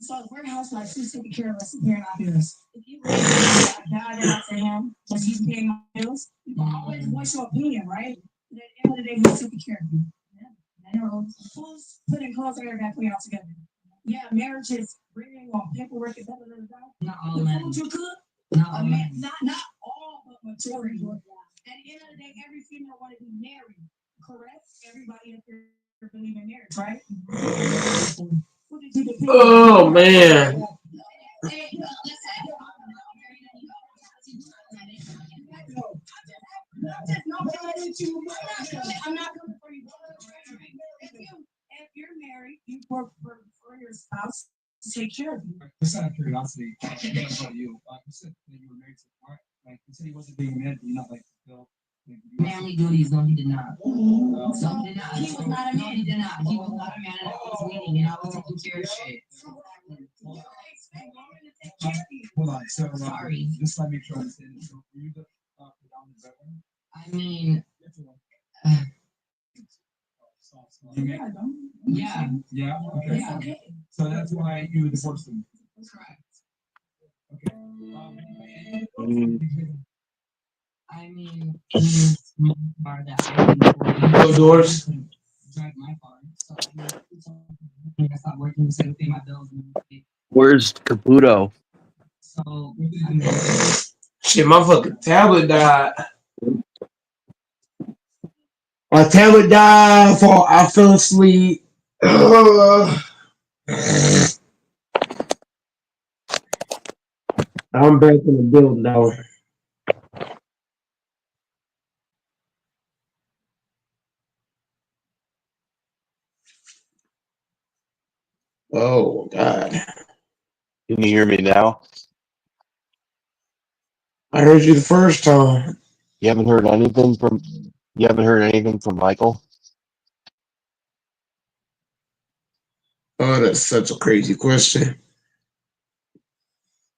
So if we're housewives, who's taking care of us and paying our bills? If you really got God and I to him, because he's paying my bills, you can always voice your opinion, right? But at the end of the day, who's taking care of you? You know, who's putting clothes on everybody put it all together? Yeah, marriage is bringing on paperwork and not all the food you cook. Not all, but majority. At the end of the day, every female want to be married, correct? Everybody up here believe in marriage, right? Oh man. I'm not coming for you. If you're married, you work for your spouse to take care of you. Just out of curiosity, about you, you said that you were married to Mark. Like you said, he wasn't being married, but you're not like Bill. Family duties, no, he did not. So he did not. He was not a man. He did not. He was not a man, and I was leading, and I was taking care of shit. Hold on. So, sorry. Just let me try to understand this. So, were you the predominant breadwinner? I mean, yeah. Yeah. Okay. Yeah. Okay. So that's why you divorced him. That's correct. Okay. I mean, he's my car that I paid for. Close doors. Drive my car. So I stopped working to pay my bills. Where's Caputo? So Shit, my fucking tablet died. My tablet died. I fell asleep. I'm back in the building now. Oh God! Can you hear me now? I heard you the first time. You haven't heard anything from Michael? Oh, that's such a crazy question.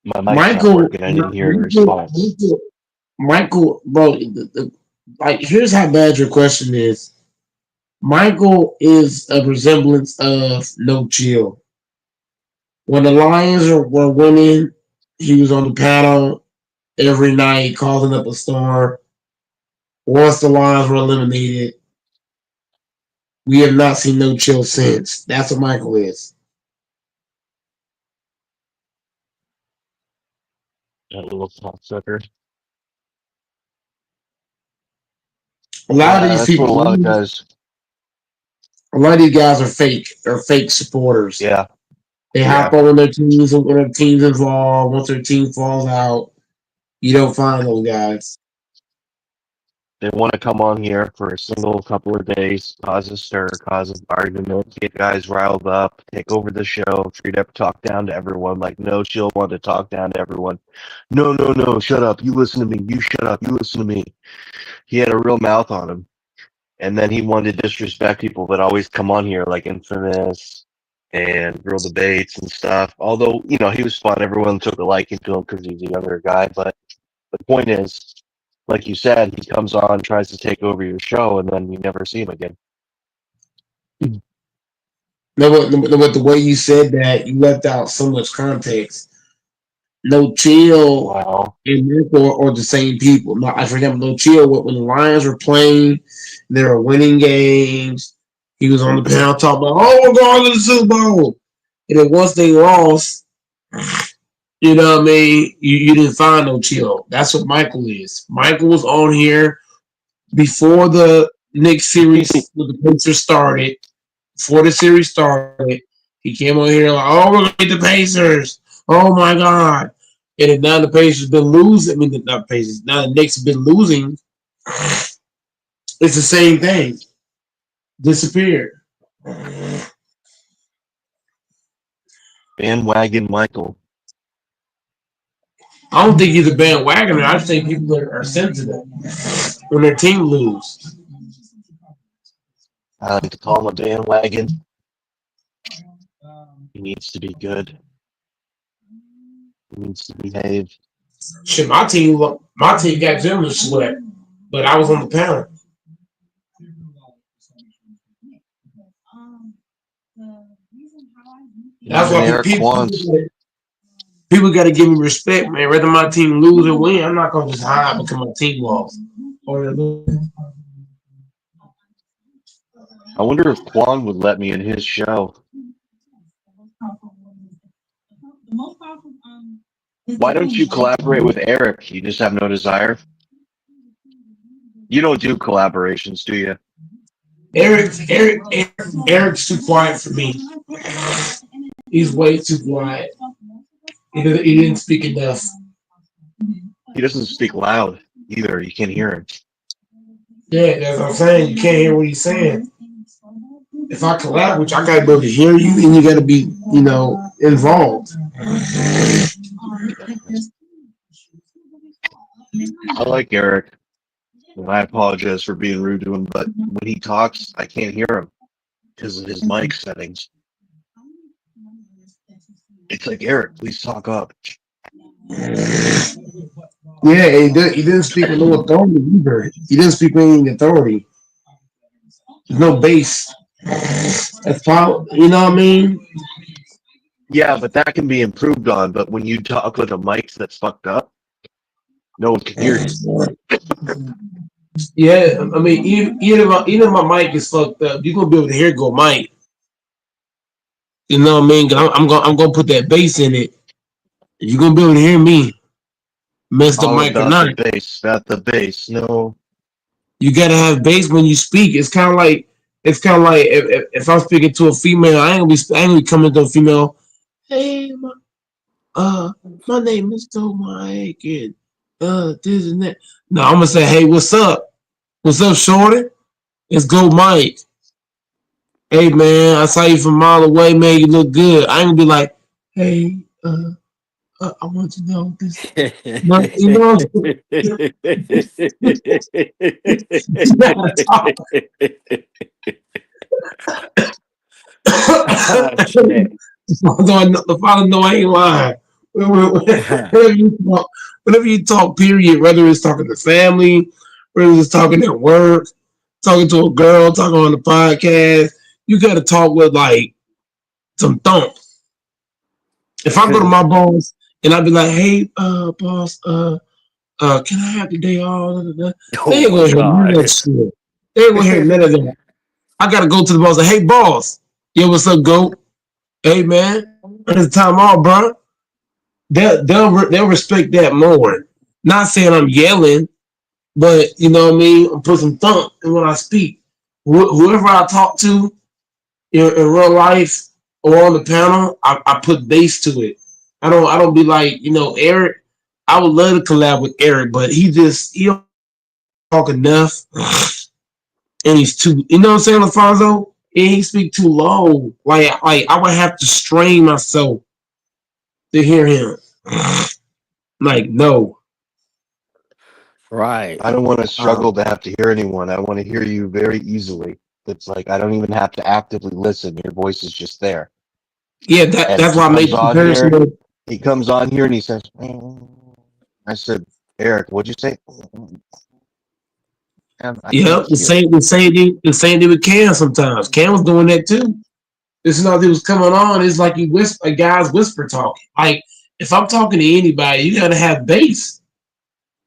My mic's not Michael, working. I didn't hear a response. Michael, bro. Like, here's how bad your question is. Michael is a resemblance of No Chill. When the Lions were winning, he was on the panel every night, calling up a storm. Once the Lions were eliminated, we have not seen No Chill since. That's what Michael is. That little cocksucker. A lot of Yeah, these that's what a people, lot of guys. a lot of these guys are fake. They're fake supporters. Yeah, They hop yeah. on their teams when their team's involved. Once their team falls out, you don't find those guys. They want to come on here for a single couple of days, cause a stir, cause an argument, get guys riled up, take over the show, talk down to everyone. Like, no, she'll want to talk down to everyone. No, no, no, shut up. You listen to me. You shut up. You listen to me. He had a real mouth on him. And then he wanted to disrespect people that always come on here, like Infamous and Real Debates and stuff. Although, he was fun. Everyone took a liking to him because he's a younger guy. But the point is, like you said, he comes on, tries to take over your show, and then you never see him again. No, but the way you said that, you left out so much context. No Chill Wow. and Michael are the same people. No, for example, No Chill, when the Lions were playing, they were winning games. He was on the panel talking about, oh, we're going to the Super Bowl. And then once they lost, you know what I mean? You didn't find No Chill. That's what Michael is. Michael was on here before the Knicks series with the Pacers started. Before the series started, he came on here like, "Oh, we're gonna get the Pacers! Oh my God!" And then now the Pacers been losing. I mean, not Pacers. Now the Knicks have been losing. It's the same thing. Disappeared. Bandwagon Michael. I don't think he's a bandwagoner. I just think people are sensitive when their team lose. I like to call him a bandwagon. He needs to be good. He needs to behave. Shit, my team got them to sweat, but I was on the panel. That's Even why Eric Kwon's. people got to give me respect, man. Whether my team lose or win, I'm not gonna just hide because my team lost. Or I wonder if Kwon would let me in his show. Why don't you collaborate with Eric? You just have no desire. You don't do collaborations, do you? Eric's too quiet for me. He's way too quiet. He didn't speak enough. He doesn't speak loud either. You can't hear him. Yeah, that's what I'm saying. You can't hear what he's saying. If I collab with you, I gotta be able to hear you, and you gotta be, involved. I like Eric, and I apologize for being rude to him, but when he talks, I can't hear him because of his mic settings. It's like, Eric, please talk up. Yeah, he didn't speak with no authority either. He didn't speak with any authority. There's no bass. That's power. You know what I mean? Yeah, but that can be improved on. But when you talk with a mic that's fucked up, no one can hear you. Yeah, I mean, even my mic is fucked up. You're gonna be able to hear go mic. You know what I mean? 'Cause I'm gonna put that bass in it. You're gonna be able to hear me, messed up Oh, mic or not the not. bass, not the bass. No. You gotta have bass when you speak. It's kind of like if I'm speaking to a female, I ain't gonna be coming to a female. Hey, my name is Joe Mike, and this and that. No, I'm gonna say, hey, what's up? What's up, shorty? It's Go Mike. Hey man, I saw you from a mile away, man. You look good. I ain't gonna be like, hey, I want to know this. But, you gotta talk. Ah, shit. The father know I ain't lying. Whenever you talk, period, whether it's talking to family, whether it's talking at work, talking to a girl, talking on the podcast, you got to talk with like some thump. If I go to my boss and I be like, "Hey, boss, can I have the day off?" They Oh ain't my gonna hear none of that god. shit. They ain't gonna hear none of that. I gotta go to the boss and say, "Hey, boss, yo, what's up, goat? Hey, man, it's time off, bro." They'll respect that more. Not saying I'm yelling, but you know what I mean. I'm put some thump in when I speak. Whoever I talk to in real life or on the panel, I put bass to it. I don't be like Eric. I would love to collab with Eric, but he don't talk enough, and he's too. You know what I'm saying, Alfonso? And he speak too low. Like I would have to strain myself to hear him. Like no. Right. I don't want to Uh, struggle to have to hear anyone. I want to hear you very easily. It's like I don't even have to actively listen. Your voice is just there. yeah, And that's why I made the comparison. he comes on here and he says, I said, Eric, what'd you say? I can't Yep, the hear. same, the same thing, the same thing with Cam. Sometimes Cam was doing that too. It's not that it was coming on. It's like a guy's whisper talking. Like if I'm talking to anybody, you gotta have bass.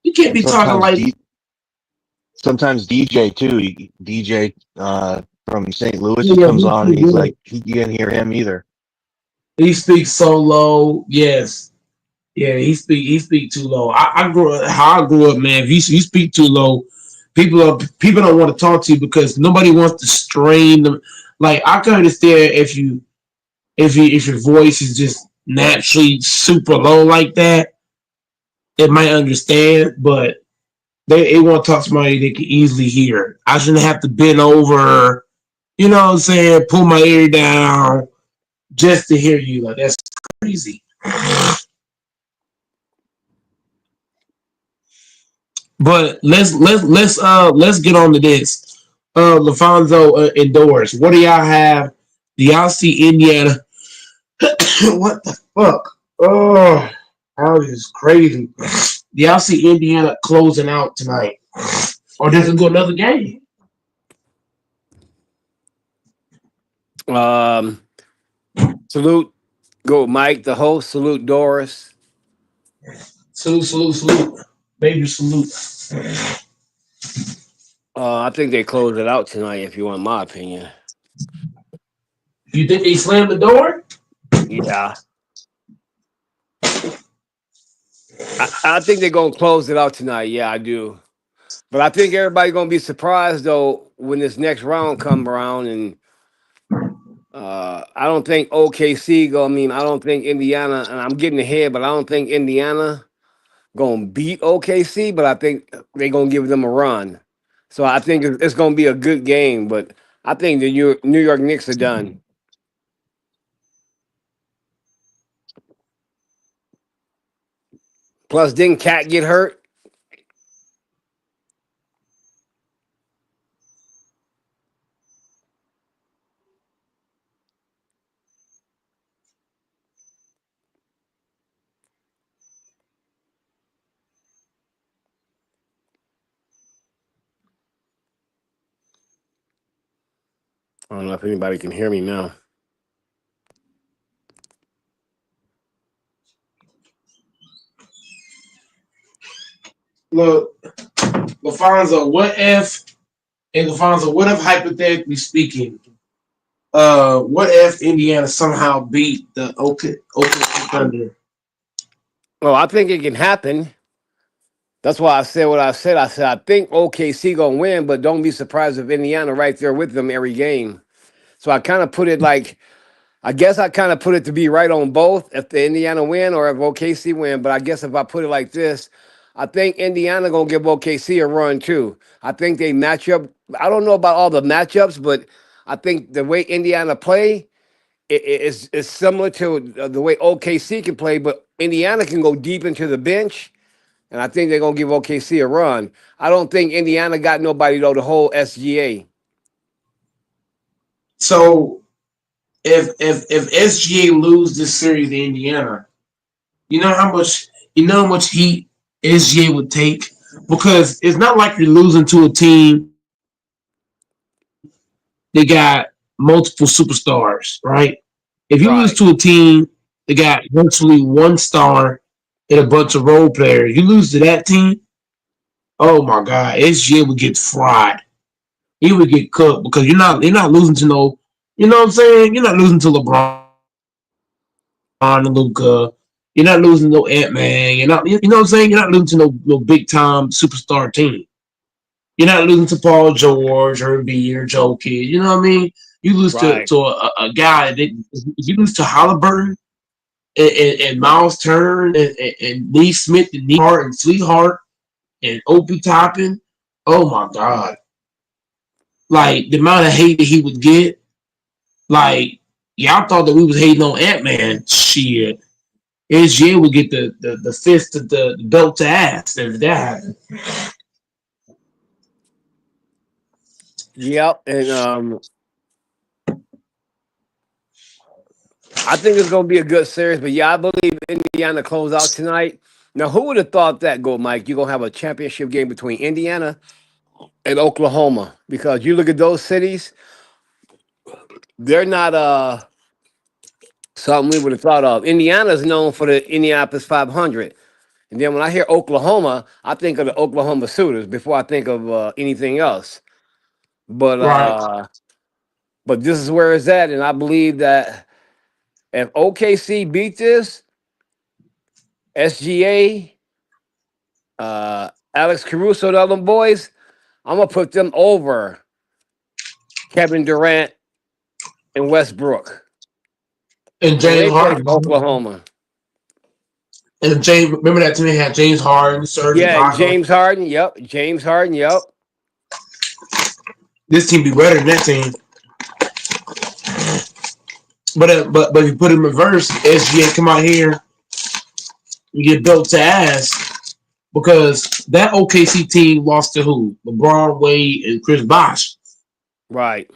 You can't And be talking like sometimes DJ too. DJ from St. Louis, he yeah, comes on and he's like, you can't hear him either. he speaks so low. Yes, yeah, he speak too low. I grew up how I grew up, man. If you speak too low, people don't want to talk to you because nobody wants to strain them. Like I can understand if your voice is just naturally super low like that, it might understand, but they want to talk to somebody they can easily hear. I shouldn't have to bend over, you know what I'm saying, pull my ear down just to hear you. Like that's crazy. But let's get on to this. LaFonso indoors. What do y'all have? Do y'all see Indiana? What the fuck? Oh, that is crazy. Do y'all see Indiana closing out tonight? Or does it go another game? Um Salute, go Mike, the host. Salute Doris. Salute, salute, salute. Major salute. I think they closed it out tonight. If you want my opinion, You think they slammed the door? yeah, I think they're gonna close it out tonight. Yeah, I do. But I think everybody's gonna be surprised though when this next round come around, and I don't think OKC go. I mean, I don't think Indiana, and I'm getting ahead, but I don't think Indiana gonna beat OKC. But I think they're gonna give them a run. So I think it's gonna be a good game. But I think the New York Knicks are done. Plus, didn't Cat get hurt? I don't know if anybody can hear me now. Look, LaFonso, what if hypothetically speaking, what if Indiana somehow beat the OKC Thunder? Well, I think it can happen. That's why I said what I said. I said I think OKC gonna win, but don't be surprised if Indiana right there with them every game. So I kind of put it like I guess I kind of put it to be right on both if the Indiana win or if OKC win. But I guess if I put it like this, I think Indiana gonna give OKC a run too. I think they match up. I don't know about all the matchups, but I think the way Indiana play is similar to the way OKC can play. But Indiana can go deep into the bench, and I think they're gonna give OKC a run. I don't think Indiana got nobody though to hold SGA. So if SGA lose this series to Indiana, you know how much heat SGA would take? Because it's not like you're losing to a team that got multiple superstars, right? If you lose Right. to a team that got virtually one star and a bunch of role players, you lose to that team, oh my god, SGA would get fried. He would get cooked because you're not losing to no, you know what I'm saying? You're not losing to LeBron and Luka. You're not losing to no Ant Man. You're not, you know what I'm saying? You're not losing to no big time superstar team. You're not losing to Paul George or B or Joe Kidd. You know what I mean? You lose to, Right. a guy that you lose to Halliburton and Miles Turner and Lee Smith and Hart and Sweetheart and Opie Toppin. Oh my God. Like the amount of hate that he would get. Like, y'all thought that we was hating on Ant Man. Shit. SGA would get the fist of the belt to ass if that happened. Yep. And I think it's gonna be a good series. But yeah, I believe Indiana close out tonight. Now, who would have thought that, go Mike? You're gonna have a championship game between Indiana and Oklahoma because you look at those cities, they're not something we would have thought of. Indiana's known for the Indianapolis 500. And then when I hear Oklahoma, I think of the Oklahoma Sooners before I think of anything else. But Right. uh, but this is where it's at, and I believe that if OKC beat this, SGA, Alex Caruso, and all them boys, I'm gonna put them over Kevin Durant and Westbrook, And the James Lakers, Harden. Oklahoma. And James, remember that team had James Harden, Serge Yeah, and Ibaka. James Harden. Yep, James Harden. Yep. This team be better than that team. But if you put him in reverse, SGA come out here, you get built to ass because that OKC team lost to who? LeBron, Wade, and Chris Bosh. Right.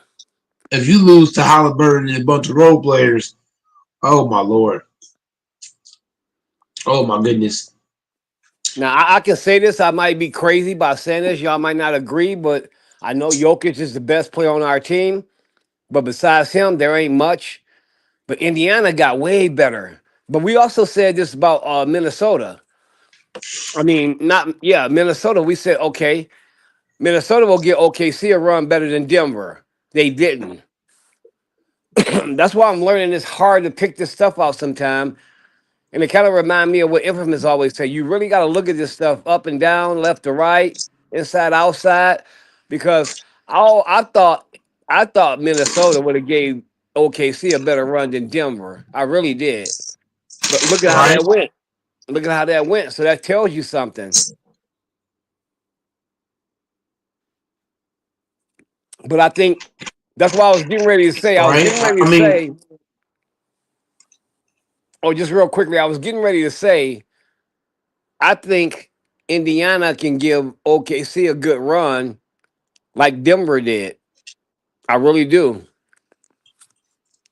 If you lose to Halliburton and a bunch of role players, oh my lord, oh my goodness. Now I can say this. I might be crazy by saying this. Y'all might not agree, but I know Jokic is the best player on our team. But besides him, there ain't much. but Indiana got way better. But we also said this about Minnesota. I mean, not yeah, Minnesota. We said okay, Minnesota will get OKC a run better than Denver. They didn't. That's why I'm learning it's hard to pick this stuff out sometime. And it kind of remind me of what Infamous always say. You really got to look at this stuff up and down, left to right, inside, outside, because I thought Minnesota would have gave OKC a better run than Denver. I really did. But look at how right? that went. Look at how that went. So that tells you something. But I think that's what I was getting ready to say. I was Right? getting ready I to mean, say, oh, just real quickly, I was getting ready to say, I think Indiana can give OKC a good run like Denver did. I really do.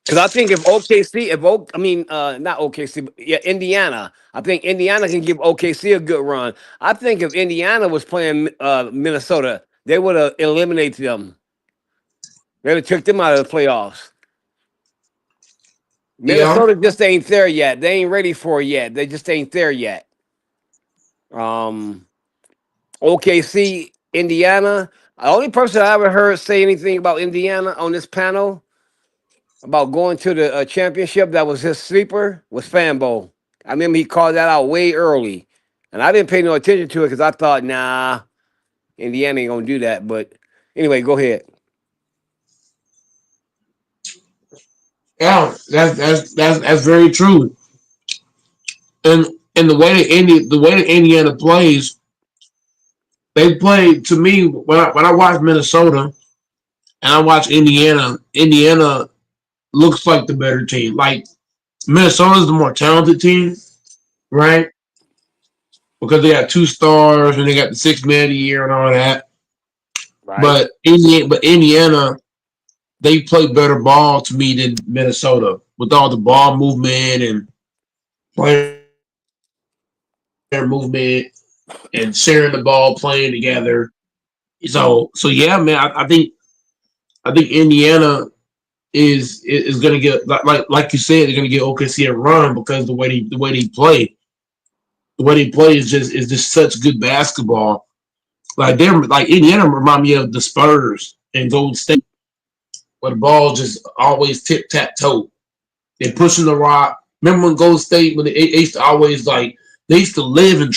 Because I think if OKC, I mean, not OKC, but yeah, Indiana. I think Indiana can give OKC a good run. I think if Indiana was playing Minnesota, they would have eliminated them. They would have took them out of the playoffs. yeah, Minnesota just ain't there yet. They ain't ready for it yet. They just ain't there yet. Um, OKC, Indiana. The only person I ever heard say anything about Indiana on this panel about going to the championship that was his sleeper was Fanbo. I remember he called that out way early, and I didn't pay no attention to it because I thought, nah, Indiana ain't gonna do that. But anyway, go ahead. yeah. That's very true. And and the way that Indiana plays, they play to me when I watch Minnesota and I watch Indiana. Indiana looks like the better team. Like Minnesota's the more talented team, right? Because they got two stars and they got the 6 man of the year and all that. Right. But Indiana, they play better ball to me than Minnesota with all the ball movement and player movement and sharing the ball, playing together. So yeah, man, I think Indiana is going to get like you said, they're going to get OKC a run because the way they play is just such good basketball. Like they're like Indiana remind me of the Spurs and Golden State, where the ball just always tip tap toe. They're pushing the rock. Remember when Golden State when they used to always like they used to live in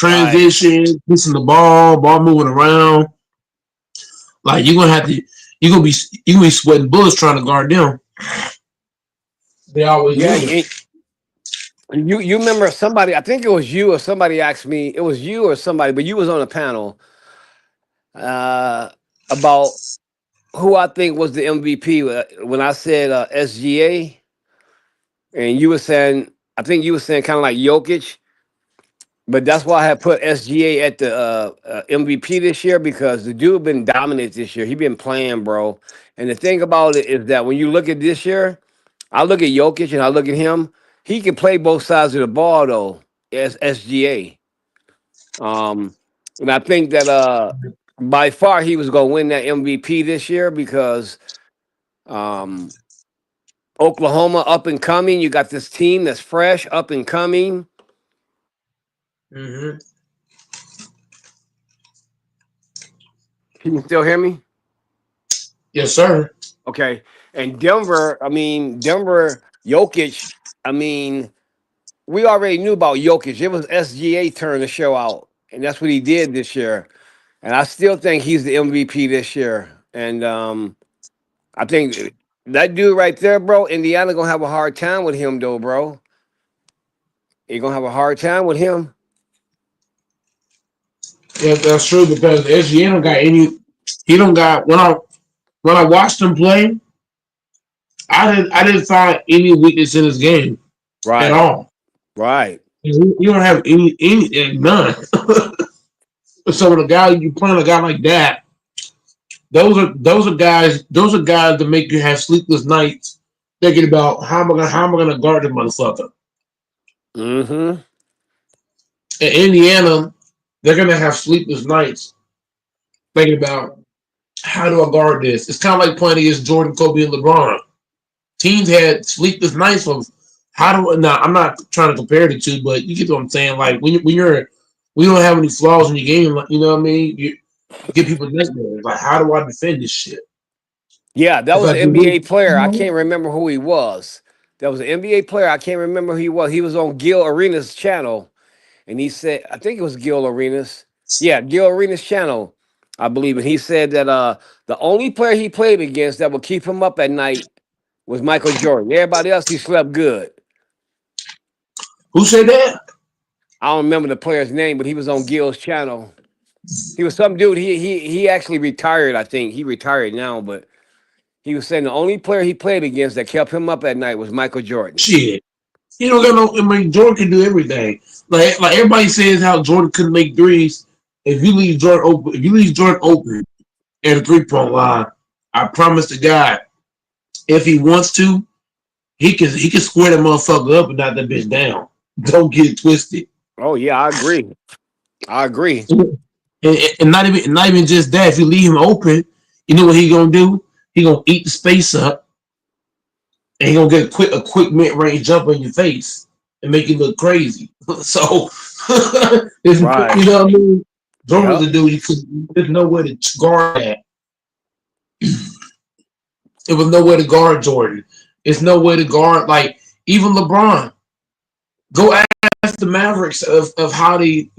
Right. pushing the ball moving around. Like you're gonna be you're gonna be sweating bullets trying to guard them. They always Yeah. do. You remember somebody? I think it was you or somebody asked me. It was you or somebody, but you was on a panel uh, about who I think was the MVP when I said SGA, and you were saying I think you were saying kind of like Jokic, but that's why I had put SGA at the MVP this year because the dude been dominant this year. He been playing, bro. And the thing about it is that when you look at this year, I look at Jokic and I look at him. He can play both sides of the ball though, as SGA. And I think that by far he was going to win that MVP this year because um, Oklahoma up and coming. You got this team that's fresh, up and coming. Mm-hmm. Can you still hear me? Yes, sir. Okay. And Denver, I mean, Denver, Jokic, I mean, we already knew about Jokic. It was SGA turn to show out. And that's what he did this year. And I still think he's the MVP this year. And I think that dude right there, bro, Indiana gonna have a hard time with him though, bro. You're gonna have a hard time with him. Yeah, that's true because SGA don't got any. He don't got when I watched him play. I didn't find any weakness in his game at Right, all. right. You don't have any none. So with a guy you playing a guy like that, those are guys that make you have sleepless nights thinking about how am I gonna guard this motherfucker. Mm-hmm. In Indiana, they're gonna have sleepless nights thinking about how do I guard this. It's kind of like playing against Jordan, Kobe, and LeBron. teams had sleepless nights of how do now. I'm not trying to compare the two, but you get what I'm saying. Like when you're we don't have any flaws in your game. Like, you know what I mean? You get people nightmares. Like how do I defend this shit? Yeah, that If was I an do NBA player. I this, can't remember who he was. That was an NBA player. I can't remember who he was. He was on Gil Arenas' channel, and he said, I think it was Gil Arenas. Yeah, Gil Arenas' channel, I believe. And he said that the only player he played against that would keep him up at night was Michael Jordan. Everybody else, he slept good. who said that? I don't remember the player's name, but he was on Gil's channel. He was some dude. He actually retired. I think he retired now, but he was saying the only player he played against that kept him up at night was Michael Jordan. Shit. He don't got no. I mean, Jordan can do everything. Like everybody says, how Jordan couldn't make threes. If you leave Jordan open at a 3-point line, I promise to God, if he wants to, he can square that motherfucker up and knock that bitch down. Don't get it twisted. Oh yeah, I agree. I agree. And not even just that. If you leave him open, you know what he gonna do? He gonna eat the space up, and he gonna get a quick mid range jump in your face and make you look crazy. So, if Right. you know what I mean, Jordan's Yep. a dude. There's nowhere to guard that. It was nowhere to guard Jordan. It's nowhere to guard like even LeBron. Go ask the Mavericks of how they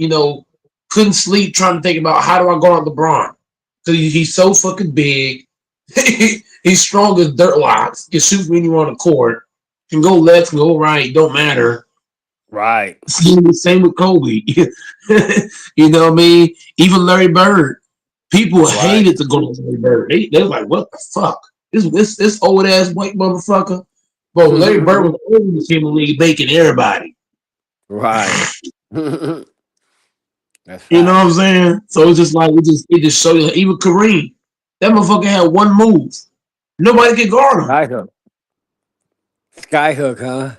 couldn't sleep trying to think about how do I guard LeBron because he's so fucking big. He's strong as dirt locks. Can shoot when you're on the court. Can go left, can go right. Don't matter. Right. Same with Kobe. You know what I mean? Even Larry Bird. People Right. hated to go to Larry Bird. They're like, what the fuck? This old ass white motherfucker. Bro, Larry Bird was always in the league baking everybody. Right. That's You know what I'm facts. saying? So it's just like it just showed you. Even Kareem, that motherfucker had one move. Nobody could guard him. Skyhook. Skyhook, huh?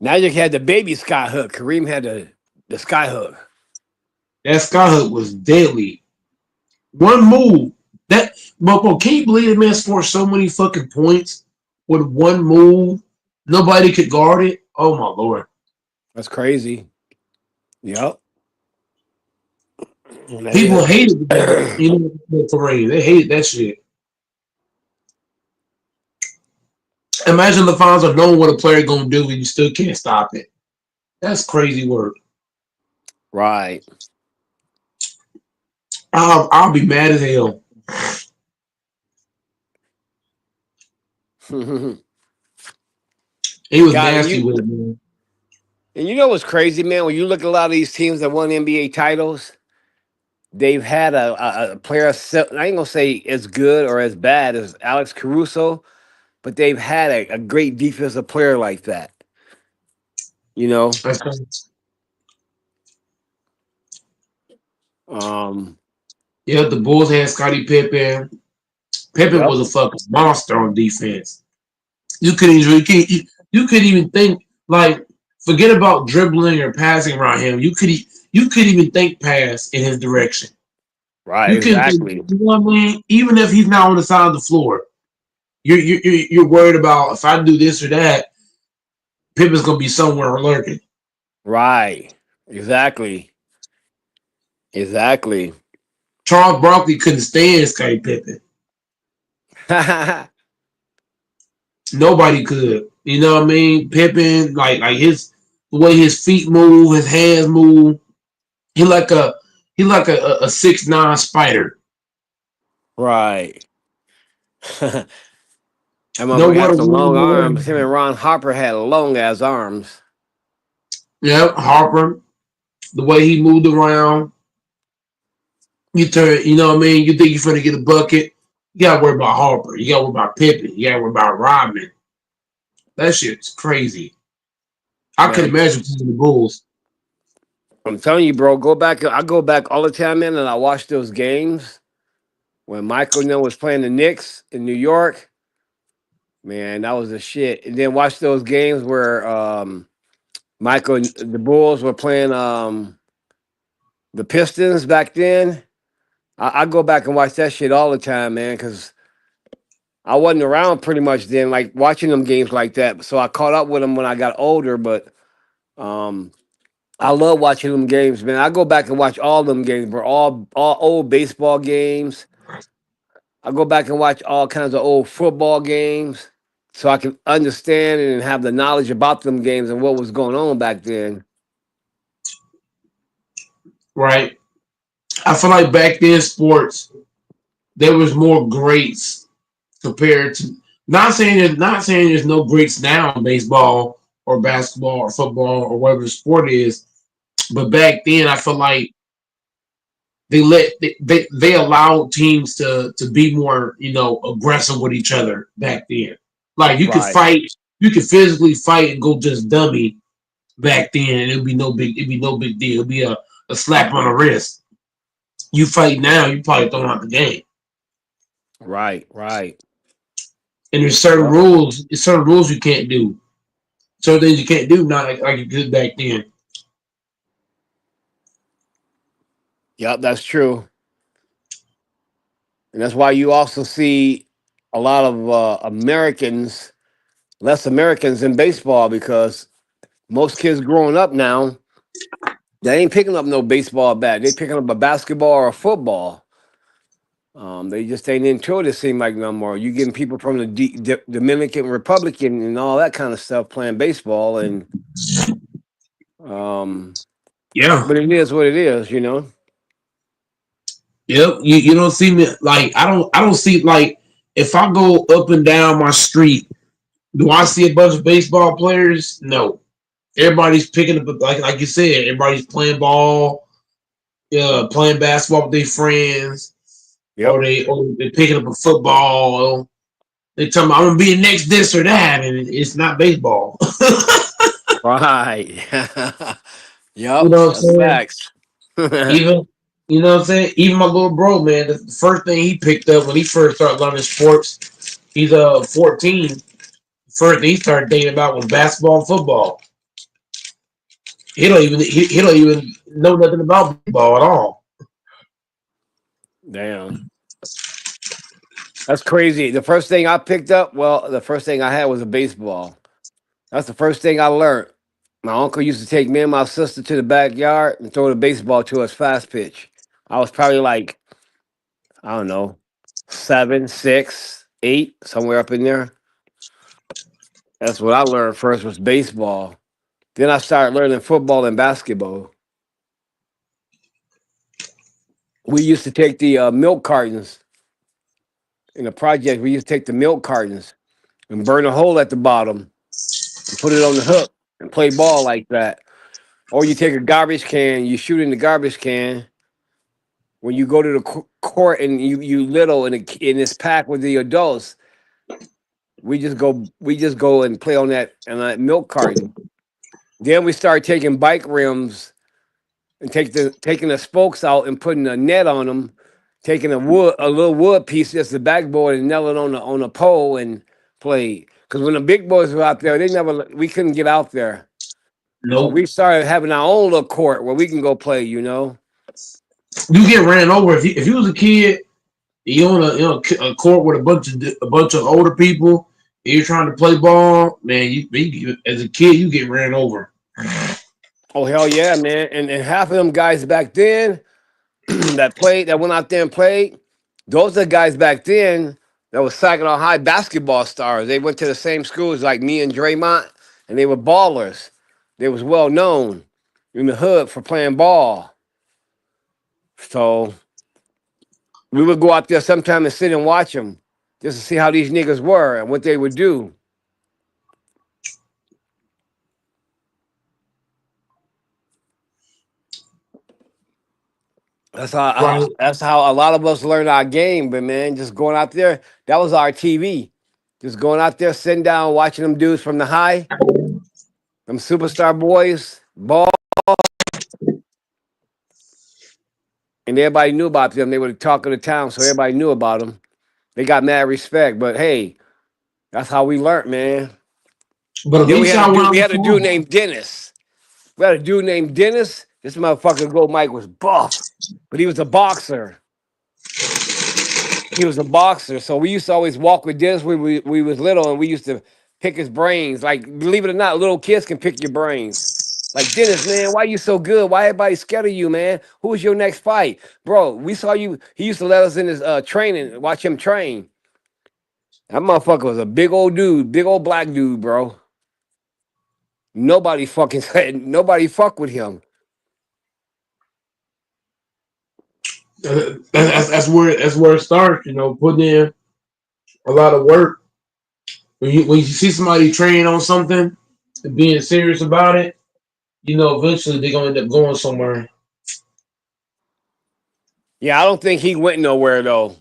Magic had the baby skyhook. Kareem had the skyhook. That skyhook was deadly. One move. But can you believe that man scored so many fucking points with one move? Nobody could guard it. Oh my lord! That's crazy. Yep. That People is. hated Kareem. They hated that shit. Imagine the fans are knowing what a player gonna do and you still can't stop it. That's crazy work. Right. I'll be mad as hell. God, He was and nasty you with it, man. and you know what's crazy, man? When you look at a lot of these teams that won NBA titles, they've had a player. I ain't gonna say as good or as bad as Alex Caruso, but they've had a great defensive player like that. You know. That's crazy. Um. Yeah, the Bulls had Scottie Pippen. Pippen Yep. was a fucking monster on defense. You couldn't even think like forget about dribbling or passing around him. You couldn't even think pass in his direction. Right. You couldn't think, Exactly. you know what I mean? Even if he's not on the side of the floor, you're worried about if I do this or that, Pippen's gonna be somewhere lurking. Right. Exactly. Exactly. Charles Barkley couldn't stand Scottie Pippen. Nobody could. You know what I mean? Pippen, like the way his feet move, his hands move. He like a he like a 6'9" spider. Right. That No motherfucker had water. some long arms. Him and Ron Harper had long ass arms. Yeah, Harper. The way he moved around, you turn. You know what I mean? You think you're gonna get a bucket? You gotta worry about Harper. You gotta worry about Pippen. You gotta worry about Rodman. That shit's crazy. I could Man, imagine playing the Bulls. I'm telling you, bro, go back. I go back all the time, man, and I watch those games when Michael was playing the Knicks in New York. Man, that was the shit. And then watch those games where the Bulls were playing the Pistons back then. I go back and watch that shit all the time, man, because I wasn't around pretty much then, like watching them games like that. So I caught up with them when I got older. But um, I love watching them games, man. I go back and watch all them games, bro. All old baseball games. I go back and watch all kinds of old football games, so I can understand and have the knowledge about them games and what was going on back then. right? I feel like back then sports there was more greats compared to. Not saying there's no greats now in baseball or basketball or football or whatever the sport is, but back then I feel like they allowed teams to be more aggressive with each other back then. Like Right, you could physically fight and go just dummy back then, and it'd be no big deal. It'd be a slap on the wrist. You fight now, you probably thrown out the game. right. And Yep, there's certain rules you can't do. Certain things you can't do not like you could back then. yep, that's true, and that's why you also see a lot of less Americans in baseball because most kids growing up now they ain't picking up no baseball bat. They picking up a basketball or a football. They just ain't into it. It seems like no more. You getting people from the Dominican Republic and all that kind of stuff playing baseball, and um, Yeah. but it is what it is, you know. Yep. You don't see me like I don't see like if I go up and down my street, do I see a bunch of baseball players? No. Everybody's picking up like you said, everybody's playing ball, playing basketball with their friends, Yep. or they picking up a football. They tell me I'm gonna be the next this or that, and it's not baseball. Right. You Yep. know what I'm That's saying? facts. Even you know what I'm saying? Even my little bro, man, the first thing he picked up when he first started learning sports, he's 14. First thing he started thinking about was basketball and football. He don't even know nothing about baseball at all. Damn. That's crazy. The first thing I picked up, well, the first thing I had was a baseball. That's the first thing I learned. My uncle used to take me and my sister to the backyard and throw the baseball to us fast pitch. I was probably like, I don't know, 7, 6, 8, somewhere up in there. That's what I learned first was baseball. Then I started learning football and basketball. We used to take the milk cartons in the project. We used to take the milk cartons and burn a hole at the bottom and put it on the hook and play ball like that. Or you take a garbage can, you shoot in the garbage can. When you go to the court and you little in this pack with the adults, we just go and play on that milk carton. Then we start taking bike rims and taking the spokes out and putting a net on them, taking a little wood piece, just the backboard, and nail it on a pole and play. Because when the big boys were out there, we couldn't get out there. So Nope. we started having our own little court where we can go play. You know. You get ran over if you was a kid. You on a court with a bunch of older people. And you're trying to play ball, man. As a kid, you get ran over. Oh hell yeah, man! And half of them guys back then that went out there and played, those are the guys back then that was Saginaw High basketball stars. They went to the same schools like me and Draymond, and they were ballers. They was well known in the hood for playing ball. So we would go out there sometime and sit and watch them just to see how these niggas were and what they would do. Right. That's how a lot of us learned our game. But man, just going out there, that was our TV. Just going out there, sitting down, watching them dudes from the high, them superstar boys, ball, and everybody knew about them. They were the talk of the town, so everybody knew about them. They got mad respect. But hey, that's how we learned, man. But at Then least y'all went we had a dude outside. named Dennis. We had a dude named Dennis. This motherfucker Gold Mike was buff, but he was a boxer. He was a boxer, so we used to always walk with Dennis when we was little, and we used to pick his brains. Like, believe it or not, little kids can pick your brains. Like, Dennis, man, why you so good? Why everybody scared of you, man? Who's your next fight, bro? We saw you. He used to let us in his training, watch him train. That motherfucker was a big old dude, big old black dude, bro. Nobody fucking said nobody fuck with him. That's where it starts. Putting in a lot of work. When you see somebody train on something and being serious about it, eventually they're gonna end up going somewhere. Yeah, I don't think he went nowhere though.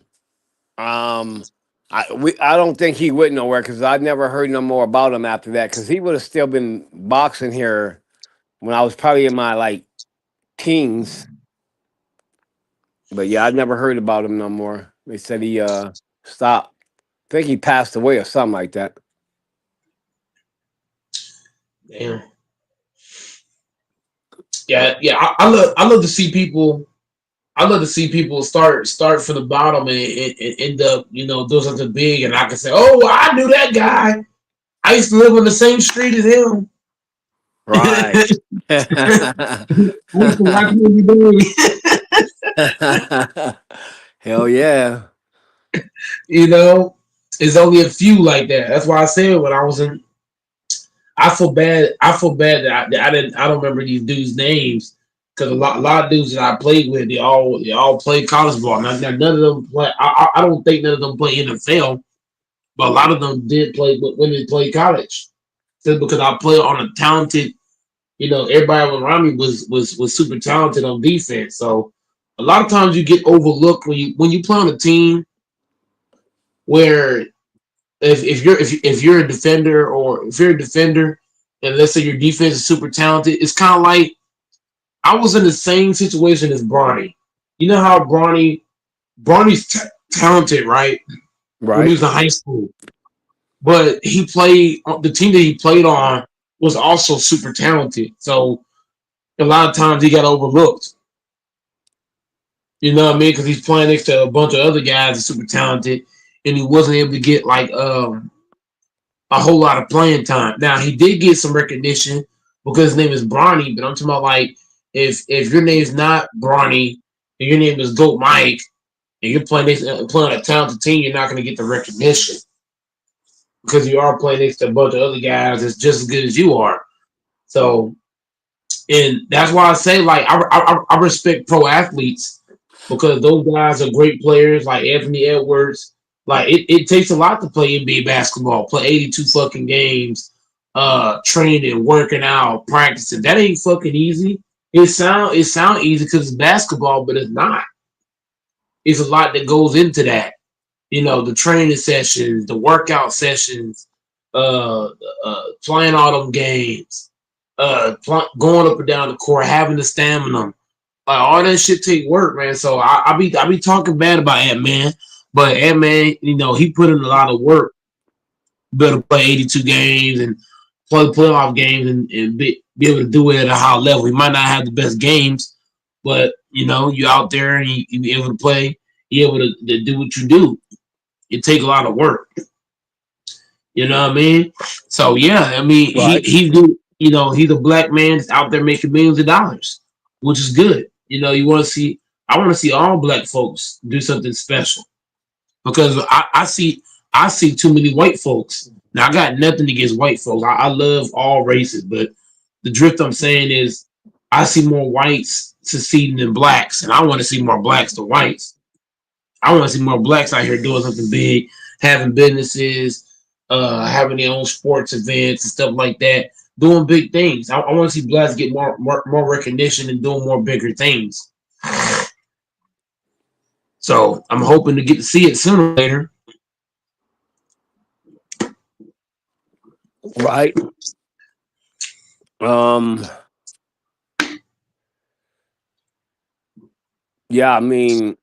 I don't think he went nowhere because I never heard no more about him after that. Because he would have still been boxing here when I was probably in my like teens. But yeah, I never heard about him no more. They said he stopped. I think he passed away or something like that. Damn. Yeah. I love to see people. I love to see people start from the bottom and end up, doing something big, and I can say, "Oh, well, I knew that guy. I used to live on the same street as him. Right. I used to watch him every day." Hell yeah. you know, it's only a few like that. That's why I said when I was in, I feel bad. I feel bad that I didn't. I don't remember these dudes' names because a lot of dudes that I played with, they all played college ball. Now none of them play. I don't think none of them play NFL, but a lot of them did play when they played college. Just because I played on a talented, everybody around me was super talented on defense. So a lot of times you get overlooked when you play on a team where if you're a defender, or if you're a defender and let's say your defense is super talented, it's kind of like I was in the same situation as Bronny. You know how Bronny's talented, right? When he Right. was in high school, but he played the team that he played on was also super talented. So a lot of times he got overlooked. You know what I mean? Because he's playing next to a bunch of other guys that are super talented, and he wasn't able to get like a whole lot of playing time. Now he did get some recognition because his name is Bronny, but I'm talking about like if your name's not Bronny and your name is Goat Mike and you're playing on a talented team, you're not going to get the recognition because you are playing next to a bunch of other guys that's just as good as you are. So, and that's why I say like I respect pro athletes because those guys are great players like Anthony Edwards. Like it takes a lot to play NBA basketball, play 82 fucking games, training, working out, practicing. That ain't fucking easy. It sound easy because it's basketball, but it's not. It's a lot that goes into that. The training sessions, the workout sessions, uh, playing all them games, going up and down the court, having the stamina. Like all that shit take work, man. So I be talking bad about Ant Man, but Ant Man, he put in a lot of work. Better play 82 games and play playoff games and be able to do it at a high level. He might not have the best games, but you out there and you be able to play, you able to do what you do. It take a lot of work. You know what I mean? So yeah, I mean Right. he's good. He's a black man that's out there making millions of dollars, which is good. You want to see. I want to see all black folks do something special because I see too many white folks. Now I got nothing against white folks. I love all races, but the drift I'm saying is I see more whites succeeding than blacks, and I want to see more blacks than whites. I want to see more blacks out here doing something big, having businesses, having their own sports events and stuff like that, doing big things. I want to see blacks get more recognition and doing more bigger things. So I'm hoping to get to see it sooner or later. Right. Um. Yeah. I mean,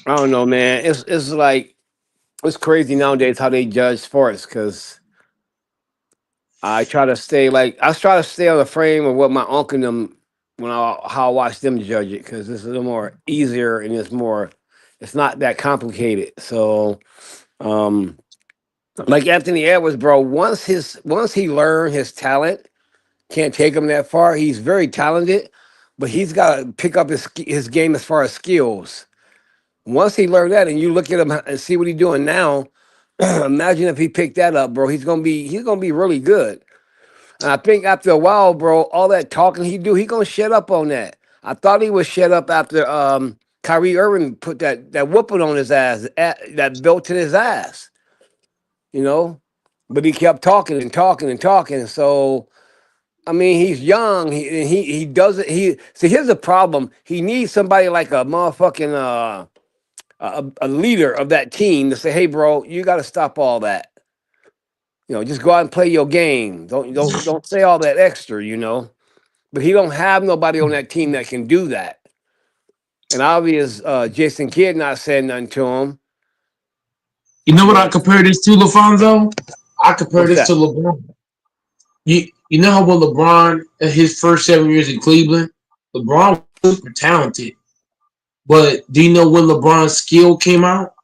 I don't know, man. It's like it's crazy nowadays how they judge sports because I try to stay on the frame of what my uncle and them how I watch them judge it because this is a little more easier and it's not that complicated. So um, like Anthony Edwards, bro, once he learned his talent, can't take him that far. He's very talented, but he's got to pick up his game as far as skills. Once he learned that, and you look at him and see what he's doing now, imagine if he picked that up, bro. He's gonna be really good. And I think after a while, bro, all that talking he do, he gonna shut up on that. I thought he was shut up after Kyrie Irving put that whooping on his ass, that belt to his ass, you know. But he kept talking and talking and talking. So I mean, he's young. He doesn't. He see. Here's the problem. He needs somebody like a motherfucking a leader of that team to say, "Hey, bro, you got to stop all that. Just go out and play your game. Don't say all that extra. But he don't have nobody on that team that can do that. And obvious, Jason Kidd not saying nothing to him. You know what I But compare this to, LaFonso? I compare what's this to that? LeBron. You know how when LeBron in his first 7 years in Cleveland, LeBron was super talented. But do you know when LeBron's skill came out?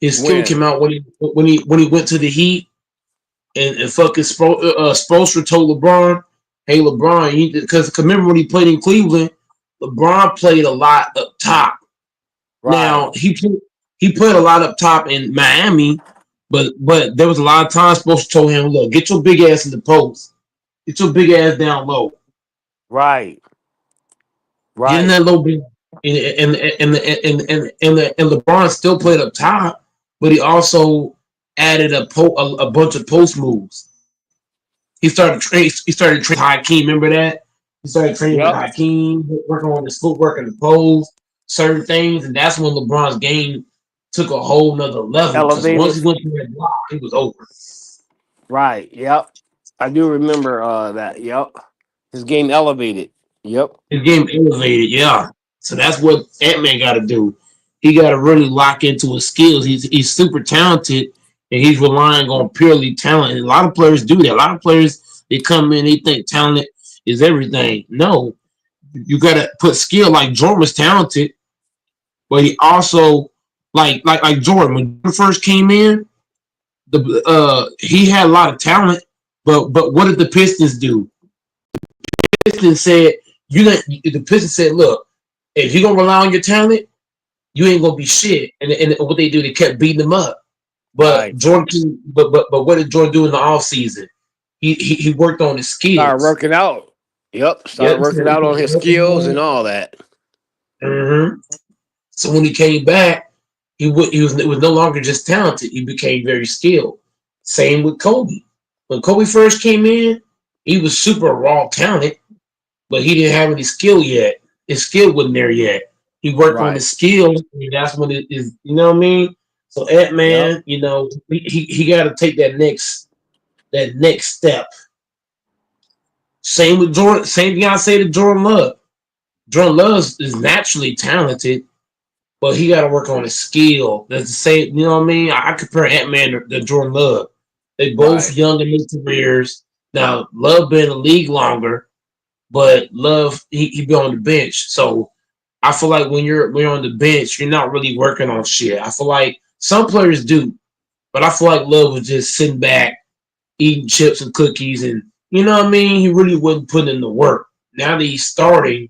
His skill When? came out when he went to the Heat and fucking Spoelstra told LeBron, "Hey LeBron, because remember when he played in Cleveland, LeBron played a lot up top. Right. Now he played a lot up top in Miami, but there was a lot of times Spoelstra told him, look, get your big ass in the post, get your big ass down low, Right. get in Right. that low big." And LeBron still played up top, but he also added a bunch of post moves. He started training Hakeem. Remember that? He started training with Yep. Hakeem, working on his footwork and the pose, certain things, and that's when LeBron's game took a whole nother level. Because once Elevated. he went to that block, he was over. Right. Yep. I do remember that. Yep. His game elevated. Yep. His game elevated, yeah. So that's what Ant-Man got to do. He got to really lock into his skills. He's super talented, and he's relying on purely talent. And a lot of players do that. A lot of players, they come in, they think talent is everything. No, you got to put skill. Like Jordan was talented, but he also like Jordan when Jordan first came in, he had a lot of talent. But what did the Pistons do? Pistons said the Pistons said, look, if you're gonna rely on your talent, you ain't gonna be shit. And what they do, they kept beating him up. But Right. Jordan, but what did Jordan do in the off season? He worked on his Started skills. working out. Yep. Started Yep. working out on his skills and all that. Mm-hmm. So when he came back, he was no longer just talented. He became very skilled. Same with Kobe. When Kobe first came in, he was super raw talent, but he didn't have any skill yet. His skill wasn't there yet. He worked on Right. his skills, and that's when it is. You know what I mean? So Ant Yep. Man, he got to take that next step. Same with Jordan. Same thing I say to Jordan Love. Jordan Love is naturally talented, but he got to work on his skill. That's the same. You know what I mean? I compare Ant Man to Jordan Love. They both Right. young in their careers. Now Love been in the league longer, but Love he be on the bench. So I feel like when you're on the bench, you're not really working on shit. I feel like some players do, but I feel like Love was just sitting back, eating chips and cookies, and you know what I mean. He really wasn't putting in the work. Now that he's starting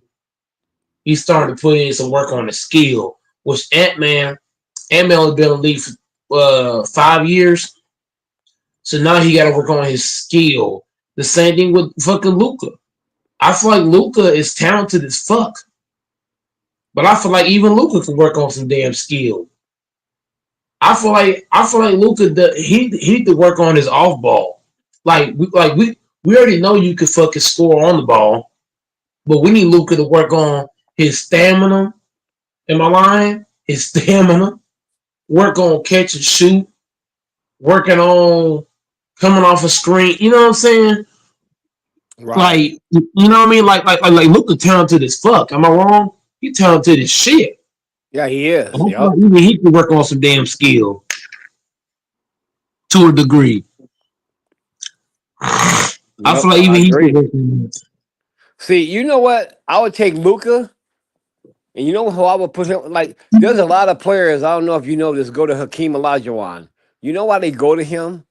to put in some work on the skill. Which Ant Man has been in the league for 5 years, so now he got to work on his skill. The same thing with fucking Luka. I feel like Luka is talented as fuck. But I feel like even Luka can work on some damn skill. I feel like Luka he need to work on his off ball. We already know you can fucking score on the ball, but we need Luka to work on his stamina. Am I lying? His stamina. Work on catch and shoot. Working on coming off a screen. You know what I'm saying? Right. Like you know what I mean? Like Luka talented as fuck. Am I wrong? He talented as shit. Yeah, he I is. feel like Yep. even he can work on some damn skill to a degree. I Yep. feel like I even he can agree. work on it. See, you know what? I would take Luka, and you know who I would put him. Like, there's a lot of players. I don't know if you know this. Go to Hakeem Olajuwon. You know why they go to him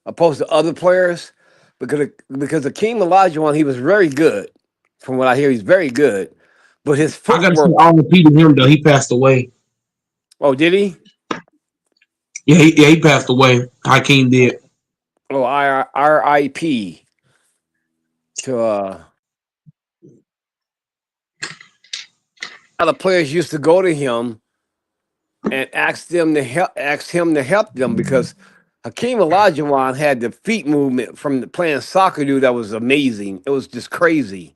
opposed to other players? Because Hakeem Olajuwon, he was very good. From what I hear, he's very good, but his I gotta say, footwork. I repeated him though. He passed away. Oh, did he? Yeah, he passed away. Hakeem did. Oh, RIP to other players used to go to him and ask him to help them because Hakeem Olajuwon had the feet movement from the playing soccer dude that was amazing. It was just crazy.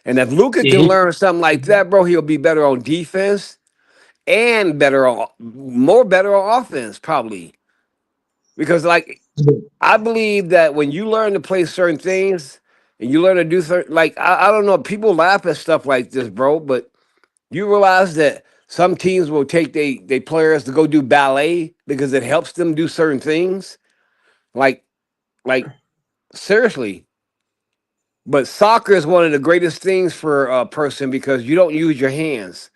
And if Luka Yeah, can learn something like that, bro, he'll be better on defense and better on offense, probably. Because like I believe that when you learn to play certain things and you learn to do certain like I don't know, people laugh at stuff like this, bro, but you realize that some teams will take they players to go do ballet because it helps them do certain things. Like like seriously. But soccer is one of the greatest things for a person because you don't use your hands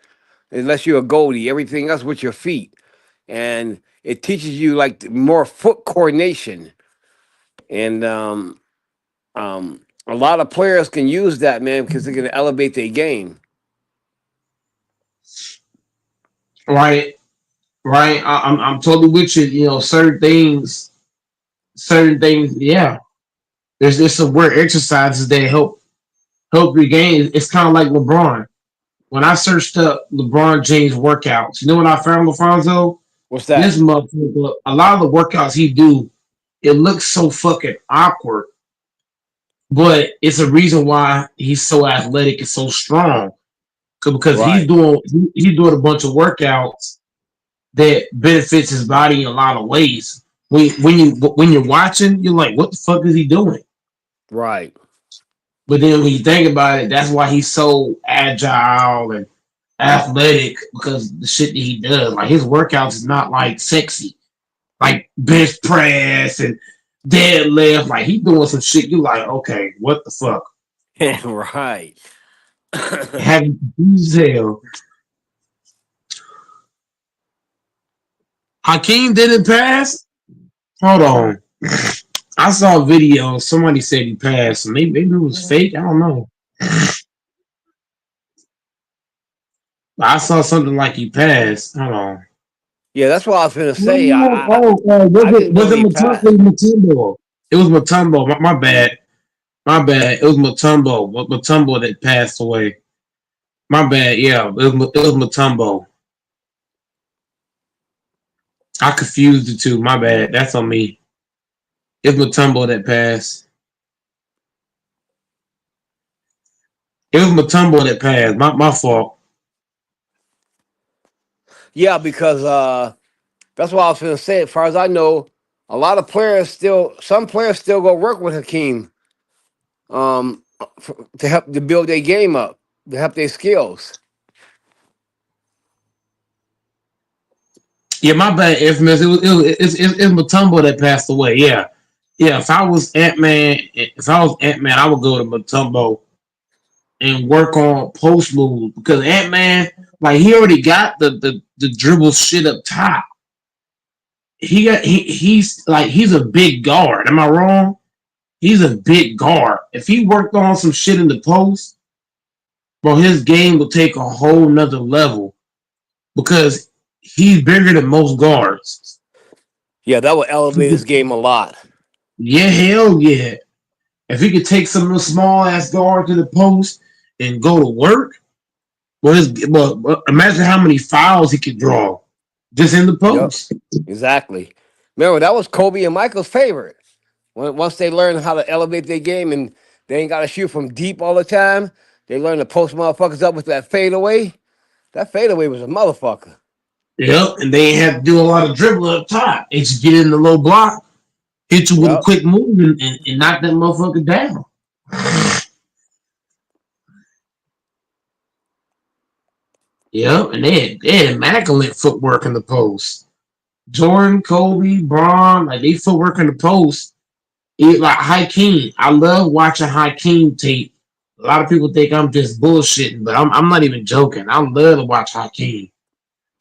unless you're a goalie. Everything else with your feet, and it teaches you like more foot coordination. And a lot of players can use that, man, because they're going to elevate their game. right, right. I'm totally with you. You know, certain things. Yeah, there's some weird exercises that help your game. It's kind of like LeBron. When I searched up LeBron James workouts, you know what I found, LaFonso? What's This that? motherfucker, a lot of the workouts he do, it looks so fucking awkward, but it's a reason why he's so athletic and so strong. Because Right, he's doing a bunch of workouts that benefits his body in a lot of ways. When you're watching, you're like, what the fuck is he doing? right, But then when you think about it, that's why he's so agile and athletic because the shit that he does. Like his workouts is not like sexy, like bench press and deadlift. Like he doing some shit. You like, okay, what the fuck? right. Having confused as hell. Hakeem didn't pass. Hold on. I saw a video. Somebody said he passed. Maybe it was fake. I don't know. But I saw something like he passed. Hold on. Yeah, that's what I was gonna say. Was I it didn't know he passed. Matumbo? It was Matumbo. My bad. My bad. It was Matumbo. Matumbo that passed away. My bad. Yeah, it was Matumbo. I confused the two. My bad. That's on me. It's Matumbo that passed. It was Matumbo that passed. My fault. Yeah, because that's what I was gonna say. As far as I know, a lot of players still, some players still go work with Hakeem to help to build their game up, to help their skills. Yeah, my bad, Infamous. It's Matumbo that passed away. Yeah, yeah. If I was Ant Man, I would go to Matumbo and work on post moves because Ant Man, like he already got the dribble shit up top. He's a big guard. Am I wrong? He's a big guard. If he worked on some shit in the post, bro, his game will take a whole nother level because he's bigger than most guards. Yeah, that would elevate his game a lot. Yeah, hell yeah. If he could take some of the small ass guard to the post and go to work, well, imagine how many fouls he could draw just in the Yep, post. exactly. Remember, that was Kobe and Michael's favorite. Once they learn how to elevate their game and they ain't got to shoot from deep all the time, they learn to post motherfuckers up with that fadeaway. That fadeaway was a motherfucker. Yep, and they ain't have to do a lot of dribbling up top. They just get in the low block, hit you with a Yep. quick move, and knock that motherfucker down. Yep, and they had immaculate footwork in the post. Jordan, Kobe, Braun, like they footwork in the post. Like Hakeem, I love watching Hakeem tape A lot of people think I'm just bullshitting, but I'm not even joking. I love to watch Hakeem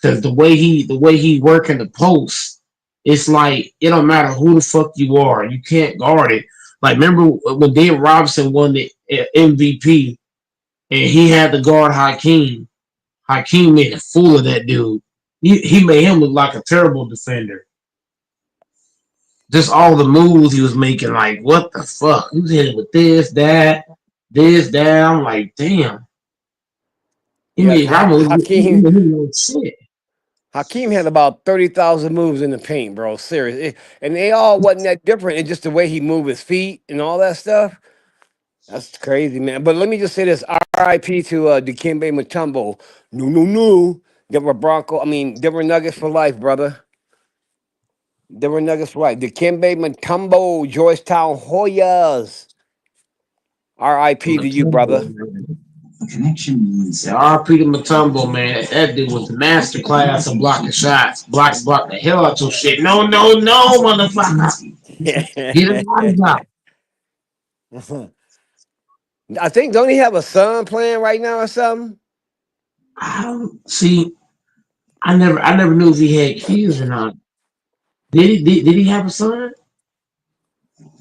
because the way he work in the post, it's like it don't matter who the fuck you are, you can't guard it. Like remember when David Robinson won the MVP and he had to guard Hakeem. Hakeem made a fool of that dude. He made him look like a terrible defender. Just all the moves he was making, like what the fuck? He was hitting with this, that. I'm like, damn. He Yeah, made Robin Hakeem. look shit. Hakeem had about 30,000 moves in the paint, bro. Serious. And they all wasn't that different. It's just the way he moved his feet and all that stuff. That's crazy, man. But let me just say this: R.I.P. to Dikembe Mutombo. No, no, no. Denver Nuggets for life, brother. Denver Nuggets for life. Dikembe Mutombo, Georgetown Hoyas. R.I.P. to you, brother. Connection. Yeah, R.P. to Matumbo, man. That dude was the master class of blocking shots. Block the hell out your shit. No, no, no, motherfucker. Get him out of I think don't he have a son playing right now or something? I don't see. I never knew if he had kids or not. Did he have a son?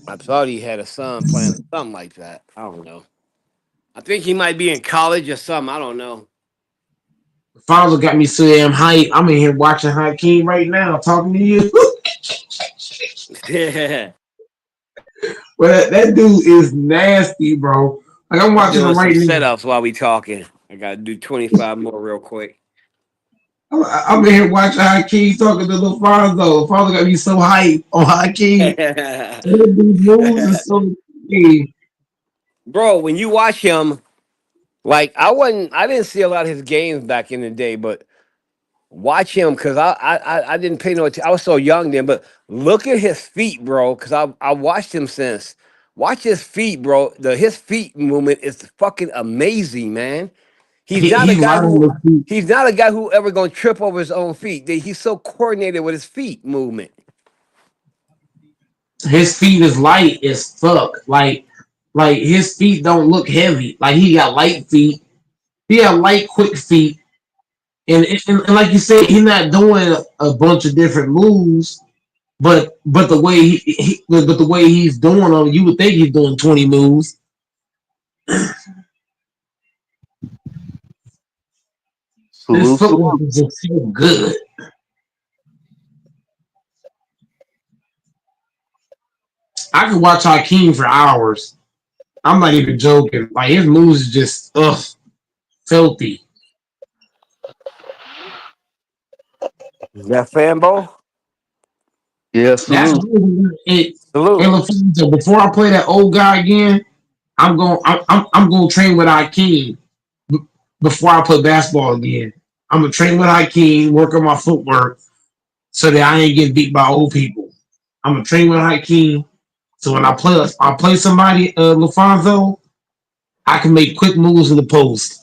I thought he had a son playing or something like that. I don't know. I think he might be in college or something. I don't know. Father got me so damn hype. I'm in here watching Hakeem right now, talking to you. Yeah. Well, that dude is nasty, bro. Like I'm I'm watching doing him some right now. setups while we talking. I gotta do 25 more real quick. I'm in here watching Hakeem talking to LaFonso. Father got me so hype on Hakeem. That dude's moves is so crazy. Bro, when you watch him, like I didn't see a lot of his games back in the day, but watch him because I didn't pay no attention. I was so young then, but look at his feet, bro. Because I watched him since. Watch his feet, bro. His feet movement is fucking amazing, man. He's not a He guy right on who the feet. he's not a guy who ever gonna trip over his own feet. He's so coordinated with his feet movement. His feet is light as fuck. Like his feet don't look heavy. Like he got light feet. He got light, quick feet. And like you said, he's not doing a bunch of different moves. But the way he's doing them, you would think he's doing 20 moves. His Salute, footwork salute. is just so good. I could watch Hakeem for hours. I'm not even joking. Like his moves is just filthy. That fanbo? Yeah, That's salute. it. Salute. And so before I play that old guy again, I'm going to train with Hakeem before I play basketball again. I'm gonna train with Hakeem, work on my footwork, so that I ain't getting beat by old people. I'm gonna train with Hakeem, so when I play somebody, Lafonso, I can make quick moves in the post.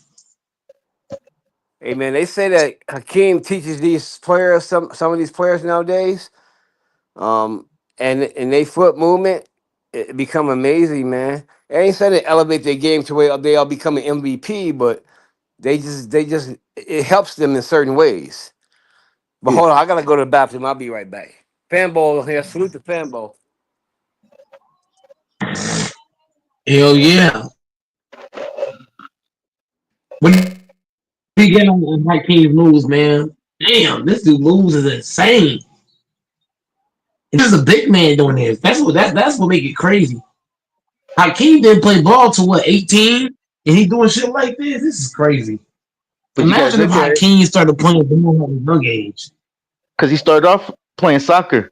Hey man, they say that Hakeem teaches these players some of these players nowadays. Um, and they foot movement it become amazing, man. I ain't saying to elevate their game to where they all become an MVP, but they just it helps them in certain ways. But Yeah. hold on, I gotta go to the bathroom. I'll be right back. Fanball here, salute the fanball. Hell yeah! What do you get on Hakim's moves, man? Damn, this dude moves is insane. And this is a big man doing this. That's what make it crazy. Hakeem didn't play ball till what 18, and he doing shit like this. This is crazy. But you gotta Imagine if look at it Hakeem started playing ball at a young age. because he started off playing soccer.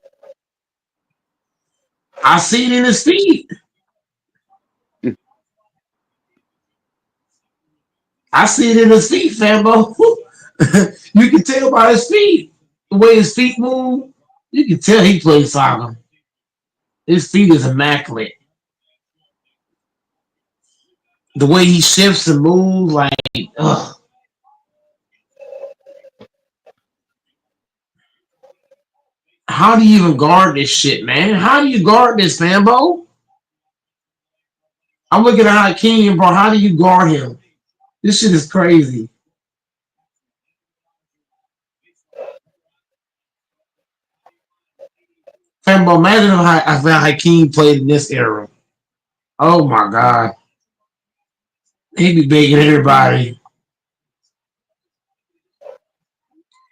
I see it in his feet. I see it in his feet, Fambo. You can tell by his feet. The way his feet move, you can tell he plays soccer. His feet is immaculate. The way he shifts and moves, like, ugh. How do you even guard this shit, man? How do you guard this, Fambo? I'm looking at Hakeem, bro. How do you guard him? This shit is crazy. Fam, imagine if I found Hakeem played in this era. Oh my god. He'd be begging everybody.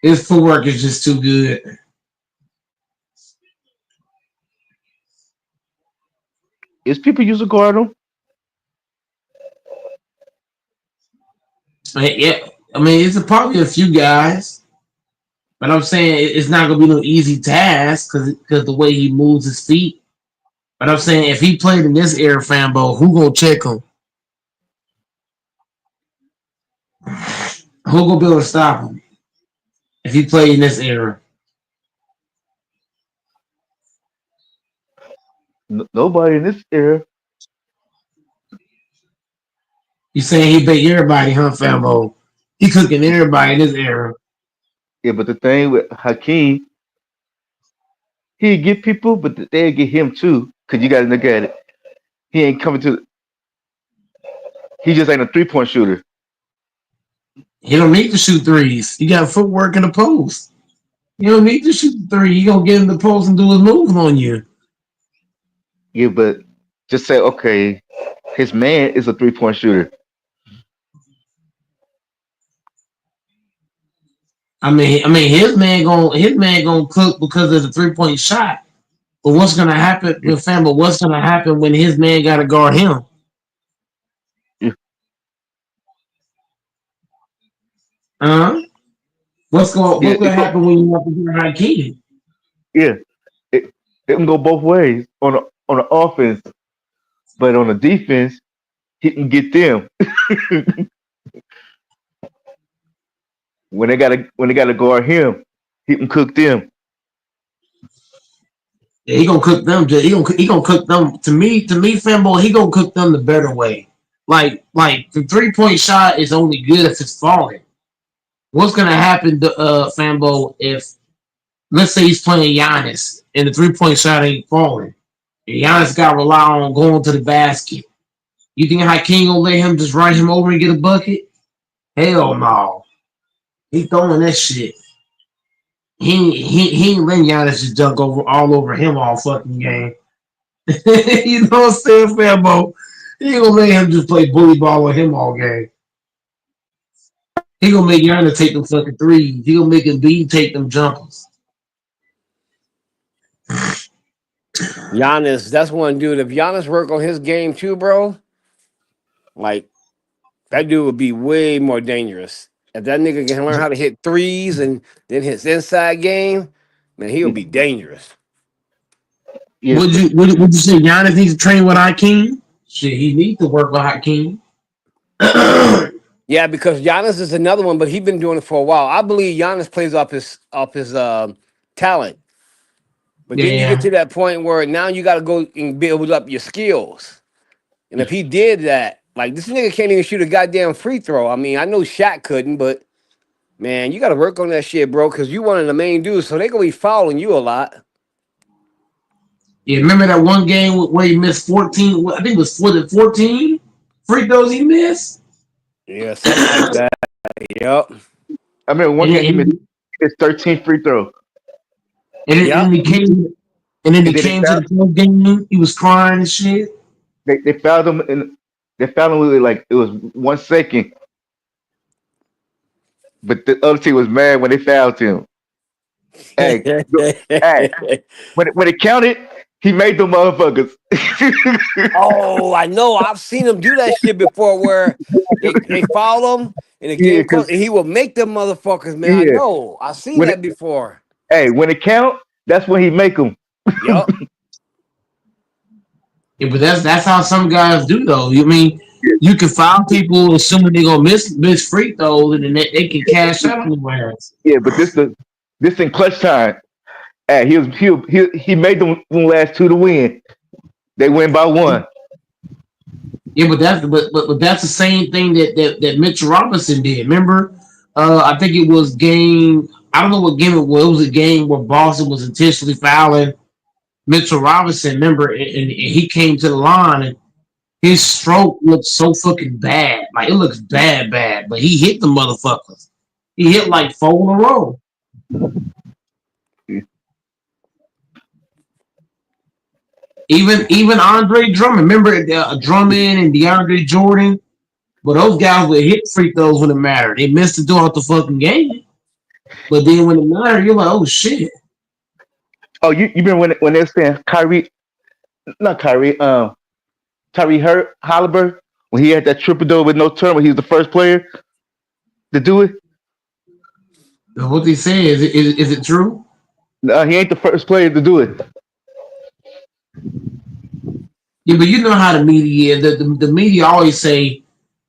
His footwork is just too good. Is people used to guard him? Yeah, I mean, it's probably a few guys, but I'm saying it's not gonna be no easy task because the way he moves his feet. But I'm saying if he played in this era, Fambo, who gonna check him? Who gonna be able to stop him if he played in this era? Nobody in this era. You saying he bait everybody, huh, Fambo? He cooking everybody in this era. Yeah, but the thing with Hakeem, he get people, but they get him too. Cause you gotta look at it. He ain't coming to. He just ain't a 3-point shooter. He don't need to shoot threes. He got footwork in the post. You don't need to shoot the three. He gonna get in the post and do his moves on you. Yeah, but just say okay, his man is a 3-point shooter. I mean, his man gonna cook because of the 3-point shot. But what's gonna happen with Fam? But what's gonna happen when his man got to guard him? Yeah, Huh? yeah, What's gonna happen when you have to guard Hakeem? yeah. It can go both ways on the offense, but on the defense, he can get them when they gotta guard him. He can cook them. Yeah, he gonna cook them. He gonna cook them. To me, Fambo, he gonna cook them the better way. Like the 3-point shot is only good if it's falling. What's gonna happen to Fambo if let's say he's playing Giannis and the 3-point shot ain't falling? And Giannis got to rely on going to the basket. You think Hakeem gonna let him just run him over and get a bucket? Hell no. He throwing that shit. He ain't letting Giannis just dunk all over him all fucking game. You know what I'm saying, Fambo? He ain't gonna let him just play bully ball with him all game. He gonna make Giannis take them fucking threes. He gonna make Embiid take them jumpers. Giannis, that's one dude. If Giannis work on his game too, bro, like that dude would be way more dangerous. If that nigga can learn how to hit threes and then his inside game, man, he'll be dangerous. Yeah, Would you say Giannis needs to train with Hakeem? Shit, he needs to work with Hakeem. Yeah, because Giannis is another one, but he's been doing it for a while. I believe Giannis plays off his talent, but then you get Yeah. to that point where now you got to go and build up your skills. And if he did that, like this nigga can't even shoot a goddamn free throw. I mean, I know Shaq couldn't, but man, you got to work on that shit, bro, because you one of the main dudes, so they gonna be fouling you a lot. Yeah, remember that one game where he missed 14? I think it was 14 free throws he missed. Yeah, something like that. Yep. I remember one And game he missed then, his 13 free throw, and Yep. he came and then he and then came to the first game. He was crying and shit. they fouled him and they fouled him with like it was 1 second, but the other team was mad when they fouled him. Hey, hey, when it counted, he made them motherfuckers. Oh, I know. I've seen him do that shit before where they foul him and the Yeah, game cause comes and he will make them motherfuckers, man. I yeah, know. I've seen when that it before. when it count, that's when he make them. Yup. Yeah, but that's how some guys do though. You mean you can foul people assuming they're gonna miss free throws and then they can cash out on the ass. Yeah, but this in clutch time. Hey, he made them last two to win. They win by one. Yeah, but that's the same thing that Mitchell Robinson did. Remember, I think it was game. I don't know what game it was. It was a game where Boston was intentionally fouling Mitchell Robinson. Remember, and he came to the line and his stroke looks so fucking bad. Like, it looks bad, but he hit the motherfuckers. He hit like 4 in a row. Even Andre Drummond. Remember Drummond and DeAndre Jordan? But those guys would hit free throws when it mattered. They missed it throughout the fucking game. But then when it mattered, you're like, oh shit. Oh, you remember when they were saying Tyree Halliburton, when he had that triple double with no turnover, he was the first player to do it. What they say is it true? No, he ain't the first player to do it. Yeah, but you know how the media, the media always say,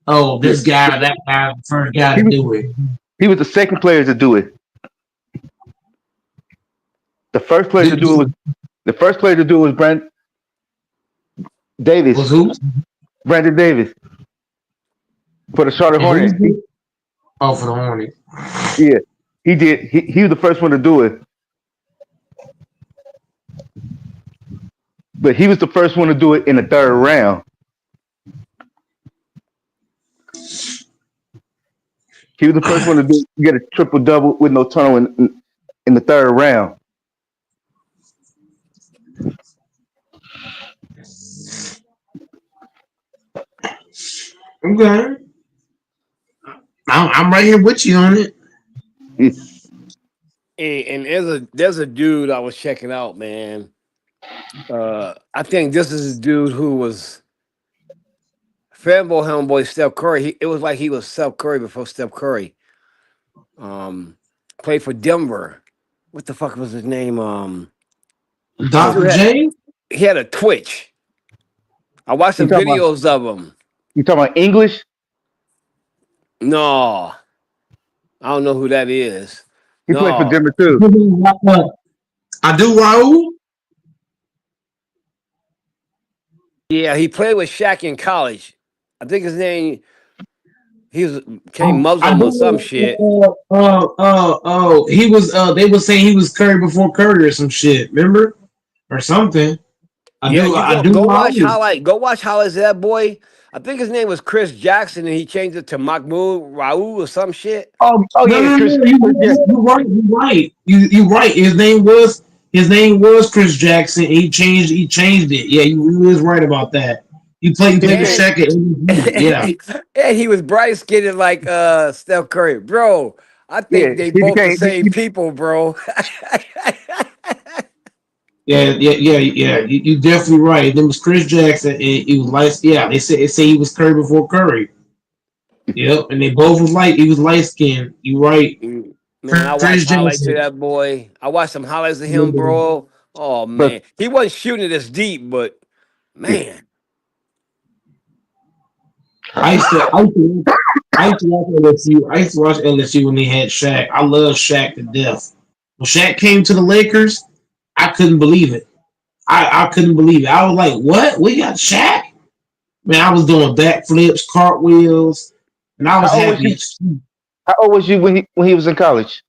"Oh, this guy, that guy, the first guy to do it." He was the second player to do it. The first player to do it was Brandon Davis. Was who? Brandon Davis for the Charlotte Hornets. Oh, for the Hornets. Yeah, he did. He was the first one to do it. But he was the first one to do it in the third round. He was the first one to get a triple double with no turnover in the third round. Okay, I'm right here with you on it. Hey, and there's a dude I was checking out, man. I think this is a dude who was fanboy homeboy Steph Curry. It was like he was Steph Curry before Steph Curry. Played for Denver. What the fuck was his name? Dr. J. He had a Twitch. I watched some videos of him. You talking about English? No, I don't know who that is. He played for Denver too. I do, Raul. Yeah, he played with Shaq in college. I think his name. Came Muslim or some shit. He was. They were saying he was Curry before Curry or some shit. Remember, or something. I do. Go watch highlight. Go watch highlights of that boy. I think his name was Chris Jackson, and he changed it to Mahmoud Raul or some shit. Oh yeah, Chris. You're right. You're right. His name was Chris Jackson. He changed it. Yeah, you was right about that. He played with Shaq. Yeah. And he was bright skinned like Steph Curry. Bro, I think they both the same people, bro. Yeah. You definitely right. Then was Chris Jackson, and he was light. Yeah, they say he was Curry before Curry. Yep, and they both was light. He was light skinned. You right. Man, I watched highlights of that boy. I watched some highlights of him, bro. Oh man, he wasn't shooting it as deep, but man. I used to watch LSU. I used to watch LSU when they had Shaq. I love Shaq to death. When Shaq came to the Lakers, I couldn't believe it. I couldn't believe it. I was like, "What? We got Shaq?" Man, I was doing backflips, cartwheels, and I was happy. How old was you when he was in college?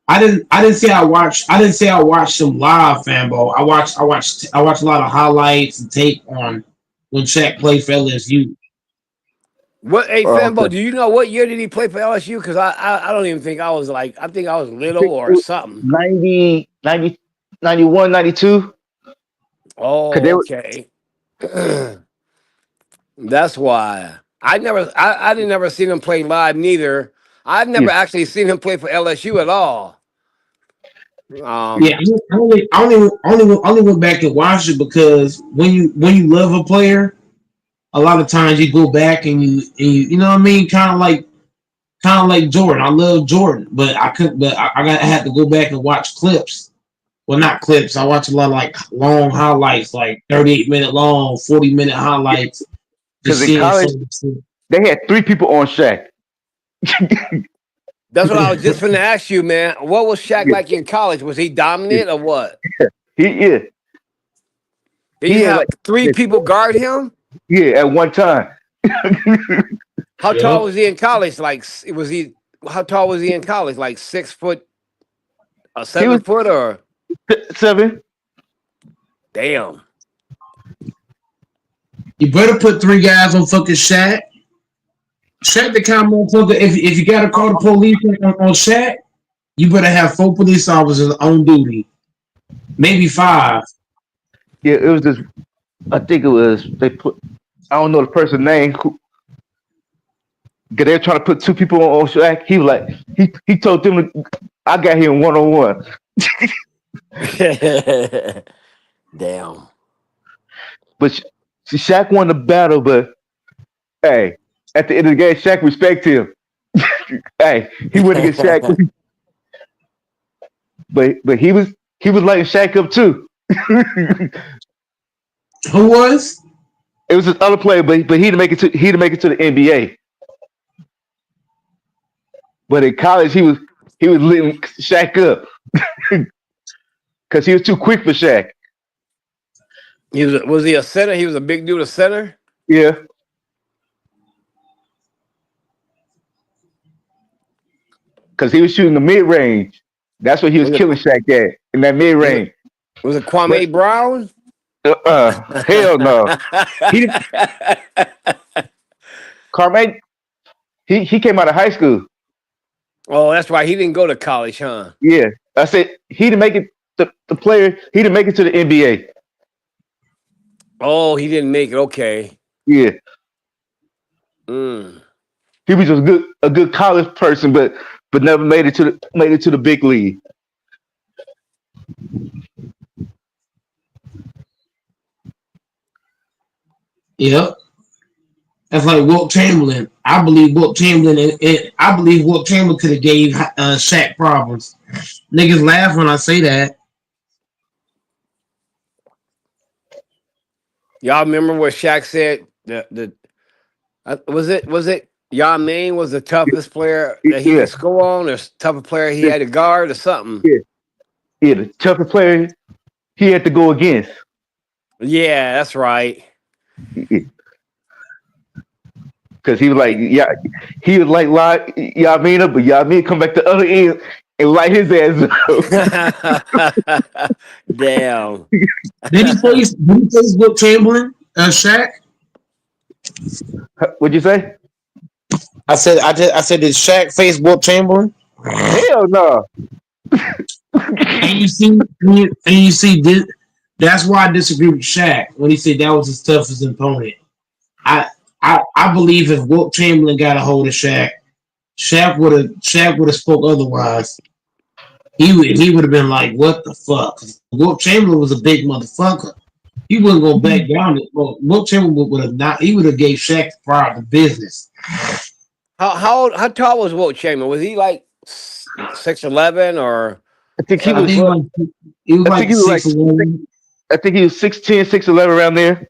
I didn't say I watched some live, Fanbo. I watched a lot of highlights and tape on when Shaq played for LSU. What, hey, Fanbo, do you know what year did he play for LSU? Because I don't even think I was like, I think I was little or something. 90, 91, 92. Oh, okay. That's why I didn't never seen him play live neither. I've never actually seen him play for LSU at all. I only went back and watched it because when you love a player, a lot of times you go back and you know what I mean, kind of like Jordan. I love Jordan, but I couldn't. But I had to go back and watch clips. Well, not clips. I watch a lot of like long highlights, like 38-minute long, 40-minute highlights. Because in college, they had 3 people on Shaq. That's what I was just going to ask you, man. What was Shaq like in college? Was he dominant or what? He had like 3 people guard him? Yeah, at one time. How tall was he in college? How tall was he in college? Like 6 foot, 7 foot, or 7? Damn. You better put 3 guys on fucking Shaq. Shaq the kind of motherfucker. If you gotta call the police on Shaq, you better have 4 police officers on duty, maybe 5. Yeah, it was this. I think it was they put. I don't know the person's name. Who, cause they're trying to put 2 people on Shaq. He was like, he told them, I got him 1-on-1. Damn. But Shaq won the battle. But hey, at the end of the game, Shaq respect him. Hey, he went against Shaq, but he was lighting Shaq up too. Who was? It was this other player, but he didn't make it to the NBA. But in college, he was lighting Shaq up because he was too quick for Shaq. Was he a center? He was a big dude, a center. Yeah, because he was shooting the mid range. That's what he was killing Shaq at, in that mid range. Was it Kwame Brown? Hell no. He Carmade. He came out of high school. Oh, that's right. He didn't go to college, huh? Yeah, I said he didn't make it. The player, he didn't make it to the NBA. Oh, he didn't make it. Okay. Yeah, Mm. he was just a good college person, but never made it to the big league. Yep. That's like Wilt Chamberlain. I believe Wilt Chamberlain could have gave Shaq problems. Niggas laugh when I say that. Y'all remember what Shaq said? Was it Yao Ming was the toughest player that he could score on, or toughest player he had to guard, or something? Yeah, the toughest player he had to go against. Yeah, that's right. Because he was like, yeah, he was like Yamina, but Yamina come back the other end and light his ass up. Damn. Did he face Wilt Chamberlain? Shaq? What'd you say? I said did Shaq face Wilt Chamberlain? Hell no. And you see this. That's why I disagree with Shaq when he said that was his toughest opponent. I believe if Wilt Chamberlain got a hold of Shaq would have spoke otherwise. He would have been like, "What the fuck?" Wilt Chamberlain was a big motherfucker. He wasn't gonna back down. Wilt Chamberlain would have not. He would have gave Shaq the business. How tall was Wilt Chamberlain? Was he like 6'11" or? I think he was like 6'11". I think he was 6'10", 6'11" around there.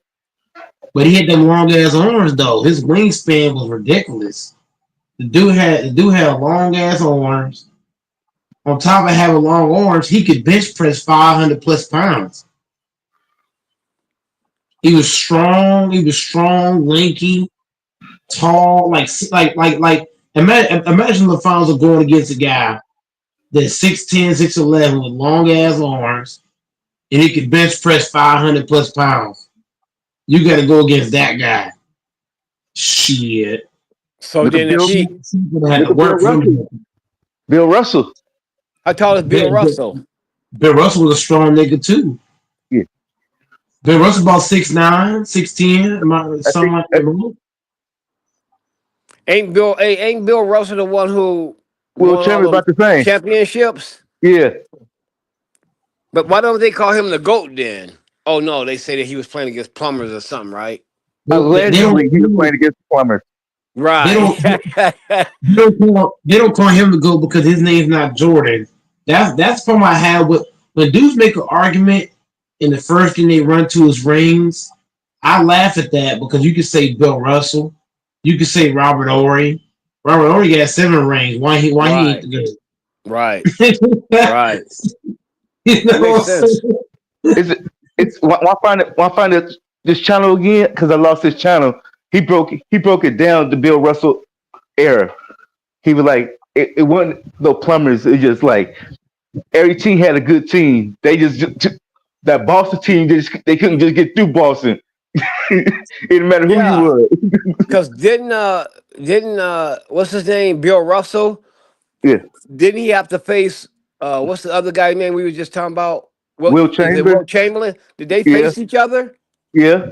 But he had them long ass arms though. His wingspan was ridiculous. The dude had long ass arms. On top of having long arms, he could bench press 500 plus pounds. He was strong, lanky, tall, imagine the finals are going against a guy that's 6'10", 6'11" with long ass arms, and he could bench press 500 plus pounds. You got to go against that guy. Shit. So then if he had to work for him. Bill Russell. How tall is Bill Russell? Bill Russell was a strong nigga too. Yeah. Bill Russell about 6'9", 6'10", something like that. Ain't Bill Russell the one who Will Chamberlain about the same championships? Yeah. But why don't they call him the GOAT then? Oh no, they say that he was playing against plumbers or something, right? Allegedly, he was playing against plumbers. Right. They don't call him the GOAT because his name's not Jordan. That's from I had with when dudes make an argument and the first thing they run to is rings. I laugh at that because you could say Bill Russell, you could say Robert Horry. Robert Horry got 7 rings. Why he ain't the GOAT? Right. Right. You know Makes sense. It's why find it this channel again because I lost this channel. He broke it down the Bill Russell era. He was like it wasn't no plumbers. It's just like every team had a good team. They just that Boston team they couldn't just get through Boston. It didn't matter who you Yeah, were. because didn't what's his name, Bill Russell? Yeah, Didn't he have to face what's the other guy name we were just talking about? What Will is it? Will Chamber. Chamberlain? Did they Yeah, face each other? yeah.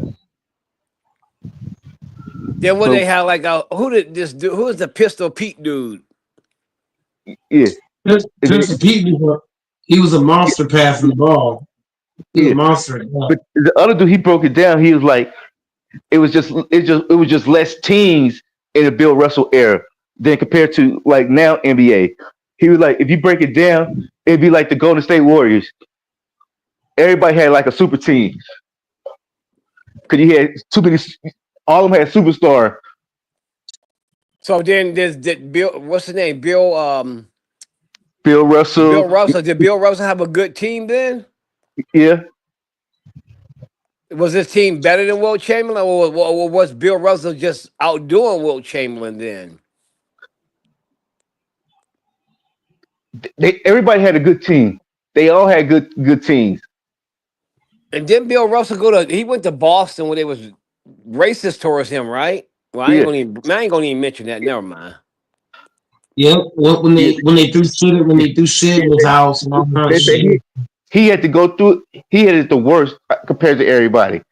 Then what they So had like who did this dude? Who was the Pistol Pete dude? yeah, and Pistol Pete he was a monster passing the ball. He was yeah. a monster. Yeah. But the other dude, he broke it down. He was like, it was just less teams in the Bill Russell era than compared to like now NBA. He was like, if you break it down, it'd be like the Golden State Warriors. Everybody had like a super team because you had too many. All of them had superstar. So then there's did Bill. What's his name? Bill Bill Russell, Russell. Did Bill Russell have a good team then? yeah. Was his team better than Will Chamberlain, or was Bill Russell just outdoing Will Chamberlain then? Everybody had a good team. They all had good teams. And then Bill Russell he went to Boston when they was racist towards him, right? Well, Yeah, I ain't gonna even mention that. Never mind. Yeah, when yeah. they threw shit in his house and all kinds They of said shit. he had to go through. He had it the worst compared to everybody.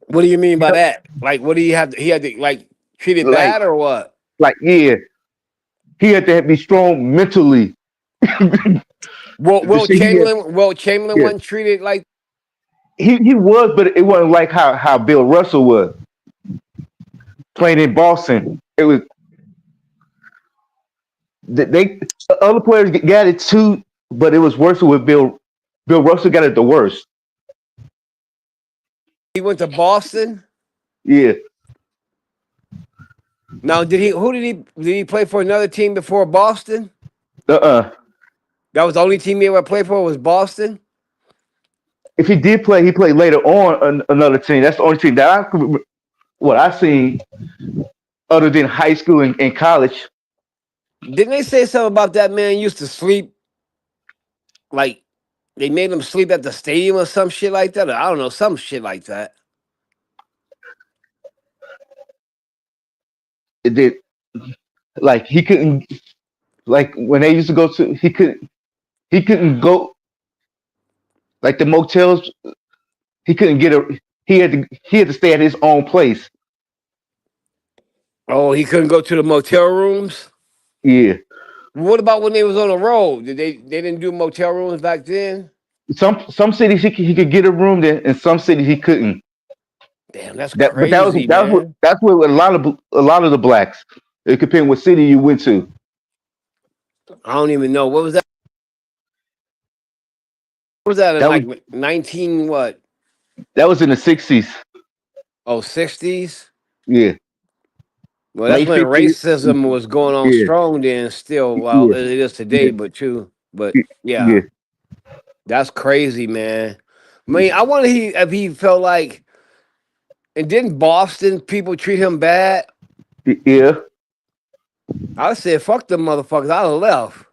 What do you mean by that? Like, what do you have? He had to like treat it Like bad or what? yeah, he had to be strong mentally. The shit he had, Will Chamberlain yeah. wasn't treated like. He was, but it wasn't like how Bill Russell was playing in Boston. It was they other players got it too, but it was worse with Bill. Bill Russell got it the worst. He went to Boston. Yeah. Now, did he play for another team before Boston? Uh. That was the only team he ever played for was Boston. If he did play, he played later on another team. That's the only team that what I seen other than high school and college. Didn't they say something about that man used to sleep like they made him sleep at the stadium or some shit like that? Or I don't know, some shit like that. It did like he couldn't like when they used to go to he couldn't go like the motels. He couldn't get a. He had to stay at his own place. Oh, he couldn't go to the motel rooms. Yeah. What about when they was on the road? They didn't do motel rooms back then? Some cities he could get a room there, and some cities he couldn't. Damn, that's But crazy, man. that's what a lot of the blacks. It depends what city you went to. I don't even know. What was that? What was that in That was like 19 what? that was in the 60s. Oh, 60s? Yeah, Well, that's late when 50s. racism was going on Yeah, strong then still. Well, yeah, it is today, yeah, but yeah. yeah, that's crazy, man. I mean, I wonder if he felt like, and didn't Boston people treat him bad? Yeah. I said, fuck them motherfuckers. I'd have left.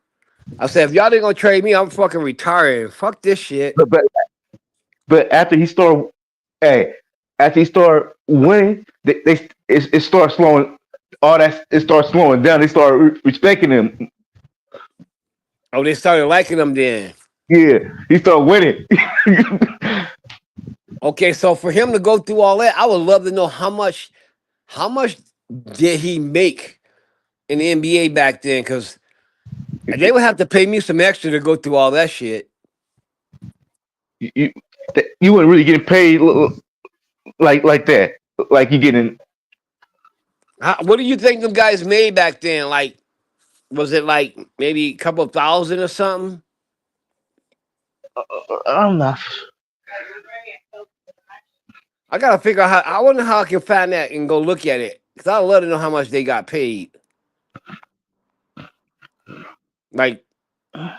I said, if y'all didn't gonna trade me, I'm fucking retiring. Fuck this shit. But after he started, hey, after he started winning, it started slowing. All that it started slowing down. They started respecting him. Oh, they started liking him then. Yeah, he started winning. Okay, so for him to go through all that, I would love to know how much did he make in the NBA back then? Because they would have to pay me some extra to go through all that shit. you, you weren't really getting paid like that. Like you getting. What do you think them guys made back then? Like, was it like maybe a couple of thousand or something? I'm not. I gotta figure out how. I wonder how I can find that and go look at it because I'd love to know how much they got paid. Like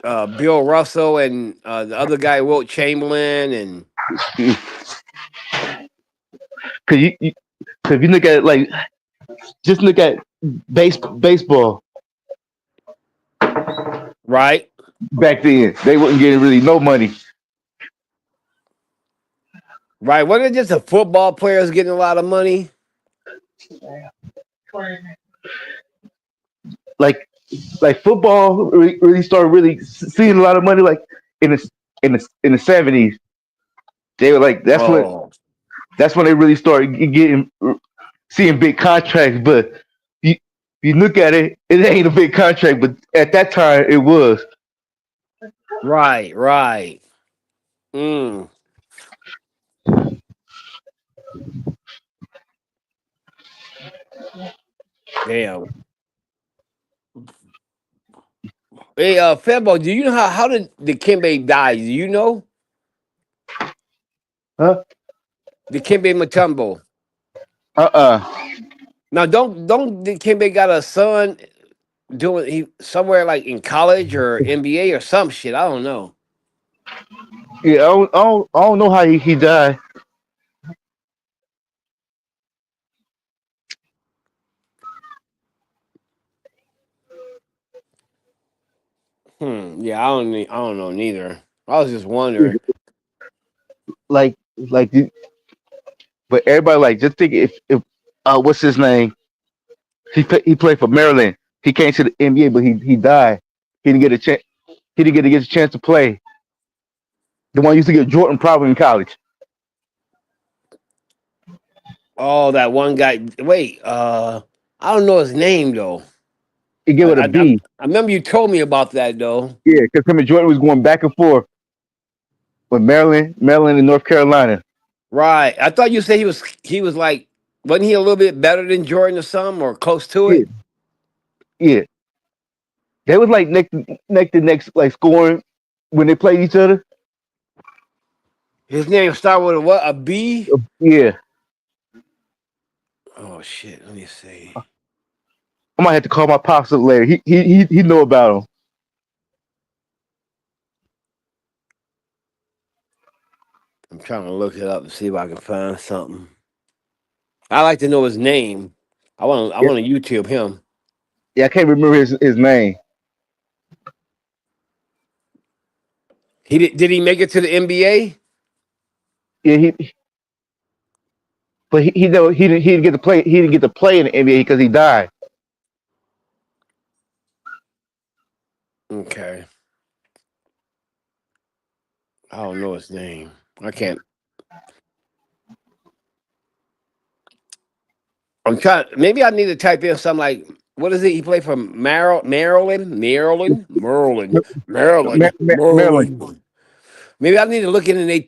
Bill Russell and the other guy, Wilt Chamberlain, and Cause cause if you look at it like just look at baseball right. back then, they wasn't getting really no money. Right? Wasn't it just the football players getting a lot of money? Like like football really started really seeing a lot of money like in the 70s. They were like Oh, that's when they really started getting seeing big contracts. But you you look at it, it ain't a big contract, but at that time it was. right, right. Mm, damn. Hey, Febo, do you know how did the Kimbe die? Do you know Huh? the Kimbe Mutombo? Uh-uh. Now, don't the Kimbe got a son doing he somewhere like in college or NBA or some shit? I don't know. Yeah, I don't know how he died. Yeah, I don't know neither. I was just wondering. Like but everybody like just think if what's his name? He played for Maryland. He came to the NBA, but he died. He didn't get a chance. He didn't get a chance to play. The one used to get Jordan problem in college. Oh, that one guy. Wait, I don't know his name though. He gave it a B. I remember you told me about that though. Yeah, because him and Jordan was going back and forth with Maryland and North Carolina. Right. I thought you said he was like wasn't he a little bit better than Jordan or something or close to Yeah, it? yeah. They was like neck to neck, like scoring when they played each other. His name started with a what? A B? Yeah, Oh shit. Let me see. I might have to call my pops up later. He know about him. I'm trying to look it up and see if I can find something. I like to know his name. I Yeah, want to YouTube him. yeah. I can't remember his name. Did he make it to the NBA? Yeah, but he didn't get to play. He didn't get to play in the NBA because he died. Okay. I don't know his name. I can't. I'm trying. Maybe I need to type in something like, what is it? He played for Maryland. Maryland. Maybe I need to look into the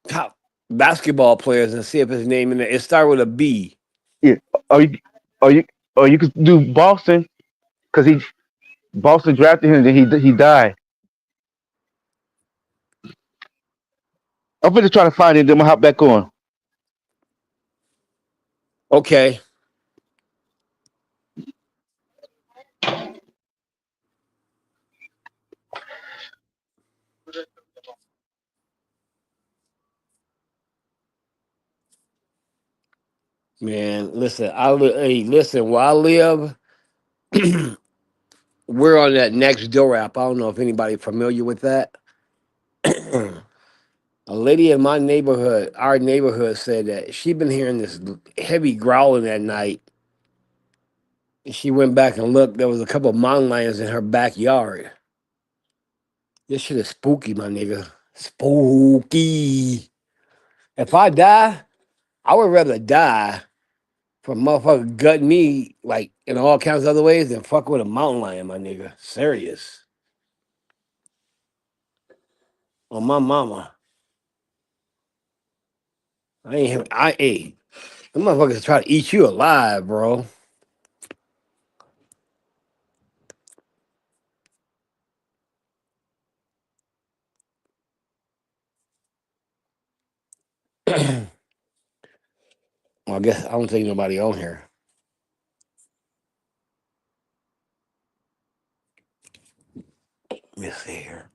top basketball players and see if his name in there. It started with a B. Yeah, or you or you or you could do Boston because he Boston drafted him and he died. I'm gonna try to find it. Then I'm gonna hop back on. Okay, man. Listen, hey, listen. Where I live, we're on that next door app. I don't know if anybody familiar with that. A lady in my neighborhood, our neighborhood, said that she'd been hearing this heavy growling at night. And she went back and looked. There was a couple of mountain lions in her backyard. This shit is spooky, my nigga. Spooky. If I die, I would rather die from motherfucker gutting me like in all kinds of other ways than fuck with a mountain lion, my nigga. Serious. On my mama. I ate. Them motherfuckers try to eat you alive, bro. Well, I guess I don't think nobody on here. Let me see here.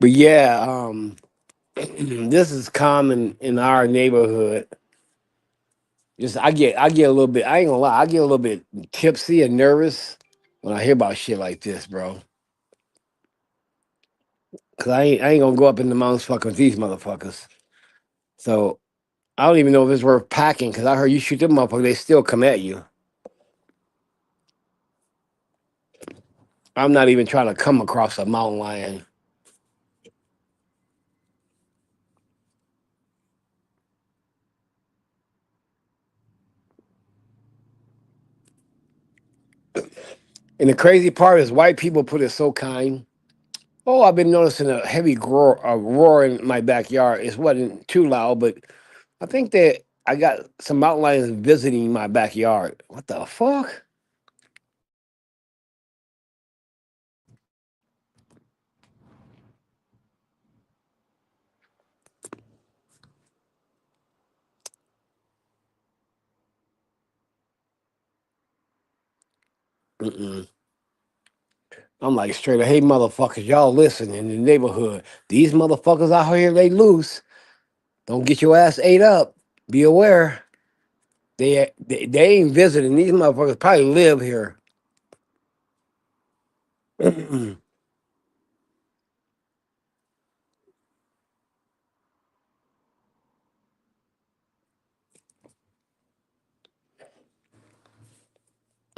But yeah, this is common in our neighborhood. Just I get a little bit. I ain't gonna lie. I get a little bit tipsy and nervous when I hear about shit like this, bro. Cause I ain't gonna go up in the mountains fucking with these motherfuckers. So I don't even know if it's worth packing. Cause I heard you shoot them motherfuckers, they still come at you. I'm not even trying to come across a mountain lion. And the crazy part is white people put it so kind. Oh, I've been noticing a heavy roar in my backyard. It wasn't too loud, but I think that I got some mountain lions visiting my backyard. What the fuck? Mm-mm. I'm like straight up, hey motherfuckers, y'all listen in the neighborhood. These motherfuckers out here, they loose. Don't get your ass ate up. Be aware. They ain't visiting. These motherfuckers probably live here.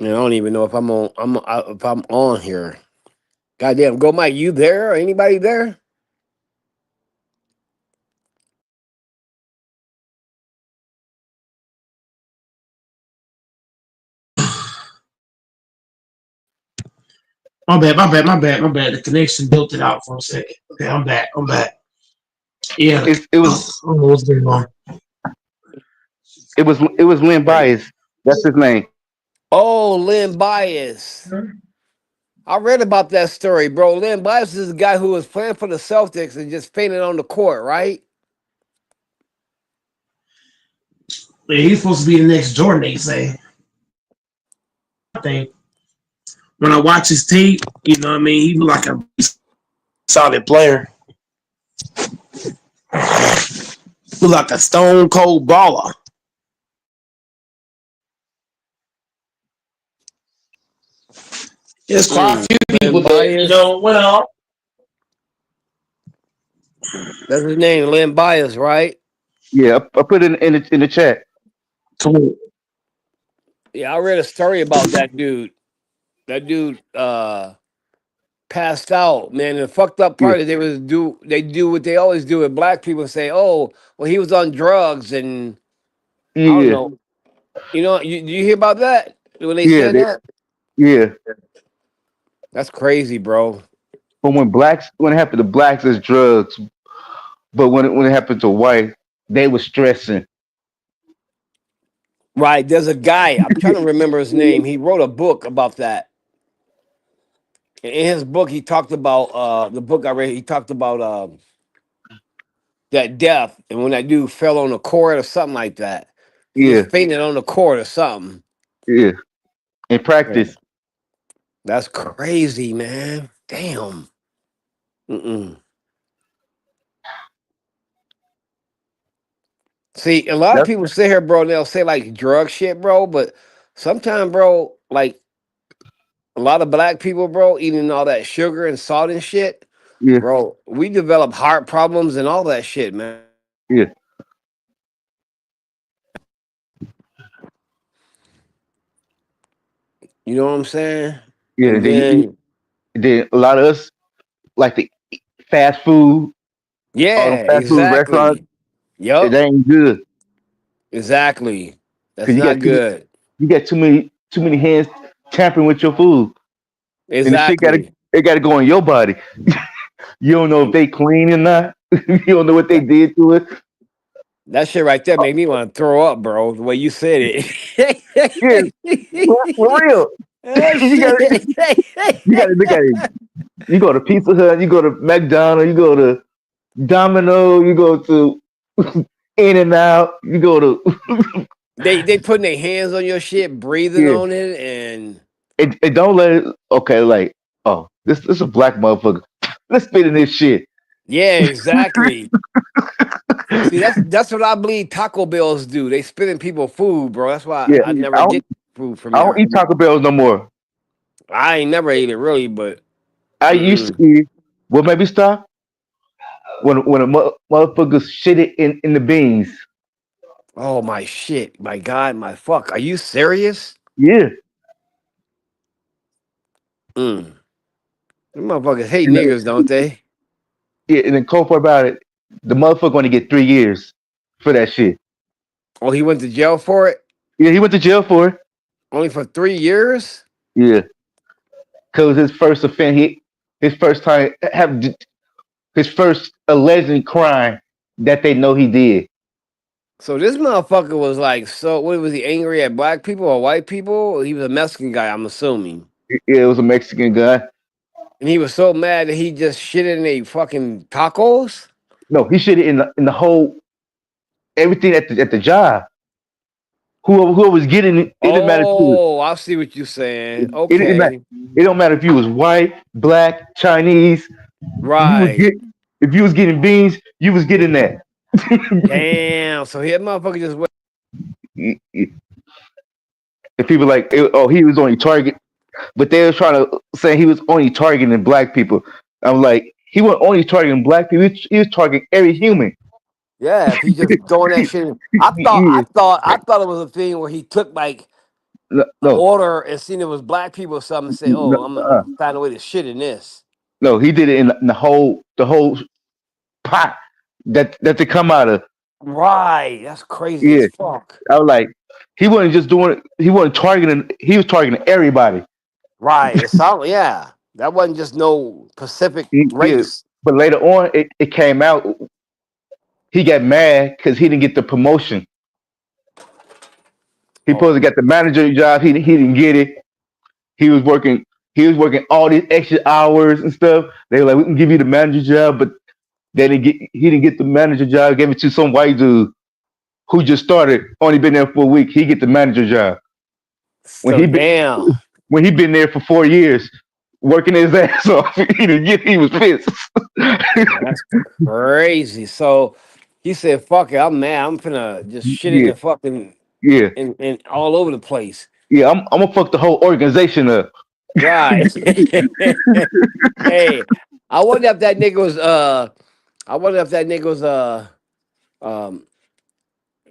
Man, I don't even know if if I'm on here. Goddamn, go Mike, you there? Anybody there? My bad, my bad, my bad, my bad. The connection built it out for a second. Okay, I'm back. I'm back. Yeah. It I was don't know what's going on. it was Len Right. Bias. That's his name. Oh, Len Bias. I read about that story, bro. Len Bias is the guy who was playing for the Celtics and just fainted on the court, right? Yeah, he's supposed to be the next Jordan, they say. I think when I watch his tape, you know what I mean, he look like a solid player. He look like a stone cold baller. There's quite a few Len people that, Bias. well, That's his name, Len Bias, right? Yeah, I put it in the chat. cool. Yeah, I read a story about that dude. That dude passed out, man. And the fucked up Yeah, part is they do what they always do with black people, say, oh, well, he was on drugs and I don't yeah, know. Do you hear about that? When they yeah, said that? yeah. That's crazy, bro. But when it happened to blacks, it's drugs. But when it happened to white, they were stressing. Right. There's a guy, I'm trying to remember his name. He wrote a book about that. In his book, he talked about the book I read, he talked about that death and when that dude fell on the court or something like that. He just Yeah, fainted on the court or something. yeah. In Yeah. practice, That's crazy, man. Damn. Mm-mm. See, a lot of that's people sit here, bro, and they'll say like drug shit, bro, but sometimes, bro, like a lot of black people, bro, eating all that sugar and salt and shit, yeah, bro, we develop heart problems and all that shit, man. yeah, You know what I'm saying? yeah. And then, Then a lot of us like to eat fast food, all them yeah, fast food restaurants. exactly. It Yup, ain't good exactly. That's because not good. you got too many hands tampering with your food, and the shit Exactly. gotta go in your body. You don't know if they clean or not. You don't know what they That, did to it. that shit right there made me want to throw up, bro, the way you said Yeah, for it. real. Oh, you got to shit. you got to look at it. You go to Pizza Hut, you go to McDonald's, you go to Domino, you go to In and Out, you go to They putting their hands on your shit, breathing yeah. on it, and It don't let it. Okay, like this is a black motherfucker. Let's spit in this shit. Yeah, exactly. See, that's what I believe Taco Bells do. They spitting people food, bro. That's why Yeah, I never get food from I don't there. eat Taco Bells no more. I ain't never ate it really, but I used to mm-mm. eat. What made me stop? When a motherfucker shit it in the beans. Oh my shit, my God, my fuck. Are you serious? Yeah, Mm. Them motherfuckers hate and niggas, don't they? yeah, and the cold part about it, the motherfucker going to get 3 years for that shit. Oh, he went to jail for it? Yeah, he went to jail for it. Only for 3 years? Yeah, cause his first offense, his first time have his first alleged crime that they know he did. So this motherfucker was like, so what was he angry at black people or white people? He was a Mexican guy, I'm assuming. Yeah, it was a Mexican guy. And he was so mad that he just shit in a fucking tacos? No, he shit it in the whole everything at the job. Whoever was getting it, it didn't matter too. Oh, I see what you're saying. It didn't matter. Okay. It don't matter if you was white, black, Chinese. If you was Right. get, if you was getting beans, you was getting that. Damn. So that motherfucker just went. And people like, oh, he was only target, but they were trying to say he was only targeting black people. I'm like, he wasn't only targeting black people. He was targeting every human. Yeah, if he just throwing that shit in. Yeah. I thought it was a thing where he took like No, an no, order and seen it was black people or something and say, no, oh, I'm gonna find a way to shit in this. no, he did it in the whole pot that they come out of. Right. That's crazy as Yeah, fuck. I was like, he wasn't just doing it. He wasn't targeting. He was targeting everybody. Right. It sounded yeah. That wasn't just no Pacific Yeah, race. but later on, it came out. He got mad because he didn't get the promotion. He supposed to Oh, get the manager job. He didn't get it. He was working. He was working all these extra hours and stuff. They were like, we can give you the manager job, but they didn't get. He didn't get the manager job. Gave it to some white dude who just started. Only been there for a week. He get the manager job when so damn. when he been there for 4 years working his ass off. He didn't get. He was pissed. That's crazy. So he said, fuck it, I'm mad. I'm finna just shit in Yeah, the fucking yeah, and all over the place. yeah. I'm gonna fuck the whole organization up. Right. Hey, I wonder if that nigga was I wonder if that nigga was um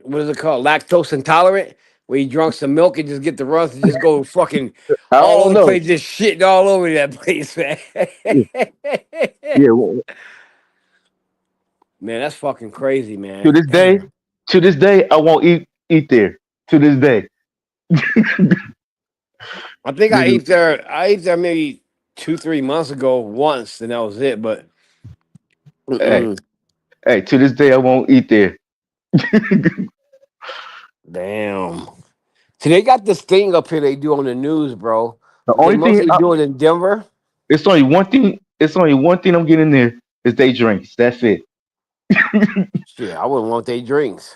what is it called? Lactose intolerant, where he drunk some milk and just get the runs and just go fucking I all don't over the know. place, just shitting all over that place, man. Yeah, yeah. Well, Man, that's fucking crazy, to man. this day, Damn. I won't eat there. To this day, I think nigga. I ate there maybe 2, 3 months ago once, and that was it. But Hey, mm-mm. hey. To this day, I won't eat there. Damn. See, they got this thing up here they do on the news, bro. The But they only thing, mostly do it in Denver. it's only one thing. It's only one thing I'm getting there is they drinks. That's it. Shit, I wouldn't want they drinks.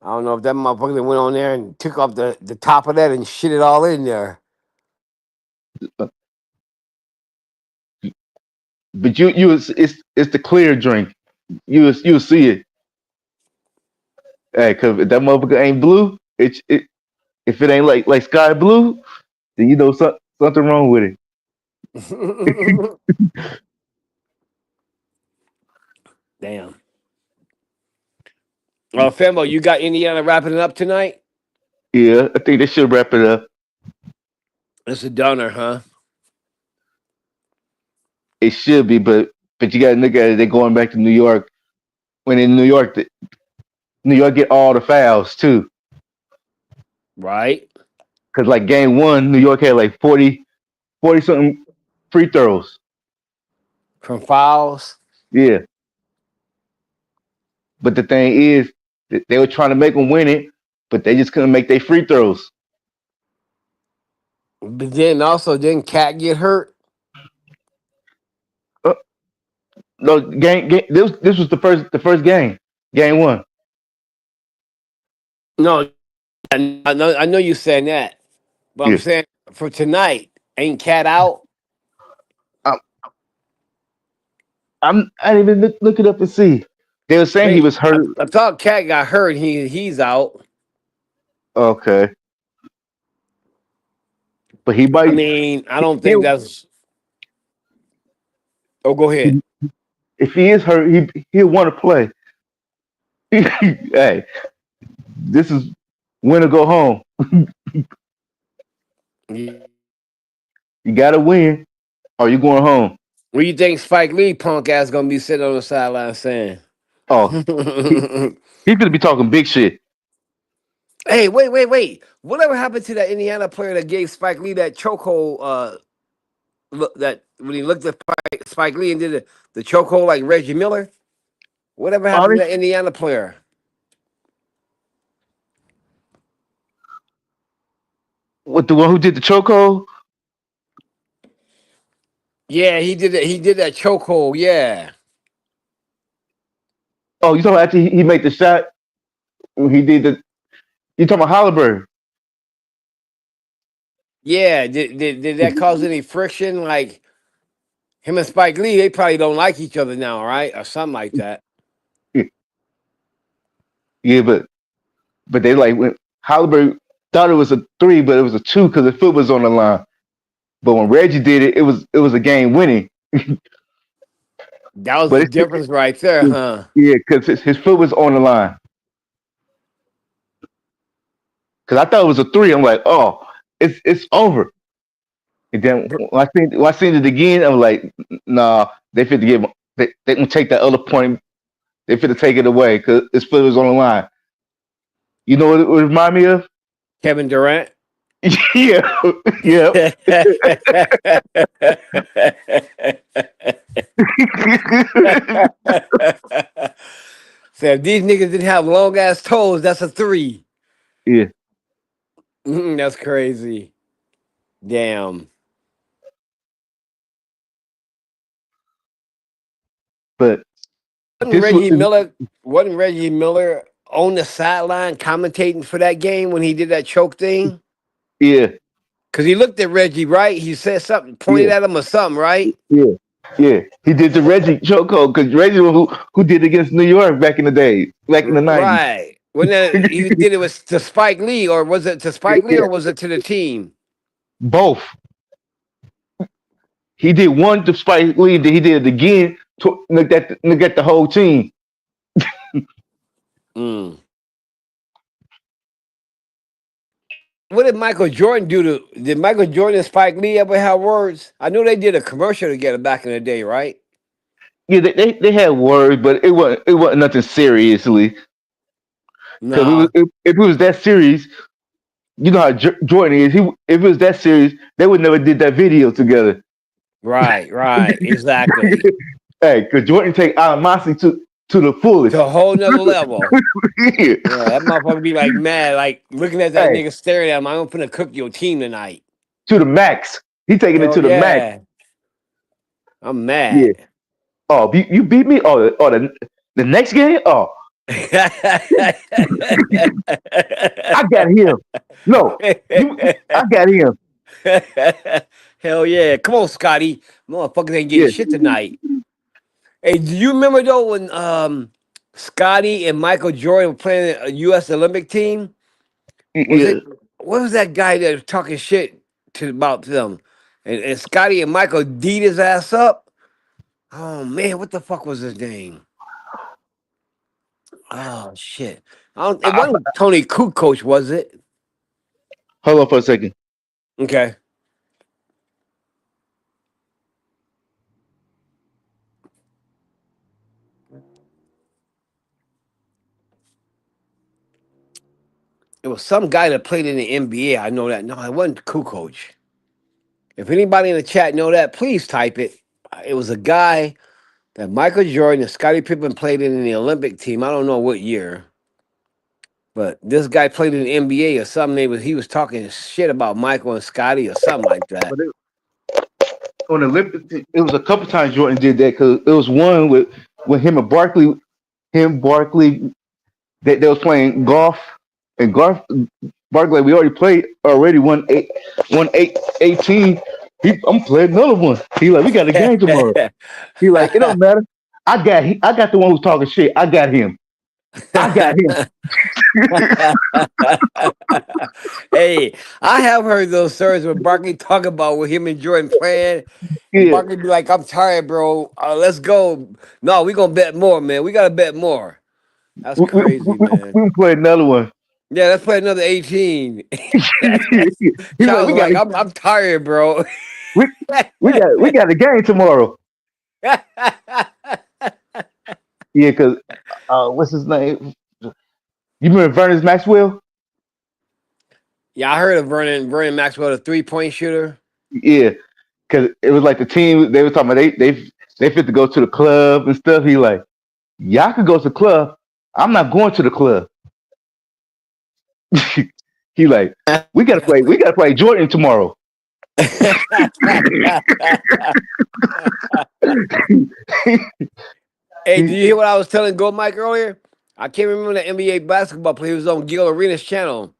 I don't know if that motherfucker that went on there and took off the top of that and shit it all in there. But it's the clear drink. You see it. Hey, cause if that motherfucker ain't blue, if it ain't like sky blue, then you know something wrong with it. Damn. Fembo, you got Indiana wrapping it up tonight? Yeah, I think they should wrap it up. It's a donor, huh? It should be, but you got to look at it. They're going back to New York. When in New York, New York get all the fouls too. Right. Cause like game one, New York had like 40 something free throws. From fouls. Yeah, but the thing is, they were trying to make them win it, but they just couldn't make their free throws. But then also didn't Cat get hurt? Uh, no game. This was the first game one. No, I know you saying that. But I'm Yeah, saying for tonight, ain't Cat out? um, I didn't even look it up and see. They were saying he They, was hurt. I thought Cat got hurt. He's out. Okay, but I mean, I don't think that's. Oh, go ahead. if he is hurt, he'll want to play. Hey, this is win or go home. You gotta win, or you going home. What do you think Spike Lee punk ass gonna be sitting on the sideline saying? Oh, he, he's gonna be talking big shit. Hey, wait. Whatever happened to that Indiana player that gave Spike Lee that chokehold? Look, that when he looked at Spike Lee and did the chokehold like Reggie Miller. Whatever happened to Honest, that Indiana player? with the one who did the chokehold. Yeah, he did it. He did that chokehold. Yeah, Oh, you talking about after he made the shot when he did the? You talking about Halliburton? yeah. Did that cause any friction? Like him and Spike Lee, they probably don't like each other now, right? Or something like that. Yeah, but they like when Halliburton thought it was a three, but it was a two because the foot was on the line. But when Reggie did it, it was a game winning. That was But the difference right there, huh? yeah, because his foot was on the line. Because I thought it was a three. I'm like, oh, it's over. And then when I seen it again, I'm like, nah, they fit to give they can take that other point. They fit to take it away because his foot was on the line. You know what it would remind me of? Kevin Durant. Yeah, yeah. So if these niggas didn't have long ass toes, that's a three. Yeah, That's crazy. Damn. but Wasn't this was Reggie Miller wasn't Reggie Miller on the sideline commentating for that game when he did that choke thing? yeah, Cause he looked at Reggie, right? He said something, pointed yeah, at him or something, right? yeah, yeah. He did the Reggie chokehold because Reggie who did against New York back in the day, back in the '90s. Right. When he did it was to Spike Lee, or was it to Spike Lee, Yeah, or was it to the team? both. He did one to Spike Lee, then he did it again to look at the whole team. Mm. What did Michael Jordan do to? Did Michael Jordan and Spike Lee ever have words? I know they did a commercial together back in the day, right? Yeah, they had words, but it wasn't nothing seriously. Because No. if it was that serious, you know how Jordan is. If it was that serious, they would never did that video together. Right. Exactly. Hey, because Jordan take animosity to the To fullest. a whole nother level. Yeah. Yeah, that motherfucker be like mad, like looking at that Hey, nigga staring at him. I'm finna cook your team tonight. to the max. He taking it Hell to the max. yeah. I'm Yeah. mad. Oh, you beat me? Oh, the next game? Oh, I got him. No, I got him. Hell yeah. Come on, Scotty. Motherfuckers ain't getting Yeah, shit tonight. Hey, do you remember though when Scotty and Michael Jordan were playing a US Olympic team? Was yeah. it what was that guy that was talking shit to about them? And Scotty and Michael D'd his ass up? Oh man, what the fuck was his name? Oh shit. It I, wasn't Tony Kukoc, was it? hold on for a second. Okay. It was some guy that played in the NBA. I know that. No, it wasn't Kukoc. If anybody in the chat know that, please type it. It was a guy that Michael Jordan and Scottie Pippen played in the Olympic team. I don't know what year, but this guy played in the NBA or something. He was talking shit about Michael and Scottie or something like that. But on the Olympic, it was a couple times Jordan did that because it was one with him and Barkley, they was playing golf, and golf Barkley we already played already won 18, I'm playing another one. He like, we got a game tomorrow. He like, it don't matter. I got the one who's talking shit. I got him. I got him. Hey, I have heard those stories where Barkley talk about with him and Jordan playing, and Yeah. Barkley be like, "I'm tired, bro. Let's go. No, we gonna bet more, man. We gotta bet more." That's crazy, man. We can play another one. Yeah, let's play another 18. He like, Charles was like, I'm tired, bro. we, we got a game tomorrow. Yeah, cause what's his name? You remember Vernon Maxwell? Yeah, I heard of Vernon Maxwell, the 3-point shooter. Yeah, cause it was like the team they were talking about. They fit to go to the club and stuff. He like, y'all could go to the club. I'm not going to the club. He like, we gotta play. We gotta play Jordan tomorrow. Hey, did you hear what I was telling Go Mike earlier? I can't remember the NBA basketball player. He was on Gil Arenas' channel,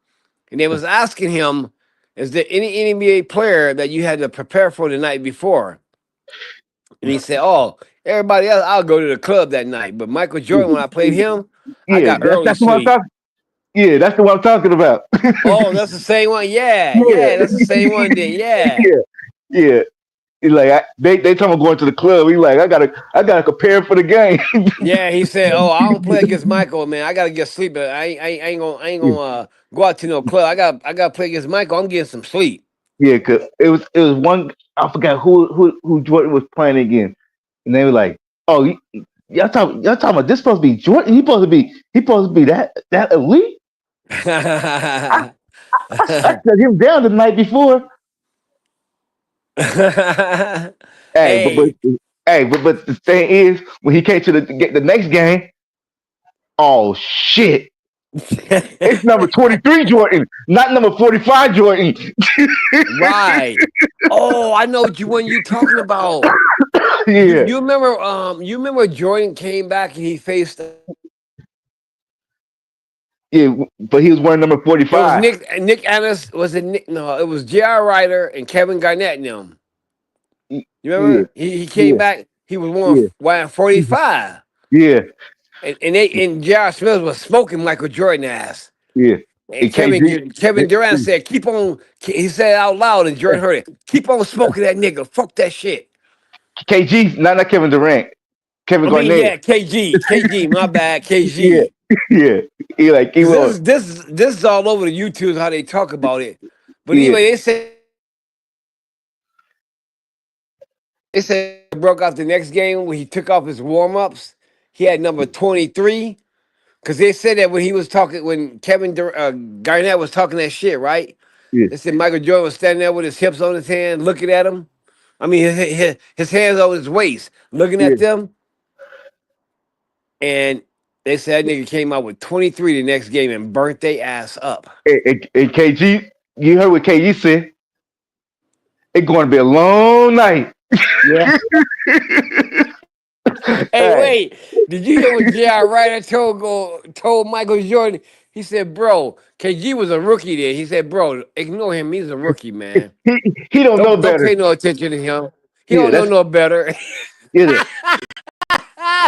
and they was asking him, "Is there any NBA player that you had to prepare for the night before?" And he said, "Oh, everybody else, I'll go to the club that night, but Michael Jordan, when I played him, I Yeah, got early that's the one I'm sleep." talking. Yeah, that's the one I'm talking about. Oh, that's the same one. Yeah, Yeah, yeah, that's the same one. Then yeah. yeah, yeah. He's like, they talking about going to the club. He like, I gotta prepare for the game. Yeah, he said, "Oh, I don't play against Michael, man. I gotta get sleep. I ain't gonna go out to no club. I gotta play against Michael. I'm getting some sleep." Yeah, cause it was one. I forgot who Jordan was playing again, and they were like, "Oh, y'all talking about this supposed to be Jordan? He supposed to be that elite? I shut him down the night before. Hey, Hey. but the thing is, when he came to get the next game, oh shit, it's number 23 Jordan, not number 45 Jordan. Right. Oh, I know what one you talking about. Yeah, You remember Jordan came back and he faced yeah, but he was wearing number it was 45. Nick Annis, was it Nick? No, it was J.R. Ryder and Kevin Garnett and them. You Yeah, remember? He came yeah, back, he was yeah, wearing 45. yeah, And J.R. Smith was smoking Michael Jordan ass. yeah. And And KG, Kevin Durant said, keep on, he said it out loud and Jordan heard it. Keep on smoking that nigga. Fuck that shit. KG, not Kevin Durant, Kevin I mean, Garnett. yeah, KG, my bad, Yeah, KG. yeah. He Because was. this is all over the YouTube how they talk about it. But Yeah, anyway, they said he broke out the next game when he took off his warm-ups. He had number 23. Because they said that when he was talking, when Garnett was talking that shit, right? yeah, They said Michael Jordan was standing there with his hips on his hand, looking at him. I mean, his hands on his waist, looking yeah. at them. And they said that nigga came out with 23 the next game and burnt their ass up. And KG, you heard what KG said. It's going to be a long night. Yeah. Hey, Hey, wait. Did you hear what J.R. Ryder told Michael Jordan? He said, bro, KG was a rookie there. He said, bro, ignore him. He's a rookie, man. he don't know Don't better. pay no attention to him. He Yeah, don't know no better. yeah,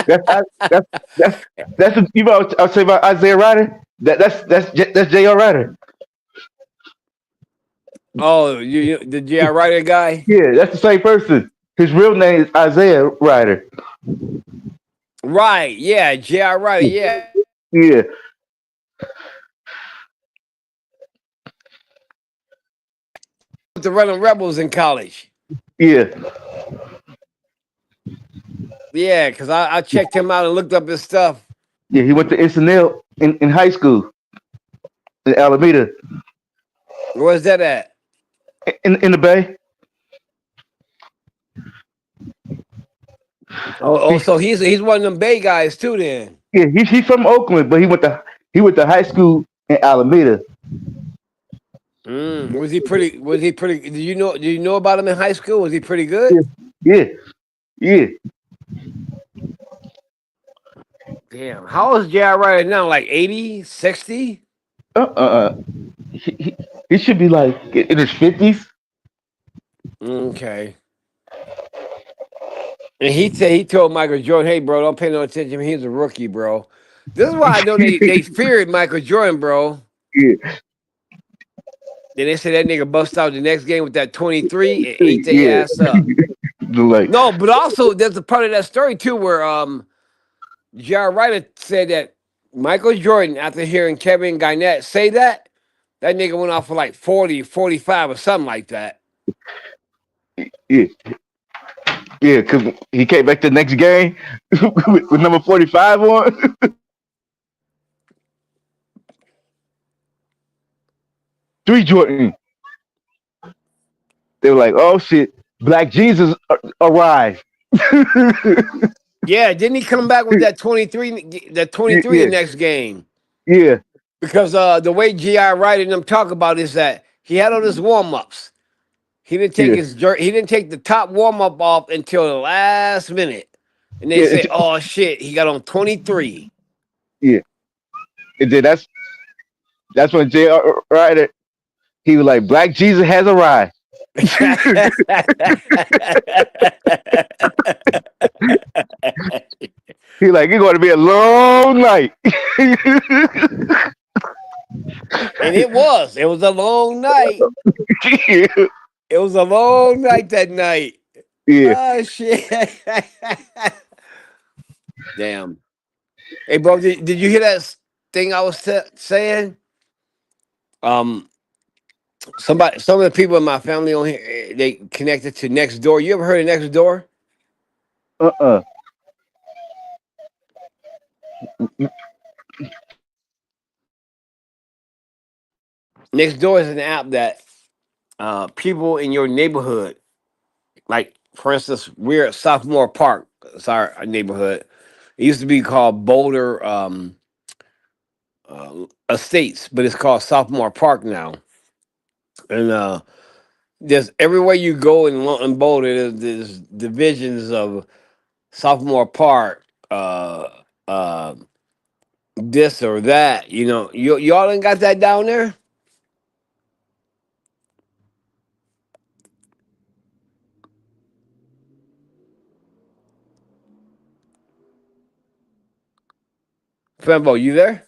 that's that's that's you know what I'll say about Isaiah Ryder. That's J.R. Ryder. Oh, the J.R. Ryder guy? Yeah, that's the same person. His real name is Isaiah Ryder. Right. Yeah, J.R. Ryder. Yeah. Yeah, The running Rebels in college. yeah, Yeah, because I checked him out and looked up his stuff. yeah. He went to SNL in high school in Alameda Where's that at? in the Bay. Oh, so he's one of them Bay guys too then. Yeah, he's from Oakland, but he went to high school in Alameda. Was he pretty did you know about him in high school? Was he pretty good? Yeah, yeah, yeah. Damn. How is J.R. Ryder now? Like 80, 60? Uh, uh, uh. He should be like in his 50s. Okay. And he told Michael Jordan, "Hey, bro, don't pay no attention. He's a rookie, bro." This is why I know they feared Michael Jordan, bro. Yeah, Then they said that nigga bust out the next game with that 23 and ate their yeah. ass up. Like, No, but also there's a part of that story too where J.R. Ryder said that Michael Jordan, after hearing Kevin Garnett say that nigga went off for like 40, 45 or something like that. yeah, yeah, because he came back the next game with number 45 on. Three Jordan. They were like, oh shit, Black Jesus arrived. Yeah, didn't he come back with that 23 the Yeah, next game? yeah, Because the way G.I. Wright and them talk about is that he had all his warm-ups. yeah, He didn't take the top warm-up off until the last minute. And they yeah, say, oh shit, he got on 23. yeah. And then that's when J.R. Ryder, he was like, Black Jesus has arrived. He like, it's going to be a long night. And it was. It was a long night. Yeah, It was a long night that night. yeah. Oh shit. Damn. Hey bro, did you hear that thing I was saying? Um some of the people in my family on here, they connected to Next Door. You ever heard of Next Door? Uh-uh. Next Door is an app that people in your neighborhood, like for instance, we're at Sophomore Park. It's our neighborhood. It used to be called Boulder Estates, but it's called Sophomore Park now. And there's everywhere you go in Boulder, there's divisions of Sophomore Park, uh, this or that. You know, y'all ain't got that down there. Fembo, you there?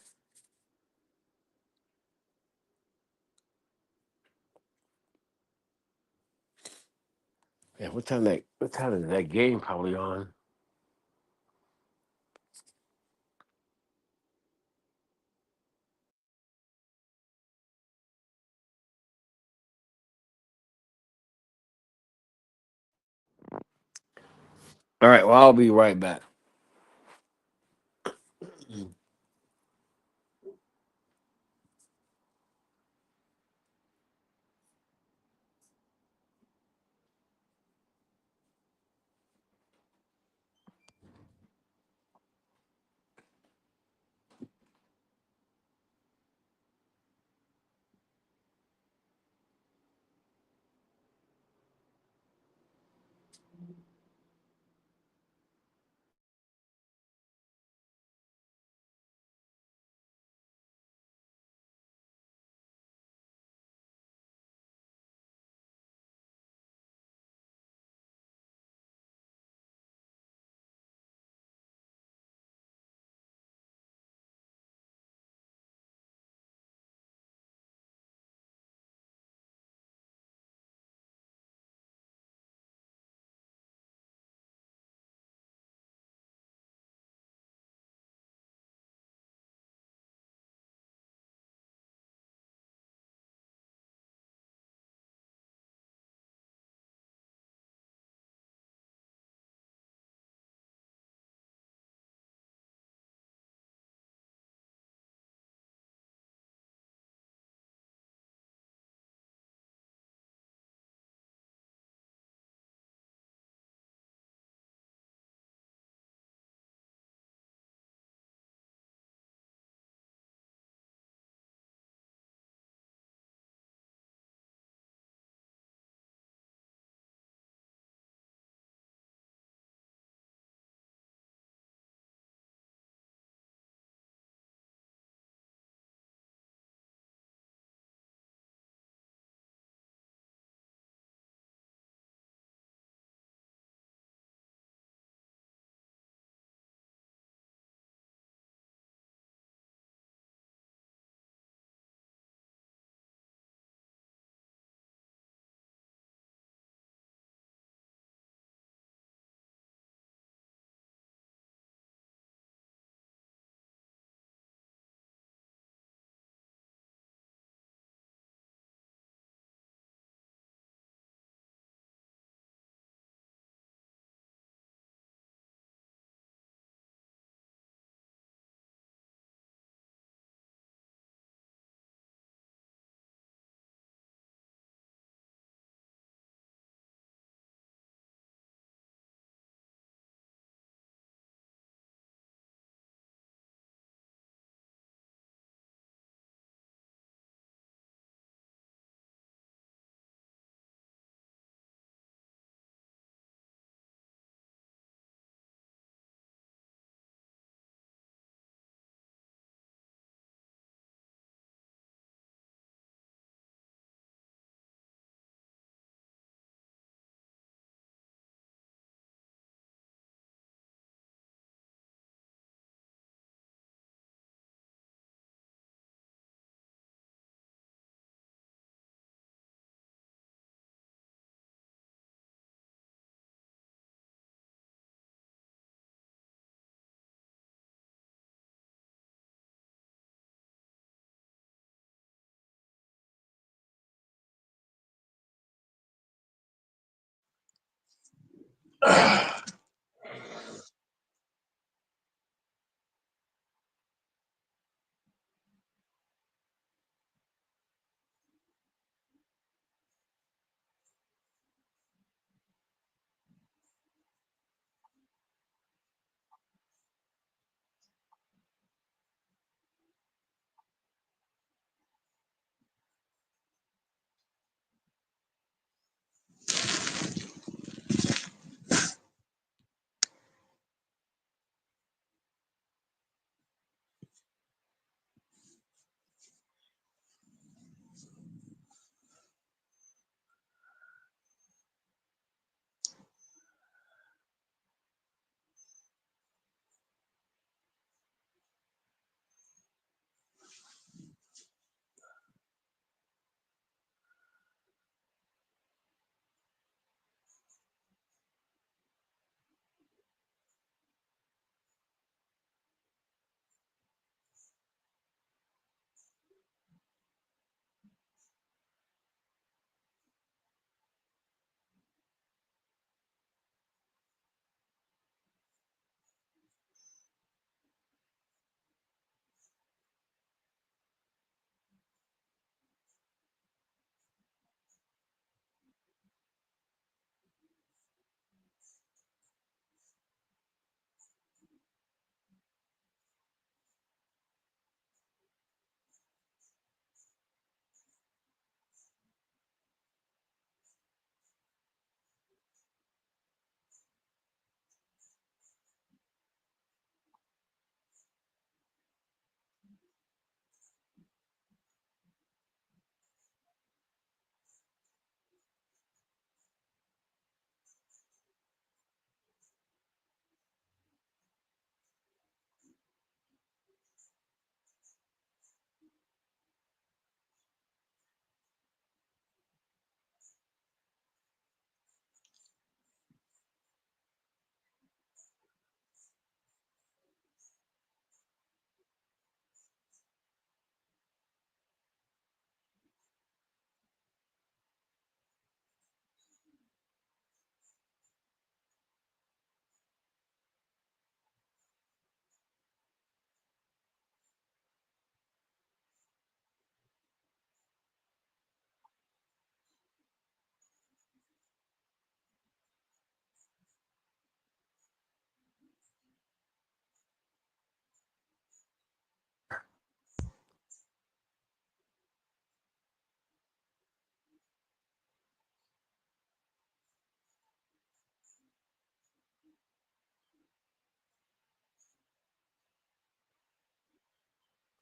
Yeah. What time is that game probably on? All right. Well, I'll be right back.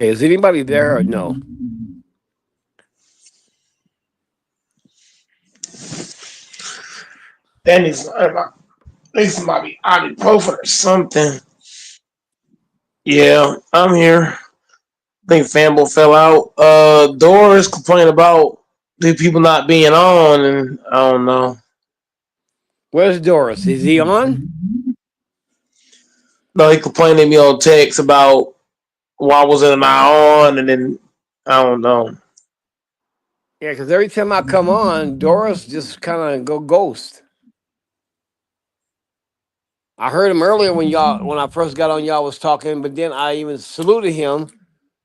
Is anybody there or no? That needs somebody ibuprofen or something. Yeah, I'm here. I think Fanboy fell out. Doris complained about the people not being on, and I don't know. Where's Doris? Is he on? No, he complained to me on text about why wasn't I on, and then I don't know. Yeah, because every time I come on, Doris just kind of go ghost. I heard him earlier when I first got on, y'all was talking, but then I even saluted him,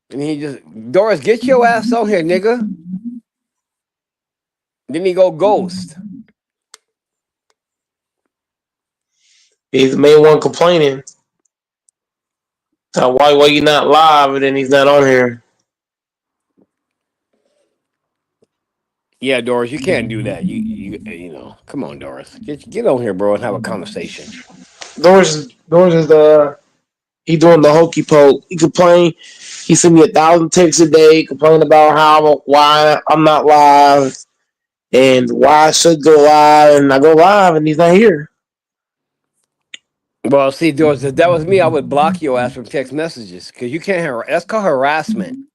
and he just Doris, get your ass on here, nigga. Then he go ghost. He's the main one complaining. Why you not live, and then he's not on here. Yeah, Doris, you can't do that. You know, come on, Doris, get on here, bro, and have a conversation. Doris is he doing the hokey poke. He complain. He sent me 1,000 texts a day, complain about why I'm not live and why I should go live, and I go live and he's not here. Well, see, Doris, if that was me, I would block your ass from text messages because you can't. That's called harassment.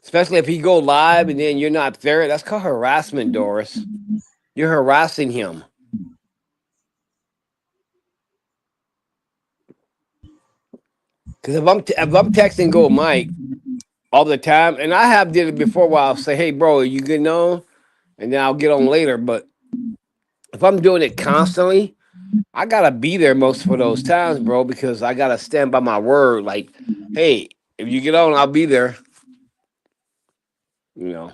Especially if he go live and then you're not there. That's called harassment, Doris. You're harassing him. Because if I'm texting Go Mike all the time, and I have did it before, where I'll say, "Hey, bro, are you getting on?" And then I'll get on later. But if I'm doing it constantly, I gotta be there most for those times, bro, because I gotta stand by my word. Like, hey, if you get on, I'll be there. You know,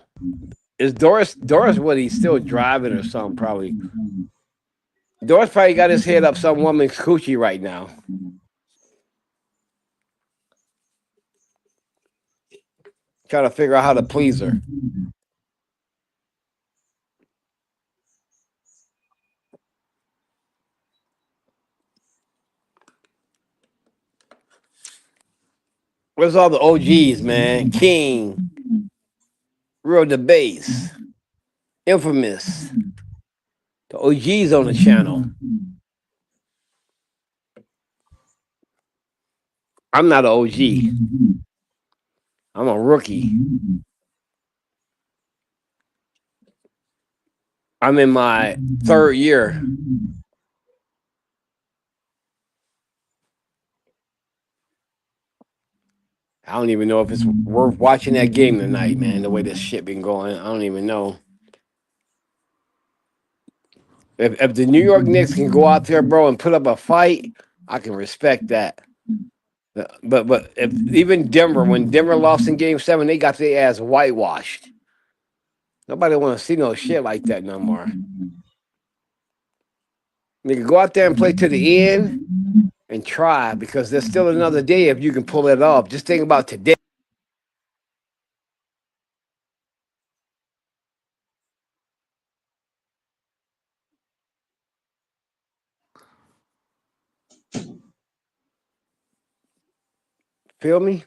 is Doris? What he's still driving or something? Probably. Doris probably got his head up some woman's coochie right now, trying to figure out how to please her. Where's all the OGs, man? King, Real the Bass, Infamous, the OGs on the channel. I'm not an OG. I'm a rookie. I'm in my third year. I don't even know if it's worth watching that game tonight, man. The way this shit been going, I don't even know. If the New York Knicks can go out there, bro, and put up a fight, I can respect that. But if even Denver, when Denver lost in Game 7, they got their ass whitewashed. Nobody want to see no shit like that no more. Nigga, go out there and play to the end and try, because there's still another day if you can pull it off. Just think about today. Feel me?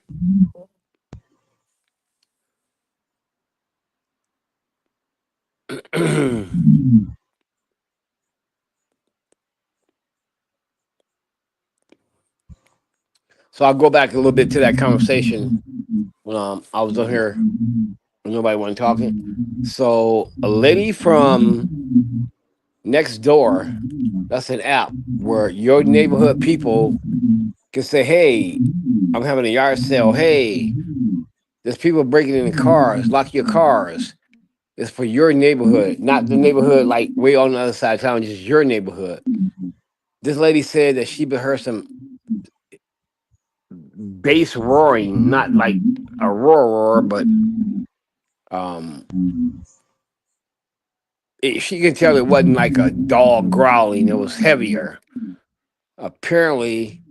So I'll go back a little bit to that conversation when I was on here when nobody wasn't talking. So a lady from next door, that's an app where your neighborhood people can say, hey, I'm having a yard sale. Hey, there's people breaking into cars. Lock your cars. It's for your neighborhood, not the neighborhood like way on the other side of town, just your neighborhood. This lady said that she heard some bass roaring, not like a roar, but um, she can tell it wasn't like a dog growling. It was heavier. Apparently,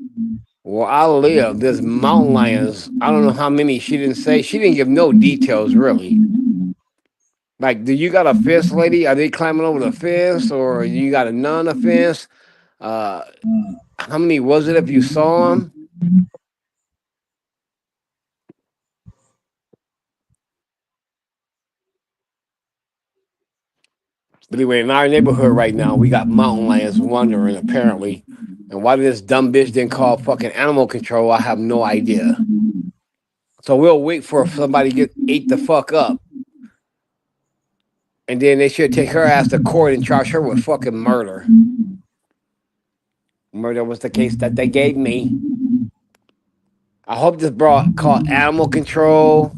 where I live, there's mountain lions. I don't know how many she didn't say. She didn't give no details really. Like, do you got a fence, lady? Are they climbing over the fence, or you got a non-offense? Uh, how many was it if you saw them? But anyway, in our neighborhood right now, we got mountain lions wandering apparently. And why this dumb bitch didn't call fucking animal control, I have no idea. So we'll wait for somebody to get ate the fuck up. And then they should take her ass to court and charge her with fucking murder. Murder was the case that they gave me. I hope this brought called animal control.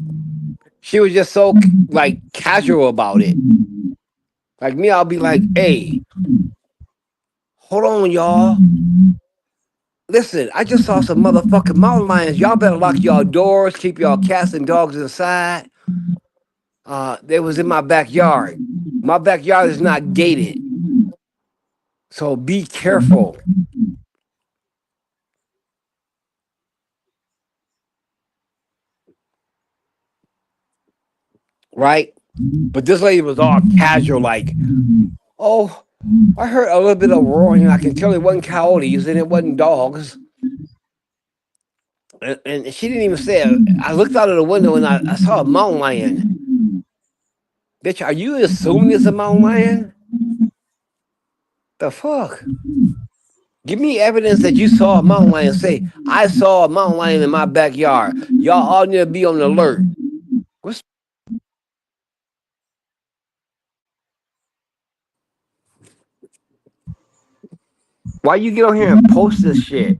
She was just so like casual about it. Like me, I'll be like, hey, hold on, y'all. Listen, I just saw some motherfucking mountain lions. Y'all better lock y'all doors, keep y'all cats and dogs inside. They was in my backyard. My backyard is not gated. So be careful. Right? But this lady was all casual, like, oh, I heard a little bit of roaring. I can tell it wasn't coyotes and it wasn't dogs. And she didn't even say it. I looked out of the window and I saw a mountain lion. Bitch, are you assuming it's a mountain lion? The fuck? Give me evidence that you saw a mountain lion. Say, I saw a mountain lion in my backyard. Y'all all need to be on alert. What's why you get on here and post this shit?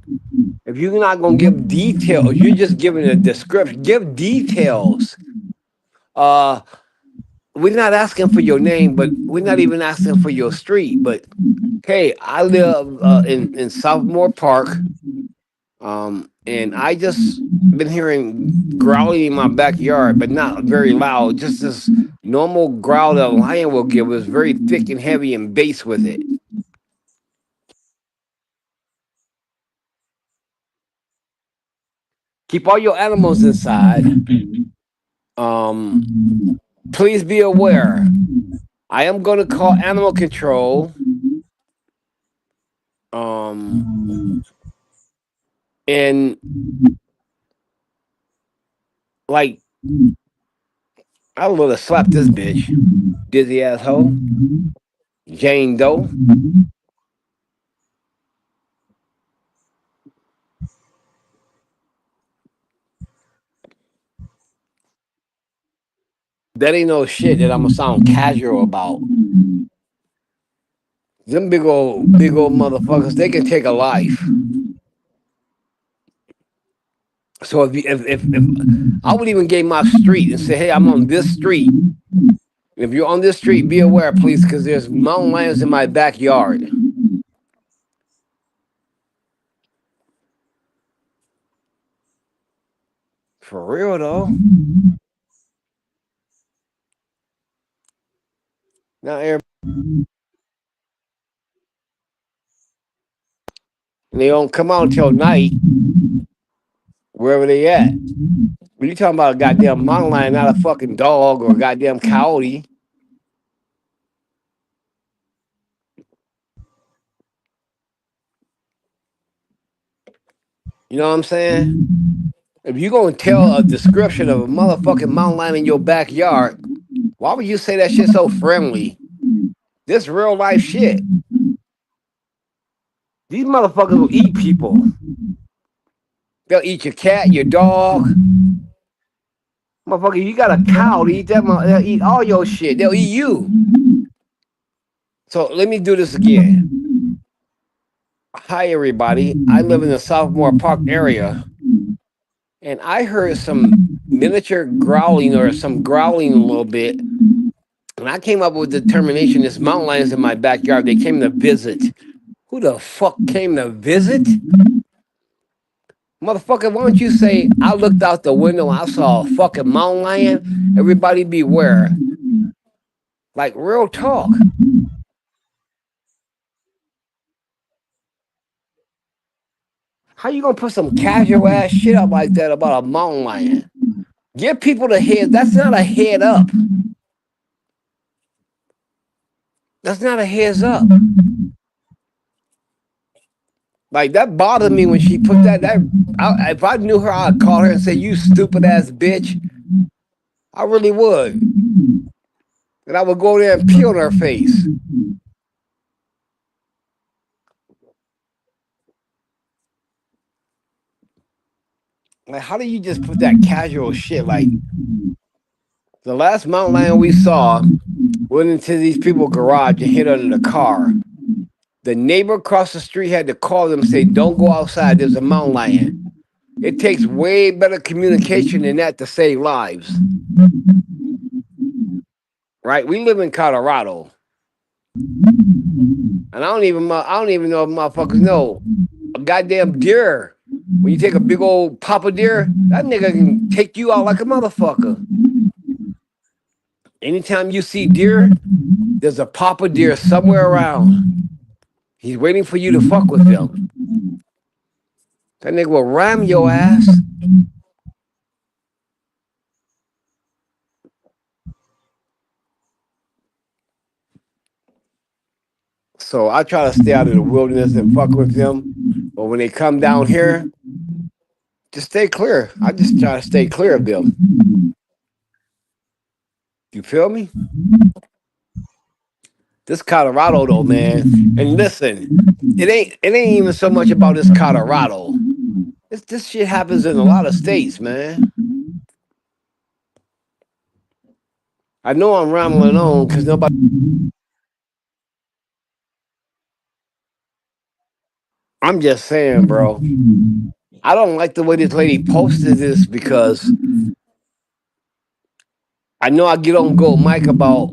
If you're not gonna give details, you're just giving a description. Give details. we're not asking for your name, but we're not even asking for your street. But hey, I live in Southmore Park, and I just been hearing growling in my backyard, but not very loud. Just this normal growl that a lion will give was very thick and heavy and bass with it. Keep all your animals inside. Um, please be aware. I am going to call animal control. Um, and like I would have slapped this bitch, dizzy asshole, Jane Doe. That ain't no shit that I'm gonna sound casual about. Them big old motherfuckers, they can take a life. So if I would even give my street and say, hey, I'm on this street. If you're on this street, be aware, please, because there's mountain lions in my backyard. For real though. Now and they don't come out until night, wherever they at. When you talking about a goddamn mountain lion, not a fucking dog or a goddamn coyote. You know what I'm saying? If you gonna tell a description of a motherfucking mountain lion in your backyard, why would you say that shit so friendly? This real life shit. These motherfuckers will eat people. They'll eat your cat, your dog. Motherfucker, you got a cow to eat that. They'll eat all your shit. They'll eat you. So let me do this again. Hi, everybody. I live in the Southmore Park area, and I heard some miniature growling or some growling a little bit. And I came up with the determination this mountain lions in my backyard. They came to visit. Who the fuck came to visit? Motherfucker, why don't you say, I looked out the window and I saw a fucking mountain lion? Everybody beware. Like real talk. How you gonna put some casual ass shit up like that about a mountain lion? Give people the head. That's not a head up. That's not a heads up. Like that bothered me when she put that. If I knew her, I'd call her and say, "You stupid ass bitch." I really would, and I would go there and pee on her face. Like, how do you just put that casual shit? Like the last mountain lion we saw went into these people's garage and hid under the car. The neighbor across the street had to call them and say, "Don't go outside. There's a mountain lion." It takes way better communication than that to save lives. Right? We live in Colorado. And I don't even know if motherfuckers know a goddamn deer. When you take a big old papa deer, that nigga can take you out like a motherfucker. Anytime you see deer, there's a papa deer somewhere around. He's waiting for you to fuck with him. That nigga will ram your ass. So I try to stay out of the wilderness and fuck with them. But when they come down here, just stay clear. I just try to stay clear of them. You feel me? This Colorado though, man. And listen, it ain't even so much about this Colorado. This shit happens in a lot of states, man. I know I'm rambling on because nobody. I'm just saying, bro. I don't like the way this lady posted this because I know I get on Gold Mike about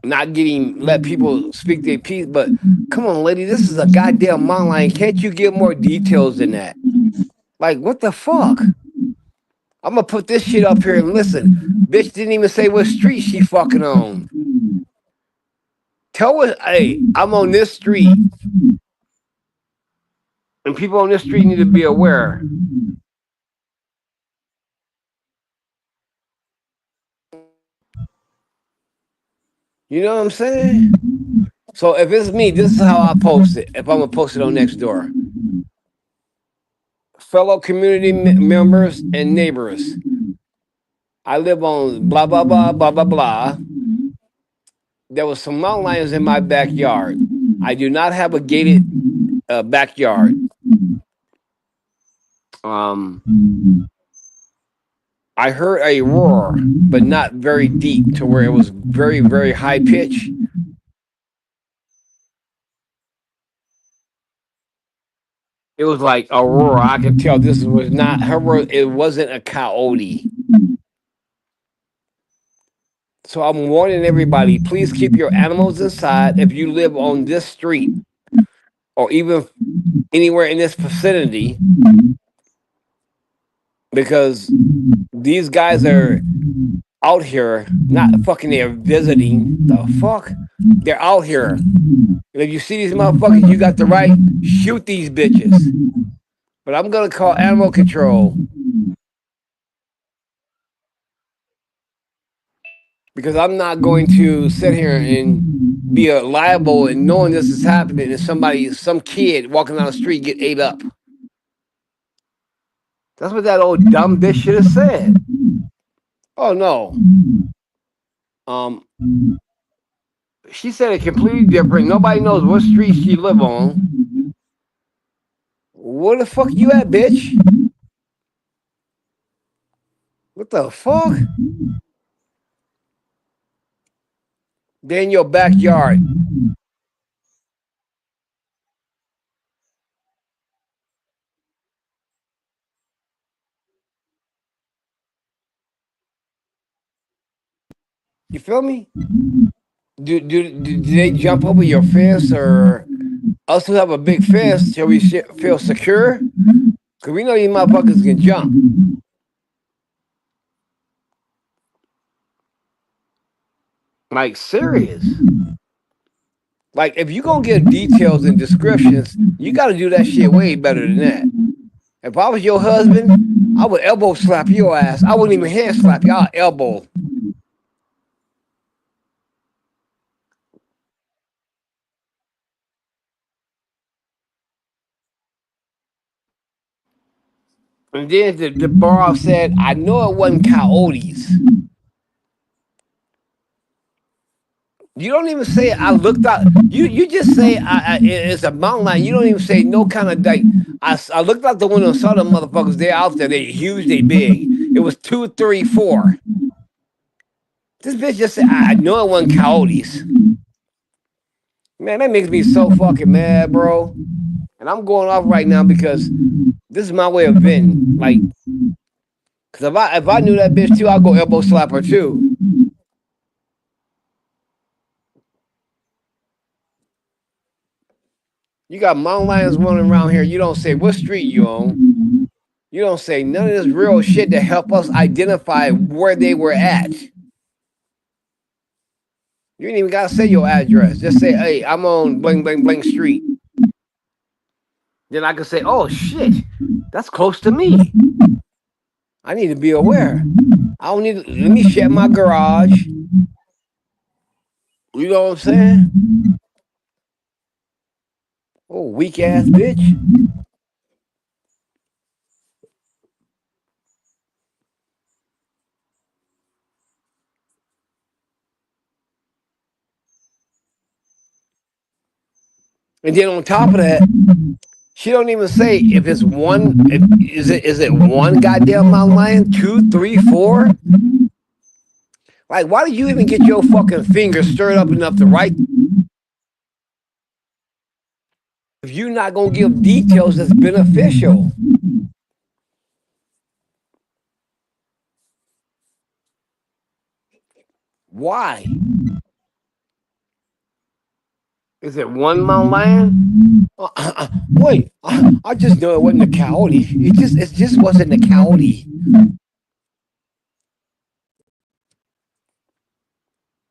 not getting let people speak their piece, but come on, lady, this is a goddamn mountain lion. Can't you give more details than that? Like, what the fuck? I'm gonna put this shit up here and listen. Bitch didn't even say what street she fucking on. Tell us, hey, I'm on this street, and people on this street need to be aware. You know what I'm saying? So if it's me, this is how I post it. If I'm gonna post it on Nextdoor, fellow community members and neighbors, I live on blah blah blah blah blah blah. There was some mountain lions in my backyard. I do not have a gated backyard. Um, I heard a roar, but not very deep to where it was very, very high pitch. It was like a roar. I could tell this was not her roar. It wasn't a coyote. So I'm warning everybody, please keep your animals inside if you live on this street or even anywhere in this vicinity, because these guys are out here, not fucking there visiting. The fuck? They're out here. And if you see these motherfuckers, you got the right, shoot these bitches. But I'm gonna call animal control because I'm not going to sit here and be liable and knowing this is happening and some kid walking down the street get ate up. That's what that old dumb bitch should have said. Oh no. Um, she said it completely different. Nobody knows what street she live on. Where the fuck you at, bitch? What the fuck? They're in your backyard. You feel me? Do they jump over your fence or us who have a big fence? Shall we feel secure? Cause we know these motherfuckers can jump. Like serious. Like if you gonna give details and descriptions, you got to do that shit way better than that. If I was your husband, I would elbow slap your ass. I wouldn't even hand slap you. I'll elbow. And then the bar said, I know it wasn't coyotes. You don't even say I looked out. You just say it's a mountain lion. You don't even say no kind of like. I looked out the window and saw the motherfuckers. They're out there. They huge. They big. It was 2, 3, 4. This bitch just said I know it wasn't coyotes. Man, that makes me so fucking mad, bro. And I'm going off right now because this is my way of venting. Like, cause if I knew that bitch too, I'd go elbow slap her too. You got mountain lions running around here. You don't say what street you on. You don't say none of this real shit to help us identify where they were at. You ain't even gotta say your address. Just say, hey, I'm on bling bling bling street. Then I can say, oh shit, that's close to me. I need to be aware. I don't need to, let me shut my garage. You know what I'm saying? Oh, weak ass bitch. And then on top of that, she don't even say if it's one. Is it one goddamn mountain lion? 2, 3, 4? Like, why did you even get your fucking finger stirred up enough to write? If you're not gonna give details that's beneficial, Why? Is it one mountain lion? Wait, I just know it wasn't a coyote. It just wasn't a coyote.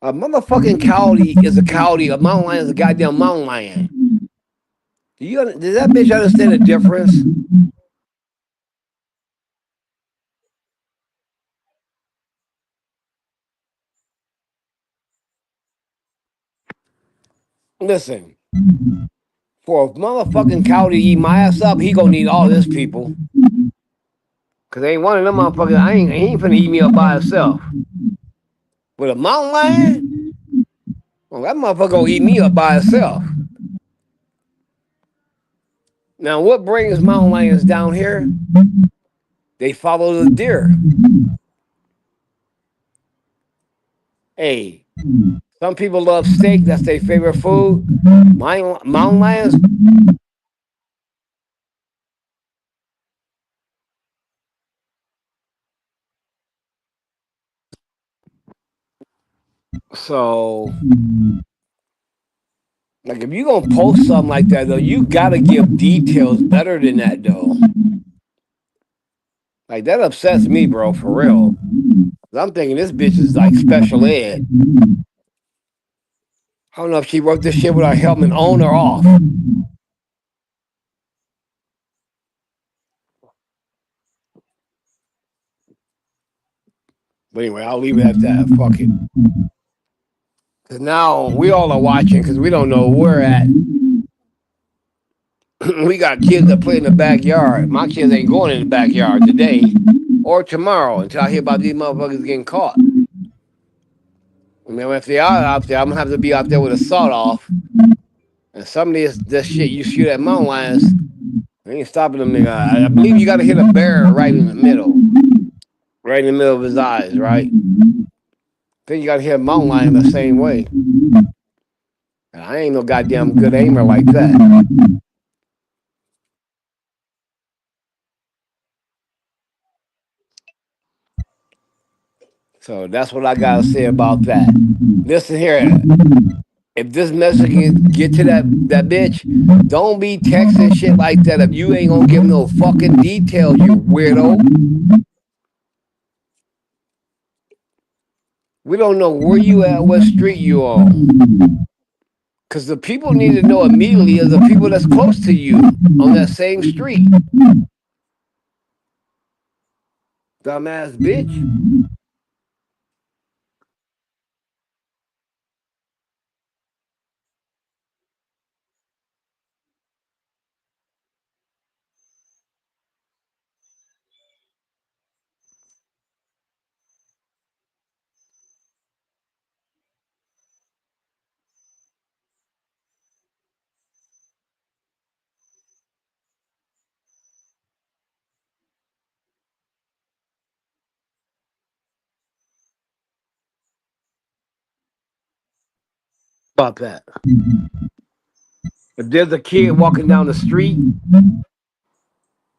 A motherfucking coyote is a coyote. A mountain lion is a goddamn mountain lion. Does that bitch understand the difference? Listen, for a motherfucking coyote to eat my ass up, he gonna need all his people. Cause ain't one of them motherfuckers. He ain't finna eat me up by himself. But a mountain lion, well, that motherfucker gonna eat me up by itself. Now, what brings mountain lions down here? They follow the deer. Hey, some people love steak. That's their favorite food. Mountain lions. So, like, if you gonna post something like that, though, you gotta give details better than that, though. Like, that upsets me, bro, for real. I'm thinking this bitch is like special ed. I don't know if she wrote this shit with her helmet on or off. But anyway, I'll leave it at that. Fuck it. Because now we all are watching because we don't know where we're at. We got kids that play in the backyard. My kids ain't going in the backyard today or tomorrow until I hear about these motherfuckers getting caught. I mean, if they are out there, I'm gonna have to be out there with a sawed off. And some of this shit you shoot at mountain lions, they ain't stopping them nigga. I believe you gotta hit a bear right in the middle. Right in the middle of his eyes, right? Then you gotta hit a mountain lion the same way. And I ain't no goddamn good aimer like that. So that's what I gotta say about that. Listen here, if this message get to that bitch, don't be texting shit like that if you ain't gonna give no fucking details, you weirdo. We don't know where you at, what street you on. Cause the people need to know immediately is the people that's close to you on that same street. Dumbass bitch. About that. If there's a kid walking down the street,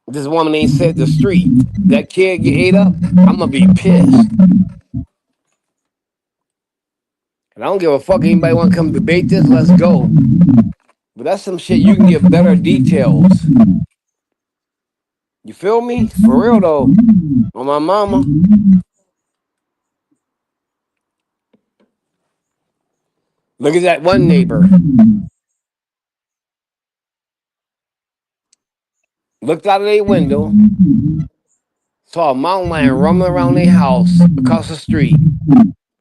this woman ain't said the street. That kid get ate up, I'm gonna be pissed. And I don't give a fuck anybody want to come debate this, let's go. But that's some shit you can get better details. You feel me? For real though. On my mama. Look at that one neighbor. Looked out of their window, saw a mountain lion roaming around their house across the street.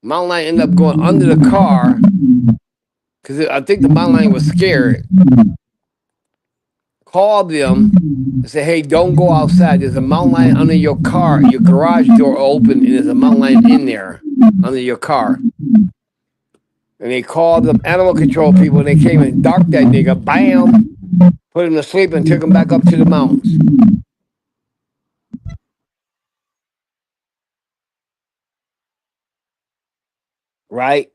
Mountain lion ended up going under the car because I think the mountain lion was scared. Called them and said, hey, don't go outside. There's a mountain lion under your car. Your garage door open and there's a mountain lion in there under your car. And they called the animal control people and they came and darked that nigga. Bam! Put him to sleep and took him back up to the mountains. Right?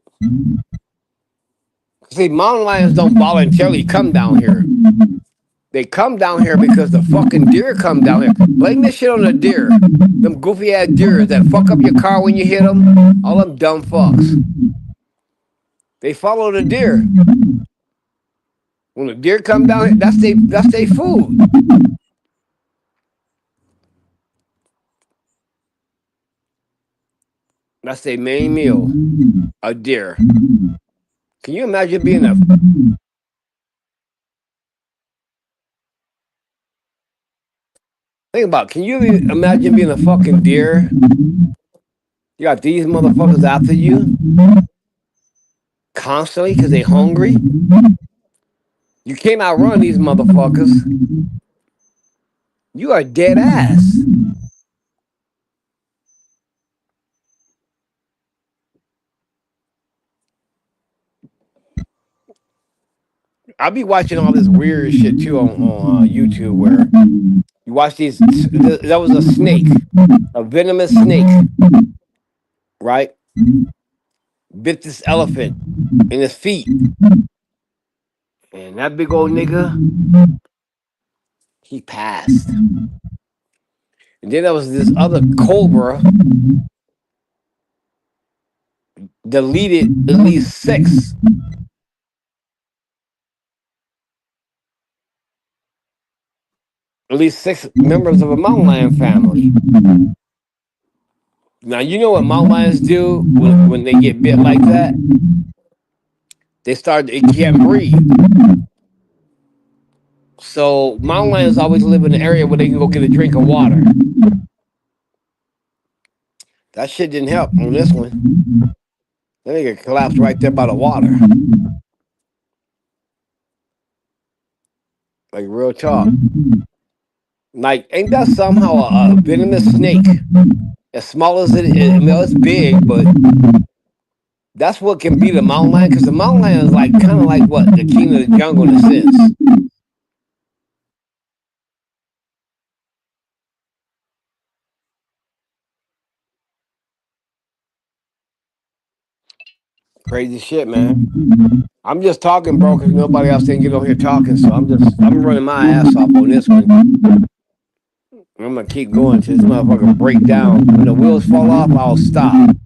See, mountain lions don't voluntarily come down here. They come down here because the fucking deer come down here. Blame this shit on the deer. Them goofy ass deers that fuck up your car when you hit them. All them dumb fucks. They follow the deer. When the deer come down here, that's they food. That's their main meal. A deer. Can you imagine being a think about? Can you imagine being a fucking deer? You got these motherfuckers after you constantly because they hungry. You can't outrun these motherfuckers. You are dead ass. I'll be watching all this weird shit too on YouTube where you watch these. That was a snake, a venomous snake, right? Bit this elephant in his feet, and that big old nigga, he passed. And then there was this other cobra deleted at least six members of a mountain lion family. Now you know what mountain lions do when they get bit like that? They can't breathe. So mountain lions always live in an area where they can go get a drink of water. That shit didn't help on this one. That nigga collapsed right there by the water. Like real talk. Like, ain't that somehow a venomous snake? As small as it is, I mean, it's big, but that's what can beat a mountain lion. Because the mountain lion is like kind of like what the king of the jungle in a sense. Crazy shit, man. I'm just talking, bro, because nobody else didn't get on here talking. So I'm running my ass off on this one. I'm gonna keep going till this motherfucker break down. When the wheels fall off, I'll stop.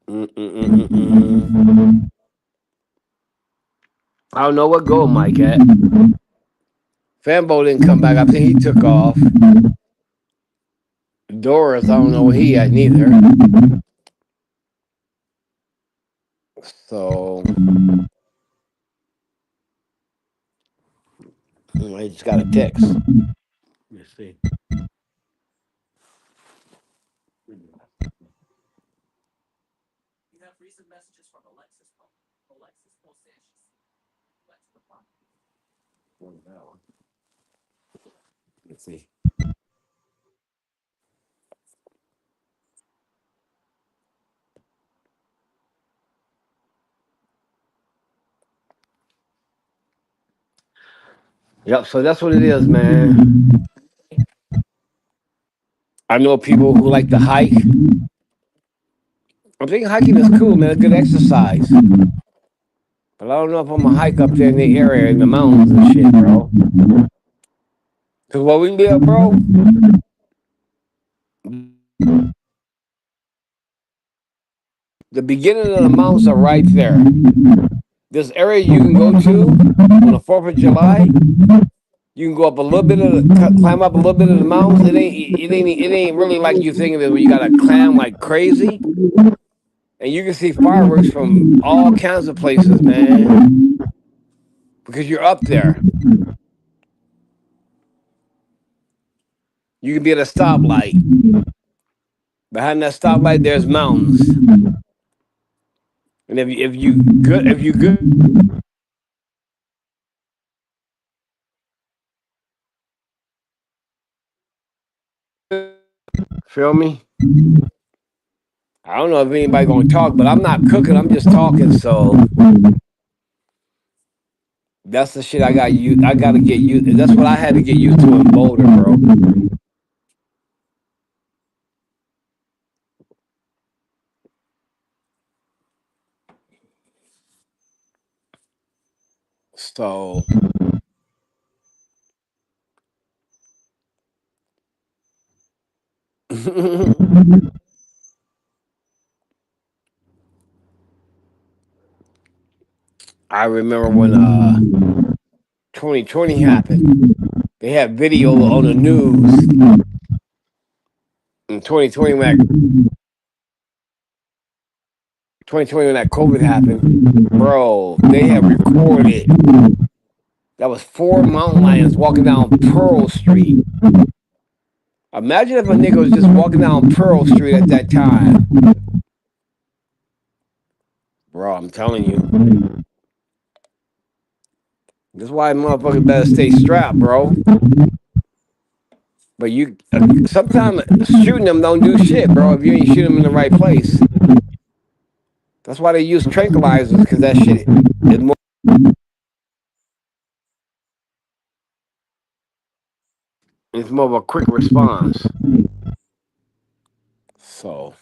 Mm-mm-mm-mm-mm. I don't know what goal Mike at. Fanbo didn't come back. I think he took off. Doris, I don't know where he at neither. So I just got a text. Let's see. Let's see. Yep, so that's what it is, man. I know people who like to hike. I'm thinking hiking is cool, man. It's good exercise. But I don't know if I'm gonna hike up there in the area in the mountains and shit, bro. Cause what we live, bro, the beginning of the mountains are right there. This area you can go to on the 4th of July, you can go up a little bit of climb up a little bit of the mountains. It ain't really like you thinking that where you gotta climb like crazy. And you can see fireworks from all kinds of places, man. Because you're up there. You can be at a stoplight. Behind that stoplight, there's mountains. And if you good, feel me? I don't know if anybody gonna talk, but I'm not cooking. I'm just talking. So that's the shit I got you. I gotta get you. That's what I had to get used to in Boulder, bro. So I remember when 2020 happened. They had video on the news in 2020 when that COVID happened, bro. They had recorded that was 4 mountain lions walking down Pearl Street. Imagine if a nigga was just walking down Pearl Street at that time, bro. I'm telling you, that's why motherfuckers better stay strapped, bro. But you sometimes shooting them don't do shit, bro. If you ain't shooting them in the right place, that's why they use tranquilizers because that shit is more. It's more of a quick response. So.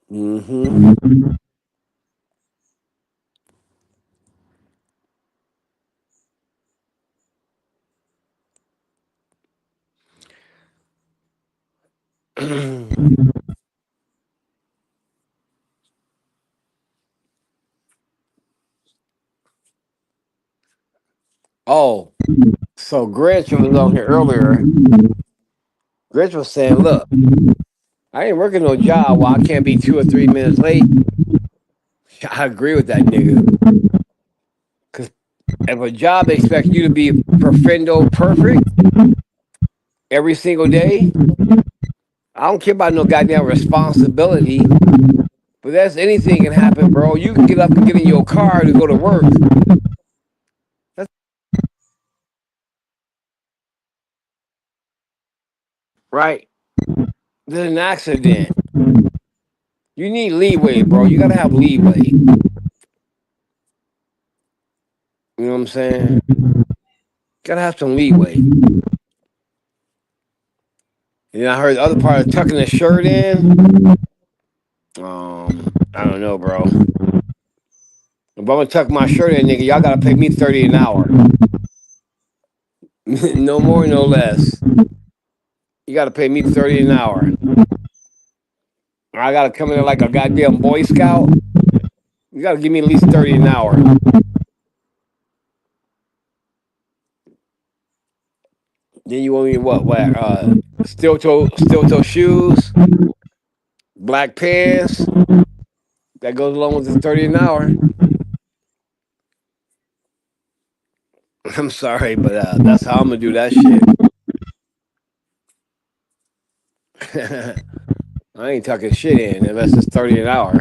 Mm-hmm. Oh, so Grinch was on here earlier. Grinch was saying, look, I ain't working no job while I can't be 2 or 3 minutes late. I agree with that nigga. Because if a job expects you to be perfendo perfect every single day, I don't care about no goddamn responsibility. But that's anything can happen, bro. You can get up and get in your car to go to work. That's right. There's an accident. You need leeway, bro. You gotta have leeway. You know what I'm saying? Gotta have some leeway. And I heard the other part of tucking the shirt in. I don't know, bro. If I'm gonna tuck my shirt in, nigga, y'all gotta pay me $30 an hour. No more, no less. You gotta pay me $30 an hour. I gotta come in there like a goddamn Boy Scout. You gotta give me at least $30 an hour. Then you want me what? Steel toe shoes, black pants. That goes along with the $30 an hour. I'm sorry, but that's how I'm gonna do that shit. I ain't tucking shit in unless it's $30 an hour.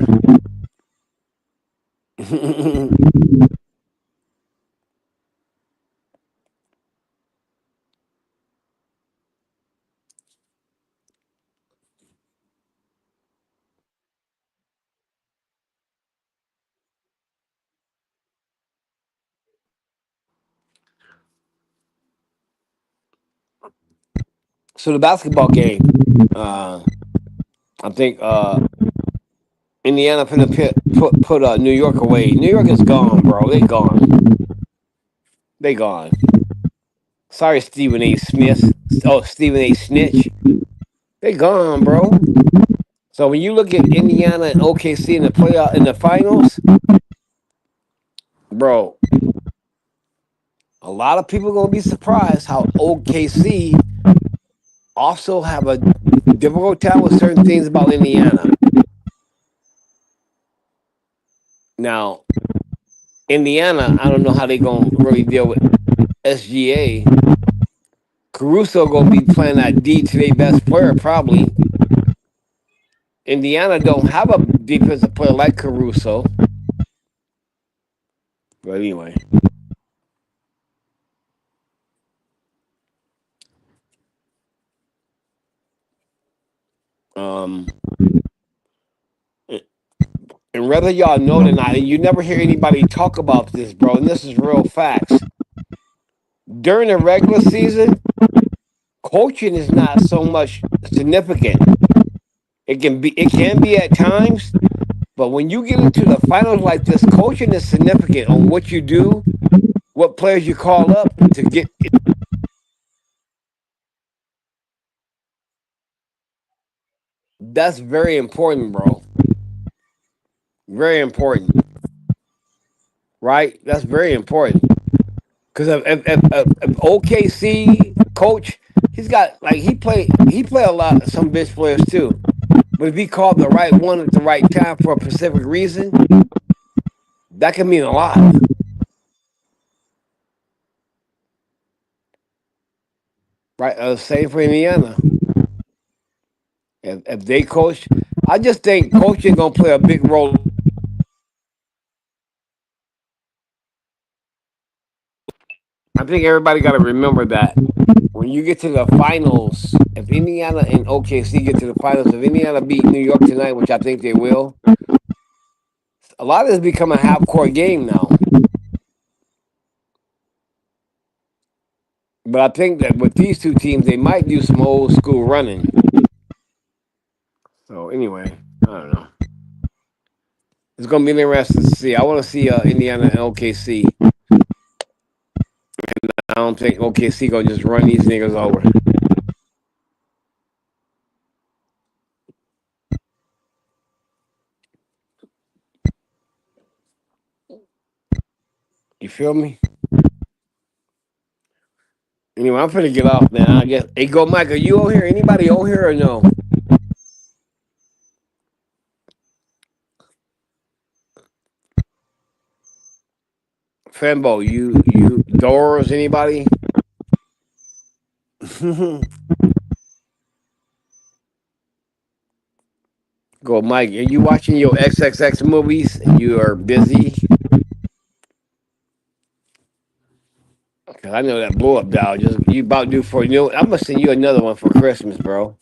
So the basketball game, I think Indiana finna put New York away. New York is gone, bro. They gone. They gone. Sorry, Stephen A. Smith. Oh, Stephen A. Snitch. They gone, bro. So when you look at Indiana and OKC in the playoff in the finals, bro, a lot of people gonna be surprised how OKC also have a difficult time with certain things about Indiana. Now, Indiana, I don't know how they gonna really deal with SGA. Caruso gonna be playing that D to their best player probably. Indiana don't have a defensive player like Caruso. But anyway. And whether y'all know it or not, and you never hear anybody talk about this, bro, and this is real facts. During the regular season, Coaching is not so much significant. It can be at times, but when you get into the finals like this, coaching is significant on what you do, what players you call up to get. That's very important, bro. Very important, right? That's very important. Because if OKC coach, he's got like he play a lot some bench players too. But if he called the right one at the right time for a specific reason, that can mean a lot. Right? Same for Indiana. If they coach, I just think coaching gonna play a big role. I think everybody got to remember that when you get to the finals, if Indiana and OKC get to the finals, if Indiana beat New York tonight, which I think they will, a lot of this become a half court game now. But I think that with these two teams, they might do some old school running. So anyway, I don't know. It's gonna be interesting to see. I want to see Indiana and OKC. I don't think OKC gonna just run these niggas over. You feel me? Anyway, I'm finna get off, man. I guess. Hey, go, Mike. Are you on here? Anybody on here or no? Fembo, you Doors, anybody? Go, Mike. Are you watching your XXX movies and you are busy? Cause I know that blow up doll. Just you about due for I'm gonna send you another one for Christmas, bro.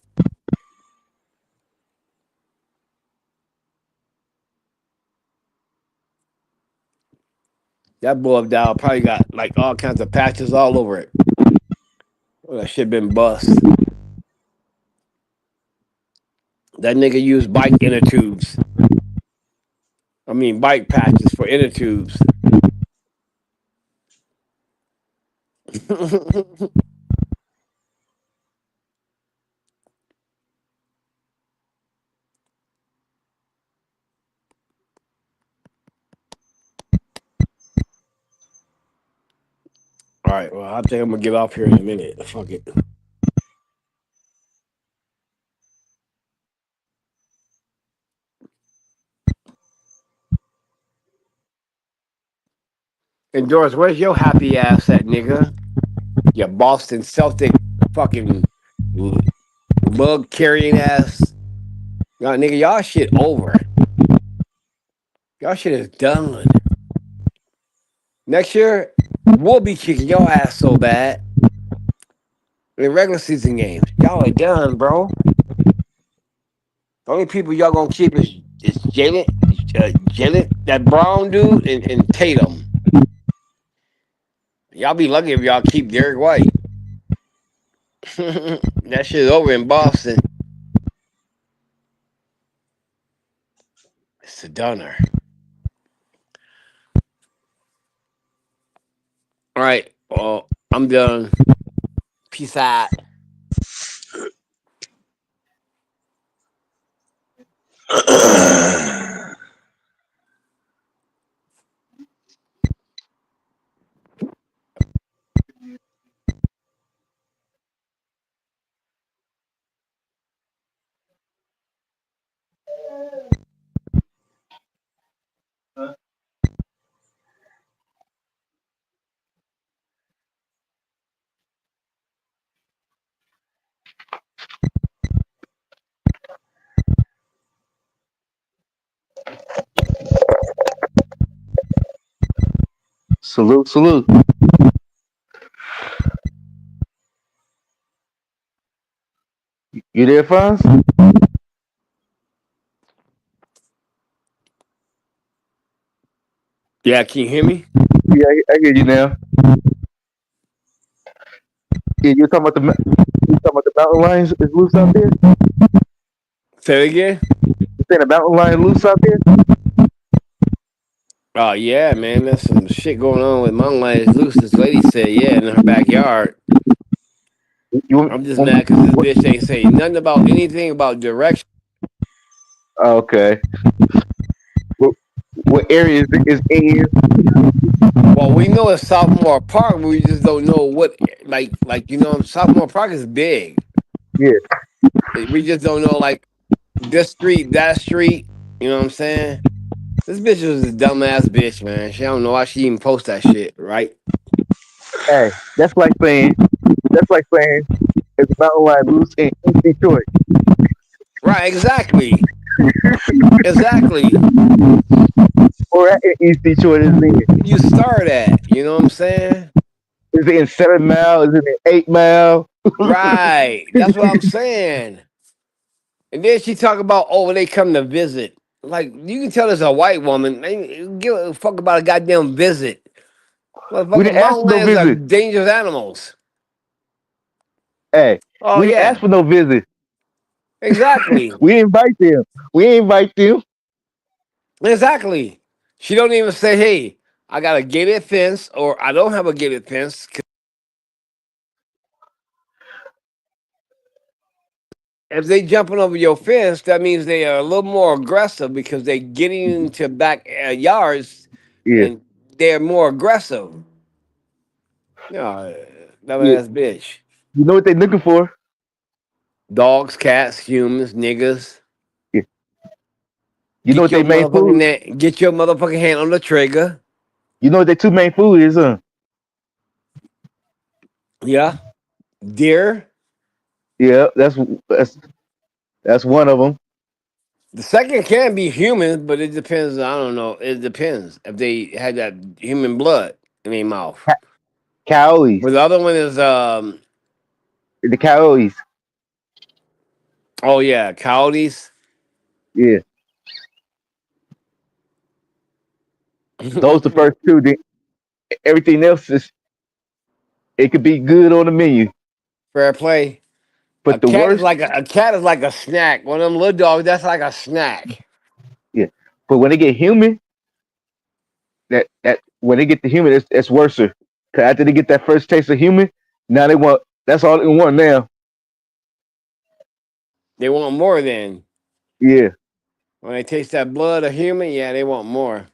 That blow up doll probably got like all kinds of patches all over it. Well, that shit been bust. That nigga used bike inner tubes. I mean bike patches for inner tubes. All right, well, I think I'm gonna get off here in a minute. Fuck it. And Doris, where's your happy ass at, nigga? You Boston Celtic fucking lug carrying ass. Y'all, nigga, y'all shit over. Y'all shit is done. Next year, we'll be kicking your ass so bad in regular season games. Y'all are done, bro. The only people y'all gonna keep is Jalen, that Brown dude, and Tatum. Y'all be lucky if y'all keep Derek White. That shit's over in Boston. It's a dunner. All right. Well, I'm done. Peace out. Salute, salute. You there, Fonz? Yeah, can you hear me? Yeah, I hear you now. Yeah, you're talking about the You talking about the mountain lions is loose out there? You Say it again. saying the mountain lion loose out there? Oh yeah, man, there's some shit going on with mountain lions loose. This lady said, yeah, in her backyard. You want, I'm just mad because this what, bitch ain't say nothing about anything about direction. okay. What area is in? Well, we know it's Sophomore Park, but we just don't know what, Sophomore Park is big. Yeah. We just don't know like this street, that street. You know what I'm saying? This bitch was a dumbass bitch, man. She don't know why she even post that shit, right? Hey, that's like saying it's a mountain lion loose in East Detroit. Right, exactly. Exactly. Or in East Detroit is in. You start at, you know what I'm saying? Is it in 7 Mile? Is it in 8 Mile? Right. That's what I'm saying. And then she talk about, oh, when they come to visit. Like, you can tell it's a white woman. They don't give a fuck about a goddamn visit. We Motherfucker, didn't ask mountain for no lions are visit. dangerous animals. Hey, Oh, we didn't ask yeah. for no visit. Exactly. We didn't invite them. We didn't invite them. Exactly. She don't even say, hey, I got a gated fence or I don't have a gated fence. If they jumping over your fence, that means they are a little more aggressive because they getting into back yards Yeah, and they're more aggressive. No, yeah. dumbass bitch. You know what they looking for? Dogs, cats, humans, niggas. Yeah. You know what they main food? Get your motherfucking hand on the trigger. You know what their two main food is, huh? Yeah. Deer. Yeah, that's one of them. The second can be human, but it depends. I don't know. It depends if they had that human blood in their mouth. Coyotes. But the other one is The coyotes. oh yeah, coyotes. Yeah, those the first two. Then everything else is it could be good on the menu. Fair play. But the worst, A cat is like a snack. One of them little dogs, that's like a snack. yeah. But when they get human, that when they get the human, it's worse. Cause after they get that first taste of human, now they want that's all they want now. They want more then. Yeah, When they taste that blood of human, yeah, they want more.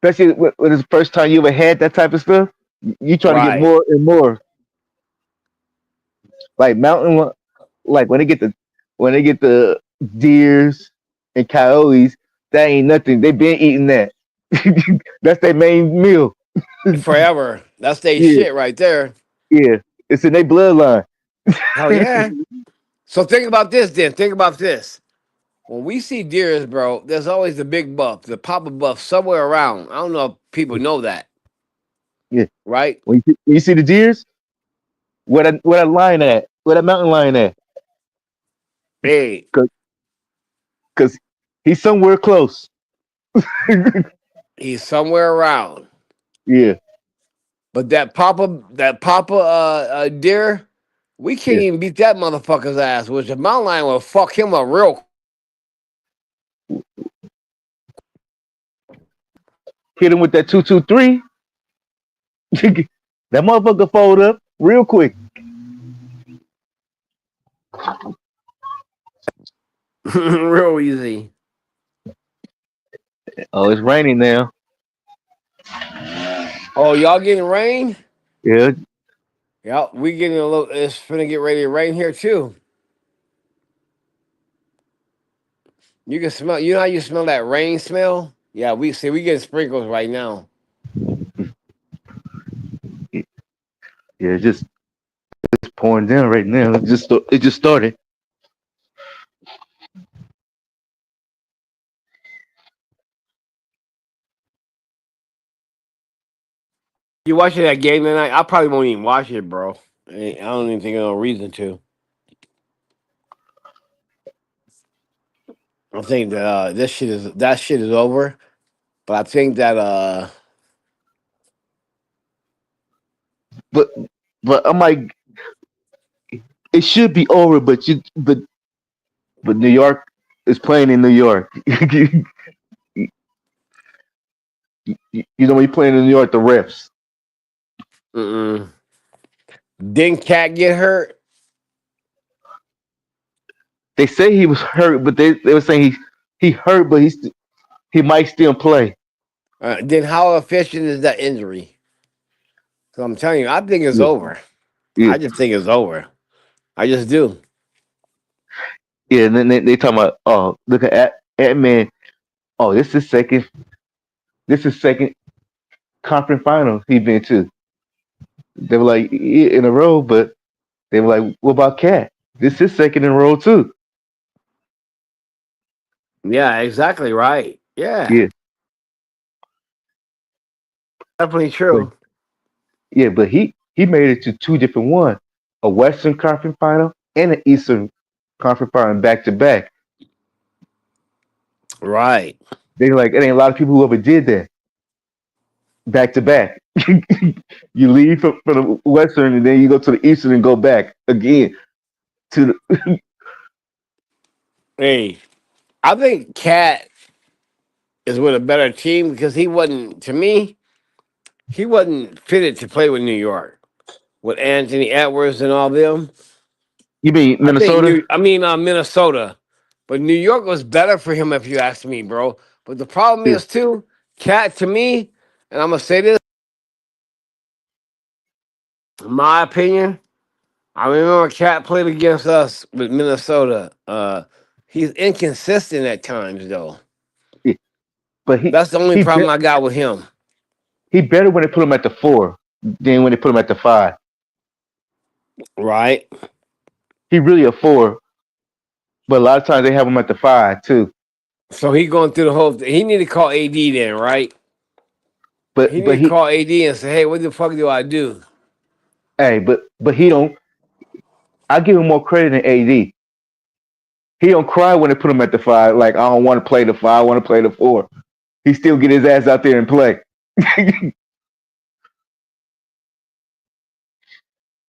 especially when it's the first time you ever had that type of stuff. You try to get Right. more and more. Like like when they get the deers and coyotes, that ain't nothing. They been eating that. That's their main meal. Forever. That's they Yeah, shit right there. yeah. It's in their bloodline. Hell yeah. So think about this then. Think about this. When we see deers, bro, there's always the big buff, the papa buff somewhere around. I don't know if people know that, Yeah. right? When you see the deers, where that lion at? Where that mountain lion at? Hey, Cause, 'cause he's somewhere close. he's somewhere around. Yeah, But that papa deer, we can't yeah. even beat that motherfucker's ass, which the mountain lion will fuck him up real. Hit him with that 223. That motherfucker fold up real quick. real easy. Oh, it's raining now. Oh, y'all getting rain? Yeah, Yeah, we getting a little. It's finna get ready to rain here too. You can smell. You know how you smell that rain smell? Yeah, we getting sprinkles right now. yeah. It's pouring down right now. It just started. You watching that game tonight? I probably won't even watch it, bro. I don't even think I have no reason to. I think that that shit is over. But I think that But but I'm like, it should be over, but New York is playing in New York. You know when you're playing in New York, the refs. Mm-mm. Didn't Cat get hurt? They say he was hurt, but they were saying he hurt, but he might still play. Then how efficient is that injury? So I'm telling you, I think it's Yeah, over. yeah, I just think it's over. I just do. yeah. And then they talking about, oh, look at man. Oh, this is second conference finals he been to. They were like, yeah, in a row, but they were like, what about Cat? This is second in a row too. Yeah, exactly right. Yeah, Yeah, definitely but true. yeah, but he made it to two different ones, a Western Conference final and an Eastern Conference final back to back. Right. They like it ain't a lot of people who ever did that back to back. You leave from the Western and then you go to the Eastern and go back again to the Hey, I think Cat is with a better team because he wasn't, to me, he wasn't fitted to play with New York with Anthony Edwards and all them. You mean I think Minnesota? Minnesota, but New York was better for him if you ask me, bro. But the problem Yeah, is too, Cat to me, and I'm gonna say this, in my opinion. I remember Cat played against us with Minnesota. He's inconsistent at times, though. yeah. But That's the only he problem be- I got with him. he better when they put him at the four than when they put him at the five. Right. He really a four, but a lot of times they have him at the five too. So he going through the whole thing. He need to call AD then, right? He need But to he call AD and say, "Hey, what the fuck do I do?" hey, but he don't. I give him more credit than AD. He don't cry when they put him at the five. Like I don't want to play the five. I want to play the four. He still get his ass out there and play.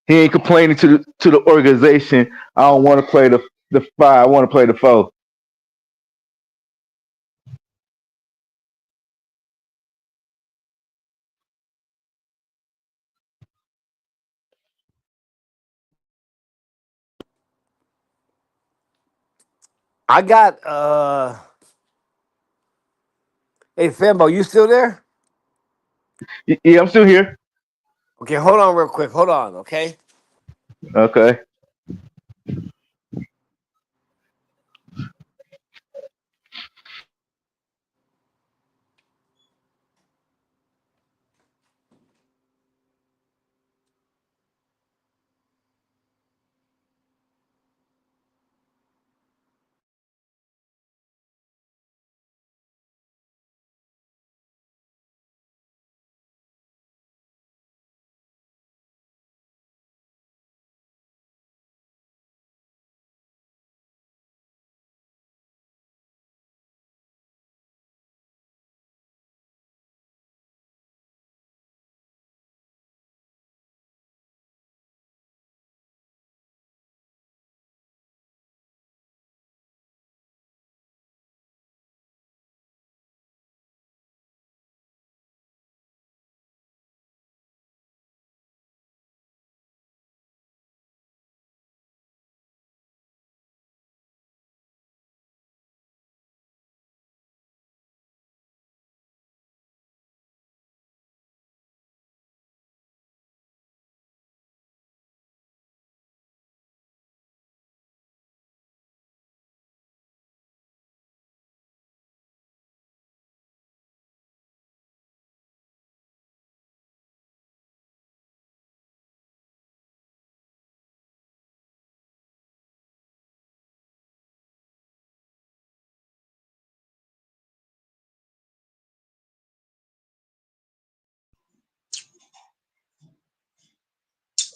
He ain't complaining to the organization. I don't want to play the five. I want to play the four. I got hey Fembo, you still there? Yeah, I'm still here. Okay, hold on real quick. Hold on, okay? Okay.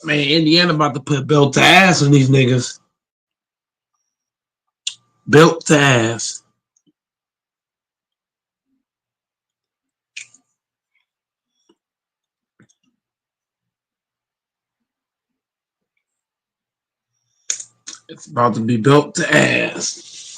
Man, Indiana about to put belt to ass on these niggas. Belt to ass. It's about to be built to ass.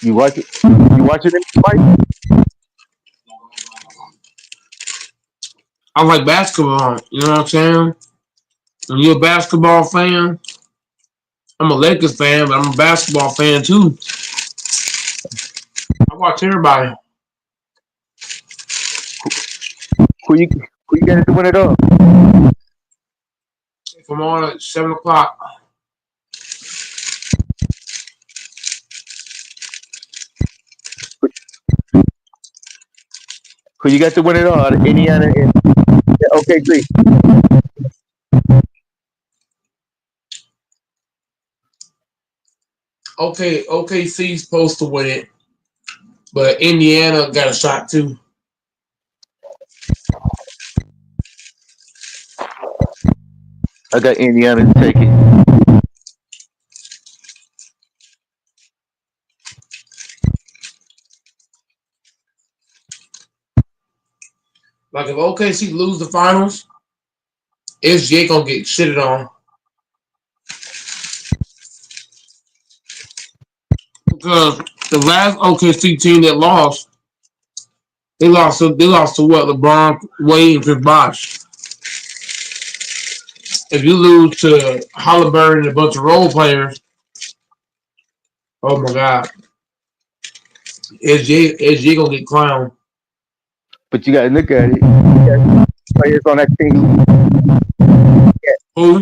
You watch it? You watching it fight? I like basketball. You know what I'm saying? When you're a basketball fan, I'm a Lakers fan, but I'm a basketball fan too. I watch everybody Who you got to win it all? from on at 7 o'clock. Who you got to win it all? Indiana and OKC. Okay, OKC's supposed to win it, but Indiana got a shot too. I got Indiana to take it. Like if OKC lose the finals, SJ gonna get shitted on because the last OKC team that lost, they lost to what? LeBron, Wade, and Chris Bosh. If you lose to Halliburton and a bunch of role players, oh my god, SJ gonna get clowned. But you got to look at it. You got players on that team. Who?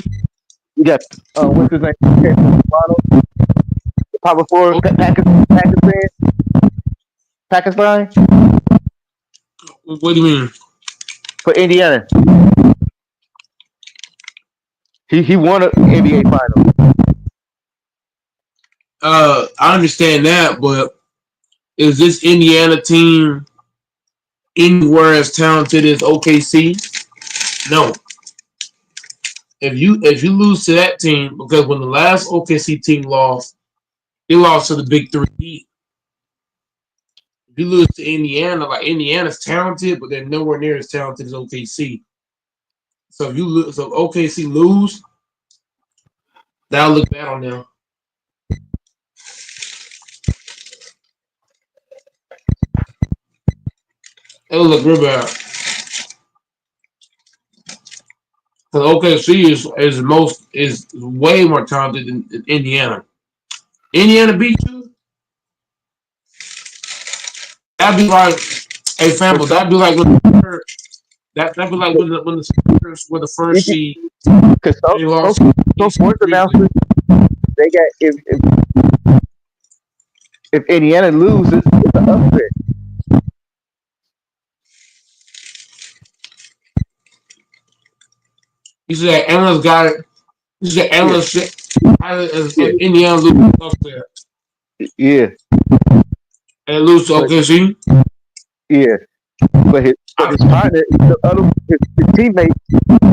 You got what's his name? Toronto, the power forward, Pakistan What do you mean? for Indiana. He won an NBA final. I understand that, but is this Indiana team anywhere as talented as OKC? No. If you lose to that team, because when the last OKC team lost, they lost to the Big Three. If you lose to Indiana, like Indiana's talented, but they're nowhere near as talented as OKC. So if you lose, so if OKC lose, that'll look bad on them. It'll look real bad. Because OKC is way more talented than Indiana. Indiana beat you. That'd be like, hey, family. That'd be like when that'd be like when the Spurs were the first seed. Because They lost. so sports announcers, they got if Indiana loses, it's an upset. You said analysts got it. You said Yeah, analysts yeah, if Indiana loses upset yeah. and lose to But OKC. yeah, but his partner, his teammate,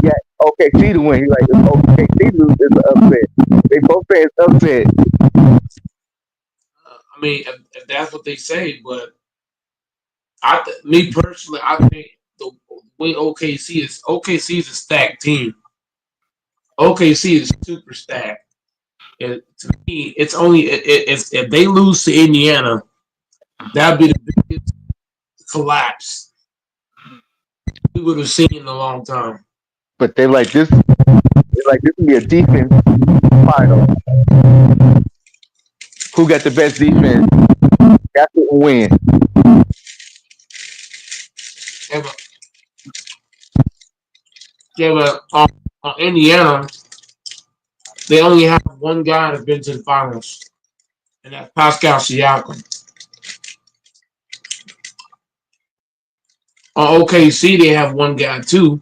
got OKC to win. He's like, if OKC loses, it's an upset. They both say it's upset. I mean, if that's what they say, but me personally, I think the way OKC is a stacked team. OKC is super stacked. And to me, it's only if they lose to Indiana, that'd be the biggest collapse we would have seen in a long time. But they like this. It's like this will be a defense final. Who got the best defense? That's what will win. Yeah, but Indiana, they only have one guy that's been to the finals, and that's Pascal Siakam. On OKC, they have one guy too,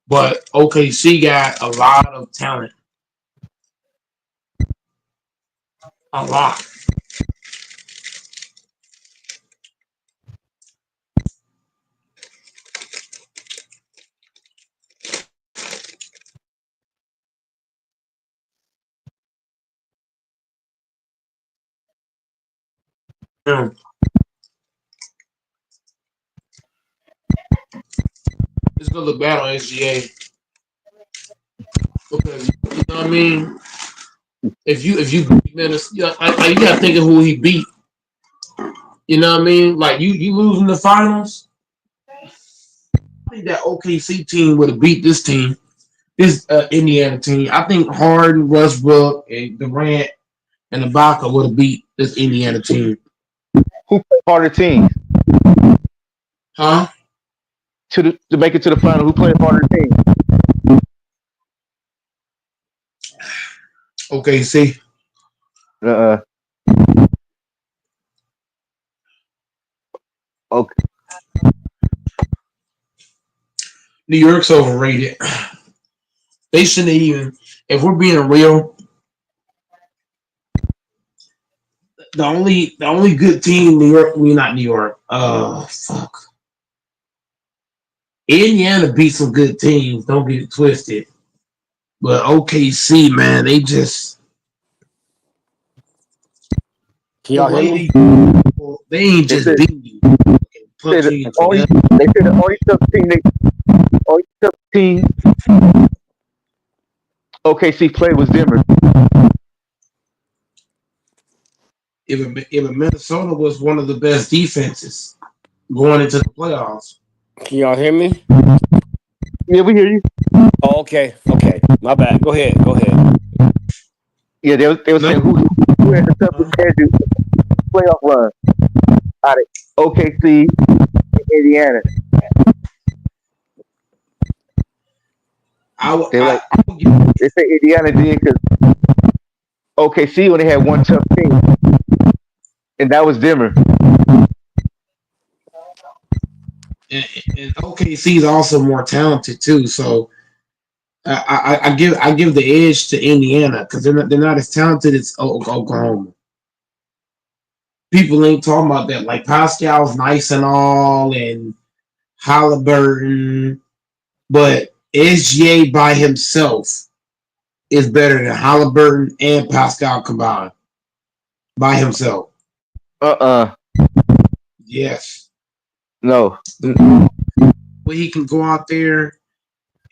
but OKC got a lot of talent. A lot. Yeah. It's gonna look bad on SGA because you know what I mean. If you beat Minnesota, you gotta think of who he beat. You know what I mean? Like you lose in the finals. I think that OKC team would have beat this team, this Indiana team. I think Harden, Westbrook, and Durant and Ibaka would have beat this Indiana team. Who played harder team Huh? to make it to the final? Who played harder team? OKC. Uh, okay. New York's overrated. They shouldn't even. If we're being real, the only good team New York. We not New York. Fuck. Indiana beat some good teams. Don't get it twisted. But OKC, man, Can the y'all hear way me? they ain't They just said beating you, said punching you the only together. they said the only tough team only tough team OKC played was Denver. If Minnesota was one of the best defenses going into the playoffs. Can y'all hear me? Yeah, we hear you. Oh, okay. Okay. My bad. Go ahead. Go ahead. Yeah, they were No, saying who had the toughest schedule playoff run out of OKC and Indiana. I would They were like I would give they say Indiana did because OKC only had one tough team, and that was Denver. and OKC is also more talented too. So I give the edge to Indiana because they're not as talented as Oklahoma. People ain't talking about that. Like Pascal's nice and all, and Halliburton, but SGA by himself is better than Halliburton and Pascal combined by himself. Uh-uh. Yes, No. the way he can go out there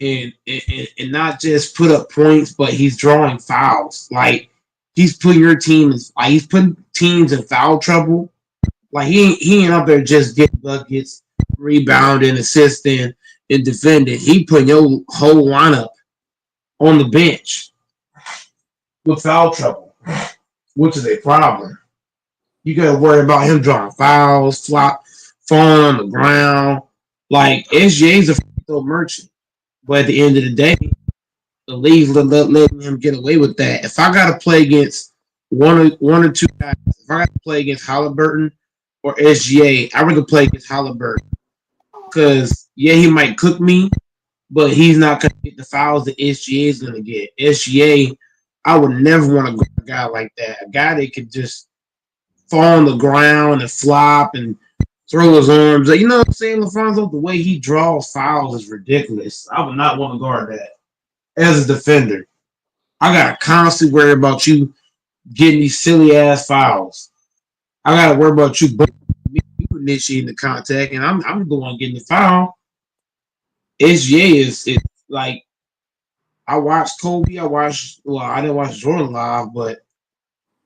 and not just put up points, but he's drawing fouls. Like he's putting your team, like he's putting teams in foul trouble. Like he ain't up there just getting buckets, rebounding, assisting, and defending. He putting your whole lineup on the bench with foul trouble, which is a problem. You got to worry about him drawing fouls, falling on the ground. Like SJ's a free throw merchant, but at the end of the day, the league's letting him get away with that. If I got to play against one or two guys, if I got to play against Halliburton or SGA, I rather play against Halliburton because yeah, he might cook me, but he's not going to get the fouls that SGA is going to get. SGA, I would never want to guard a guy like that. A guy that could just fall on the ground and flop and throw his arms. You know what I'm saying, LaFonso? The way he draws fouls is ridiculous. I would not want to guard that as a defender. I gotta constantly worry about you getting these silly ass fouls. I gotta worry about you initiating the contact, and I'm the one getting the foul. SGA is like I watched Kobe. I didn't watch Jordan live, but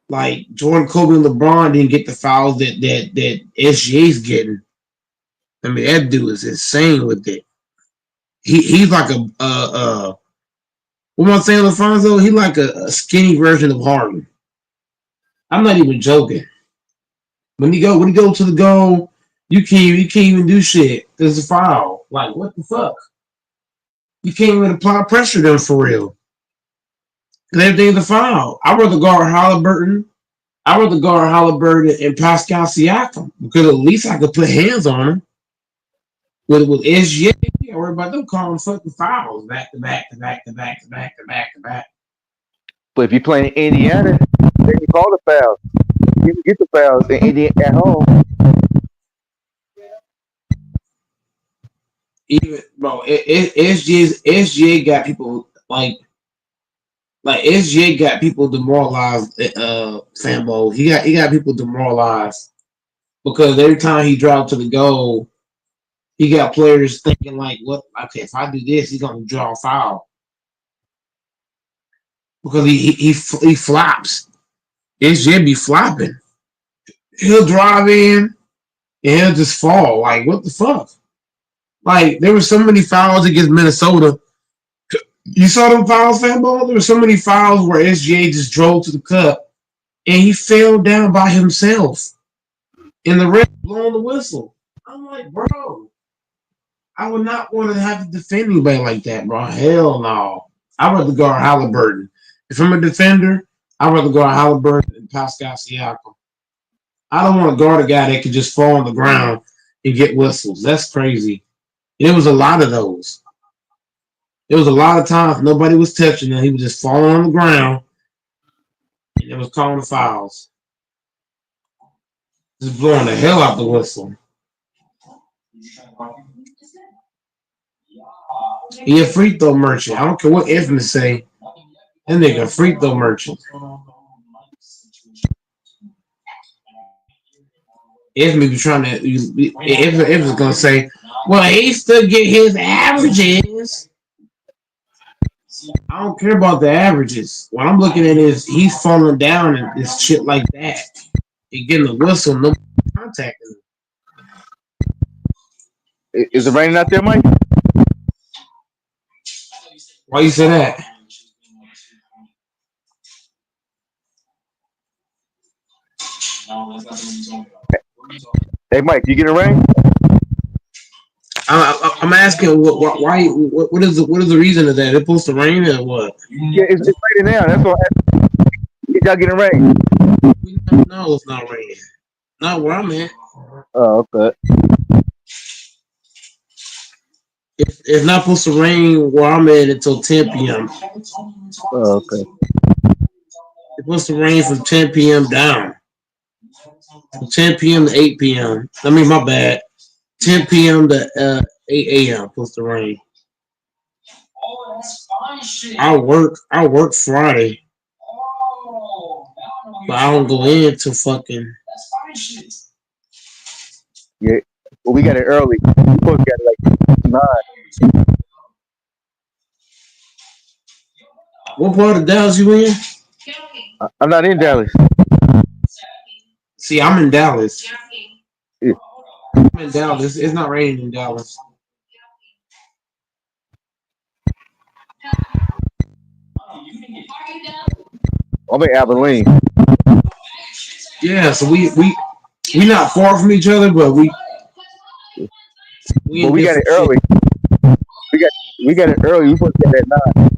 like Jordan, Kobe, and LeBron didn't get the fouls that SGA's getting. I mean, that dude is insane with it. He's like what am I saying, LaFonso? He's like a skinny version of Harden. I'm not even joking. When he go to the goal, you can't even do shit. There's a foul. Like what the fuck? You can't even apply pressure to them for real. And everything's a foul. I rather guard Halliburton and Pascal Siakam because at least I could put hands on him. With SGA, you can't worry about them calling fucking fouls back to back to back to back to back to back to back. But if you're playing in Indiana, then you call the fouls. You can get the fouls in Indiana at home. Even bro, SGA got people like SGA got people demoralized. Sambo, he got people demoralized because every time he dropped to the goal, he got players thinking like, "What? Okay, if I do this, he's gonna draw a foul." Because he flops. SJ be flopping. He'll drive in and he'll just fall. Like, what the fuck? Like, there were so many fouls against Minnesota. You saw them fouls, Fanball? There were so many fouls where SGA just drove to the cup and he fell down by himself. And the ref blowing the whistle. I'm like, bro, I would not want to have to defend anybody like that, bro. Hell no. I'd rather guard Halliburton. If I'm a defender, I'd rather guard Halliburton and Pascal Siakam. I don't want to guard a guy that could just fall on the ground and get whistles. That's crazy. There was a lot of those. There was a lot of times nobody was touching him. He was just falling on the ground, and it was calling the fouls. Just blowing the hell out the whistle. He a free throw merchant. I don't care what Infamous say. That nigga a free throw merchant. Infamous be trying to. Infamous gonna say, "Well, he still get his averages." I don't care about the averages. What I'm looking at is he's falling down and this shit like that. He getting the whistle, no contacting him. Is it raining out there, Mike? Why you say that? Hey, Mike, you getting rain? I'm asking why what is the reason of that? It's supposed to rain or what? Yeah, it's raining now. That's what. Y'all getting rain? No, it's not raining. Not where I'm at. Oh, okay. It's not supposed to rain where I'm at until 10 p.m. Oh, okay. It's supposed to rain from 10 p.m. down. From 10 p.m. to 8 p.m. I mean, my bad. 10 p.m. to 8 a.m. supposed to rain. I work Friday, but I don't go in till fucking. Yeah. Well, we got it early. We supposed to get it like 9. What part of Dallas you in? I'm not in Dallas. See, I'm in Dallas. Yeah. I'm in Dallas. It's not raining in Dallas. I'm in Abilene. Yeah, so we not far from each other, but we But we got it early. We got it early. We supposed to get it at 9.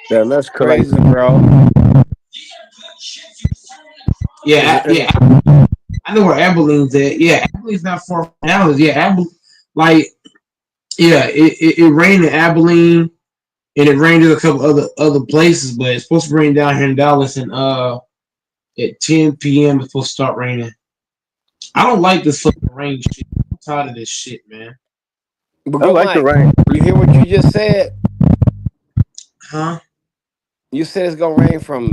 Damn, that's crazy, bro. Yeah, yeah. I know where Abilene's at. Yeah, Abilene's not far from Dallas. Yeah, it rained in Abilene and it rained in a couple other places, but it's supposed to rain down here in Dallas and at 10 p.m. it's supposed to start raining. I don't like this fucking rain shit. I'm tired of this shit, man. But I go, like Mike, the rain. you hear what you just said? Huh? You said it's gonna rain from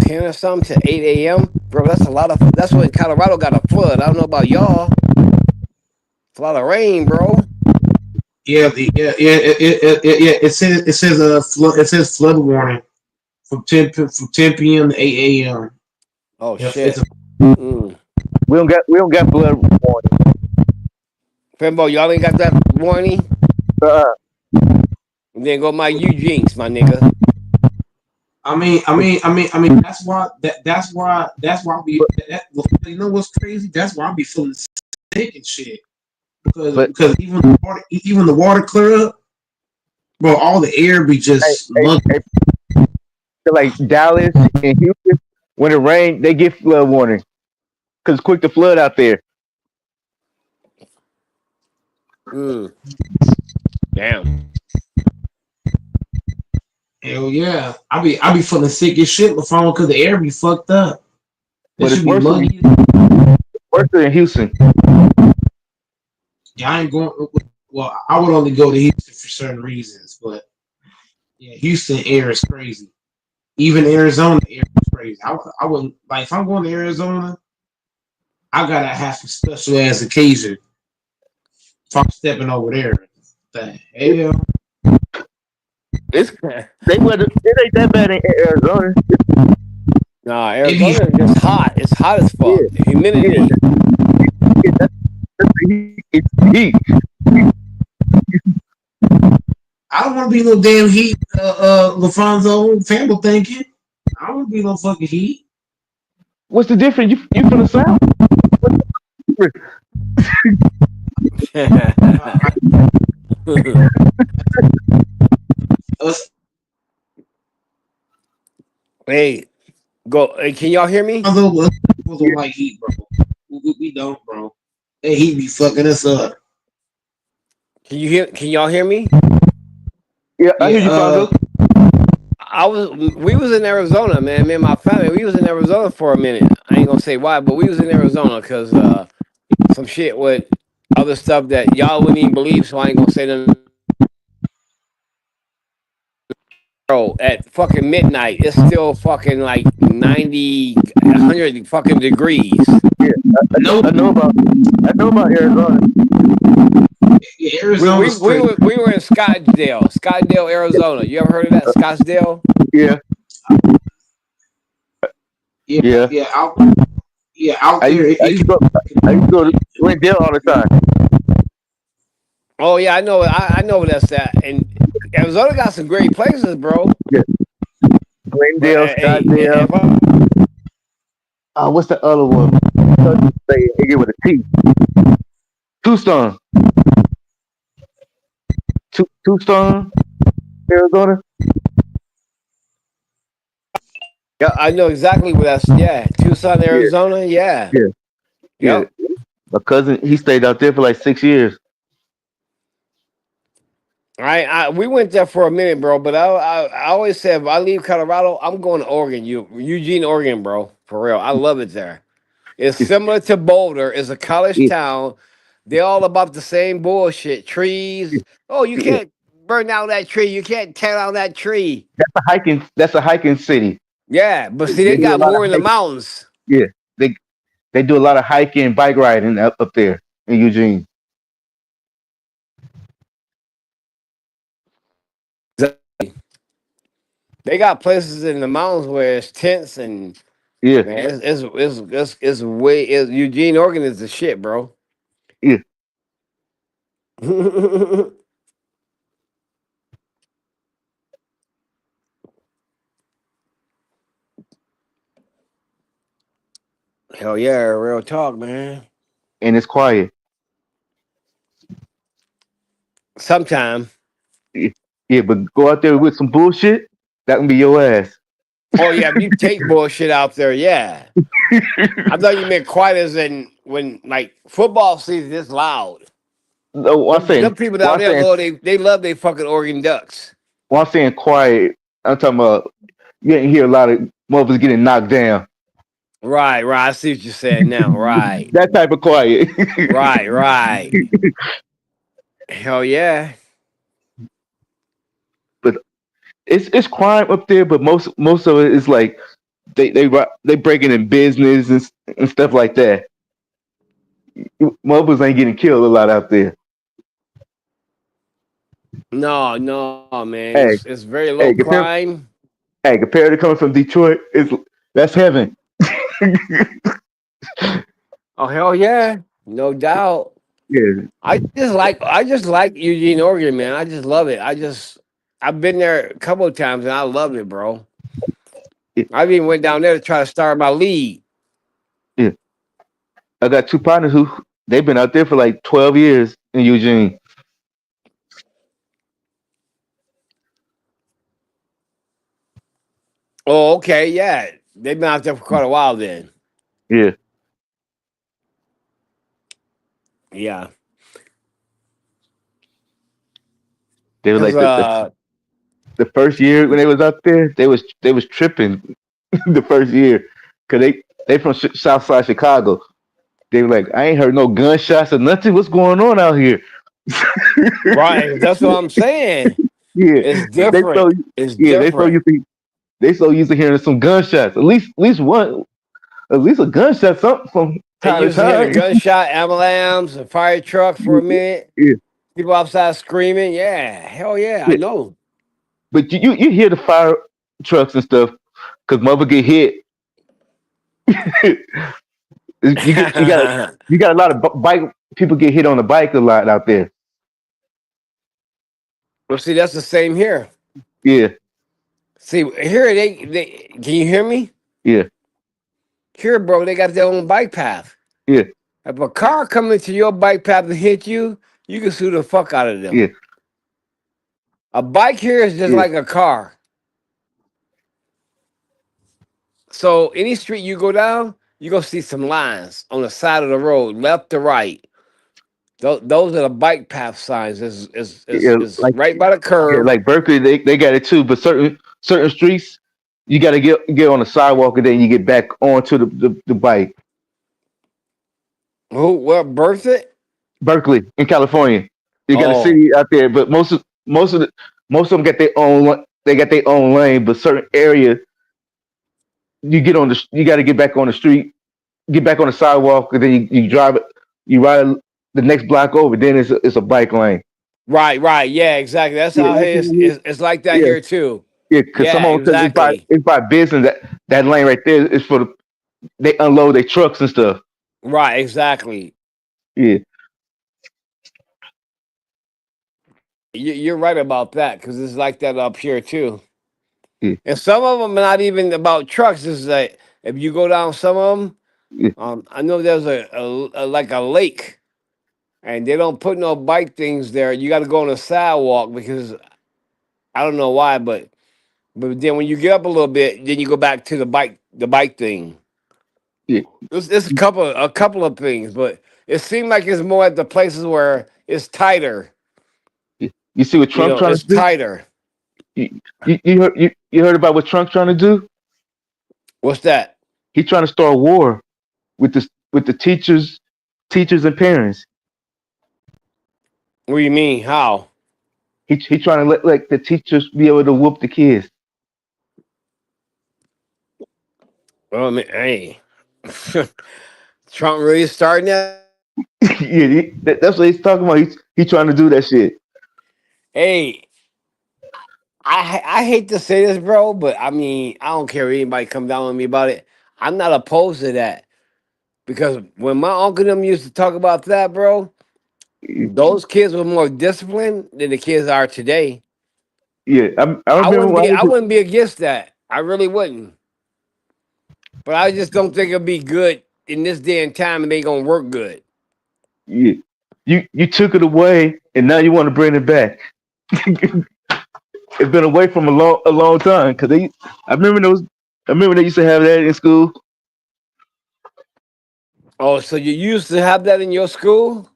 10 or something to 8 a.m. Bro, that's a lot of. That's when Colorado got a flood. I don't know about y'all. It's a lot of rain, bro. Yeah, it says flood warning from 10 p.m. to 8 a.m. Oh Yeah, shit. We don't got blood warning. Fembo, y'all ain't got that warning? And then go my Jinx, my nigga. I mean, that's why we. You know what's crazy? That's why I be feeling sick and shit. Because even the water clear up, bro. All the air be just like Dallas and Houston, when it rains, they get flood warning because it's quick to flood out there. Damn. Hell yeah, I be feeling sick as shit before because the air be fucked up. But it's worse than Houston. Yeah, I ain't going. Well, I would only go to Houston for certain reasons, but Yeah, Houston air is crazy. Even Arizona air is crazy. I wouldn't like if I'm going to Arizona. I gotta have some special ass occasion if I'm stepping over there. The hell, It's they weather. It ain't that bad in Arizona. Nah, it be Arizona is just hot. It's hot as Yeah, fuck. The yeah. humidity. That's the heat. It's the heat. I don't want to be no damn heat. LaFonso Famble thinking. I don't want to be no fucking heat. What's the difference? You from the south? I, us Hey, go. Hey, can y'all hear me? Lonzo, us don't like heat, bro. We don't, bro. That heat be fucking us up. Can you hear? Can y'all hear me? Yeah, I Yeah, hear you, Fonzo. I was. We was in Arizona, man. Me and my family. We was in Arizona for a minute. I ain't gonna say why, but we was in Arizona because some shit with other stuff that y'all wouldn't even believe. So I ain't gonna say them. Bro, at fucking midnight, it's still fucking like 90, 100 fucking degrees. Yeah, no, I know about Arizona. yeah, We we Arizona's we crazy. were we were in Scottsdale, Arizona. You ever heard of that, Scottsdale? Yeah, Yeah, yeah. yeah, out I there. used I used to go. I used to go to Glendale all the time. Oh yeah, I know. I know where that's at. And Arizona got some great places, bro. Yeah, But Glendale, hey, Scottsdale. if I, What's the other one? Say it with a T. Tucson, Tucson, Arizona. yeah, I know exactly where that's. Yeah, Tucson, Yeah, Arizona. Yeah, yeah, yeah. yep. My cousin, he stayed out there for like 6 years. We went there for a minute, bro. But I always said if I leave Colorado, I'm going to Oregon. Eugene, Oregon, bro. For real, I love it there. It's It's, similar to Boulder. It's a college it, town. They all about the same bullshit. Trees. it, Oh, you yeah. can't burn down that tree. You can't tear down that tree. That's a hiking city. Yeah, but see, They they do a got lot of more in the hiking. mountains. Yeah, they they do a lot of hiking and bike riding up there in Eugene. They got places in the mountains where it's tents and Yeah, man, it's way. Eugene, Oregon is the shit, bro. yeah. Hell yeah, real talk, man. And it's quiet. Sometime. Yeah, yeah, but go out there with some bullshit, that can be your ass. Oh yeah, if you take bullshit out there, yeah. I thought you meant quiet as in when like football season is loud. No, Them people down there, Lord, they love they fucking Oregon Ducks. when I'm saying quiet, I'm talking about you ain't hear a lot of motherfuckers getting knocked down. Right, right. I see what you're saying now. Right, That type of quiet. right, right. Hell yeah. But it's crime up there, but most of it is like they breaking in business and stuff like that. Motherfuckers ain't getting killed a lot out there. No, no, man. Hey, It's very low hey, crime. compared to coming from Detroit, that's heaven. Oh hell yeah. No doubt. Yeah, I just like Eugene, Oregon, man. I just love it. I've been there a couple of times and I love it, bro. yeah, I even went down there to try to start my league. yeah. I got two partners who they've been out there for like 12 years in Eugene. Oh, okay, yeah. They've been out there for quite a while then. Yeah, Yeah. they were Cause like the first year when they was out there, they was tripping the first year because they from South Side Chicago. They were like, I ain't heard no gunshots or nothing. What's going on out here? right, that's what I'm saying. Yeah, It's they different. so It's yeah, they so different. used to they so used to hearing some gunshots. At least one, at least a gunshot something from They time to used to hear the time. gunshot, ambulance, a fire truck for a minute. Yeah, People outside screaming. Yeah, hell yeah, I yeah. know. But you hear the fire trucks and stuff because mother get hit. You got a lot of bike people get hit on the bike a lot out there. Well, see, that's the same here. Yeah, See, here they can you hear me? yeah, Here, bro, they got their own bike path. yeah, If a car coming to your bike path and hit you, you can sue the fuck out of them. yeah, A bike here is just yeah, like a car. So any street you go down, you gonna see some lines on the side of the road, left to right. Those are the bike path signs. yeah. Is right by the Yeah, curb. like Berkeley, they got it too. But certain streets, you got to get on the sidewalk and then you get back onto the bike. Who what birthed it? Berkeley in California, you got a Oh, city out there, but most of them got their own. They got their own lane, but certain area you got to get back on the street, get back on the sidewalk, and then you drive it. You ride the next block over, then it's a bike lane. right, yeah, exactly. That's Yeah, how it is. It's like that yeah, here too. yeah. Because Yeah, exactly. it's by business that lane right there is for they unload their trucks and stuff. Right, exactly. Yeah, You're right about that because it's like that up here too. yeah, And some of them are not even about trucks. It's like if you go down some of them, yeah, I know there's a like a lake, and they don't put no bike things there. You got to go on a sidewalk because I don't know why, but then when you get up a little bit, then you go back to the bike thing. yeah. It's a couple of things, but it seemed like it's more at the places where it's tighter. Yeah. You see what Trump trying to It's do? tighter. You heard about what Trump trying to do? What's that? He trying to start a war with the teachers and parents. What do you mean? How? He trying to let like the teachers be able to whoop the kids. Well, I mean, hey, Trump really starting that? Yeah, that's what he's talking about. He trying to do that shit. Hey, I hate to say this, bro, but I mean, I don't care if anybody come down on me about it. I'm not opposed to that because when my uncle and them used to talk about that, bro, those kids were more disciplined than the kids are today. Yeah, I I remember wouldn't when I be was I wouldn't be against that. I really wouldn't. But I just don't think it'll be good in this day and time and they gonna work good. yeah. You took it away and now you want to bring it back. It's been away from a long time because they. I remember those. I remember they used to have that in school. Oh, so you used to have that in your school?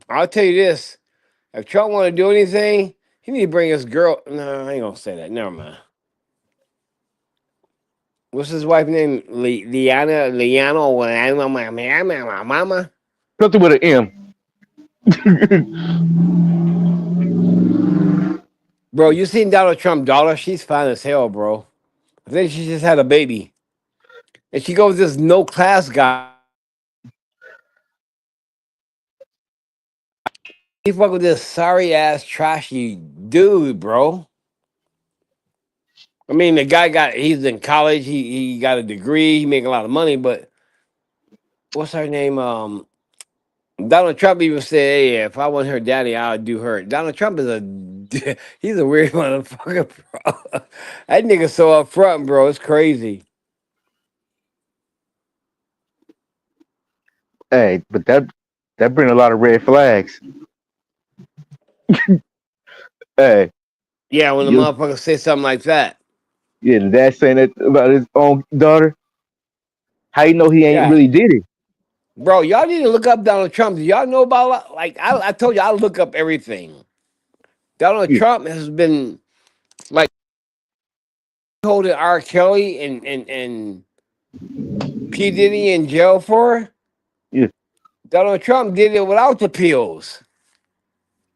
I'll tell you this. If Trump want to do anything, he need to bring his girl. No, I ain't gonna say that. Never mind. What's his wife name? Liana, or my mama. Something with an M. Bro, you seen Donald Trump daughter? She's fine as hell, bro. I think she just had a baby, and she goes this no class guy. He fuck with this sorry ass trashy dude, bro. I mean, the guy he's in college. He got a degree. He make a lot of money, but what's her name? Donald Trump even said, "Hey, if I want her daddy, I'll do her." Donald Trump is a he's a weird motherfucker, bro. That nigga so upfront, bro. It's crazy. Hey, but that bring a lot of red flags. Hey, Yeah, when the you motherfucker say something like that. yeah, the dad saying that about his own daughter. How you know he ain't Yeah, really did it? bro, y'all need to look up Donald Trump. Do y'all know about like I told you I look up everything. Donald Yeah, Trump has been like holding R. Kelly and P Diddy in jail for. yeah, Donald Trump did it without the pills.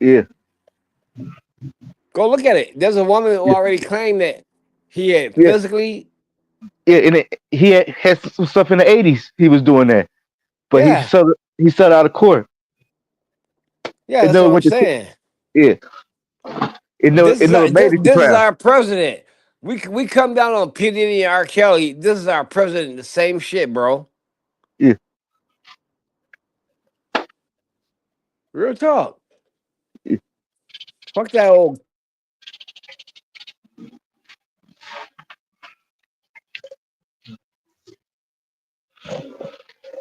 Yeah, Go look at it. There's a woman who yeah, already claimed that he had yeah, physically. yeah. And he had some stuff in the '80s. He was doing that, but Yeah, he settled out of court. yeah, It that's never what I'm went to. saying. Yeah, it never made it to This is trial. our president. We come down on P Diddy and R. Kelly. This is our president. The same shit, bro. Yeah, Real talk. yeah, Fuck that old.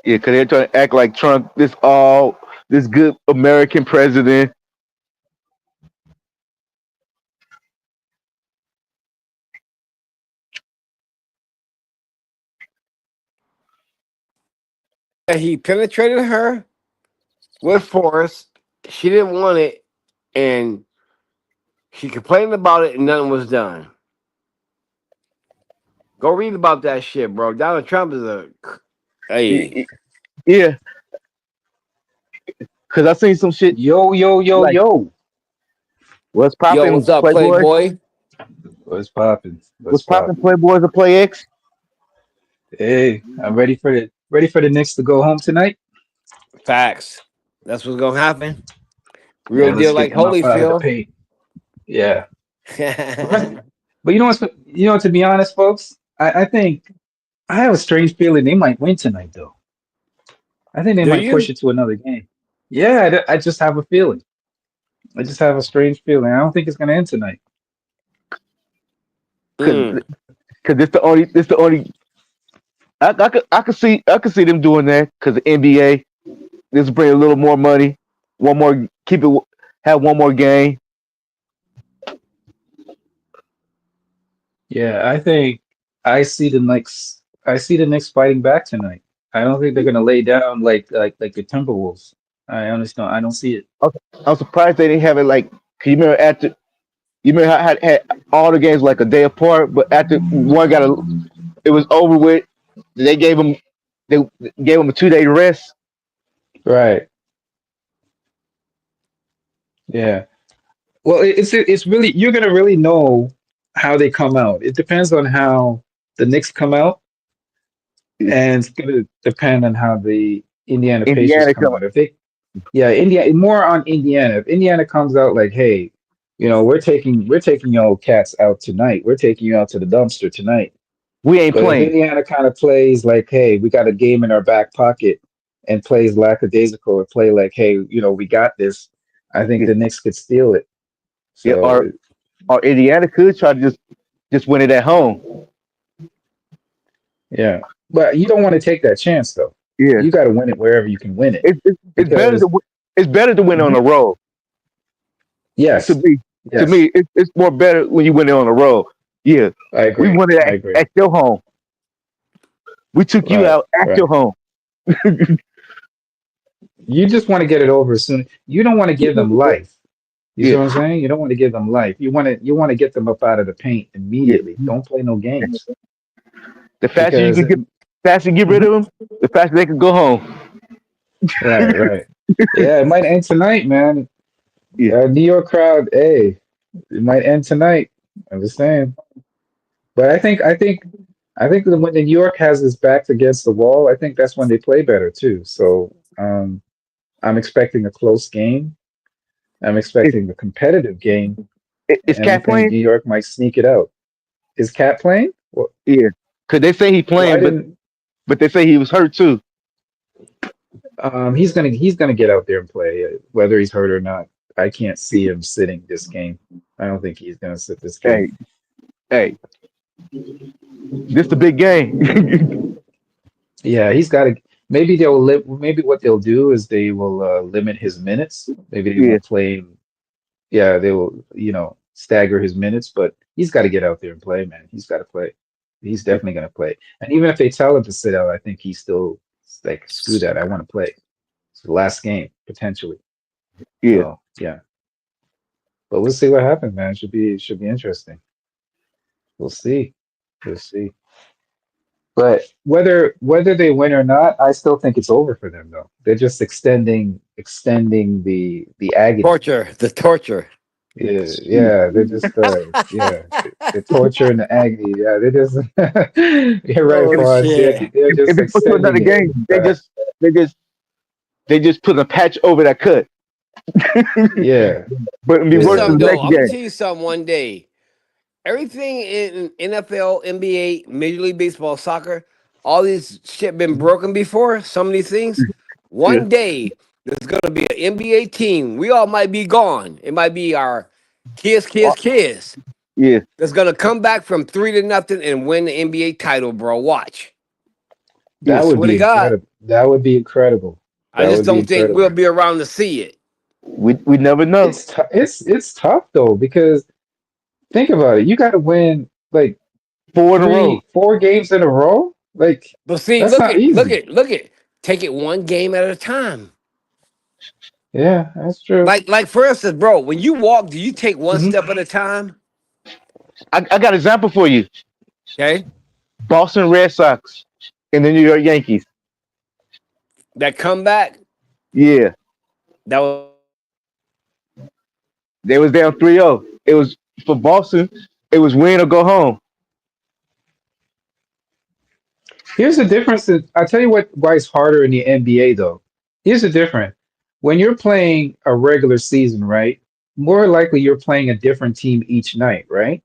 because they're trying to act like Trump, this good American president. He penetrated her with force. She didn't want it, and she complained about it, and nothing was done. Go read about that shit, bro. Donald Trump is a. Hey, Yeah, because I seen some shit Yo, yo, yo, like yo. what's yo, popping what's up, Playboy, Playboy? What's popping? What's what's popping popping? Playboys or Play X. Hey, I'm ready for the Knicks to go home tonight. Facts. That's what's gonna happen. Real Yeah, let's deal, get like them up out of the Holyfield. paint. Yeah. But you know what's to be honest, folks, I think I have a strange feeling they might win tonight though. I think they Do might push you? it to another game. Yeah, I just have a feeling. I just have a strange feeling. I don't think it's gonna end tonight. Because Mm. this the only I could see them doing that because the NBA. This bring a little more money, one more keep it have one more game. Yeah, I think I see the Knicks fighting back tonight. I don't think they're gonna lay down like the Timberwolves. I honestly don't. I don't see it. I'm surprised they didn't have it like. 'Cause you remember you remember how had all the games like a day apart, but after one it was over with. They gave them they gave them a 2 day rest. Right. Yeah. Well, it's really you're gonna really know how they come out. It depends on how the Knicks come out, and it's gonna depend on how the Indiana Pacers Indiana come come. out. If they, yeah, India more on Indiana. If Indiana comes out like, hey, we're taking your cats out tonight. We're taking you out to the dumpster tonight. We ain't But if playing. Indiana kind of plays like, hey, we got a game in our back pocket, and plays lackadaisical or play like, hey, we got this, I think Yeah, the Knicks could steal it. yeah, So or Indiana could try to just win it at home. yeah, but you don't want to take that chance though. Yeah, You got to win it wherever you can win it it's better because it's better to win on Mhm. the road. To Yes, me, yes, it's more better when you win it on the road. Yeah, I we agree. won it I agree. at your home. We took you Right, out at your right. home. You just want to get it over soon. You don't want to give them life. You see Yeah, what I'm saying? You don't want to give them life. You want to get them up out of the paint yeah. immediately. Don't play no games The faster you because can get rid Mhm. of them, the faster they can go home. Right, right. Yeah, it might end tonight, man. Yeah, New York crowd, hey, it might end tonight. I'm just saying. But I think that when the New York has its backs against the wall, I think that's when they play better too. So I'm expecting a close game. I'm is expecting a competitive game, is and I Cat think playing? New York might sneak it out. Is Cat playing? Yeah, because they say he Why playing, but didn't they say he was hurt too. he's gonna get out there and play, whether he's hurt or not. I can't see him sitting this game. I don't think he's gonna sit this game. Hey, hey, this the big game. Yeah, he's got to. Maybe what they'll do is they will limit his minutes. Maybe they Yeah, won't play him. Yeah, they will, stagger his minutes. But he's got to get out there and play, man. He's got to play. He's yeah, definitely going to play. And even if they tell him to sit out, I think he's still like, screw that. I want to play. It's the last game potentially. yeah. So yeah, but we'll see what happens, man. It should be interesting. We'll see. We'll see. But whether they win or not, I still think it's over for them though. They're just extending extending the agony. The torture. Yeah, yeah, they're just the torture and the agony. Yeah, they just you're right, Oh Fonz. shit. They're If just they go to extending another it. game, they just they just put a patch over that cut. Yeah, But it'll be Here's worse yeah, in something the though. next I'm gonna game. tell you something one day. Everything in NFL, NBA, Major League Baseball, soccer, all these shit been broken before. Some of these things. Yeah, One day there's gonna be an NBA team. We all might be gone. It might be our kids. yeah. That's gonna come back from 3-0 and win the NBA title, bro. Watch. I Yeah. that would swear to be God. incredible. That would be incredible. I That just would be don't think incredible. we'll be around to see it. We never know. It's tough though because think about it. You got to win like Four in a row. 4 games in a row. Like But see, that's not easy. look at. Take it one game at a time. Yeah, that's true. Like for instance, bro, when you walk, do you take one Hmm. step at a time? I got an example for you. Okay, Boston Red Sox and the New York Yankees. that comeback, Yeah. that was They was down 3-0. It was for Boston, it was win or go home. Here's the difference. I'll tell you why it's harder in the NBA though. Here's the difference. When you're playing a regular season, right? More likely you're playing a different team each night, right?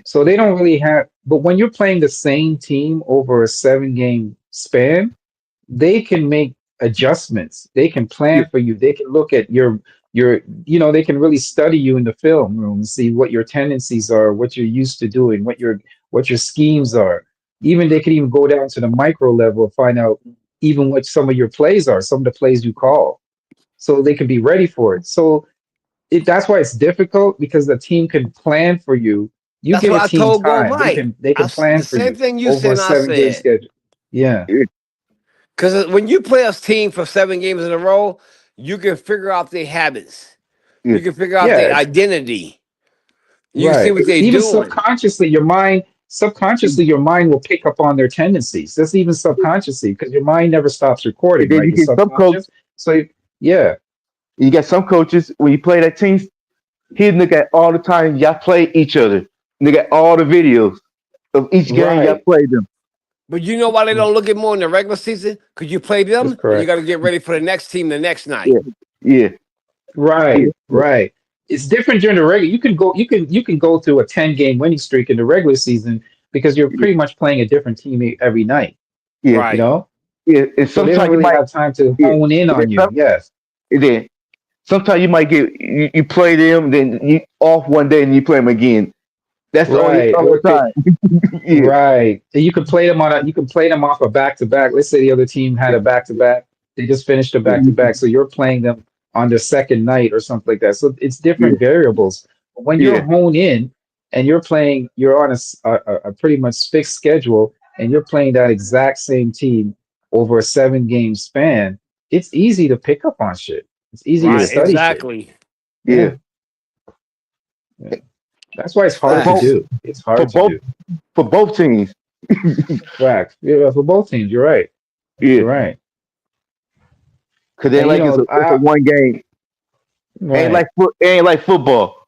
So they don't really have, but when you're playing the same team over a 7 game span, they can make adjustments. They can Yeah, plan for you. They can look at they can really study you in the film room and see what your tendencies are, what you're used to doing, what your schemes are. Even they could even go down to the micro level and find out even what some of your plays are, some of the plays you call, so they can be ready for it. So that's why it's difficult because the team can plan for you. You that's give what a I team told Go time, they Mike. can they can The plan for same you thing you over said a and I 7 game said. schedule. Yeah, yeah, Because when you play a team for 7 games in a row, you can figure out their habits. yeah. You can figure out their yeah, identity. You can see right. what they're Even doing. subconsciously, your mind will pick up on their tendencies. That's even subconsciously because your mind never stops And recording, then right? you Your get some coach, subconscious. So yeah, you got some coaches when you play that team, he look at all the time y'all play each other. Look at all the videos of each game y'all right. played them. But you know why they don't look at more in the regular season? Because you play That's them and you got correct. to get ready for the next team the next night. Yeah, yeah, yeah, Right, right. It's different during the regular. You can go through a 10 game winning streak in the regular season because you're yeah, pretty much playing a different team every night, yeah, you Right. know? yeah. And So they don't sometimes you really might, have time to yeah. hone in And then, on you. Yes. and then sometimes you might you play them, then you off one day and you play them again. That's the only Right. other Or time. Yeah, right. And you can play them off a back to back. Let's say the other team had a back to back. They just finished a back to back. So you're playing them on their second night or something like that. So it's yeah, different variables. But when you're yeah, honed in and you're on a pretty much fixed schedule and you're playing that exact same team over a 7 game span, it's easy to pick up on shit. It's easy to yeah, Right. study shit. Exactly. yeah. Yeah. Yeah. That's why it's For hard to both, Facts. do. It's for hard to both, do. for both teams. Facts. Yeah, for both teams, you're right. Yeah, You're right. because And it's a one game. right. It ain't like football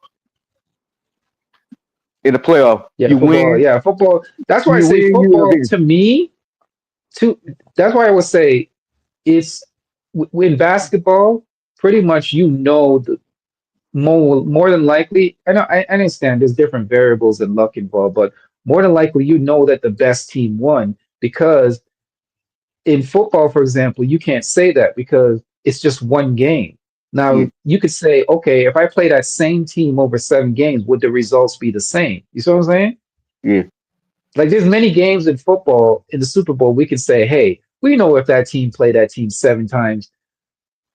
in the playoff. Yeah, football. Yeah, football. That's why I You say win, you football win. to me, to that's why I would say it's in basketball, pretty much the more than likely, I know I understand there's different variables and luck involved, but more than likely that the best team won because in football, for example, you can't say that because it's just 1 game. Yeah, Now, you could say, okay, if I play that same team over 7 games, would the results be the same? You see what I'm saying? yeah, Like, there's many games in football in the Super Bowl. We can say, hey, we know if that team played that team 7 times,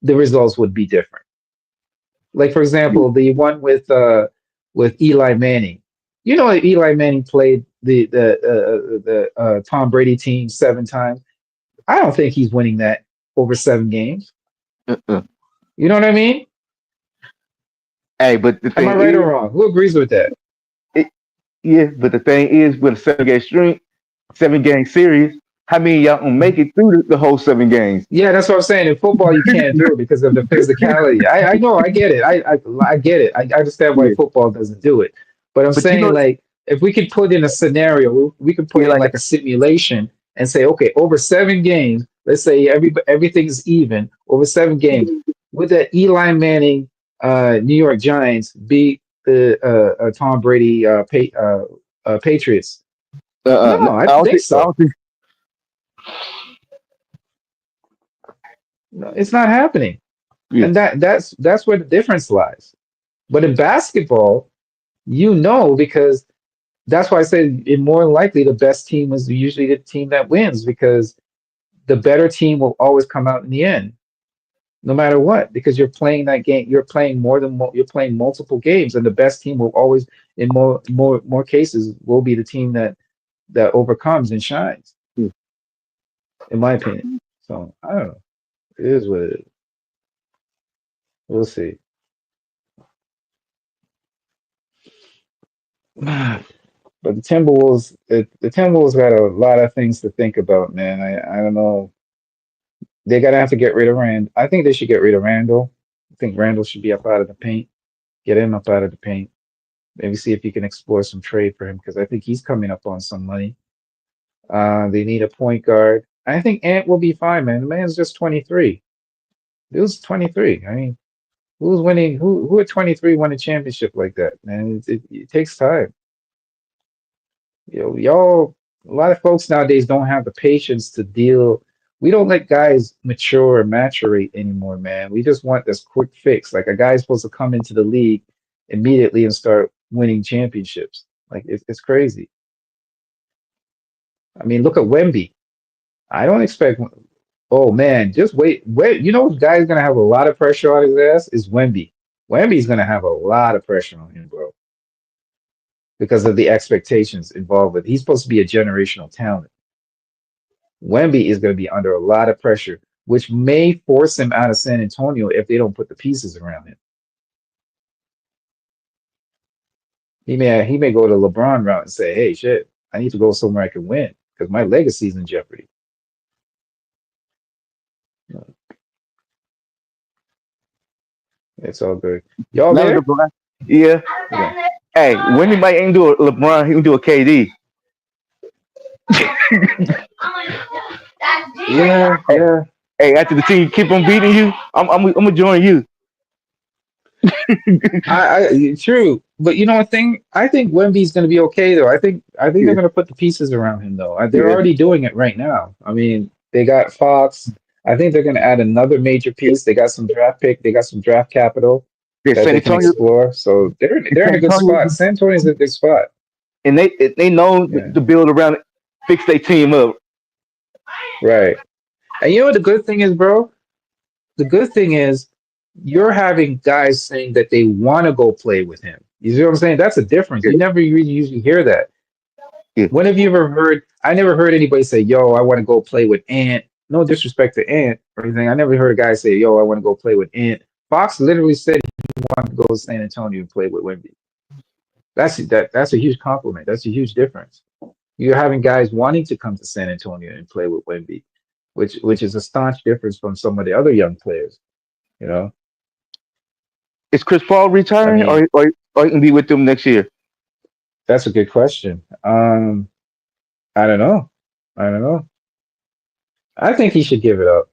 the results would be different. Like, for yeah. example, the one with Eli Manning. You know, Eli Manning played the Tom Brady team 7 times. I don't think he's winning that over 7 games. Uh-uh. You know what I mean? Hey, but the Am I thing right or is, wrong? Who agrees with that? it, yeah, but the thing is, with a 7 game string, 7 game series. how many of y'all gonna make it through the whole 7 games? Yeah, that's what I'm saying. In football, you can't do it because of the physicality. I know, I get it. I get it. I understand why Yeah. football doesn't do it. But I'm But you saying, know, like, if we could put in a scenario, we could put yeah, in like like a simulation and say, okay, over 7 games, let's say everything's even over 7 games. Would the Eli Manning New York Giants beat the Tom Brady Patriots? No, I I don't don't think think, so. No, it's not happening. yeah. And that's where the difference lies. But in basketball, because that's why I said it more likely the best team is usually the team that wins because the better team will always come out in the end, no matter what, because you're playing that game, you're playing you're playing multiple games, and the best team will always, in more cases, will be the team that overcomes and shines, Yeah. in my opinion. So I don't know. It is what it is. We'll see. But the Timberwolves got a lot of things to think about, man. I don't know. They gotta have to get rid of Rand. I think they should get rid of Randall. I think Randall should be up out of the paint. Get him up out of the paint. Maybe see if you can explore some trade for him because I think he's coming up on some money. They need a point guard. I think Ant will be fine, man. The man's just 23. He was 23. I mean, who's winning? Who at 23 won a championship like that, man? It takes time. Y'all, a lot of folks nowadays don't have the patience to deal. We don't let guys mature or maturate anymore, man. We just want this quick fix. Like a guy's supposed to come into the league immediately and start winning championships. Like it's crazy. I mean, look at Wemby. I don't expect. Oh man, just wait. Wait, you know, guy's gonna have a lot of pressure on his ass is Wemby. Wemby's gonna have a lot of pressure on him, bro, because of the expectations involved with. He's supposed to be a generational talent. Wemby is going to be under a lot of pressure, which may force him out of San Antonio if they don't put the pieces around him. He may go to LeBron route and say, "Hey, shit, I need to go somewhere I can win because my legacy's in jeopardy." It's all good. Y'all Not there? LeBron. Yeah. Yeah. Hey, when he might ain't do a LeBron, he can do a KD. Yeah, Hey, yeah. hey, after the team keep on beating you, I'm gonna join you. True, but you know what thing? I think Wemby's going to be okay though. I think they're Yeah, going to put the pieces around him though. They're yeah. already doing it right now. I mean, they got Fox. I think they're going to add another major piece. They got some draft pick. They got some draft capital Yeah, that San they can Antonio, explore. So they're in San a good Antonio, spot. San Antonio's in a good spot. and they know Yeah, to build around it, fix their team up. right. And you know what the good thing is, bro? The good thing is you're having guys saying that they want to go play with him. You see what I'm saying? That's a difference. Yeah, You never really usually hear that. yeah. When have you ever heard? I never heard anybody say, "Yo, I want to go play with Ant." No disrespect to Ant or anything. I never heard a guy say, "Yo, I want to go play with Ant." Fox literally said he wanted to go to San Antonio and play with Wemby. That's a huge compliment. That's a huge difference. You're having guys wanting to come to San Antonio and play with Wemby, which is a staunch difference from some of the other young players. You know, Is Chris Paul I retiring, mean, or he can be with them next year? that's a good question. I don't know. I don't know. I think he should give it up.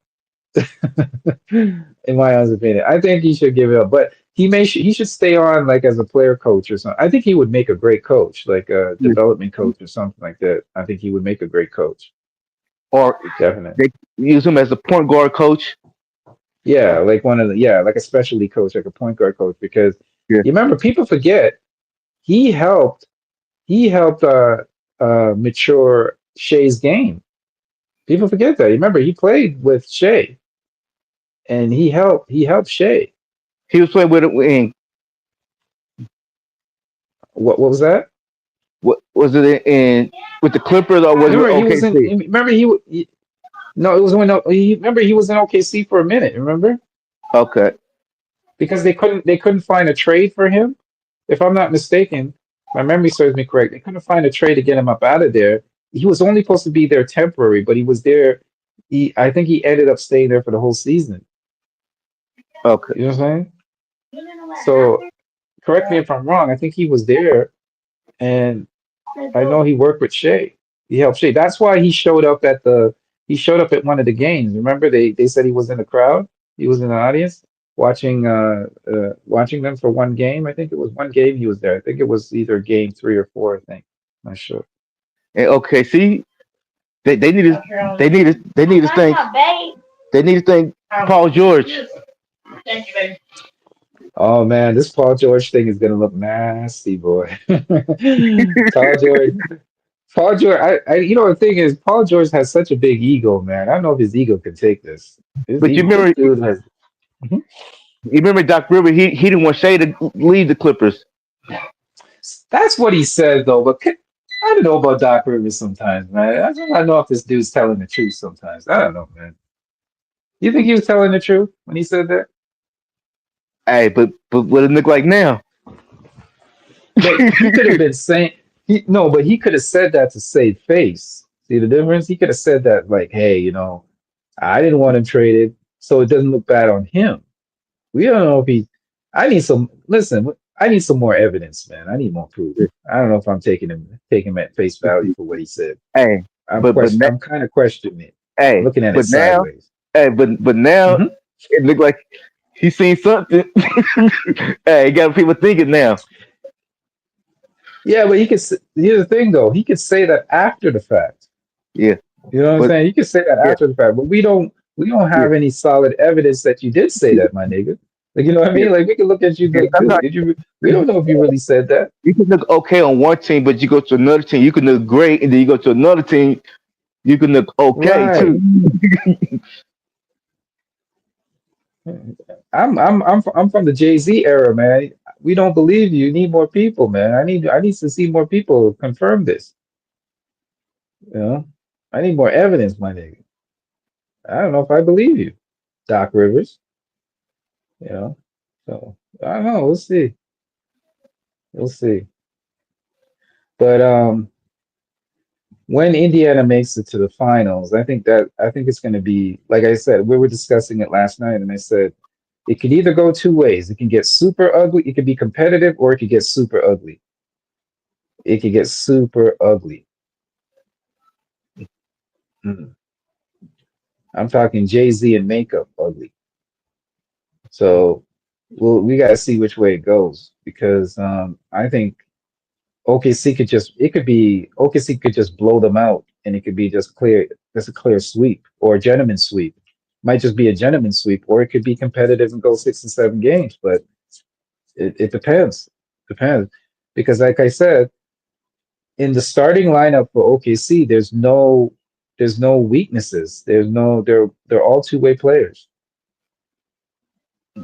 In my honest opinion, I think he should give it up, but he should stay on like as a player coach or something. I think he would make a great coach, like a Yeah. development coach or something like that. I think he would make a great coach, Or definitely. they use him as a point guard coach? Yeah, like like a specialty coach, like a point guard coach, because Yeah, you remember people forget he helped he helped mature Shea's game. People forget that. You remember he played with Shea and he helped Shea. he was playing with it in What was that? what was it in with the Clippers or was it with Remember he was in. OKC? Remember no, it was when remember he was in OKC for a minute. Remember Okay, because they couldn't find a trade for him. If I'm not mistaken, my memory serves me correct. They couldn't find a trade to get him up out of there. he was only supposed to be there temporary, but he was there. I think he ended up staying there for the whole season. Okay. You know what I'm saying? So correct me if I'm wrong. I think he was there, and I know he worked with Shea. He helped Shea. That's why he showed up at one of the games. Remember they said he was in the crowd. He was in the audience watching them for one game. I think it was one game he was there. I think it was either game 3 or 4, I think. Not sure. And OKC, they need to thank Paul George. Oh man, this Paul George thing is gonna look nasty, boy. Paul George, Paul George. You know the thing is, Paul George has such a big ego, man. I don't know if his ego can take this. But This dude has. you remember Doc Rivers? He didn't want Shea to leave the Clippers. That's what he said, though. But I don't know about Doc Rivers sometimes, man. I don't know if this dude's telling the truth sometimes. I don't know, man. You think he was telling the truth when he said that? Hey, but what it look like now? But he could have been saying no, but he could have said that to save face. See the difference? He could have said that like, hey, I didn't want him traded, so it doesn't look bad on him. We don't know if he. I need some. Listen, I need some more evidence, man. I need more proof. I don't know if I'm taking him at face value for what he said. Hey, I'm kind of questioning it. hey, Looking at but it now, sideways. hey, but now Mhm. it look like he seen something. Hey, got people thinking now. Yeah, but he could. Here's the thing, though. He could say that after the fact. Yeah, You know what I'm but saying? You could say that yeah, after the fact, but we don't. We don't yeah, have any solid evidence that you did say that, my nigga. Like, you know what I yeah. mean? Like, we can look at you Yeah, like, dude, sometimes did you? We don't know if you really said that. you can look okay on one team, but you go to another team, you can look great, and then you go to another team, you can look okay too. Right. I'm from the Jay-Z era, man. We don't believe you. You need more people, man. I need to see more people confirm this. You know, I need more evidence, my nigga. I don't know if I believe you, Doc Rivers. You know, so I don't know. We'll see. We'll see. But when Indiana makes it to the finals, I think it's going to be like I said. We were discussing it last night, and I said it could either go two ways. It can get super ugly. It could be competitive, or it could get super ugly. It could get super ugly. Mm. I'm talking Jay-Z and makeup ugly. So we got to see which way it goes because I think OKC could just blow them out and it could be just a clear sweep or a gentleman sweep. Might just be a gentleman sweep, or it could be competitive and go 6 and 7 games. But it depends. Depends because, like I said, in the starting lineup for OKC, there's no weaknesses. They're all two-way players.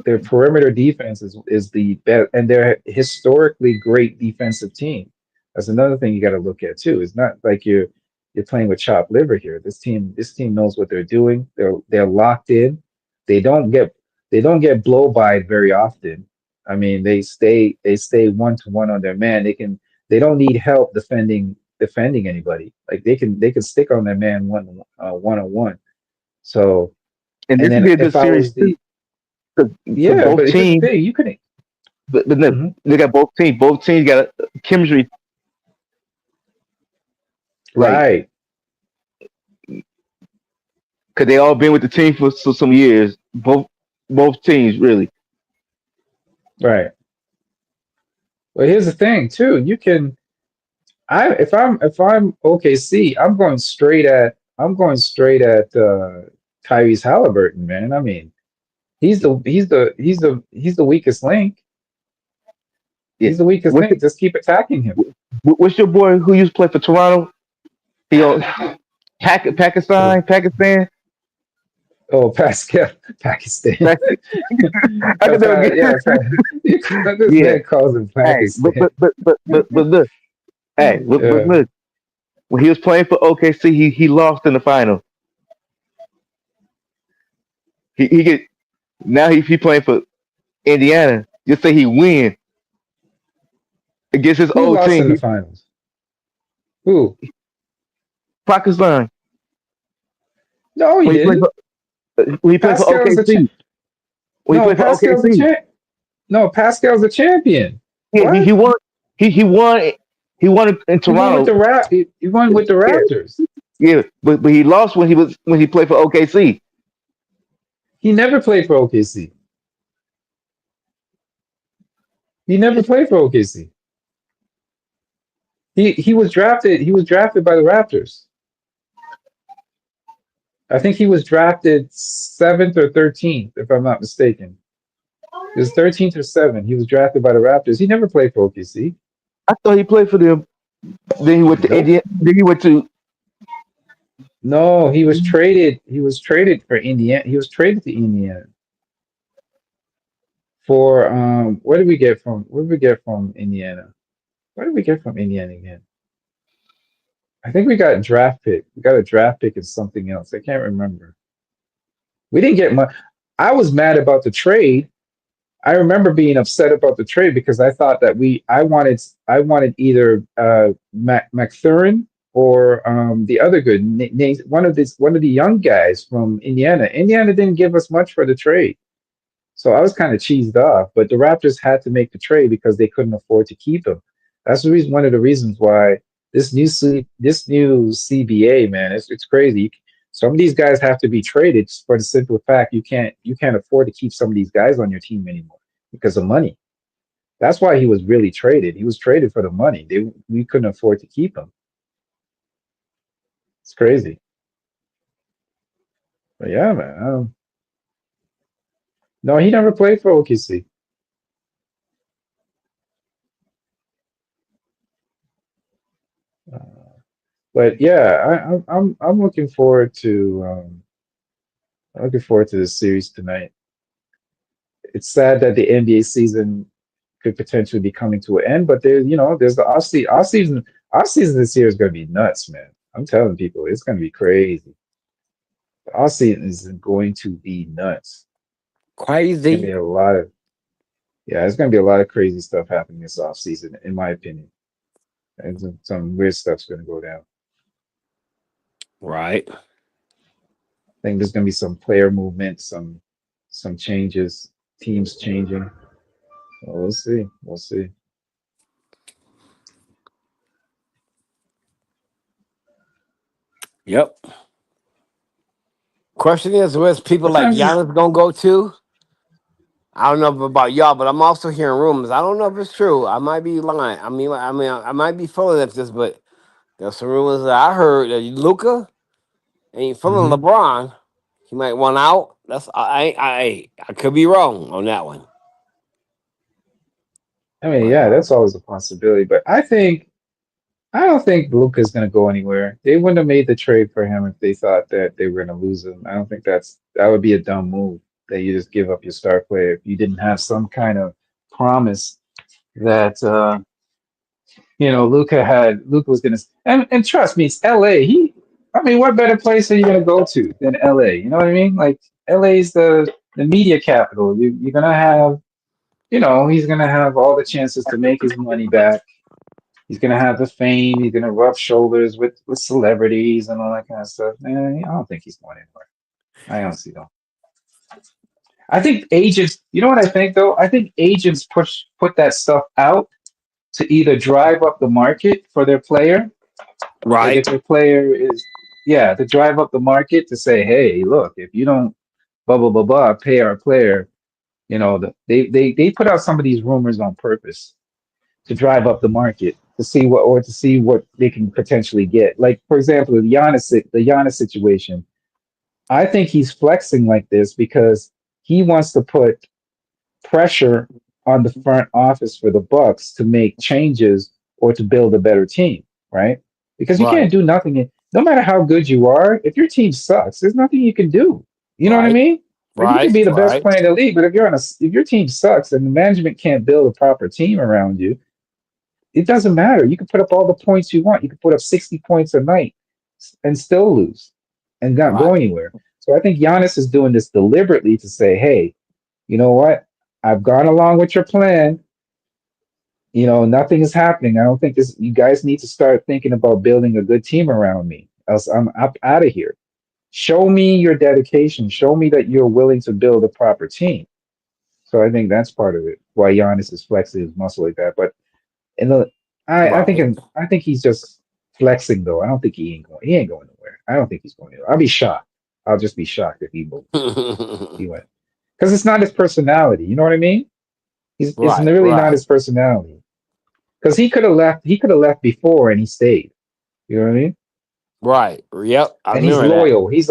Their perimeter defense is the best, and they're a historically great defensive team. That's another thing you got to look at too. It's not like you're playing with chopped liver here. This team knows what they're doing. They're locked in. They don't get they don't get blow by very often. I mean, they stay 1-to-1 on their man. They don't need help defending anybody. Like they can stick on their man 1-on-1. So And and this could then be a good if I series was too, the because yeah, both but here's the teams, thing, you couldn't. but no, Mhm. they got both teams. Both teams got a chemistry. Like, Right, cause they all been with the team for some years. Both teams really. right. But here's the thing too. You can I if I'm OKC, I'm going straight at Tyrese Halliburton, man. I mean, he's the weakest link. Yeah. He's the weakest What's link. Just keep attacking him. what's your boy who used to play for Toronto? He on Oh, Pakistan. oh, Pascal, Pakistan. Pak- I could never get. Yeah, this Yeah. man calls him Hey, Pakistan. but look. Hey, but Yeah. look. When he was playing for OKC, he lost in the final. He get now he playing for Indiana. Just say he win against his Who old lost team. in the finals? Who? Pakistan No, he when he played didn't. for Pascal's a OKC. When he no. played for Pascal's a OKC, champ. No, Pascal's a champion. yeah, What? he won. He won in He won with Toronto. He won with the Yeah, Raptors. yeah, but he lost when he played for OKC. He never played for OKC. He never played for OKC. He was drafted. He was drafted by the Raptors. I think he was drafted seventh or 13th, if I'm not mistaken. He was 13th or 7th. He was drafted by the Raptors. He never played for OKC. I thought he played for them. Then he went to Nope. India. Then he went to No, he was traded. He was traded for Indiana. He was traded to Indiana for what did we get from Indiana? What did we get from Indiana again? I think we got a draft pick. We got a draft pick and something else. I can't remember. We didn't get much. I was mad about the trade. I remember being upset about the trade because I thought that I wanted either McThurin or the other good one of the young guys from Indiana. Indiana didn't give us much for the trade, so I was kind of cheesed off. But the Raptors had to make the trade because they couldn't afford to keep him. That's the reason. One of the reasons why this new CBA, man, it's crazy. Some of these guys have to be traded for the simple fact you can't afford to keep some of these guys on your team anymore because of money. That's why he was really traded. He was traded for the money. We couldn't afford to keep him. It's crazy. But yeah, man. No, he never played for OKC. Uh, but yeah, I'm looking forward to this series tonight. It's sad that the NBA season could potentially be coming to an end, but there's the off season this year is going to be nuts, man. I'm telling people, it's going to be crazy. The off season is going to be nuts. It's going to be Crazy. a lot of yeah, it's going to be a lot of crazy stuff happening this off season, in my opinion. And some weird stuff's going to go down. Right. I think there's going to be some player movement, some changes, teams changing. Well, we'll see. We'll see. Yep. Question is, where's people What like time is it? Giannis gonna go to? I don't know about y'all, but I'm also hearing rumors. I don't know if it's true. I might be lying. I might be full of this, but there's some rumors that I heard that Luka ain't feeling Hmm. LeBron. He might want out. That's I could be wrong on that one, I mean, but yeah, that's always a possibility, but I don't think Luka's going to go anywhere. They wouldn't have made the trade for him if they thought that they were going to lose him. I don't think that would be a dumb move that you just give up your star player if you didn't have some kind of promise that Luka was going to and trust me, it's LA. I mean, what better place are you going to go to than LA? You know what I mean? Like LA is the media capital. You're going to have, he's going to have all the chances to make his money back. He's gonna have the fame. He's gonna rub shoulders with celebrities and all that kind of stuff. Man, I don't think he's going anywhere. I honestly don't. I think agents. You know what I think though? I think agents put that stuff out to either drive up the market for their player. Like if right, their player is, yeah, to drive up the market to say, hey, look, if you don't blah blah blah blah pay our player, they put out some of these rumors on purpose to drive up the market to see what they can potentially get. Like for example, the Giannis situation. I think he's flexing like this because he wants to put pressure on the front office for the Bucks to make changes or to build a better team, right? Because you can't right, do nothing. No matter how good you are, if your team sucks, there's nothing you can do. You know what I right, mean? Like you can right, be the best right, player in the league, but if your team sucks and the management can't build a proper team around you, it doesn't matter. You can put up all the points you want. You can put up 60 points a night and still lose and not right, go anywhere. So I think Giannis is doing this deliberately to say, hey, you know what? I've gone along with your plan. Nothing is happening. I don't think this, you guys need to start thinking about building a good team around me. else I'm up out of here. Show me your dedication. Show me that you're willing to build a proper team. So I think that's part of it. Why Giannis is flexing his muscle like that. But in the, Right. I think he's just flexing though. I don't think he ain't going nowhere. I don't think he's going anywhere. I'll be shocked. I'll just be shocked if he went because it's not his personality. You know what I mean? It's Right, really not right, his personality. Because he could have left. He could have left before and he stayed. You know what I mean? right. Yep, I And he's remember that. loyal. He's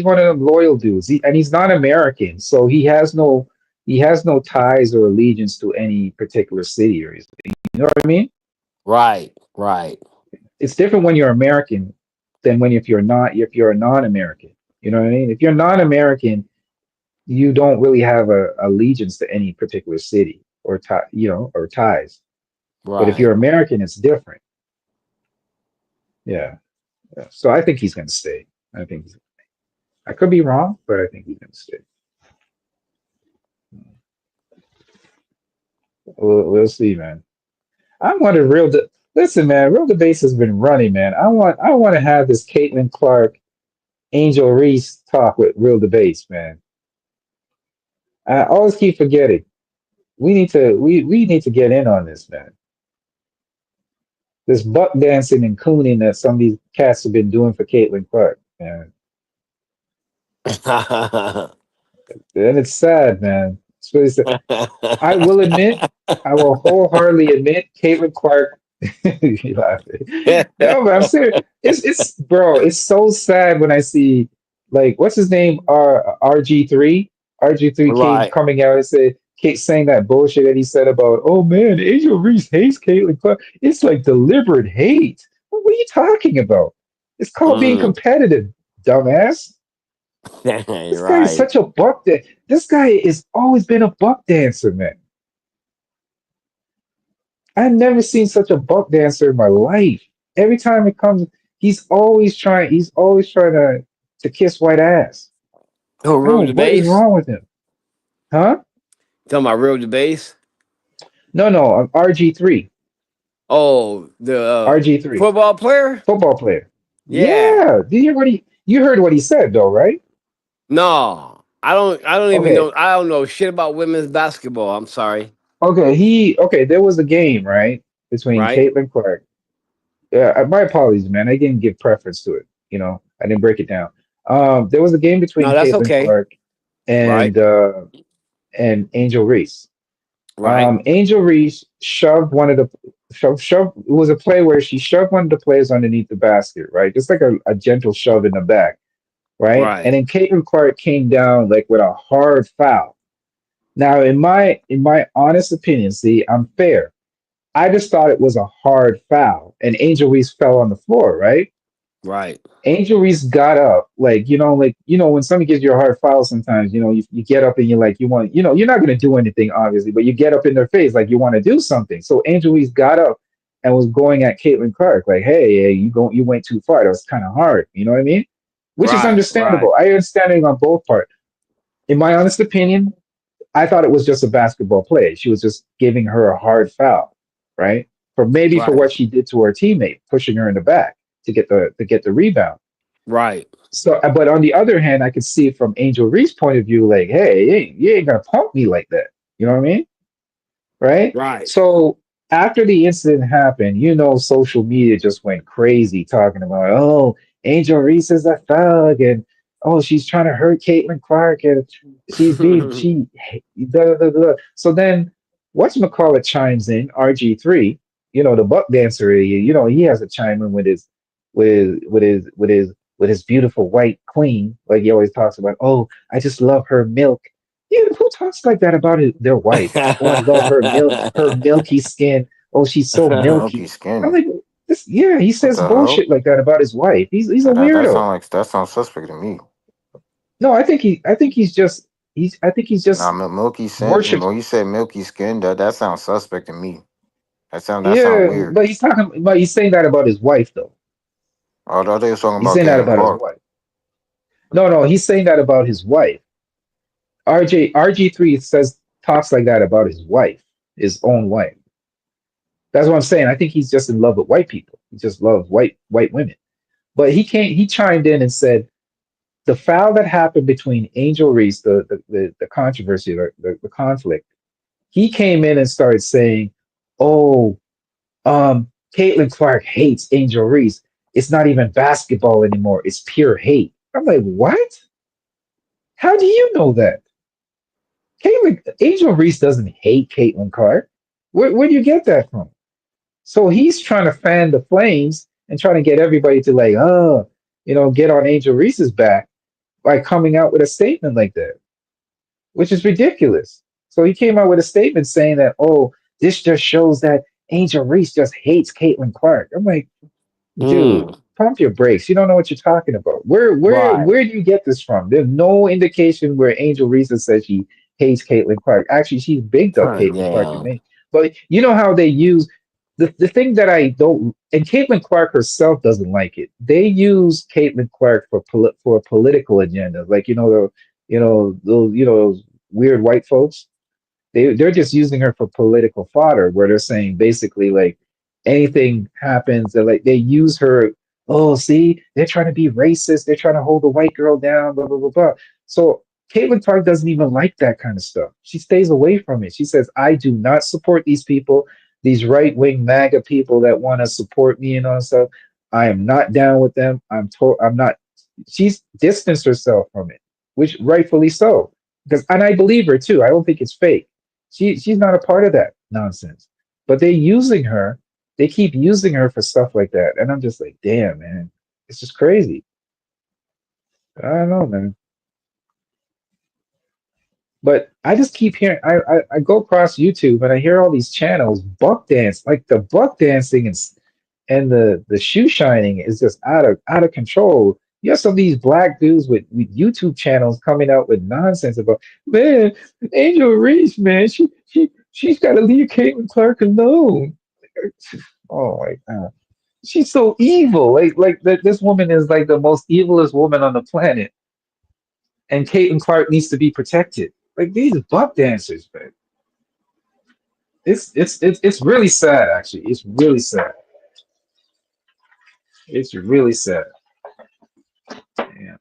one of them loyal dudes. And he's not American, so he has no ties or allegiance to any particular city or anything. You know what I mean? Right, right. It's different when you're American than when if you're a non-American. You know what I mean? If you're non-American, you don't really have a allegiance to any particular city or or ties. But if Right. you're American, it's different. Yeah. Yeah. So I think he's going to stay. I think I could be wrong, but I think he's going to stay. We'll see, man. I want a listen, man. Real debates has been running, man. I want to have this Caitlin Clark, Angel Reese talk with real debates, man. I always keep forgetting. We need to get in on this, man. This buck dancing and cooning that some of these cats have been doing for Caitlin Clark, man. And it's sad, man. It's really sad. I will admit, I will wholeheartedly admit, Caitlin Clark. You laughing? No, but I'm serious. Bro. It's so sad when I see like what's his name, RG3. RG3 came Right. coming out and said, kept saying that bullshit that he said about, oh man, Angel Reese hates Caitlin Clark. It's like deliberate hate. What are you talking about? It's called being Mm. competitive, dumbass. This guy is Right. such a this guy has always been a buck dancer, man. I've never seen such a buck dancer in my life. Every time it comes, he's always trying to kiss white ass. Oh, I don't real know what is debase? wrong with him. Huh? Talking about real debase? No, no, RG3. Oh, the RG3. football player? Football player. Yeah. Yeah. Did you hear you heard what he said though, right? No. I don't even Okay. know. I don't know shit about women's basketball. I'm sorry. Okay, there was a game, right? Between Right? Caitlin Clark. Yeah, my apologies, man. I didn't give preference to it. I didn't break it down. There was a game No, between that's Caitlin okay. Clark Right? and Angel Reese. Right? Angel Reese shoved one of the shove. It was a play where she shoved one of the players underneath the basket, right? Just like a gentle shove in the back, right? And Right. then Caitlin Clark came down like with a hard foul. Now, in my honest opinion, see, I'm fair. I just thought it was a hard foul, and Angel Reese fell on the floor, right? Right. Angel Reese got up, when somebody gives you a hard foul, sometimes you get up and you're like you want, you're not gonna do anything obviously, but you get up in their face like you want to do something. So Angel Reese got up and was going at Caitlin Clark like, hey, you went too far. That was kind of hard. You know what I mean? Which is Right. Right. understandable. I understand it on both parts. In my honest opinion, I thought it was just a basketball play. She was just giving her a hard foul, right? For Right. what she did to her teammate, pushing her in the back to get the rebound. Right. So, but on the other hand, I could see it from Angel Reese's point of view, like, hey, you ain't gonna pump me like that. You know what I mean? Right? Right. So after the incident happened, social media just went crazy talking about, oh, Angel Reese is a thug, and oh, she's trying to hurt Caitlin Clark, and she's being she. Blah, blah, blah. So then, whatchamacallit chimes in, RG3, the buck dancer, he has to chime in with his beautiful white queen, like he always talks about. Oh, I just love her milk. Yeah, who talks like that about their wife? Oh, I love her milky skin. Oh, she's so Milky milky. I'm skin. like, this. Yeah, he What says the hell? bullshit like that about his wife. He's a weirdo. That sounds suspect to me. No, I think he's just Nah, milky skin. worships. When you said milky skin, that sounds suspect to me. That sound Yeah, weird. but he's saying that about his wife though. Although they was talking He's about saying that Caitlin about his Clark. wife. No, no, he's saying that about his wife. RG3 says talks like that about his wife, his own wife. That's what I'm saying. I think he's just in love with white people. He just loves white women. But he chimed in and said the foul that happened between Angel Reese, the controversy, the conflict, he came in and started saying, "Oh, Caitlin Clark hates Angel Reese. It's not even basketball anymore. It's pure hate." I'm like, what? How do you know that? Angel Reese doesn't hate Caitlin Clark. Where do you get that from? So he's trying to fan the flames and trying to get everybody to like, get on Angel Reese's back by coming out with a statement like that, which is ridiculous. So he came out with a statement saying that, oh, this just shows that Angel Reese just hates Caitlin Clark. I'm like, dude, Mm, pump your brakes. You don't know what you're talking about. right. Where do you get this from? There's no indication where Angel Reese says she hates Caitlin Clark. Actually, she's bigged up Turn it Caitlin Clark in down. me. But you know how they use the thing that I don't, and Caitlin Clark herself doesn't like it. They use Caitlin Clark for political agenda, like those weird white folks. They're just using her for political fodder, where they're saying basically like anything happens, and like they use her. Oh, see, they're trying to be racist. They're trying to hold the white girl down. Blah blah blah blah. So Caitlin Clark doesn't even like that kind of stuff. She stays away from it. She says, "I do not support these people, these right wing MAGA people that want to support me and all that stuff. I am not down with them. I'm not." She's distanced herself from it, which rightfully so. Because and I believe her too. I don't think it's fake. She's not a part of that nonsense. But they keep using her for stuff like that. And I'm just like, damn, man. It's just crazy. I don't know, man. But I just keep hearing I go across YouTube and I hear all these channels buck dance, like the buck dancing and the shoe shining is just out of control. You have some of these black dudes with YouTube channels coming out with nonsense about, man, Angel Reese, man, she's got to leave Caitlin Clark alone. Oh my god, she's so evil. This woman is like the most evilest woman on the planet, and Caitlin Clark needs to be protected. Like these buck dancers, man. It's really sad, actually. It's really sad. It's really sad. Yeah.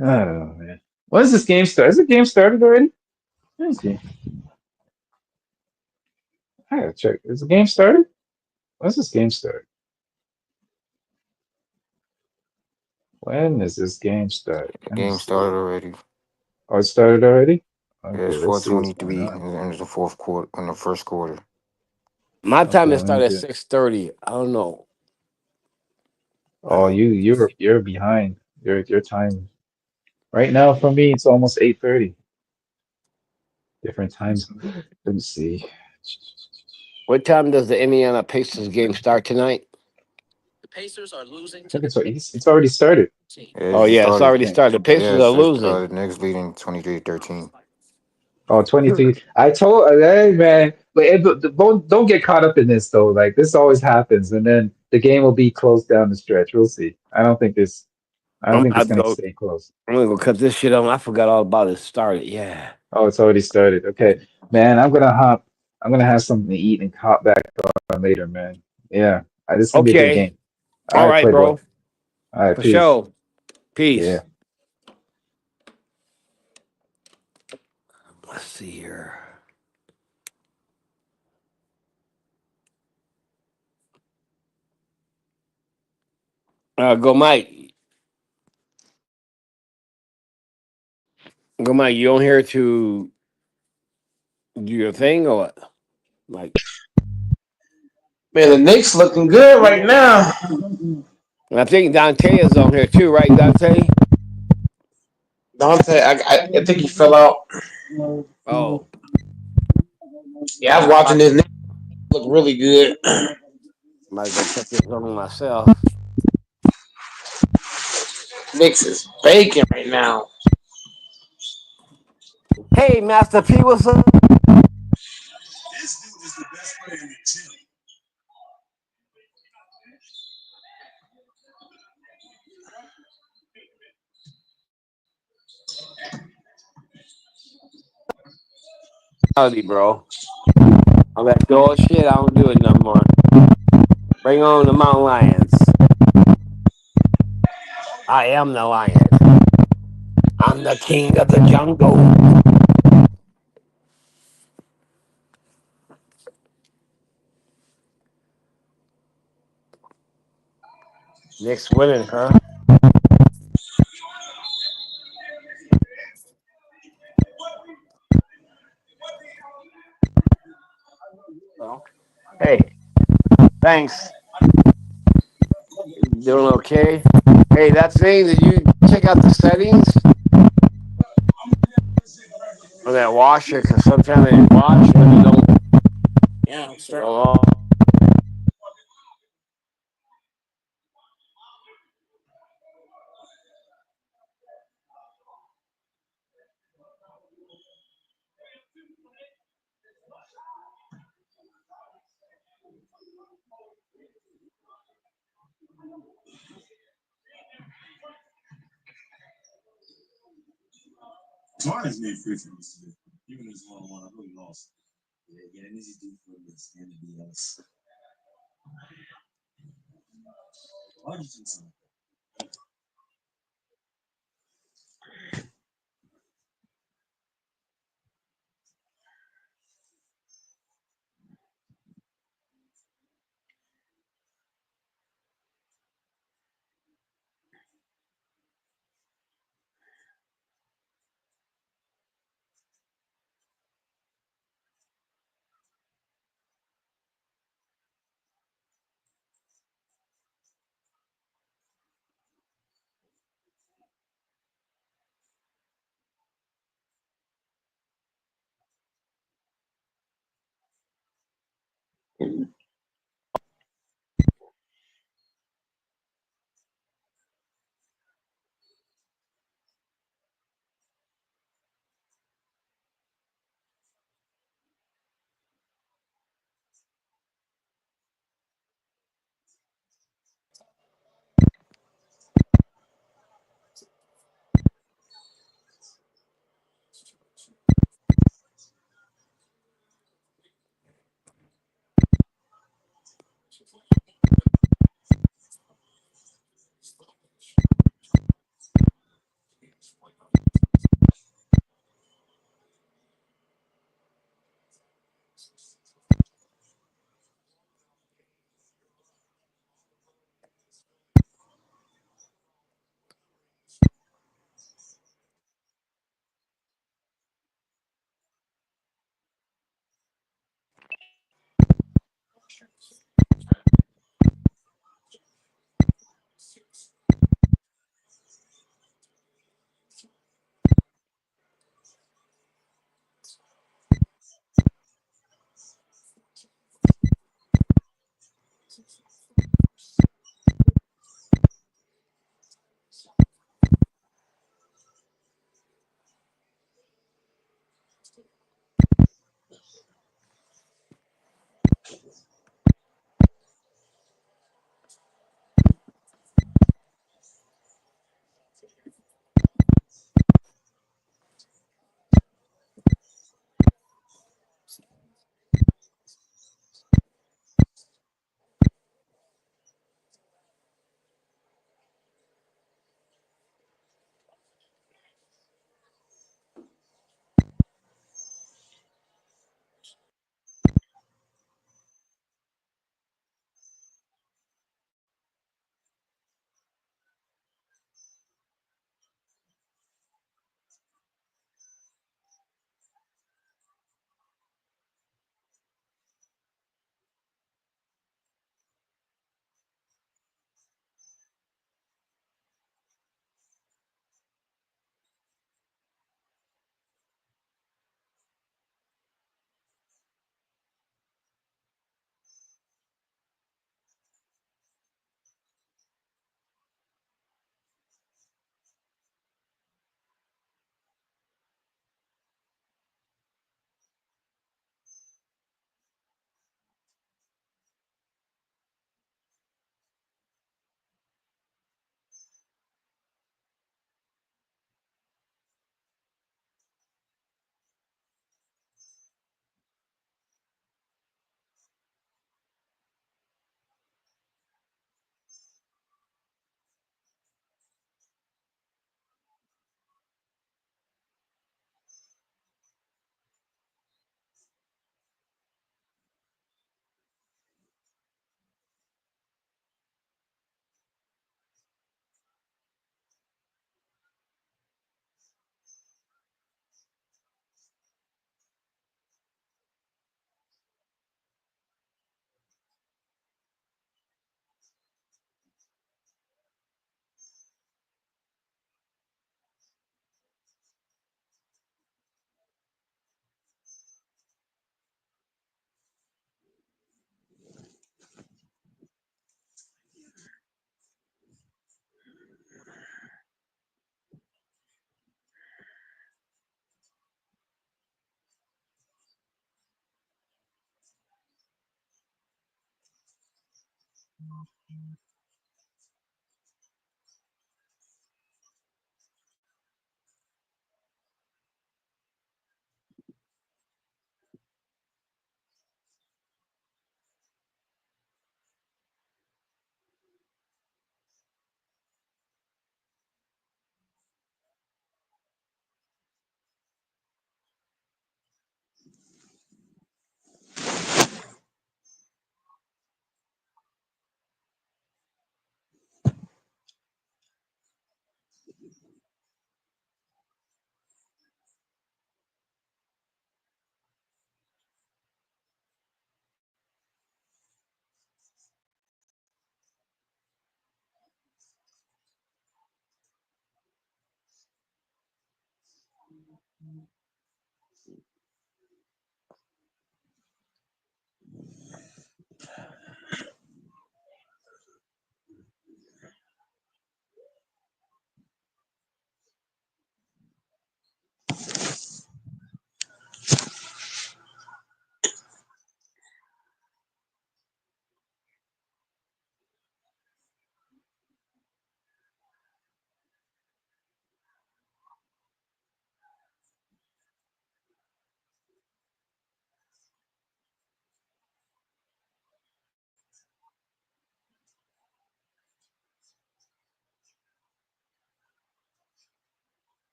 I don't know, man. When does this game start? Is the game started already? Let me see. I gotta check. Is the game started? When's this game start? When does this game start? The Let me game see. started already. Oh, it started already? Yeah, it's Okay, let's see what's going 4:23 on. in the fourth quarter, in the first quarter. My time Okay, is let me start at do. 6:30. I don't know. Oh, you're behind. Your time right now for me it's almost 8:30. Different times. Let me see. What time does the Indiana Pacers game start tonight? I think it's already started. Yeah, Oh it just yeah, it's started. already started. The Yeah, Pacers it are says losing. the Knicks leading 23-13. Oh, 23. I told, hey man, but don't get caught up in this though. Like this always happens, and then the game will be closed down the stretch. We'll see. I don't I'm think it's about to gonna go. stay close. I'm gonna go cut this shit on. I forgot all about it. Started. Yeah. Oh, it's already started. Okay, man, I'm gonna hop. I'm gonna have something to eat and hop back on later, man. Yeah, this is gonna be a good Okay. game. All All right, right, Playboy. bro. All right, For peace. sure. Peace. Yeah. Let's see here. Go Mike. Go Mike. You on here to do your thing or what? Like, Man, the Knicks looking good right now. and I think Dante is on here too, right, Dante? Dante, I think he fell out. Oh, Yeah, I was I'm watching about this to, Knicks look really good. I'm about to go check this on myself. Knicks is baking right now. Hey, Master P, what's up? Howdy, bro. I'm at dog shit. I don't do it no more. Bring on the mountain lions. I am the lion. I'm the king of the jungle. Knicks winning, huh? Well, hey, thanks. Doing okay. Hey, that thing, did you check out the settings on that washer? Because sometimes they wash, but they don't. Yeah, sure. Oh,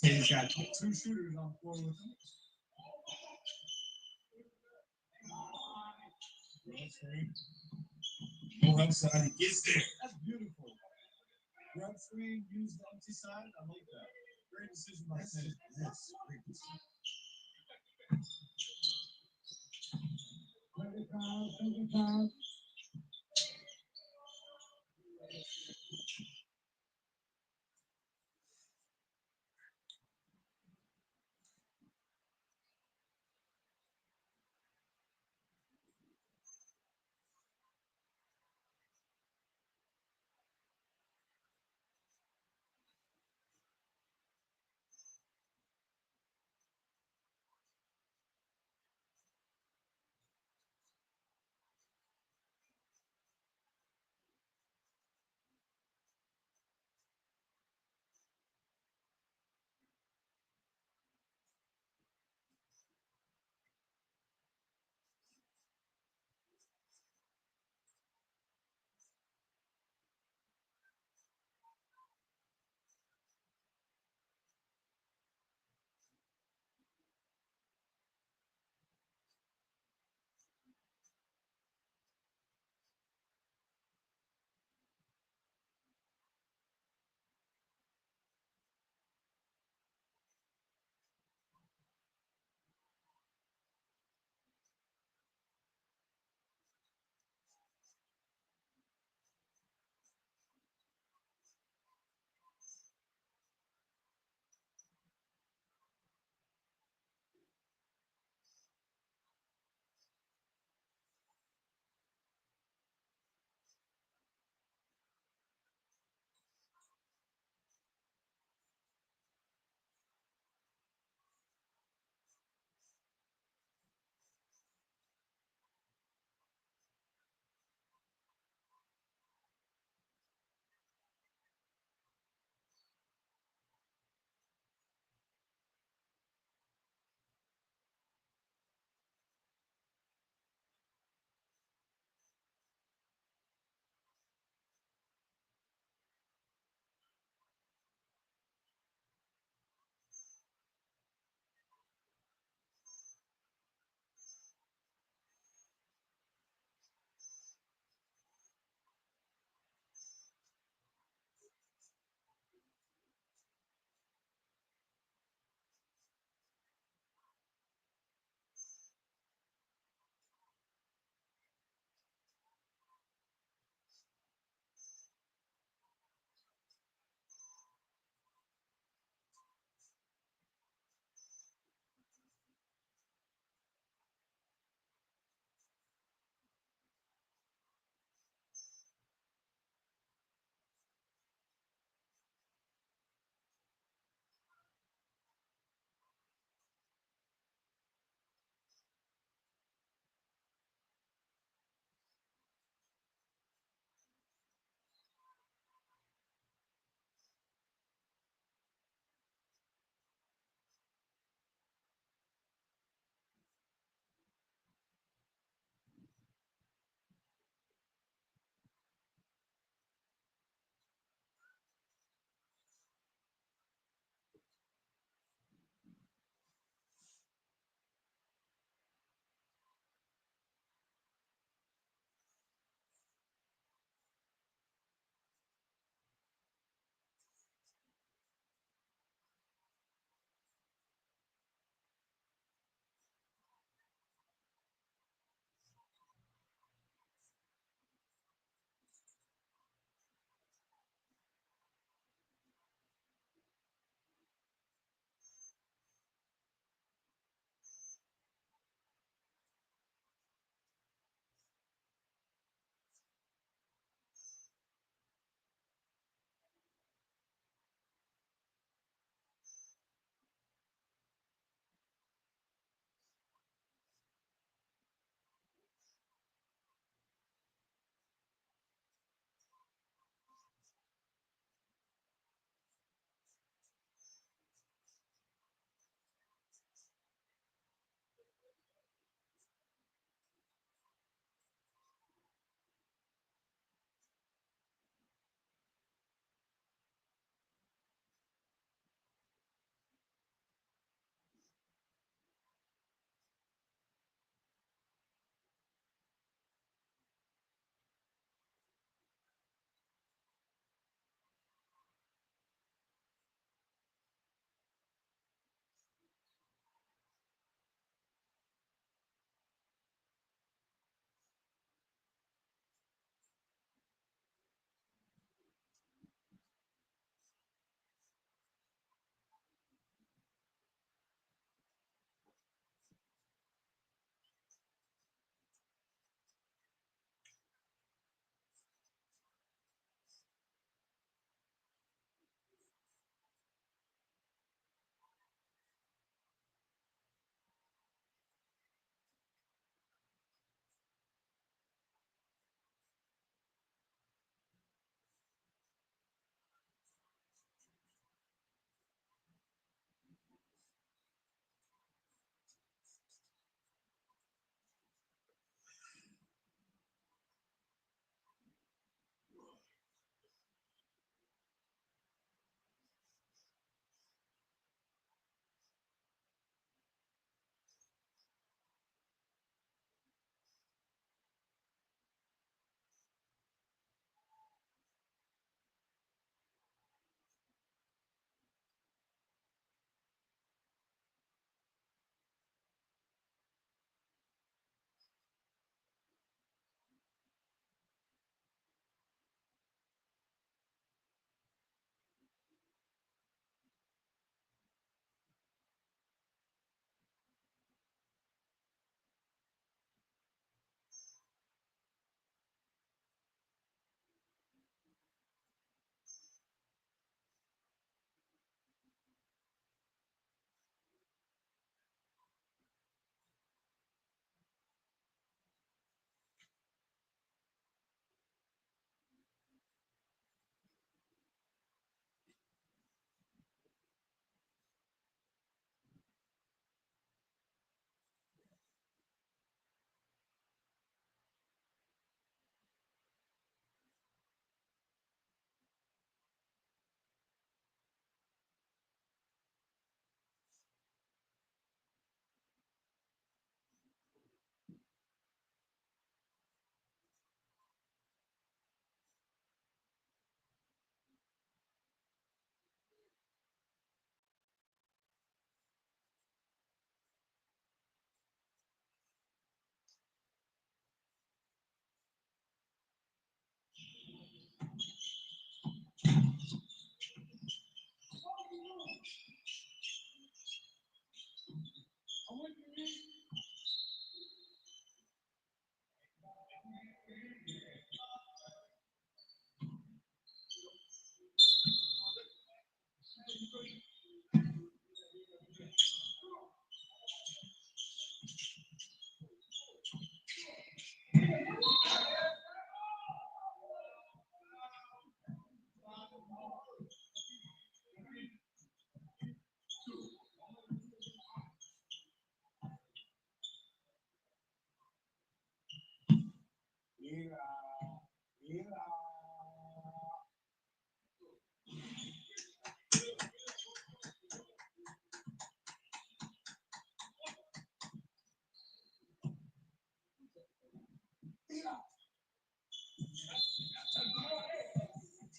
He's got two shooters on the floor with him. Go outside, he gets there. That's beautiful. Grab screen, use the empty side. I like that. Great decision by him. Yes, great decision. Second time.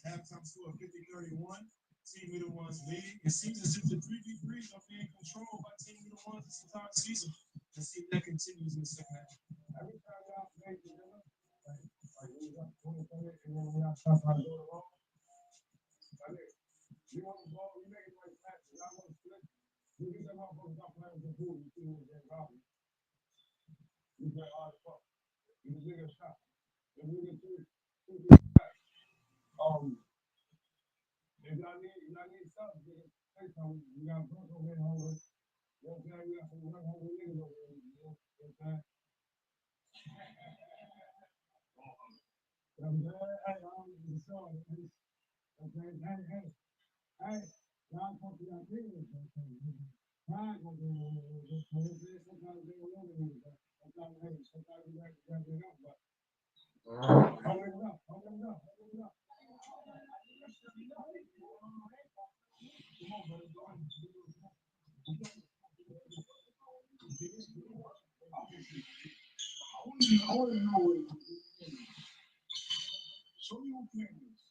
Halftime score 50-31. Team Little Ones lead. It seems as if the 3v3s are being controlled by Team Little Ones this entire season. Let's see if that continues in the second half. Every time y'all play together, like we got 20 minutes and then we got to try to go wrong. You want the ball, you make it like that. Y'all want to split. You get them off of the playing with the pool. You see what they're robbing. You play hard as fuck. You can take a shot. If we get two, if y'all need something, say something. You got Brooke over here hungry. You know what I'm saying? We got some hungry niggas over here. You know what I'm saying? I'm glad, hey, I'm sure. Okay, hey, y'all talk to y'all kids. Pride gonna be on this. Sometimes they don't know me. Sometimes we got to get up, but hold it up. I want to know what show me who playing this.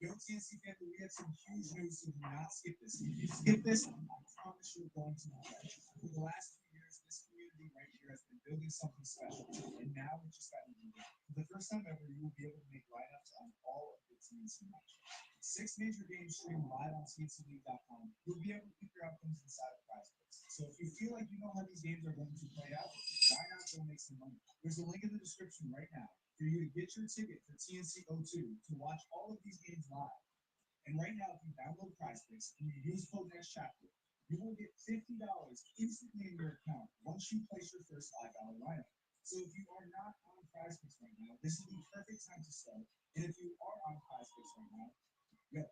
Yo, TNC family, we have some huge news, so do not skip this. If you skip this, I promise you're going to regret it. For the last 2 years, this community right here has been building something special, and now we just got to do it. For the first time ever, you will be able to make lineups on all of the TNC matches. 6 major games streamed live on TNCLeague.com. You'll be able to pick your outcomes inside of prize picks. So if you feel like you know how these games are going to play out, why not go make some money? There's a link in the description right now for you to get your ticket for TNC02 to watch all of these games live. And right now, if you download PrizePicks and you use code next chapter, you will get $50 instantly in your account once you place your first $5 lineup. So if you are not on PrizePicks right now, this is the perfect time to start. And if you are on PrizePicks right now, go.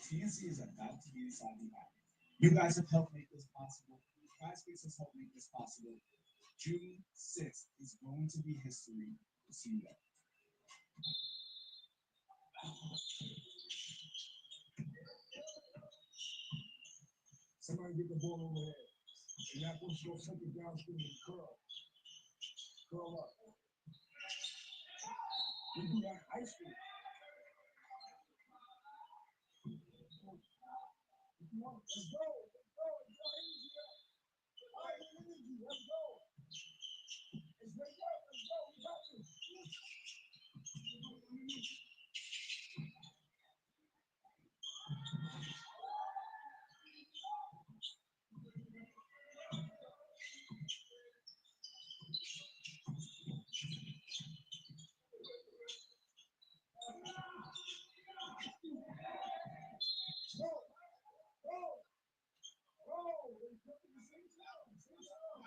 TNC is about to be inside the app. You guys have helped make this possible. Classmates has helped make this possible. June 6th is going to be history. See you there. Somebody get the ball over there. And that one's going to take it downstream and curl. Curl up. We do that high school. Let's go. Let's go. Let's go. All right, energy. Let's go. It's right up. Let's go. We got this. Go. Go. Go. Let's go to the same town. Same town.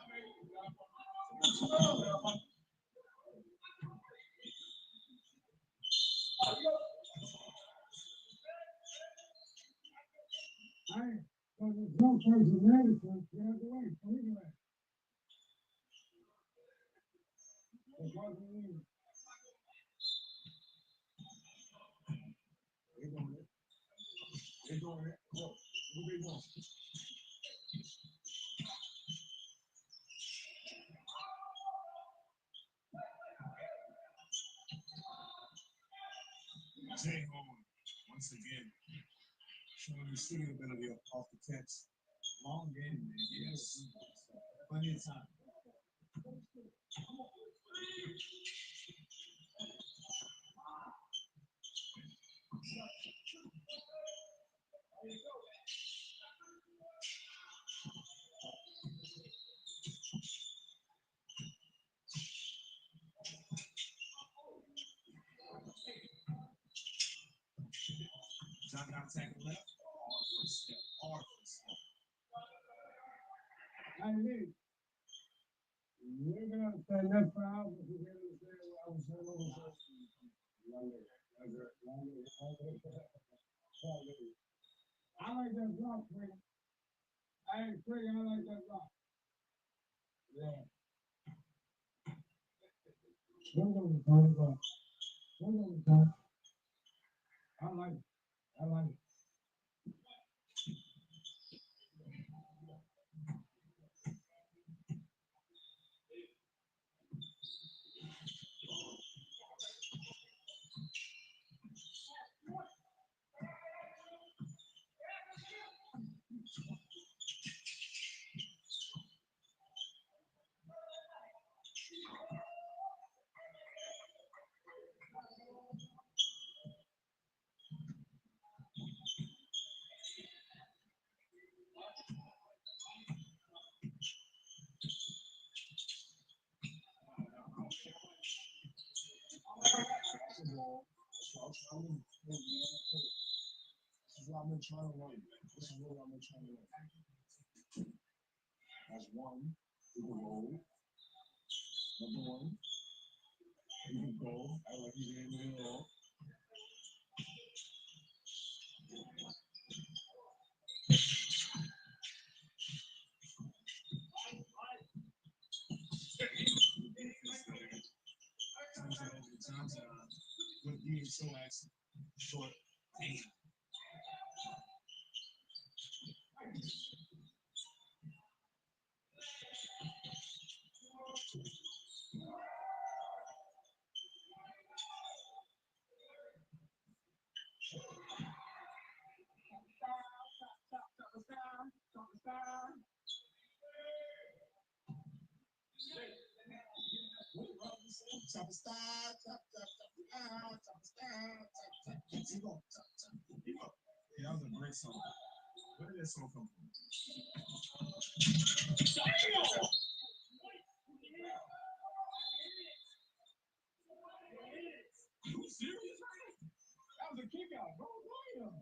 Alright, so the drum person ready, so get out the way, so we can let. That's what we need. They're doing it. They're doing it. Look, what they doing? Jay Home, once again, showing his shooting ability off the catch. Long game, man. Yes. Plenty of time. John got tackle left. Hard first step. Hard first step. I mean, we're going to stand up for hours. We're going to say, I was saying over there. I like that rock, man. I ain't crazy. I like that rock. Yeah. Hold on, hold on. Hold on, Tom. I like it. I like it. This is what I've been trying to learn. This is what I've been trying to learn. That's one. You can roll. Number one. You can go. I like you in the middle. With being so short. Chop a star, chop, chop, chop, chop a star, chop, chop. You go, chop, chop. You go. Yeah, that was a great song. Where did that song come from? You serious? That was a kick out, bro. Damn.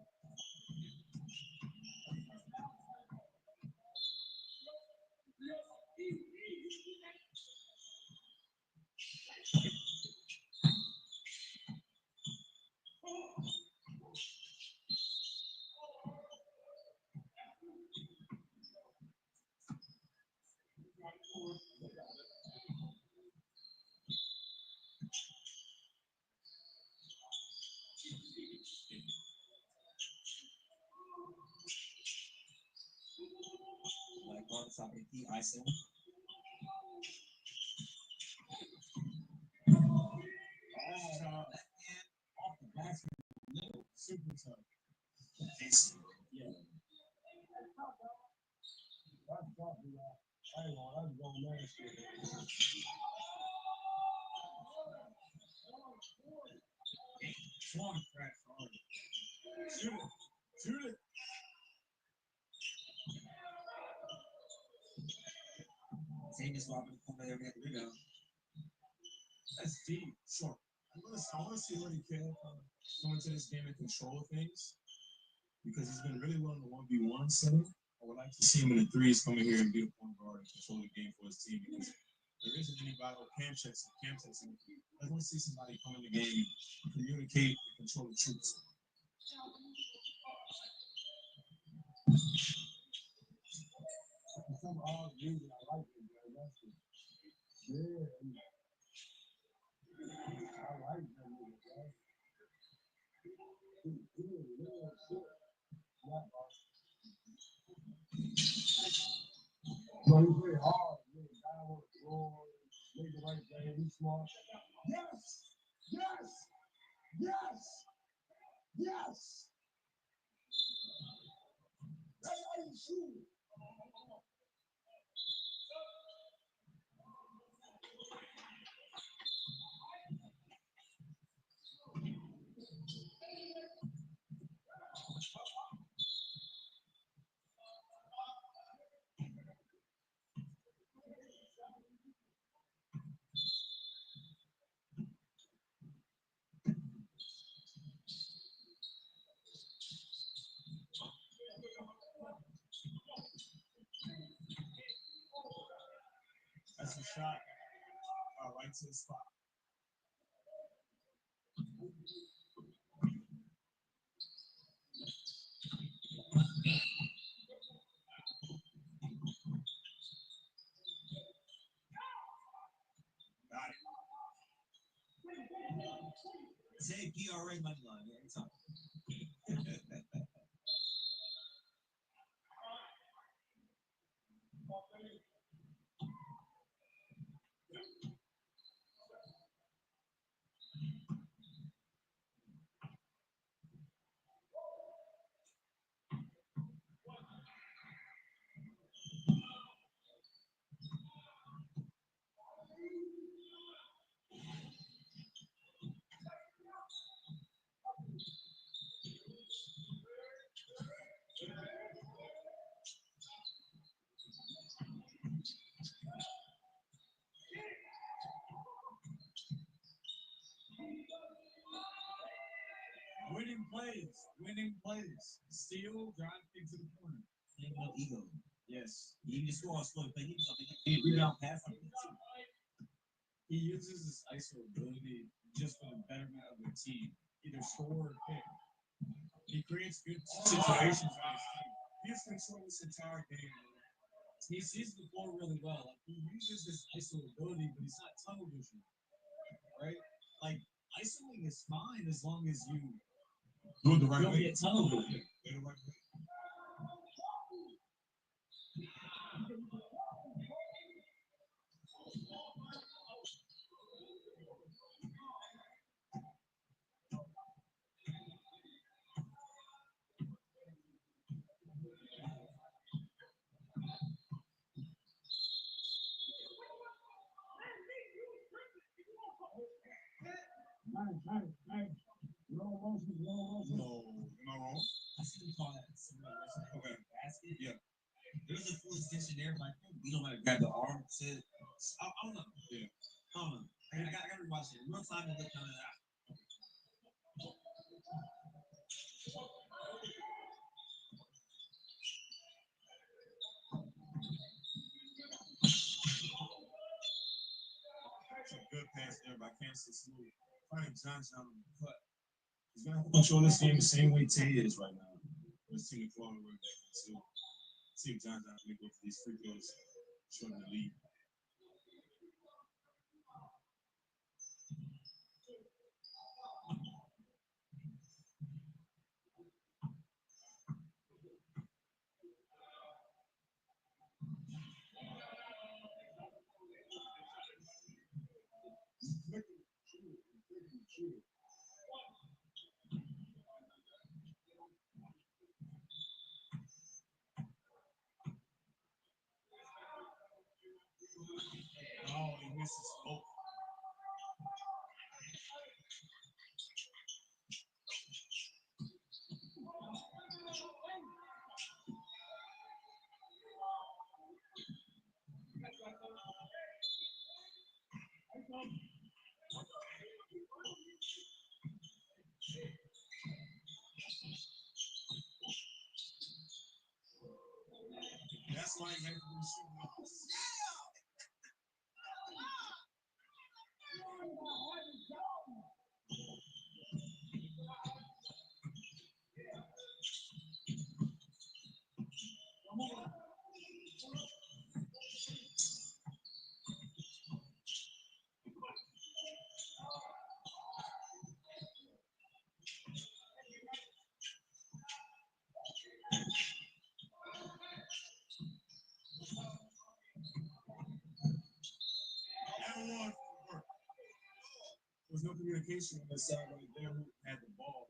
There's no communication on the side right there who had the ball.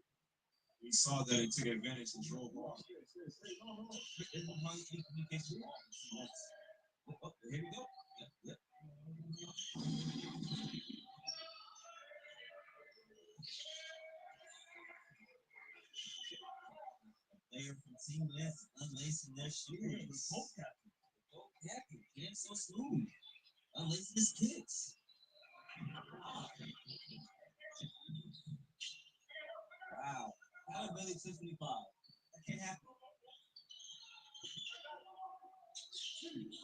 He saw that and took advantage and drove off. There's no communication. Oh, here we go. Yep. Player from Team Lens unlacing their shoes. Cold captain. Damn, so smooth. Unlacing his kicks. Wow. How Billy 225? That can't happen.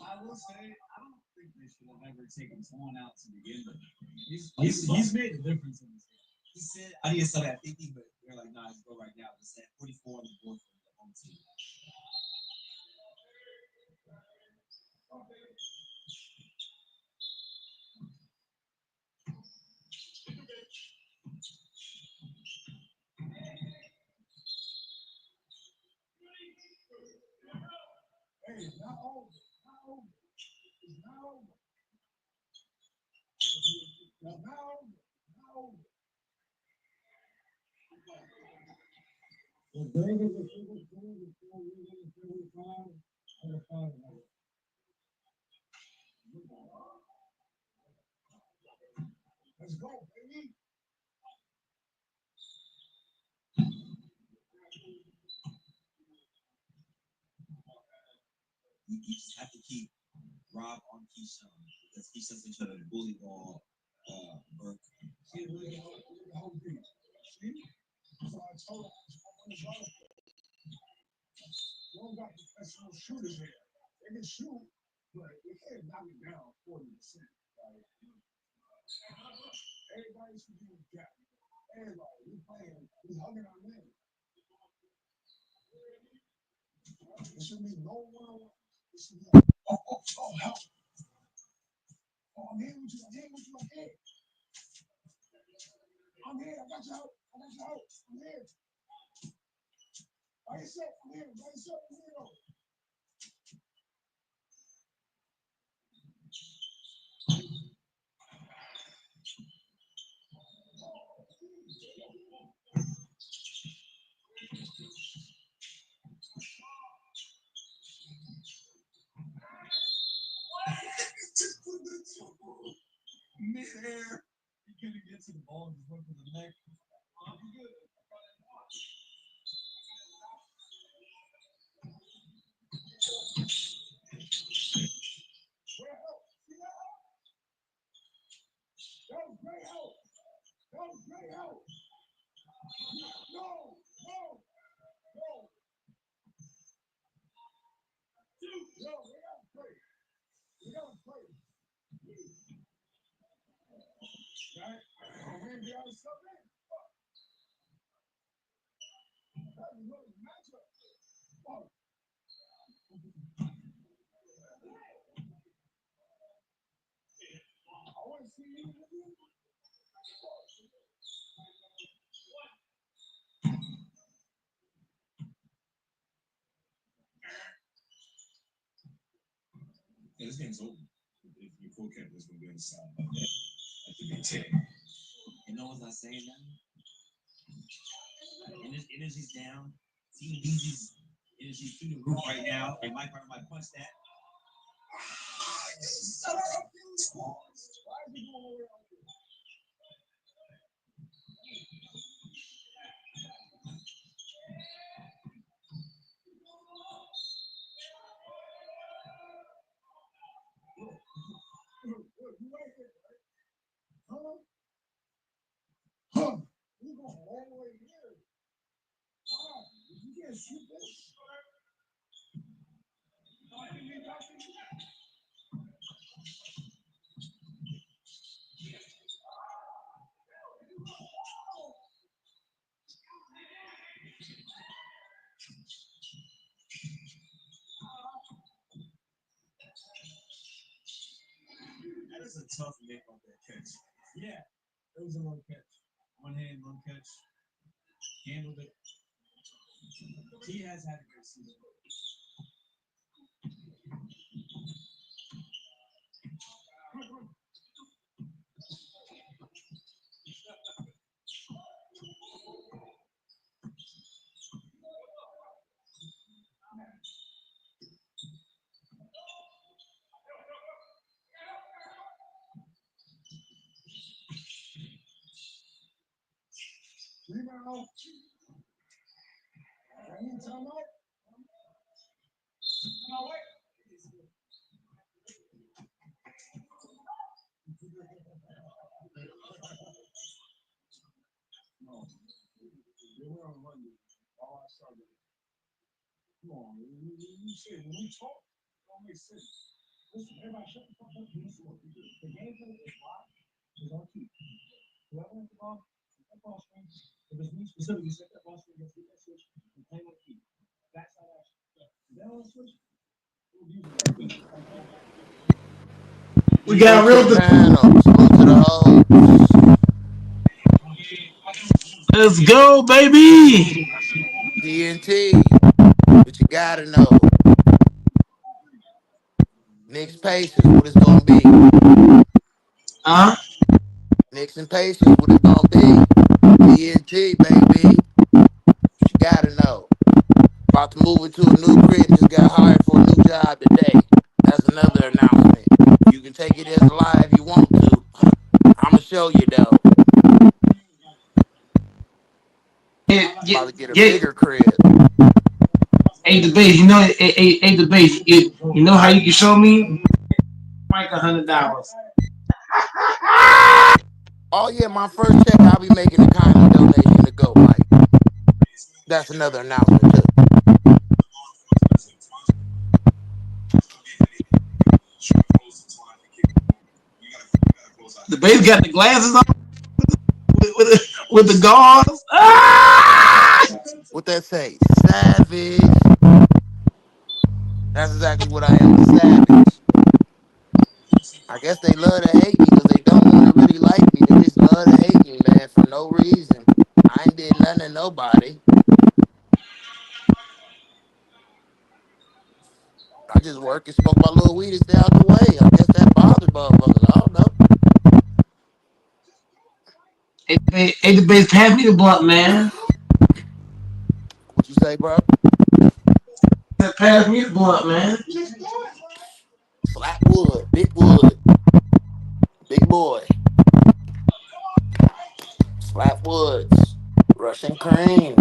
I will say, I don't think they should have ever taken someone out to begin with. He's made a difference in this game. He said, I need to start at 50, but they're like, nah, just go right now. Just at 44 on the board for the home team. Hey, it's not over. Not over. It's not over. Not over. Not over. The Vegas is super cool. The 4 years is 35. And the 5. Let's go, baby. You just have to keep Rob on Keyshawn because Keyshawn's been trying to bully ball Burke. See, look at the whole thing. See? So I told him, you don't got professional shooters here. They can shoot, but they can't knock it down 40%. Like, everybody should be in the gap. Everybody, we playing, we hugging our men. There should be no one-on-one. It should be like, oh, help. Oh, I'm here with you, I'm here with you, I'm here. I'm here, I got your help, I'm here. By yourself, I'm here, by yourself, I'm here. Mid-air, he couldn't get to the ball and just went for the neck. That was great help. That was great help. No. Dude, no, we gotta play. Right? We're gonna be out of stuff in. That's a good matchup. Oh. I want to see you in the game. Yeah, this game's over. If your full cap is going to be on the side like that, I think they take. And no one's not saying that. And his energy's down. Team Beezy's energy's through the roof right now. And Mike Carter might punch that. We Salute got to real. the panel. Salute to the hosts. Let's go, baby. TNT. What you gotta know. Knicks Pacers, what it's gonna be. Huh? Knicks and Pacers, what it's gonna be. TNT, baby. What you gotta know. About to move into a new crib and just got hired for a new job today. That's another announcement. You can take it as a lie if you want to. I'ma show you though. About to get a Get bigger crib. Hey, the base. Hey, the base. You know how you can show me? Like $100. Oh yeah, my first check, I'll be making a kindly donation to Go Mike. That's another announcement too. The base got the glasses on with the gauze. Ah! What that say? Savage. That's exactly what I am, a savage. I guess they love to hate me because they don't want to really like me. They just love to hate me, man, for no reason. I ain't did nothing to nobody. I just work and smoke my little weed and stay out the way. I guess that bothered motherfuckers. I don't know. Hey, the base. Pass me the blunt, man. What you say, bro? Pass me the blunt, man. Slap wood, big boy. Slap woods, Russian cream.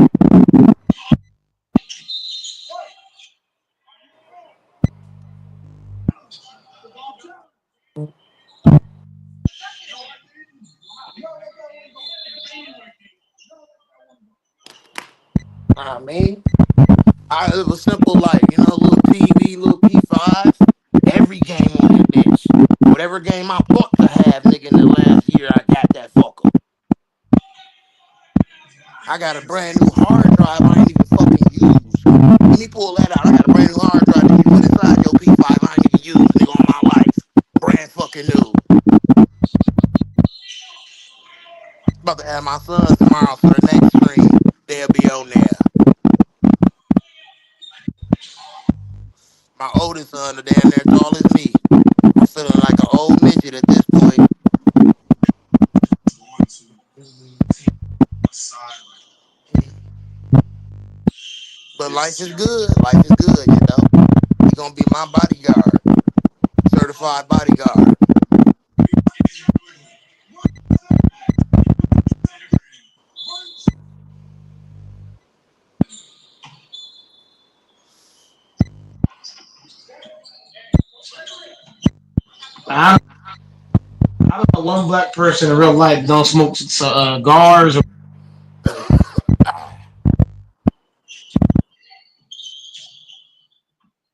I mean, I live a simple life, you know, little TV, little P5, every game on that bitch. Whatever game I thought to have, nigga, in the last year, I got that fucker. I got a brand new hard drive I ain't even fucking used. Let me pull that out. I got a brand new hard drive that you put inside your P5 I ain't even used, nigga, all my life. Brand fucking new. About to have my sons tomorrow, so the next stream, they'll be on there. My oldest son, the damn near tall as me. I'm feeling like an old midget at this point. But life is good. Life is good, you know. He gonna be my bodyguard. Certified certified bodyguard. I, I don't know one black person in real life don't smoke cigars. Or,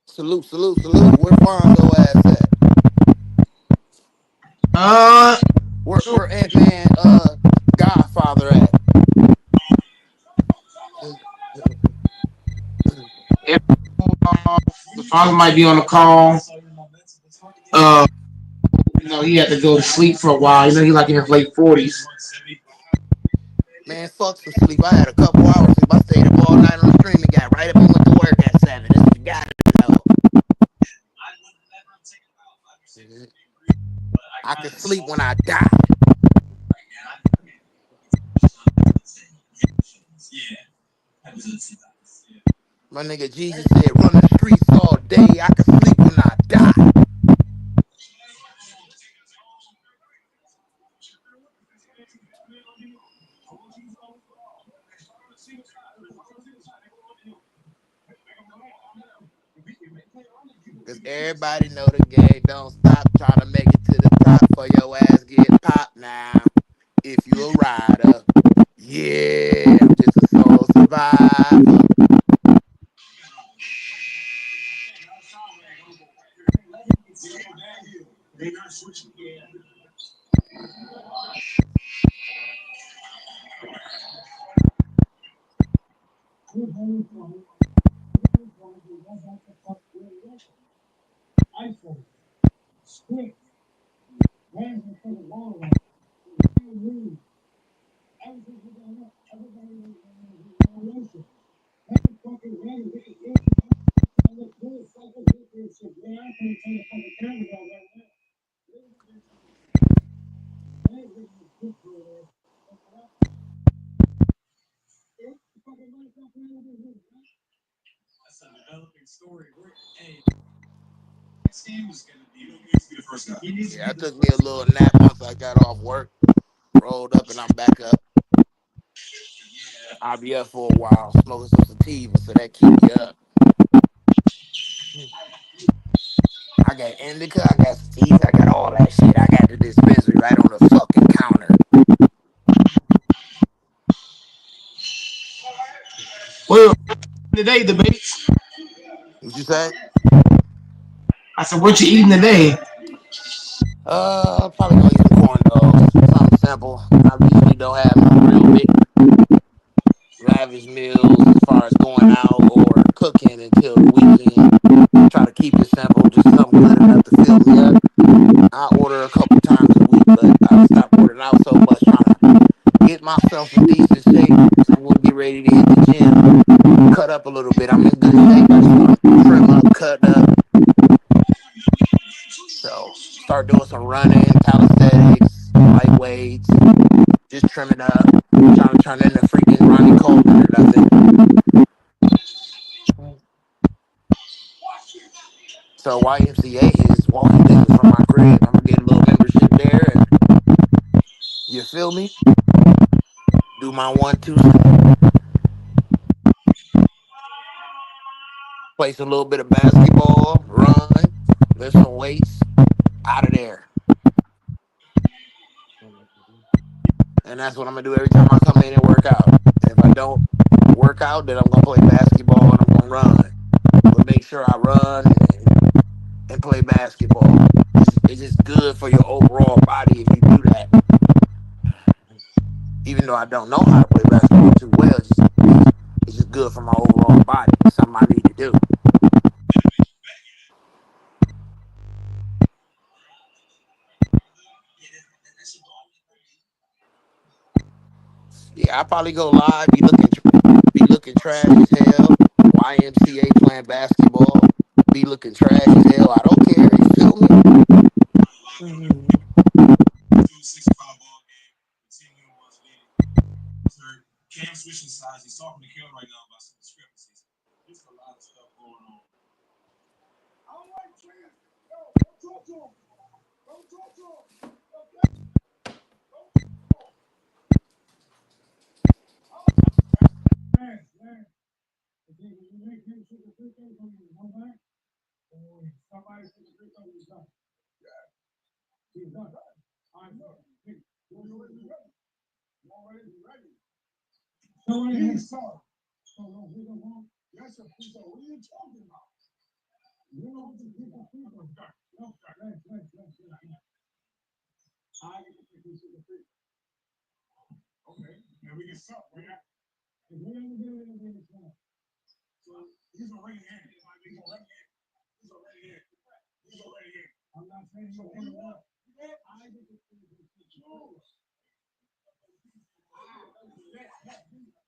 Salute, salute, salute. Where Fonzo ass at? uh, Where Ant Man Godfather at? if, the father might be on the call. Uh, he had to go to sleep for a while. He like in his late 40s. Man, fuck some sleep. I had a couple hours sleep. I stayed up all night on the stream and got right up and went to work at 7. That's what you gotta know. I can sleep when I die. My nigga Jesus said, run the streets all day. I can sleep when I die. Cause everybody know the game don't stop trying to make it to the top for your ass get popped now. If you a rider, yeah, I'm just a soul survivor. Yeah, I took me a little nap once I got off work, rolled up and I'm back up. I'll be up for a while, smoking some sativa, so that keep you up. I got indica, I got sativa, I got all that shit. I got the dispensary right on the fucking counter. Well, today debates. What you say? I said, what you eating today? Probably gonna eat some corn dogs. Something simple. I usually don't have no real big lavish meals as far as going out or cooking until the weekend. Try to keep it simple, just something good enough to fill me up. I order a couple times a week, but I've stopped ordering out so much, trying to get myself in decent shape. So I'm gonna get ready to hit the gym, cut up a little bit. I'm in good shape. I just want to trim up, cut up. So start doing some running, calisthenics, light weights, just trimming up, trying to turn into freaking Ronnie Coleman or nothing. So YMCA is walking distance from my crib. I'm gonna get a little membership there, and you feel me? Do my 1-2 step, play some little bit of basketball, run, lift some weights, out of there. And that's what I'm gonna do every time I come in and work out. And if I don't work out, then I'm gonna play basketball and I'm gonna run. But make sure I run and play basketball. It's just good for your overall body if you do that. Even though I don't know how to play basketball too well, it's just good for my overall body. It's something I need to do. Yeah, I probably go live, be looking trash as hell. YMCA playing basketball, be looking trash as hell. I don't care. You feel me? Mhm.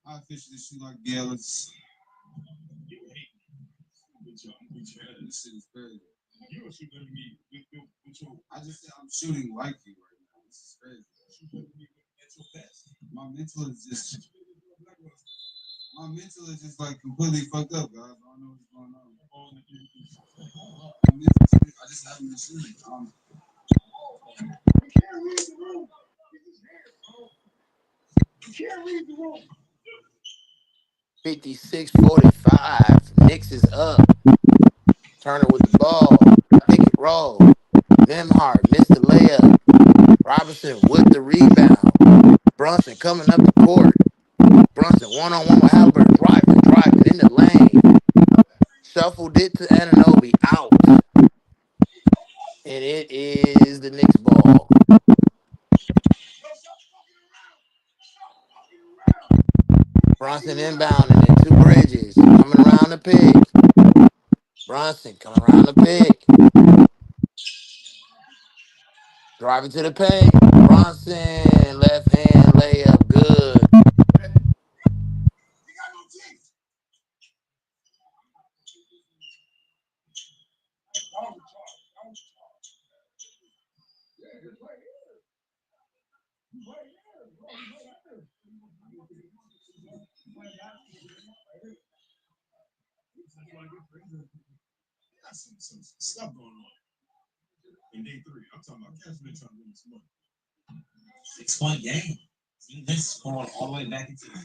I officially shoot like Gallus. This shit is crazy. I just said I'm shooting like you right now. This is crazy. My mental is just like completely fucked up, guys. I don't know what's going on. I just haven't been shooting. You can't read the room. 56-45. Knicks is up. Turner with the ball. Pick and roll. Nemhart missed the layup. Robinson with the rebound. Brunson coming up the court. Brunson one-on-one with Halliburton. Driving in the lane. Shuffled it to Anunoby. Out. And it is the Knicks ball. Brunson inbounding it. Two Bridges. Coming around the pick. Brunson coming around the pick. Driving to the paint. Brunson, left hand layup, good. Some stuff going on in day three. I'm talking about Cats been trying to win this month. 6 point game. See this going all the way back into the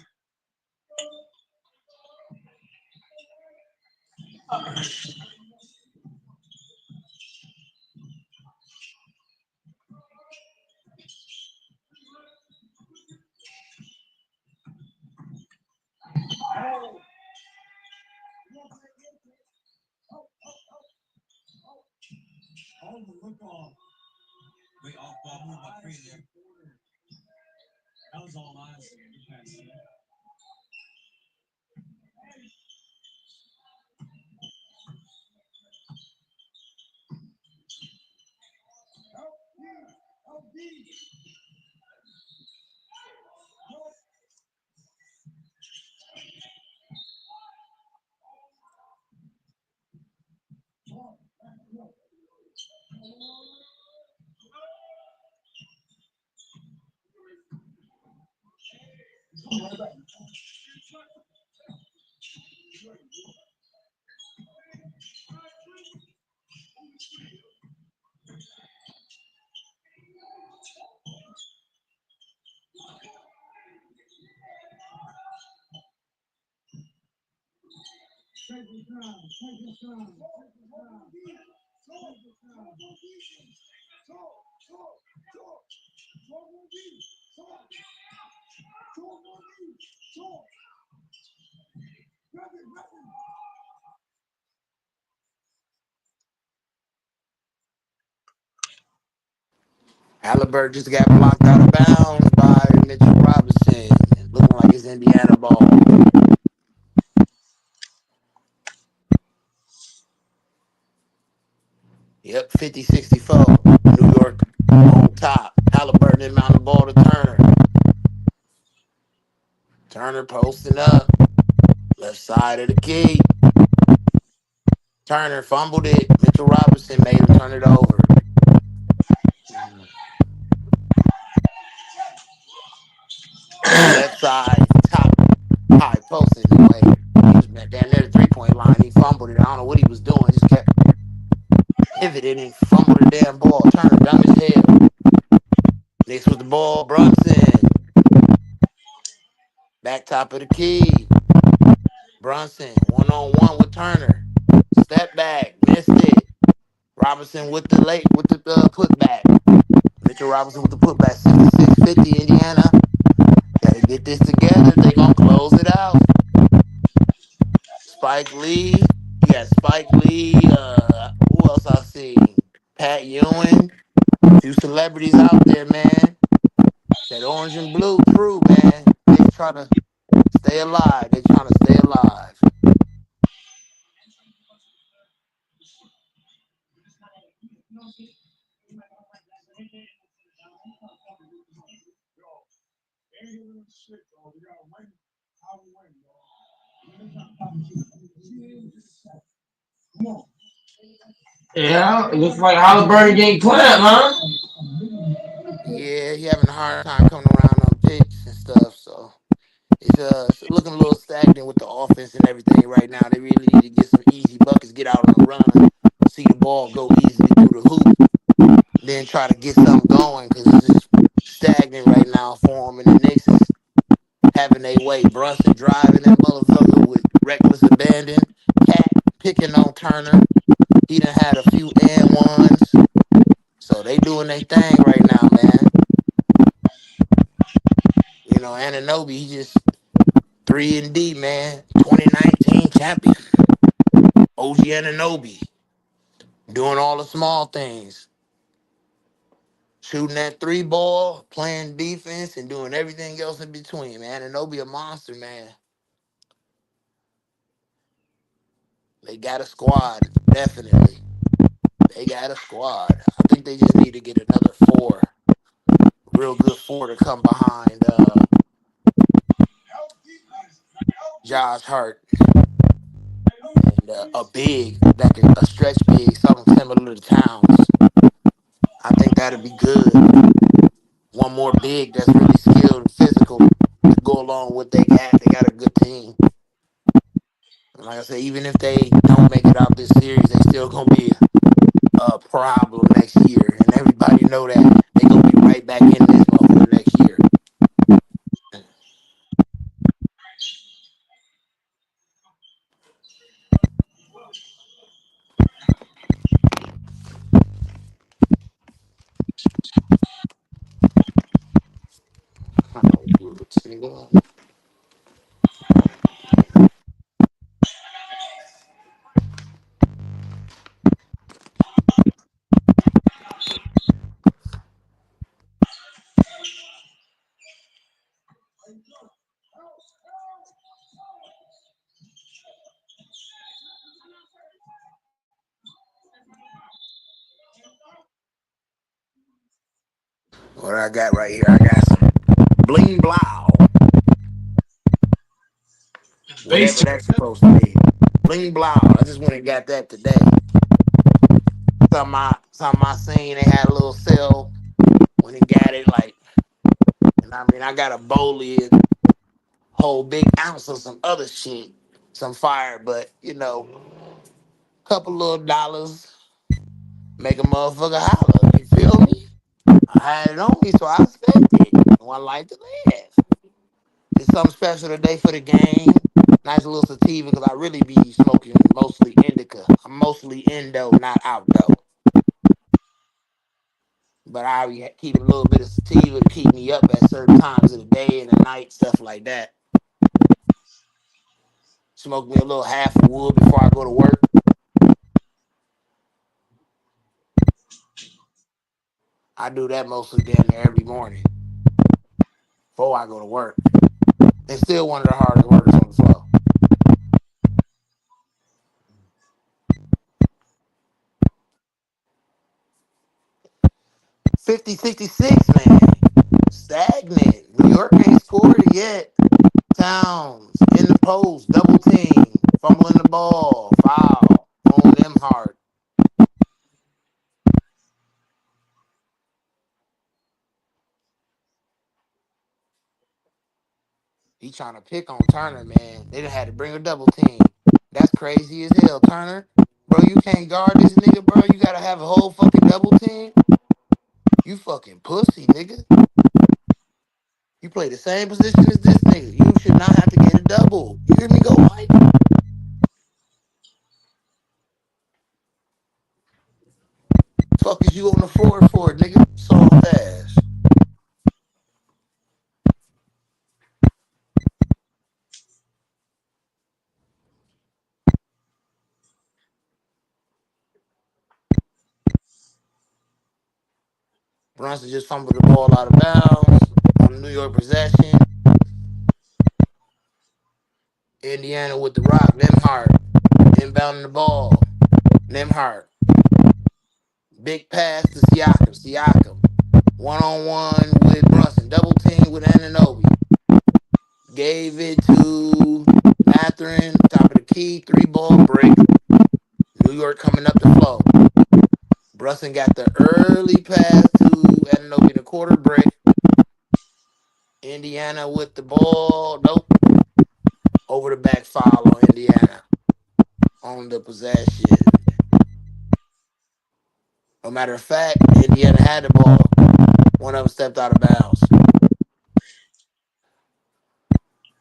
look off. Wait, off ball move by three there. That was all I see. Halliburton just got blocked out of bounds by Mitchell Robinson. Looking like it's Indiana ball. Yep, 50-64. New York on top. Halliburton inbound the ball to Turner. Turner posting up. Left side of the key. Turner fumbled it. Mitchell Robinson made him turn it over. Left side, top, high posting anyway. He was down there at the 3-point line. He fumbled it. I don't know what he was doing. Just kept pivoting and fumbling. fumble the damn ball. Turner dumb as hell. Knicks with the ball. Brunson. Back top of the key. Brunson. 1-on-1 with Turner. Step back. Missed it. Robinson with the putback. Mitchell Robinson with the putback. 66-50 Indiana. Gotta get this together. They gonna close it out. Spike Lee. You got Spike Lee. Who else I see? Pat Ewing. Few celebrities out there, man. That orange and blue crew, man. Niggas trying to stay alive. They trying to stay alive. Yeah, it looks like Halliburton getting clapped, huh? Yeah, he having a hard time coming around on picks and stuff. So it's looking a little stagnant with the offense and everything right now. They really need to get some easy buckets, get out on a run, see the ball go easily through the hoop, then try to get something going because it's just stagnant right now for them. And the Knicks is having their way. Brunson driving that motherfucker with reckless abandon. Cat picking on Turner. He done had a few and ones. So they doing their thing right now, man. You know, Ananobi, he just 3-and-D, man. 2019 champion. OG Ananobi. Doing all the small things. Shooting that three ball, playing defense, and doing everything else in between, man. Ananobi a monster, man. They got a squad, definitely. They got a squad. I think they just need to get another four, real good four to come behind Josh Hart and a big that can a stretch big, something similar to Towns. I think that'd be good. One more big that's really skilled and physical to go along with what they got. They got a good team. And like I said, even if they don't make it out this series, they still gonna be a problem next year, and everybody know that they gonna be right back in this motherfucker next year. What I got right here, I got some bling blow, Base whatever that's supposed to be. Bling blow. I just went and got that today. Some I seen they had a little sale when and got it like, and I mean I got a bowlie and whole big ounce of some other shit, some fire, but you know, couple little dollars make a motherfucker holler. You feel me? I had it on me, so I spent it. One life to live. It's something special today for the game. Nice little sativa because I really be smoking mostly indica. I'm mostly indo, not outdo. But I be keeping a little bit of sativa to keep me up at certain times of the day and the night, stuff like that. Smoke me a little half of wood before I go to work. I do that mostly damn near every morning before I go to work. And still one of the hardest workers on the floor. 50-66, man. Stagnant. New York ain't scored it yet. Towns in the post, double team, fumbling the ball, foul on them hard. He trying to pick on Turner, man. They done had to bring a double team. That's crazy as hell, Turner. Bro, You can't guard this nigga, bro. You gotta have a whole fucking double team. You fucking pussy, nigga. You play the same position as this nigga. You should not have to get a double. You hear me go, Mike? Fuck is you on the floor for, nigga? Soft ass. Brunson just fumbled the ball out of bounds on the New York possession. Indiana with the rock. Nemhart inbounding the ball. Nemhart. Big pass to Siakam. Siakam. One-on-one with Brunson. Double team with Anunoby. Gave it to Mathurin. Top of the key. 3-ball break. New York coming up the flow. Brunson got the early pass to Anunoby in the quarter break. Indiana with the ball. Nope. Over the back foul on Indiana on the possession. No matter of fact, Indiana had the ball. One of them stepped out of bounds.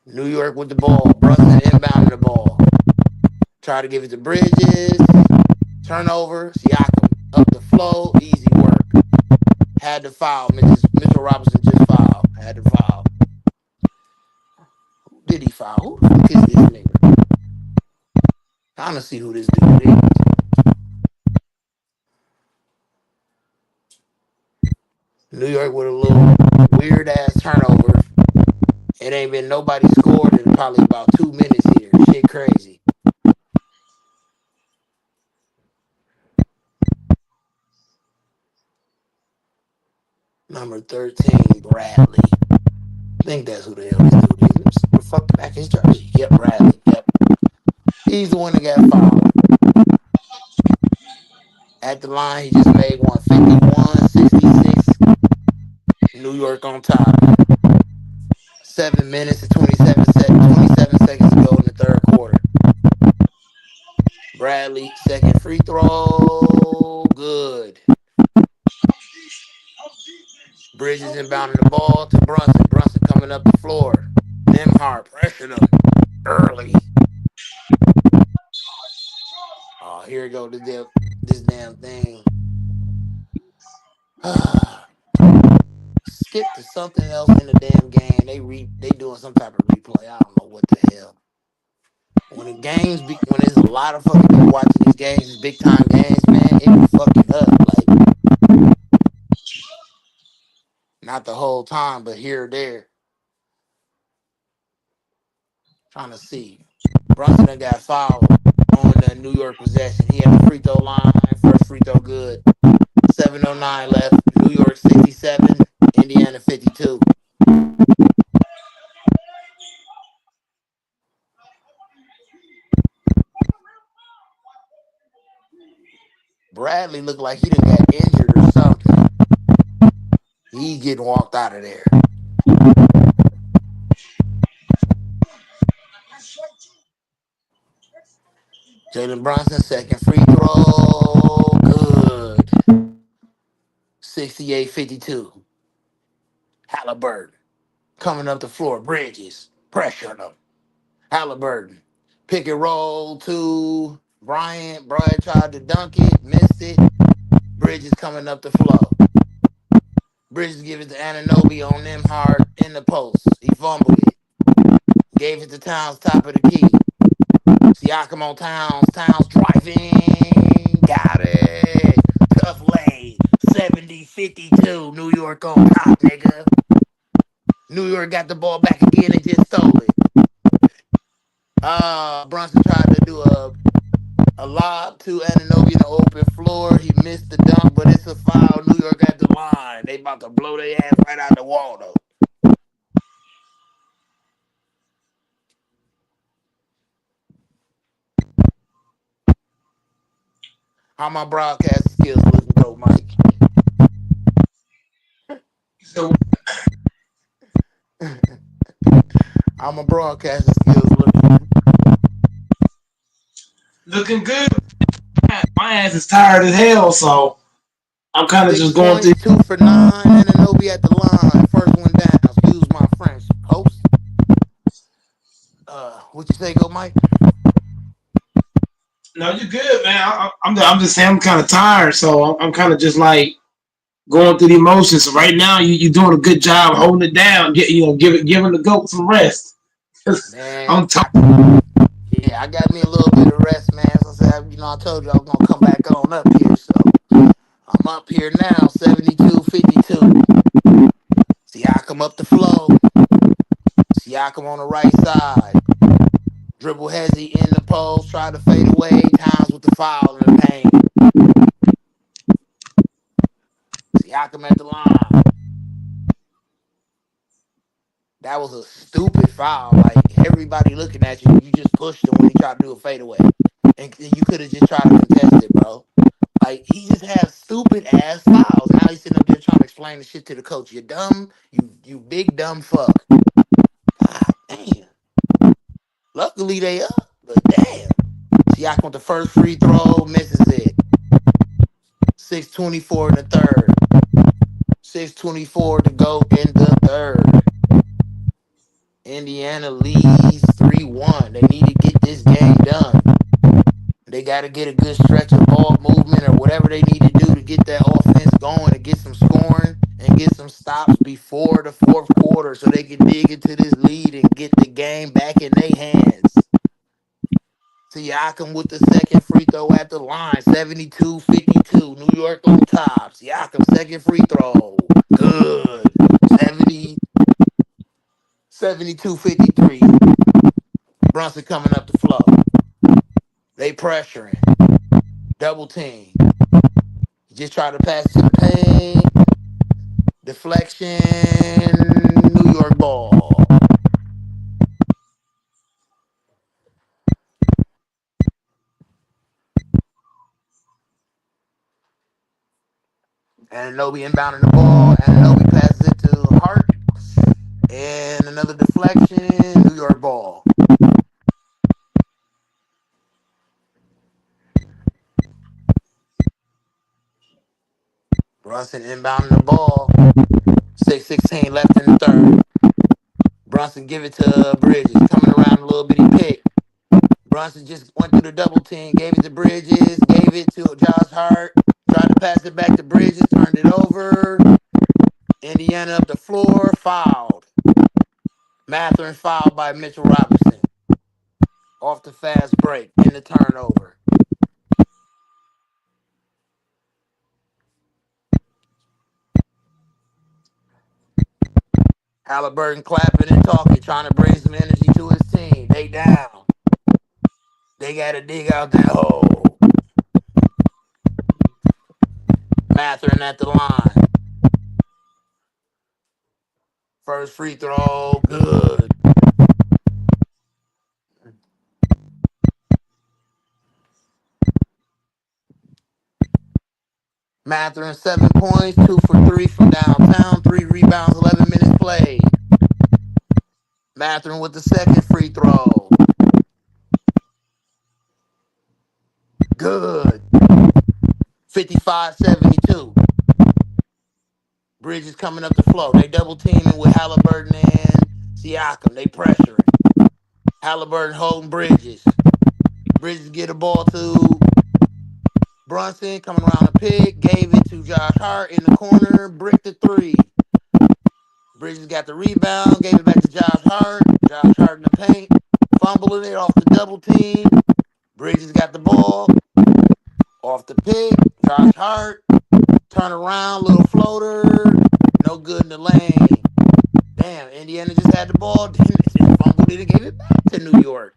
New York with the ball. Brunson inbounding the ball. Try to give it to Bridges. Turnover. Siakam up the flow. Easy work. Had the foul. Mitchell Robinson just fouled. Had the foul. Who did he foul? Who the fuck is this nigga? Trying to see who this dude is. New York with a little weird ass turnover. It ain't been nobody scored in probably about 2 minutes here. Shit crazy. Number 13, Bradley. I think that's who the hell this dude is. Let me see where the fuck the back of his jersey. Yep, Bradley. Yep. He's the one that got fouled. At the line, he just made one. 51-66. New York on top. 7 minutes and 27 seconds to go in the third quarter. Bradley, second free throw. Good. Bridges inbounding the ball to Brunson. Brunson coming up the floor. Nemhart pressured him early. Oh, here we go. This damn thing. Skip to something else in the damn game. They doing some type of replay. I don't know what the hell. When there's a lot of fucking people watching these games, these big time games, man, it be fucking up. Like, not the whole time, but here or there. Trying to see. Brunson done got fouled on the New York possession. He had the free throw line. First free throw good. 7:09 left. New York 67. Indiana 52. Bradley looked like he done got injured or something. He getting walked out of there. Jalen Brunson, second free throw. Good. 68-52. Halliburton coming up the floor. Bridges pressuring him. Halliburton. Pick and roll to Bryant. Bryant tried to dunk it. Missed it. Bridges coming up the flow. Bridges give it to Anunoby on Nemhart in the post. He fumbled it. Gave it to Towns, top of the key. Siakam on Towns. Towns driving. Got it. Tough lay. 70-52. New York on top, nigga. New York got the ball back again and just stole it. Brunson tried to do a lob to Anunoby in the open floor. He missed the dunk, but it's a foul. New York at the line. They about to blow their ass right out the wall, though. How my broadcasting skills looking, go, Mike? So How my broadcasting skills looking? looking good. my ass is tired as hell, so I'm kind of Six just going through. points, 2 for 9, and Anobi at the line. First one down. Excuse my French. Post. What you say, go Mike? No, you're good, man. I'm just saying I'm kind of tired, so I'm kind of just like going through the emotions. So right now, you're doing a good job holding it down. Giving the goat some rest. Man, I'm tired. I got me a little bit of rest, man. So I said, I told you I was gonna come back on up here, so I'm up here now, 72-52. Siakam up the flow. Siakam on the right side. Dribble hezzy in the post, try to fade away. Times with the foul in the paint. Siakam at the line. That was a stupid foul. Like, everybody looking at you, you just pushed him when he tried to do a fadeaway. And you could have just tried to contest it, bro. Like, he just has stupid ass fouls. Now he's sitting up there trying to explain the shit to the coach. You dumb, you big dumb fuck. God damn. Luckily they up, but damn. Siakam with the first free throw, misses it. 6:24 in the third. 6:24 to go in the third. Indiana leads 3-1. They need to get this game done. They got to get a good stretch of ball movement or whatever they need to do to get that offense going and get some scoring and get some stops before the fourth quarter so they can dig into this lead and get the game back in their hands. Siakam with the second free throw at the line, 72-52. New York on top. Siakam second free throw. Good. 72-53. Brunson coming up the flow. They pressuring. Double team. Just try to pass it to the paint. Deflection. New York ball. And Anobi inbounding the ball. And Anobi passes it to Hart. And another deflection. New York ball. Brunson inbounding the ball. 6:16 left in the third. Brunson give it to Bridges. Coming around a little bitty pick. Brunson just went through the double team. Gave it to Bridges. Gave it to Josh Hart. Tried to pass it back to Bridges. Turned it over. Indiana up the floor. Fouled. Matherin fouled by Mitchell Robinson. Off the fast break. In the turnover. Halliburton clapping and talking, trying to bring some energy to his team. They down. They got to dig out that hole. Matherin at the line. First free throw, good. Matherin 7 points, 2 for 3 from downtown, 3 rebounds, 11 minutes played. Matherin with the second free throw. Good. 55-72. Bridges coming up the flow. They double teaming with Halliburton and Siakam. They pressuring. Halliburton holding Bridges. Bridges get the ball to Brunson, coming around the pick. Gave it to Josh Hart in the corner. Brick the three. Bridges got the rebound. Gave it back to Josh Hart. Josh Hart in the paint. Fumbling it off the double team. Bridges got the ball. Off the pick. Josh Hart. Turn around, little floater. No good in the lane. Damn, Indiana just had the ball. Damn, they just fumbled it and gave it back to New York.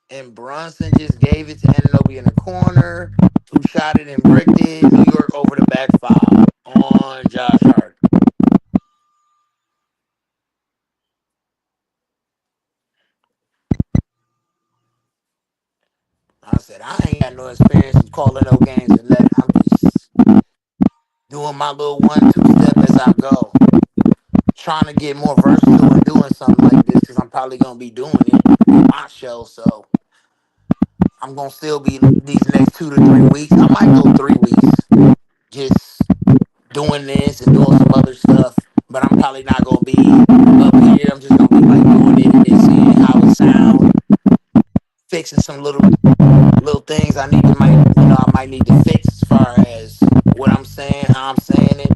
And Brunson just gave it to Anunoby in the corner, who shot it and bricked it. New York over the back foul on Josh Hart. I said, I ain't got no experience in calling no games and I'm just doing my little 1-2 step as I go. Trying to get more versatile and doing something like this because I'm probably going to be doing it on my show. So I'm gonna still be these next 2 to 3 weeks. I might go 3 weeks, just doing this and doing some other stuff. But I'm probably not gonna be up here. I'm just gonna be like doing it and then seeing how it sound, fixing some little things I need to might I might need to fix as far as what I'm saying, how I'm saying it,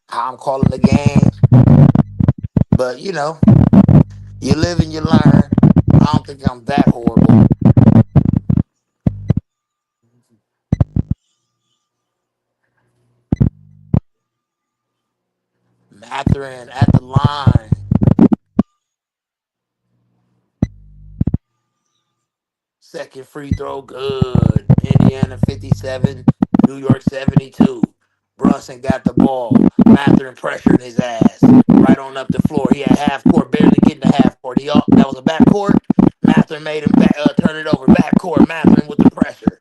how I'm calling the game. But you live and you learn. I don't think I'm that horrible. Matherin at the line. Second free throw, good. Indiana 57, New York 72. Brunson got the ball. Matherin pressuring his ass. Right on up the floor. He had half court, barely getting to half court. That was a back court. Matherin made him turn it over. Back court. Matherin with the pressure.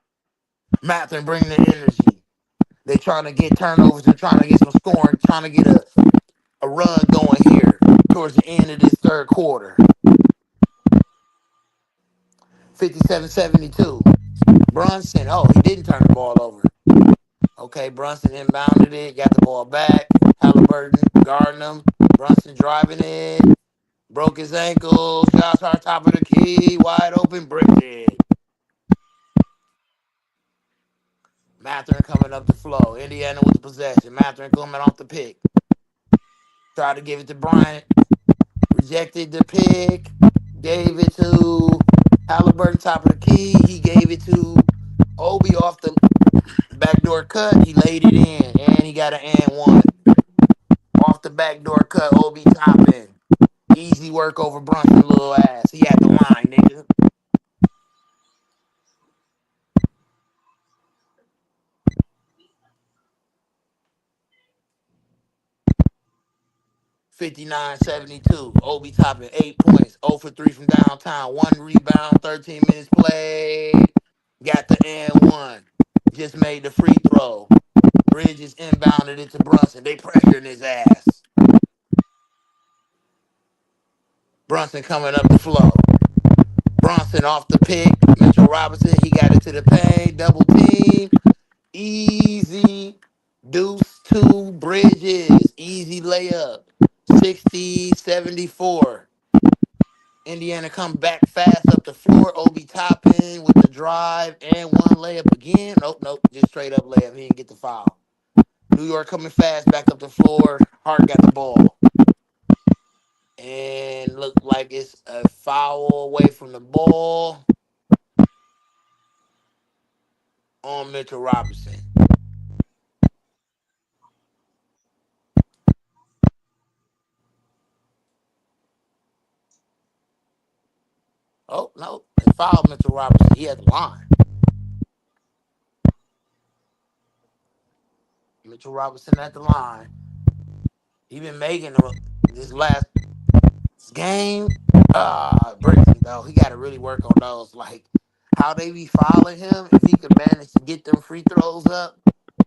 Matherin bringing the energy. They trying to get turnovers and trying to get some scoring, trying to get a run going here towards the end of this third quarter. 57-72. Brunson, oh, he didn't turn the ball over. Okay, Brunson inbounded it, got the ball back. Halliburton guarding him. Brunson driving it. Broke his ankle. Shots hard top of the key. Wide open. Bricked it. Matherin coming up the flow. Indiana with the possession. Matherin coming off the pick. Tried to give it to Bryant. Rejected the pick. Gave it to Halliburton top of the key. He gave it to Obi off the backdoor cut. He laid it in. And he got an and one. Off the backdoor cut. Obi topping. Easy work over Brunson, little ass. He at the line, nigga. $59-72. Obi topping 8 points. 0 for 3 from downtown. 1 rebound, 13 minutes played. Got the and one. Just made the free throw. Bridges inbounded it to Brunson. They pressuring his ass. Brunson coming up the flow. Brunson off the pick. Mitchell Robinson, he got it to the paint. Double team. Easy. Deuce two Bridges. Easy layup. 60-74. Indiana come back fast up the floor. Obi Toppin with the drive and one layup again. Nope. Just straight up layup. He didn't get the foul. New York coming fast back up the floor. Hart got the ball. And look like it's a foul away from the ball on Mitchell Robinson. Oh, no. They fouled Mitchell Robinson. He had the line. Mitchell Robinson at the line. He been making this last game. Britain, though. He got to really work on those. Like, how they be fouling him. If he could manage to get them free throws up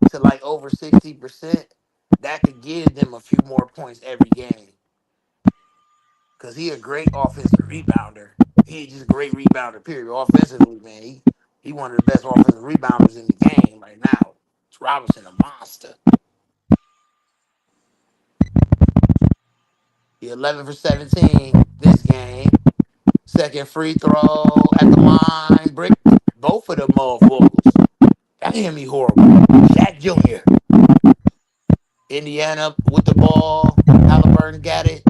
to like over 60%, that could give them a few more points every game. Because he a great offensive rebounder. He just a great rebounder, period. Offensively, man. He one of the best offensive rebounders in the game right now. It's Robinson, a monster. He 11 for 17 this game. Second free throw at the line. Bricked both of them motherfuckers. Damn, he horrible. Shaq Jr. Indiana with the ball. Halliburton got it.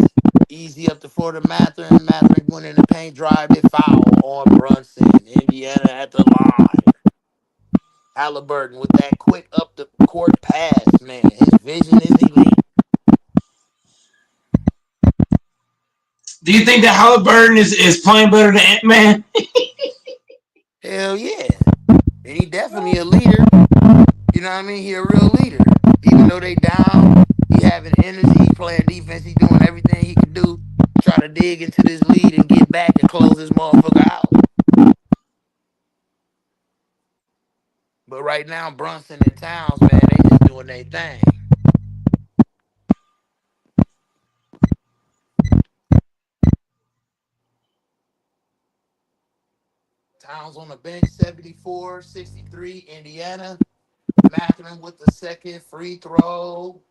Easy up the floor to Matherin. Matherin went in the paint, drive it, foul on Brunson. Indiana at the line. Halliburton with that quick up the court pass, man. His vision is elite. Do you think that Halliburton is playing better than Ant-Man? Hell yeah. And he definitely a leader. You know what I mean? He a real leader. Even though they down, he having energy, he playing defense, he doing everything he can do. Try to dig into this lead and get back and close this motherfucker out. But right now, Brunson and Towns, man, they just doing their thing. Towns on the bench, 74, 63. Indiana. Mathurin with the second free throw.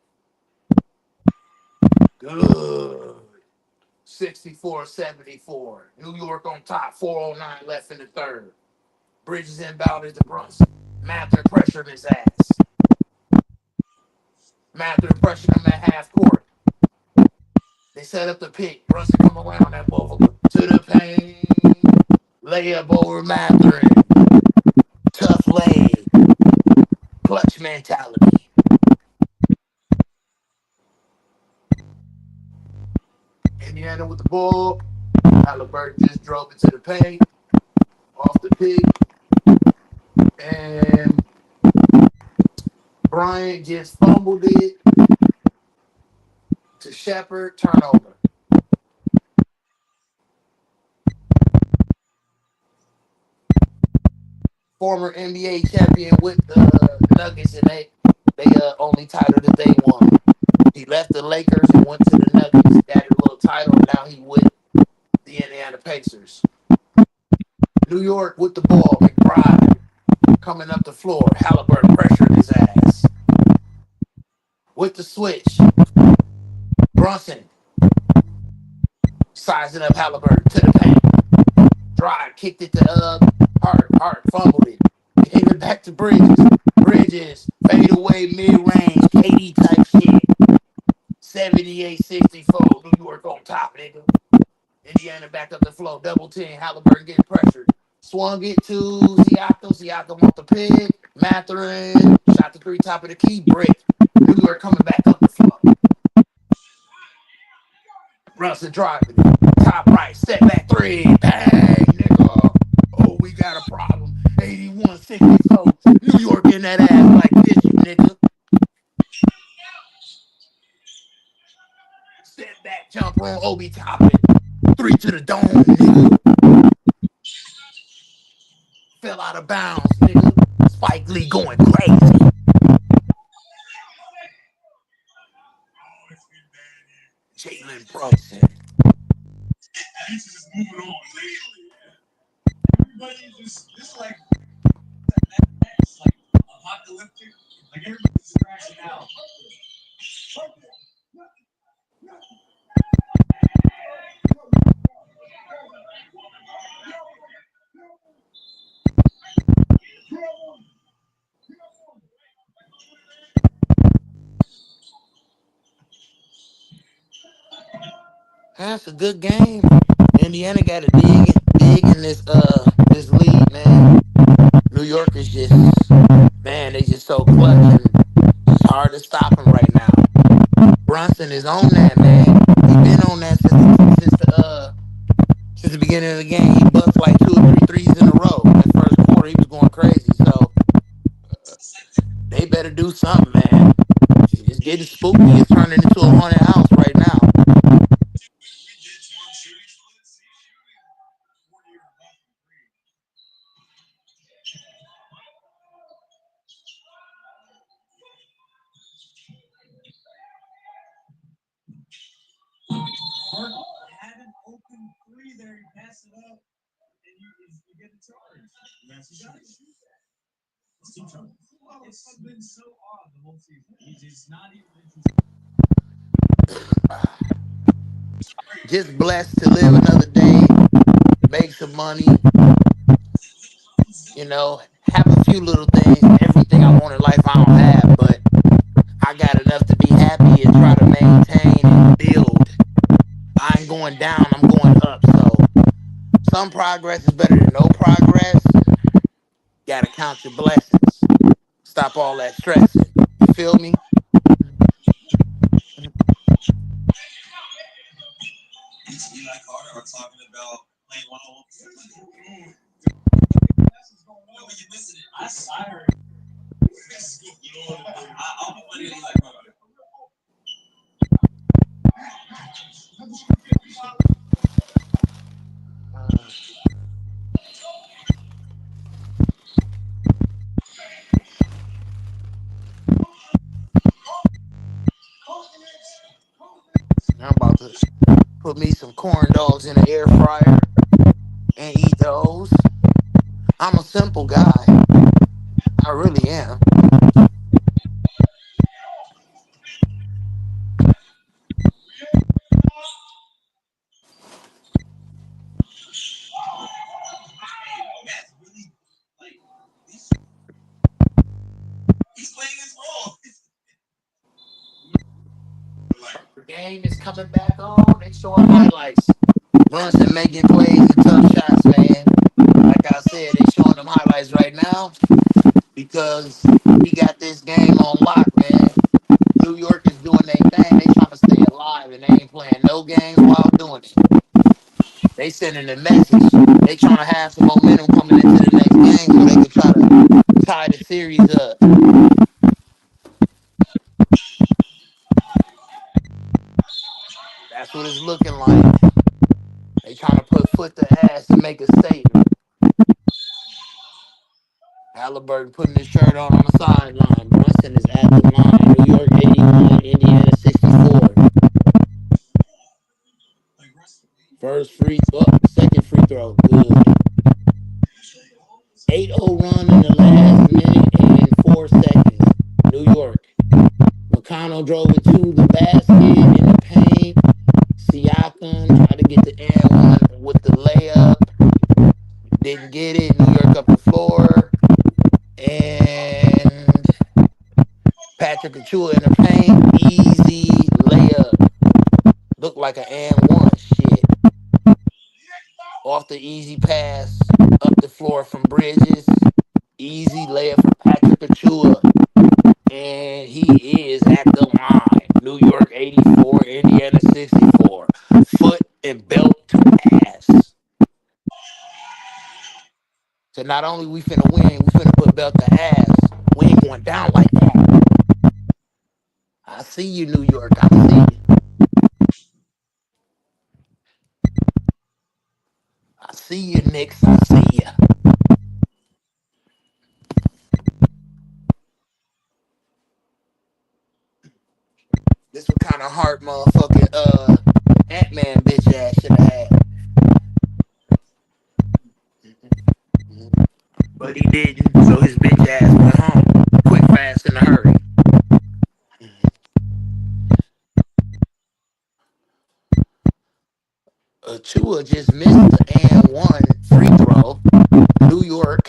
Good. 64-74. New York on top, 4:09 left in the third. Bridges inbounded to Brunson. Mathurin pressured his ass. Mathurin pressured him at half court. They set up the pick. Brunson come around that motherfucker to the paint. Layup over Mathurin. Tough leg. Clutch mentality. Indiana with the ball. Halliburton just drove it to the paint. Off the pick. And Bryant just fumbled it to Shepard. Turnover. Former NBA champion with the Nuggets, and they only title that they won. He left the Lakers and went to the Nuggets. Got a little title. Now he with the Indiana Pacers. New York with the ball. McBride coming up the floor. Halliburton pressured his ass. With the switch. Brunson sizing up Halliburton to the paint. Drive, kicked it to Hart. Hart fumbled it. Gave it back to Bridges. Bridges, fade away, mid-range, KD type shit. 78-64. New York on top, nigga. Indiana back up the flow. Double 10. Halliburton getting pressured. Swung it to Siakam. Siakam off the pick. Mathurin. Shot the three, top of the key. Brick. New York coming back up the flow. Russell driving it. Top right. Step back three. Bang, nigga. Oh, we got a problem. 81-64. New York in that ass like this, you nigga. Step back, jump on Obi Toppin. Three to the dome, nigga. Fell out of bounds, nigga. Spike Lee going crazy. Jalen Brunson. He's just moving on. Everybody just like apocalyptic. Like everybody's crashing out. That's a good game. Indiana got to dig in this league, man. New York is just, man, they just so clutch and it's hard to stop them right now. Brunson is on that, man. He been on that since the beginning of the game. He bucked like 2 or 3 threes in a row. That first quarter, he was going crazy. So they better do something, man. It's getting spooky. It's turning into a haunted house right now. Had an open three there, you pass it up, and you get a charge. You gotta shoot that. It's been so odd the whole season. He's just not even interested. Just blessed to live another day, make some money, you know, have a few little things. Everything I want in life I don't have, but I got enough to be happy and try to maintain and build. I ain't going down, I'm going up. So some progress is better than no progress. Gotta count your blessings. Stop all that stressing. You feel me? Eli Carter are talking about playing one-on-one. No, when you're missing it, I heard. I'll be funny to Eli Carter. I'm about to put me some corn dogs in the air fryer and eat those. I'm a simple guy. I really am. Matt's really like he's playing his role. Like The game is coming back on. They showing highlights. Brunson making plays and tough shots, man. Like I said, they showing them highlights right now because he got this game on lock, man. New York is doing their thing. They trying to stay alive and they ain't playing no games while doing it. They sending a message. They trying to have some momentum coming into the next game so they can try to tie the series up. That's what it's looking like. They trying to put foot to ass to make a statement. Halliburton putting his shirt on the sideline. Brunson is at the line. New York 81, Indiana 64. like Russell. Second free throw, good. 8-0 run in the last minute and 4 seconds. New York. McConnell drove it to the basket in the paint. Siakam tried to get the and one with the layup. Didn't get it. New York up the floor. And Patrick Achua in the paint. Easy layup. Looked like an and one. Shit. Off the easy pass up the floor from Bridges. Easy layup for Patrick Achua. And he is at the line. New York 84, Indiana 64. Foot and belt to ass. So not only we finna win, we finna put belt to ass. We ain't going down like that. I see you, New York. I see you. I see you, Knicks. I see you. This what kind of heart motherfucking Ant-Man bitch ass should have had. But he didn't, so his bitch ass went home. Quick, fast, in a hurry. Achua just missed the and one free throw. New York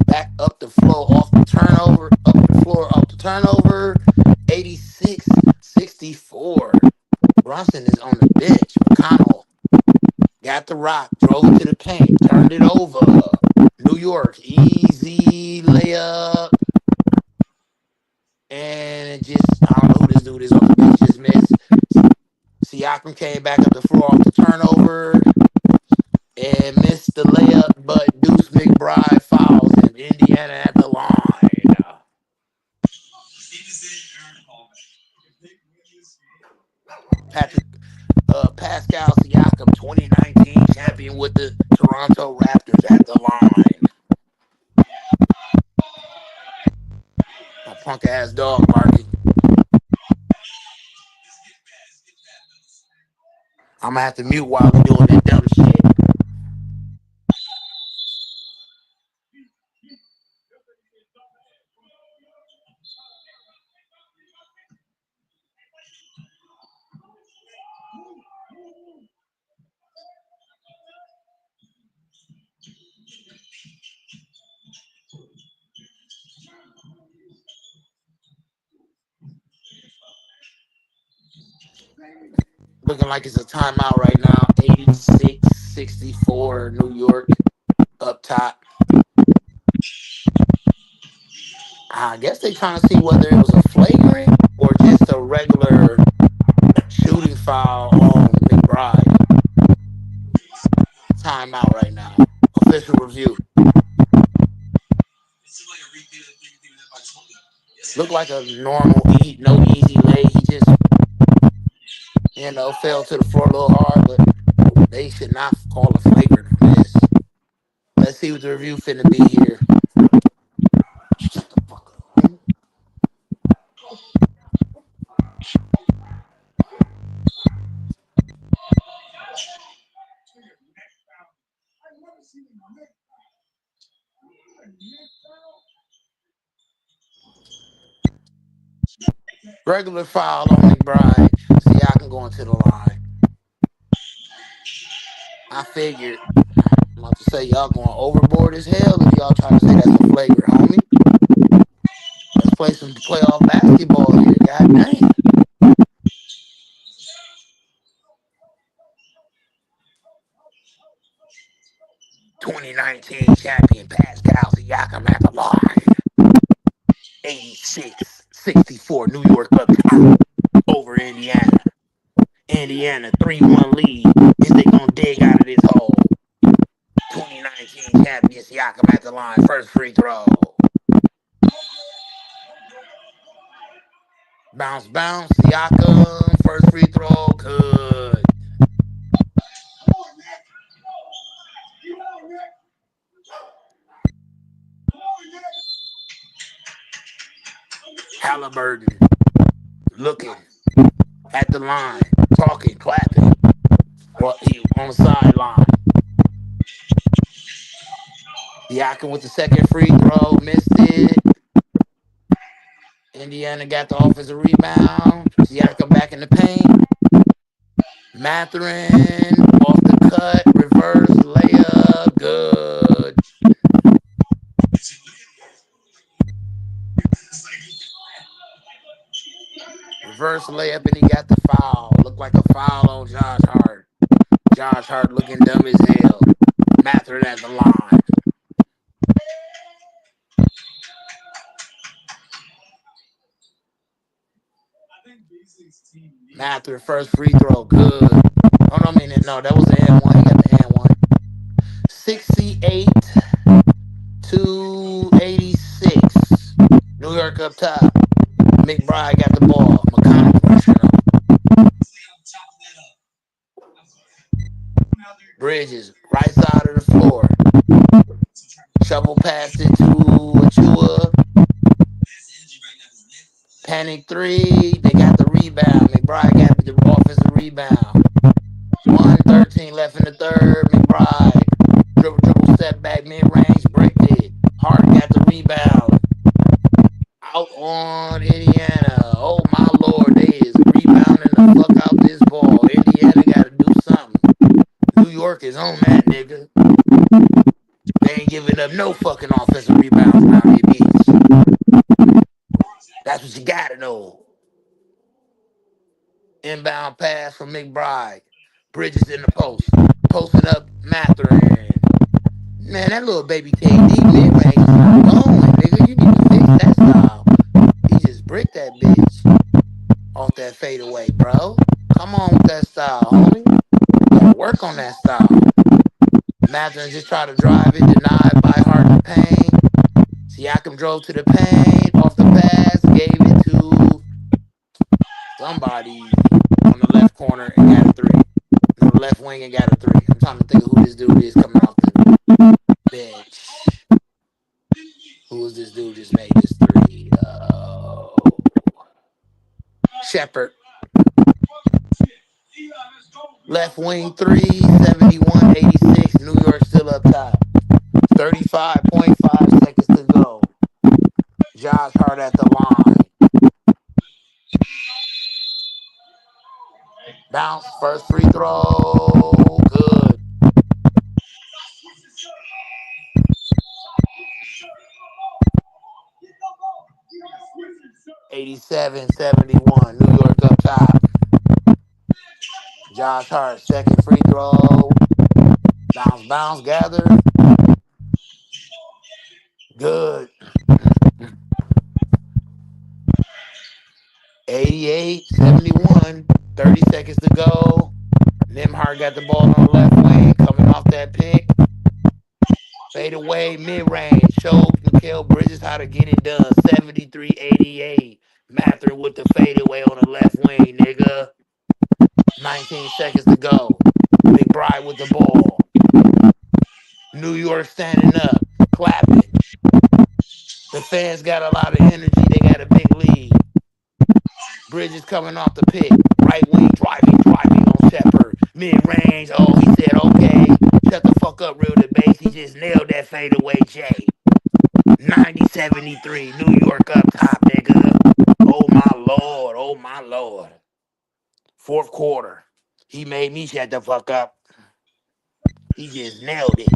back up the floor off the turnover, up the floor off the turnover. 86-64. Bronson is on the bench. McConnell got the rock, drove it to the paint, turned it over. New York, easy layup. And it just, I don't know who this dude is on the bench, just missed. Siakam came back up the floor off the turnover and missed the layup, but Deuce McBride fouls him. Indiana at the line. Stevenson earned callback. If they win this Patrick Pascal Siakam, 2019 champion with the Toronto Raptors at the line. My punk ass dog barking. I'm gonna have to mute while we doing that dumb shit. Looking like it's a timeout right now. 86-64 New York up top. I guess they trying to see whether it was a flagrant or just a regular shooting foul on McBride. Timeout right now. Official review. This is like a repeat of the thing they did by 20. Looked like a normal no easy lay. He just, fell to the floor a little hard, but they should not call a flagrant on this. Let's see what the review finna be here. Shut the fuck up. Regular foul on McBride. Siakam going to the line. I figured. I'm about to say y'all going overboard as hell if y'all try to say that's a flagrant, homie. Let's play some playoff basketball here. God damn. 2019 champion Pascal Siakam at the line. 86-64. New York up top over Indiana. Indiana 3-1 lead. Is they gonna dig out of this hole? 2019 champion Siakam at the line. First free throw. Bounce, bounce. Siakam. First free throw. Good. Halliburton looking at the line, talking, clapping. Well, he on the sideline. Siakam with the second free throw, missed it. Indiana got the offensive rebound. Siakam back in the paint. Mathurin off the cut, reverse layup, good. Reverse layup, and he got the foul. Looked like a foul on Josh Hart. Josh Hart looking dumb as hell. Mathurin at the line. Mathurin first free throw, good. Oh no, I mean no, that was the and one. He got the and one. 68-86. New York up top. McBride got the ball. McConnell pressure him. Bridges, right side of the floor. Shovel past it to Achua. Panic three. They got the rebound. McBride got the offensive rebound. 1:13 left in the third. McBride. Dribble, step back, mid-range, bricked it. Hart got the rebound. Out on Indiana. Oh my lord, they is rebounding the fuck out this ball. Indiana got to do something. New York is on that, nigga. They ain't giving up no fucking offensive rebounds around here, bitch. That's what you gotta know. Inbound pass from McBride. Bridges in the post. Posting up Mathurin. Man, that little baby KD mid-range is not going, nigga. You need to fix that style. He just bricked that bitch off that fadeaway, bro. Come on with that style, homie. You gotta work on that style. Mathurin just tried to drive it, denied by Hart in the paint. Siakam drove to the paint, off the pass, gave it to somebody on the left corner and got a three. On the left wing and got a three. I'm trying to think of who this dude is coming off the bench. Who is this dude just made this three? Shepard. Left wing three, 71-86. New York still up top. 35.5 seconds to go. Josh Hart at the line. Bounce, first free throw. Good. 87-71. New York up top. Josh Hart, second free throw. Bounce, gather. Good. 88-71. 30 seconds to go. Nembhard got the ball on the left wing, coming off that pick. Fade away, mid-range. Showed Mikal Bridges how to get it done. 73-88. Mathurin with the fadeaway on the left wing, nigga. 19 seconds to go. McBride with the ball. New York standing up, clapping. The fans got a lot of energy. They got a big lead. Bridges coming off the pick. Right wing driving on Shepard. Mid-range. Oh, he said, okay. Shut the fuck up, real debate. He just nailed that fadeaway J. 90-73, New York up top, nigga. Oh my lord, oh my lord. Fourth quarter. He made me shut the fuck up. He just nailed it.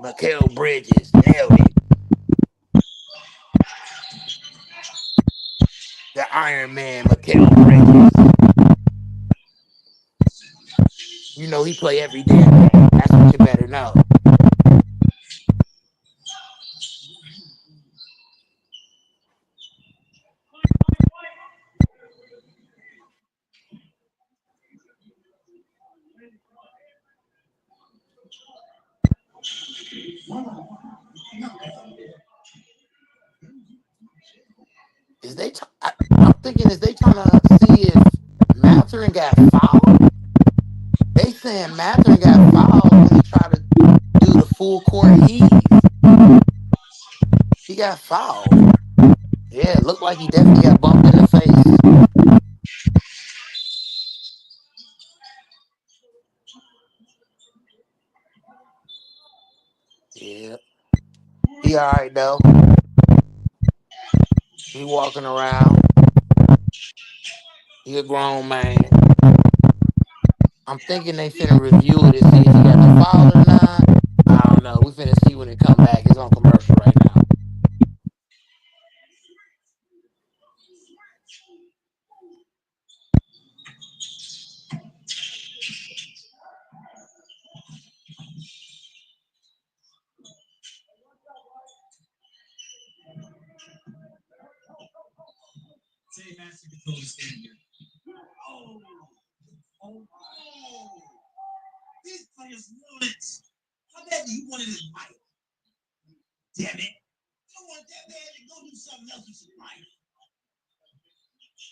Mikael Bridges nailed it. The Iron Man, Mikael Bridges. You know he play every damn day. That's what you better know. Is they? I'm thinking, is they trying to see if Matherin got fouled? They saying Matherin got fouled when he tried to do the full court heave. He got fouled. Yeah, it looked like he definitely got bumped in the face. Yeah, he all right though. He walking around. He a grown man. I'm thinking they finna review it and see if he got the foul or not. I don't know. We finna see when it come back. It's on commercial right now. Say master control is in here. Oh, oh. These players want it. How bad do you want it in life? Damn it. You don't want that bad to go do something else with your life.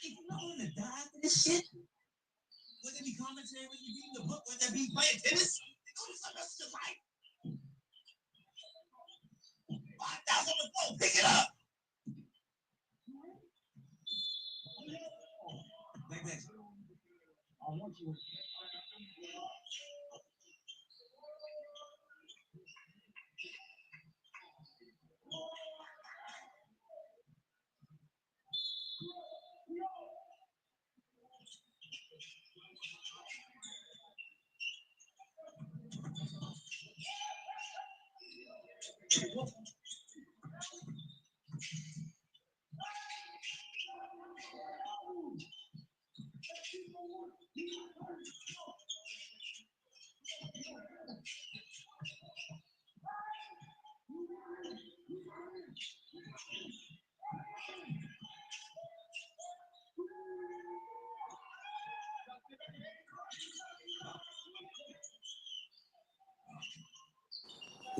If you're not gonna die for this shit, would there be commentary when you reading the book? Would there be playing tennis? Go do something else with your life. 5,000 on the floor, pick it up. Like that. I want you.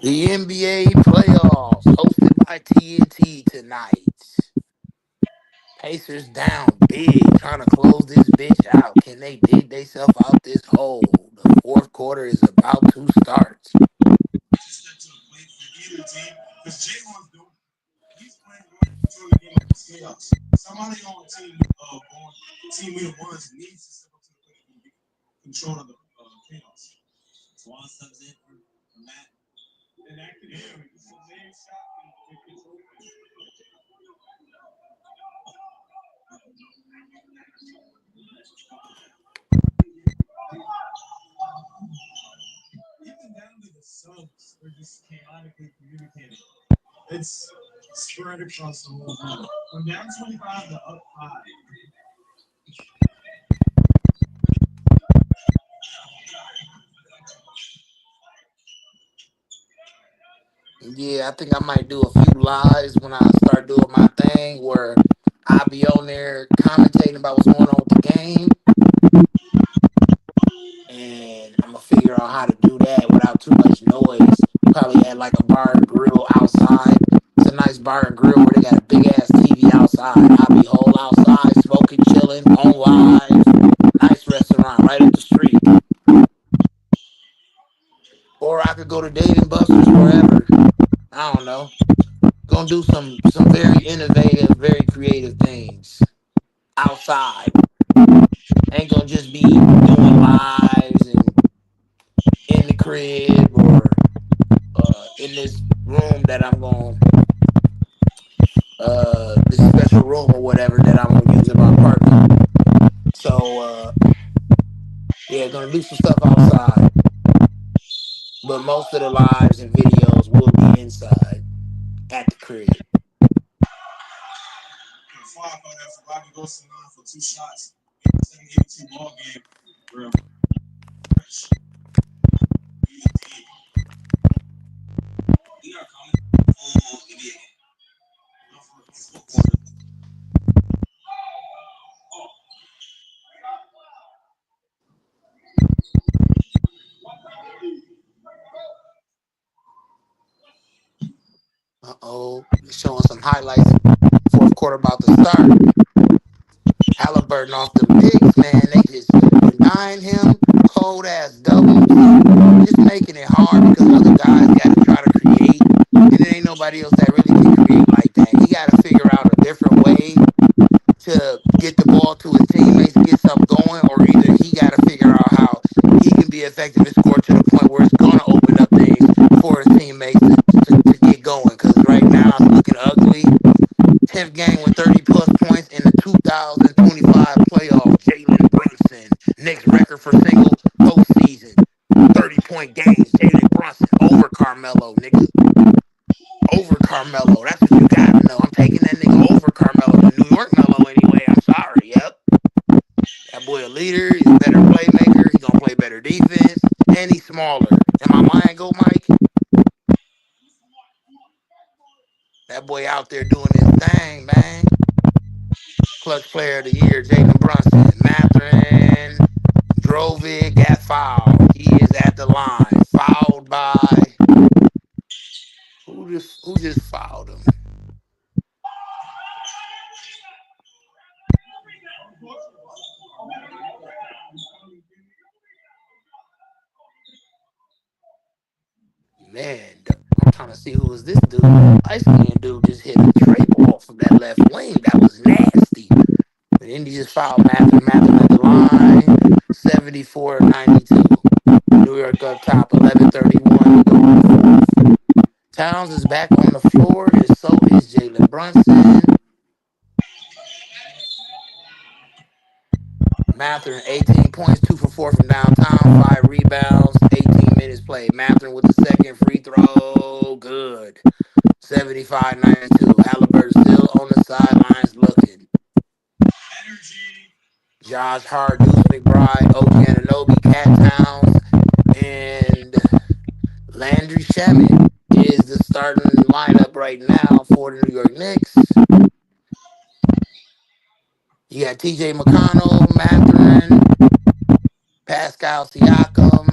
The NBA playoffs hosted by TNT tonight. Pacers down big, trying to close this bitch out. Can they dig themselves out this hole? The fourth quarter is about to start. Step to the plate for either team because Jaylen's doing. He's playing right until the game of chaos. Somebody on team we the ones needs to step up to the plate and be control of the chaos. Swan subs in for Matt. And that could hear it's a main shot and control. Even down to the subs, they're just chaotically communicating. It's spread across the whole field. From down 25 to up 5. Yeah, I think I might do a few lives when I start doing my thing where I'll be on there commentating about what's going on with the game. And I'm gonna figure out how to do that without too much noise. Probably at like a bar and grill outside. It's a nice bar and grill where they got a big ass TV outside. I'll be whole outside, smoking, chilling, on live. Nice restaurant right up the street. Or I could go to Dave and Buster's wherever. I don't know. Gonna do some very innovative, very creative things outside. Ain't gonna just be doing lives and in the crib or in this room that I'm going this special room or whatever that I'm gonna use in my apartment. So yeah, gonna do some stuff outside, but most of the lives and videos will be inside at the crib. Before I go there, for Bobby goes to line for 2 shots, 7-82 ball game, real fresh. We are coming full NBA. Full quarter. Showing some highlights. Fourth quarter about to start. Halliburton off them picks, man. They just denying him cold ass doubles, just making it hard because other guys got to try to create, and there ain't nobody else that really can create like that. He got to figure out a different way to get the ball to his teammates, get something going, or either he got to figure out how he can be effective and score to the point where it's gonna open up things for his teammates to get going. Because right now it's looking ugly. 10th game with 30 plus points in the 2025 playoff. Jalen Brunson, Knicks record for single postseason. 30-point games. Jalen Brunson over Carmelo, nigga. Over Carmelo. That's what you gotta know. I'm taking that nigga over Carmelo, the New York Melo anyway. I'm sorry. Yep. That boy a leader. He's a better playmaker. He gonna play better defense. And he's smaller. Am I lying, Go Mike? That boy out there doing his thing, man. Clutch player of the year, Jalen Brunson. Mathurin drove it, got fouled. He is at the line. Fouled by who just fouled him? Man, I'm trying to see who was this dude. Light skinned dude just hit a tray ball from that left wing. That was nasty. But then he just fouled Mathurin at the line. 74-92. New York up top, 11:31 to go in the fourth. Towns is back on the floor, and so is Jalen Brunson. Mathurin, 18 points, 2 for 4 from downtown, 5 rebounds, 18 minutes played. Mathurin with the second free throw. Good. 75-92. Halliburton still on the sidelines looking. Josh Hart, Deuce McBride, OG Anunoby, Cat Towns, and Landry Shamet is the starting lineup right now for the New York Knicks. You got TJ McConnell, Mathurin, Pascal Siakam.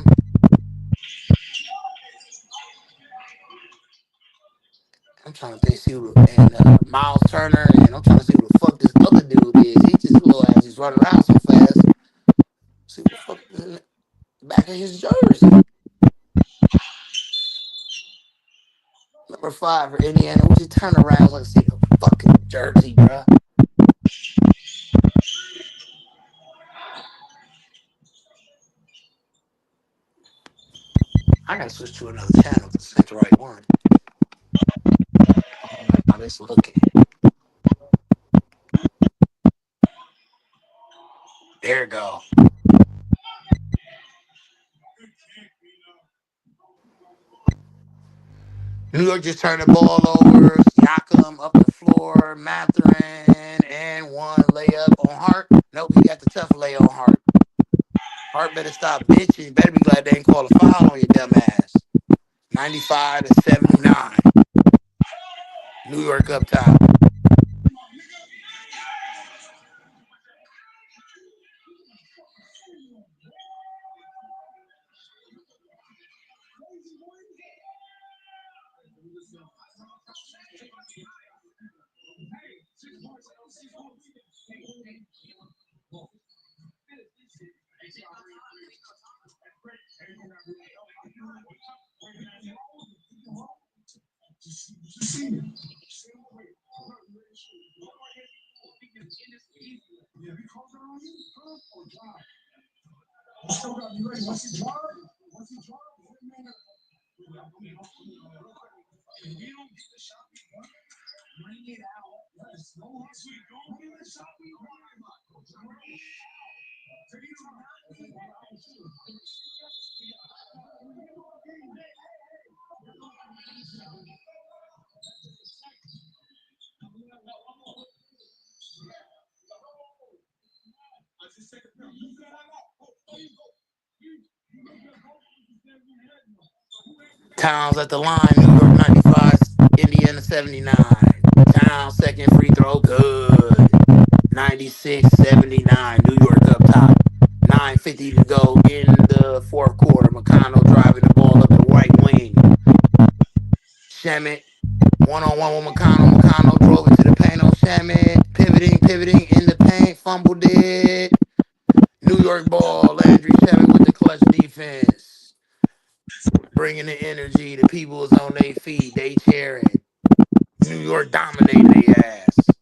I'm trying to think, see who, and Miles Turner, and I'm trying to see who the fuck this other dude is. He just little ass just running around so fast. See who the fuck is in the back of his jersey. Number 5 for Indiana. We just turn around so I can see the fucking jersey, bruh. I gotta switch to another channel. This ain't the right one. I don't like how this looking. There it go. New York just turned the ball over. Siakam up the floor. Mathurin and one layup on Hart. Nope, he got the tough lay on Hart. Hart better stop bitching. You better be glad they ain't call a foul on your dumb ass. 95-79. New York up top. If you don't get the shot we want, bring it out. Let's go. Once we don't get the shot we want, bring it out. If you do not get I just take a pill. You said I know. Oh, you go. You make your vote. You said we had no. Towns at the line, New York 95, Indiana 79. Towns second free throw, good. 96-79, New York up top. 9:50 to go in the fourth quarter. McConnell driving the ball up the right wing. Shamit, one-on-one with McConnell. McConnell drove it to the paint on Shamit. Pivoting in the paint, fumbled it. New York ball, Landry Shamit with the clutch defense. Bringing the energy. The people is on their feet. They cheering. New York dominating their ass.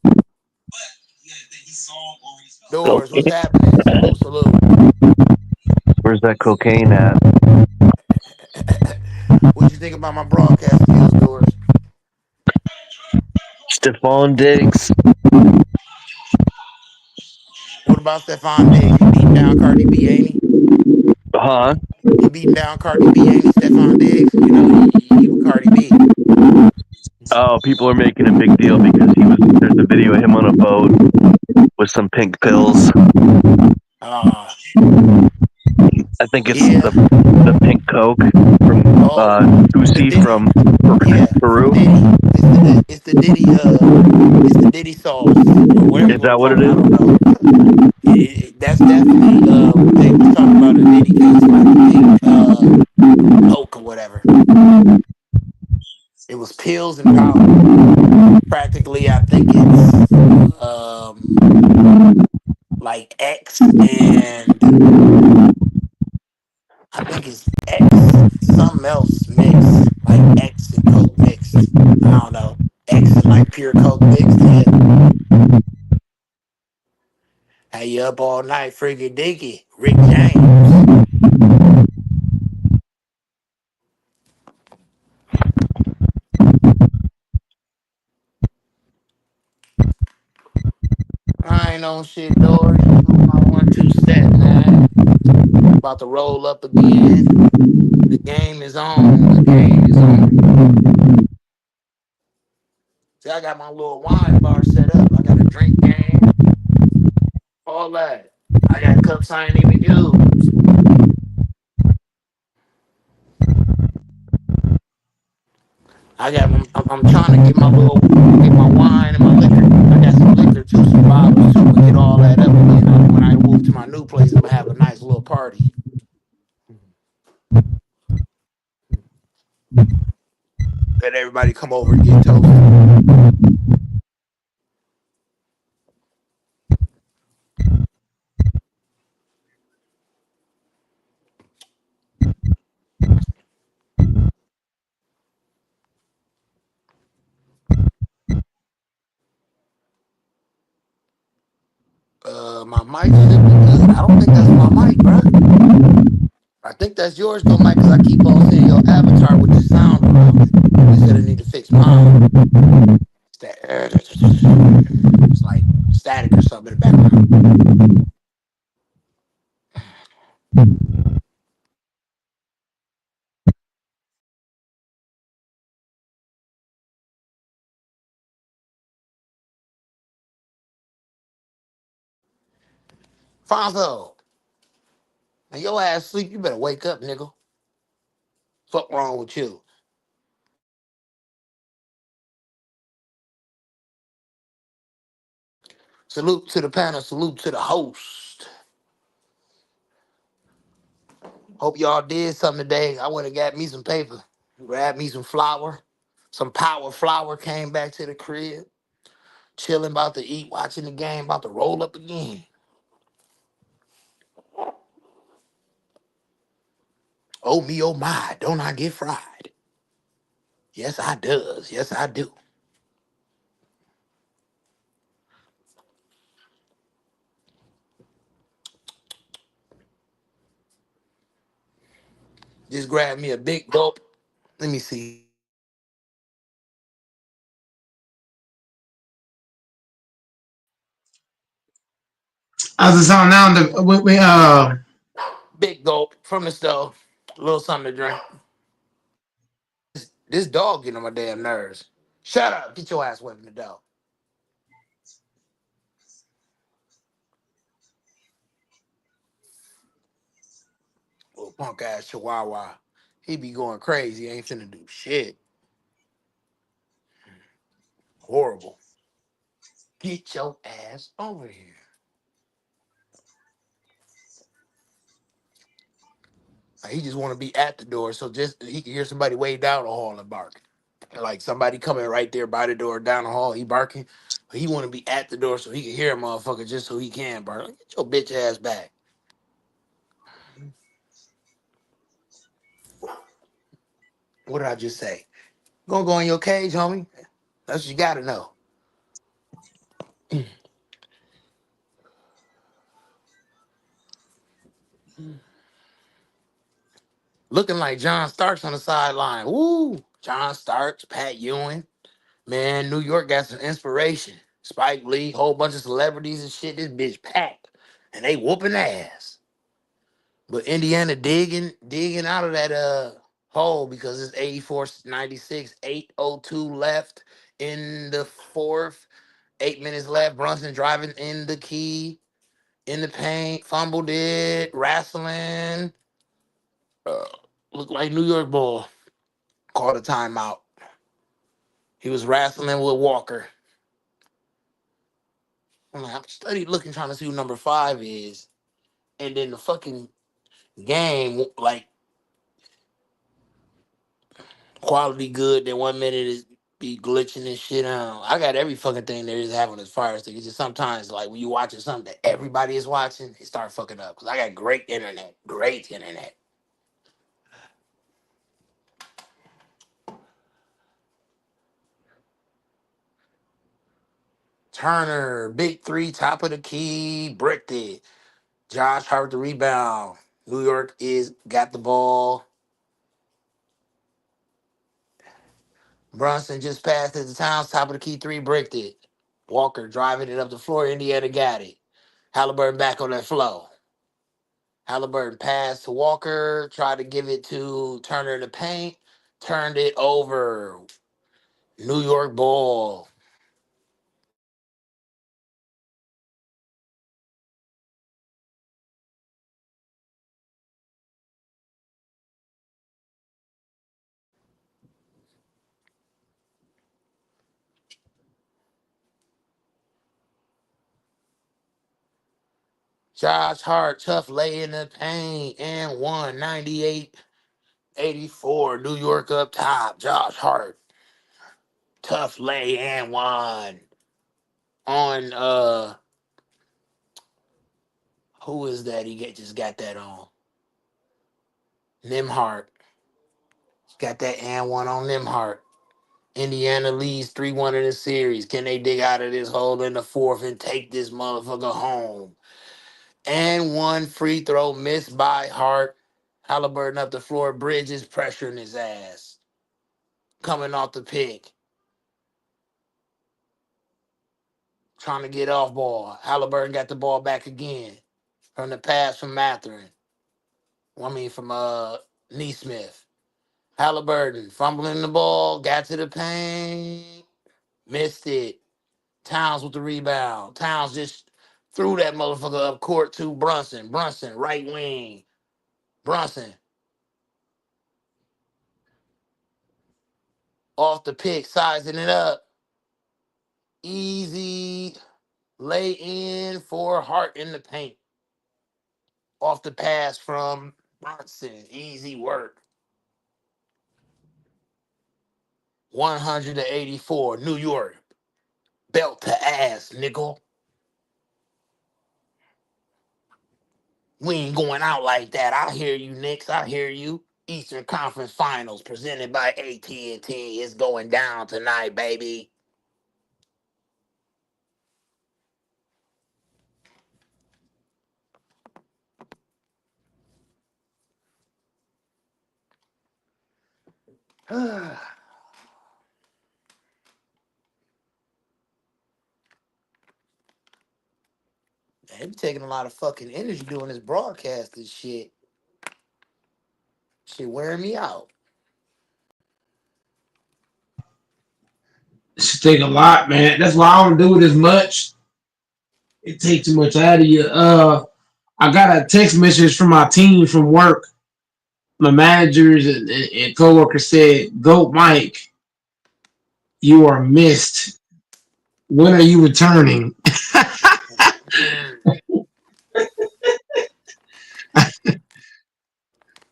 Doors, what's Cocaine. happening? Salute, salute. Where's that cocaine at? What you think about my broadcast skills, Doors? Stephon Diggs. What about Stephon Diggs? He beating down Cardi B, ain't he? Huh? He beating down Cardi B, ain't he? Stephon Diggs? You know he with Cardi B. Oh, people are making a big deal because there's a video of him on a boat with some pink pills. Uh, I think it's yeah. the pink coke from Oh, the Tusi Diddy. from Yeah, from Peru. Diddy. It's the Diddy sauce or whatever you Is want to that what call it it. I is? don't know. That's definitely what they was talking about in Diddy case, like the pink coke or whatever. It was pills and powder. Practically, I think it's like X and I think it's X something else mixed, like X and coke mixed. I don't know. X and like pure coke mixed. Yeah. Hey, you up all night, freaking dinky. Rick James. I ain't on shit, Dory. Just doing my 1-2 step, man. About to roll up again. The game is on. The game is on. See, I got my little wine bar set up. I got a drink game, all that. I got cups I ain't even used. I'm trying to get my wine and my liquor. I got some liquor too, some bottles too. I'm gonna get all that up, and then when I move to my new place, I'm gonna have a nice little party. Let everybody come over and get toasted. My mic should be good. I don't think that's my mic, bruh. I think that's yours though, Mike, because I keep on seeing your avatar with the sound around it. They said I need to fix mine. It's that it's like static or something in the background. Fonzo, and your ass sleep, you better wake up, nigga. Fuck wrong with you? Salute to the panel, salute to the host. Hope y'all did something today. I went and got me some paper, grabbed me some flour, some power flour, came back to the crib, chilling, about to eat, watching the game, about to roll up again. Oh me, oh my, don't I get fried? Yes, I does. Yes, I do. Just grab me a big gulp. Let me see. As it's on now, Big gulp from the stove. A little something to drink. This dog getting on my damn nerves. Shut up. Get your ass away from the dog. Little punk ass chihuahua. He be going crazy. Ain't finna do shit. Horrible. Get your ass over here. Like, he just want to be at the door, so just he can hear somebody way down the hall and bark. Like somebody coming right there by the door down the hall, he barking. But he want to be at the door so he can hear a motherfucker just so he can bark. Like, get your bitch ass back. What did I just say? Gonna go in your cage, homie. That's what you gotta know. Looking like John Starks on the sideline. Woo! John Starks, Pat Ewing. Man, New York got some inspiration. Spike Lee, whole bunch of celebrities and shit. This bitch packed. And they whooping ass. But Indiana digging out of that hole because it's 84-96, 8:02 left in the fourth. 8 minutes left. Brunson driving in the key, in the paint, fumbled it, wrestling. Uh, Looked like New York Bull. Called a timeout. He was wrestling with Walker. I'm like, I'm studied looking, trying to see who number 5 is. And then the fucking game, like, quality good, then 1 minute is be glitching and shit. I got every fucking thing there is have on this fire stick. It's just sometimes, like, when you watching something that everybody is watching, it start fucking up. Because I got great internet. Great internet. Turner, big three, top of the key, bricked it. Josh Hart the rebound. New York is got the ball. Brunson just passed it to Towns, top of the key, three, bricked it. Walker driving it up the floor. Indiana got it. Halliburton back on that flow. Halliburton passed to Walker, tried to give it to Turner in the paint, turned it over. New York ball. Josh Hart, tough lay in the paint, and 198-84. New York up top. Josh Hart, tough lay and one. On who is that? Just got that on. Nimhart. Got that and one on Nimhart. Indiana leads 3-1 in the series. Can they dig out of this hole in the fourth and take this motherfucker home? And one free throw missed by Hart. Halliburton up the floor. Bridges pressuring his ass. Coming off the pick. Trying to get off ball. Halliburton got the ball back again. From the pass from Matherin. From Neesmith. Halliburton fumbling the ball. Got to the paint. Missed it. Towns with the rebound. Towns just threw that motherfucker up court to Brunson. Brunson, right wing. Brunson off the pick, sizing it up. Easy lay in for Hart in the paint. Off the pass from Brunson. Easy work. 184, New York. Belt to ass, nickel. We ain't going out like that. I hear you, Knicks. I hear you. Eastern Conference Finals presented by AT&T. It's going down tonight, baby. Man, he be taking a lot of fucking energy doing this broadcast and shit. Shit wearing me out. It should take a lot, man. That's why I don't do it as much. It takes too much out of you. I got a text message from my team from work. My managers and coworkers said, "Go, Mike. You are missed. When are you returning?"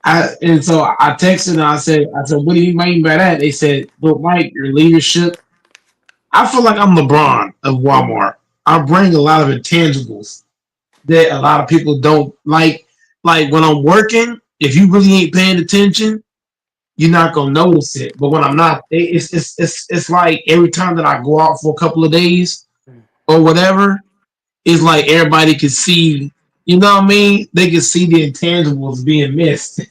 And so I texted and I said, "What do you mean by that?" They said, "Well, Mike, your leadership. I feel like I'm LeBron of Walmart. I bring a lot of intangibles that a lot of people don't like. Like when I'm working, if you really ain't paying attention, you're not gonna notice it. But when I'm not, it's like every time that I go out for a couple of days or whatever, it's like everybody can see. You know what I mean? They can see the intangibles being missed.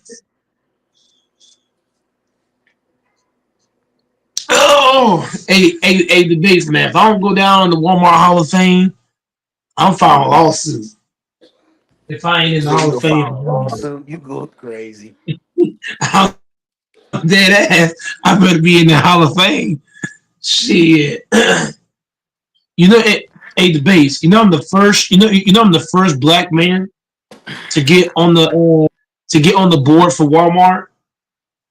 Oh, hey, the base man. If I don't go down in the Walmart Hall of Fame, I'm filing a lawsuit. If I ain't in the So Hall you of gonna file a Fame, lawsuit? You go crazy. I'm dead ass. I better be in the Hall of Fame. Shit. You know, hey, the base. You know, I'm the first. I'm the first black man to get on the board for Walmart.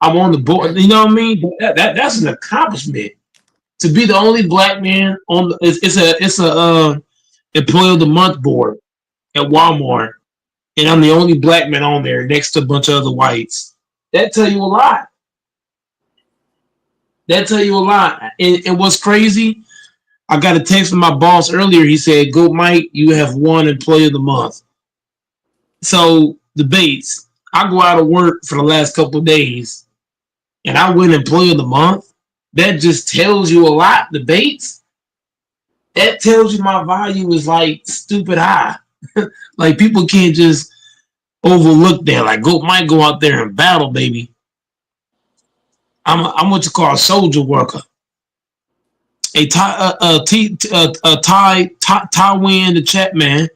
I'm on the board. You know what I mean? That's an accomplishment. To be the only black man on the, it's a employee of the month board at Walmart, and I'm the only black man on there next to a bunch of other whites. That tell you a lot. That tell you a lot. And what's crazy? I got a text from my boss earlier. He said, "Go, Mike. You have won employee of the month." So debates. I go out of work for the last couple of days, and I win employee of the month. That just tells you a lot. Debates. That tells you my value is like stupid high. Like people can't just overlook that. Like go might go out there and battle, baby. I'm what you call a soldier worker. A Ty win the chat man.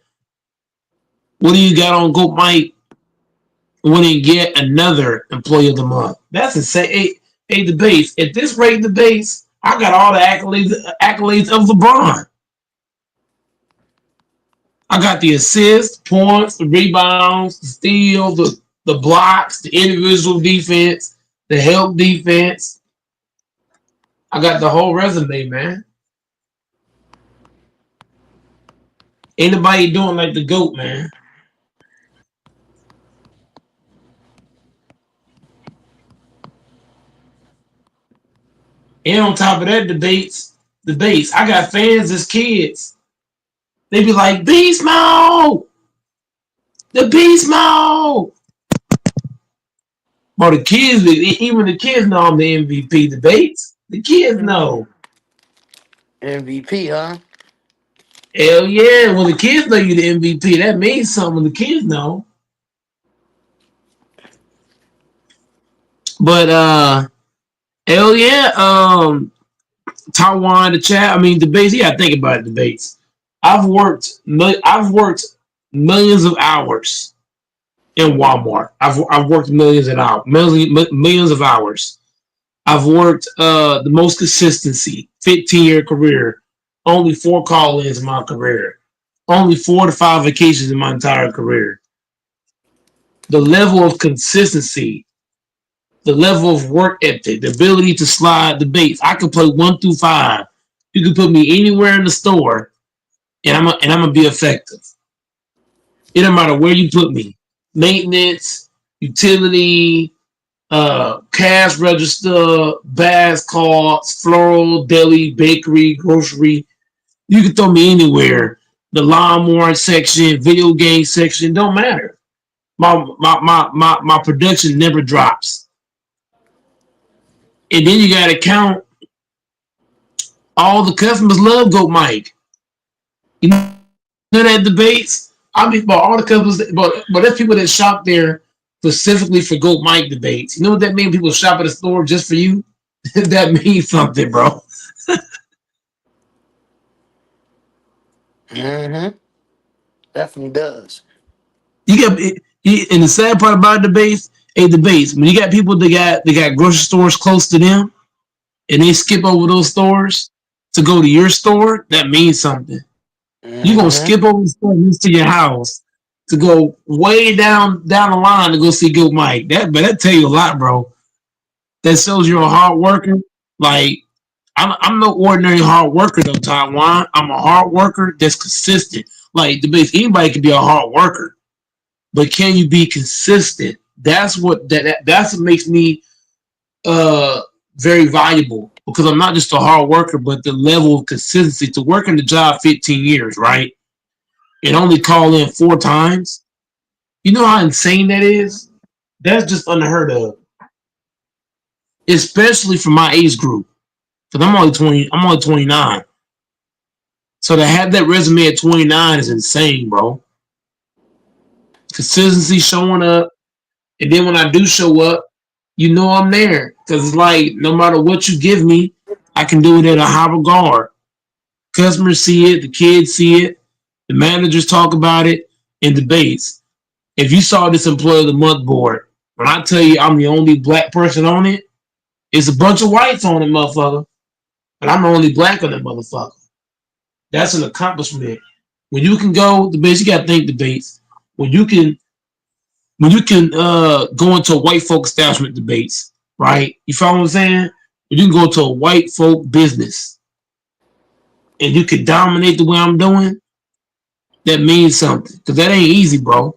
What do you got on Go Mike winning yet another employee of the month? That's insane. The base. At this rate, the base, I got all the accolades of LeBron. I got the assists, points, the rebounds, the steals, the blocks, the individual defense, the help defense. I got the whole resume, man. Anybody doing like the GOAT, man. And on top of that, debates. I got fans as kids. They be like, Beast Mode! The Beast Mode! But the kids, even the kids know I'm the MVP. Debates. The kids know. MVP, huh? Hell yeah. When the kids know you the MVP, that means something. The kids know. But hell yeah. Taiwan, the chat. I mean debates. You gotta think about it, debates. I've worked millions of hours in Walmart. I've worked millions of hours. I've worked the most consistency, 15-year career, only 4 call-ins in my career, only 4 to 5 vacations in my entire career. The level of consistency, the level of work ethic, the ability to slide the baits. I can play 1 through 5. You can put me anywhere in the store, and I'm gonna be effective. It don't matter where you put me. Maintenance, utility, cash register, bass carts, floral, deli, bakery, grocery. You can throw me anywhere. The lawnmower section, video game section, don't matter. My production never drops. And then you gotta count all the customers love Goat Mike. You know that debates? I mean, but all the customers, but there's people that shop there specifically for Goat Mike debates. You know what that means? People shop at the store just for you. That means something, bro. Mm-hmm. Definitely does. You got and the sad part about debates, debates when you got people that got grocery stores close to them and they skip over those stores to go to your store, that means something. You're gonna Mm-hmm. skip over the store next to your house to go way down the line to go see Good Mike. That tell you a lot, bro. That shows you're a hard worker. Like I'm no ordinary hard worker though, Taiwan. I'm a hard worker that's consistent. Like debates, anybody can be a hard worker, but can you be consistent? That's what makes me uh very valuable because I'm not just a hard worker, but the level of consistency to work in the job 15 years, right? And only call in 4 times. You know how insane that is? That's just unheard of, especially for my age group. Because I'm only 20, I'm only 29. So to have that resume at 29 is insane, bro. Consistency showing up. And then when I do show up, you know I'm there. Because it's like, no matter what you give me, I can do it at a high regard. Customers see it, the kids see it, the managers talk about it in debates. If you saw this Employee of the Month board, when I tell you I'm the only black person on it, it's a bunch of whites on it, motherfucker. But I'm the only black on it, motherfucker. That's an accomplishment. When you can go debates, you gotta think debates. When you can go into a white folk establishment debates, right? You follow what I'm saying? When you can go to a white folk business and you can dominate the way I'm doing, that means something. Because that ain't easy, bro.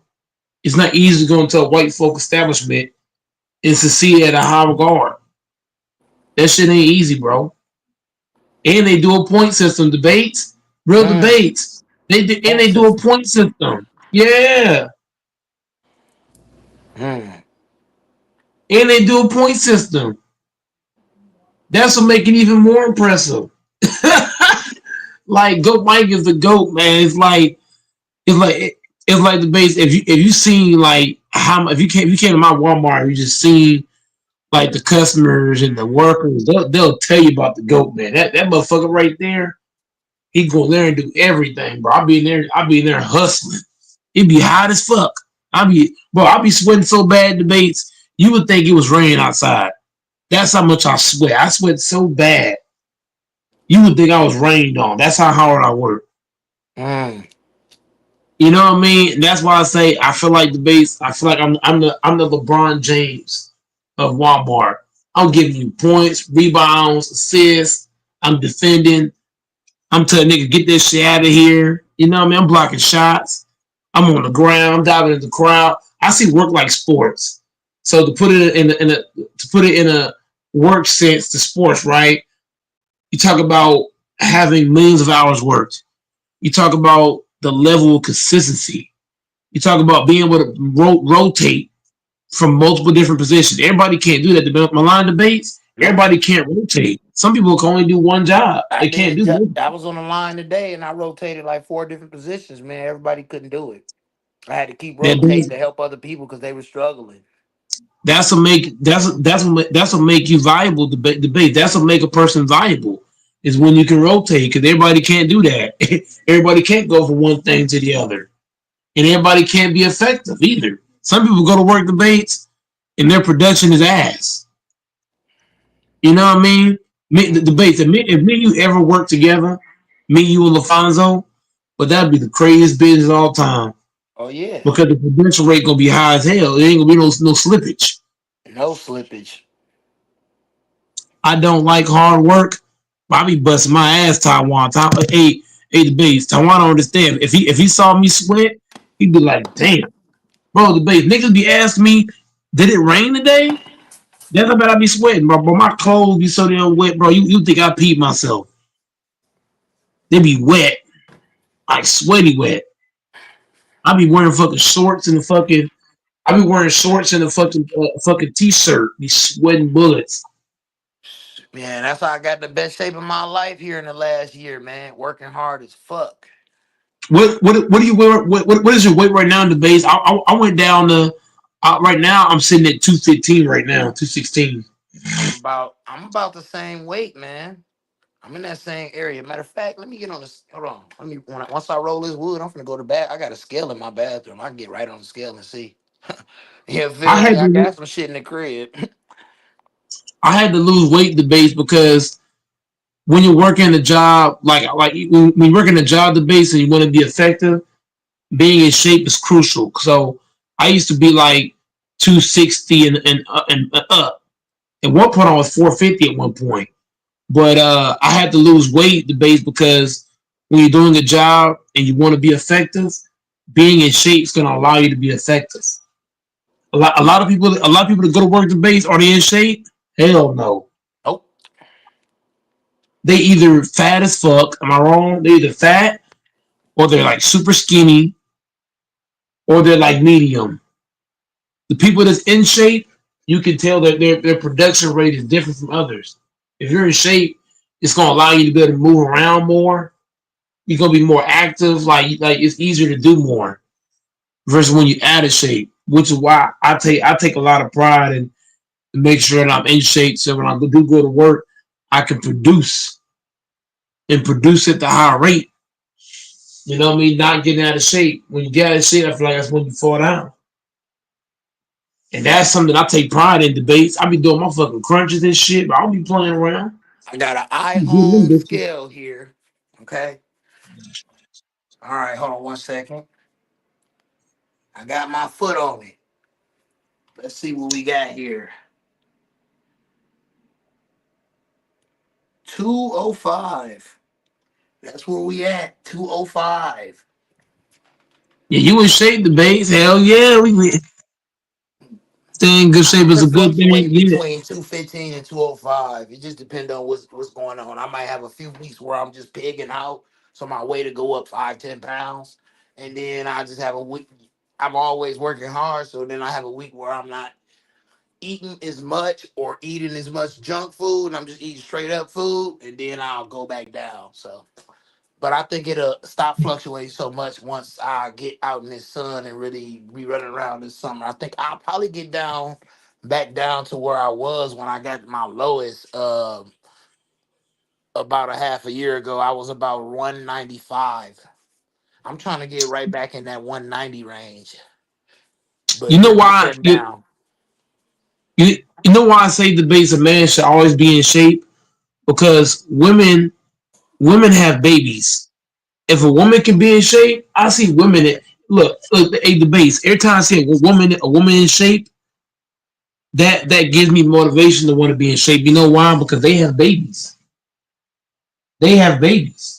It's not easy to go into a white folk establishment and succeed at a high regard. That shit ain't easy, bro. And they do a point system debates, real Mm. debates. And Point they do a system. point system. Yeah. Mm. And they do a point system. That's what make it even more impressive. Like Goat Mike is the goat, man. It's like the base. If you seen like how if you came to my Walmart, you just seen like the customers and the workers, they'll tell you about the goat, man. That motherfucker right there, he go there and do everything, bro. I be in there hustling. It be hot as fuck. I be sweating so bad debates, you would think it was raining outside. That's how much I sweat. I sweat so bad, you would think I was rained on. That's how hard I work. Mm. You know what I mean? That's why I say I feel like debates. I feel like I'm the LeBron James of Walmart. I'm giving you points, rebounds, assists. I'm defending. I'm telling nigga get this shit out of here. You know what I mean? I'm blocking shots. I'm on the ground. I'm diving in the crowd. I see work like sports. So to put it in a work sense to sports, right? You talk about having millions of hours worked. You talk about the level of consistency. You talk about being able to rotate from multiple different positions. Everybody can't do that. The Milan debates, Nope. everybody can't rotate. Some people can only do one job. I They can't did. do both. I was on the line today, and I rotated like 4 different positions. Man, everybody couldn't do it. I had to keep That rotating does, to help other people because they were struggling. that's what make you valuable debate. That's what make a person valuable is when you can rotate because everybody can't do that. Everybody can't go from one thing to the other, and everybody can't be effective either. Some people go to work debates and their production is ass. You know what I mean? The Mm. debates. If me and you ever work together, me, you, and LaFonso, but that'd be the craziest business of all time Oh yeah, because the production rate gonna be high as hell. There ain't gonna be no slippage. no slippage. I don't like hard work. But I be busting my ass, Taiwan. Hey, the base. Taiwan don't understand. If he saw me sweat, he'd be like, "Damn, bro, the base." Niggas be asking me, "Did it rain today?" That's how bad I be sweating, bro. But my clothes be so damn wet, bro. You think I peed myself? They be wet, like sweaty wet. I be wearing fucking shorts and the fucking. I be wearing shorts and a fucking t-shirt. Be sweating bullets. Man, that's how I got the best shape of my life here in the last year, man. Working hard as fuck. What do you wear? What is your weight right now in the base? I went down to right now. I'm sitting at 215 right now, 216. I'm about the same weight, man. I'm in that same area. Matter of fact, let me get on this. Hold on. Once I roll this wood, I'm finna go to bed. I got a scale in my bathroom. I can get right on the scale and see. You I feel me? had I to got some shit in the crib. I had to lose weight debates because when you're working a job, like when you're working a job debates and you want to be effective, being in shape is crucial. So I used to be like 260 and up. At one point, I was 450 at one point. But I had to lose weight debates because when you're doing a job and you want to be effective, being in shape is going to allow you to be effective. A lot of people that go to work debates are they in shape? Hell no. Oh, They either fat as fuck. Am I wrong? They're either fat or they're like super skinny or they're like medium. The people that's in shape, you can tell that their production rate is different from others. If you're in shape, it's gonna allow you to be able to move around more. You're gonna be more active. Like it's easier to do more versus when you out of shape. Which is why I take a lot of pride in make sure that I'm in shape. So when I do go to work, I can produce and produce at the high rate. You know what I mean? Not getting out of shape. When you get out of shape, I feel like that's when you fall down. And that's something I take pride in debates. I be doing my fucking crunches and shit, but I'll be playing around. I got an You get them iHome bitches. scale here. Okay. All right, hold on 1 second. I got my foot on it. Let's see what we got here. 205. That's where we at. 205. Yeah, you in shape debates. Hell yeah. We stay in good shape I've is been a good thing. fluctuating Yeah. between 215 and 205. It just depends on what's going on. I might have a few weeks where I'm just pigging out, so my weight to go up 5, 10 pounds, and then I just have a week. I'm always working hard, so then I have a week where I'm not eating as much or eating as much junk food, and I'm just eating straight up food, and then I'll go back down. So, but I think it'll stop fluctuating so much once I get out in this sun and really be running around this summer. I think I'll probably get back down to where I was when I got my lowest. About a half a year ago, I was about 195. I'm trying to get right back in that 190 range, You but know just why depend down. you know why I say debates a man should always be in shape? Because women have babies. If a woman can be in shape, I see women that look a debates. Every time I see a woman in shape, that gives me motivation to want to be in shape. You know why? Because they have babies. They have babies.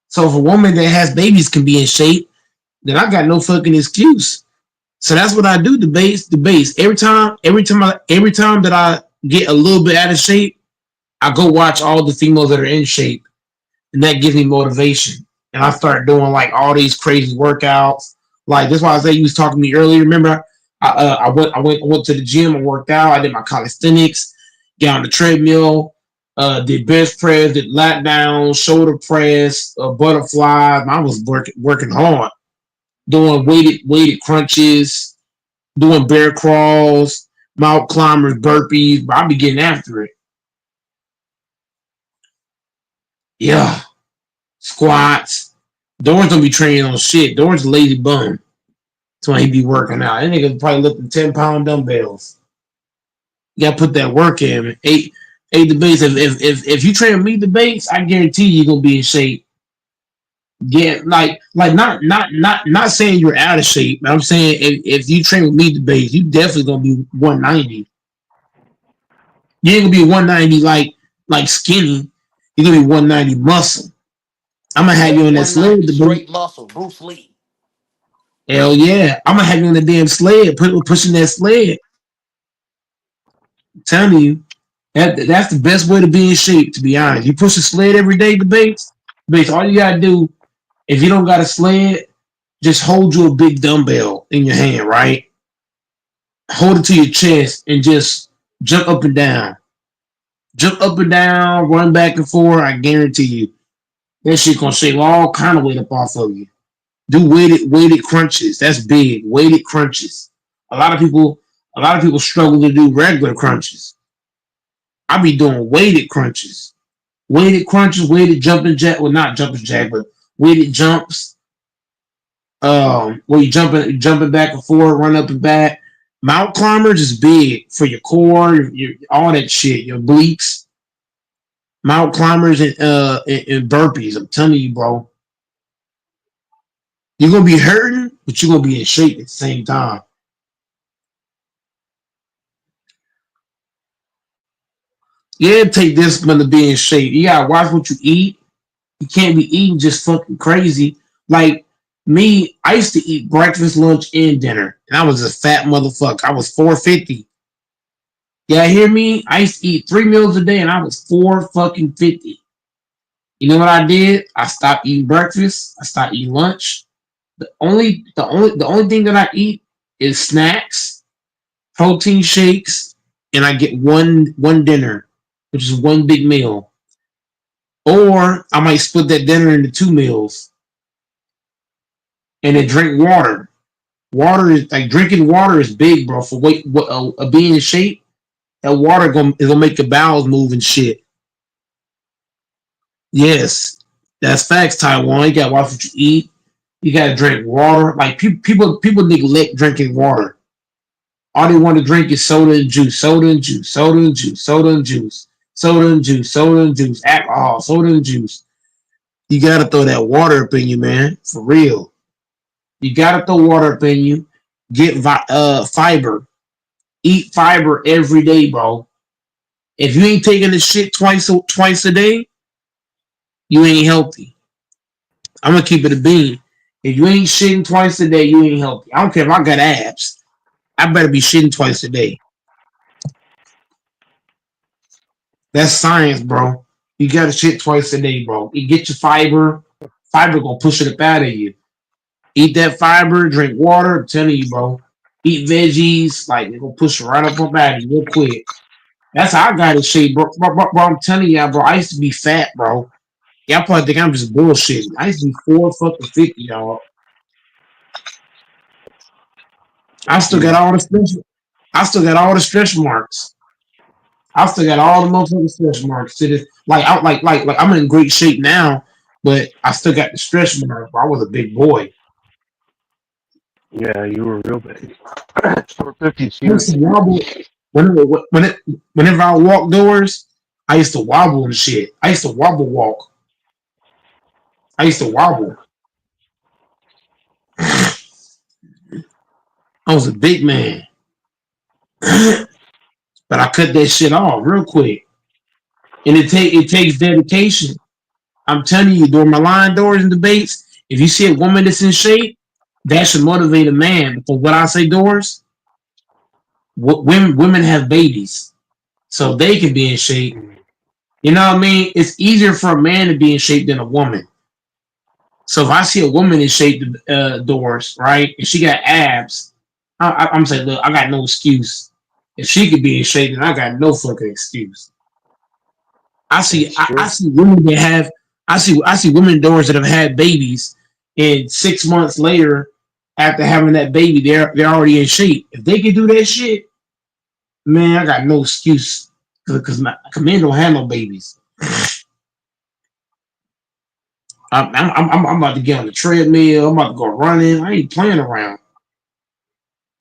So if a woman that has babies can be in shape, then I got no fucking excuse. So that's what I do. Debates. Every time that I get a little bit out of shape, I go watch all the females that are in shape, and that gives me motivation. And I start doing like all these crazy workouts. Like that's why I say you was talking to me earlier. Remember, I went to the gym and worked out. I did my calisthenics, got on the treadmill, did bench press, did lat down, shoulder press, butterflies. I was working hard, doing weighted crunches, doing bear crawls, mount climbers, burpees. But I be getting after it. Yeah, squats. Doris don't be training on shit. Doris a lazy bum. That's why he be working out. That nigga probably lifting 10-pound dumbbells. You gotta put that work in. Eight debates. If you train me debates, I guarantee you gonna be in shape. Yeah, like not saying you're out of shape. But I'm saying if you train with me debates, you definitely gonna be 190. You ain't gonna be 190 like skinny. You're gonna be 190 muscle. I'm gonna have Yeah, you in that sled 190 debate. straight muscle, Bruce Lee. Hell yeah. I'm gonna have you on the damn sled, pushing that sled. I'm telling you, that's the best way to be in shape, to be honest. You push a sled every day, debates, all you gotta do, if you don't got a sled, just hold you a big dumbbell in your hand, right? Hold it to your chest and just jump up and down. Jump up and down, run back and forth. I guarantee you, that shit gonna shake all kind of weight up off of you. Do weighted crunches. That's big. Weighted crunches. A lot of people, a lot of people struggle to do regular crunches. I be doing weighted crunches. weighted crunches, weighted jumping jack, well not jumping jack, but weighted jumps. Where you jumping back and forth, run up and back. Mount climbers is big for your core, all that shit, your obliques. Mount climbers and burpees. I'm telling you, bro. You're gonna be hurting, but you're gonna be in shape at the same time. Yeah, take discipline to be in shape. You gotta watch what you eat. You can't be eating just fucking crazy. Like me, I used to eat breakfast, lunch, and dinner, and I was a fat motherfucker. I was 450. Yeah, hear me? I used to eat 3 meals a day, and I was 4 fucking 50. You know what I did? I stopped eating breakfast. I stopped eating lunch. The only thing that I eat is snacks, protein shakes, and I get one dinner, which is one big meal. Or I might split that dinner into 2 meals and then drink water. Water is like drinking water is big, bro. For weight, being in shape, that water is gonna make your bowels move and shit. Yes, that's facts, Taiwan. You gotta watch what you eat. You gotta drink water. Like people neglect drinking water. All they want to drink is soda and juice, soda and juice, soda and juice, soda and juice, soda and juice, soda and juice, alcohol, soda and juice. You gotta throw that water up in you, man, for real. You gotta throw water up in you. Get fiber. Eat fiber every day, bro. If you ain't taking the shit twice a day, you ain't healthy. I'm gonna keep it a bean. If you ain't shitting twice a day, you ain't healthy. I don't care if I got abs. I better be shitting twice a day. That's science, bro. You gotta shit twice a day, bro. You get your fiber. Fiber gonna push it up out of you. Eat that fiber, drink water. I'm telling you, bro. Eat veggies, like they gonna push it right up out of you real quick. That's how I got in shape, bro. I'm telling you, bro. I used to be fat, bro. Y'all probably think I'm just bullshitting. I used to be 4 fucking 50, y'all. I still got all the stretch. I still got all the stretch marks. I still got all the motherfucking stretch marks to this. Like I'm in great shape now, but I still got the stretch marks. I was a big boy. Yeah, you were real big. 450's I used huge. to wobble whenever I walk doors. I used to wobble and shit. I used to wobble walk. I used to wobble. I was a big man, but I cut that shit off real quick. And it takes dedication. I'm telling you, during my line doors and debates, if you see a woman that's in shape, that should motivate a man. Because what I say, doors, women have babies, so they can be in shape. You know what I mean? It's easier for a man to be in shape than a woman. So if I see a woman in shape, doors, right, and she got abs, I'm saying, look, I got no excuse. If she could be in shape, then I got no fucking excuse. That's I true. see women that have I see women doors that have had babies, and 6 months later, after having that baby, they're already in shape. If they can do that shit, man, I got no excuse because men don't have no babies. I'm about to get on the treadmill. I'm about to go running. I ain't playing around.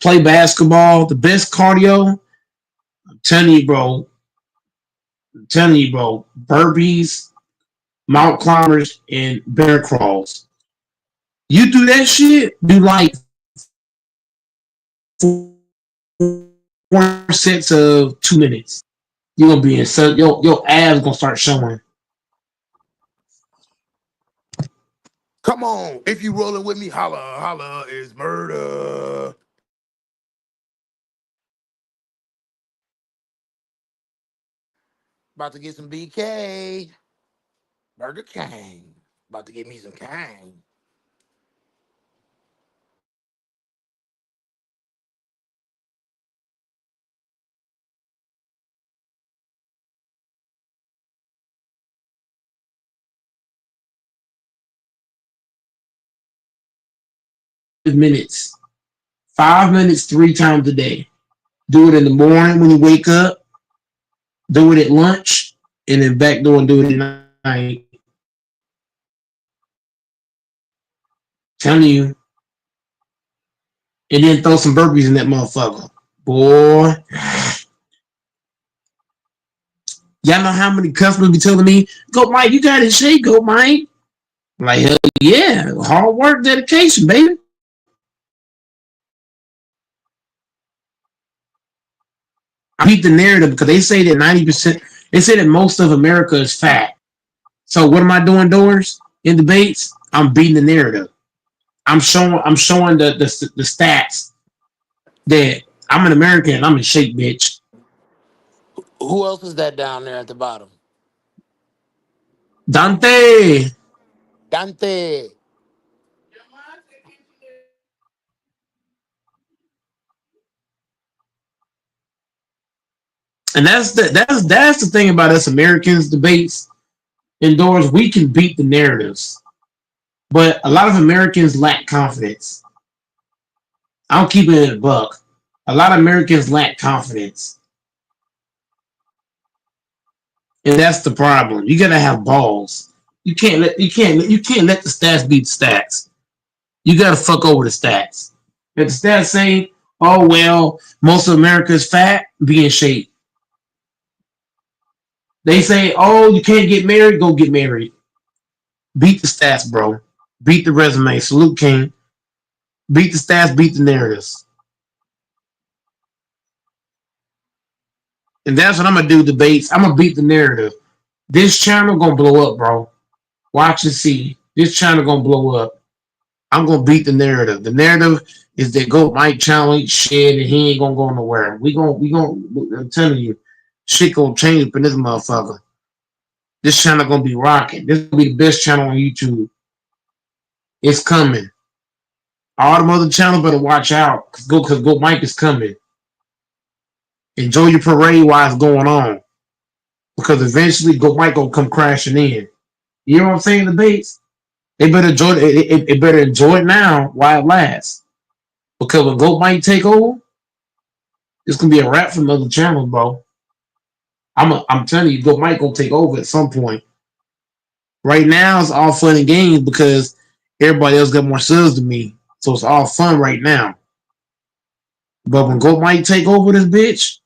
Play basketball. The best cardio. I'm telling you, bro. I'm telling you, bro. Burpees, mount climbers, and bear crawls. You do that shit. Do like 4 sets of 2 minutes. You're gonna be in so your abs gonna start showing. Come on. If you rolling with me, holla, holla is murder. About to get some BK. Burger King. About to get me some King. Minutes. 5 minutes 3 times a day. Do it in the morning when you wake up. Do it at lunch and then backdoor and do it tonight. Telling you, and then throw some burpees in that motherfucker. Boy, y'all know how many customers be telling me, "Go, Mike, you got it shape, go, Mike." I'm like, hell yeah, hard work, dedication, baby. I beat the narrative because they say that 90%, they say that most of America is fat. So what am I doing doors in debates? I'm beating the narrative. I'm showing the stats that I'm an American and I'm in shape, bitch. Who else is that down there at the bottom? Dante. Dante. And that's the thing about us Americans debates indoors. We can beat the narratives, but a lot of Americans lack confidence. I'll keep it in a buck. A lot of Americans lack confidence, and that's the problem. You gotta have balls. You can't let the stats beat the stats. You gotta fuck over the stats. If the stats say, "Oh well, most of America is fat," be in shape. They say, "Oh, you can't get married," go get married. Beat the stats, bro. Beat the resume. Salute King. Beat the stats. Beat the narratives. And that's what I'm gonna do. Debates. I'm gonna beat the narrative. This channel gonna blow up, bro. Watch and see. This channel gonna blow up. I'm gonna beat the narrative. The narrative is that Goat Mike challenge shit and he ain't gonna go nowhere. We gonna. I'm telling you, shit gonna change up in this motherfucker. This channel gonna be rocking. This gonna be the best channel on YouTube. It's coming. All the other channels better watch out. Cause Goat Mike is coming. Enjoy your parade while it's going on. Because eventually Goat Mike gonna come crashing in. You know what I'm saying? The baits. They better enjoy it better enjoy it now while it lasts. Because when Goat Mike take over, it's gonna be a wrap from other channels, bro. I'm telling you, Goat Mike gonna take over at some point. Right now it's all fun and games because everybody else got more subs than me. So it's all fun right now. But when Goat Mike take over this bitch,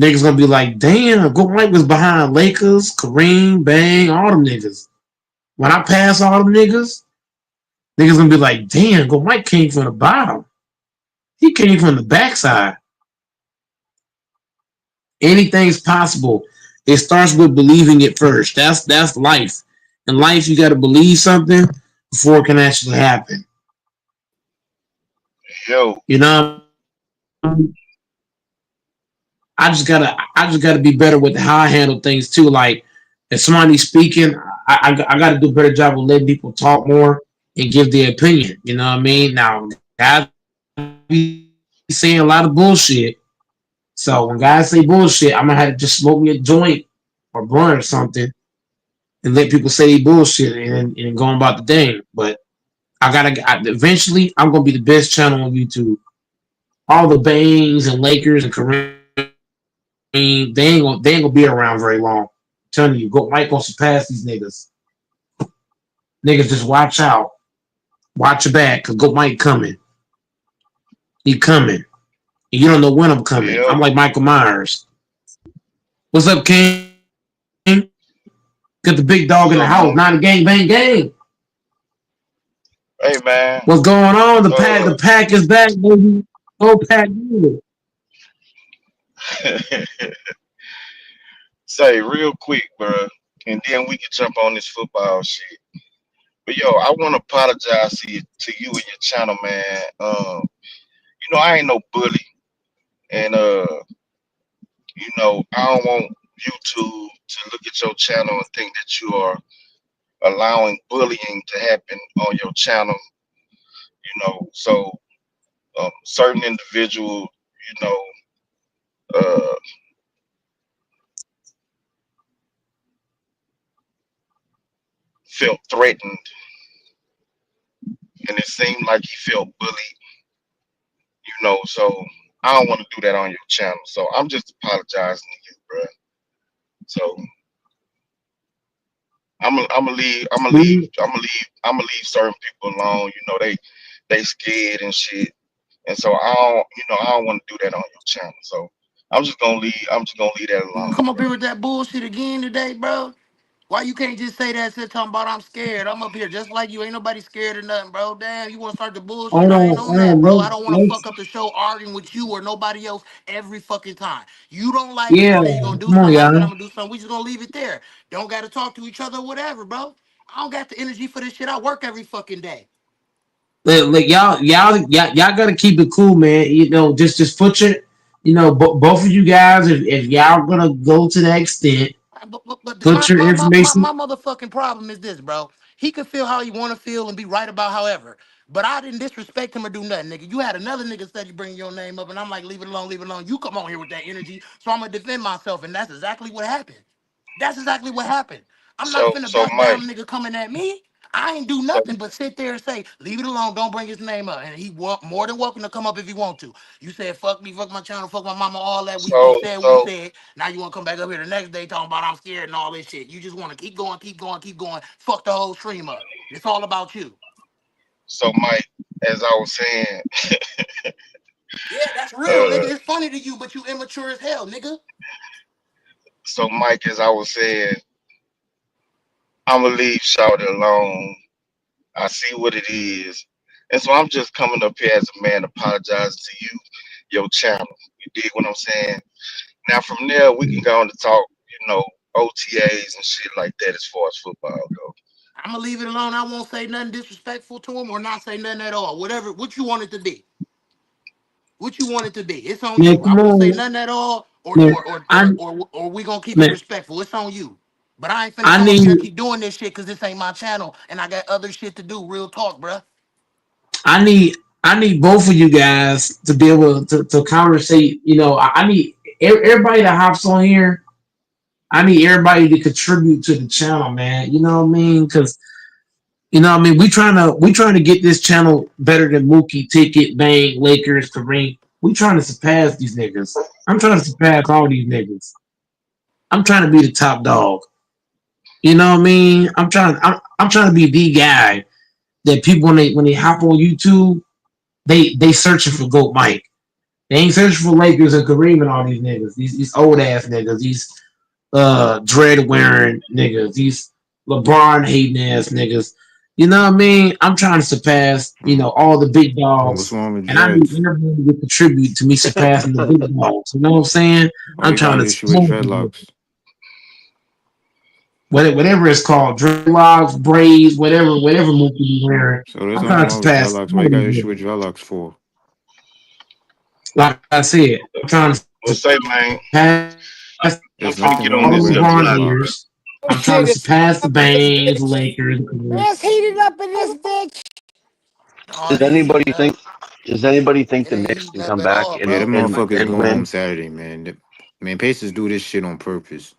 niggas gonna be like, damn, Goat Mike was behind Lakers, Kareem, Bang, all them niggas. When I pass all them niggas gonna be like, damn, Goat Mike came from the bottom. He came from the backside. Anything's possible. It starts with believing it first. That's life. In life, you got to believe something before it can actually happen. Yo, You know, I just gotta be better with how I handle things too. Like if somebody's speaking, I got to do a better job of letting people talk more and give their opinion. You know what I mean? Now, guys be saying a lot of bullshit. So when guys say bullshit, I'm gonna have to just smoke me a joint or blunt or something and let people say they bullshit and go about the thing. But eventually I'm gonna be the best channel on YouTube. All the Bangs and Lakers and Kareem, they ain't gonna be around very long. I'm telling you, go Mike gonna surpass these niggas. Niggas just watch out. Watch your back, cause Go Mike coming. He coming. And you don't know when I'm coming. yep. I'm like Michael Myers. What's up, King? Got the big dog in the What's up, house. Not a homie? gang bang gang. Hey, man. What's going on? The Uh, pack is back, baby. Go pack good. say real quick, bro, and then we can jump on this football shit. But yo, I want to apologize to you and your channel, man. I ain't no bully, and I don't want YouTube to look at your channel and think that you are allowing bullying to happen on your channel. So certain individual, you know, uh, felt threatened, and it seemed like he felt bullied. So I don't want to do that on your channel. So I'm just apologizing to you, bro. So Smooth. I'm gonna leave certain people alone. You know, they scared and shit, and so I don't want to do that on your channel. So I'm just gonna leave that You gonna alone, come up bro. here with that bullshit again today, bro? Why you can't just say that shit talking about I'm scared? I'm up here just like you. Ain't nobody scared of nothing, bro. Damn, you wanna start the bullshit? I ain't on Hold that, on, bro. I don't wanna no, fuck up the show arguing with you or nobody else every fucking time. You don't like it, you yeah, say you're gonna do come on, something, I said y'all. I'm gonna do something. We just gonna leave it there. Don't gotta talk to each other or whatever, bro. I don't got the energy for this shit. I work every fucking day. Like y'all gotta keep it cool, man. You know, just put your, both of you guys, if y'all gonna go to that extent, But put your my information. motherfucking problem is this, bro. He can feel how he want to feel and be right about however. But I didn't disrespect him or do nothing, nigga. You had another nigga steady bringing your name up, and I'm like, leave it alone, leave it alone. You come on here with that energy, so I'm gonna defend myself, and that's exactly what happened. That's exactly what happened. I'm not finna So back Mike, down, nigga coming at me. I ain't do so nothing but sit there and say, leave it alone, don't bring his name up. And he more than welcome to come up if he want to. You said fuck me, fuck my channel, fuck my mama, all that. We so said what we so said. Now you wanna come back up here the next day talking about I'm scared and all this shit. You just wanna keep going, keep going, keep going. Fuck the whole stream up. It's all about you. so Mike, as I was saying, Yeah, that's real, uh, nigga. It's funny to you, but you immature as hell, nigga. so Mike, as I was saying, I'm gonna leave Shawty alone. I see what it is. And so I'm just coming up here as a man apologizing to you, your channel. You dig what I'm saying? Now from there we can go on to talk, OTAs and shit like that as far as football go. I'm gonna leave it alone. I won't say nothing disrespectful to him or not say nothing at all. Whatever, what you want it to be. What you want it to be. It's on Man, you. I come won't say on, nothing at all, or man. or or I or or we gonna keep it man, respectful. It's on you. But I ain't finna I come up here and need keep doing this shit because this ain't my channel and I got other shit to do. Real talk, bruh. I need I need both of you guys to be able to conversate. I need everybody that hops on here. I need everybody to contribute to the channel, man. You know what I mean? Because we trying to get this channel better than Mookie, Ticket, Bang, Lakers, Kareem. We trying to surpass these niggas. I'm trying to surpass all these niggas. I'm trying to be the top dog. You know what I mean? I'm trying to be the guy that people when they hop on YouTube, they searching for Goat Mike. They ain't searching for Lakers and Kareem and all these niggas. These old ass niggas. These dread wearing niggas. These LeBron hating ass niggas. You know what I mean? I'm trying to surpass, all the big What's dogs. wrong with And I need dreads? everybody to contribute to me surpassing the big dogs. You know what I'm saying? Why I'm you got trying an to issue with dreadlocks? whatever it's called, dreadlocks, braids, whatever movie you wearing. So there's I'm nothing trying to wrong with surpass dreadlocks. Why all you got these an issue with niggas. dreadlocks for? Like I said, I'm trying to Well say man, surpass I'm There's finna nothing get all on wrong the this with here LeBron tonight, bro. dreadlocks. years. Oh I'm trying shit, to it's surpass the up in this Bangs, the bitch. Lakers. It's heated up in this bitch. Oh, Does it ain't anybody heating up. think? Does anybody think It the ain't Knicks heating can up come at back all, and Yeah, them bro. and motherfuckers and going win? home Saturday, man. Man, Pacers do this shit on purpose.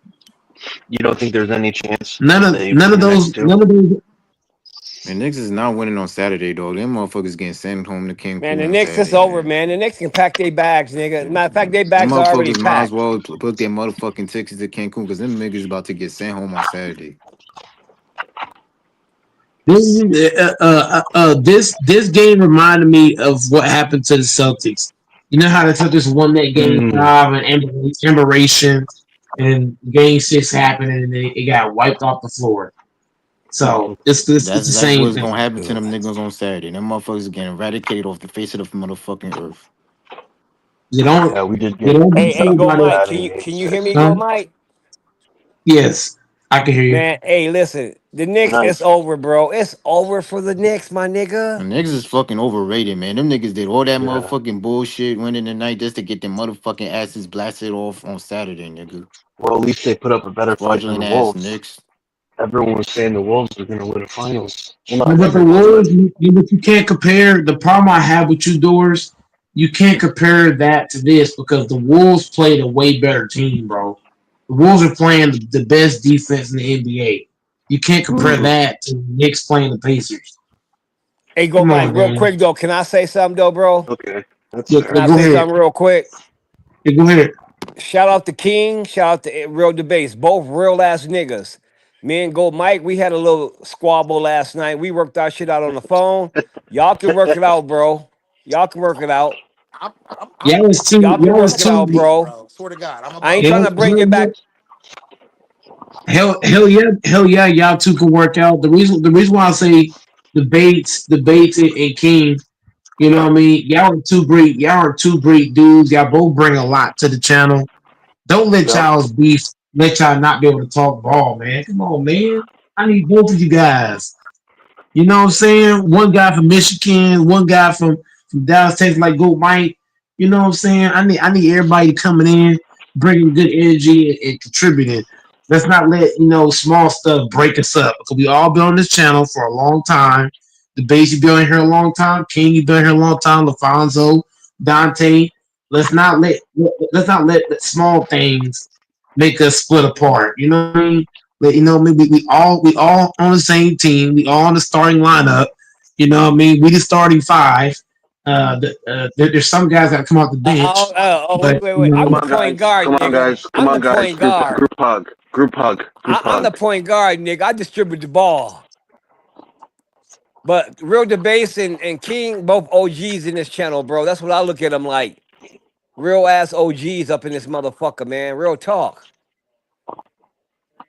You don't think there's any chance None that of they none win of the next those two? none of those Man, Knicks is not winning on Saturday, dog. Them motherfuckers getting sent home to Man, the Cancun on Knicks is Saturday, over, man. man. The Knicks can pack their bags, nigga. Matter of fact, their Them bags are already motherfuckers might as packed. well book their motherfucking tickets to Cancun because them niggas about to get sent home on Saturday. this game reminded me of what happened to the Celtics. You know how the Celtics won that game Mm. five and emberation, and game six happened and it got wiped off the floor. So it's That's the exactly same what's gonna thing. happen to them niggas on Saturday. Them motherfuckers getting eradicated off the face of the motherfucking earth. You don't Yeah, we did you get don't be Hey, so go about it. Mike. Cincinnati in Game Can you hear me? Six. Go Huh? Mike. Yes, I can hear you. Man, hey, listen. The Knicks is Nice. over, bro. It's over for the Knicks, my nigga. And niggas is fucking overrated, man. Them niggas did all that Yeah. motherfucking bullshit winning the night just to get their motherfucking asses blasted off on Saturday, nigga. Well, at least they put up a better fight than Fraudulent the ass Wolves. Knicks. Everyone was saying the Wolves were going to win the finals. Well, No, not but the everyone, but Wolves, but you can't compare. The problem I have with you, Doors, you can't compare that to this because the Wolves played a way better team, bro. The Wolves are playing the best defense in the NBA. You can't compare Mhm. that to the Knicks playing the Pacers. Hey, go Come Mike. on, Real man. quick though, can I say something though, bro? Okay, that's Yeah, Can I fair. go say ahead. something real quick? Yeah, go ahead. Shout out to King. Shout out to Real Debates. Both real ass niggas. Me and Go Mike, we had a little squabble last night. We worked our shit out on the phone. Y'all can work it out, bro. Y'all can work it out. I'm Y'all can I'm work it above out, King, bro. bro. Swear to God, I'm I ain't above Yeah, trying to King. bring it back. hell yeah, y'all two can work out. The reason why I say debates and King, you know what I mean? Y'all are two great dudes. Y'all both bring a lot to the channel. Don't let Yep. y'all's beef let y'all not be able to talk ball, man. Come on, man. I need both of you guys. You know what I'm saying? One guy from Michigan, one guy from Dallas, Texas, like Goat Mike. You know what I'm saying? I need everybody coming in, bringing good energy and contributing. Let's not let small stuff break us up because we all been on this channel for a long time. The base you been on here a long time. King you been here a long time. LaFonso, Dante. Let's not let the small things make us split apart. You know what I mean? Maybe we all on the same team. We all on the starting lineup. You know what I mean? We the starting five. There's some guys that come off the bench, Wait, but wait, wait. I'm Come the on, point guys. guard, Come on, nigga. guys. Come I'm the on, guys. point guard. Group hug. Group hug. Group I'm the hug. point guard, nigga. I distribute the ball. But Real Debates and King, both OGs in this channel, bro. That's what I look at them like. Real ass OGs up in this motherfucker, man. Real talk.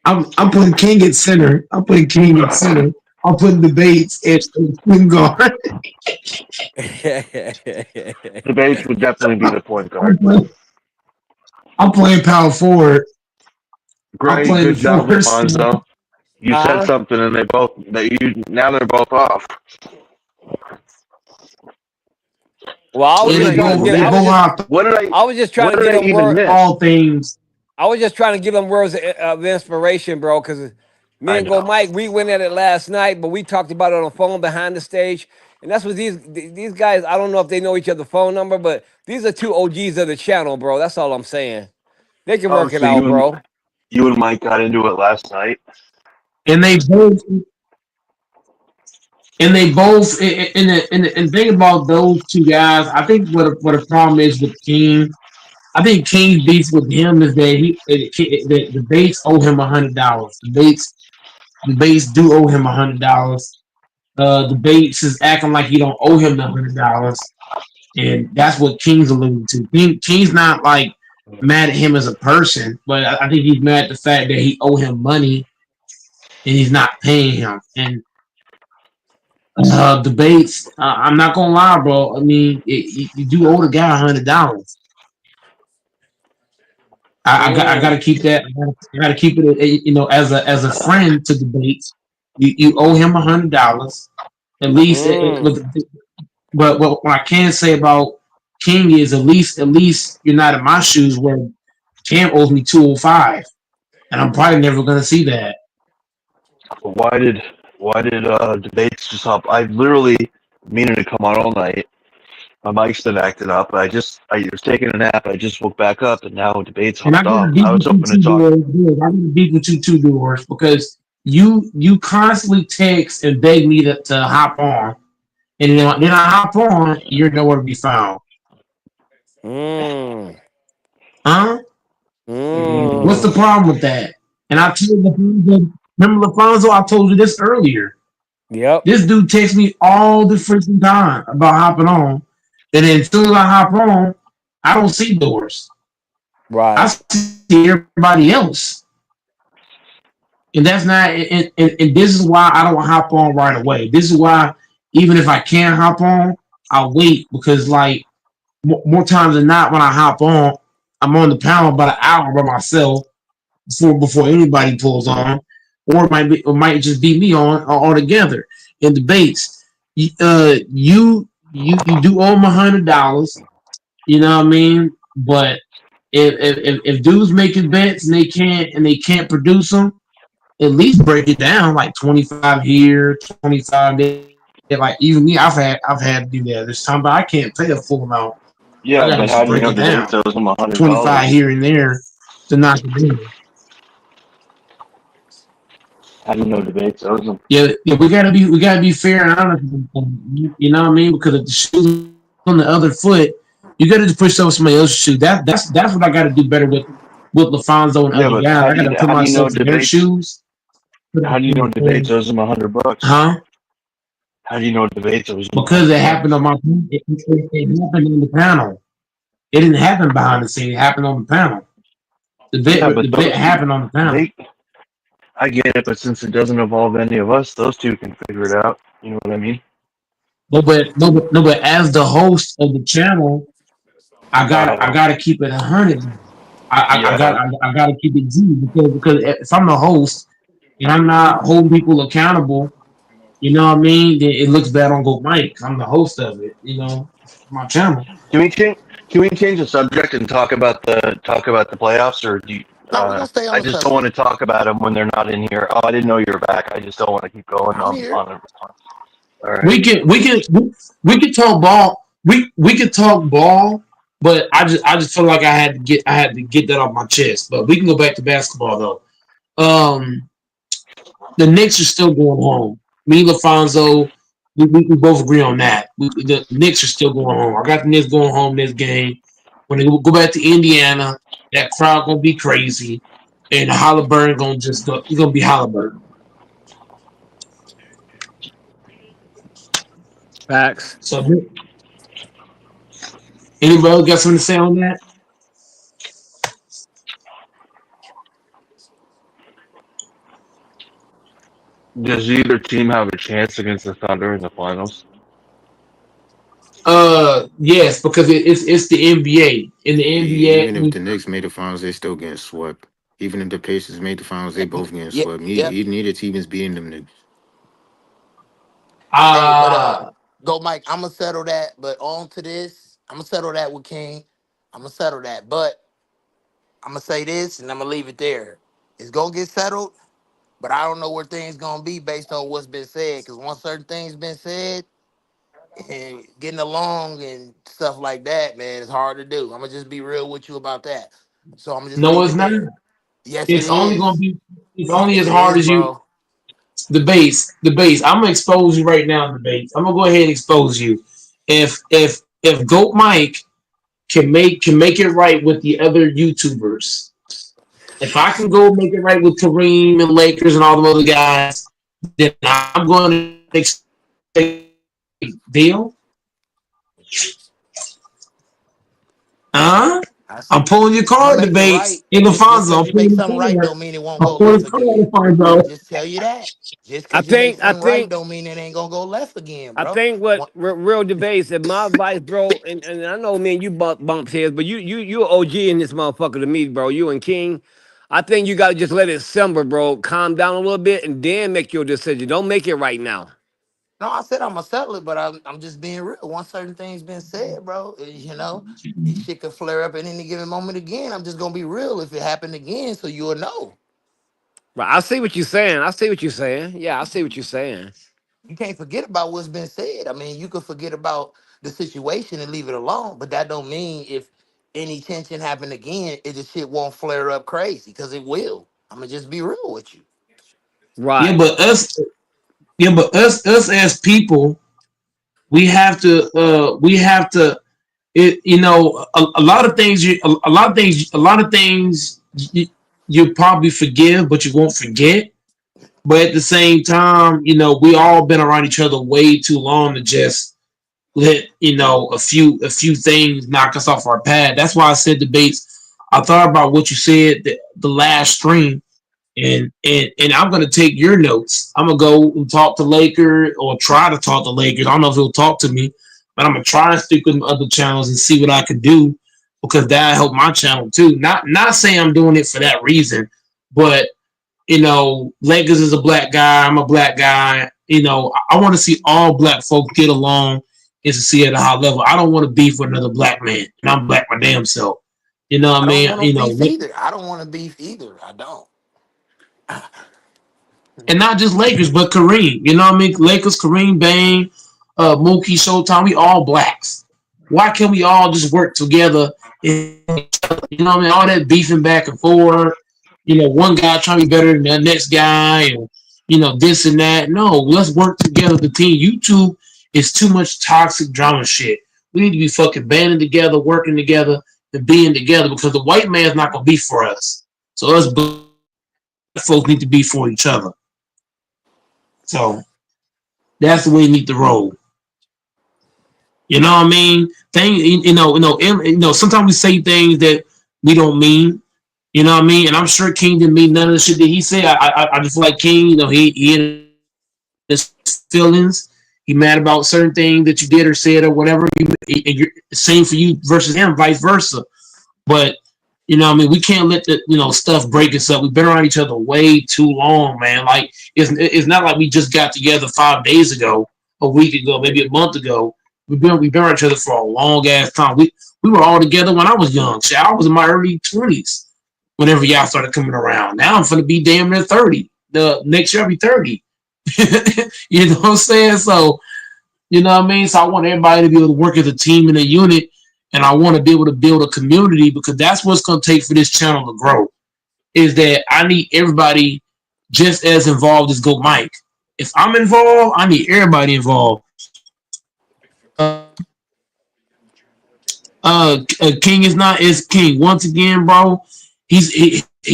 I'm putting King at center. I'm putting King at center. I'm putting debates at point guard. Debates would definitely be the point I'm guard. playing, I'm playing power forward. I'm Great, playing the good job, force. Lafonso. You said Huh? something, and they both that you now they're both off. Well, I was What Yeah, did just I trying to even get. they I was miss? both just. have What did I? I was just trying What to did get I them even word. miss? all things. I was just trying to give them words of inspiration, bro. Because me I and Go know. Mike, we went at it last night, but we talked about it on the phone behind the stage. And that's what these guys. I don't know if they know each other's phone number, but these are two OGs of the channel, bro. That's all I'm saying. They can Oh, work it so out, bro. you and Mike got into it last night. And and think about those two guys. I think what a problem is with King. I think King's beef with him is that the Bates owe him $100. The Bates do owe him $100. The Bates is acting like he don't owe him the $100, and that's what King's alluding to. King's not like mad at him as a person, but I think he's mad at the fact that he owe him money and he's not paying him. And debates. I'm not gonna lie, bro. I mean, you do owe the guy $100. I gotta Mm, keep that. I gotta keep it. As a friend to debates, you owe him $100 at least. mm. Look, but what I can say about King is at least you're not in my shoes where Cam owes me 205, and I'm probably never gonna see that. Why did debates just hop? I literally meaning to come on all night. My mic's been acting up. I was taking a nap. I just woke back up, and now debates And I hopped got to off. beat I was with you hoping to two talk. doors. I got to beat with you two doors because you constantly text and beg me to hop on, and then I hop on, you're nowhere to be found. Mm, Huh? What's the mm. Mm, problem with that? And I told LaFonso, remember LaFonso, I told you this earlier. Yep. This dude texts me all the freaking time about hopping on. And then as soon as I hop on, I don't see doors. I Right. see everybody else. And that's not and this is why I don't hop on right away. This is why even if I can hop on, I'll wait because like more times than not when I hop on, I'm on the panel about an hour by myself before anybody pulls on, or it might just be me on altogether in debates. You do owe them $100. You know what I mean? But if dudes making bets and they can't produce them, at least break it down like 25 here, 25 there. Like even me, I've had to do that. There's time, but I can't pay a full amount. I yeah, gotta but how just do you break know it down. debates owes them $25 $100? here and there to knock it down. How do you know debates owes them? Yeah, we gotta be fair and honest. You know what I mean? Because if the shoe's on the other foot, You got to just push somebody else's shoe. That's what I got to do better with LaFonso and Yeah, other but guys. I got to put how do you know myself in their debates? shoes. How do you know debates owes him $100? Huh? How do you know debates owes him Because it happened $100? on it happened on the panel. It didn't happen behind the scene. It happened on the panel. Yeah, but The bet those two, happened on the panel. they, I get it, but since it doesn't involve any of us, those two can figure it out. You know what I mean? But as the host of the channel, I Uh, gotta keep it 100. yeah, I gotta keep it G because if I'm the host and I'm not holding people accountable, you know what I mean? Then it looks bad on Go Mike. I'm the host of it. You know, it's my channel. can we change? Can we change the subject and talk about the playoffs, or do you, No, we're gonna stay on I the just don't want subject. to talk about them when they're not in here. Oh, I didn't know you were back. I just don't want to keep going I'm here. on it. All right. We can talk ball. We could talk ball, but I just feel like I had to get that off my chest. But we can go back to basketball though. The Knicks are still going home. Me, LaFonso, we both agree on that. The Knicks are still going home. I got the Knicks going home this game. When they go back to Indiana, that crowd gonna be crazy, and Halliburton gonna just go. He's gonna be Halliburton. Facts. So, anybody else got something to say on that? Does either team have a chance against the Thunder in the finals? Yes, because it's the NBA. In the Even if NBA, the Knicks made the finals, they still getting swept. Even if the Pacers made the finals, they both getting Yeah, swept. yeah. Neither team is beating them niggas. Hey, but uh, go Mike. I'm gonna settle that. But on to this, I'm gonna settle that with King. I'm gonna settle that. But I'm gonna say this, and I'm gonna leave it there. It's gonna get settled, but I don't know where things gonna be based on what's been said. Because once certain things been said, and getting along and stuff like that, man, it's hard to do. I'm gonna just be real with you about that. So I'm gonna just no, leave it's it not. there. Yes, it It's only gonna is. be. It's only Yes, as it hard is, as you. bro. The base. The base. I'm gonna expose you right now. The base. I'm gonna go ahead and expose you. If Goat Mike can make it right with the other YouTubers, if I can go make it right with Kareem and Lakers and all the other guys, then I'm going to deal. Huh? I see. I'm pulling your I'm gonna card make it right. debates in Just Alfonso. because I'm you make pulling something the right, card. don't mean it won't I'm go pulling left the card, again. I'm Alfonso. gonna just tell you that. Just I because you make think I something right, think don't mean it ain't gonna go left again, I bro. think what real debates and my advice, bro, and I know me and you bump heads, but you OG in this motherfucker to me, bro. You and King. I think you gotta just let it simmer, bro. Calm down a little bit and then make your decision. Don't make it right now. No, I said I'm gonna settle it, but I'm just being real. Once certain things been said, bro, this shit could flare up at any given moment again. I'm just gonna be real if it happened again, so you'll know. Right. I see what you're saying. I see what you're saying. Yeah, I see what you're saying. You can't forget about what's been said. I mean, you could forget about the situation and leave it alone, but that don't mean if any tension happen again, it just shit won't flare up crazy because it will. I'm gonna just be real with you. Yeah, Right. but us. Yeah, but us as people, we have to a lot of things you probably forgive but you won't forget, but at the same time, we all been around each other way too long to just let a few things knock us off our path. That's why I said debates. I thought about what you said the last stream, and I'm gonna take your notes. I'm gonna go and talk to Lakers or try to talk to Lakers. I don't know if he'll talk to me, but I'm gonna try and stick with other channels and see what I can do because that helped my channel too. Not saying I'm doing it for that reason, but Lakers is a black guy. I'm a black guy. I want to see all black folks get along and succeed at a high level. I don't want to beef with another black man, and I'm black my damn self. You know what I I don't mean? want no beef either. I don't want to beef either. I don't. And not just Lakers, but Kareem. You know what I mean? Lakers, Kareem, Bane, Mookie, Showtime. We all blacks. Why can't we all just work together? You know what I mean? All that beefing back and forth. One guy trying to be better than the next guy, and this and that. No, let's work together. The team. YouTube is too much toxic drama shit. We need to be fucking banding together, working together, and being together because the white man's not gonna be for us. So us black folks need to be for each other. So that's the way we need to roll. You know what I mean? Sometimes we say things that we don't mean. You know what I mean? And I'm sure King didn't mean none of the shit that he said. I just feel like King, he in his feelings. He mad about certain things that you did or said or whatever. And you're same for you versus him, vice versa. But I mean, we can't let the stuff break us up. We've been around each other way too long, man. Like it's not like we just got together 5 days ago, a week ago, maybe a month ago. We've been around each other for a long ass time. We were all together when I was young. Shit, I was in my early 20s whenever y'all started coming around. Now I'm gonna be damn near 30. The next year I'll be 30. You know what I'm saying? So you know what I mean? So I want everybody to be able to work as a team and a unit, and I want to be able to build a community because that's what's going to take for this channel to grow. Is that I need everybody just as involved as Go Mike. If I'm involved, I need everybody involved. King is not is King once again, bro. He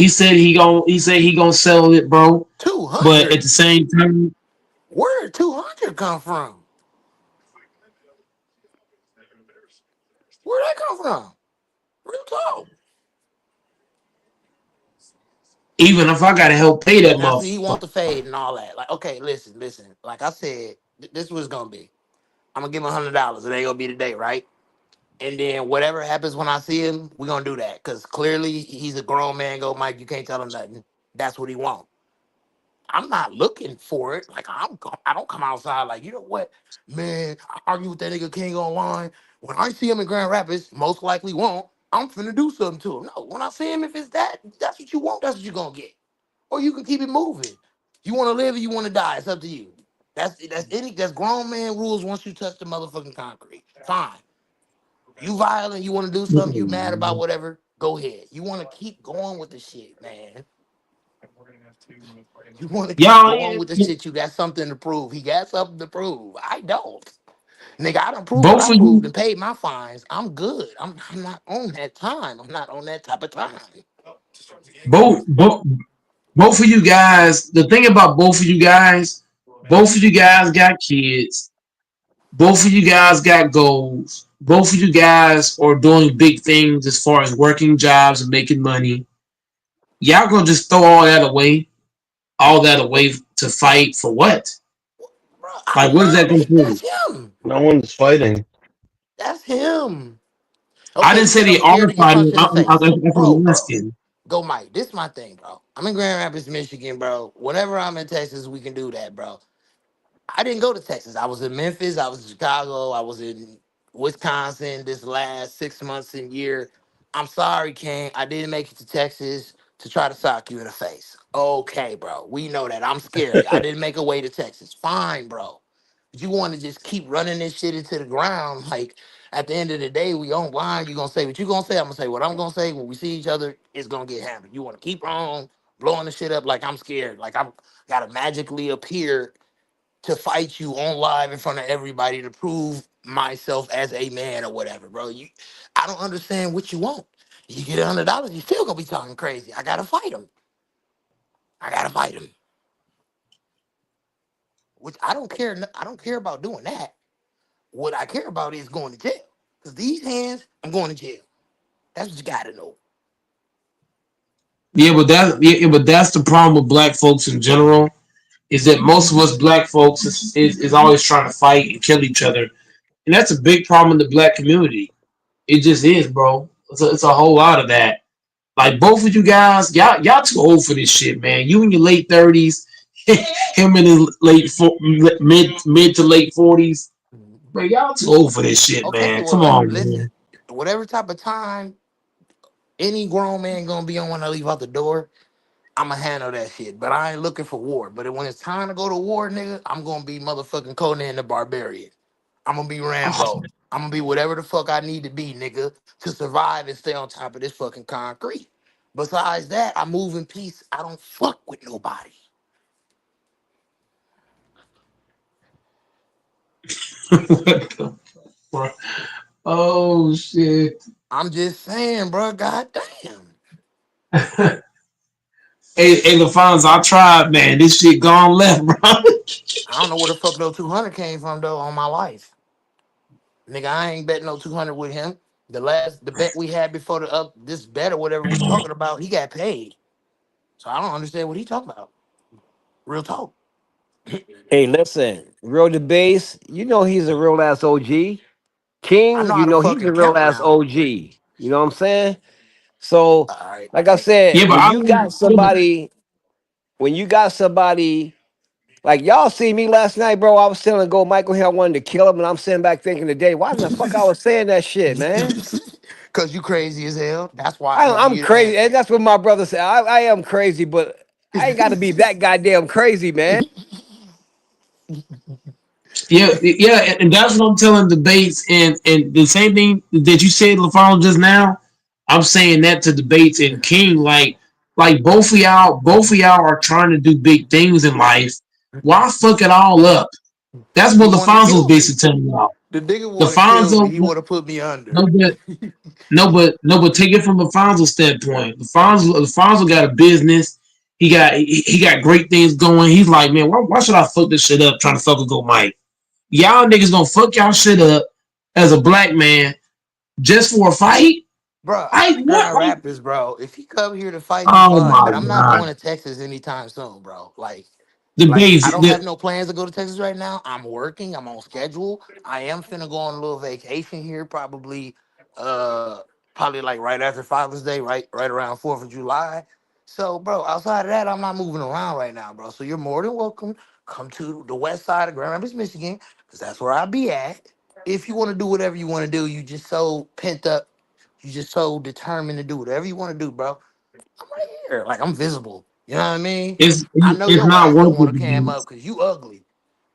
said he gonna sell it, bro. But at 200. the same time, Where did 200 come from? Where'd that come from? Real talk. even if I gotta help pay that Now, see, he motherfucker, want the fade and all that. Like, okay, listen. Like I said, this was gonna be. I'm gonna give him $100. It ain't gonna be today, right? And then whatever happens when I see him, we're gonna do that. Cause clearly he's a grown man. Go, Mike. You can't tell him nothing. That's what he wants. I'm not looking for it. Like I don't come outside like you know what, man. I argue with that nigga King online. When I see him in Grand Rapids, most likely won't. I'm finna do something to him. No, when I see him, if it's that's what you want. That's what you gonna get. Or you can keep it moving. You want to live or you want to die. It's up to you. That's grown man rules. Once you touch the motherfucking concrete, fine. You violent. You want to do something. You mad about whatever. Go ahead. You want to keep going with the shit, man. You want to keep y'all. going with the shit. You got something to prove. He got something to prove. I don't. Nigga, I done proved what Both I of proved you, and paid my fines. I'm good. I'm not on that time. I'm not on that type of time. both, both, both of you guys. The thing about both of you guys got kids. Both of you guys got goals. Both of you guys are doing big things as far as working jobs and making money. Y'all gonna just throw all that away to fight for what? Bro, Like, I'm what is that not. gonna That's prove? him. No one's fighting. That's him. I Okay, didn't you say said I'm they are scared to get fighting. punched in the face. That's what Bro, I'm bro. asking. Go Mike. This my thing, bro. I'm in Grand Rapids, Michigan, bro. Whenever I'm in Texas, we can do that, bro. I didn't go to Texas. I was in Memphis. I was in Chicago. I was in Wisconsin this last 6 months and year. I'm sorry, King. I didn't make it to Texas to try to sock you in the face. Okay, bro. We know that. I'm scary. I didn't make a way to Texas. Fine, bro. But you want to just keep running this shit into the ground. Like, at the end of the day, we online. You going to say what you going to say. I'm going to say what I'm going to say. When we see each other, it's going to get hammered. You want to keep on blowing the shit up like I'm scared. Like I'm got to magically appear to fight you on live in front of everybody to prove myself as a man or whatever, bro. I don't understand what you want. You get $100, you still gonna be talking crazy. I gotta fight him. I gotta fight him. Which I don't care. I don't care about doing that. What I care about is going to jail. Cause these hands, I'm going to jail. That's what you gotta know. But that's the problem with black folks in general. Is that most of us black folks is always trying to fight and kill each other, and that's a big problem in the black community. It just is, bro. It's a whole lot of that. Like both of you guys, y'all too old for this shit, man. You in your late 30s, him in his mid to late 40s. Man, y'all too old for this shit, Okay, man. well, Come on, listen. man. Whatever type of time any grown man gonna be on when I leave out the door, I'ma handle that shit. But I ain't looking for war. But when it's time to go to war, nigga, I'm gonna be motherfucking Conan the Barbarian. I'm gonna be Rambo. I'm gonna be whatever the fuck I need to be, nigga, to survive and stay on top of this fucking concrete. Besides that, I move in peace. I don't fuck with nobody. What the fuck, bro? Oh shit. I'm just saying, bro. God damn. Hey, LaFonso, I tried, man. This shit gone left, bro. I don't know where the fuck no 200 came from though on my life. Nigga, I ain't betting no 200 with him. The bet we had before the this bet or whatever we talking about, he got paid. So I don't understand what he talking about. Real talk. Hey, listen, real debase. You know he's a real ass OG. I King, know how you to know he's fucking a real count ass now. OG. You know what I'm saying? So, All right. like I said, Yeah, but I don't. when you got somebody like y'all see me last night, bro, I was telling Go Michael here I wanted to kill him, and I'm sitting back thinking today, why in the fuck I was saying that shit, man? Cause you crazy as hell. That's why I'm gonna give I'm you the crazy, and answer. that's what my brother said. I am crazy, but I ain't got to be that goddamn crazy, man. Yeah, and that's what I'm telling debates, and the same thing that you said, LaFonso, just now. I'm saying that to debates and King, like both of y'all are trying to do big things in life. Why fuck it all up? That's what He want to LaFonso's kill me. basically telling y'all. The nigga want to kill me. LaFonso, He want to put me under. no, no, but take it from LaFonso's standpoint. LaFonso got a business. He got great things going. He's like, man, why should I fuck this shit up trying to fuck a Go Mike? Y'all niggas gonna fuck y'all shit up as a black man just for a fight? Bro, Like what? Grand Rapids, bro. If he come here to fight me, Oh fine. my But I'm not god. going to Texas anytime soon, bro. The Like base I don't the have no plans to go to Texas right now. I'm working. I'm on schedule. I am finna go on a little vacation here, uh, probably like right after Father's Day, right around 4th of July. So, bro, outside of that, I'm not moving around right now, bro. So you're more than welcome. Come to the west side of Grand Rapids, Michigan, because that's where I'll be at. If you want to do whatever you want to do, you just so pent up, you just so determined to do whatever you want to do, bro. I'm right here. Like I'm visible. You know what I mean? I know it's your not ass worth don't want it to to cam be. up because you ugly.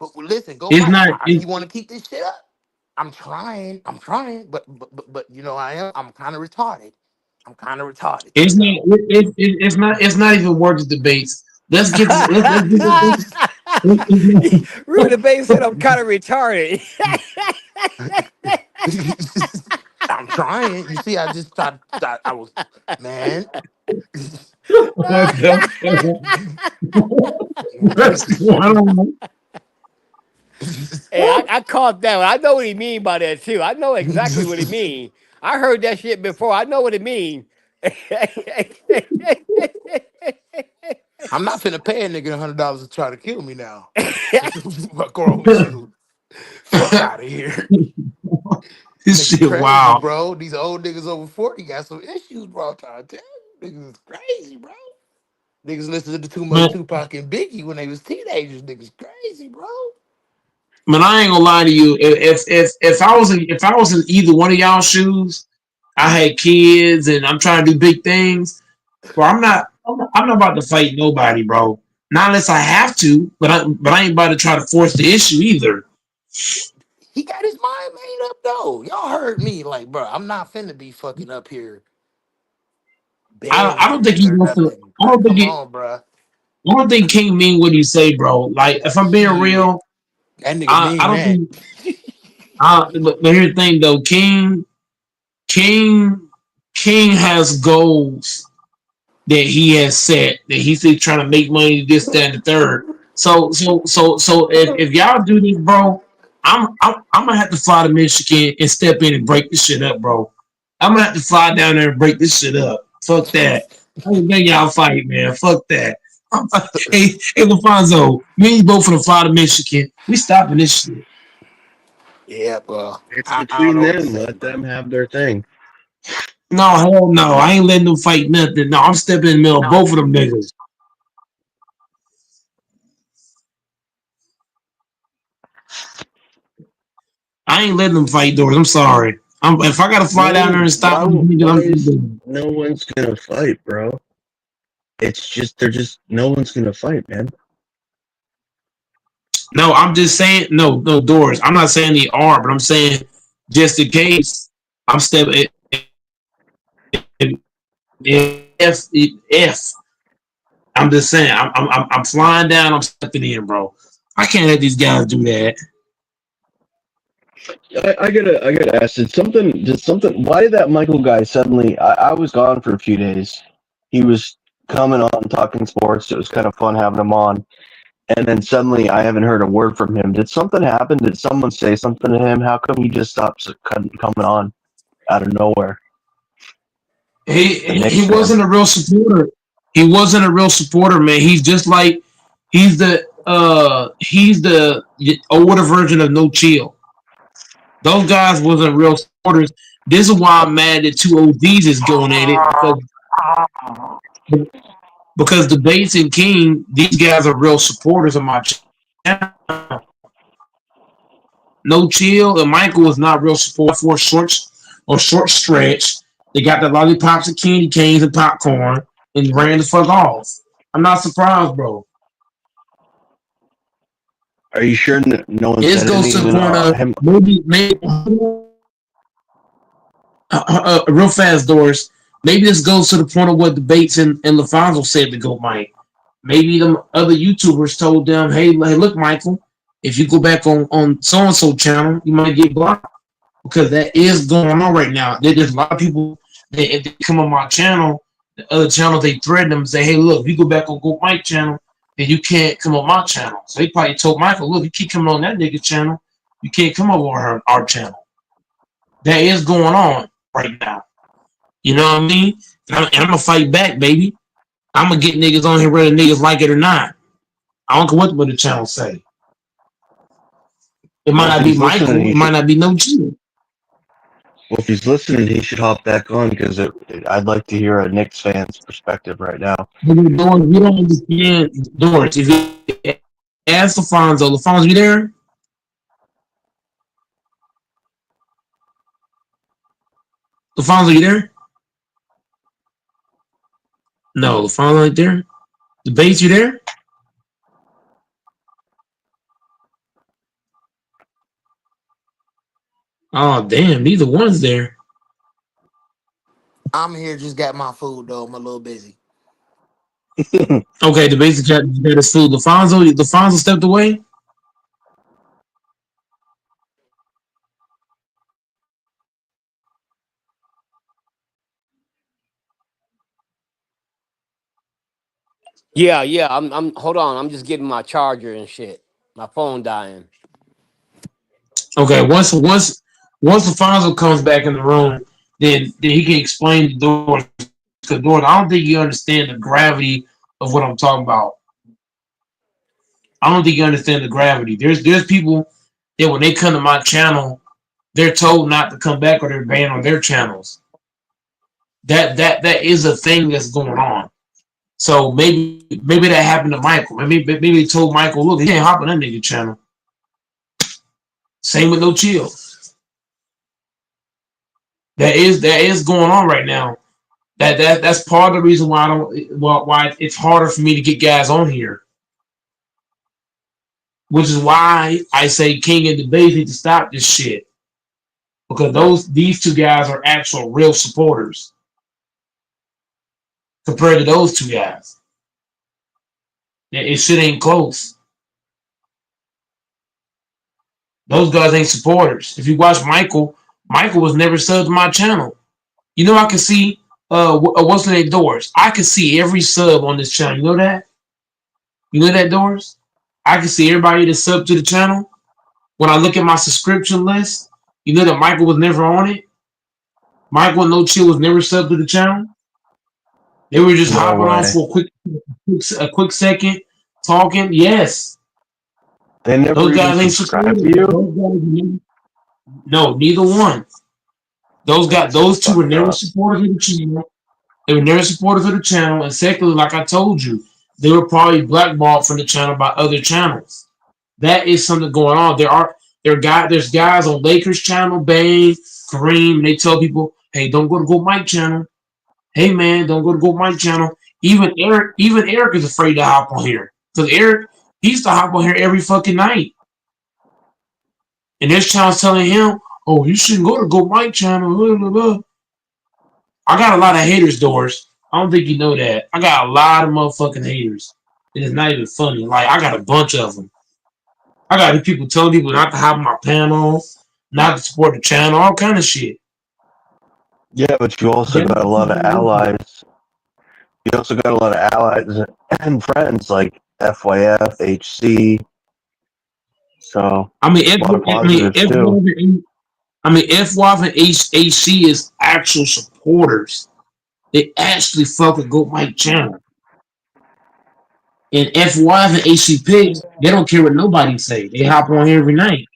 But listen, go It's Mike. not He want to keep this shit up. I'm trying. I'm trying. But you know I am. I'm kind of retarded. I'm kind of retarded too, it's not though. it's not even worth the debates. Let's get this let's get this Real debate said I'm kind of retarded. I'm trying. You see, I just thought I was, man. what's going on. Hey, I caught that one. I know what he mean by that too. I know exactly what he mean. I heard that shit before. I know what it mean. I'm not finna pay a nigga $100 to try to kill me now. Fuck wrong with you? Fuck out of here. This Nigga shit crazy, wow. bro. These old niggas over 40 got some issues, bro. I'm trying to tell you. Niggas is crazy, bro. Niggas listened to too much Man, Tupac and Biggie when they was teenagers. Niggas crazy, bro. man, I ain't gonna lie to you. If I was in either one of y'all shoes, I had kids and I'm trying to do big things. Bro, I'm not about to fight nobody, bro. Not unless I have to, but I ain't about to try to force the issue either. He got his mind made up, though. Y'all heard me. Like, bro, I'm not finna be fucking up here I don't think begging he or wants to. nothing. Like, come on, bro. I don't think King mean what he say, bro. Like if I'm being Shit. real, That nigga I mean don't that. think. But here's the thing, though. King, King has goals that he has set that he's still trying to make money, this, that, and the third. So if y'all do this, bro, I'm gonna have to fly to Michigan and step in and break this shit up, bro. I'm gonna have to fly down there and break this shit up. Fuck that. I ain't letting y'all fight, man. Fuck that. Hey, LaFonso, me and you both finna fly to Michigan. We stopping this shit. Yeah, bro. It's I don't between know what to them. say, Let bro. them have their thing. No, hell no. I ain't letting them fight nothing. No, I'm stepping in the middle of both of them niggas. I ain't letting them fight doors. I'm sorry. If I gotta fly down there No, and stop them niggas, why I'm is doing it. no one's gonna fight, bro? It's just they're just no one's gonna fight, man. No, I'm just saying no doors. I'm not saying they are, but I'm saying just in case I'm stepping if I'm just saying I'm flying down, I'm stepping in, bro. I can't let these guys do that. I gotta ask. Did something? Why did that Michael guy suddenly? I was gone for a few days. He was coming on talking sports. It was kind of fun having him on, and then suddenly I haven't heard a word from him. Did something happen? Did someone say something to him? How come he just stopped coming on out of nowhere? The He Knicks fan. wasn't a real supporter. He wasn't a real supporter, man. He's just like he's the older version of No Chill. Those guys wasn't real supporters. This is why I'm mad that two OGs is going at it because Debates and King, these guys are real supporters of my channel. No Chill and Michael was not real support for a short stretch. They got the lollipops and candy canes and popcorn and ran the fuck off. I'm not surprised, bro. Are you sure no one This said goes to anything the to point of him? maybe real fast doors. Maybe this goes to the point of what Debates and LaFonso said to go, Mike. Maybe them other YouTubers told them, hey, look, Michael, if you go back on so and so channel, you might get blocked because that is going on right now. There's a lot of people that if they come on my channel, the other channels they threaten them and say, hey, look, if you go back on Go Mike channel, then you can't come on my channel. So they probably told Michael, look, you keep coming on that nigga channel, you can't come over on our channel. That is going on right now. You know what I mean? And I'm gonna fight back, baby. I'm gonna get niggas on here whether niggas like it or not. I don't care what the channel say. It might Well, if not be he's listening, Michael. he It might should. not be no G. Well, if he's listening, he should hop back on because I'd like to hear a Knicks fan's perspective right now. Doors, we don't understand doors. If you ask LaFonso, you there? LaFonso, you there? No, LaFonso ain't there. The base, you there? Oh damn, neither one's there. I'm here, just got my food though. I'm a little busy. Okay, the basic chat got his food. LaFonso stepped away. Yeah, yeah. I'm. Hold on. I'm just getting my charger and shit. My phone dying. Okay, once LaFonso comes back in the room, then he can explain the doors. Because doors, I don't think you understand the gravity of what I'm talking about. I don't think you understand the gravity. There's people that when they come to my channel, they're told not to come back or they're banned on their channels. That is a thing that's going on. So maybe that happened to Michael. Maybe they told Michael, look, he can't hop on that nigga channel. Same with No Chill. That is going on right now. That's part of the reason why I don't why it's harder for me to get guys on here. Which is why I say King and Debate need to stop this shit. Because these two guys are actual real supporters compared to those two guys. It shit ain't close. Those guys ain't supporters. If you watch Michael was never subbed to my channel. You know I can see what's the name doors. I can see every sub on this channel. You know that? You know that doors? I can see everybody that's sub to the channel. When I look at my subscription list, you know that Michael was never on it. Michael No Chill was never subbed to the channel. They were just No hopping on way. for a quick second, talking. Yes, They never those even guys ain't subscribed to supporters. you. No, neither one. That's Those two were fucked never up. supporters of the channel. They were never supporters of the channel. And secondly, like I told you, they were probably blackballed from the channel by other channels. That is something going on. There's guys on Lakers channel, Bane, Kareem, and they tell people, hey, don't go to Go Mike channel. Hey man, don't go to Go Mike channel. Even Eric is afraid to hop on here. Because Eric, he used to hop on here every fucking night. And this channel's telling him, oh, you shouldn't go to Go Mike channel. Blah, blah, blah. I got a lot of haters, Doors. I don't think you know that. I got a lot of motherfucking haters. And it's not even funny. Like, I got a bunch of them. I got people telling people not to hop on my panel, not to support the channel, all kind of shit. Yeah, but you also got a lot of allies. You also got a lot of allies and friends like FYF, HC. So I mean, a lot of positives F too. FYF and HC is actual supporters. They actually fucking go Mike channel. And FYF and HC picks, they don't care what nobody say. They hop on here every night.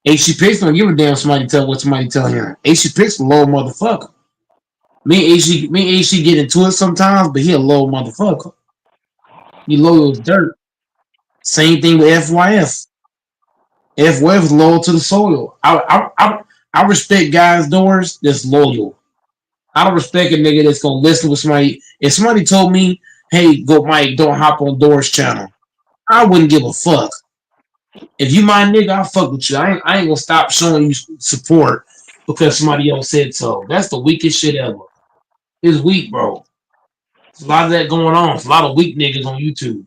HC picks don't give a damn somebody tell what somebody tell him. HC picks a low motherfucker. Me and HC get into it sometimes, but he a low motherfucker. He low as dirt. Same thing with FYF. FYF is loyal to the soil. I respect guys' doors that's loyal. I don't respect a nigga that's gonna listen with somebody. If somebody told me, "Hey, go Mike, don't hop on Doors channel," I wouldn't give a fuck. If you my nigga, I'll fuck with you. I ain't gonna stop showing you support because somebody else said so. That's the weakest shit ever. It's weak, bro. There's a lot of that going on. There's a lot of weak niggas on YouTube.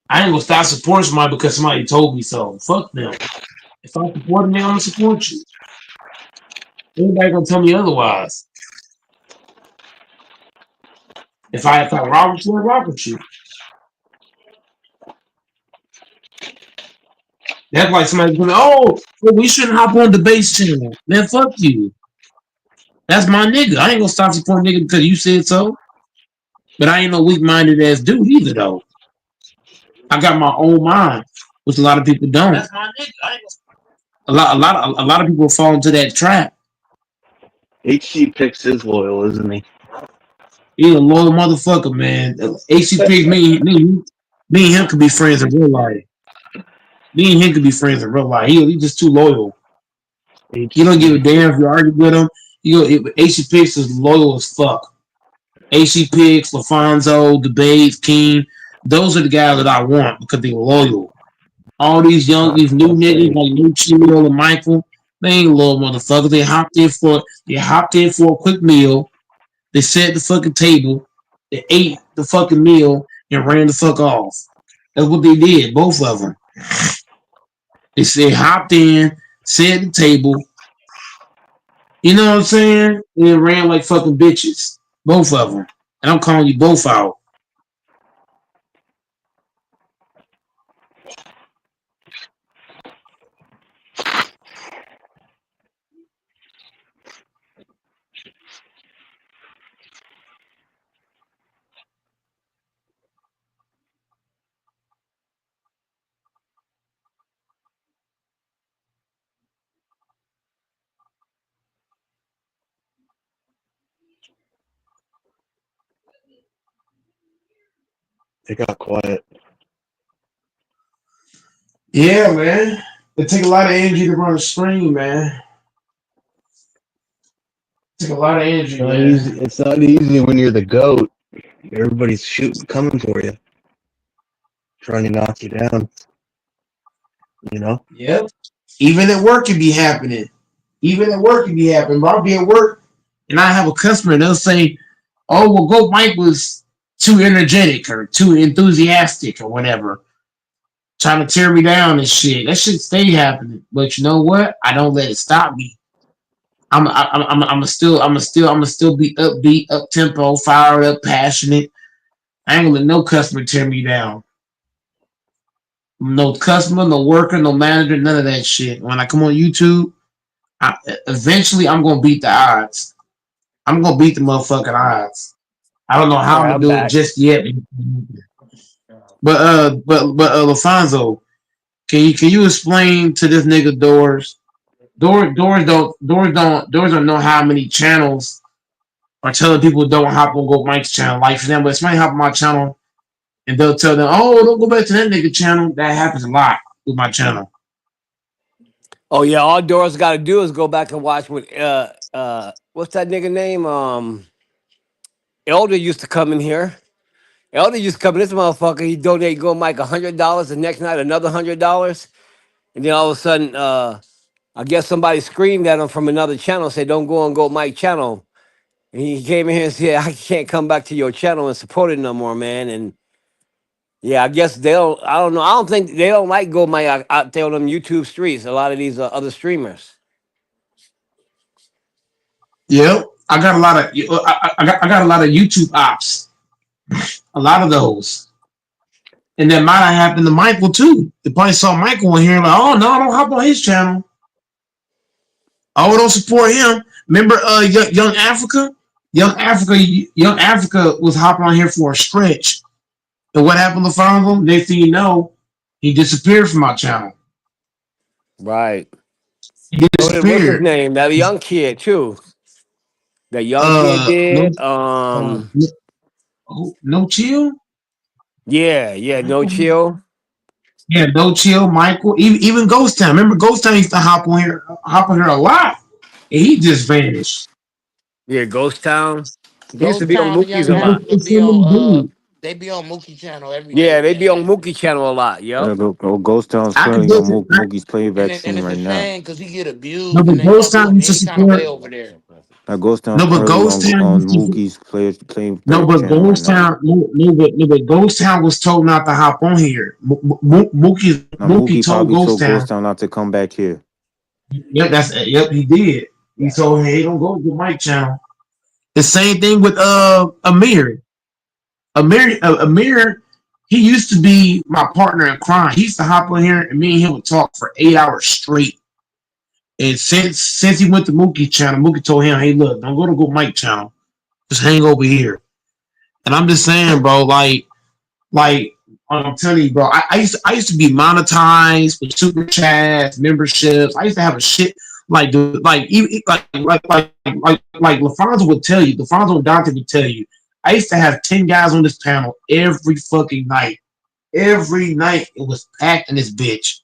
I ain't gonna stop supporting somebody because somebody told me so. Fuck them. If I support me, I'm gonna support you. Anybody gonna tell me otherwise? If I rock with you, I rock with you. That's like somebody going, oh, well, we shouldn't hop on the base channel. Man, fuck you. That's my nigga. I ain't gonna stop supporting nigga because you said so. But I ain't no weak minded ass dude either though. I got my own mind, which a lot of people don't. That's my nigga. A lot of people fall into that trap. HC picks is loyal, isn't he? He a loyal motherfucker, man. HC picks me and him could be friends in real life. Me and him could be friends in real life. He just too loyal. He don't give a damn if you argue with him. AC Picks is loyal as fuck. AC Picks, LaFonso, Debates, King, those are the guys that I want because they're loyal. All these new niggas like New Chill and Michael, they ain't loyal motherfuckers. They hopped in for a quick meal. They set the fucking table. They ate the fucking meal and ran the fuck off. That's what they did, both of them. They said hopped in, set the table. You know what I'm saying? And they ran like fucking bitches. Both of them. And I'm calling you both out. They got quiet. Yeah, man. It take a lot of energy to run a stream, man. It take a lot of energy, Not man. easy. It's not easy when you're the GOAT. Everybody's coming for you, trying to knock you down. You know? Yep. Even at work it be happening. But I'll be at work and I have a customer and they'll say, oh, well, Go Mike was too energetic or too enthusiastic or whatever. Trying to tear me down and shit. That shit stay happening. But you know what? I don't let it stop me. I'm still be upbeat, up tempo, fired up, passionate. I ain't gonna let no customer tear me down. No customer, no worker, no manager, none of that shit. When I come on YouTube, eventually I'm gonna beat the odds. I'm gonna beat the motherfucking odds. I don't know All how I'm right, gonna I'm do it back. just yet. But LaFonso, can you explain to this nigga Doors don't know how many channels or telling people don't hop on Go Mike's channel. Like for them, but somebody hop on my channel and they'll tell them, oh, don't go back to that nigga channel. That happens a lot with my channel. Oh yeah, all Doris got to do is go back and watch what what's that nigga name? Elder used to come in here. Elder used to come in this motherfucker. He donate go Mike $100. The next night another $100, and then all of a sudden, I guess somebody screamed at him from another channel, said, "Don't go on Go Mike channel." And he came in here and said, "I can't come back to your channel and support it no more, man." And Yeah, I guess they'll. I don't know. I don't think they don't like Go My out there on them YouTube streets. A lot of these other streamers. Yep. I got a lot of I got a lot of YouTube ops. A lot of those. And that might have happened to Michael too. They probably saw Michael in here like, oh no, don't hop on his channel. Oh, don't support him. Remember Young Africa? Young Africa was hopping on here for a stretch. And what happened to find him? Next thing you know, he disappeared from my channel. Right. He So did what's his disappeared. name? That young kid too. That young kid No, did. no chill. Yeah, yeah. No chill. Yeah, no chill, Michael. Even Ghost Town. Remember Ghost Town used to hop on here a lot, and he just vanished. Yeah, Ghost Town. He used to Ghost be on Town and Mookie's Young a lot. Africa It's be him and on dude. they be on Mookie channel every Yeah, day, they be on man. Mookie channel a lot. Yep. Ghost Town's I could currently go on to Mookie's And playback and scene it's a right now. shame because he get no, abused and but they Ghost don't do Town him used to any kind of way support. over there. Ghost Town's No, but currently Ghost Town on used to. Mookie's No, playback but channel right Ghost now. Town. No, but Ghost Town was told not to hop on here. Now Mookie Mookie told probably Ghost told Ghost Town. Town not to come back here. Yep, he did. He told him, hey, don't go to the Mike channel. The same thing with Amir. Amir, he used to be my partner in crime. He used to hop on here and me and him would talk for 8 hours straight. And since he went to Mookie channel, Mookie told him, hey, look, don't go to Go Mike channel. Just hang over here. And I'm just saying, bro, like I'm telling you, bro, I used to be monetized with super chats, memberships. I used to have a shit like even like LaFonso would tell you, LaFonso and Dante would tell you. I used to have 10 guys on this panel every fucking night. Every night it was packed in this bitch.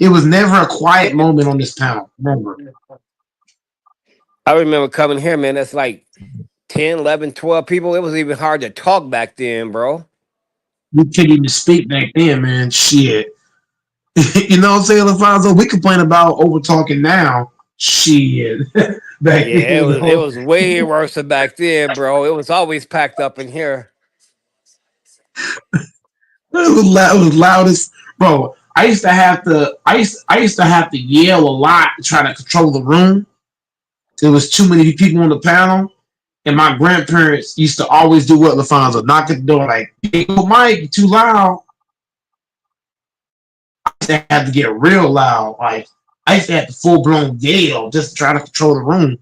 It was never a quiet moment on this panel. Remember. I remember coming here, man. That's like 10, 11, 12 people. It was even hard to talk back then, bro. We couldn't even speak back then, man. Shit. You know what I'm saying, LaFonso? We complain about over talking now. Shit. Back then, Yeah, it though. was way worse than back then, bro. It was always packed up in here. It was loudest, bro. I used to have to yell a lot to try to control the room. There was too many people on the panel, and my grandparents used to always do what LaFonso, knock at the door like, "Hey, Mike, you too loud." I had to get real loud. Like I used to have to full blown yell just to try to control the room.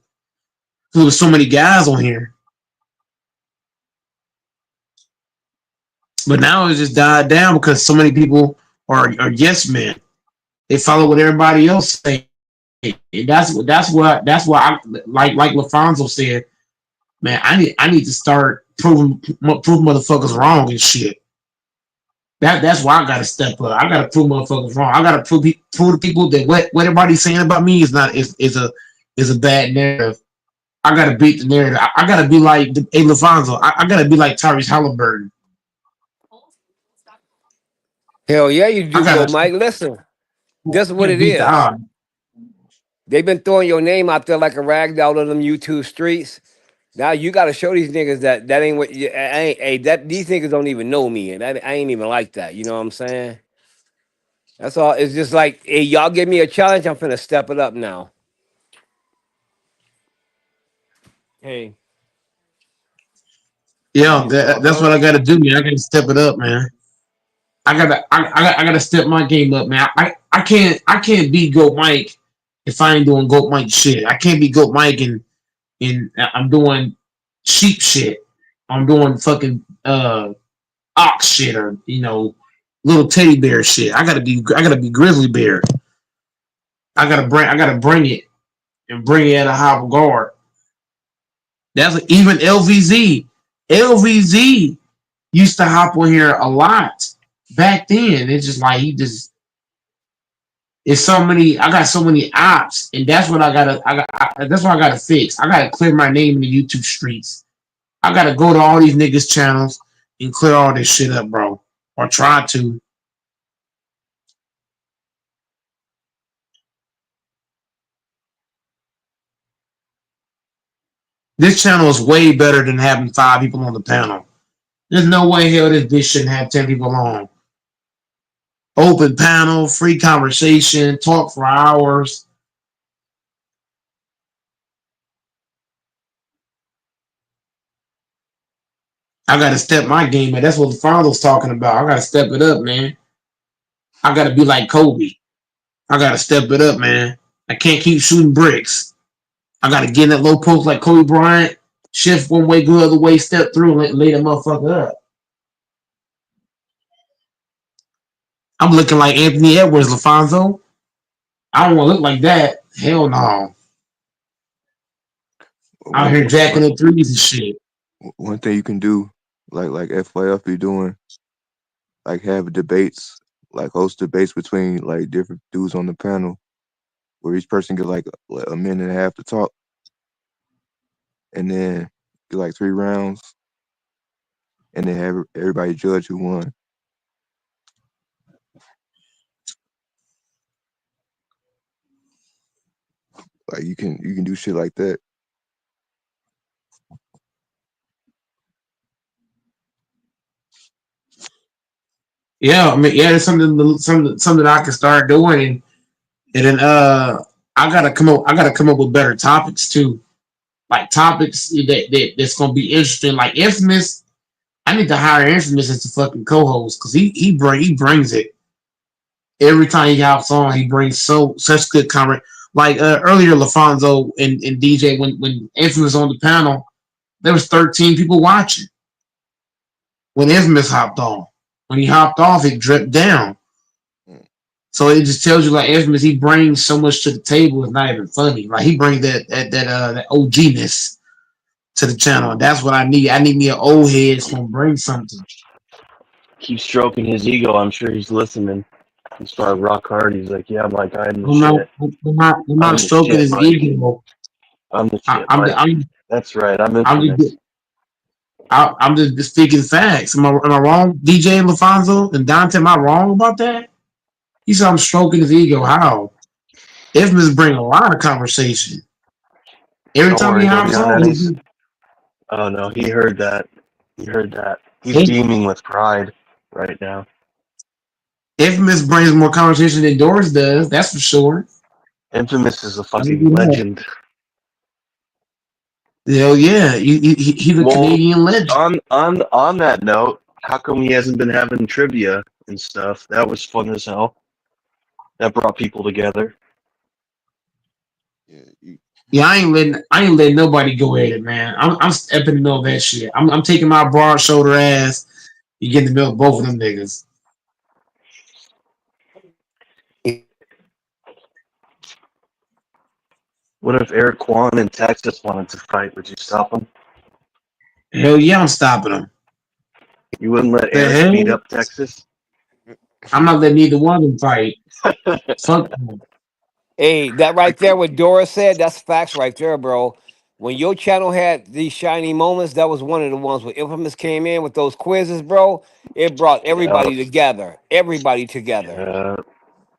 There was so many guys on here, but now it's just died down because so many people are yes men. They follow what everybody else say. And that's what I like LaFonso said, man, I need to start prove motherfuckers wrong and shit. That's why I gotta step up. I gotta prove motherfuckers wrong. I gotta prove to people that what everybody's saying about me is a bad narrative. I gotta beat the narrative. I gotta be like hey LaFonso. I gotta be like Tyrese Halliburton. Hell yeah, you I do, go, gotta, Mike. Listen, this is I what gotta it beat the is. odds. They've been throwing your name out there like a rag doll on them YouTube streets. Now you got to show these niggas that ain't what you, I ain't. Hey, that these niggas don't even know me, and I ain't even like that. You know what I'm saying? That's all. It's just like, hey, y'all give me a challenge. I'm finna step it up now. Hey, Yeah, that's what I gotta do, man. I gotta step it up, man. I gotta step my game up, man. I can't be Goat Mike if I ain't doing Goat Mike shit. I can't be Goat Mike and I'm doing sheep shit. I'm doing fucking ox shit or little teddy bear shit. I gotta be grizzly bear. I gotta bring it and bring it at a high regard. That's even LVZ. LVZ used to hop on here a lot back then. It's just like he just it's so many. I got so many ops, and that's what I gotta. That's what I gotta fix. I gotta clear my name in the YouTube streets. I gotta go to all these niggas' channels and clear all this shit up, bro, or try to. This channel is way better than having 5 people on the panel. There's no way in hell this bitch shouldn't have 10 people on. Open panel, free conversation, talk for hours. I gotta step my game up. That's what the father's talking about. I gotta step it up, man. I gotta be like Kobe. I gotta step it up, man. I can't keep shooting bricks. I gotta get in that low post like Kobe Bryant. Shift one way, go the other way, step through, and lay that motherfucker up. I'm looking like Anthony Edwards, LaFonso. I don't want to look like that. Hell no. Out One, here jacking one, up threes and shit. one thing you can do, like FYF be doing, like have debates, like host debates between like different dudes on the panel, where each person get like a minute and a half to talk, and then get like 3 rounds, and then have everybody judge who won. Like you can do shit like that. Yeah, I mean, yeah, it's something I can start doing, and then I gotta come up with better topics too, like topics that's gonna be interesting. Like Infamous, I need to hire Infamous as the fucking co-host because he brings it every time he hops on. He brings such good comment. Like earlier, LaFonso and DJ when Infamous on the panel, there was 13 people watching when Infamous hopped on. When he hopped off, it dripped down. Mm. So it just tells you like Infamous, he brings so much to the table. It's not even funny. Like he brings that OGness to the channel, and that's what I need. I need me an old head that's gonna bring something. Keep stroking his ego. I'm sure he's listening. He's probably rock hard. He's like, yeah, Mike, I'm the I'm not, shit. I'm not I'm the stroking shit, his Mike. ego. I'm the I, shit, Mike. I'm, That's right. I'm I'm just, infamous. I'm just speaking facts. Am I wrong, DJ and LaFonso and Dante? Am I wrong about that? He said I'm stroking his ego. How? Infamous bring a lot of conversation. Every Don't time he worry, he'll be hops on on, Eddie's. Oh no, he heard that. He heard that. He's he, beaming with pride right now. Infamous brings more conversation than Doris does. That's for sure. Infamous is a I mean, fucking you know. legend. Hell yeah, he's a Well, Canadian legend. on that note, how come he hasn't been having trivia and stuff? That was fun as hell. That brought people together. Yeah, Yeah, I ain't letting nobody go at it, man. I'm stepping in the middle of that shit. I'm taking my broad shoulder ass. You get in the middle of both of them niggas. What if Eric Kwan in Texas wanted to fight? Would you stop him? Hell yeah, I'm stopping them. You wouldn't let The Eric beat hell? up Texas? I'm not letting either one of them fight. Fuck them. Hey, that right there, what Dora said, that's facts right there, bro. When your channel had these shiny moments, that was one of the ones where Infamous came in with those quizzes, bro. It brought Yeah, everybody together. Everybody together. yeah,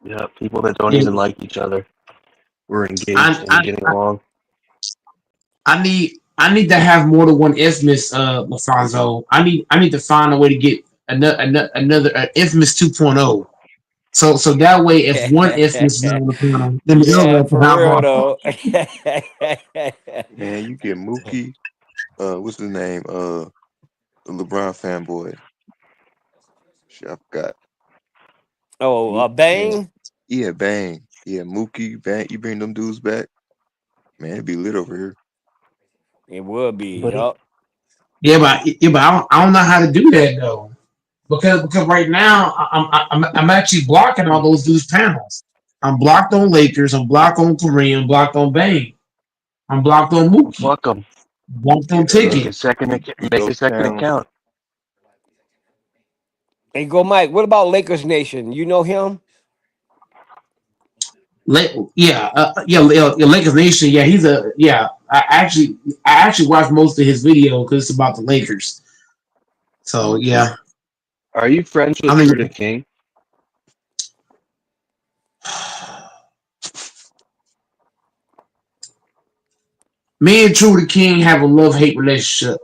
yeah. People that don't Yeah, even like each other were engaged and getting along. I need to have more than one infamous Lafonso. I need to find a way to get another infamous 2.0. So that way, if one infamous is on the panel, then the Yeah, other can for hop real on. though. man, you get Mookie. What's his name? The LeBron fanboy. Shit, I forgot. Oh, Man, Bang. yeah, Bang. Yeah, Mookie, Bang. You bring them dudes back, man. It'd be lit over here. It would be. Buddy, Yup. Yeah, but I don't know how to do that though because right now I'm actually blocking all those dudes panels. I'm blocked on Lakers. I'm blocked on Korean. I'm blocked on Bang. I'm blocked on well, Mookie. fuck them. Blocked on Yeah, Make Ticket. a second. keep Make a those second panels. account. Hey, go Mike. What about Lakers Nation? You know him? Yeah, Lakers Nation. Yeah, he's a yeah. I actually watched most of his video because it's about the Lakers. So Okay. yeah, Are you friends I with mean, True to King? me and True the King have a love hate relationship.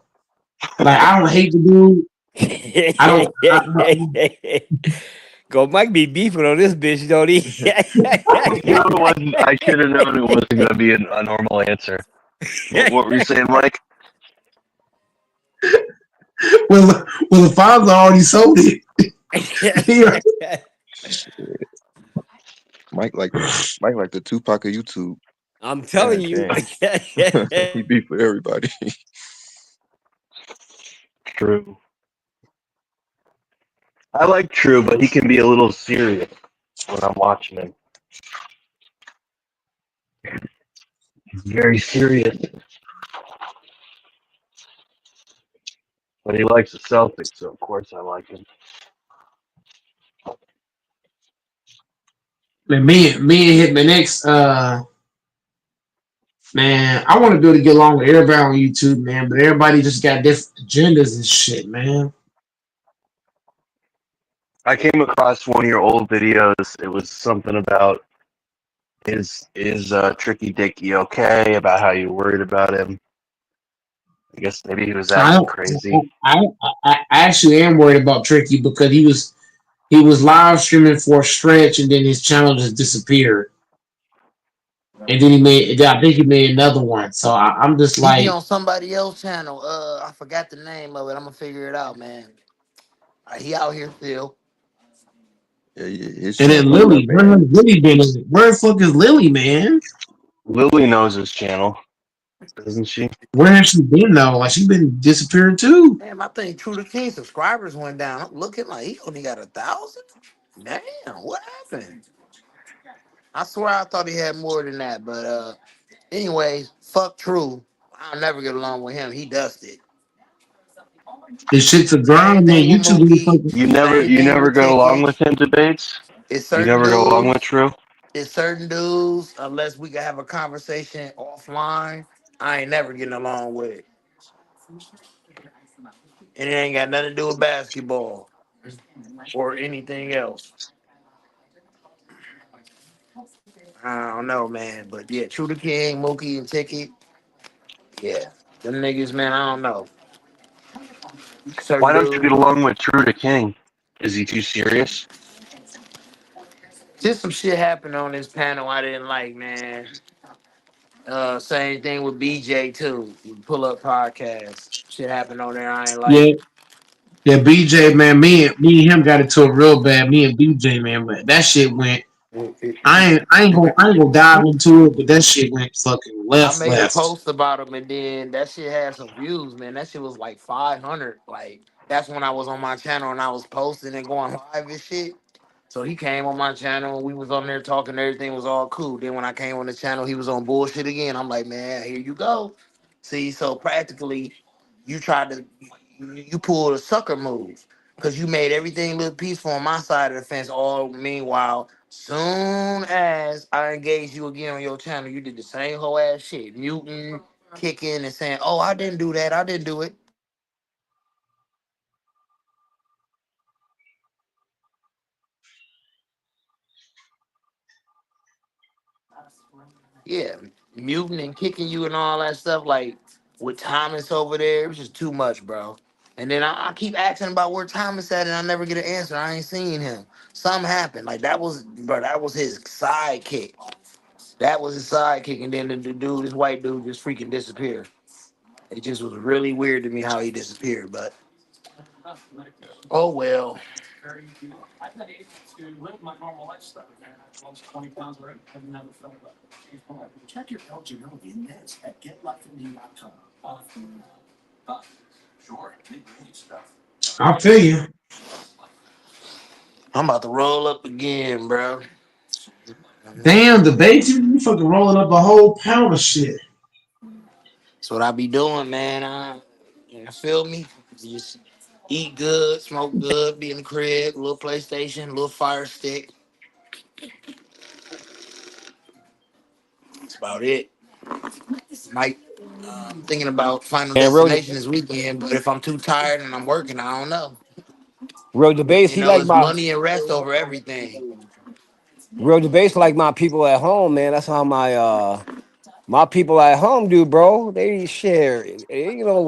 Like I don't hate the dude. I don't. Go, Mike be beefing on this bitch, don't he? You know, it wasn't, I should have known it wasn't going to be a normal answer. What were you saying, Mike? Well, the father already sold it. Here. Shit. Mike like Mike like the Tupac of YouTube. I'm telling God you. damn. He beat for everybody. True. I like True, but he can be a little serious when I'm watching him. He's very serious, but he likes the Celtics, so of course I like him. Man, me and hit my next man, I want to be able to get along with everybody on YouTube, man, but everybody just got different agendas and shit, man. I came across one of your old videos. It was something about is Tricky Dicky okay? About how you worried about him. I guess maybe he was I acting crazy. I, I actually am worried about Tricky because he was live streaming for a stretch and then his channel just disappeared. And then I think he made another one. So I'm just He be like, on somebody else's channel. I forgot the name of it. I'm gonna figure it out, man. He out here still. Yeah, his and channel then probably got Lily, where banned. has Lily been? Where the fuck is Lily, man? Lily knows his channel, doesn't she? Where has she been though? Like she been disappearing too. Damn, I think True to King subscribers went down. I'm looking like he only got 1,000. Damn, what happened? I swear I thought he had more than that. But anyways, fuck True. I'll never get along with him. He dusted. This shit's a Same grind, man. thing with YouTube really Mookie. fucking. Same You thing never with go along Kicking. with him debates. It's You certain never go along with dudes. True. It's certain dudes. Unless we can have a conversation offline, I ain't never getting along with it. And it ain't got nothing to do with basketball or anything else. I don't know, man. But yeah, True the King, Mookie, and Ticket. Yeah, them niggas, man. I don't know. Why Certain don't you get dudes. along with True to King? Is he too serious? Just some shit happened on this panel I didn't like, man. Same thing with BJ too. Pull up podcast. Shit happened on there I ain't like. Yeah, yeah. BJ, man. Me and him got into it real bad. Me and BJ, man. But that shit went. I ain't gonna dive into it, but that shit went fucking I left, made a left. post about him and then that shit had some views, man. That shit was like 500. Like that's when I was on my channel and I was posting and going live and shit. So he came on my channel. We was on there talking. Everything was all cool. Then when I came on the channel, he was on bullshit again. I'm like, man, here you go. See, so practically, you tried to you pulled a sucker move because you made everything look peaceful on my side of the fence. All meanwhile, soon as I engaged you again on your channel, you did the same whole ass shit, muting, kicking, and saying, "Oh, I didn't do that. I didn't do it." Yeah, muting and kicking you and all that stuff, like with Thomas over there, it was just too much, bro. And then I keep asking about where Thomas at, and I never get an answer. I ain't seen him. Something happened. Like that was, bro. That was his sidekick. That was his sidekick, and then the dude, this white dude, just freaking disappeared. It just was really weird to me how he disappeared. But oh well. I feel you. I'm about to roll up again, bro. Damn, the bait you fucking rolling up a whole pound of shit. That's what I be doing, man. You feel me? Just eat good, smoke good, be in the crib, little PlayStation, little Fire Stick. That's about it. Might thinking about Final And Destination this weekend, but if I'm too tired and I'm working, I don't know. real debates, You he know, like it's my money and rest over everything. real debates like my people at home, man. That's how my My people at home do, bro. They share,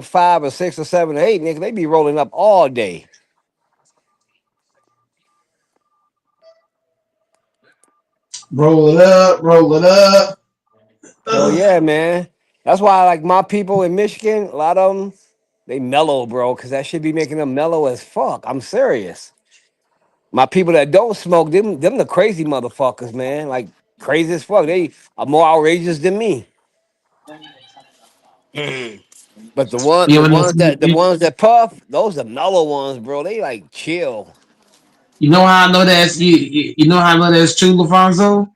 5 or 6 or 7 or 8, nigga. They be rolling up all day. Roll it up, roll it up. Hell Ugh. yeah, man. That's why I like my people in Michigan. A lot of them, they mellow, bro, because that should be making them mellow as fuck. I'm serious. My people that don't smoke, them the crazy motherfuckers, man. Like crazy as fuck. They are more outrageous than me. But the one, You the ever know? ones that the ones that puff, those are mellow ones, bro. They like chill. You know how I know you know how I know that's true, LaFonso?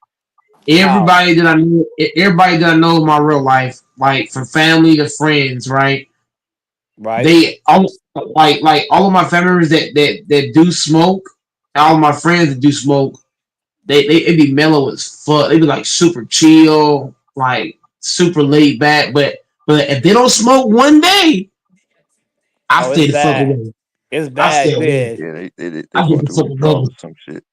How? Everybody that I know in my real life, like from family to friends, right? Right? They all like all of my family members that do smoke, all of my friends that do smoke, they be mellow as fuck. They be like super chill, like super laid back. But if they don't smoke one day, I Oh, it's stay the fuck bad. away. It's I stay bad away. then. Yeah, they I get going the through fuck withdrawal away. or some shit.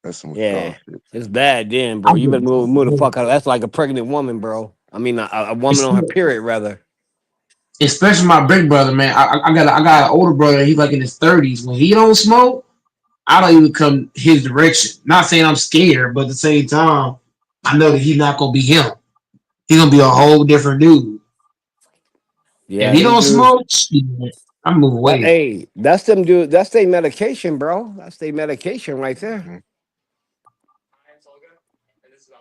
That's some withdrawal Yeah. shit. It's bad then, I bro. You get better the fuck move the away. fuck out. That's like a pregnant woman, bro. I mean, a woman It's, on her period, rather. especially my big brother, man. I got an older brother. He's like in his 30s. When he don't smoke, I don't even come his direction. Not saying I'm scared, but at the same time, I know that he's not gonna be him. He's gonna be a whole different dude. If Yeah, he them don't dudes. smoke, shit, I move That away. hey, that's them dude. That's their medication, bro. That's their medication right there. Hmm.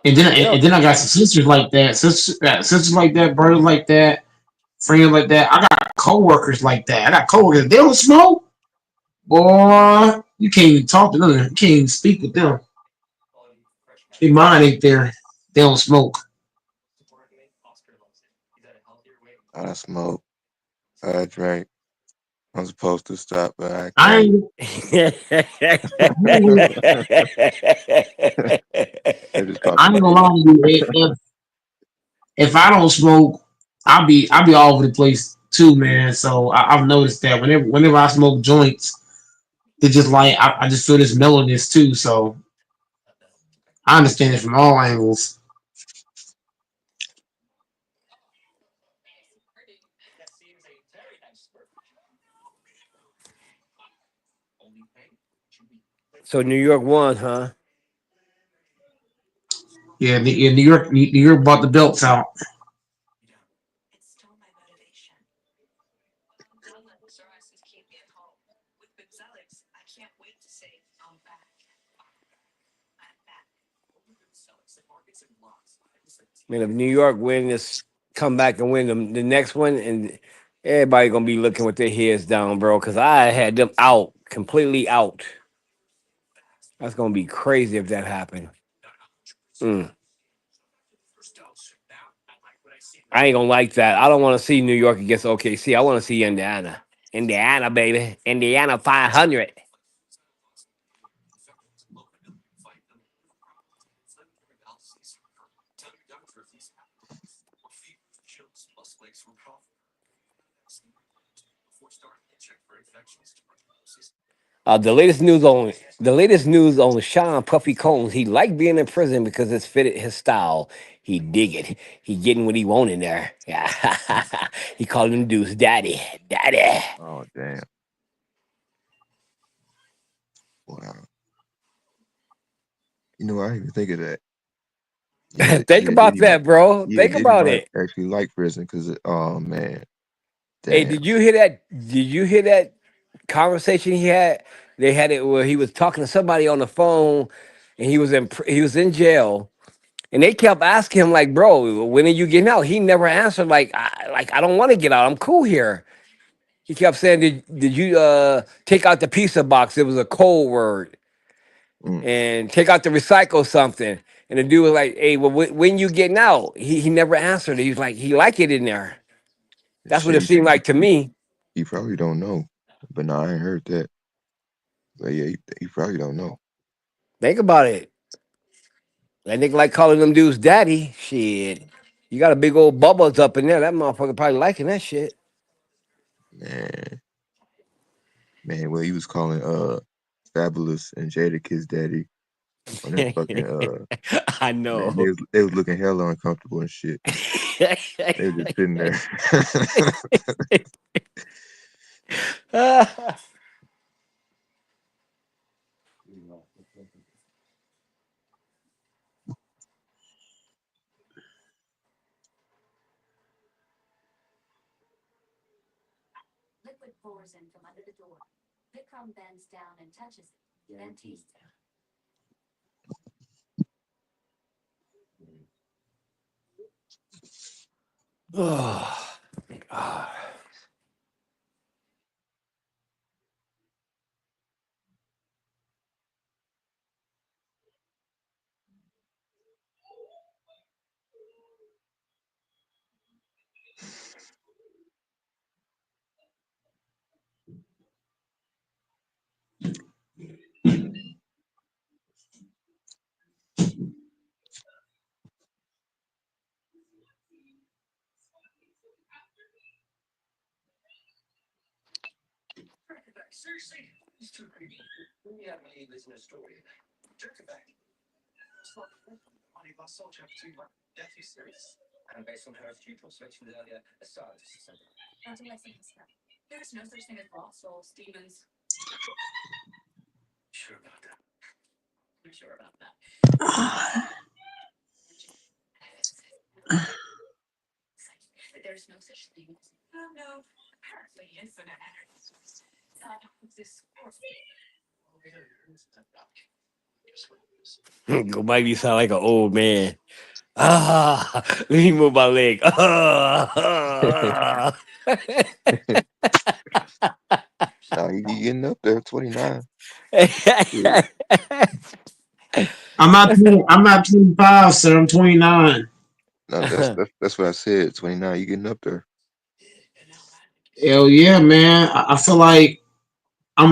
Yeah. And then I got some sisters like that, sisters like that, brothers like that, friends like that. I got coworkers like that. I got coworkers. They don't smoke, boy. You can't even talk to them. You can't even speak with them. Their mind ain't there. They don't smoke. I smoke. I drink. I'm supposed to stop, but I I can't. ain't. They just caught I the ain't gonna feeling. lie to you. If I don't smoke, I'll be all over the place too, man. So I've noticed that whenever I smoke joints, they just like I just feel this mellowness too. So I understand it from all angles. So New York won, huh? Yeah, New York bought the belts out. Man, if New York win this, come back and win the next one, and everybody gonna be looking with their heads down, bro. Cause I had them out, completely out. That's gonna be crazy if that happened. Mm. I ain't gonna like that. I don't want to see New York against OKC. I want to see Indiana. Indiana, baby. Indiana 500. The latest news on Sean Puffy Combs. He liked being in prison because it's fitted his style. He dig it. He getting what he want in there. Yeah. He called him dudes daddy. Daddy. Oh damn! Wow. You know, I didn't even think of that. Yeah, Think yeah. Did about he like? that, bro. Yeah, Think did he about like it. actually like prison? Cause oh man, Hey, damn. did you hear that conversation he had? They had it where he was talking to somebody on the phone, and he was in jail, and they kept asking him like, "Bro, when are you getting out?" He never answered. I don't want to get out. I'm cool here. He kept saying, "Did you take out the pizza box?" It was a code word, Mm. and take out the recycle something. And the dude was like, "Hey, well, when you getting out?" He never answered. He was like, he like it in there. That's what it Shit, seemed like to me. he probably don't know. But no, I ain't heard that. But yeah, he probably don't know. Think about it. That nigga like calling them dudes daddy. Shit. You got a big old bubbles up in there. That motherfucker probably liking that shit. Man, man, well, he was calling Fabulous and Jada Kiss Daddy on that fucking I man, know. they was looking hella uncomfortable and shit. They just sitting there. Oh, God. Go make me sound like an old man. Let me move my leg. Nah, you getting up there, 29. I'm not 25, sir. I'm 29. No, that's what I said. 29. You getting up there? Hell yeah, man. I feel like I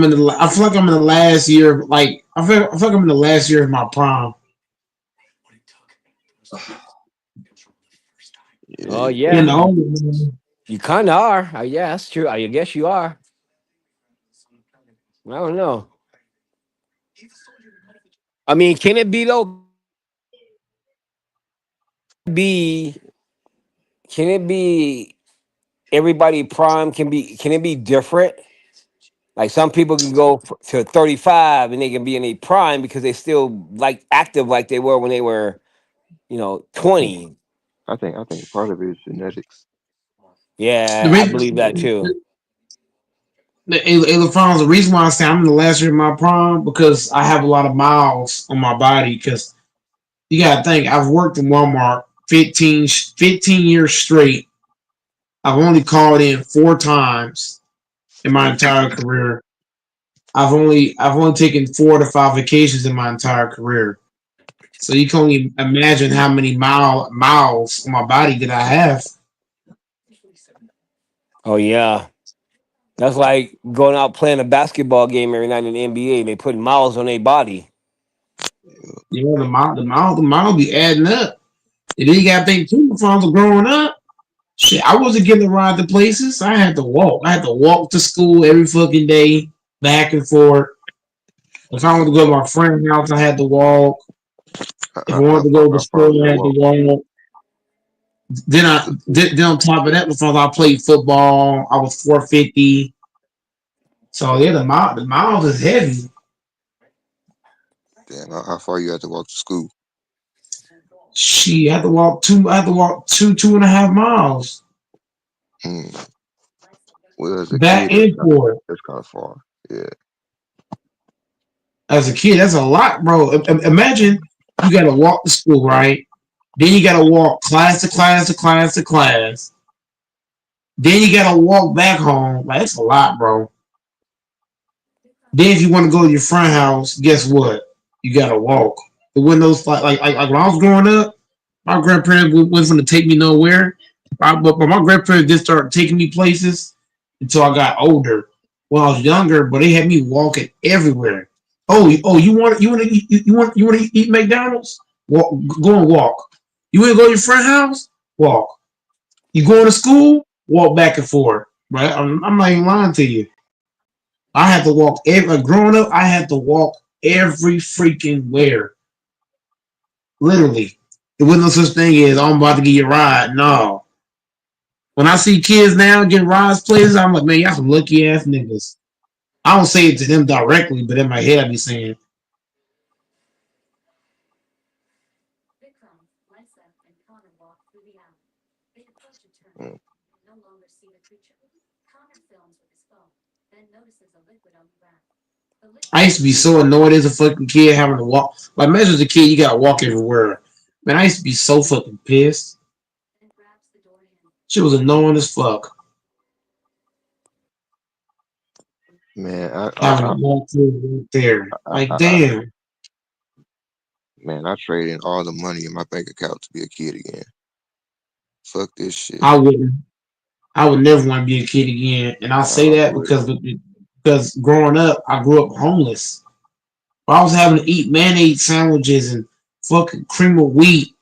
feel like I'm in the last year. Like I feel like I'm in the last year of my prime. Oh Yeah, You yeah, know, you kind of are. Yeah, that's true. I guess you are. I don't know. I mean, can it be though? Be can it be everybody prime? Can it be different? Like some people can go to 35 and they can be in a prime because they still like active like they were when they were 20. I think part of it is genetics. the Yeah, I believe that reason, too. the reason why I say I'm in the last year of my prime because I have a lot of miles on my body. Because you got to think, I've worked in Walmart 15 years straight. I've only called in 4 times in my entire career. I've only taken 4 to 5 vacations in my entire career. So you can only imagine how many miles on my body that I have. Oh yeah. That's like going out playing a basketball game every night in the NBA. They put miles on their body. You know, the mile be adding up. And then you got to think too, if I was growing up, shit, I wasn't getting to ride to places. I had to walk. I had to walk to school every fucking day, back and forth. If I wanted to go to my friend's house, I had to walk. If I wanted How to far? go to How far was school, I that had to walk walk. to school? Then on top of that, before I played football, I was 450. So yeah, the miles is heavy. Damn, how far you had to walk to school? She had to walk two. I had to walk 2.5 miles Hmm. Well, as a back kid, that's and kind of forth. that's kind of far. Yeah. As a kid, that's a lot, bro. Imagine you got to walk to school, right? Then you got to walk class to class to class to class. Then you got to walk back home. Like that's a lot, bro. Then if you want to go to your friend house, guess what? You got to walk. The windows like when I was growing up, my grandparents wasn't going to take me nowhere. But my grandparents did start taking me places until I got older. When I was younger, but they had me walking everywhere. You want to eat McDonald's? Walk, go and walk. You want to go to your friend's house? Walk. You going to school? Walk back and forth. Right? I'm not even lying to you. I had to walk every growing up. I had to walk every freaking where, literally. There wasn't no such thing as I'm about to get you a ride. No. When I see kids now getting rides places, I'm like, man, y'all some lucky ass niggas. I don't say it to them directly, but in my head I be saying, Mm. I used to be so annoyed as a fucking kid having to walk. Like, imagine as a kid, you gotta walk everywhere. Man, I used to be so fucking pissed. Shit was annoying as fuck. Man, Having to walk through there. Like, damn. man, I traded all the money in my bank account to be a kid again. Fuck this shit. I wouldn't. I would never want to be a kid again. And I say I that would. because growing up, I grew up homeless. I was having to eat mayonnaise sandwiches and fucking cream of wheat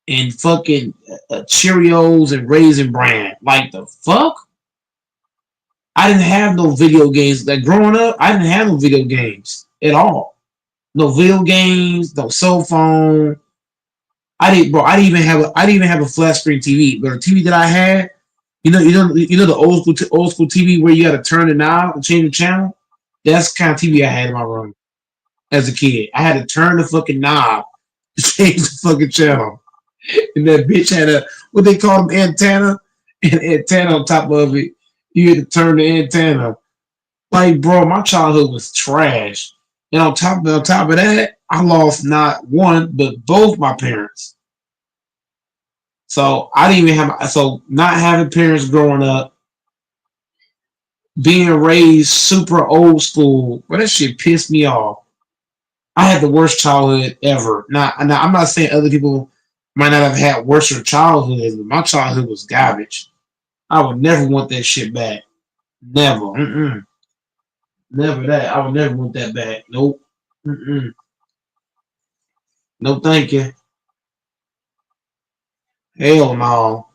and fucking Cheerios and Raisin Bran. Like the fuck? I didn't have no video games. Like growing up, I didn't have no video games at all. No video games, no cell phone. I didn't, bro. I didn't even have a flat screen TV. But the TV that I had, you know the old school TV where you got to turn the knob and change the channel. That's the kind of TV I had in my room as a kid. I had to turn the fucking knob to change the fucking channel. And that bitch had a what they call them antenna, and antenna on top of it. You had to turn the antenna. Like, bro, my childhood was trash. And on top of that, I lost not one but both my parents. So I didn't even have so not having parents growing up, being raised super old school. Well, that shit pissed me off. I had the worst childhood ever. Now I'm not saying other people might not have had worse childhoods, but my childhood was garbage. I would never want that shit back. Never. Mm-mm. Never that. I would never want that back. Nope. Mm-mm. No, thank you. Hell no.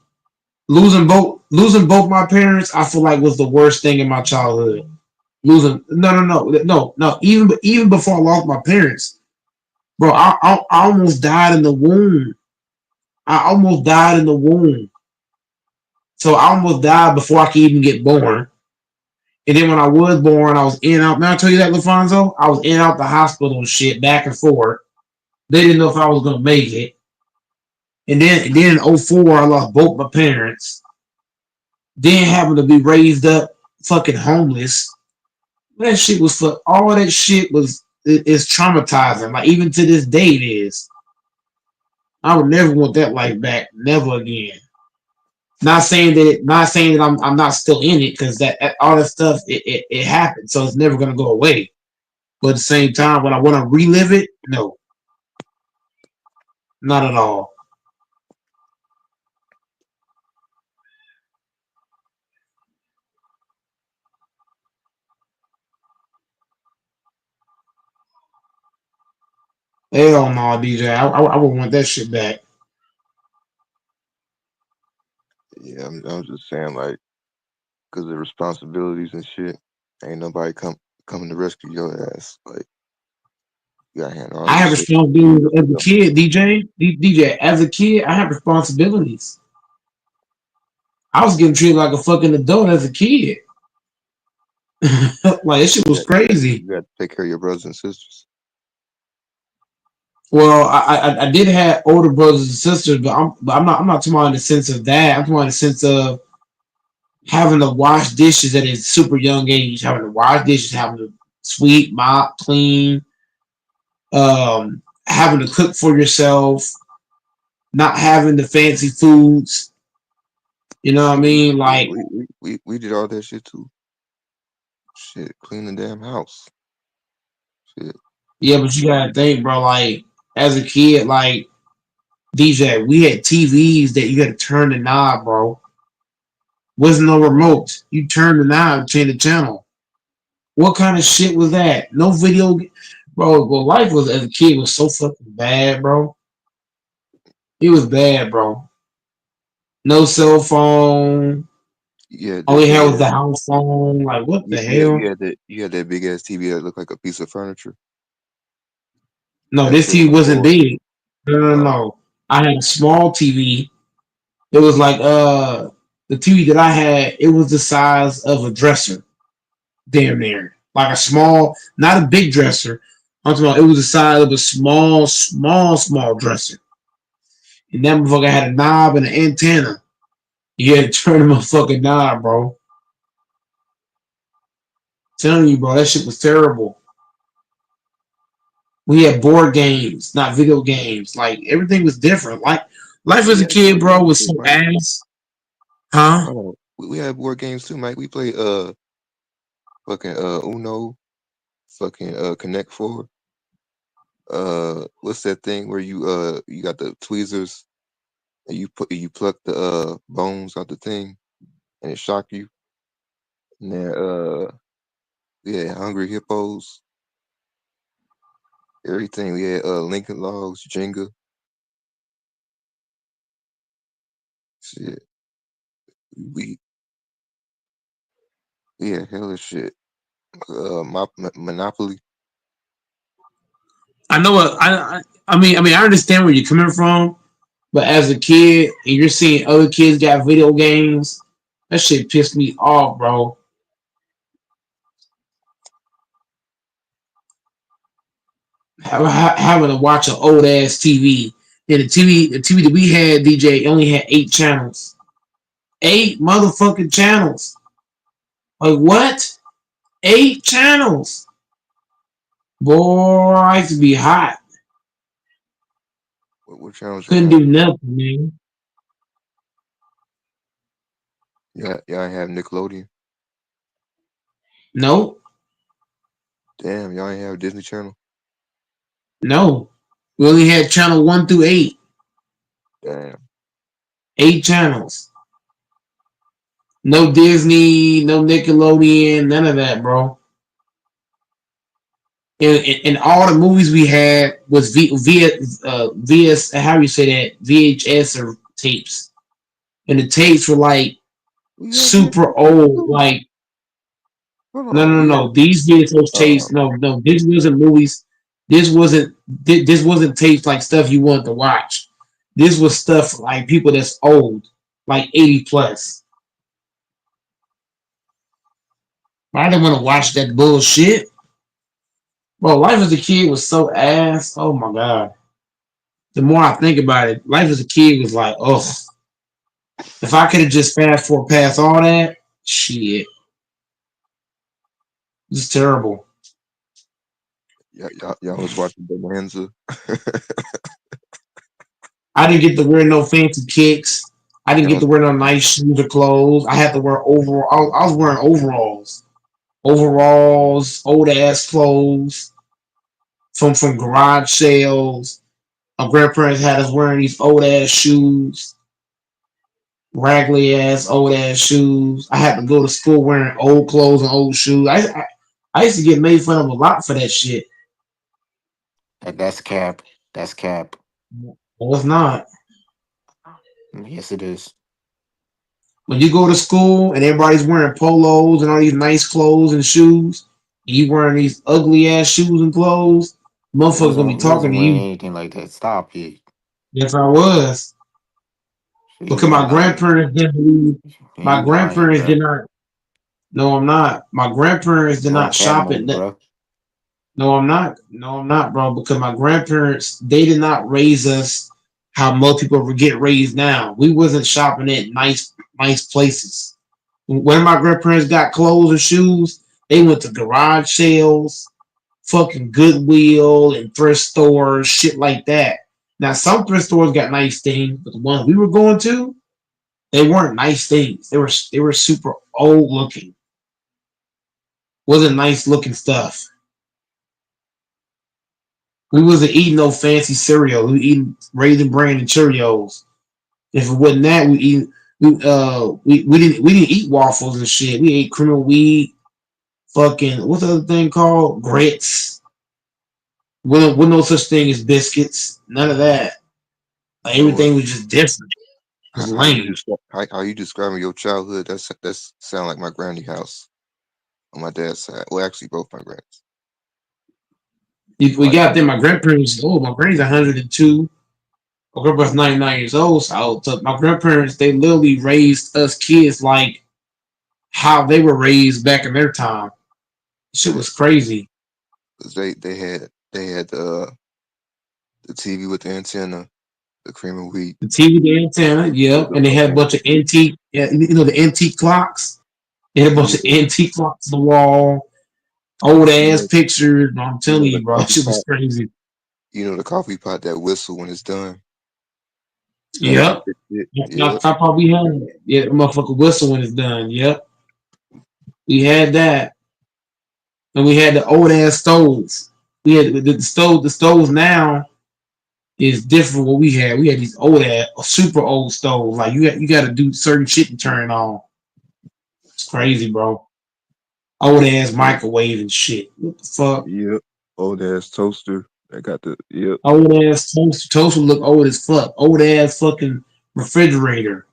Losing both my parents, I feel like was the worst thing in my childhood. Losing no. Even before I lost my parents, bro, I almost died in the womb. I almost died in the womb. So I almost died before I could even get born. And then when I was born, I was in and out. Now I tell you that, LaFonso, I was in and out the hospital and shit, back and forth. They didn't know if I was gonna make it. And then in '04, I lost both my parents. Then having to be raised up fucking homeless. That shit was for all that shit was is traumatizing. Like even to this day it is. I would never want that life back. Never again. Not saying that I'm not still in it because that all that stuff it happened. So it's never gonna go away. But at the same time, when I want to relive it, no, not at all. Hell no, DJ. I would want that shit back. Yeah, I'm just saying, like, because of the responsibilities and shit, ain't nobody coming to rescue your ass. Like, you gotta handle all I this have shit responsibilities as a yourself. kid, DJ. As a kid, I have responsibilities. I was getting treated like a fucking adult as a kid. Like that shit You was got, you got, crazy. you got to take care of your brothers and sisters. Well, I did have older brothers and sisters, but I'm not talking about in the sense of that. I'm talking about in the sense of having to wash dishes at a super young age, having to wash dishes, having to sweep, mop, clean, having to cook for yourself, not having the fancy foods. You know what I Shit, we, mean? we, Like, we, we, we we did all that shit too. Shit, clean the damn house. Shit. yeah, but you gotta think, bro. Like, as a kid, like DJ, we had TVs that you had to turn the knob, bro. Wasn't no remote. You turn the knob, and change the channel. What kind of shit was that? No video, bro. Well, life was as a kid was so fucking bad, bro. It was bad, bro. No cell phone. You had All we that had big was ass. the house phone. Like, what You, the you, had, hell? you had that big ass TV that looked like a piece of furniture No, that this fit on TV the wasn't floor. big. No, no, Uh, no. I had a small TV. It was like the TV that I had. It was the size of a dresser, damn near like a small, not a big dresser. I'm talking about it was the size of a small dresser. And that motherfucker had a knob and an antenna. You had to turn the motherfucking knob, bro. Telling you, bro, that shit was terrible. We had board games, not video games. Like everything was different. Like life as We a had kid, board bro, games was too, so Mike. ass. Huh? Oh, we had board games too, Mike. We played fucking Uno, fucking Connect Four. What's that thing where you got the tweezers and you pluck the bones out the thing and it shock you. And then yeah, Hungry Hippos, everything. We had Lincoln Logs, Jenga, shit. We yeah, hella shit. Monopoly. I know what I mean I understand where you're coming from, but as a kid and you're seeing other kids got video games, that shit pissed me off, bro. Having to watch an old ass TV. And the TV that we had, DJ, only had 8 channels. 8 motherfucking channels. Like what? 8 channels. Boy, I used to be hot. What channels y'all Couldn't have? do nothing, man. Yeah, y'all have Nickelodeon. No, Damn, y'all ain't have Disney Channel. no. We only had channel 1 through 8. Damn. 8 channels. No Disney, no Nickelodeon, none of that, bro. And all the movies we had was VS, how do you say that? VHS or tapes. And the tapes were like We had super VHS old. too. Like, Hold no, on, no, we had no. These VHS tapes, no, no. This wasn't movies. This wasn't tapes like stuff you wanted to watch. This was stuff like people that's old, like 80 plus. I didn't want to watch that bullshit. Bro, life as a kid was so ass. Oh my god. The more I think about it, life as a kid was like, oh, if I could have just fast forward past all that, shit, it's terrible. y'all was watching Bonanza. I didn't get to wear no fancy kicks. I didn't Y'all get to was wear no nice shoes or clothes. I had to wear overall. I was wearing overalls, old ass clothes from garage sales. My grandparents had us wearing these old ass shoes, raggedy ass old ass shoes. I had to go to school wearing old clothes and old shoes. I used to get made fun of a lot for that shit. That's cap. That's cap. Well, it's not. Yes, it is. When you go to school and everybody's wearing polos and all these nice clothes and shoes, and you wearing these ugly ass shoes and clothes, You motherfuckers gonna be wasn't you talking wasn't to wearing you. anything like that. Stop it. Yes, I was. Because You my lying. grandparents didn't believe. My You lying, grandparents did bro. not. No, I'm not. My grandparents did Doing not cap shop at. mode, bro. No, I'm not. No, I'm not, bro. Because my grandparents, they did not raise us how most people get raised now. We wasn't shopping at nice places. When my grandparents got clothes and shoes, they went to garage sales, fucking Goodwill and thrift stores, shit like that. Now some thrift stores got nice things, but the ones we were going to, they weren't nice things. They were super old looking. Wasn't nice looking stuff. We wasn't eating no fancy cereal. We eating Raisin Bran and Cheerios. If it wasn't that, we didn't eat waffles and shit. We ate cream of wheat, fucking what's the other thing called? Grits. With no such thing as biscuits. None of that. Like, so everything was just different. It was how you lame. how you describing your childhood? That's sound like my granny house on my dad's side. Well, actually, both my grannies. We Like got there. My grandparents. Oh, my granny's 102. My grandpa's 99 years old, so my grandparents, they literally raised us kids like how they were raised back in their time. Shit Yeah, was crazy. 'cause they had the TV with the antenna, the cream of wheat. The TV, the antenna, It yep, was and they a had a fucking bunch of antique, yeah, the antique clocks. They had a bunch of yeah. antique clocks on the wall, old You ass know, pictures. I'm you telling know the you, bro, coffee shit was pot. crazy. You know the coffee pot that whistle when it's done. That Yep, that shit. that's Yep. how probably had it. Yeah, the motherfucker whistle when it's done. Yep, we had that, and we had the old ass stoves. We had the stove. The stoves now is different. What we had, these old ass, super old stoves. Like you got to do certain shit to turn it on. It's crazy, bro. Old ass Old, microwave and shit. What the fuck? yep. Old ass toaster. That got the yep. Old ass toaster. Toaster look old as fuck. Old ass fucking refrigerator.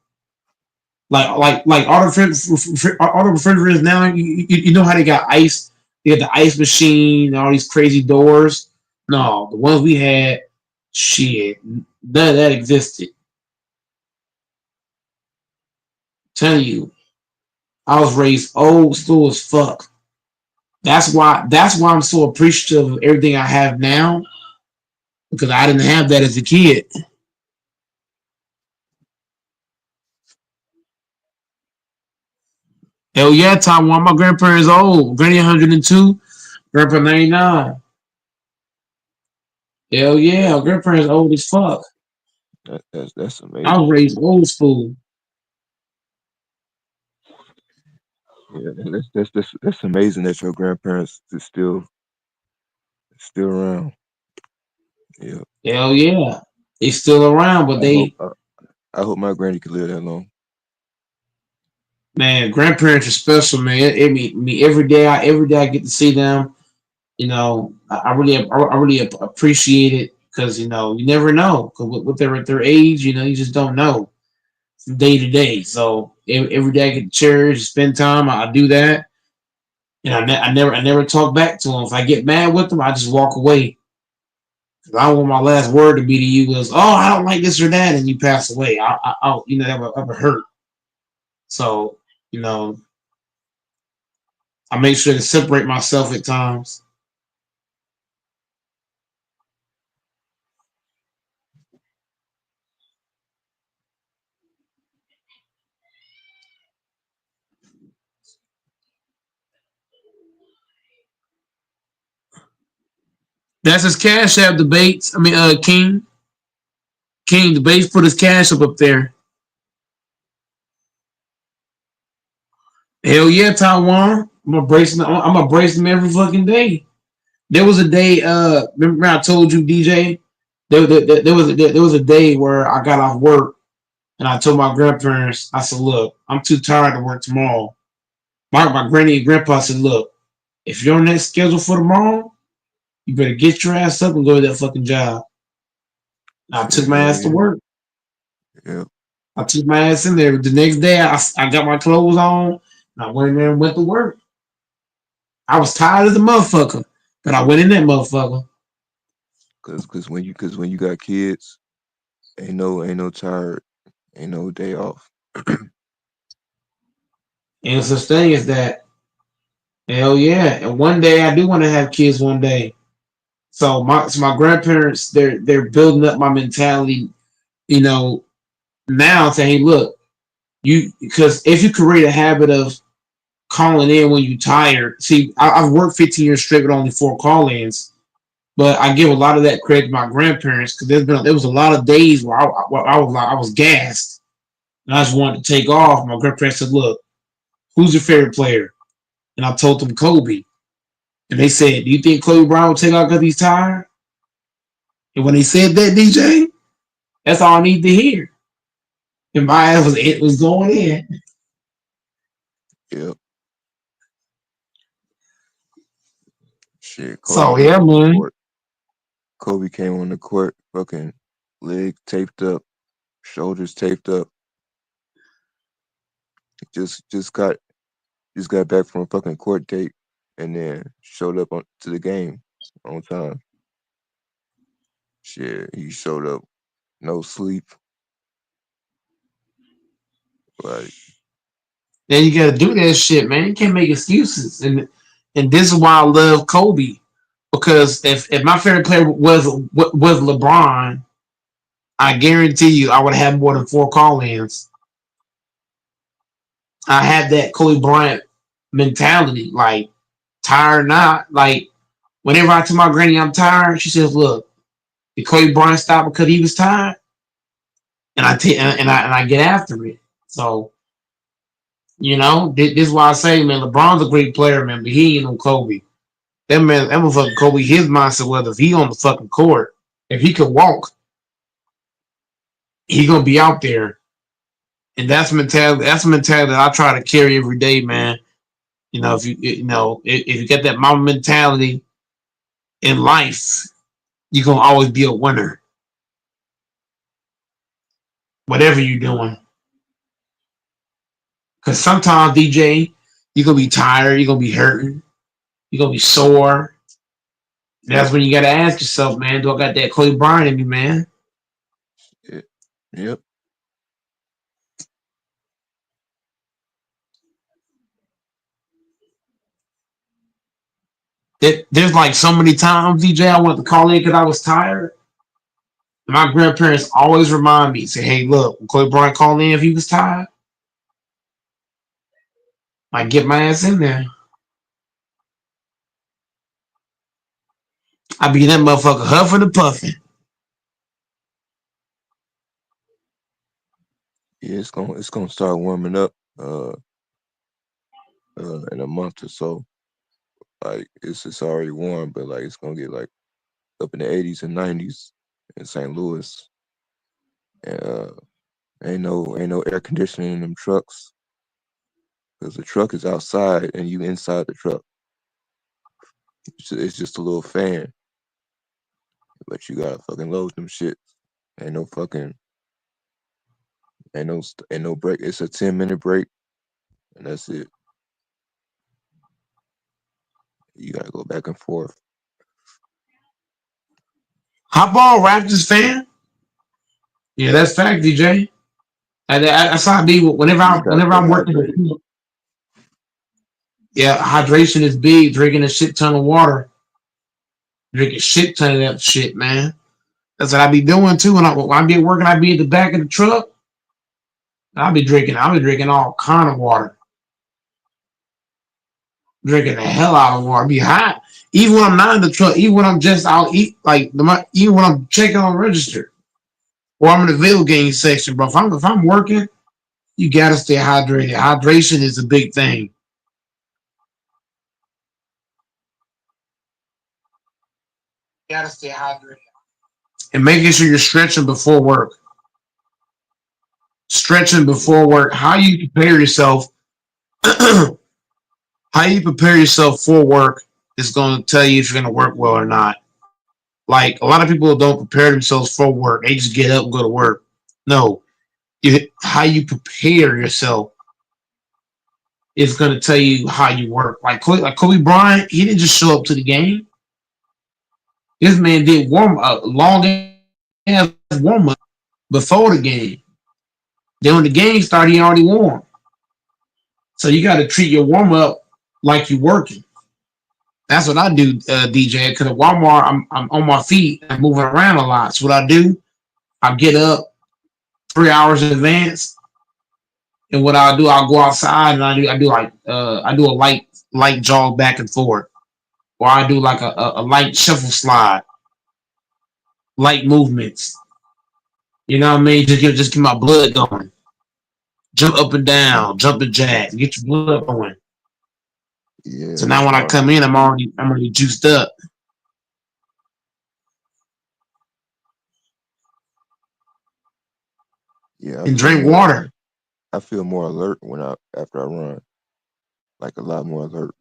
Like all the refrigerators now. You know how they got ice. They got the ice machine. All these crazy doors. No, the ones we had, shit, none of that existed. Telling you, I was raised old school as fuck. That's why I'm so appreciative of everything I have now because I didn't have that as a kid. Hell yeah, Taiwan. My grandparents old. Granny 102, grandpa 99. Hell yeah, my grandparents old as fuck. That's I was amazing. raised old school. Yeah, and that's amazing that your grandparents is still around. Yeah. Hell yeah. They still around, but I hope they, I hope my granny can live that long. man, grandparents are special, man. Me every day I get to see them. I really appreciate it because you never know. 'Cause with their age, you just don't know from day to day. So every day I get to cherish, spend time. I do that, and I never talk back to them. If I get mad with them, I just walk away. 'Cause I don't want my last word to be to you was, "Oh, I don't like this or that," and you pass away. That would hurt. So you know, I make sure to separate myself at times. That's his cash app debates. I mean, King debates put his cash up there. Hell yeah, Taiwan. I'm gonna brace them every fucking day. There was a day. Remember I told you, DJ. There was a day where I got off work and I told my grandparents. I said, "Look, I'm too tired to work tomorrow." My granny and grandpa said, "Look, if you're on that schedule for tomorrow, you better get your ass up and go to that fucking job." And I took Shit, my hell ass to yeah. work. Yeah. I took my ass in there. The next day, I got my clothes on and I went in there and went to work. I was tired as a motherfucker, but I went in that motherfucker. Cause when you got kids, ain't no tired, ain't no day off. And such thing as that. Hell yeah. And one day I do want to have kids one day. So my grandparents, they're building up my mentality, you know, now saying, hey, look, because if you create a habit of calling in when you're tired, see, I've worked 15 years straight with only 4 call-ins, but I give a lot of that credit to my grandparents because there was a lot of days where I was gassed and I just wanted to take off. My grandparents said, "Look, who's your favorite player?" And I told them Kobe, and they said, "Do you think Kobe Bryant will take off because he's tired?" And when they said that, DJ, that's all I need to hear. And my ass was it was going in. Yep. Shit. So yeah, man. Kobe came on the court, fucking leg taped up, shoulders taped up. Just just got back from a fucking court date, and then showed up to the game on time. Shit, he showed up no sleep. Like Then you gotta do that shit, man. You can't make excuses. And this is why I love Kobe. Because if my favorite player was LeBron, I guarantee you I would have more than four call-ins. I have that Kobe Bryant mentality, like tired or not. Like whenever I tell my granny I'm tired, she says, "Look, did Kobe Bryant stop because he was tired?" And I take and I get after it. So this is why I say, man, LeBron's a great player, man, but he ain't no Kobe. That motherfucking Kobe, his mindset was if he on the fucking court, if he could walk, he gonna be out there. And that's mentality. That's a mentality that I try to carry every day, man. If you get that mama mentality in life, you're gonna always be a winner, whatever you're doing. Because sometimes, DJ, you're gonna be tired, you're gonna be hurting, you're gonna be sore. That's when you gotta ask yourself, man, do I got that Kobe Bryant in me, man? yeah, yep, There's like so many times, DJ, I went to call in because I was tired. My grandparents always remind me, say, hey, look, when Kobe Bryant called in if he was tired, I get my ass in there. I be that motherfucker huffing and puffing. yeah. It's gonna start warming up in a month or so. Like it's already warm, but like it's gonna get like up in the 80s and 90s in St. Louis. And ain't no air conditioning in them trucks because the truck is outside and you inside the truck. It's just a little fan, but you gotta fucking load them shit. Ain't no fucking ain't no break. It's a 10-minute break and that's it. You gotta go back and forth. Hop on, Raptors fan. Yeah, that's fact, DJ. That's how I be You gotta whenever stay I'm working. hydrated. Yeah, hydration is big. Drinking a shit ton of water, drinking shit ton of that shit, man. That's what I be doing too. When I be working, I be at the back of the truck. I be drinking all kind of water, drinking the hell out of water. I be hot, even when I'm not in the truck. Even when I'm just out eat, even when I'm checking on register or I'm in the video game section, bro. If I'm working, you gotta stay hydrated. Hydration is a big thing. You gotta stay hydrated. And making sure you're stretching before work. Stretching Yeah, before work. How you prepare yourself for work is going to tell you if you're going to work well or not. Like a lot of people don't prepare themselves for work. They just get up and go to work. No, how you prepare yourself is going to tell you how you work. Like Kobe Bryant, he didn't just show up to the game. This man did warm up, long ass warm up before the game. Then when the game started, he already warm. So you got to treat your warm up like you're working. That's what I do, DJ. Because at Walmart, I'm on my feet. I'm moving around a lot. So what I do, I get up 3 hours in advance, and what I'll do, I'll go outside and I do a light jog back and forth, or I do like a light shuffle slide, light movements. You know what I mean? Just get my blood going. Jump up and down, jump and jack, get your blood going. yeah, So that's now when I smart. come in, I'm already juiced up Yeah, I and feel drink more. water. I feel more alert after I run. Like a lot more alert.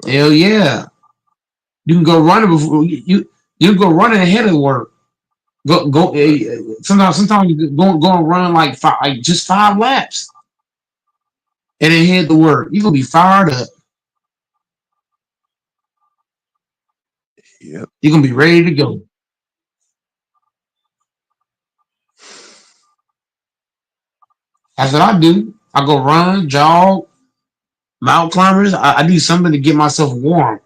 Like Hell yeah. You can go running before you can go running ahead of work. Go. right. Sometimes you go and run like just 5 laps and then head to work. You are gonna be fired up. Yep. You're gonna be ready to go. That's what I do. I go run, jog, mountain climbers. I do something to get myself warm.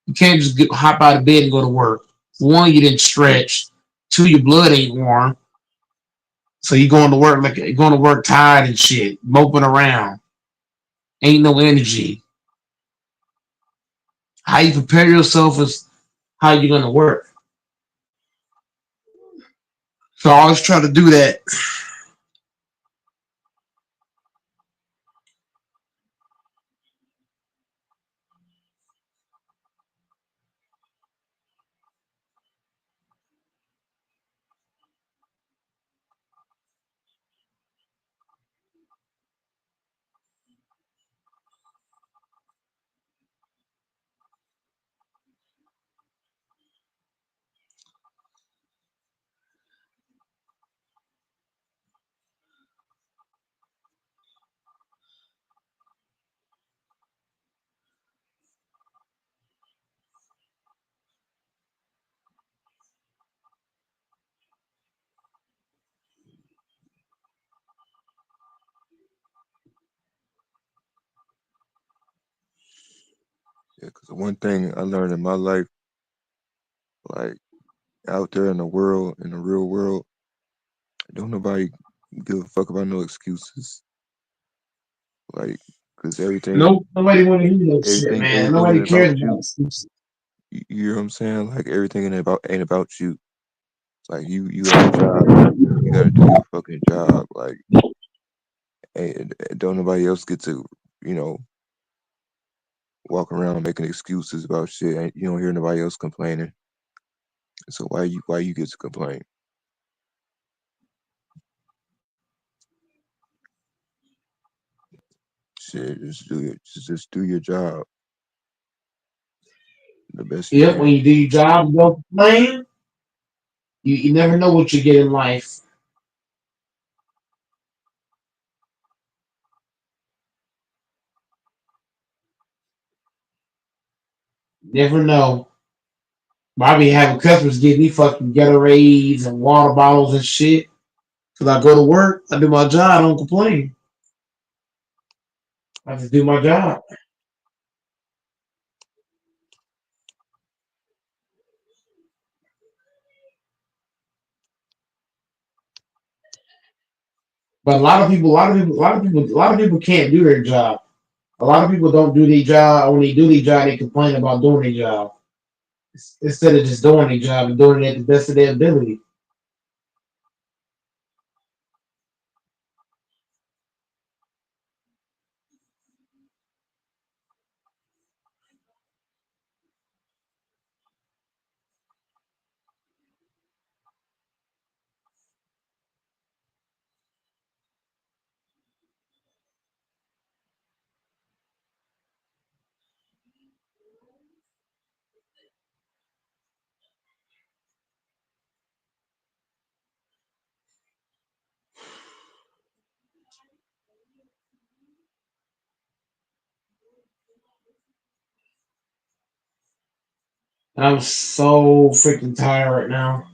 You can't just hop out of bed and go to work. One, you didn't stretch. Two, your blood ain't warm. So you going to work like you're going to work tired and shit, moping around. Ain't no energy. How you prepare yourself is how you're gonna work. So I always try to do that. Yeah, because one thing I learned in my life, like out there in the world, in the real world, don't nobody give a fuck about no excuses. Like, because Nope, nobody want to hear that shit, man. everything Nobody ain't about cares about you. excuses. You hear what I'm saying? Like everything ain't about you. Like you at a job, you gotta do your fucking job. Like, and don't nobody else get to, you know, walk around making excuses about shit. You don't hear nobody else complaining. So why you get to complain? Shit, just do your job the best you Yep, when can. you do your job, you don't complain. You never know what you get in life. Never know. I be having customers give me fucking Gatorades and water bottles and shit. Cause I go to work, I do my job, I don't complain. I just do my job. But a lot of people can't do their job. A lot of people don't do their job. When they do their job, they complain about doing their job instead of just doing their job and doing it at the best of their ability. And I'm so freaking tired right now.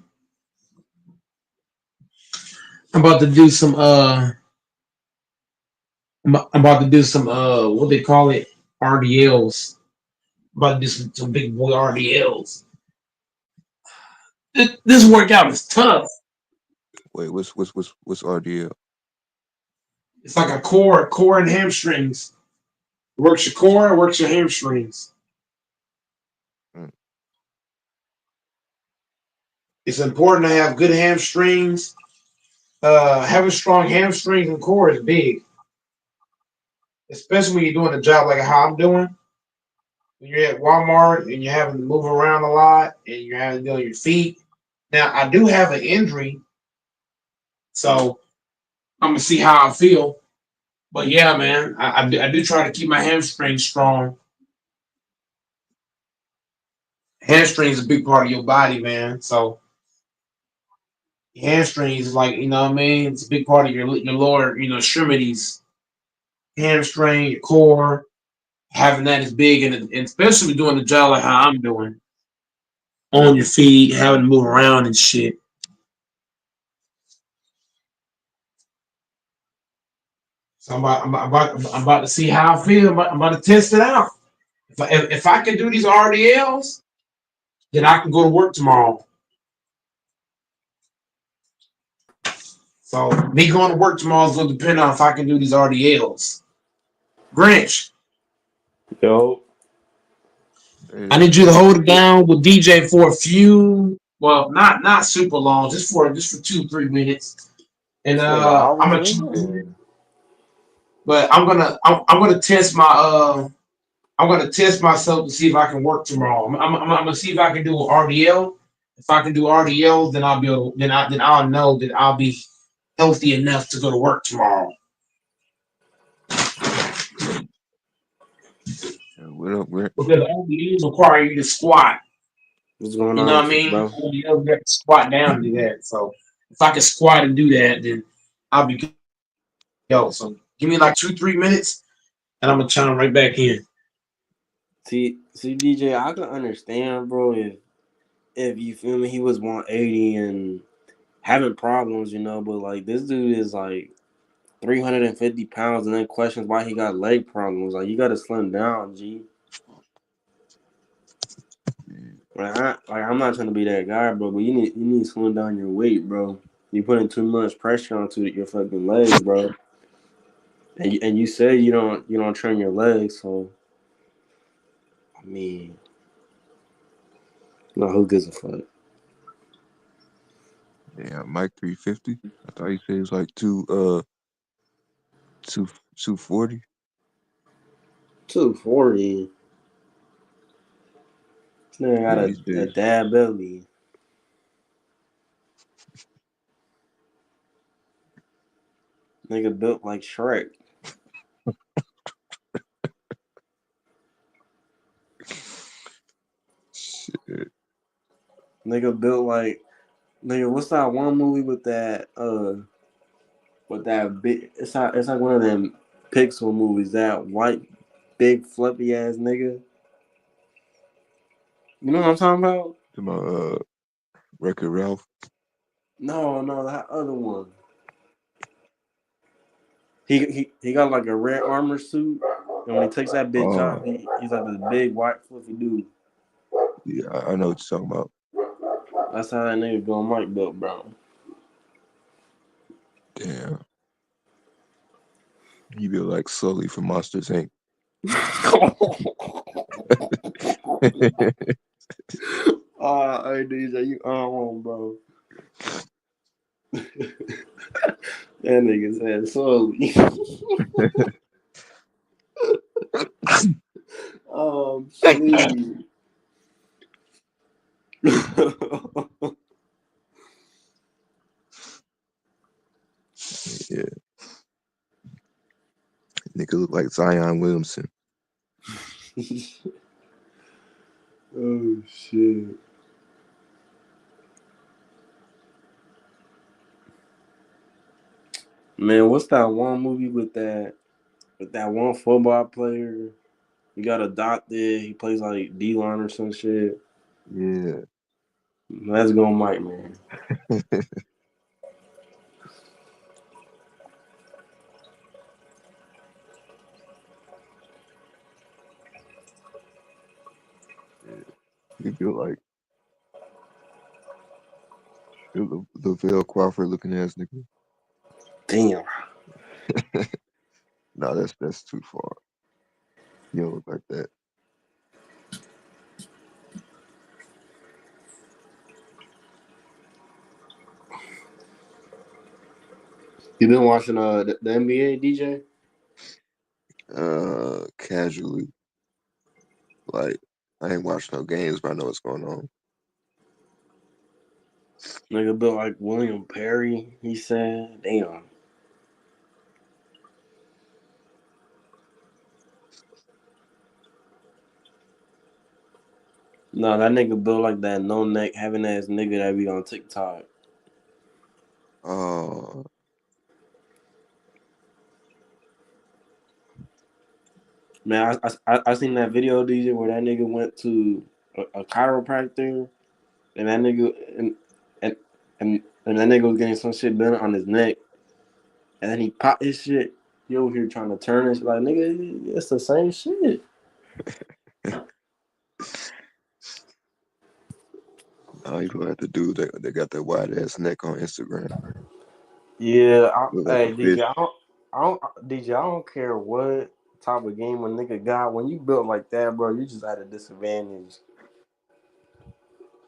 I'm about to do some I'm about to do some what they call it, RDLs. I'm about to do some big boy RDLs. This workout is tough. Wait, what's RDL? It's like a core and hamstrings. It works your core, it works your hamstrings. Mm. It's important to have good hamstrings. Having strong hamstrings and core is big, especially when you're doing a job like how I'm doing. When you're at Walmart and you're having to move around a lot and you're having to deal with your feet. Now, I do have an injury, so I'm gonna see how I feel. But yeah, man, I do try to keep my hamstrings strong. Hamstrings is a big part of your body, man. So hamstrings is like, you know what I mean? It's a big part of your lower, extremities. Hamstring, your core, having that is big, and especially doing the job like how I'm doing, on your feet, having to move around and shit. So I'm about to see how I feel. I'm about to test it out. If I can do these RDLs, then I can go to work tomorrow. So me going to work tomorrow is going to depend on if I can do these RDLs. Grinch, Yo, I Yeah, need you to hold it down with DJ for a few. Well, not super long, just for 2-3 minutes, and this nigga I'm always gonna check in. leaving. But I'm gonna test my I'm gonna test myself to see if I can work tomorrow. I'm gonna see if I can do an RDL. If I can do RDL, then I'll be able, then I'll know that I'll be healthy enough to go to work tomorrow. what up, Grant? Because RDLs require you to squat. What's going You know on what I with you, mean? bro? RDLs got to squat down to do that. So if I can squat and do that, then I'll be go. So give me like 2-3 minutes, and I'm gonna chime right back in. See, DJ, I can understand, bro, if you feel me, he was 180 and having problems, but like this dude is like 350 pounds and then questions why he got leg problems. Like you gotta slim down, G. I'm not trying to be that guy, bro, but you need to slim down your weight, bro. You putting too much pressure onto your fucking legs, bro. And you say you don't train your legs, so I mean, no, who gives a fuck? Yeah, Mike 350. I thought you said it was like two 240. 240. This nigga got Yeah, a, he's a big. dad belly. Nigga built like Shrek. Shit. Nigga built like nigga. What's that one movie with that big? It's like one of them Pixel movies. That white, big, fluffy ass nigga. You know what I'm talking about? To my Record Ralph. No, that other one. He got like a red armor suit, and when he takes that bitch off, Oh, he's like this big white fluffy dude. yeah, I know what you're talking about. That's how that nigga going Mike built, bro. Damn. He built like Sully from Monsters Inc. Oh, hey DJ, you on, bro. That nigga said slowly. Please. Yeah, nigga look like Zion Williamson. Oh shit. Man, what's that one movie with that one football player? He got adopted. He plays like D-line or some shit. Yeah. Let's go, Mike, man. Yeah. He built like Lavelle Crawford looking ass nigga. Damn. Nah, that's too far. You don't look like that. You been watching the NBA, DJ? Casually. Like I ain't watched no games, but I know what's going on. Nigga built like William Perry. He said, "Damn." No, that nigga built like that no neck having ass nigga that be on TikTok. Oh, Man, I seen that video, DJ, where that nigga went to a chiropractor and that nigga and and that nigga was getting some shit done on his neck, and then he popped his shit. You over here trying to turn it like nigga, it's the same shit. All you gonna have to do, they got that wide ass neck on Instagram. Yeah, Look like a hey fish. DJ, I don't care what type of game a nigga got. When you built like that, bro, you just at a disadvantage.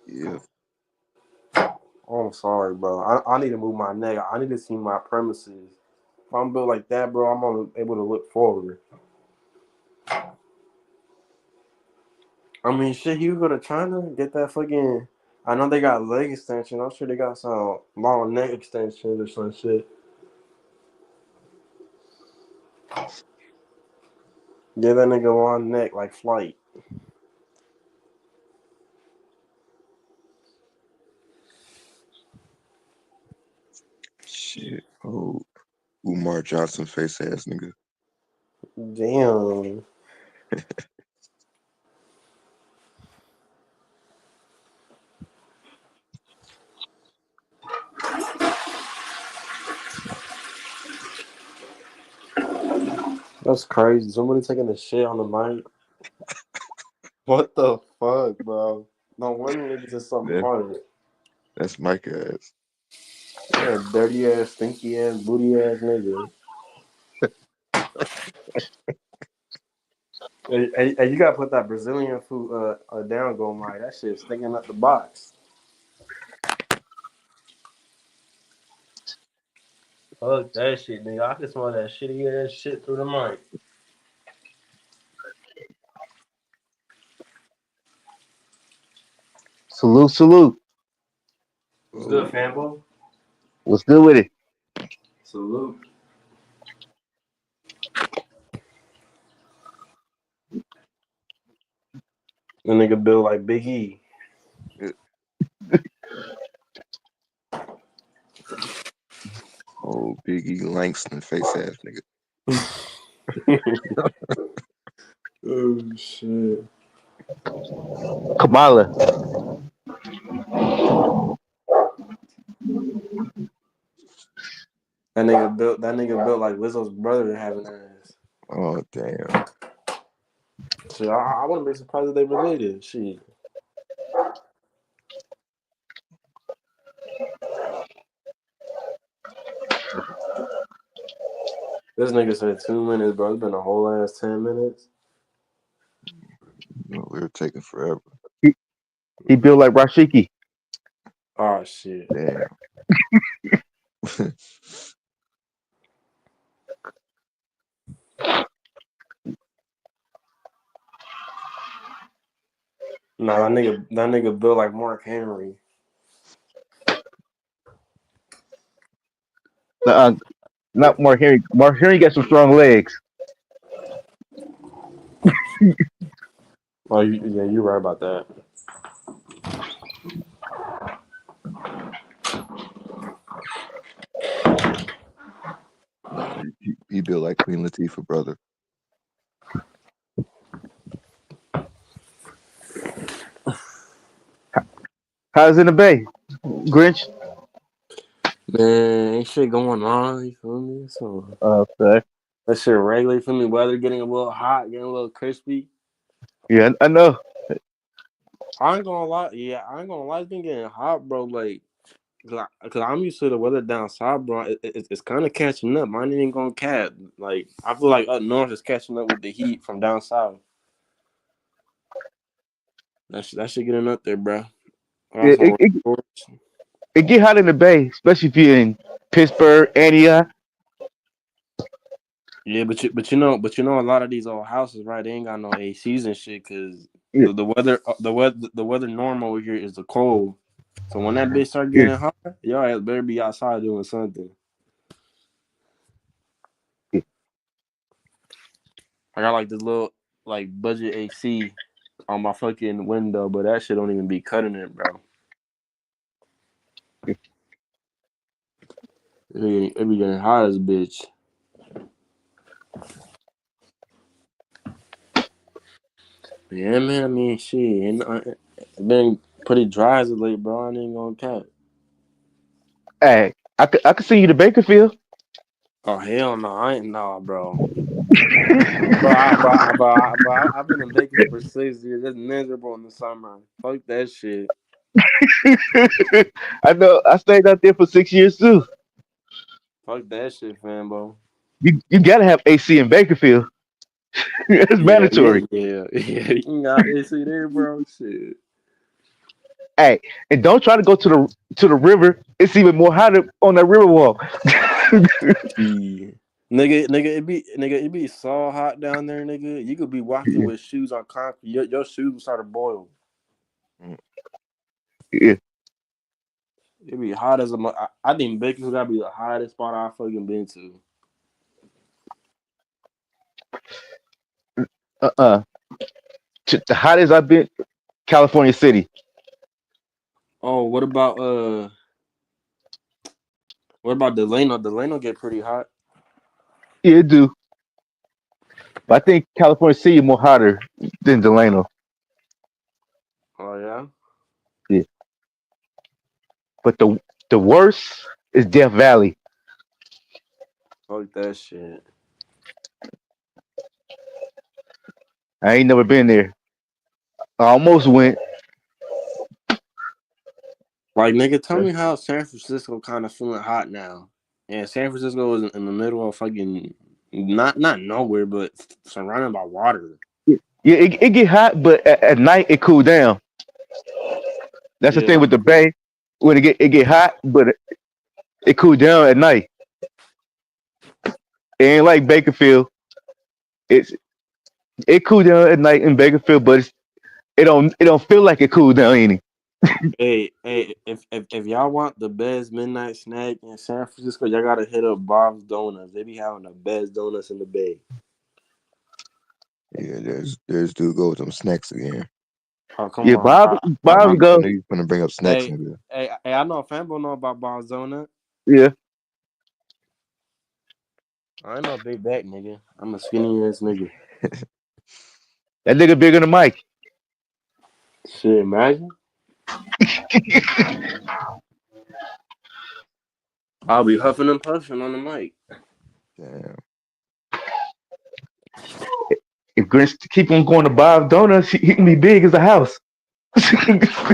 Yeah, Oh, I'm sorry, bro. I need to move my neck. I need to see my premises. If I'm built like that, bro, I'm only able to look forward. I mean, shit, you go to China, get that fucking. I know they got leg extension. I'm sure they got some long neck extensions or some shit. Give that nigga long neck like Flight. shit. Oh, Umar Johnson face ass nigga. Damn. That's crazy. Somebody taking a shit on the mic. What the fuck, bro? No wonder niggas is something That funny. that's Mike ass. Yeah, dirty ass, stinky ass, booty ass nigga. Hey, you gotta put that Brazilian food down, go Mike. That shit stinking up the box. Fuck that shit, nigga. I can smell that shitty ass shit through the mic. Salute, salute. What's Oh, good, fanboy? What's good with it? Salute. The nigga built like Big E. yeah. Oh, Biggie Langston face ass nigga. Oh shit. Kamala. That nigga built like Lizzo's brother having ass. Oh damn. Shit, I wouldn't be surprised if they related. Shit. This nigga said 2 minutes, bro. It's been a whole ass 10 minutes. You know, we were taking forever. He, he built like Rashiki. Oh shit. Damn. Nah, that nigga built like Mark Henry. Uh, Not Mark Henry. Mark Henry got some strong legs. Oh, yeah, you're right about that. Nah, he built like Queen Latifah, brother. How's in the Bay? Grinch? Man, ain't shit going on. You feel me? So Okay. that shit regular. You feel me? Weather getting a little hot, getting a little crispy. Yeah, I know. I ain't gonna lie. Yeah, I ain't gonna lie. It's been getting hot, bro. Like, cause I'm used to the weather down south, bro. It's kind of catching up. Mine ain't gonna catch. Like, I feel like up north is catching up with the heat from down south. That shit getting up there, bro. I got It, some it, shorts. it get hot in the Bay, especially if you're in Pittsburgh, Antioch. Yeah, but you know, a lot of these old houses, right? They ain't got no ACs and shit, cause Yeah, the weather normal over here is the cold. So when that bitch start yeah, getting hot, y'all ass better be outside doing something. yeah. I got like this little like budget AC on my fucking window, but that shit don't even be cutting it, bro. It be getting hot as a bitch. Yeah, man. I mean, shit. And it's been pretty dry as of late, bro. I ain't gonna cap. Hey, I could send you to Bakerfield. Oh hell no, I ain't nah, bro. I've been in Vegas for 6 years. It's miserable in the summer. Fuck that shit. I know. I stayed out there for 6 years too. Fuck that shit, fam, bro. You gotta have AC in Bakerfield. It's Yeah, mandatory. yeah. You got AC there, bro. Shit. Hey, and don't try to go to the river. It's even more hotter on that river walk. Yeah. It be so hot down there, nigga. You could be walking Yeah, with shoes on concrete. Your shoes will start to boil. yeah. It be hot as I think Bakersfield gotta be the hottest spot I fucking been to. Uh-uh. The hottest I've been, California City. Oh, what about Delano? Delano get pretty hot. Yeah, it do. But I think California City more hotter than Delano. Oh yeah. Yeah. But the worst is Death Valley. Fuck that shit. I ain't never been there. I almost went. Like nigga, tell me how San Francisco kind of feeling hot now. And San Francisco is in the middle of fucking not nowhere, but surrounded by water. Yeah, it get hot, but at night it cool down. That's the thing Yeah. with the Bay. When it get hot, but it cool down at night. It ain't like Bakerfield. It's it cool down at night in Bakerfield, but it don't feel like it cool down any. Hey, if y'all want the best midnight snack in San Francisco, y'all gotta hit up Bob's Donuts. They be having the best donuts in the Bay. Yeah, there's dude go with them snacks again. Oh come Yeah, on, I Bob knew I go. knew you was gonna bring up snacks, hey, nigga. I know Fanbo know about Bob's Donut. Yeah, I know Big Back nigga. I'm a skinny ass nigga. that nigga bigger than Mike. Shit, imagine. I'll be huffing and puffing on the mic. Damn. If Grinch keep on going to Bob Donuts, he can be big as a house. That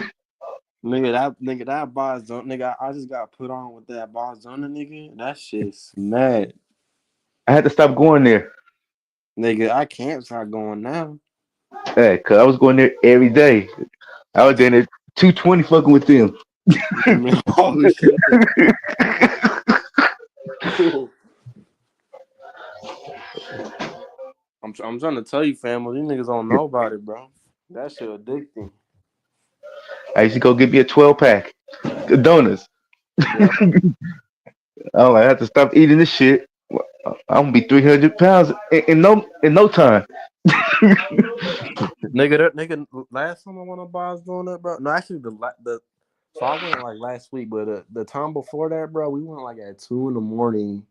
Bob's Donut nigga. I just got put on with that Bob's Donut nigga. That shit's mad. I had to stop going there. Nigga, I can't start going now. Hey, cause I was going there every day. I was in there 220 fucking with them. Man, oh shit. I'm trying to tell you, family, these niggas don't know about it, bro. That shit addicting. I used to go get me a 12 pack of donuts. Yeah. I had to stop eating this shit. I'm gonna be 300 pounds in no time. Nigga, last time I went to Bob's doing that, bro. No, actually, the so I went like last week, but the time before that, bro, we went like at 2 in the morning.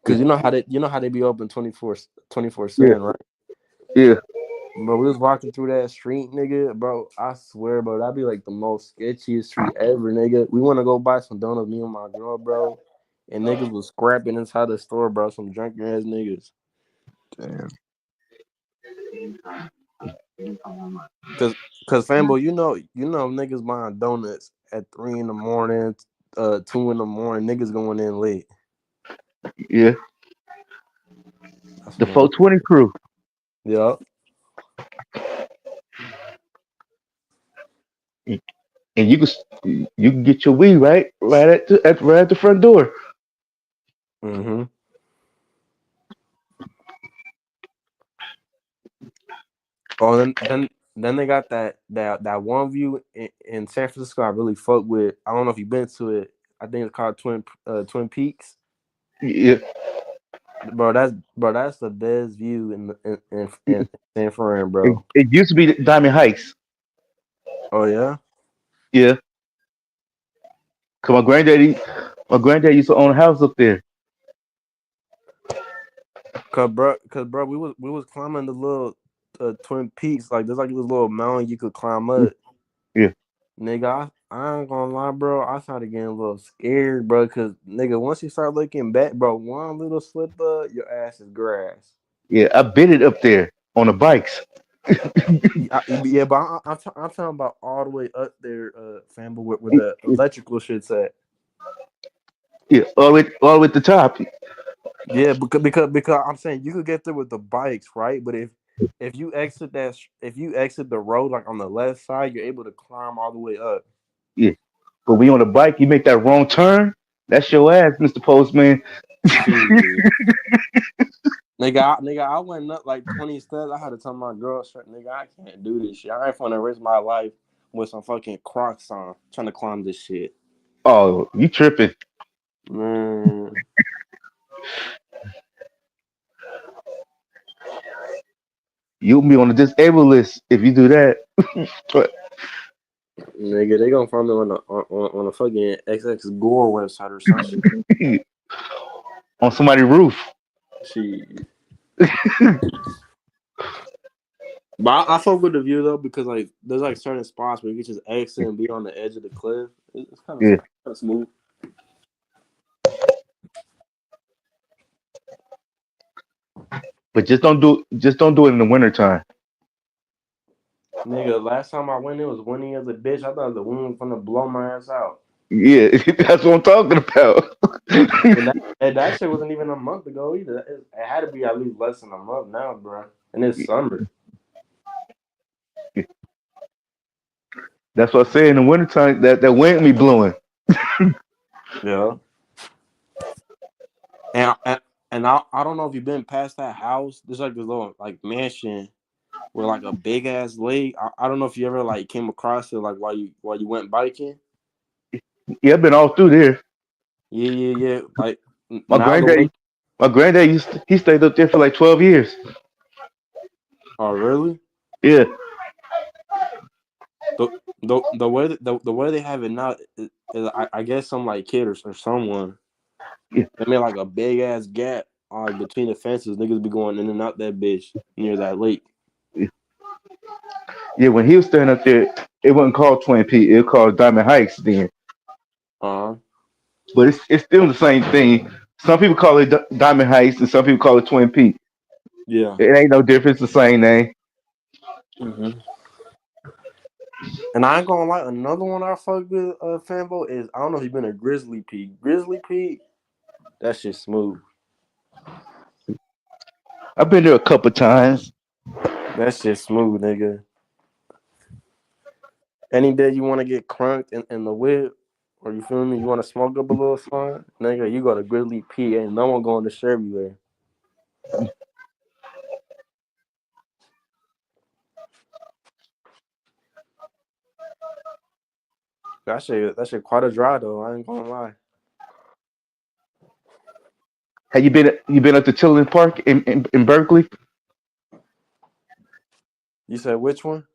Cause you know how they be open 24/7, Yeah, right? yeah, Bro, we was walking through that street, nigga. Bro, I swear, bro, that'd be like the most sketchiest street ever, nigga. We want to go buy some donuts, me and my girl, bro. And niggas was scrapping inside the store, bro. Some drunken ass niggas. Damn. Cause Fambo, niggas buying donuts at 3 in the morning, 2 in the morning. Niggas going in late. yeah. That's The what I'm. 420 crew, Yeah. and you can get your weed right at the front door. Mm-hmm. Oh, then they got that one view in San Francisco. I really fuck with. I don't know if you've been to it. I think it's called Twin Peaks. Yeah, Bro, that's the best view in San Fran, it, bro. it used to be Diamond Heights. Oh yeah, Yeah, cause my granddad used to own a house up there. cause bro, we was climbing the little Twin Peaks. Like there's like this little mountain you could climb Yeah, up. yeah. Nigga, I ain't gonna lie, bro. I started getting a little scared, bro, because nigga, once you start looking back, bro, one little slip up, your ass is grass. Yeah, I bit it up there on the bikes. Yeah, but I'm talking about all the way up there, Famble, with the electrical shit's at. Yeah, all the way at the top. Yeah, because I'm saying you could get there with the bikes, right? But if you exit if you exit the road like on the left side, you're able to climb all the way up. Yeah, but we on the bike, you make that wrong turn, that's your ass, Mister Postman. Shit. Nigga, I went up like 20 steps. I had to tell my girl, straight, nigga, I can't do this shit. I ain't finna risk my life with some fucking Crocs on trying to climb this shit. Oh, you tripping? Man, You'll be on the disabled list if you do that. nigga, they gonna find me on a fucking XX Gore website or some shit. On somebody's roof. Shit. But I fuck with the view though because like there's like certain spots where you can just exit and be on the edge of the cliff. It's kind Yeah, of smooth. but just don't do it in the wintertime. Nigga, last time I went, it was windy as a bitch. I thought the wind was gonna blow my ass out. Yeah, that's what I'm talking about. And that shit wasn't even a month ago either. It had to be at least less than a month now, bro. And it's summer. That's what I say in the wintertime. That wind be blowing. Yeah. And I don't know if you've been past that house. There's like this little like mansion with like a big ass lake. I don't know if you ever like came across it like while you went biking. Yeah, I've been all through there. Yeah. Like My now the way. granddad, my granddad he stayed up there for like 12 years. Oh really? Yeah, The the way they have it now is I guess some like kid or someone yeah, they made like a big ass gap like between the fences. Niggas be going in and out that bitch near that lake. yeah. Yeah, when he was staying up there, it wasn't called Twin Peaks. It was called Diamond Heights then. Uh huh. But it's still the same thing. Some people call it Diamond Heights, and some people call it Twin Peaks. Yeah. It ain't no difference. The same name. Hmm. And I ain't gonna lie, another one I fuck with Fanbo is I don't know if you've been to Grizzly Peak. Grizzly Peak, that shit smooth. I've been there a couple times. That shit smooth, nigga. Any day you want to get crunked in the whip, or you feel me, you want to smoke up a little fun, nigga, you go to Grizzly Peak. Ain't no one going to serve you there. That shit quite a drive though. I ain't gonna lie. Have you been up to Children's Park in Berkeley? You said which one?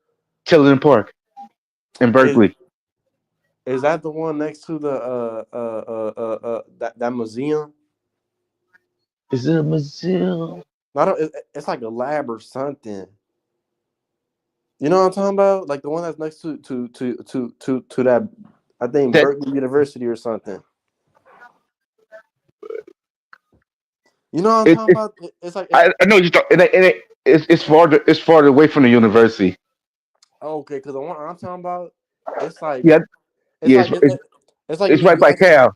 Children's Park in Is Berkeley. is that the one next to the that museum? Is it a museum? Not it's like a lab or something. You know what I'm talking about? Like the one that's next to that I think That Berkeley University or something. You know what I'm it, talking it about? It's like it's I know you talk. It's farther from the university. okay because the one I'm talking about, it's like Yeah, it's yeah. like it's like It's if right you by exit. Cal.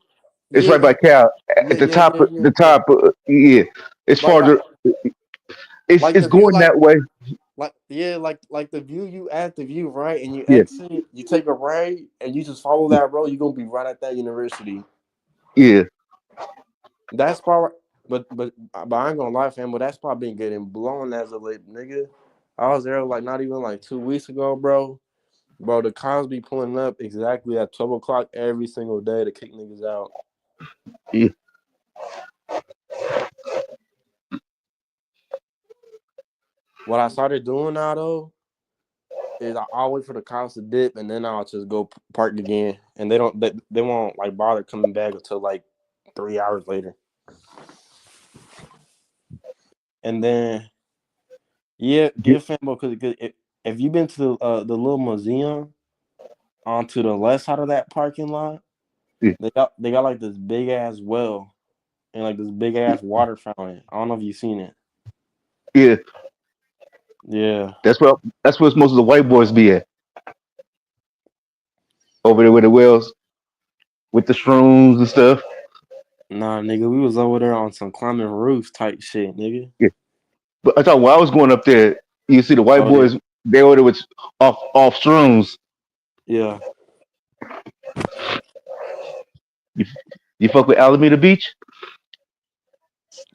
It's Yeah, right by Cal yeah, at the yeah, top. yeah, yeah. The top. Yeah, it's Like farther. like It's the view going that way. like yeah like the view you at the view right and you Yeah, exit you take a right and you just follow that road you're gonna be right at that university. yeah. That spot, but I ain't gonna lie, fam. But that spot been getting blown as a late nigga. I was there like not even like 2 weeks ago, bro. Bro, the cons be pulling up exactly at 12 o'clock every single day to kick niggas out. Yeah. What I started doing now though is I'll wait for the cops to dip and then I'll just go park again, and they won't like bother coming back until like 3 hours later, and then yeah, You- give fam because if you've been to the little museum. onto the left side of that parking lot, Yeah. they got like this big ass well and like this big ass water fountain. I don't know if you've seen it. Yeah, Yeah. that's where most of the white boys be at over there with the whales with the shrooms and stuff. Nah, nigga, we was over there on some climbing roofs type shit, nigga. Yeah, but I thought while I was going up there, you see the white Oh yeah. boys. They over there with off shrooms. Yeah. You, you fuck with Alameda Beach?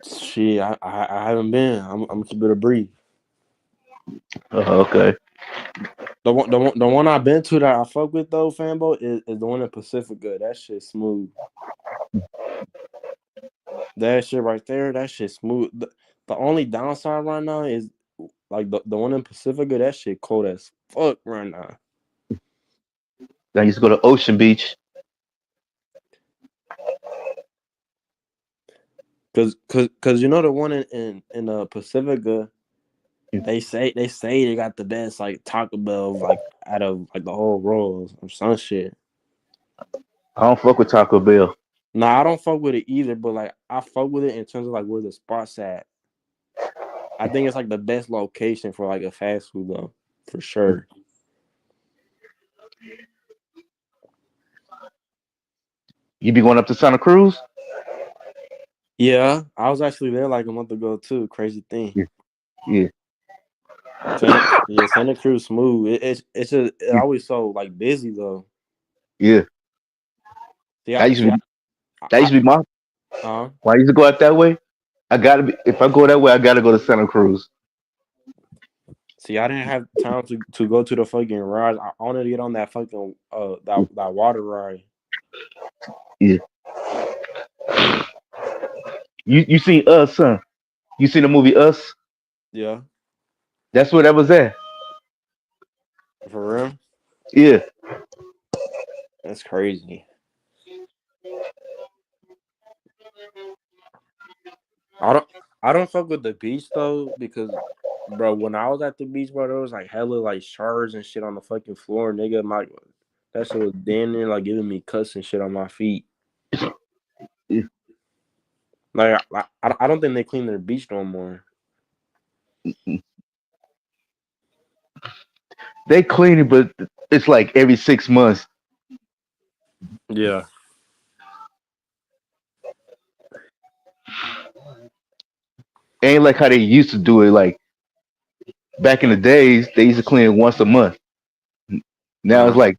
Shit, I haven't been. I'm gonna keep it a brief. Oh, okay. The one I've been to that I fuck with though, fanboy, is the one in Pacifica. That shit smooth. That shit right there, that shit smooth. The only downside right now is like the one in Pacifica. That shit cold as fuck right now. I used to go to Ocean Beach. Cause you know the one in Pacifica. They say they got the best like Taco Bell like out of like the whole rolls or some shit. I don't fuck with Taco Bell. Nah, I don't fuck with it either, but like I fuck with it in terms of like where the spot's at. I think it's like the best location for like a fast food though, for sure. You be going up to Santa Cruz? Yeah, I was actually there like a month ago too. Crazy thing. Yeah, yeah. Santa Cruz smooth. It's just it always so like busy though. Yeah. See, That used to be that I used to be my. uh, When I used to go out that way, I gotta be. If I go that way, I gotta go to Santa Cruz. see, I didn't have time to go to the fucking ride. I wanted to get on that fucking that water ride. Yeah. You seen Us, son? You seen the movie Us? Yeah, That's where that was at. for real. Yeah. That's crazy. I don't I don't fuck with the beach though because bro, when I was at the beach, bro, there was like hella like shards and shit on the fucking floor, nigga. That shit was damn near like giving me cuts and shit on my feet. Yeah. Like I don't think they clean their beach no more. They clean it, but it's like every 6 months. Yeah. Ain't like how they used to do it. Like back in the days, they used to clean it once a month. Now it's Uh-huh. like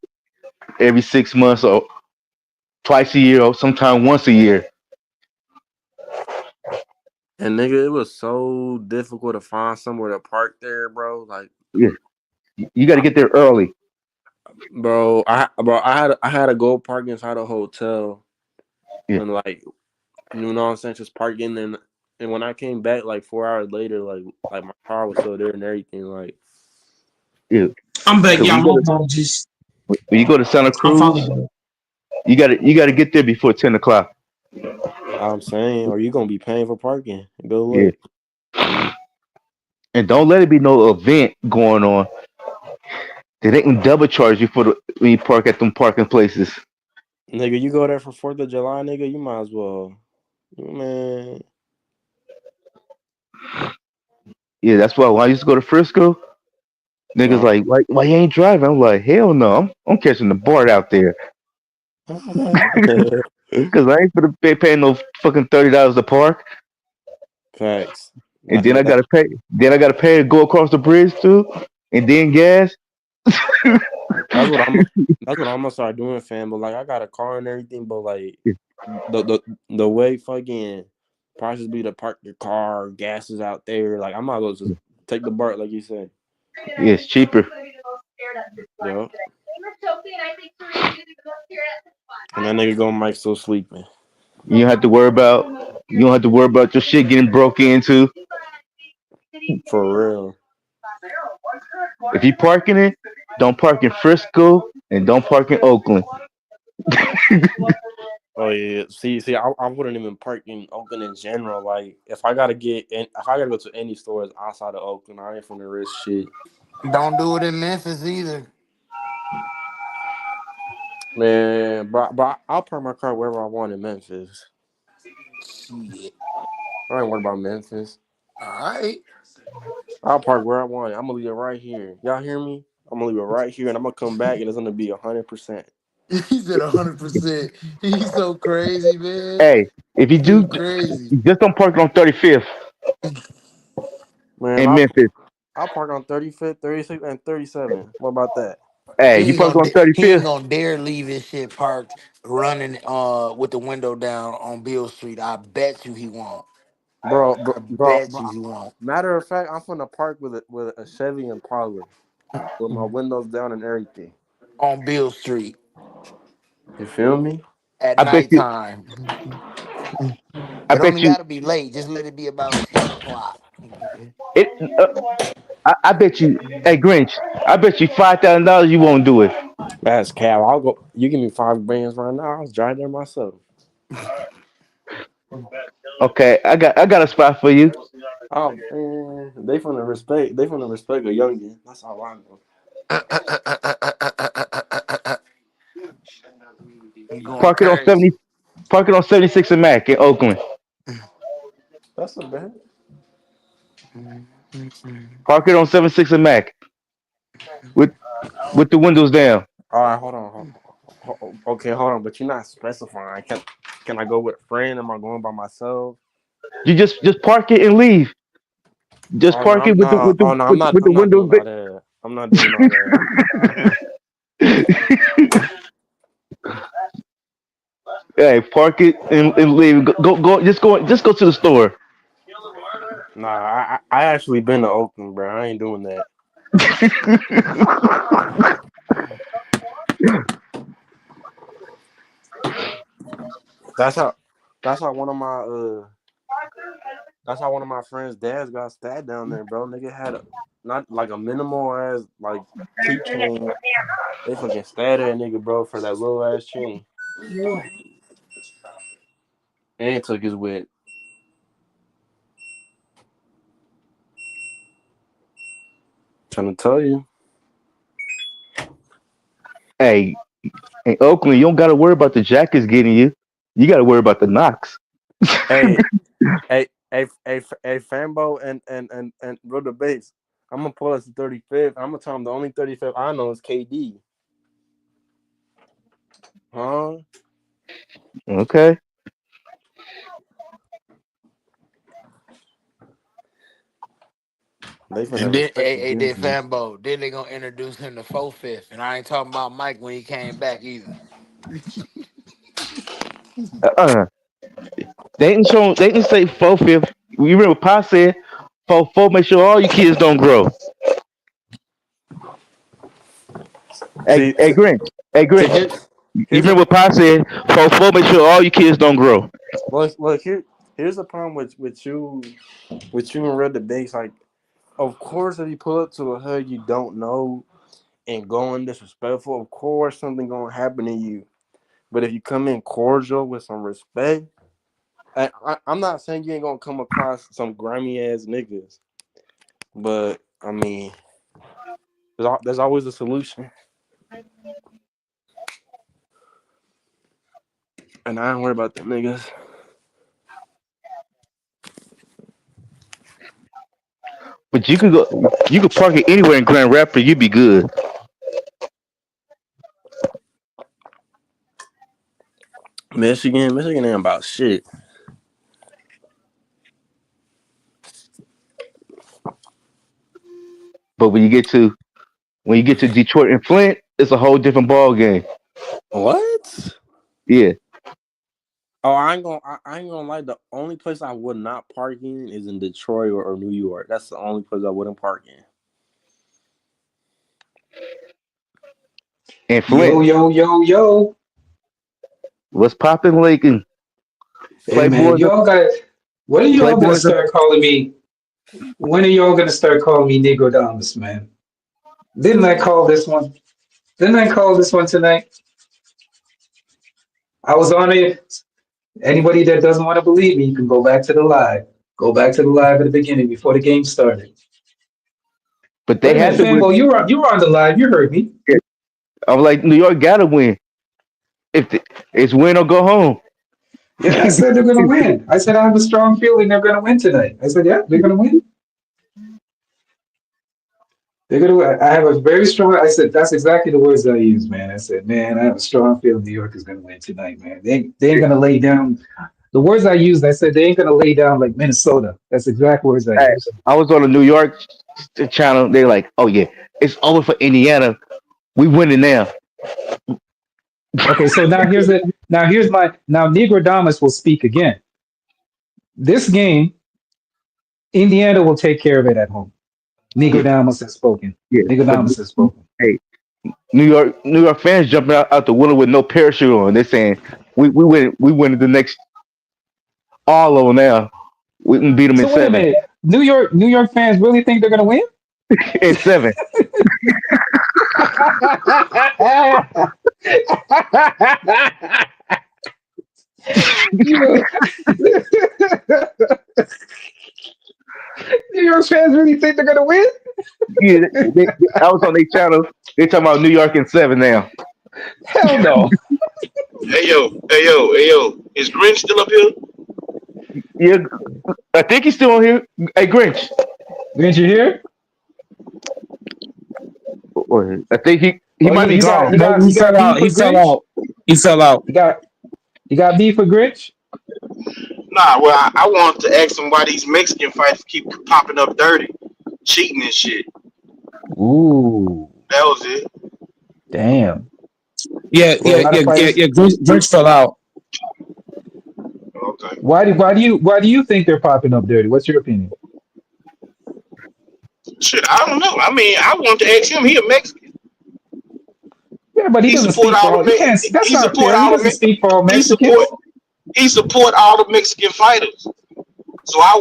every 6 months or twice a year or sometime once a year. And nigga, it was so difficult to find somewhere to park there, bro. Like, Yeah. You got to get there early. I had to go park inside a hotel Yeah. and like you know what I'm saying, just park in there. And when I came back like 4 hours later, like my car was still there and everything. Like, Yeah. I'm back, Because y'all. My apologies. when you go to Santa I'm finally Cruz, back. you gotta get there before 10 o'clock. I'm saying, or you gonna be paying for parking? Good Yeah. luck, And don't let it be no event going on. They can double charge you for when you park at them parking places. nigga. You go there for 4th of July, nigga. You might as well, man. Yeah, that's why when I used to go to Frisco, niggas Uh, like, why you ain't driving? I'm like, hell no, I'm catching the BART out there. Cause I ain't gonna be paying no fucking $30 to park, Facts. and That, that, then I gotta pay to go across the bridge too, and then gas. That's what I'm. That's what I'm gonna start doing, fam. But like, I got a car and everything. But like, the way fucking prices be to park your car, gas is out there. Like, I might as well just take the BART, like you said. Yeah, it's cheaper. Yo, and that nigga going Mike still sleeping. You don't have to worry about your shit getting broke into. For real. If you parking it, don't park in Frisco and don't park in Oakland. Oh yeah. I wouldn't even park in Oakland in general. Like, if I gotta go to any stores outside of Oakland, I ain't finna risk shit. Don't do it in Memphis either. Man, bro, I'll park my car wherever I want in Memphis. Shit. I ain't worried about Memphis. All right. I'll park where I want it. I'm gonna leave it right here. Y'all hear me? I'm gonna leave it right here, and I'm gonna come back, and it's gonna be 100%. He said 100%. He's so crazy, man. Hey, if you He do, crazy. just don't park on 35th Man, in Memphis. I'll park on 35th, 36th, and 37. What about that? Hey, you park on He ain't 35th. gonna dare leave his shit parked running with the window down on Bill Street. I bet you he won't. I bet you he won't. Matter of fact, I'm finna park with a Chevy Impala with my windows down and everything. On Bill Street You feel me? at I bet you. nighttime. I It only bet you. gotta be late. Just let it be about 10 o'clock. It. I bet you. Hey, Grinch. I bet you $5,000 you won't do it. That's cap. I'll go. You give me 5 bands right now. I'll drive there myself. Okay, I got a spot for you. Oh man, they finna respect. They finna respect a youngin. That's all I know. You going Park it on crazy. 70. Park it on 76 and Mac in Oakland. That's a bet. Park it on 76 and Mac with with the windows down. All right, hold on. Okay, hold on. But you're not specifying. Can I go with a friend? Am I going by myself? You just park it and leave. Just Oh no, park it I'm with the no. with the Oh no, I'm with, not. with the I'm not windows doing all that. I'm not doing all that. Hey, park it and leave. Go. Just go to the store. Nah, I actually been to Oakland, bro. I ain't doing that. That's how. That's how one of my That's how one of my friends' dads got stabbed down there, bro. Nigga had not like a minimal ass like keychain. They fucking stabbed that nigga, bro, for that little ass chain, and took his wit. Trying to tell you. Hey, in Oakland, you don't got to worry about the jackets getting you. You got to worry about the knocks. Hey, hey, Fambo and Brother Bates. I'm gonna pull us to 35th. I'm gonna tell him the only 35th I know is KD. Huh? Okay. They finna And then, respect hey, the hey, then business. Fambo. Then they gonna introduce him to 4-5th. And I ain't talking about Mike when he came back either. Uh-uh. They didn't say 4/5. You remember Pa said 4/4. Make sure all your kids don't grow. Hey, See, hey, Grinch. Hey, see Grinch. here, You here's remember a what Pa said? 4/4. Make sure all your kids don't grow. look here. Here's the problem with you and Red Debates. Like, of course, if you pull up to a hood you don't know and going disrespectful, of course something gonna happen to you. But if you come in cordial with some respect, I'm not saying you ain't gonna come across some grimy ass niggas, but I mean, there's always a solution, and I ain't worried about them niggas. But you could park it anywhere in Grand Rapids. You'd be good. Michigan ain't about shit. But when you get to Detroit and Flint, it's a whole different ball game. What? Yeah. Oh, I ain't gonna lie. The only place I would not park in is in Detroit or New York. That's the only place I wouldn't park in. And Flint, Yo, yo, yo, yo. what's popping, Lincoln? Hey man, Playboys, y'all got when are y'all gonna Playboys. start calling me when are y'all gonna start calling me Negro Damas, man? Didn't I call this one? Didn't I call this one tonight? I was on it. Anybody that doesn't want to believe me, you can go back to the live. Go back to the live at the beginning before the game started. But they Wait a minute, had to win. Fanbo, you were on the live. You heard me. I'm like, New York gotta win. if it's win or go home. Yeah, I said they're gonna win. I said I have a strong feeling they're gonna win tonight. I said, yeah, they're gonna win. They're gonna win. I have a very strong. I said that's exactly the words I used, man. I said, man, I have a strong feeling New York is gonna win tonight, man. They ain't gonna lay down. The words I used, I said they ain't gonna lay down like Minnesota. That's the exact words I Hey, used. I was on the New York channel. They're like, "Oh yeah, it's over for Indiana. We winning now." Okay, so now here's it. Now Negrodamus will speak again. This game, Indiana will take care of it at home. Yeah, Negrodamus has spoken. yeah. But Negrodamus has spoken. hey, New York fans jumping out the window with no parachute on. They're saying, we win the next all over now. We can beat them in So wait a seven." minute. New York fans really think they're gonna win? In seven. You- New York fans really think they're gonna win? Yeah, I was on their channel. They talking about New York in seven now. Hell no. Hey yo, is Grinch still up here? Yeah, I think he's still on here. Hey, Grinch. Didn't you hear? Or I think he Oh, might be you got gone. you Maybe got he you fell got beef out. He with fell Grinch? out. He fell out. You got beef with Grinch? Nah, well, I wanted to ask him why these Mexican fighters keep popping up dirty, cheating and shit. Ooh, That was it. damn. Yeah, Well, a lot of fighters. Grinch fell out. Okay. Why do you think they're popping up dirty? What's your opinion? Shit, I don't know. I mean, I wanted to ask him. He a Mexican. Yeah, but he He doesn't support speak for all all. the You can't. That's he not support fair. He all the doesn't speak for all he support Mexicans. he support all the Mexican fighters. So I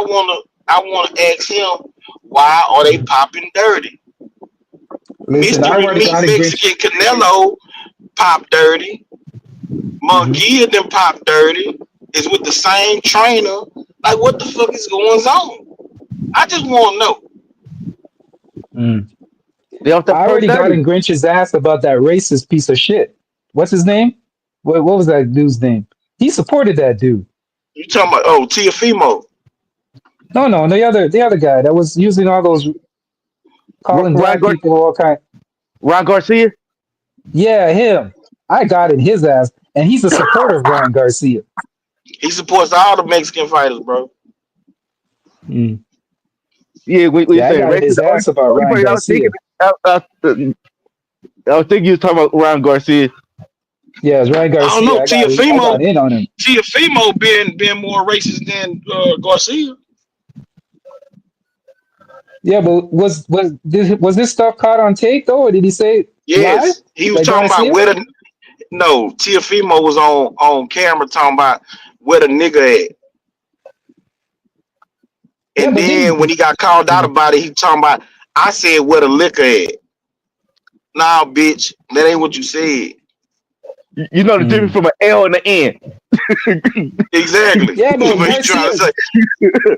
want to ask him why are they popping dirty? Listen, I Mystery already Meat got in Grinch. Mexican Canelo pop dirty. Hmm. Munguia and them pop dirty. Is with the same trainer. Like what the fuck is going on? I just want to know. Mm. They off that I Perk already got thirty. in Grinch's ass about that racist piece of shit. What's his name? What was that dude's name? He supported that dude. You talking about Tiafimo? No, the other guy that was using all those calling Ryan black Gar- people all kind. Ron Garcia. Yeah, him. I got in his ass, and he's a supporter of Ryan Garcia. He supports all the Mexican fighters, bro. Mm. Yeah, we Yeah, I say got in racist. his ass about Only Ryan person I was thinking. Garcia. I was thinking you was talking about Ron Garcia. Yeah, it's Ryan I don't know. Garcia. I got in on him. Tiafimo been more racist than Garcia. Yeah, but was this stuff caught on tape though, or did he say it live Yes, he was like talking about Garcia? where the no Tiafimo was on camera talking about where the nigga at, Yeah, and but then when didn't. he got called out Mm, about it, he talking about I said where the liquor at. Nah, bitch, that ain't what you said. You know the difference mm. from an L and an N. Exactly. Yeah, but But he trying to Garcia. say,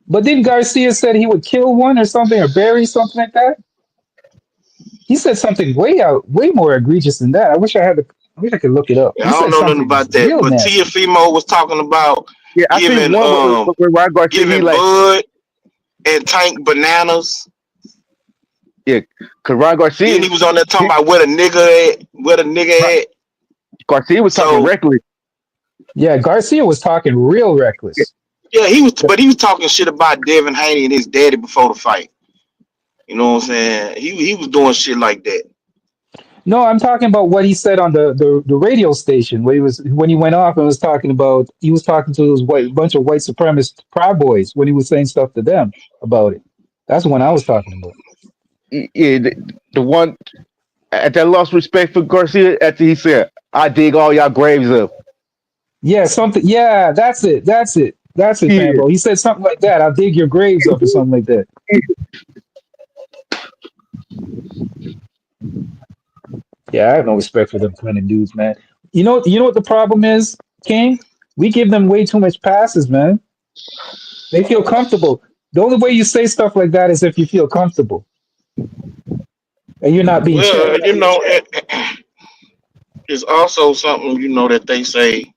But didn't Garcia said he would kill one or something or bury something like that? He said something way more egregious than that. I wish I could look it up. I He don't said know nothing something about that. real But nasty. Tiafimo was talking about Yeah, I seen giving one with Ron Garcia. He giving like, Bud and Tank bananas. yeah, cause Ron Then Garcia, he was on there talking he, about where the nigga at. Garcia was talking So reckless. Yeah, Garcia was talking real Yeah, reckless. yeah, he was talking shit about Devin Haney and his daddy before the fight. You know what I'm saying? He was doing shit like that. No, I'm talking about what he said on the radio station where when he went off and was talking about he was talking to those bunch of white supremacist Proud Boys when he was saying stuff to them about it. That's the one I was talking about. yeah, the one that lost respect for Garcia after he said, "I dig all y'all graves up." Yeah, something. Yeah, that's it. That's it, Yeah, Fambo. He said something like that. I'll dig your graves up or something like that. Yeah, I have no respect for them kind of dudes, man. You know what the problem is, King? We give them way too much passes, man. They feel comfortable. The only way you say stuff like that is if you feel comfortable and you're not being Well, checked. you know, it's also something that they say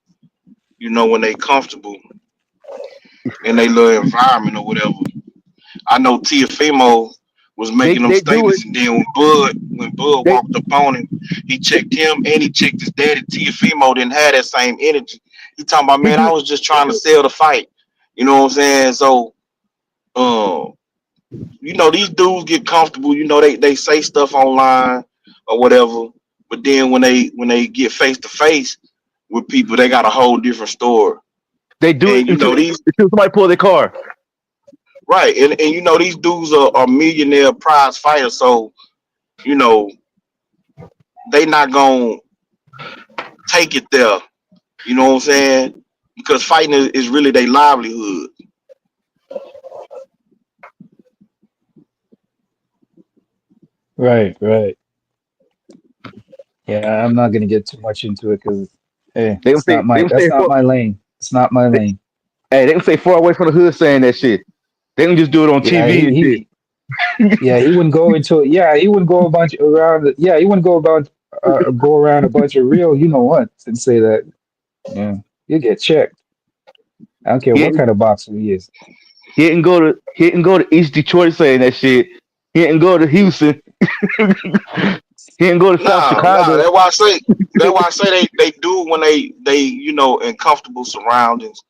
when they comfortable in their little environment or whatever. I know Tiafimo was They making them they do it. statements, and then when Bud They walked up on him, he checked him and he checked his daddy. Tiafimo didn't have that same energy. He talking about, he man, I do. was just trying to sell the fight. You know what I'm saying? So, um, these dudes get comfortable. They say stuff online or whatever, but then when they get face to face with people, they got a whole different story. They do it And these until somebody pull their car. right, and these dudes are millionaire prize fighters, so you know they not gonna take it there. You know what I'm saying? Because fighting is really their livelihood. Right, right. Yeah, I'm not gonna get too much into it because, hey, They gonna say they gonna that's say not for my lane. It's not my they, lane. hey, they gonna say far away from the hood saying that shit. They can just do it on Yeah, TV and shit. yeah, he wouldn't go into it. Yeah, he wouldn't go a bunch around. Yeah, he wouldn't go around a bunch of real, you know what, and say that. Yeah, you get checked. I don't care He what didn't, kind of boxer he is. he didn't go to East Detroit saying that shit. He didn't go to Houston. He didn't go to South No. Chicago. That's why I say they do it when they in comfortable surroundings.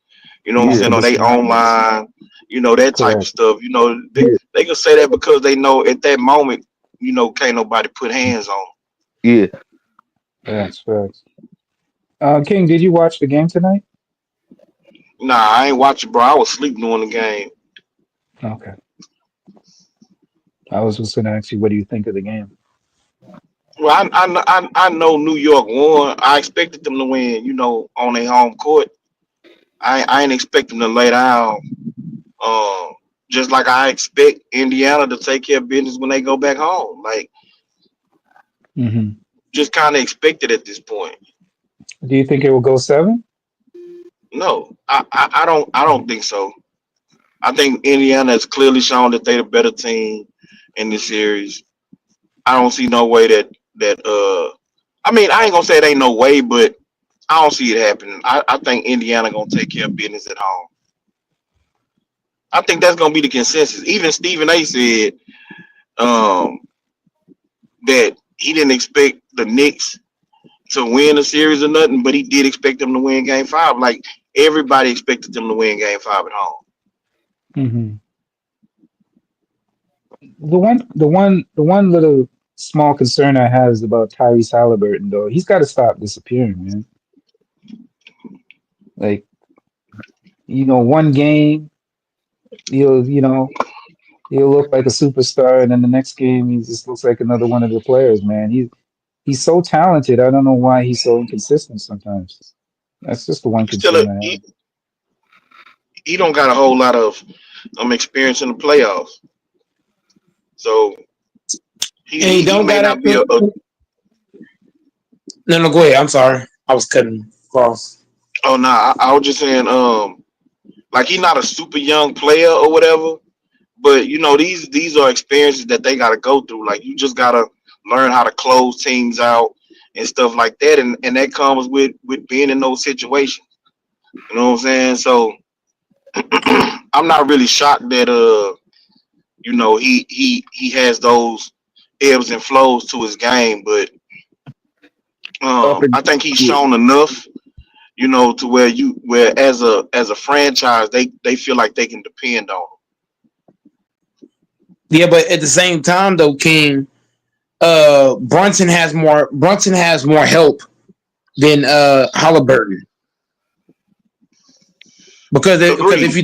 You know what I'm Yeah, saying? Or Comfortable they surroundings. online. That type of Correct. stuff. yeah, They can say that because they know at that moment, can't nobody put hands on 'em. yeah. Facts, facts. King, did you watch the game tonight? Nah, I ain't watching, bro. I was asleep during the game. Okay. I was just gonna ask you, what do you think of the game? Well, I know New York won. I expected them to win, on their home court. I ain't expect them to lay down. Um, just like I expect Indiana to take care of business when they go back home. Like, Hmm. just kind of expected at this point. Do you think it will go seven? No, I don't think so. I think Indiana has clearly shown that they're the better team in this series. I don't see no way that. I mean, I ain't gonna say it ain't no way, but I don't see it happening. I think Indiana gonna take care of business at home. I think that's gonna be the consensus. Even Stephen A. said um, that he didn't expect the Knicks to win a series or nothing, but he did expect them to win Game Five. Like everybody expected them to win Game Five at home. Hmm. The one little small concern I have is about Tyrese Halliburton, though. He's got to stop disappearing, man. Like, one game, he'll, you know, he'll look like a superstar, and then the next game, he just looks like another one of the players, man. He's so talented. I don't know why he's so inconsistent sometimes. That's just the one He still concern I have. he don't got a whole lot of experience in the playoffs, so And he he don't may got not be that. No, no, go ahead. I'm sorry. I was cutting across. oh no, I was just saying like he's not a super young player or whatever, but these are experiences that they got to go through. Like you just got to learn how to close teams out and stuff like that, and that comes with being in those situations. You know what I'm saying? So I'm not really shocked that he has those ebbs and flows to his game, but Up and I think he's yeah. shown enough, to where as a franchise they feel like they can depend on Yeah, but at the same time, though, King, Brunson has more help than Halliburton him. because Agreed. if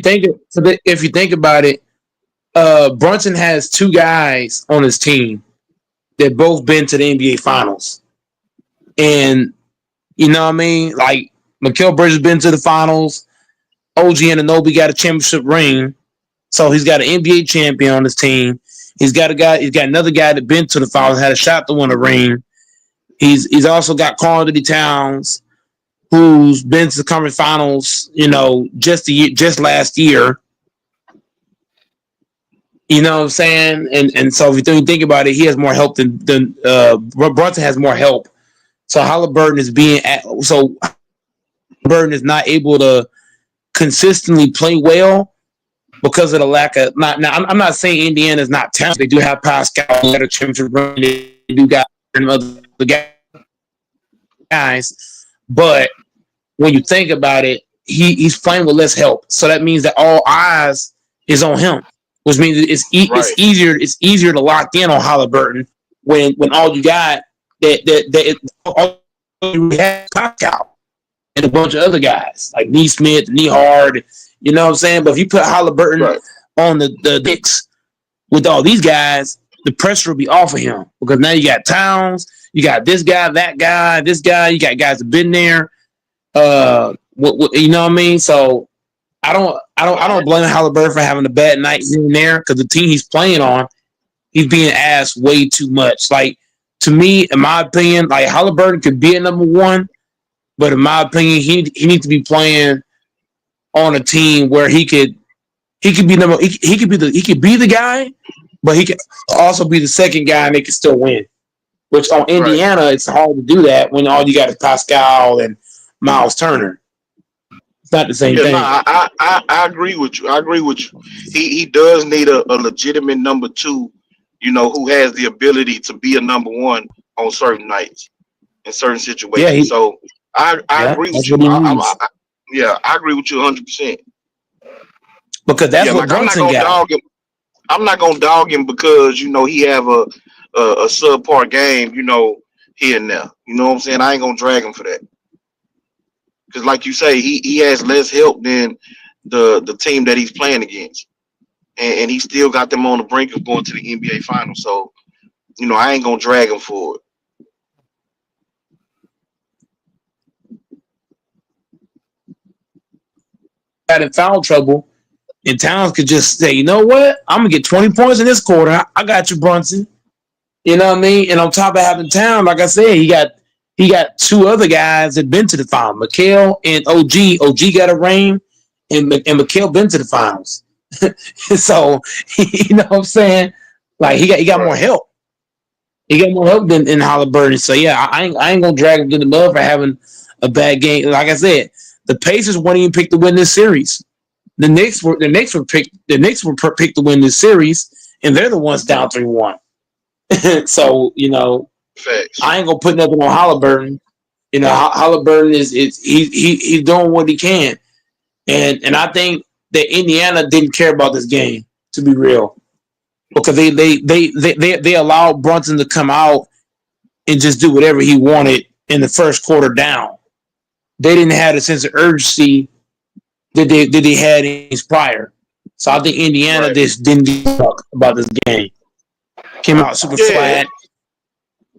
you think about it, Brunson has two guys on his team that both been to the NBA Finals, and you know what I mean. Like Mikal Bridges been to the finals. OG Anunoby got a championship ring, so he's got an NBA champion on his team. He's got a guy. He's got another guy that been to the finals, had a shot to win a ring. He's also got Karl Anthony Towns, who's been to the conference finals. Just last year. You know what I'm saying? And so if you think about it, he has more help than Brunson has more help So Halliburton is Halliburton is not able to consistently play well because of the lack of. I'm not saying Indiana is not talented. They do have Pascal, they got a championship run. They do got other guys, but when you think about it, he's playing with less help. So that means that all eyes is on him, which means Right. it's easier to lock in on Halliburton when all you got all you have Pascal and a bunch of other guys like Neesmith, Nehard, you know what I'm saying? But if you put Halliburton Right. on the Knicks with all these guys, the pressure will be off of him because now you got Towns, you got this guy, that guy, this guy, you got guys that been there. You know what I mean? So I don't blame Halliburton for having a bad night here and there because the team he's playing on, he's being asked way too much. Like to me, in my opinion, like Halliburton could be a number one, but in my opinion, he needs to be playing on a team where he could be number he could be the guy, but he could also be the second guy and they could still win. Which on Indiana, it's hard to do that when all you got is Pascal and Miles Turner. It's not the same Yeah, thing. no, I agree with you. I agree with you. He does need a legitimate number two, who has the ability to be a number one on certain nights in certain Yeah, situations. So I agree with that's you. what he needs. I agree with you 100%. Because that's Yeah, what like I'm not Brunson gonna got. dog him. I'm not gonna dog him because he have a subpar game, here and there. You know what I'm saying? I ain't gonna drag him for that. Because like you say, he has less help than the team that he's playing against. And he still got them on the brink of going to the NBA finals. So, I ain't gonna drag him for it. Got in foul trouble, and Towns could just say, you know what? I'm gonna get 20 points in this quarter. I got you, Brunson. You know what I mean? And on top of having Town, like I said, he got two other guys that been to the final, Mikhail and OG. OG got a ring, and Mikhail been to the finals. So you know what I'm saying? Like he got more Right. help. He got more help than Halliburton. So yeah, I ain't gonna drag him to the mud for having a bad game. Like I said, the Pacers wouldn't even pick to win this series. The Knicks were picked to win this series, and they're the ones down 3-1. So Facts. I ain't gonna put nothing on Halliburton. Halliburton he's doing what he can, and I think that Indiana didn't care about this game, to be real, because they allowed Brunson to come out and just do whatever he wanted in the first quarter down. They didn't have a sense of urgency that they had in his prior. So I think Indiana Right. just didn't give a fuck about this game. Came out super Yeah. flat,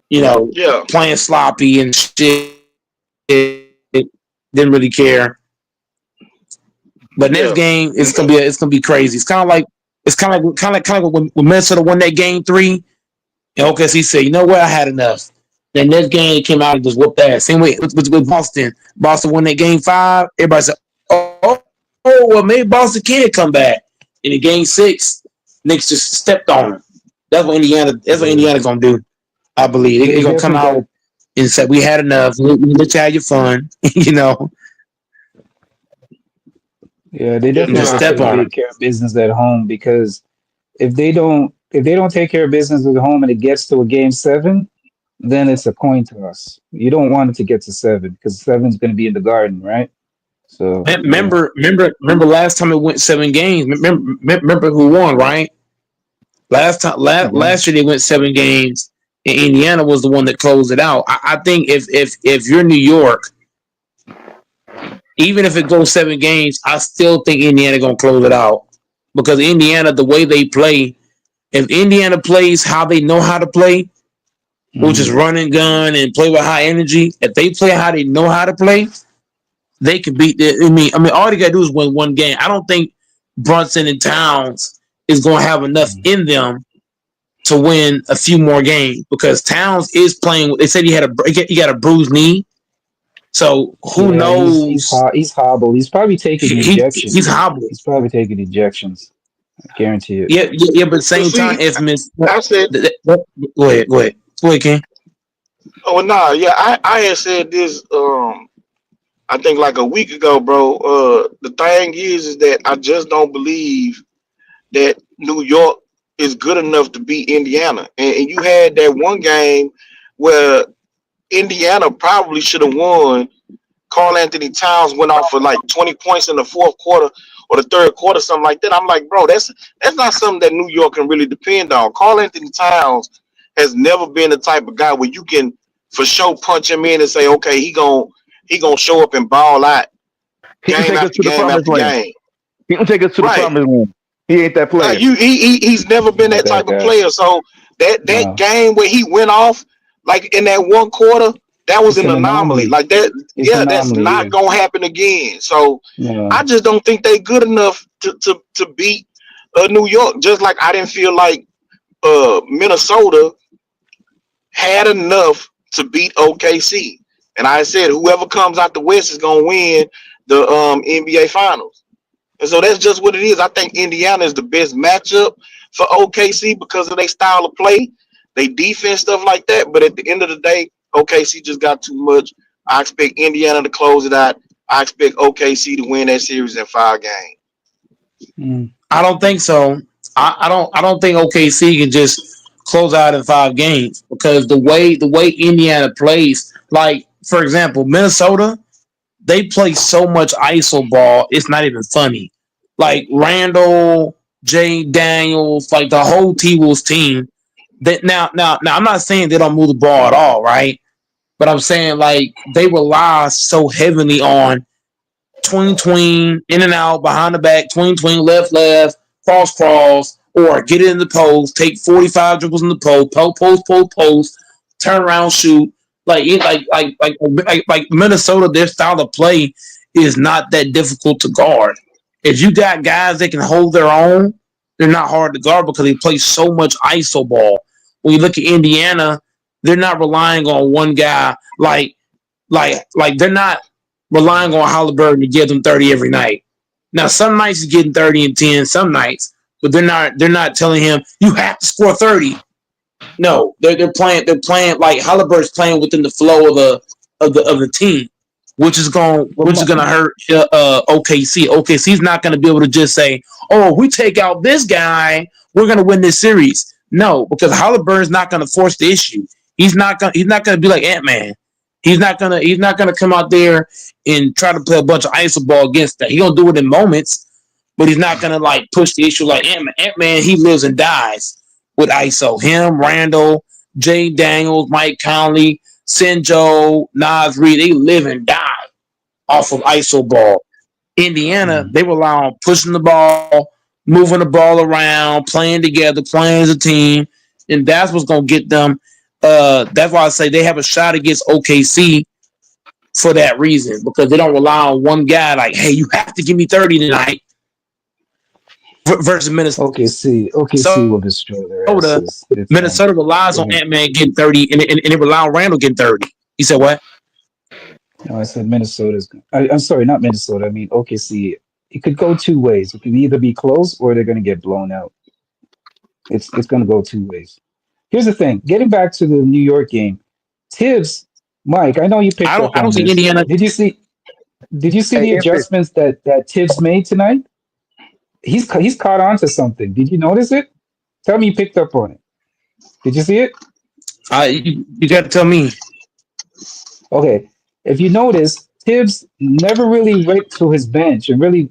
Yeah. playing sloppy and shit. Didn't really care. But next Yeah. game, And it's gonna be crazy. It's kind of like when Minnesota won that game 3, and OKC said, you know what, I had enough. Then next game came out and just whooped ass. Same way with Boston. Boston won that game 5. Everybody said, well, maybe Boston can come back. And in game 6, Knicks just stepped on them. That's what Indiana's gonna do. I believe They they're gonna come definitely got. out and say we had enough. We let you have your fun, Yeah, they yeah, and definitely just got to step take on them. care of business at home because if they don't take care of business at home and it gets to a game 7, then it's a coin toss. You don't want it to get to 7 because 7's going to be in the Garden, right? So yeah. Remember last time it went 7 games. Remember who won, right? Mhm. Last year they went 7 games, and Indiana was the one that closed it out. I think if you're New York, even if it goes 7 games, I still think Indiana gonna close it out because Indiana, the way they play, if Indiana plays how they know how to play, which is Mhm. run and gun and play with high energy, if they play how they know how to play, they can beat. I mean, all they gotta do is win 1 game. I don't think Brunson and Towns is gonna have enough Mhm. in them to win a few more games because Towns is playing. They said he got a bruised knee, so who Yeah, he's knows? hot. He's hobbled. He's probably taking He's injections. hobbled. He's probably taking injections. I guarantee it. Yeah. But at the but same time, see, if Miss, I said go ahead, Ken. Oh nah, yeah, I had said this I think like a week ago, bro. The thing is that I just don't believe that New York is good enough to beat Indiana. And you had that one game where Indiana probably should have won. Carl Anthony Towns went off for like 20 points in the fourth quarter or the third quarter, something like that. I'm like, bro, that's not something that New York can really depend on. Carl Anthony Towns has never been the type of guy where you can for sure punch him in and say, okay, he gonna show up and ball out He can game take us after to the game promised after land. game. He can take us to the Right. promised land. He ain't that Like player. he's never been Not that that type of guy. player. So that No, game where he went off, like in that one quarter, that was it's an an anomaly. anomaly. Like that, It's an yeah, that's anomaly. not Yeah. gonna happen again. So I No. just don't think they good enough to beat New York. Just like I didn't feel like Minnesota had enough to beat OKC. And I said whoever comes out the West is gonna win the NBA Finals. And so that's just what it is. I think Indiana is the best matchup for OKC because of their style of play, they defense, stuff like that. But at the end of the day, OKC just got too much. I expect Indiana to close it out. I expect OKC to win that series in 5 games. Mm. I don't think so. I don't think OKC can just close out in 5 games because the way Indiana plays, like for example, Minnesota, they play so much ISO ball, it's not even funny. Like Randall, Jay Daniels, like the whole T Wolves team. That now I'm not saying they don't move the ball at all, right? But I'm saying like they rely so heavily on tween, in and out, behind the back, tween, left, cross, or get it in the post, take 45 dribbles in the post, turn around, shoot. Like Minnesota, their style of play is not that difficult to guard. If you got guys that can hold their own, they're not hard to guard because they play so much ISO ball. When you look at Indiana, they're not relying on one guy like they're not relying on Halliburton to give them 30 every night. Now some nights he's getting 30 and 10, some nights, but they're not telling him you have to score 30. No, they're playing like Halliburton's playing within the flow of the team, But which is gonna hurt OKC. OKC's not gonna be able to just say, oh, if we take out this guy, we're gonna win this series. No, because Halliburton's not gonna force the issue. He's not gonna be like Ant-Man. He's not gonna come out there and try to play a bunch of iso ball against that. He's gonna do it in moments, but he's not gonna like push the issue like Ant-Man. Ant-Man, he lives and dies with ISO. Him, Randall, Jay Daniels, Mike Conley, Sinjo, Nas Reed, they live and die off of ISO ball. Indiana, mm, they rely on pushing the ball, moving the ball around, playing together, playing as a team, and that's what's gonna get them. That's why I say they have a shot against OKC for that reason because they don't rely on one guy. Like, hey, you have to give me 30 tonight versus OKC will destroy their Minnesota. asses. It's Minnesota relies they're on gonna, Ant Man getting 30, and they rely on Randall getting 30. He said what? no, I said Minnesota's. I'm sorry, not Minnesota. I mean OKC. It could go two ways. It could either be close or they're going to get blown out. It's going to go two ways. Here's the thing. Getting back to the New York game, Tibbs, Mike. I know you I picked don't up I don't on see this. Indiana. Did you see Hey, the Empress. adjustments that Tibbs made tonight? He's caught on to something. Did you notice it? Tell me you picked up on it. Did you see it? You got to tell me. Okay. If you notice, Tibbs never really went to his bench and really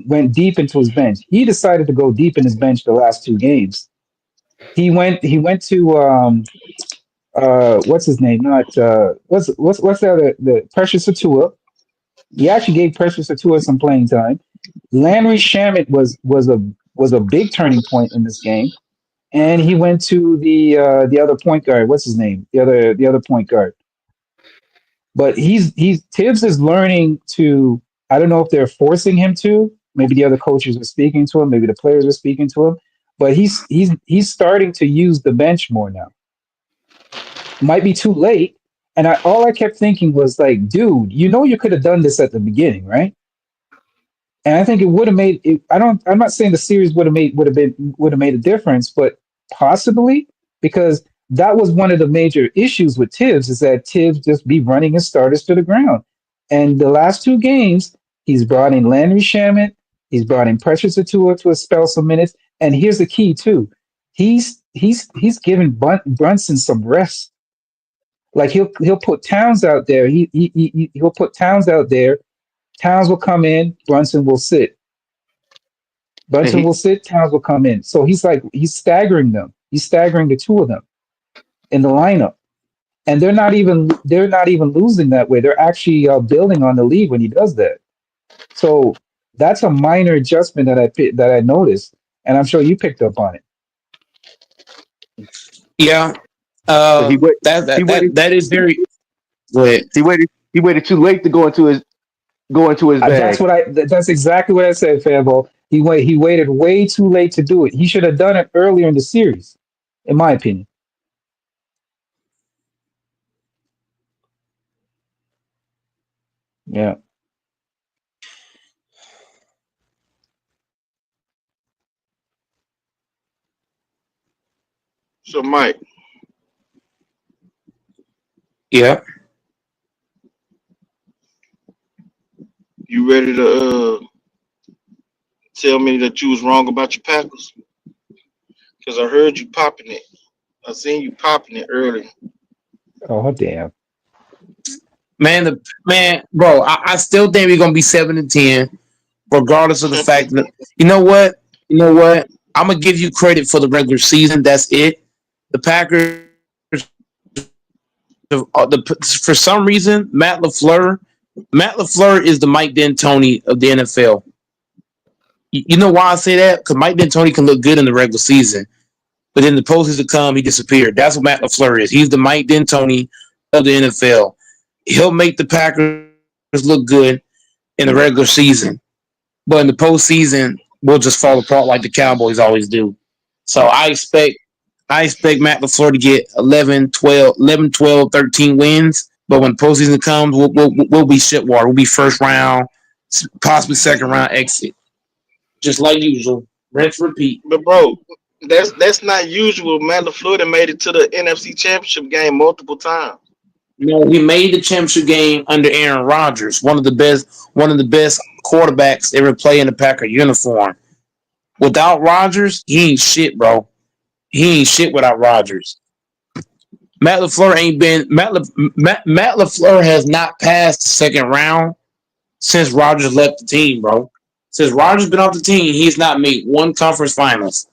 went deep into his bench. He decided to go deep in his bench the last two games. He went to what's his name? Not what's the other the Precious Atua. He actually gave Precious Atua some playing time. Landry Shamit was a big turning point in this game. And he went to the other point guard. What's his name? The other point guard. But he's Tibbs is learning to. I don't know if they're forcing him to. Maybe the other coaches are speaking to him. Maybe the players are speaking to him. But he's starting to use the bench more now. Might be too late. And all I kept thinking was like, dude, you could have done this at the beginning, right? And I think it would have made it. I'm not saying the series would have made a difference, but possibly because that was one of the major issues with Tibbs is that Tibbs just be running his starters to the ground. And the last two games, he's brought in Landry Shamet, he's brought in Precious Atua to spell some minutes. And here's the key too. He's giving Brunson some rest. Like he'll put Towns out there. He'll put Towns out there. Towns will come in, Brunson will sit. And Brunson he will sit, Towns will come in. So he's staggering them. He's staggering the two of them in the lineup. And they're not even losing that way. They're actually building on the lead when he does that. So that's a minor adjustment that I noticed, and I'm sure you picked up on it. Yeah. but he wait he waited That is very good. he waited too late to go into his That's bag. what That's exactly what I said, Fabo. He waited way too late to do it. He should have done it earlier in the series, in my opinion. Yeah. So Mike, Yeah. you ready to tell me that you was wrong about your Packers? Because I heard you popping it. I seen you popping it early. Oh damn. Bro, I still think we're gonna be 7-10, regardless of the fact that you know what? You know what? I'm gonna give you credit for the regular season. That's it. The Packers, for some reason, Matt LaFleur is the Mike D'Antoni of the NFL. You know why I say that? Because Mike D'Antoni can look good in the regular season, but in the postseason come, he disappeared. That's what Matt LaFleur is. He's the Mike D'Antoni of the NFL. He'll make the Packers look good in the regular season, but in the postseason, we'll just fall apart like the Cowboys always do. So I expect Matt LaFleur to get 11, 12, 13 wins. But when postseason comes, we'll be shit water. We'll be first round, possibly second round exit, just like usual. Rinse, repeat. But bro, that's not usual. Matt LaFleur that made it to the NFC Championship game multiple times. He made the championship game under Aaron Rodgers, one of the best quarterbacks ever play in the Packer uniform. Without Rodgers, he ain't shit, bro. He ain't shit without Rodgers. Matt LaFleur ain't been Matt LaFleur has not passed the second round since Rodgers left the team, bro. Since Rodgers been off the team, he's not made one conference finals.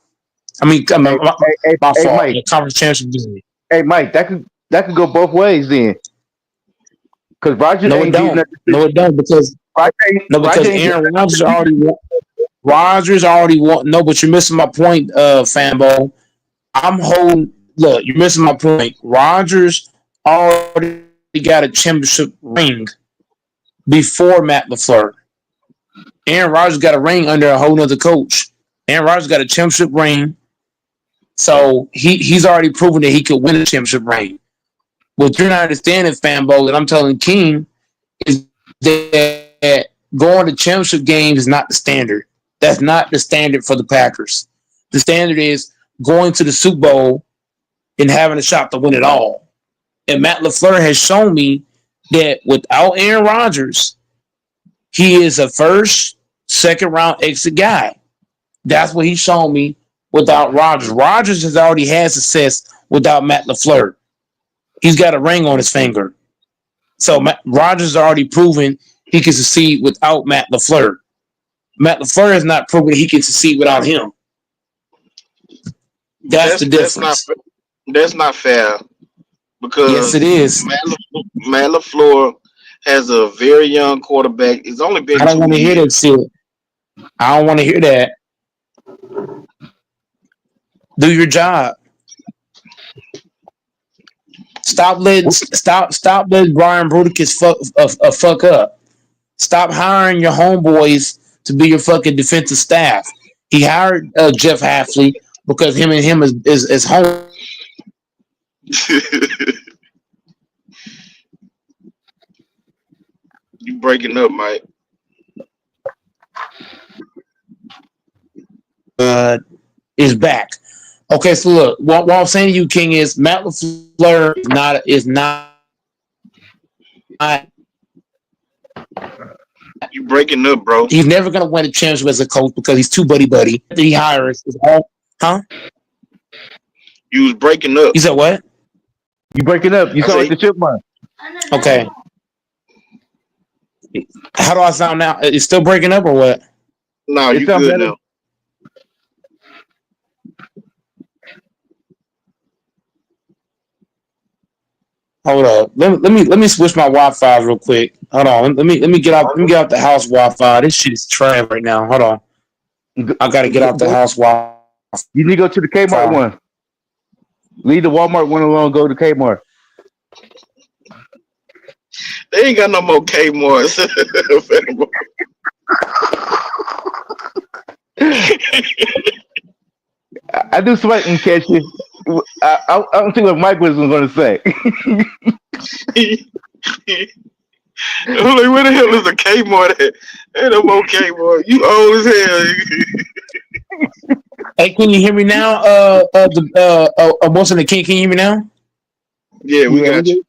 I mean, Hey, my fault. Mike. The conference championship game. Hey, Mike. That could go both ways then, because Roger No, it ain't beating don't. up. No, it don't because Roger no, because ain't getting Aaron Rodgers already won. Rodgers already won. No, but you're missing my point, Fanbo. I'm holding. Look, you're missing my point. Rodgers already got a championship ring before Matt LaFleur. Aaron Rodgers got a ring under a whole nother coach. Aaron Rodgers got a championship ring, so he's already proven that he could win a championship ring. What you're not understanding, Fanbo, and I'm telling King, is that going to championship games is not the standard. That's not the standard for the Packers. The standard is going to the Super Bowl and having a shot to win it all. And Matt LaFleur has shown me that without Aaron Rodgers, he is a first, second round exit guy. That's what he's shown me without Rodgers. Rodgers has already had success without Matt LaFleur. He's got a ring on his finger. So Rodgers has already proven he can succeed without Matt LaFleur. Matt LaFleur has not proven he can succeed without him. That's the That's not difference. that's not fair Yes, it because is. Matt LaFleur has a very young quarterback. It's only I been don't two want to hear that years. shit. I don't want to hear that. Do your job. Stop letting Brian Bruticus fuck up. Stop hiring your homeboys to be your fucking defensive staff. He hired Jeff Halfley because him is home. You breaking up, Mike? Is back. Okay, so look, what I'm saying to you, King, is Matt LaFleur is not You breaking up, bro. he's never gonna win a championship as a coach because he's too buddy. That he hires is all huh? You was breaking up. You said what? You breaking up. You I sound like the say, chipmunk. Okay. How do I sound now? It's still breaking up or what? no, It you sound good better. now. Hold up. Let me switch my Wi-Fi real quick. Hold on. Let me get out the house Wi-Fi. This shit is trash right now. Hold on. I gotta get out the Go, house Wi-Fi. you need to go to the Kmart one. Leave the Walmart one alone. Go to Kmart. They ain't got no more Kmart's. I do sweat and catch you. I don't see what Mike was going to say. I'm like, where the hell is a Kmart at? Ain't no more Kmart. You old as hell. Hey, can you hear me now? Wilson the King, can you hear me now? Yeah, we Yeah, we got you. do.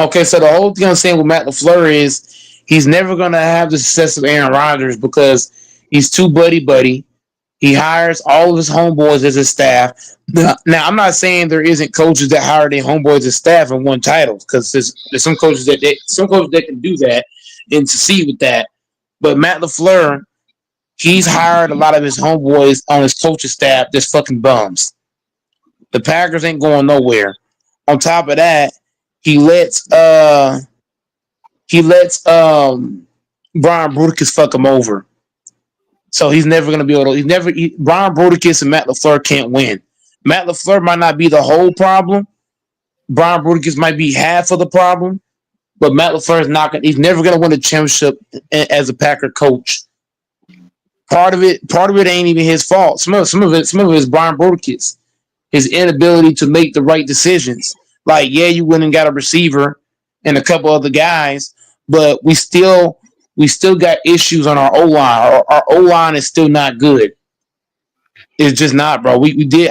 Okay, so the whole thing I'm saying with Matt LaFleur is he's never gonna have the success of Aaron Rodgers because he's too buddy. He hires all of his homeboys as his staff. Now, I'm not saying there isn't coaches that hire their homeboys as staff and won titles because there's some coaches that can do that and succeed with that. But Matt LaFleur, he's hired a lot of his homeboys on his coaching staff just fucking bums. The Packers ain't going nowhere. On top of that, he lets Brian Bruticus fuck him over. So he's never going to be able to. Brian Bruticus and Matt LaFleur can't win. Matt LaFleur might not be the whole problem. Brian Bruticus might be half of the problem. But Matt LaFleur is not going. He's never going to win a championship as a Packer coach. Part of it ain't even his fault. Some of it is Brian Bruticus. His inability to make the right decisions. Like, yeah, you went and got a receiver and a couple other guys, but we still got issues on our O line. Our O line is still not good. It's just not, bro. We did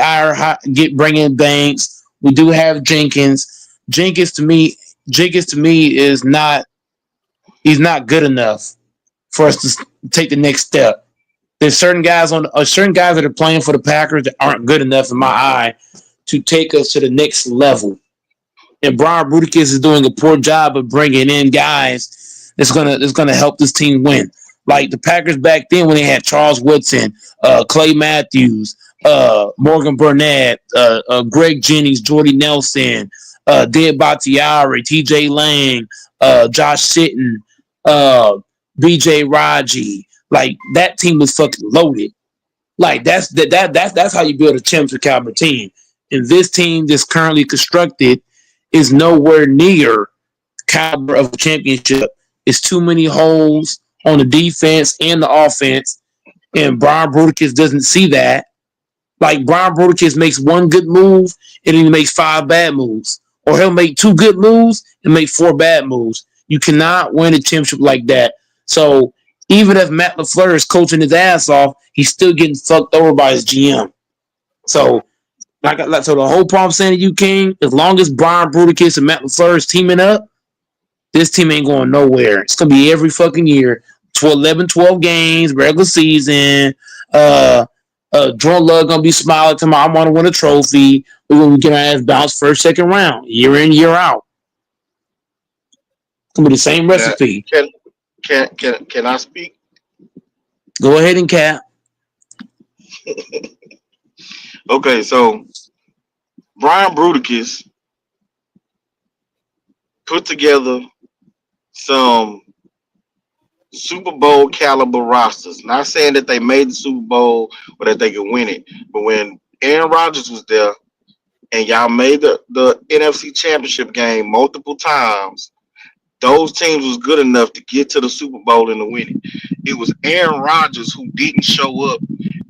bring in Banks. We do have Jenkins. Jenkins to me is not. He's not good enough for us to take the next step. There's certain guys that are playing for the Packers that aren't good enough in my eye to take us to the next level. And Brian Bruticus is doing a poor job of bringing in guys that's gonna help this team win. Like the Packers back then when they had Charles Woodson, Clay Matthews, Morgan Burnett, Greg Jennings, Jordy Nelson, Dan Bakhtiari, T.J. Lang, Josh Sitton, B.J. Raji. Like that team was fucking loaded. Like that's how you build a championship caliber team. And this team that's currently constructed is nowhere near caliber of a championship. It's too many holes on the defense and the offense. And Brian Bruticus doesn't see that. Like Brian Bruticus makes one good move and then he makes 5 bad moves. Or he'll make 2 good moves and make 4 bad moves. You cannot win a championship like that. So even if Matt LaFleur is coaching his ass off, he's still getting fucked over by his GM. So so the whole problem saying to you, King, as long as Brian Bruticus and Matt LaFleur is teaming up, this team ain't going nowhere. It's going to be every fucking year. 12 games, regular season. Jordan Love going to be smiling to me. I want to win a trophy. We're going to get our ass bounced first, second round. Year in, year out. It's going to be the same Now, recipe. can I speak? Go ahead and cap. Okay, so Brian Bruticus put together some Super Bowl caliber rosters. Not saying that they made the Super Bowl or that they could win it, but when Aaron Rodgers was there and y'all made the NFC Championship game multiple times, those teams was good enough to get to the Super Bowl and to win it. It was Aaron Rodgers who didn't show up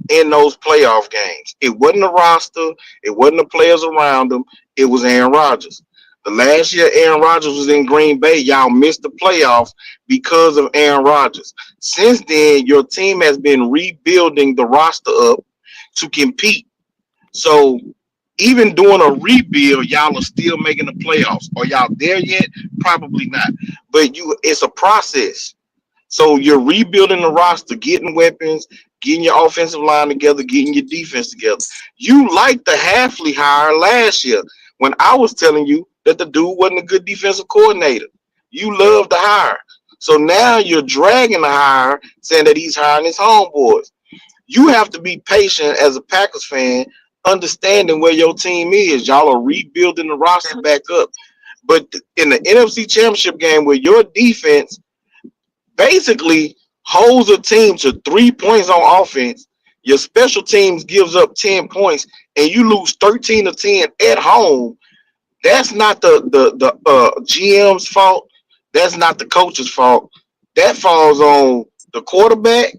in those playoff games. It wasn't the roster. It wasn't the players around him. It was Aaron Rodgers. The last year Aaron Rodgers was in Green Bay, y'all missed the playoffs because of Aaron Rodgers. Since then, your team has been rebuilding the roster up. to compete. So even doing a rebuild, y'all are still making the playoffs. Are y'all there yet? Probably not. But it's a process. So you're rebuilding the roster, getting weapons, getting your offensive line together, getting your defense together. You liked the Halfley hire last year when I was telling you that the dude wasn't a good defensive coordinator. You loved the hire. So now you're dragging the hire, saying that he's hiring his homeboys. You have to be patient as a Packers fan, understanding where your team is. Y'all are rebuilding the roster back up. But in the NFC Championship game where your defense basically holds a team to 3 points on offense, your special teams gives up 10 points, and you lose 13 to 10 at home, that's not the GM's fault. That's not the coach's fault. That falls on the quarterback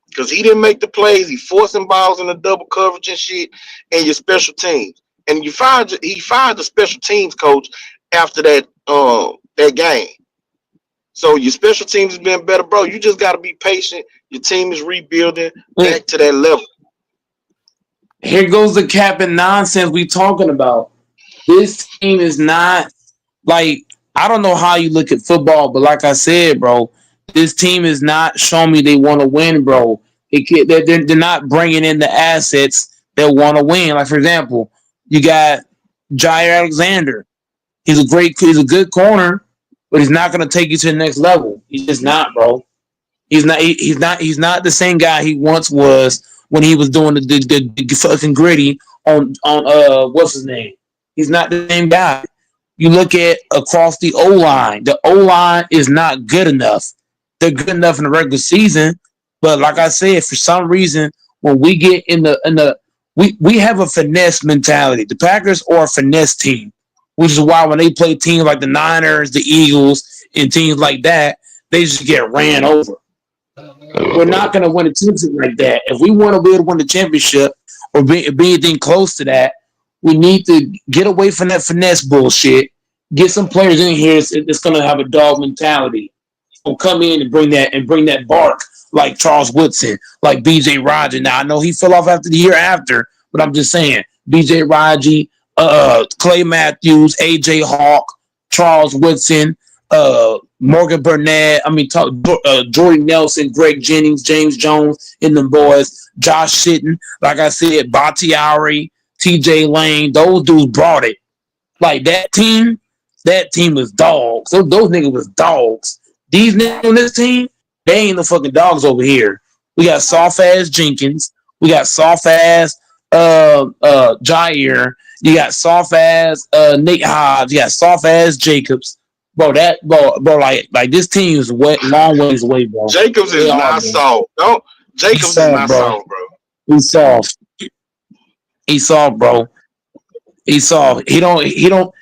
because he didn't make the plays. He forcing balls in the double coverage and shit, and your special teams. And he fired the special teams coach after that game. So your special teams has been better, bro. You just got to be patient. Your team is rebuilding back to that level. Here goes the cap and nonsense we talking about. This team is not like, I don't know how you look at football, but like I said, bro, this team is not showing me they want to win, bro. They're not bringing in the assets that want to win. Like, for example, you got Jair Alexander. He's a good corner, but he's not going to take you to the next level. He's just not, bro. He's not the same guy he once was when he was doing the fucking gritty on what's his name. He's not the same guy. You look at across the O-line. The O-line is not good enough. They're good enough in the regular season, but like I said, for some reason, when we get we have a finesse mentality. The Packers are a finesse team, which is why when they play teams like the Niners, the Eagles, and teams like that, they just get ran over. We're not going to win a championship like that. If we want to be able to win the championship or be anything close to that, we need to get away from that finesse bullshit. Get some players in here that's going to have a dog mentality. Will come in and bring that bark like Charles Woodson, like B.J. Raji. Now I know he fell off after the year after, but I'm just saying B.J. Raji, Clay Matthews, A.J. Hawk, Charles Woodson, Morgan Burnett. Jordy Nelson, Greg Jennings, James Jones, and them boys. Josh Shitton, like I said, Bakhtiari, T.J. Lane. Those dudes brought it. Like that team was dogs. Those niggas was dogs. These niggas on this team, they ain't no fucking dogs over here. We got soft ass Jenkins. We got soft ass Jair. You got soft ass Nate Hobbs. You got soft ass Jacobs. Bro, like this team is long ways away, bro. Jacobs is not soft. No, Jacobs is not soft, bro. He's soft. He's soft, bro. He's soft. He don't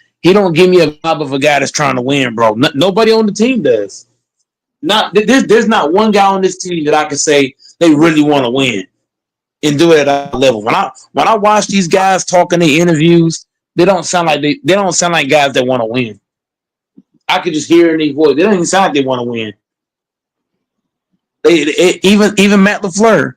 give me a vibe of a guy that's trying to win, bro. Nobody on the team does. There's not one guy on this team that I can say they really want to win and do it at that level. When I watch these guys talk in their interviews, they don't sound like guys that want to win. I could just hear in their voice. They don't even sound like they want to win. Even Matt LaFleur,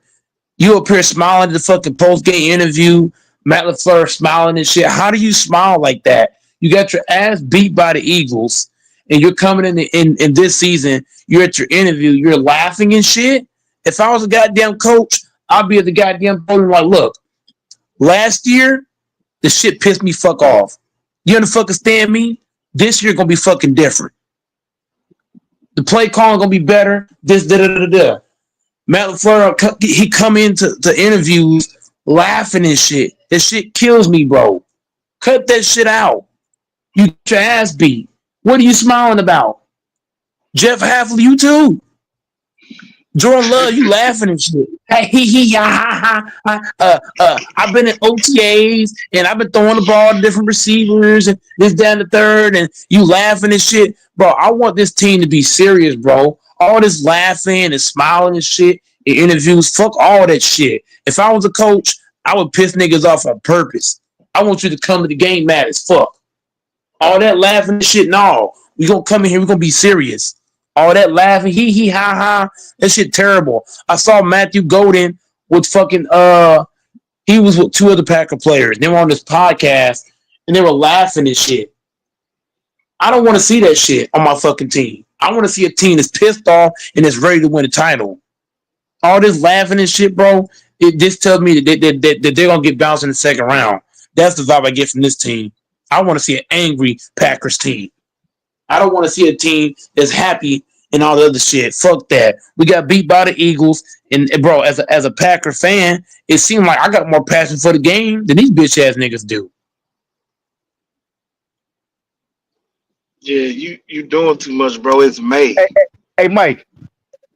you up here smiling at the fucking post-game interview, Matt LaFleur smiling and shit. How do you smile like that? You got your ass beat by the Eagles, and you're coming in this season, you're at your interview, you're laughing and shit. If I was a goddamn coach, I'd be at the goddamn podium like, look, last year, the shit pissed me fuck off. You understand me? This year gonna be fucking different. The play calling gonna be better. This da-da-da-da-da. Matt LaFleur, he come into interviews laughing and shit. That shit kills me, bro. Cut that shit out. You get your ass beat. What are you smiling about? Jeff Halfley, you too. Jordan Love, you laughing and shit. Hey, I've been in OTAs and I've been throwing the ball to different receivers and this, down the third, and you laughing and shit. Bro, I want this team to be serious, bro. All this laughing and smiling and shit in interviews, fuck all that shit. If I was a coach, I would piss niggas off on purpose. I want you to come to the game mad as fuck. All that laughing and shit, no. We gonna come in here, we gonna be serious. All that laughing, he, ha, that shit terrible. I saw Matthew Golden with fucking He was with two other Packer players. They were on this podcast and they were laughing and shit. I don't want to see that shit on my fucking team. I want to see a team that's pissed off and that's ready to win a title. All this laughing and shit, bro, it just tells me that they're going to get bounced in the second round. That's the vibe I get from this team. I want to see an angry Packers team. I don't want to see a team that's happy and all the other shit. Fuck that. We got beat by the Eagles. And bro, as a Packer fan, it seemed like I got more passion for the game than these bitch ass niggas do. Yeah, you doing too much, bro. It's May. Hey, Mike,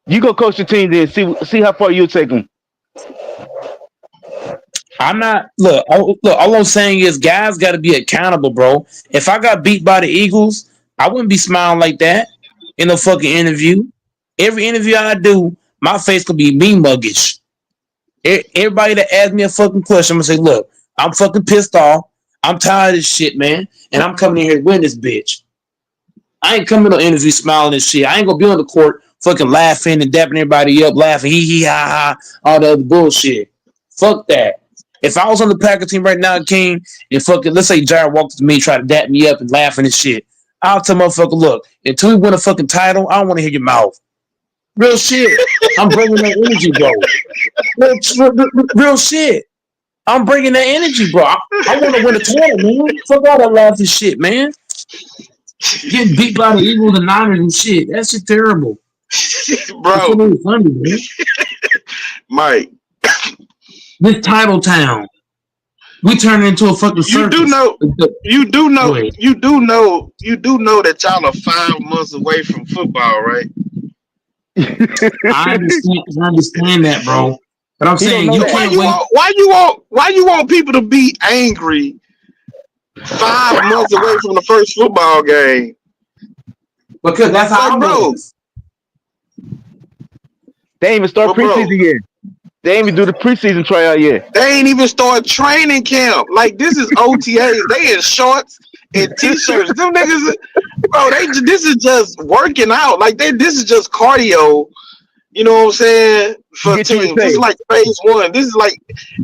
you go coach the team then. See how far you take them. I'm not look. All I'm saying is, guys got to be accountable, bro. If I got beat by the Eagles, I wouldn't be smiling like that in a fucking interview. Every interview I do, my face could be me muggish. Everybody that asks me a fucking question, I'm gonna say, look, I'm fucking pissed off. I'm tired of this shit, man, and I'm coming in here to win this bitch. I ain't coming to an interview smiling and shit. I ain't gonna be on the court fucking laughing and dapping everybody up, laughing, hee hee ha ha, all the other bullshit. Fuck that. If I was on the Packer team right now, King, and fucking, let's say Jared walked up to me, try to dap me up and laughing and shit, I'll tell motherfucker, look, until we win a fucking title, I don't want to hear your mouth. Real shit. I'm bringing that energy, bro. Real shit. I'm bringing that energy, bro. I want to win a title, man. Fuck all that laughing shit, man. Getting beat by the Eagles and Niners and shit. That shit terrible. Bro. It's funny, man. Mike. This title town. We turn into a fucking circus. You do know that y'all are 5 months away from football, right? I understand that, bro. But I'm saying you can't wait. Why you want people to be angry 5 months away from the first football game? Because that's how I bro. They ain't even start preseason yet. They ain't even do the preseason tryout yet. They ain't even start training camp. Like, this is OTAs. They in shorts and t-shirts. Them niggas, bro, this is just working out. Like, this is just cardio. You know what I'm saying? For teams. This is like phase 1. This is like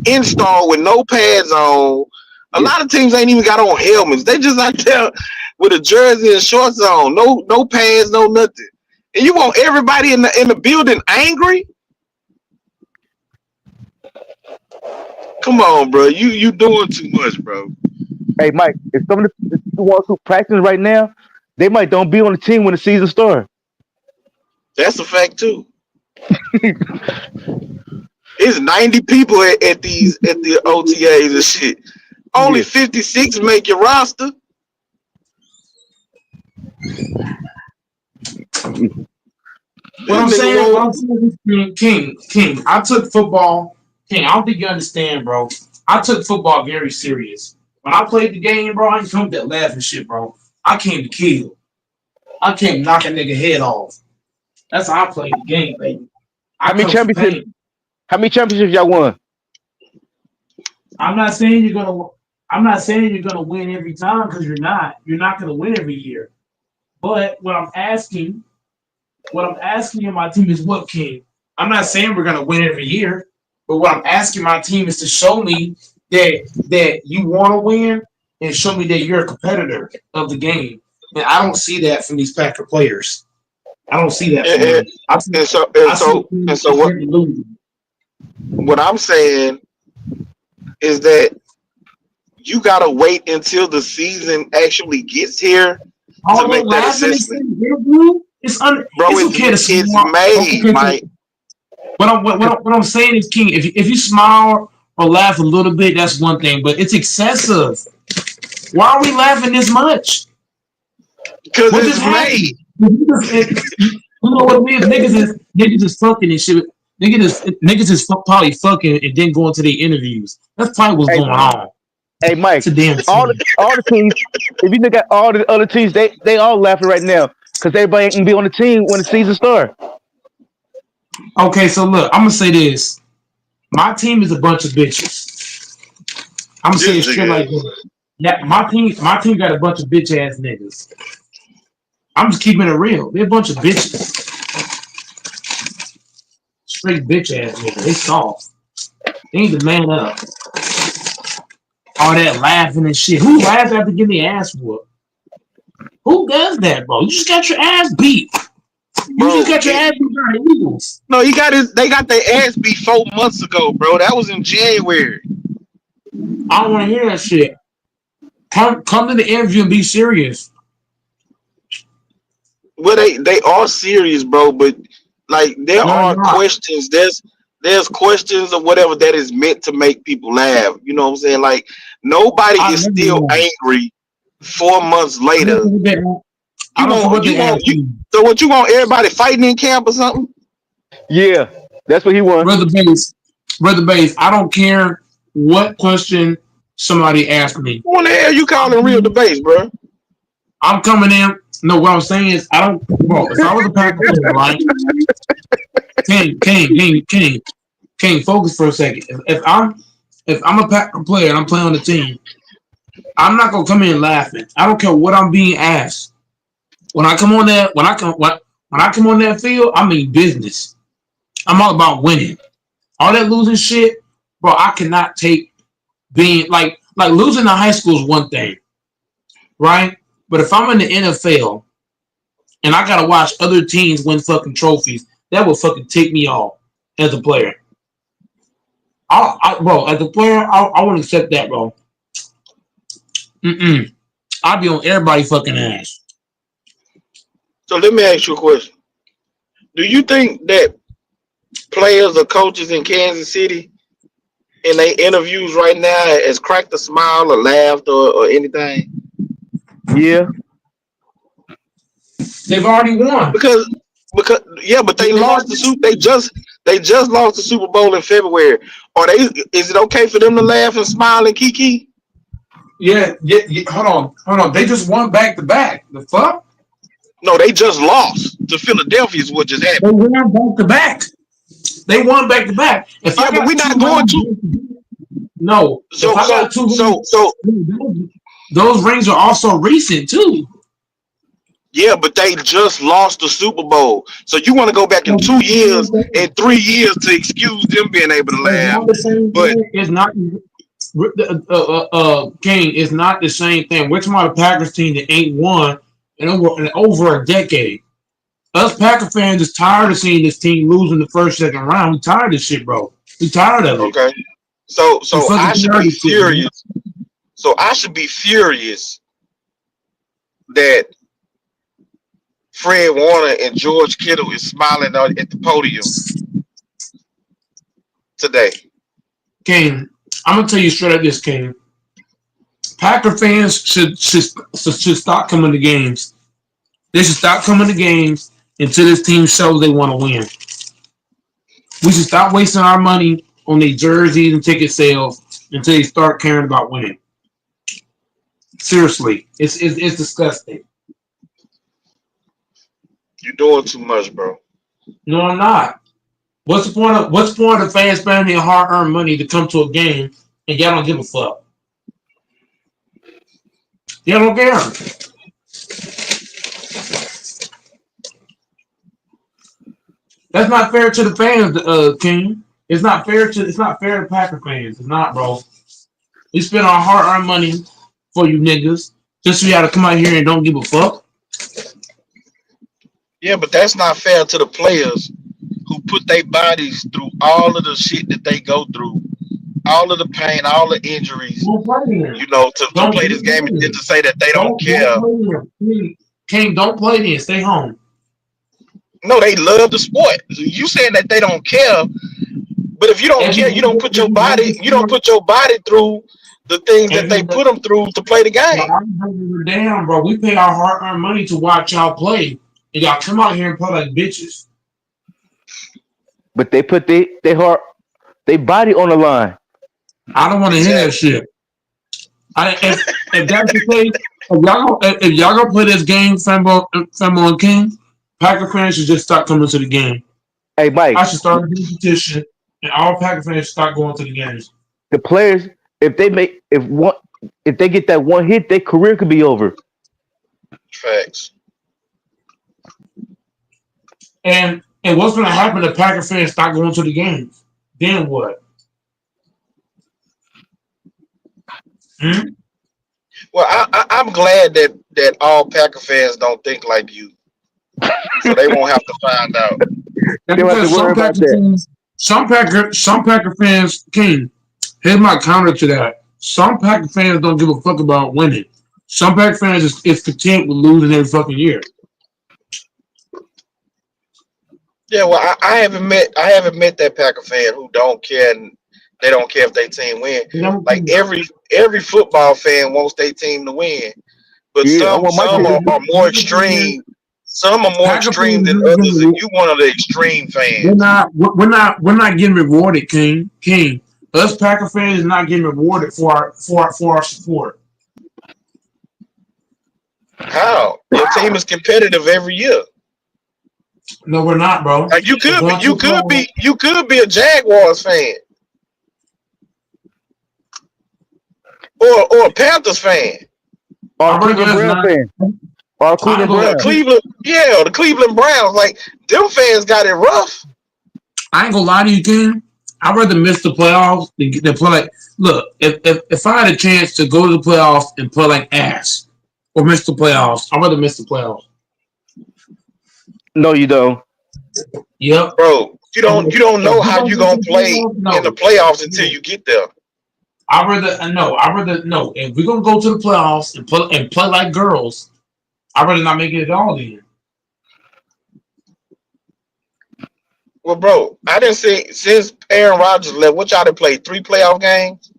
install with no pads on. A lot of teams ain't even got on helmets. They just out there with a jersey and shorts on. No pads, no nothing. And you want everybody in the building angry? Come on, bro. You doing too much, bro. Hey, Mike, if some of the ones who practice right now, they might don't be on the team when the season starts. That's a fact too. It's 90 people at the OTAs and shit. Only 56 make your roster. What I'm saying, King, I took football. King, I don't think you understand, bro. I took football very serious. When I played the game, bro, I ain't come with that laughing shit, bro. I came to kill. I came to knock a nigga head off. That's how I played the game, baby. How many championships y'all won? I'm not saying you're gonna win every time, because you're not. You're not gonna win every year. But what I'm asking of my team is what, King? I'm not saying we're gonna win every year, but what I'm asking my team is to show me that you want to win and show me that you're a competitor of the game. And I don't see that from these Packer players. I don't see that. What I'm saying is that you gotta wait until the season actually gets here to make that assessment. It's okay to smile. Made, Mike. What I'm saying is, King, if you smile or laugh a little bit, that's one thing, but it's excessive. Why are we laughing this much? Because it's made. You know what it is? Niggas is fucking and shit. Niggas is probably fucking and then going to their interviews. That's probably what's going on. Hey, Mike, it's a damn all the teams, if you look at all the other teams, they all laughing right now because everybody ain't gonna be on the team when the season starts. Okay, so look, I'm gonna say this. My team is a bunch of bitches. I'm gonna say it straight like this. Yeah, my team got a bunch of bitch ass niggas. I'm just keeping it real. They're a bunch of bitches. Straight bitch ass niggas. They soft. They need to man up. All that laughing and shit. Who laughs after getting their ass whooped? Who does that, bro? You just got your ass beat. You just bro. got your ass beat by the Eagles. No, he got his. They got their ass beat 4 months ago, bro. That was in January. I don't want to hear that shit. Come to the interview and be serious. Well, they are serious, bro. But like, there No, they're are not. questions. There's questions or whatever that is meant to make people laugh. You know what I'm saying? Like, nobody I is never still know. angry 4 months I don't later. know what they. I You don't know want what you they want asked you. me. So what you want? Everybody fighting in camp or something? Yeah, that's what he won. Brother Base. I don't care what question somebody asked me. What the hell you calling real debates, bro? I'm coming in. No, what I'm saying is I don't. Bro, if I was a Packer player, right? King, focus for a second. If I'm a Packer player and I'm playing on the team, I'm not gonna come in laughing. I don't care what I'm being asked. When I come on that, when I come on that field, I mean business. I'm all about winning. All that losing shit, bro. I cannot take being like losing in high school is one thing, right? But if I'm in the NFL and I gotta watch other teams win fucking trophies, that would fucking take me off as a player. Bro, as a player, I wouldn't accept that, bro. Mm-mm. I'd be on everybody fucking ass. So let me ask you a question. Do you think that players or coaches in Kansas City in their interviews right now has cracked a smile or laughed or anything? Yeah, They've already won. Because yeah, but they They've lost already, the Super. They just lost the Super Bowl in February. Are they? Is it okay for them to laugh and smile and kiki? yeah. Hold on. They just won back to back. The fuck? No, they just lost to Philadelphia. Is what just They happened. won back to back. They won back to back. If Yeah, I but got we're two not going to. rings, no. If So I got so two so rings, so those rings are also recent too. yeah, but they just lost the Super Bowl. So you want to go back in 2 years and 3 years to excuse them being able to It's laugh? not the same But thing. It's not. King, it's not the same thing. We're talking about a Packers team that ain't won in over a decade. Us Packer fans is tired of seeing this team losing the first, second round. We tired of this shit, bro. We tired of it. okay, so We so fucking I should tired be of this shit, man. furious. So I should be furious that Fred Warner and George Kittle is smiling at the podium today. King, I'm gonna tell you straight up this, King. Packer fans should stop coming to games. They should stop coming to games until this team shows they want to win. We should stop wasting our money on their jerseys and ticket sales until they start caring about winning. Seriously, it's disgusting. You're doing too much, bro. No, I'm not. What's the point of fans spending their hard-earned money to come to a game and y'all don't give a fuck? Y'all don't care. That's not fair to the fans, King. It's not fair to Packer fans. It's not, bro. We spend our hard-earned money for you niggas just so y'all to come out here and don't give a fuck. Yeah, but that's not fair to the players who put their bodies through all of the shit that they go through, all of the pain, all the injuries, Don't play them. to Don't play play this game and then them. to say that they don't Don't care. play them. King, don't play them. Stay home. No, they love the sport. You saying that they don't care, but if you don't If care, you you don't hate put if your you hate body, the you don't sport, put your body through the things that if they you put them through to play the well, game. I'm damn, bro. We pay our hard-earned money to watch y'all play, and y'all come out here and play like bitches. but they put they heart, they body on the line. I don't want to hear that Exactly. shit. If that's the case, if y'all gonna play this game, Fembo and King, Packer fans should just start coming to the game. Hey, I Mike, should start a new petition, and all Packer fans should start going to the games. the players, if they get that one hit, their career could be over. Facts. And what's gonna happen if Packer fans start going to the games? Then what? Hmm? Well, I'm glad that all Packer fans don't think like you, so they won't have to find out. That's They don't have to because worry about that. some Packer fans, King. Here's my counter to that. Some Packer fans don't give a fuck about winning. Some Packer fans is content with losing every fucking year. Yeah, well, I haven't met that Packer fan who don't care and they don't care if their team win. You know? Like every football fan wants their team to win, but Yeah, I want my some team to are more extreme. Some are more Packer extreme fans than not others, and getting you one of the extreme we're fans. not we're not getting rewarded, King. King. Us Packer fans is not getting rewarded for our support. How? Your team is competitive every year. No, we're not, bro. Like you We're could be, going to you the could playoffs. be, you could be a Jaguars fan or a Panthers fan. or I'd rather Cleveland us Brown not. fan, or I ain't Cleveland gonna. Brown. The Cleveland Browns. Like them fans got it rough. I ain't gonna lie to you, King. I'd rather miss the playoffs than play like. Look, if I had a chance to go to the playoffs and play like ass or miss the playoffs, I'd rather miss the playoffs. No, you don't. Yep. Bro, you don't If know we how gonna you get to gonna the play playoffs, in the no. playoffs until No. you get there. I'd rather no. If we're gonna go to the playoffs and play like girls, I'd rather not make it at all. Then Well, bro, I didn't see since Aaron Rodgers left. What y'all done played 3 playoff games?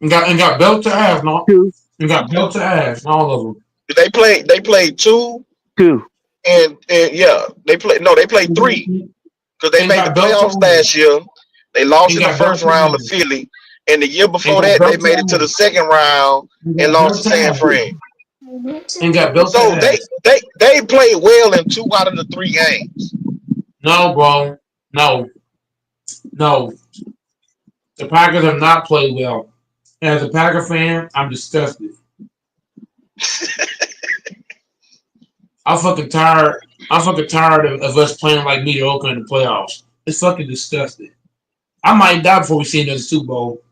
and got belt to ass, no, Two, and got belt to ass, all of them. They played two, two. and yeah, they played three because they And made the got belt to playoffs ass, last year. They lost and in the got belt first to round to ass, Philly, and the year and before got that they belt to made it to the ass, second round and and got lost to belt to San ass, Fran. and got belt to So they ass. they they played well in 2 out of the 3 games. No, bro, no, no. The Packers have not played well. And as a Packer fan, I'm disgusted. I'm fucking tired. I'm fucking tired of us playing like mediocre in the playoffs. It's fucking disgusting. I might die before we see another Super Bowl.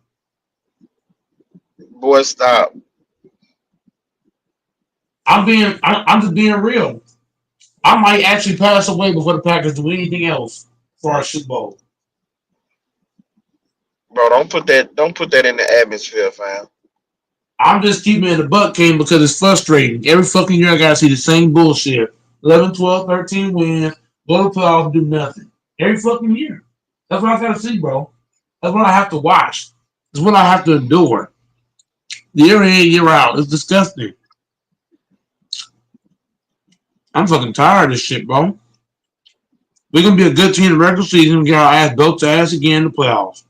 Boy, stop, I'm just being real. I might actually pass away before the Packers do anything else for our Super Bowl. bro. Don't put that in the atmosphere, fam. I'm just keeping it in the butt game because it's frustrating. Every fucking year I gotta see the same bullshit. 11, 12, 13 wins, go to the playoffs, do nothing. Every fucking year. That's what I gotta see, bro. That's what I have to watch. It's what I have to endure. Year in, year out. It's disgusting. I'm fucking tired of this shit, bro. We're gonna be a good team in the regular season and get our ass built to ass again in the playoffs.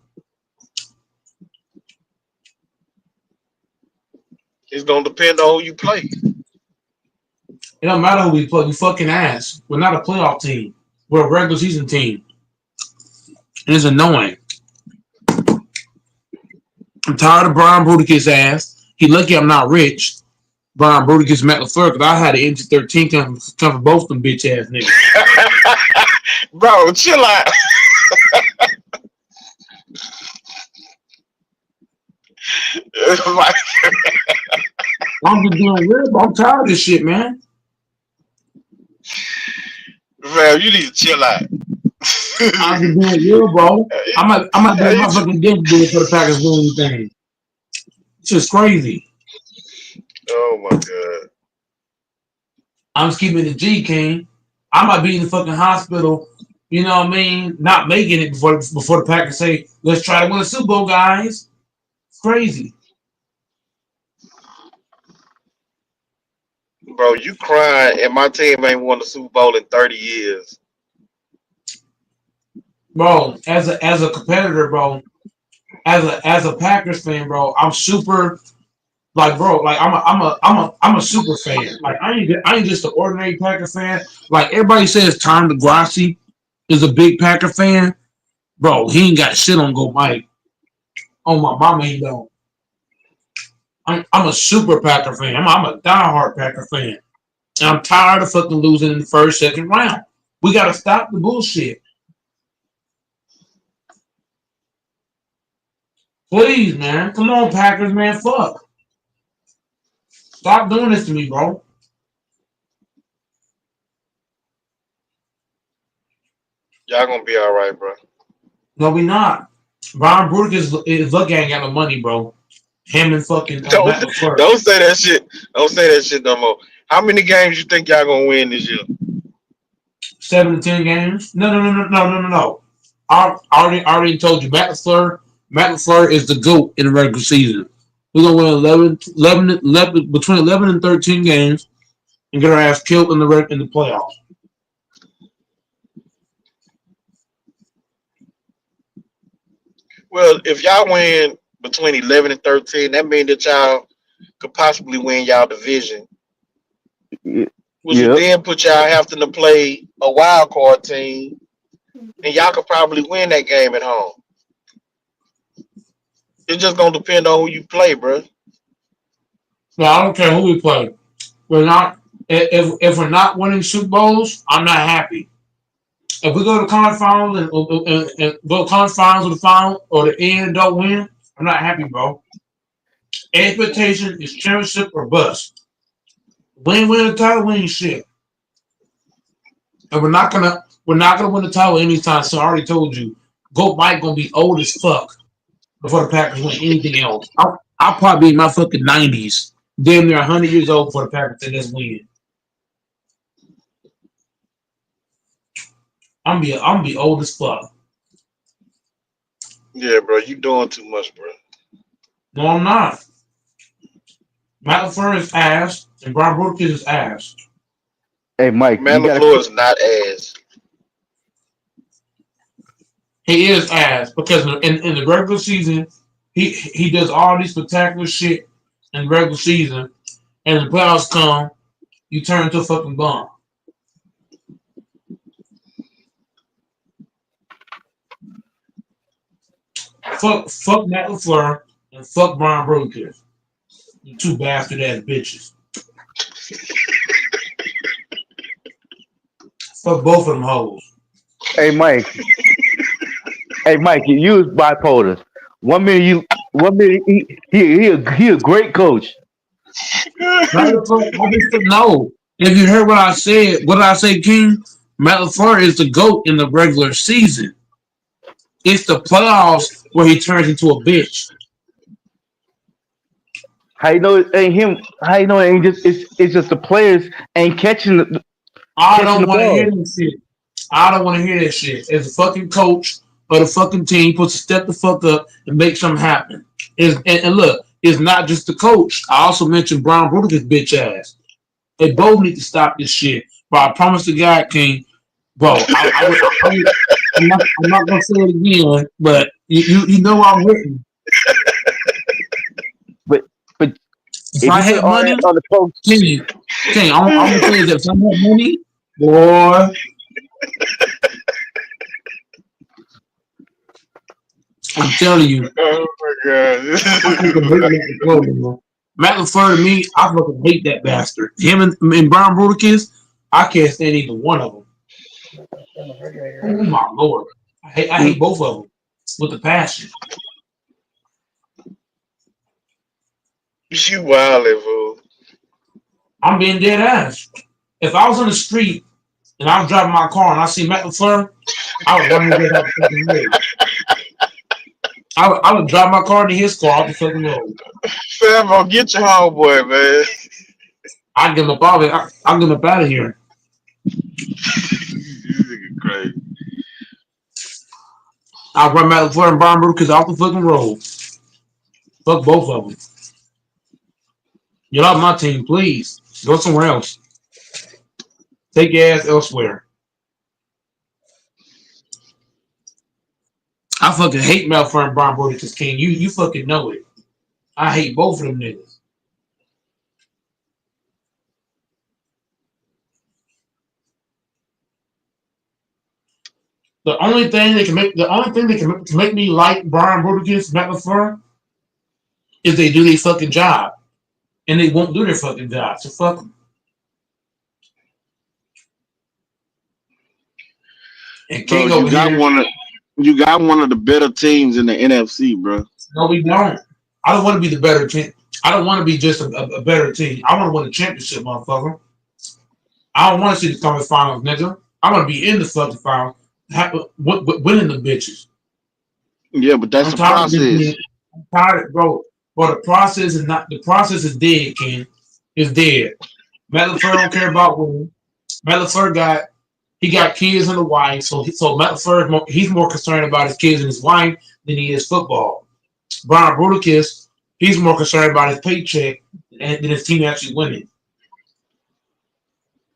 It's gonna depend on who you play. It don't matter who we play, we fucking ass. We're not a playoff team. We're a regular season team. And it's annoying. I'm tired of Brian Bruticus ass. He lucky I'm not rich. Brian Bruticus Matt LaFleur, because I had an NC-13 come for both them bitch ass niggas. Bro, chill out. Like, I'm just being real, but I'm tired of this shit, man. man, you need to chill out. I'm just being real, bro. I'm doing my fucking dick do for the Packers doing anything. It's just crazy. Oh my god. I'm just keeping the G King. I might be in the fucking hospital, you know what I mean? Not making it before the Packers say, let's try to win a Super Bowl, guys. It's crazy. Bro, you crying and my team ain't won the Super Bowl in 30 years. Bro, as a competitor, bro, as a Packers fan, bro, I'm super like, bro, like I'm a super fan. Like I ain't just an ordinary Packer fan. Like everybody says Tom DeGrassi is a big Packer fan. Bro, he ain't got shit on Go Mike. Oh my mama, he don't. I'm a super Packer fan. I'm a diehard Packer fan. And I'm tired of fucking losing in the first, second round. We gotta stop the bullshit. Please, man. Come on, Packers, man. Fuck. Stop doing this to me, bro. Y'all gonna be all right, bro. No, we not. Brian Burke is lucky I ain't got no money, bro. Him and fucking Don't Matt LaFleur. don't say that shit. Don't say that shit no more. How many games you think y'all gonna win this year? 7 to 10 games. No. I already told you. Matt LaFleur is the GOAT in the regular season. We're gonna win 11 between 11 and 13 games and get our ass killed in the playoffs. Well, if y'all win between 11 and 13, that means that y'all could possibly win y'all division, which would Yep. then put y'all having to play a wild card team, and y'all could probably win that game at home. It's just gonna depend on who you play, bro. No, I don't care who we play. We're not if we're not winning Super Bowls, I'm not happy. If we go to conference finals and go to conference finals or the final or the end and don't win, I'm not happy, bro. Expectation is championship or bust. Win the title, win shit. And we're not gonna win the title anytime soon. I already told you. Goat Mike gonna be old as fuck before the Packers win anything else. I'll probably be in my fucking 90s. Damn near 100 years old before the Packers take this win. I'm be old as fuck. Yeah, bro, you doing too much, bro. No, I'm not. Matt LaFleur is ass, and Brian Brooks is ass. Hey, Mike, Matt LaFleur is not ass. He is ass because in the regular season, he does all these spectacular shit in the regular season, and the playoffs come, you turn into a fucking bum. Fuck Matt LaFleur and fuck Brian Brokers. You two bastard ass bitches. Fuck both of them hoes. hey, Mike. Hey, Mike, you is bipolar. 1 minute he a great coach. Matt LaFleur, I just said no. If you heard what I say, King? Matt LaFleur is the GOAT in the regular season. It's the playoffs where he turns into a bitch. How you know it ain't him? How you know it ain't just it's just the players ain't I catching don't the want to hear ball. this shit. I don't want to hear that shit. As a fucking coach or the fucking team supposed to step the fuck up and make something happen. And look, it's not just the coach. I also mentioned Brian Brooks' bitch ass. They both need to stop this shit. But I promise the guy, King, bro, I'm not gonna say it again, but you know I'm written. But but If if I you put had all that money, on the coach, King, I'm gonna say this. If I had money, boy, I'm telling you, Oh my god. I fucking hate Matt LaFleur, bro. Matt LaFleur to me, I fucking hate that bastard. Him and Brian Brudikis, I can't stand either one of them. Oh my lord, I hate both of them with a passion. You wildin', fool. I'm being dead ass. If I was on the street and I was driving my car and I see Matt LaFleur, I would run his ass out the fucking road. I would drive my car to his car out the fucking road. Sam, gonna get your homeboy, man. I'd get him up out of here. I'd get him up out of here. You nigga crazy. I'd run Matt LaFleur and Brian Brudikis off the fucking road. Fuck both of them. You're not my team, please. Go somewhere else. Take your ass elsewhere. I fucking hate Melford and Brian Brody King. You fucking know it. I hate both of them niggas. The only thing that can make me like Brian Brody Matt LaFleur is they do their fucking job. And they won't do their fucking job. So fuck them. And Bro, King over here, you got one of the better teams in the NFC, bro. No, we don't. I don't want to be the better team. I don't want to be just a better team. I want to win a championship, motherfucker. I don't want to see the conference finals, nigga. I want to be in the fucking finals, winning the bitches. Yeah, but that's I'm the tired of this being. process. I'm tired, bro. Bro, the process is not. The process is dead, King. It's dead. Matt LaFleur don't care about winning. Matt LaFleur got kids and a wife, so Matt LaFleur he's more concerned about his kids and his wife than he is football. Brian Bruticus, he's more concerned about his paycheck than his team actually winning.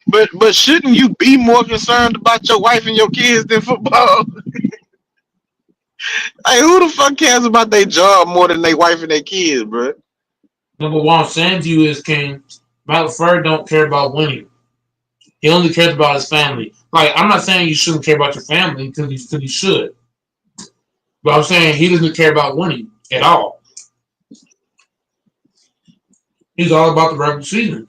But shouldn't you be more concerned about your wife and your kids than football? Hey, who the fuck cares about their job more than their wife and their kids, bro? Number one, saying to you is, King, Matt LaFleur don't care about winning. He only cares about his family. Like, I'm not saying you shouldn't care about your family because you should. But I'm saying he doesn't care about winning at all. He's all about the regular season.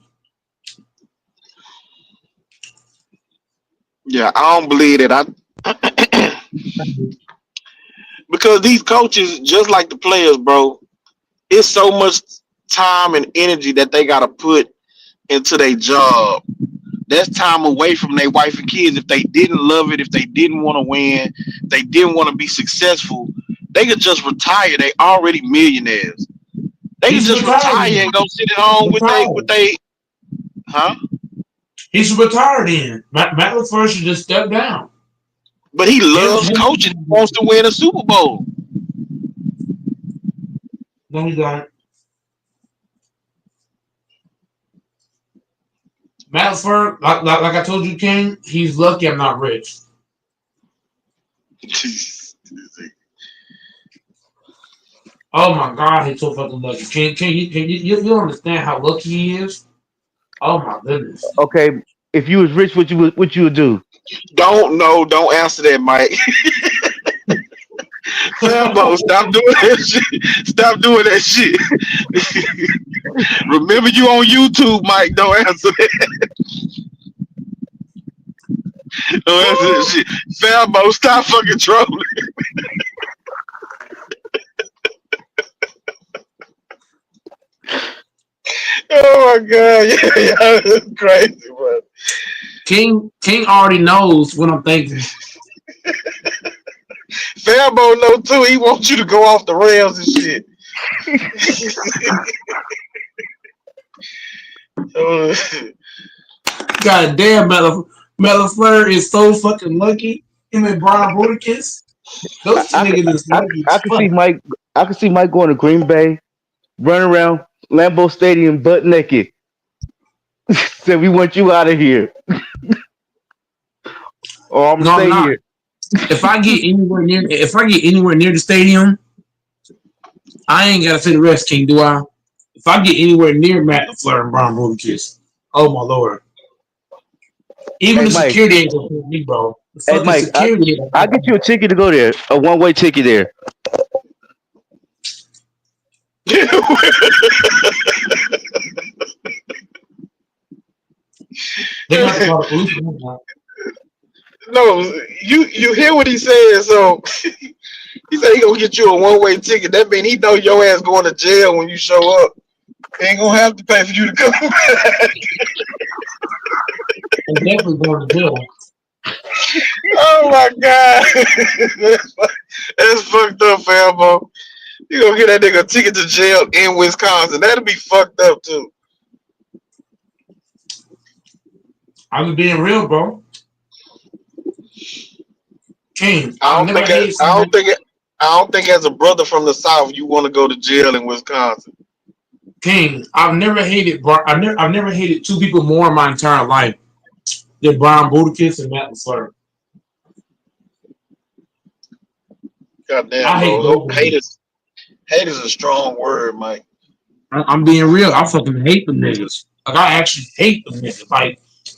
Yeah, I don't believe that. Because these coaches, just like the players, bro, it's so much time and energy that they gotta put into their job. That's time away from their wife and kids. If they didn't love it, if they didn't want to win, they didn't want to be successful, they could just retire. They already millionaires. They could He's just retire retired. and go sit at home with they huh? He should retire then. Matt LaFleur should just step down. But he loves coaching. He wants to win a Super Bowl. No, he don't. Matt LaFleur, like I told you, King, he's lucky I'm not rich. Oh my God, he's so fucking lucky. You don't understand how lucky he is? Oh my goodness. Okay, if you was rich, what you would do? Don't answer that, Mike. Sambo, stop doing that shit. Stop doing that shit. Remember you on YouTube, Mike. Don't answer that. Don't answer that shit. Sambo, stop fucking trolling. Oh my God, yeah, that's crazy, bro. King already knows what I'm thinking. Fambo know too. He wants you to go off the rails and shit. God damn, Matt LaFleur is so fucking lucky. Him and Brian Bruticus. Those two niggas is lucky I as can fuck. see Mike. I can see Mike going to Green Bay, running around Lambeau Stadium butt naked. Said we want you out of here, or I'm gonna No, I'm stay not. here. If I get anywhere near the stadium, I ain't gotta say the rest, King, do I? If I get anywhere near Matt LaFleur and Brian Bruticus, oh my lord. Even Hey the Mike. security ain't gonna put me, bro. The Hey fucking Mike. security. I'll get you a ticket to go there. A one-way ticket there. They got to call the police. No, you hear what he said. So he said he gonna get you a one-way ticket. That mean he know your ass going to jail when you show up. He ain't gonna have to pay for you to come back. I'm definitely going to jail. Oh my God, that's fucked up, Fambo. You gonna get that nigga a ticket to jail in Wisconsin? That'll be fucked up too. I'm just being real, bro. King, I I've don't never think hated I someone. don't think as a brother from the South you want to go to jail in Wisconsin. King, I've never hated. I've never hated two people more in my entire life than Brian Bruticus and Matt LaFleur. Goddamn, I hate bro. both of them. Hate is a strong word, Mike. I'm being real. I fucking hate them niggas. Like I actually hate them niggas.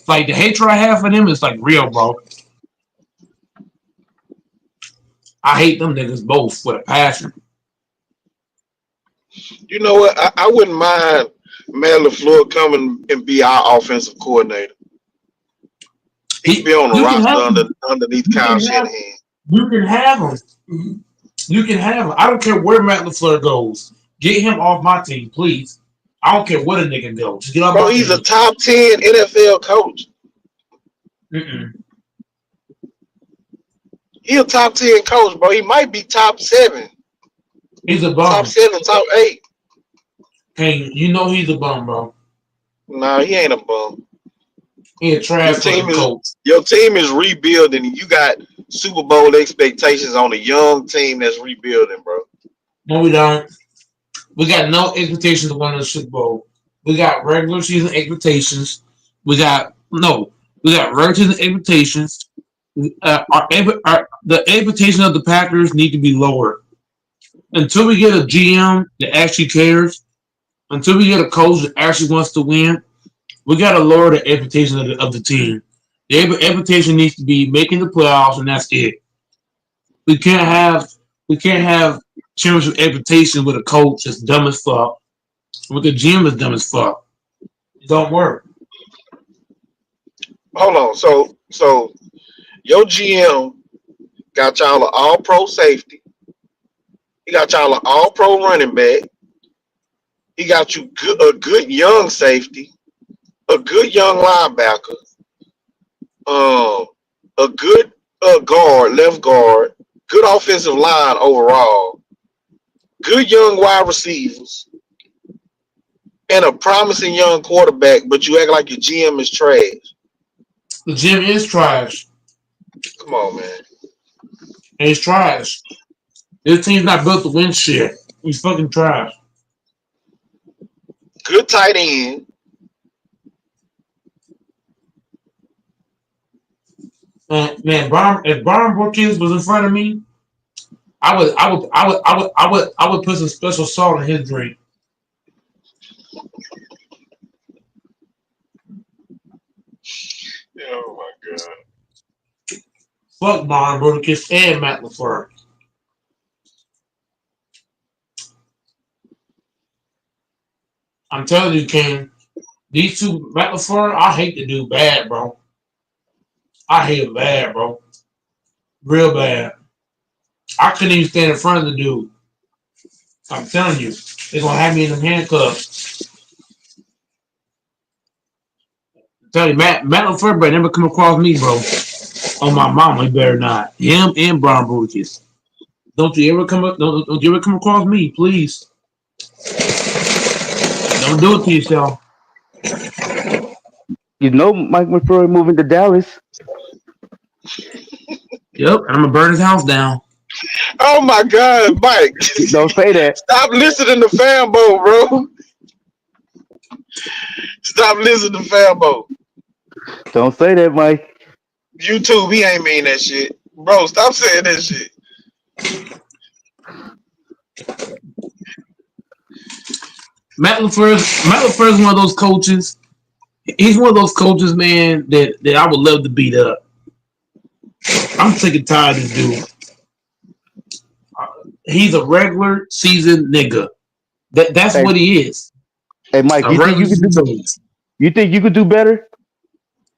Like the hatred I have for them is like real, bro. I hate them niggas both with a passion. You know what? I wouldn't mind Matt LaFleur coming and be our offensive coordinator. He could be on the You can roster have them. underneath You Kyle can have. Shanahan. You can have them. You can have him. I don't care where Matt LaFleur goes. Get him off my team, please. I don't care what a nigga goes. Just get off Bro, my he's a team. top 10 NFL coach. Mm-mm. He a top 10 coach, bro. He might be top 7. He's a Top bum. 7, top 8. Hey, you know he's a bum, bro. Nah, he ain't a bum. He a Your trash team fucking is coach. your team is rebuilding. You got Super Bowl expectations on a young team that's rebuilding, bro. No, we don't. We got no expectations to win the Super Bowl. We got regular season expectations. We got no. We got regular season expectations. The expectations of the Packers need to be lower until we get a GM that actually cares. Until we get a coach that actually wants to win, we got to lower the expectations of the team. The expectation needs to be making the playoffs, and that's it. We can't have we can't have championship expectations with a coach that's dumb as fuck. With the GM is dumb as fuck. It don't work. Hold on. So your GM got y'all an all pro safety. He got y'all an all pro running back. He got you a good young safety, a good young linebacker, um, a good guard, left guard, good offensive line overall, good young wide receivers, and a promising young quarterback. But you act like your GM is trash. The GM is trash. Come on, man. And he's trash. This team's not built to win shit. He's fucking trash. Good tight end. Man, if Brian Borkins was in front of me, I would put some special salt in his drink. Oh my god. Fuck Brian Borkins and Matt LaFleur. I'm telling you, King, these two Matt LaFleur, I hate the dude bad, bro. I hate him bad, bro. Real bad. I couldn't even stand in front of the dude. I'm telling you, they're gonna have me in them handcuffs. I'm telling you, Matt LaFleur better never come across me, bro. On my mama, he better not. Him and Brian Borkins. Don't you ever come across me, please. Don't do it to yourself. You know, Mike McFlurry moving to Dallas. Yep, and I'm gonna burn his house down. Oh my god, Mike. Don't say that. Stop listening to Fambo, bro. Stop listening to Fambo. Don't say that, Mike. YouTube, he ain't mean that shit. Bro, stop saying that shit. Matt LaFleur is one of those coaches. He's one of those coaches, man, that I would love to beat up. I'm sick and tired of this dude. He's a regular season nigga. That's Hey, what he is. hey, Mike. A regular season coach. You think you could do better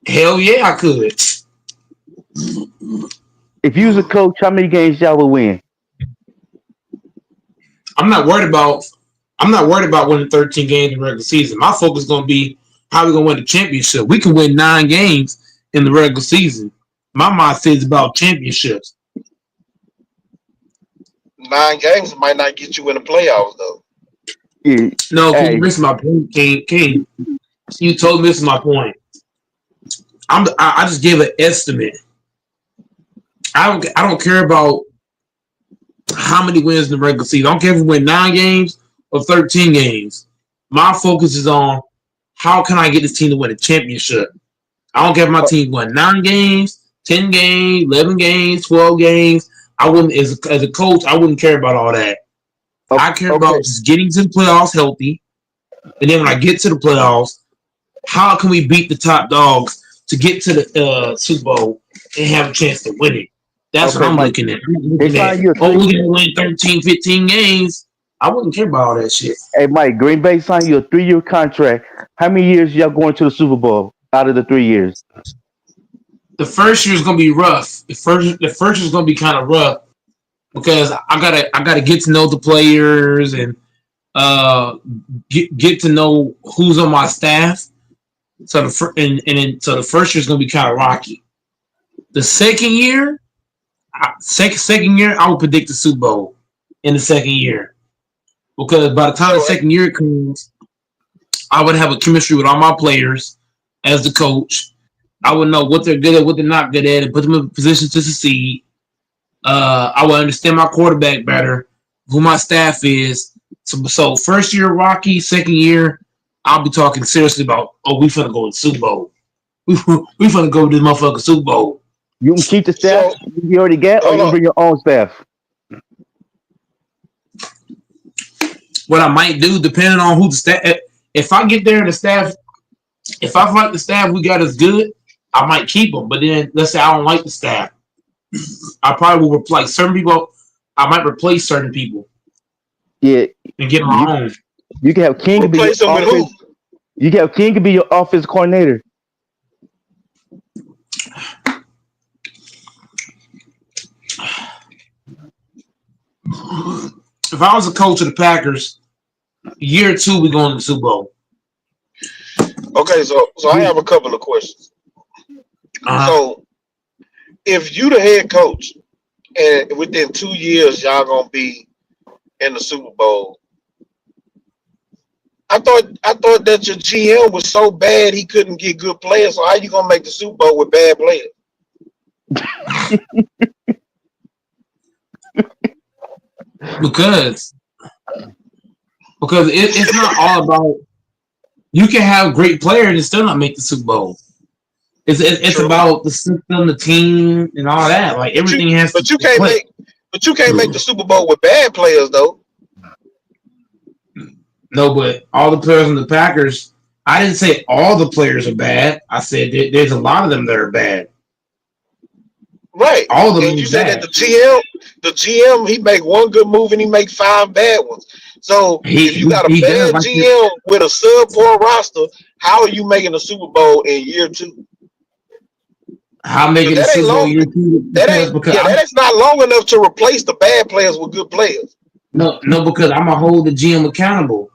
Hell yeah, I could. if you was a coach? How many games y'all would win? I'm not worried about. I'm not worried about winning 13 games in the regular season. My focus is going to be how we going to win the championship. We can win 9 games in the regular season. My mindset is about championships. 9 games might not get you in the playoffs though. Yeah. No, because you Hey, missed my point, King. You totally missed my point. I just gave an estimate. I don't care about how many wins in the regular season. I don't care if we win 9 games or 13 games. My focus is on how can I get this team to win a championship. I don't care if my team won 9 games, 10 games, 11 games, 12 games. I wouldn't, as a coach, I wouldn't care about all that. I care okay. about just getting to the playoffs healthy. And then when I get to the playoffs, how can we beat the top dogs to get to the Super Bowl and have a chance to win it? That's what Okay, I'm Mike. looking at. I'm They looking at, signed you a oh, three. we're going to win 13, 15 games. I wouldn't care about all that shit. Hey, Mike. Green Bay signed you a 3-year contract. How many years y'all going to the Super Bowl out of the 3 years? The first year is going to be rough. The first year is going to be kind of rough. because I gotta get to know the players and uh get to know who's on my staff. So so the first year is gonna be kind of rocky. The second year, I would predict the Super Bowl in the second year because by the time the So second year comes, I would have a chemistry with all my players as the coach. I would know what they're good at, what they're not good at, and put them in positions to succeed. I would understand my quarterback better, who my staff is. So first year Rocky, second year, I'll be talking seriously about, oh, we finna go to the Super Bowl. We finna go to this motherfucking Super Bowl. You can keep the staff so you already get, or hold you can on. bring your own staff. What I might do, depending on who the staff, if I get there and the staff, if I feel like the staff we got is good, I might keep them. But then let's say I don't like the staff, I probably will replace certain people. I might replace certain people Yeah, and get you my own. you can have King be your Replace him with who? offense. You can have King be your offense coordinator. If I was a coach of the Packers, year two we going to the Super Bowl. Okay, so I have a couple of questions. Uh-huh. So if you the head coach and within 2 years y'all gonna be in the Super Bowl, I thought that your GM was so bad he couldn't get good players. So how you gonna make the Super Bowl with bad players? Because it's not all about you can have great players and still not make the Super Bowl. It's True, about the system, the team, and all that. Like but you everything has to but you can't click. make the Super Bowl with bad players though. No, but all the players on the Packers, I didn't say all the players are bad. I said there's a lot of them that are bad. Right. All of them And you are said that bad. the GM, he make one good move and he make five bad ones. So He if you got a he does bad like to, GM with a subpar roster, how are you making the Super Bowl in year two? how Because making the that ain't Super Bowl long. year two That ain't because yeah. I'm That's not long enough to replace the bad players with good players. no because I'm gonna hold the GM accountable.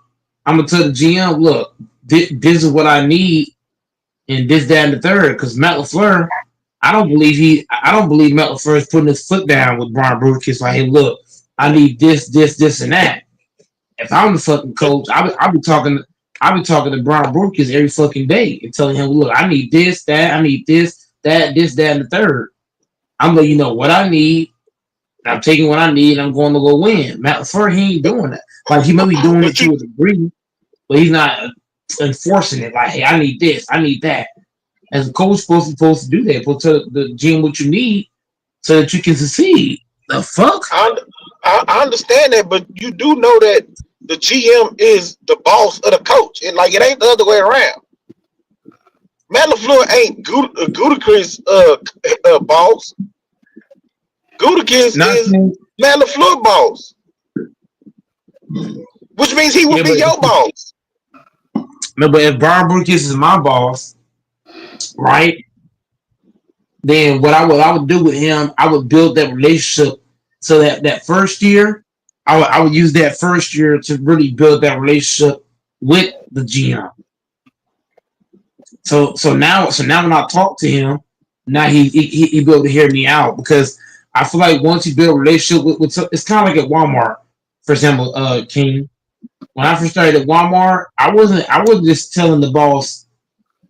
I'm gonna tell the GM, look, this is what I need, and this, that, and the third. Because Matt LaFleur, I don't believe Matt LaFleur is putting his foot down with Brian Burkis. Like, hey, look, I need this, and that. If I'm the fucking But coach, I be talking to Brian Burkis every fucking day and telling him, look, I need this, that, I need this, that, and the third. I'm letting you know what I need. I'm taking what I need. And I'm going to go win. Matt LaFleur, he ain't but doing that. Like he may be doing it but you to a degree, but he's not enforcing it. Like, hey, I need this, I need that. As a coach, supposed to do that. Supposed to tell the GM what you need so that you can succeed. The fuck? I, I understand that, but you do know that the GM is the boss of the coach, and like it ain't the other way around. Matt LaFleur ain't Gudakris boss. Gudakis Not is saying, Matt LaFleur boss, which means he would yeah, be your boss. but if Brian Burkis is my boss, right? Then what I would do with him, I would build that relationship so that first year, I would use that first year to really build that relationship with the GM. So now when I talk to him, now he be able to hear me out because I feel like once you build a relationship with it's kind of like at Walmart, for example, King. When I first started at Walmart, I wasn't just telling the boss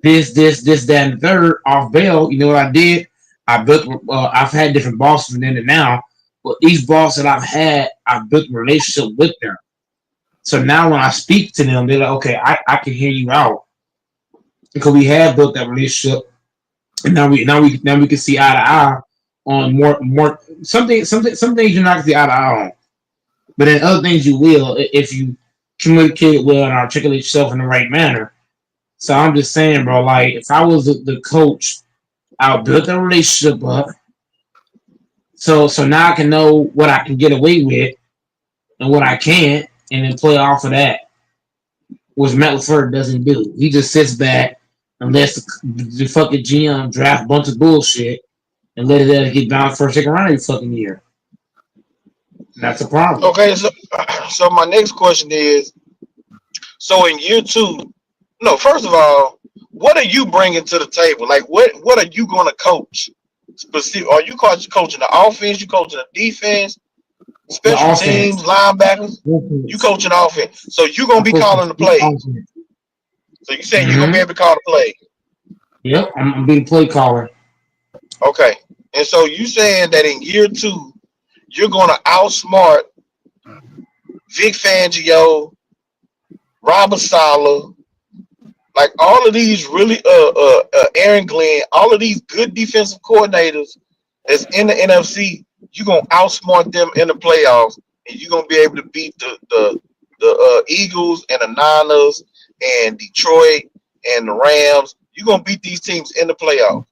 this, that, and the third off bail. You know what I did? I built. I've had different bosses from then to now, but each boss that I've had, I've built a relationship with them. So now when I speak to them, they're like, okay, I can hear you out because we have built that relationship, and now we can see eye to eye on more some things you're not gonna see eye to eye on, but then other things you will if you communicate well and articulate yourself in the right manner. So I'm just saying, bro, like if I was the coach, I'll build that relationship up. So now I can know what I can get away with and what I can't, and then play off of that, which Matt LaFleur doesn't do. He just sits back and lets the fucking GM draft a bunch of bullshit and let it get bounced first second round every fucking year. That's a problem. Okay, so my next question is: so in year two, no, first of all, what are you bringing to the table? Like, what are you going to coach? Specific? Are you coaching the offense? You coaching the defense? The Special teams, offense. linebackers? You Offense. coaching offense? So you gonna I'm be coaching calling the plays? offense. So you saying you're gonna be Mm-hmm. able to call the play? Yep. I'm being play caller. Okay. And so you saying that in year two, you're gonna outsmart Vic Fangio, Robert Sala, like all of these really Aaron Glenn, all of these good defensive coordinators that's in the NFC, you're gonna outsmart them in the playoffs, and you're gonna be able to beat the Eagles and the Niners and Detroit and the Rams. You're gonna beat these teams in the playoffs.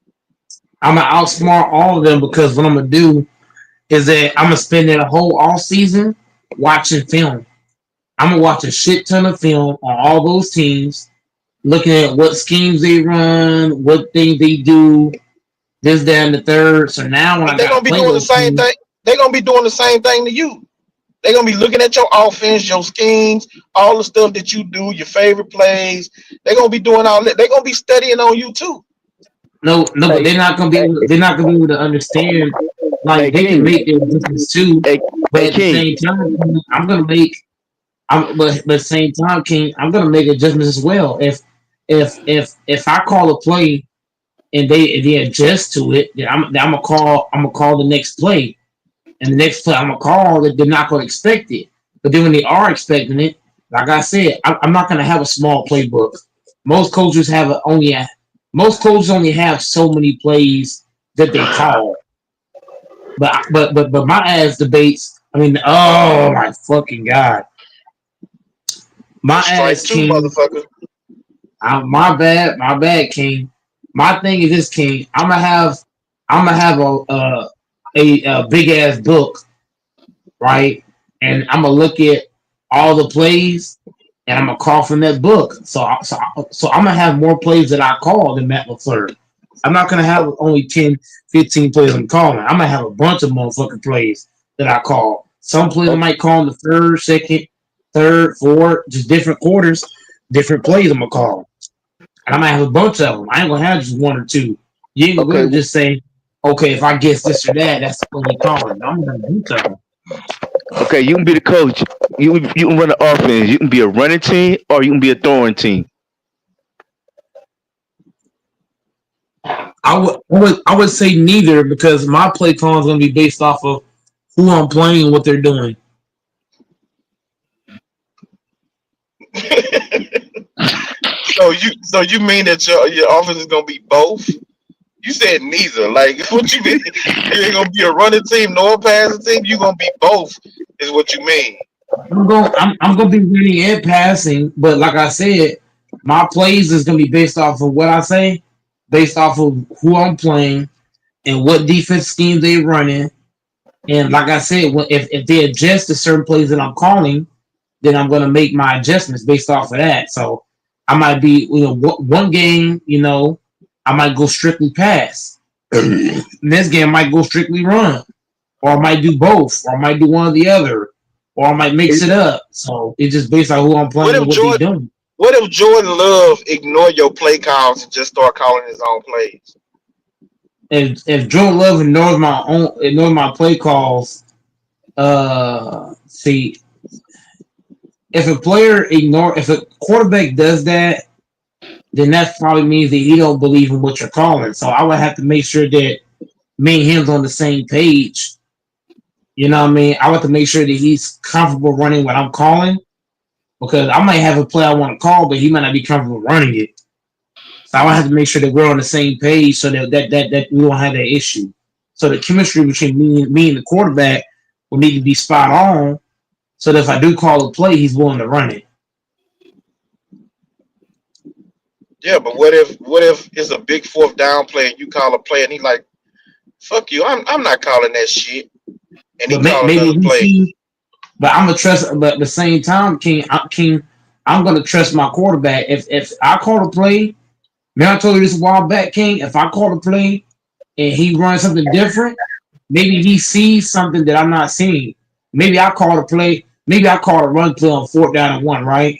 I'm gonna outsmart all of them because what I'm gonna do is that I'm gonna spend that whole off season watching film. I'm gonna watch a shit ton of film on all those teams, looking at what schemes they run, what things they do, this, that, and the third. So now when And I they're gotta gonna be play doing the those same teams, thing. They're gonna be doing the same thing to you. They're gonna be looking at your offense, your schemes, all the stuff that you do, your favorite plays. They're gonna be doing all that. They're gonna be studying on you too. no, but Hey, they're not gonna be able to understand. hey, Like they can King. make their difference too, Hey, but hey, at the King. same time, I'm gonna make. But at the same time, King, I'm gonna make adjustments as well. If I call a play and they adjust to it, then I'm gonna call the next play, and the next play I'm gonna call that they're not gonna expect it. But then when they are expecting it, like I said, I'm not gonna have a small playbook. Most coaches have most coaches only have so many plays that they call. But my ass debates. I mean, oh my fucking god, my It's strike ass two, King. motherfucker. My bad, King. My thing is this, King. I'm gonna have a big ass book, right? And I'm gonna look at all the plays, and I'm gonna call from that book. So I'm gonna have more plays that I call than Matt LaFleur. I'm not gonna have only 10, 15 plays I'm calling. I'm gonna have a bunch of motherfucking plays that I call. Some plays I Oh, might call in the third, second, third, fourth, just different quarters, different plays I'm gonna call. And I might have a bunch of them. I ain't gonna have just one or two. You ain't gonna be okay, able to just say, okay, if I guess this or that, that's what we calling. I'm gonna have a bunch of them. okay. You can be the coach. You can run the offense. You can be a running team or you can be a throwing team. I would say neither because my play call is gonna be based off of who I'm playing and what they're doing. So you mean that your offense is gonna be both? You said neither. Like what you mean? You ain't gonna be a running team nor a passing team. You gonna be both, is what you mean. I'm gonna be running and passing, but like I said, my plays is gonna be based off of what I say, based off of who I'm playing and what defense scheme they running. And like I said, if they adjust to certain plays that I'm calling, then I'm gonna make my adjustments based off of that. So I might be, one game, I might go strictly pass. This game I might go strictly run, or I might do both, or I might do one or the other, or I might mix it up. So it's just based on who I'm What playing if and what they Jordan? doing. What if Jordan Love ignore your play calls and just start calling his own plays? If Joe Love ignores my play calls, see, if a quarterback does that, then that probably means that he don't believe in what you're calling. So I would have to make sure that me and him's on the same page. You know what I mean? I want to make sure that he's comfortable running what I'm calling because I might have a play I want to call, but he might not be comfortable running it. So I have to make sure that we're on the same page so that we don't have that issue. So the chemistry between me and the quarterback will need to be spot on so that if I do call a play, he's willing to run it. Yeah, but what if it's a big fourth down play and you call a play and he like, fuck you, I'm not calling that shit, and he But call maybe another he play. sees. But I'm gonna trust. But at the same time, King, I'm gonna trust my quarterback. If I call a play, man, I told you this a while back, King. If I call a play and he runs something different, maybe he sees something that I'm not seeing. Maybe I called a play. Maybe I called a run play on 4th down and 1, right?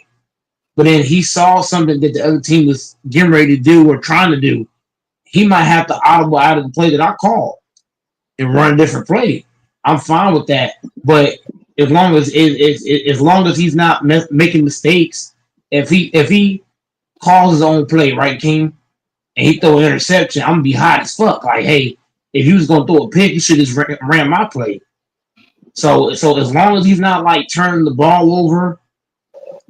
But then he saw something that the other team was getting ready to do or trying to do. He might have to audible out of the play that I called and run a different play. I'm fine with that. But as long as he's not making mistakes, if he calls his own play, right, King, and he throw an interception, I'm gonna be hot as fuck. Like, hey, if you was gonna throw a pick, you should just ran my play. So as long as he's not like turning the ball over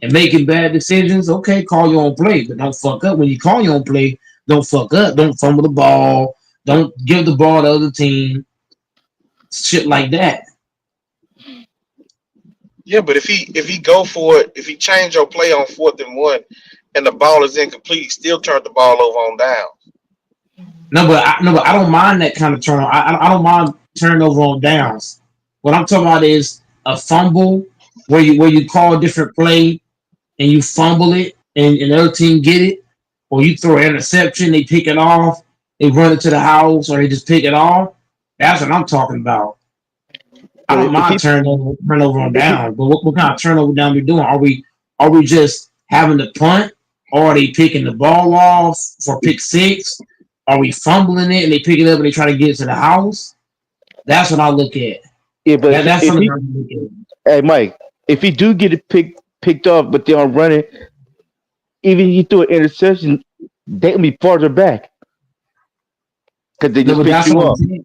and making bad decisions, okay, call your own play, but don't fuck up when you call your own play. Don't fuck up. Don't fumble the ball. Don't give the ball to the other team. Shit like that. Yeah, but if he go for it, if he change your play on 4th and 1, and the ball is incomplete, he still turn the ball over on down. No, but I don't mind that kind of turnover. I don't mind turnover on downs. What I'm talking about is a fumble where you call a different play and you fumble it and the other team get it, or you throw an interception, they pick it off, they run it to the house, or they just pick it off. That's what I'm talking about. I But don't if mind he turnover on if he down, but what kind of turnover down we doing? Are we just having to punt, or are they picking the ball off for pick six? Are we fumbling it and they pick it up and they try to get it to the house? That's what I look at. yeah, but That's if something he I look at. hey Mike, if he do get it picked off, but they are running, even if he threw an interception, they can be farther back because they No, just but picked that's you what I'm off. saying.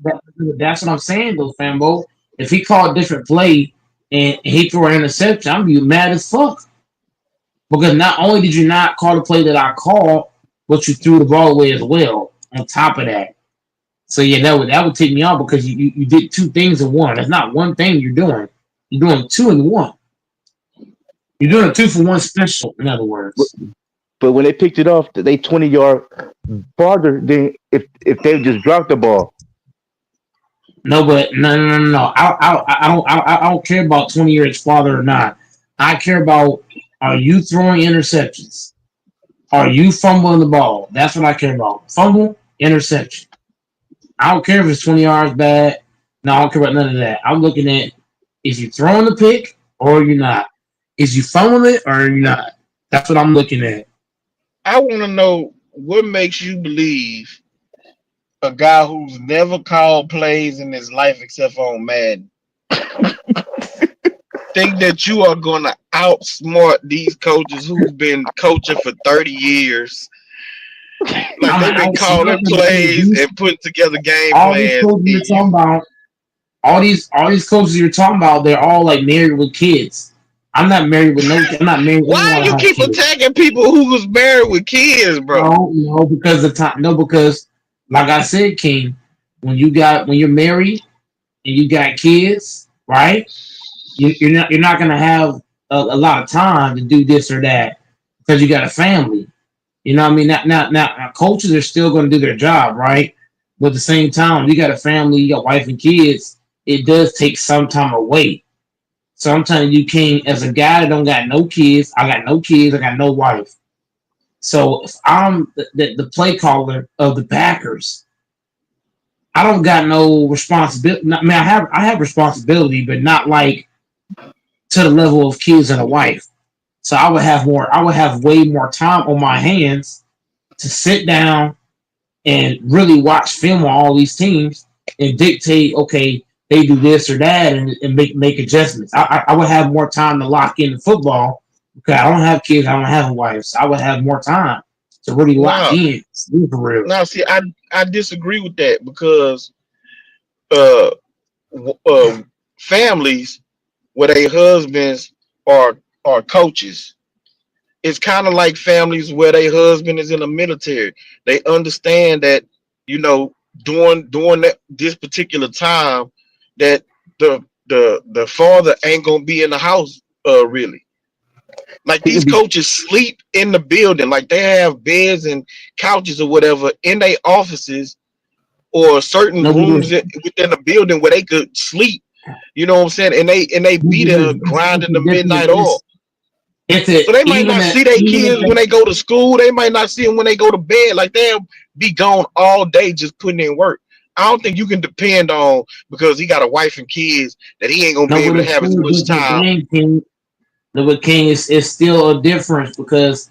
That's what I'm saying, though, Fambo. If he called a different play and he threw an interception, I'm gonna be mad as fuck. Because not only did you not call the play that I called, but you threw the ball away as well. On top of that, so yeah, that would take me off because you did two things in one. That's not one thing you're doing. You're doing two in one. You're doing a 2-for-1 special. In other But, words, but when they picked it off, they 20 yard farther than if they just dropped the ball. no, but no. I don't care about 20 years farther or not. I care about, are you throwing interceptions? Are you fumbling the ball? That's what I care about. Fumble, interception. I don't care if it's 20 yards bad. No, I don't care about none of that. I'm looking at, is you throwing the pick or you're not? Is you fumbling it or you're not? That's what I'm looking at. I want to know what makes you believe a guy who's never called plays in his life except on Madden think that you are going to outsmart these coaches who've been coaching for 30 years. Like I'm they've an been outsmart calling them because plays and putting together game all these plans, coaches you're and talking you. about, all these coaches you're talking about, they're all like married with kids. I'm not married with no. I'm not married with Why anyone that you has keep kids. attacking people who was married with kids, bro? No, because the time. No, because like I said, King, when you're married and you got kids, right? You're not gonna have a lot of time to do this or that because you got a family. You know what I mean? Now, coaches are still going to do their job, right? But at the same time, you got a family, you got wife and kids. It does take some time away. So I'm telling you, King, as a guy that don't got no kids, I got no kids, I got no wife. So if I'm the play caller of the Packers, I don't got no responsibility. I mean, I have responsibility, but not like to the level of kids and a wife. So I would have more. I would have way more time on my hands to sit down and really watch film on all these teams and dictate. Okay, they do this or that, and make adjustments. I would have more time to lock in the football because I don't have kids. I don't have a wife, so I would have more time to really lock Now, in. For real. now, see, I disagree with that because uh, families where their husbands are are coaches. It's kind of like families where their husband is in the military. They understand that, you know, during this particular time, that the father ain't gonna be in the house really. Like He these can be coaches sleep in the building, like they have beds and couches or whatever in their offices or certain No, rooms within the building where they could sleep. You know what I'm saying? And they be there grinding the midnight oil. It's So a they might not see their even if kids when they go to school. They might not see them when they go to bed. Like they'll be gone all day just putting in work. I don't think you can depend on because he got a wife and kids that he ain't gonna No, be able but to it's have as still a much different time. thing, King. No, but King is still a difference because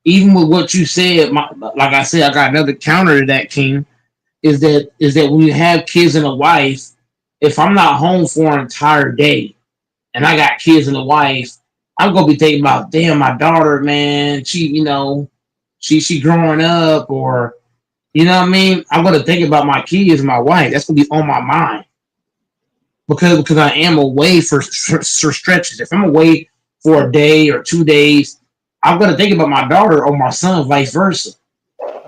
even with what you said, like I said, I got another counter to that, King. Is that when you have kids and a wife, if I'm not home for an entire day and I got kids and a wife, I'm gonna be thinking about, damn, my daughter, man, she growing up, or you know what I mean. I'm gonna think about my kids and my wife. That's gonna be on my mind because I am away for stretches. If I'm away for a day or 2 days, I'm gonna think about my daughter or my son, vice versa.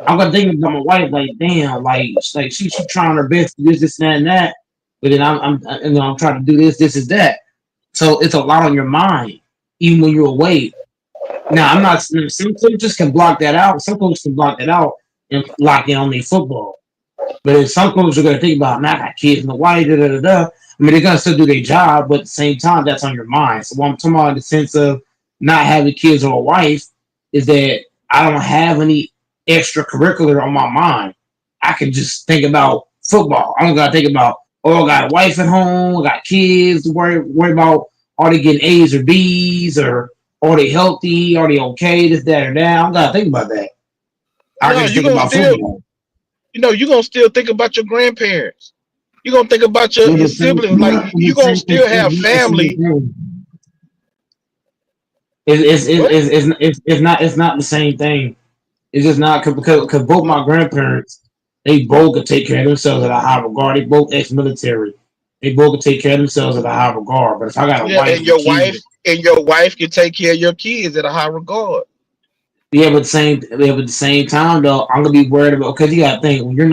I'm gonna think about my wife, like damn, like she trying her best to do this, that, and that, but then I'm trying to do this, is that. So it's a lot on your mind, even when you're away. Now I'm not. Some coaches can block that out. Some coaches can block that out and lock in on their football. But if some coaches are gonna think about, man, I got kids and a wife, da da da da. I mean, they're gonna still do their job, but at the same time, that's on your mind. So what I'm talking about in the sense of not having kids or a wife is that I don't have any extracurricular on my mind. I can just think about football. I don't gotta think about, oh, I got a wife at home, I got kids to worry about, are they getting A's or B's, or are they healthy, are they okay, this, that, or that. I don't gotta think about that. I No, can just you think gonna about still, football. you're gonna still think about your grandparents. You're gonna think about your, Yeah, your siblings. Like you gonna still have it's not the family. same. What? It's not the same thing. It's just not because both my grandparents, they both could take care of themselves at a high regard. They both ex-military. They both could take care of themselves at a high regard. But if I got a Yeah, wife and kids, and your wife can take care of your kids at a high regard. yeah, but the same time though, I'm gonna be worried about, because you gotta think when you're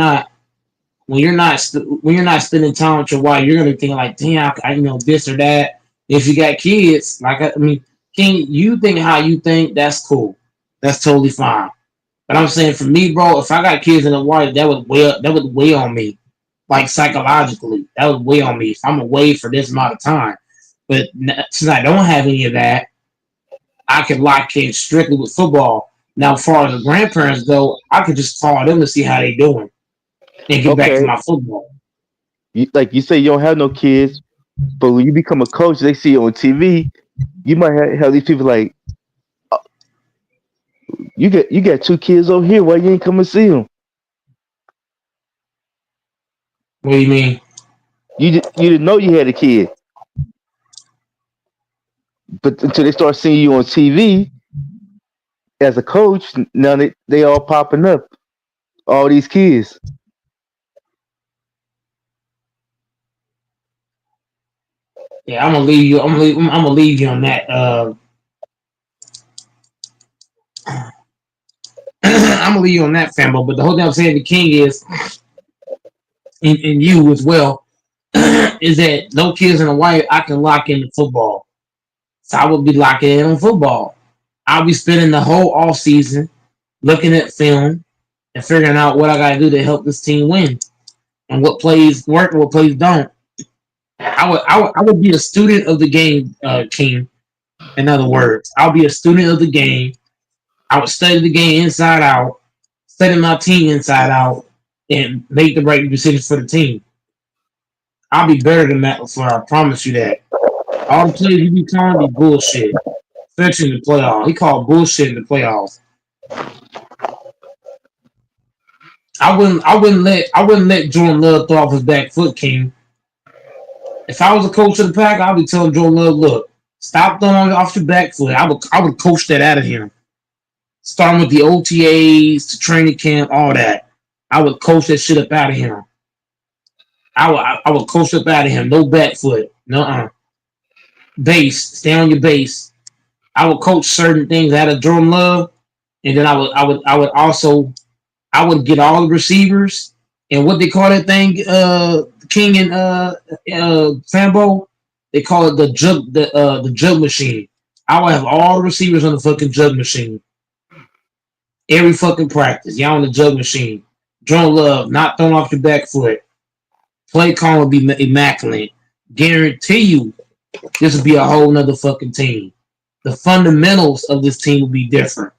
not spending time with your wife, you're gonna think like, damn, I know this or that. If you got kids, like I mean, King, you think how you think, that's cool, that's totally fine. But I'm saying for me, bro, if I got kids and a wife, that would weigh on me, like psychologically, that would weigh on me if I'm away for this amount of time. But since I don't have any of that, I can lock in strictly with football. Now, as far as the grandparents go, I could just call them to see how they doing and get back to Okay, my football. like you say, you don't have no kids, but when you become a coach, they see you on TV. You might have these people like, you got two kids over here. Why you ain't come and see them? What do you mean? You didn't know you had a kid, but until they start seeing you on TV as a coach, now they all popping up. All these kids. Yeah, I'm gonna leave you. I'm gonna leave you on that. I'm gonna leave you on that, Fambo. But the whole thing I'm saying, the King is, and you as well, is that no kids and a wife, I can lock into football. So I would be locking in on football. I'll be spending the whole off season looking at film and figuring out what I gotta do to help this team win and what plays work and what plays don't. I would be a student of the game, King. In other words, I'll be a student of the game. I would study the game inside out, study my team inside out, and make the right decisions for the team. I'll be better than that before, I promise you that. All the players you be calling be bullshit, especially in the playoffs. He called bullshit in the playoffs. I wouldn't let Jordan Love throw off his back foot, King. If I was a coach of the pack, I'd be telling Jordan Love, look, stop throwing off your back foot. I would coach that out of him. Starting with the OTAs to training camp, all that. I would coach that shit up out of him. I would coach up out of him. No back foot. No base. Stay on your base. I would coach certain things out of Jordan Love, and then I would get all the receivers and what they call that thing, King and Sambo. They call it the jug machine. I would have all the receivers on the fucking jug machine. Every fucking practice. Y'all on the jug machine. Jordan Love, not throwing off your back foot. Play call would be immaculate. Guarantee you this would be a whole nother fucking team. The fundamentals of this team would be different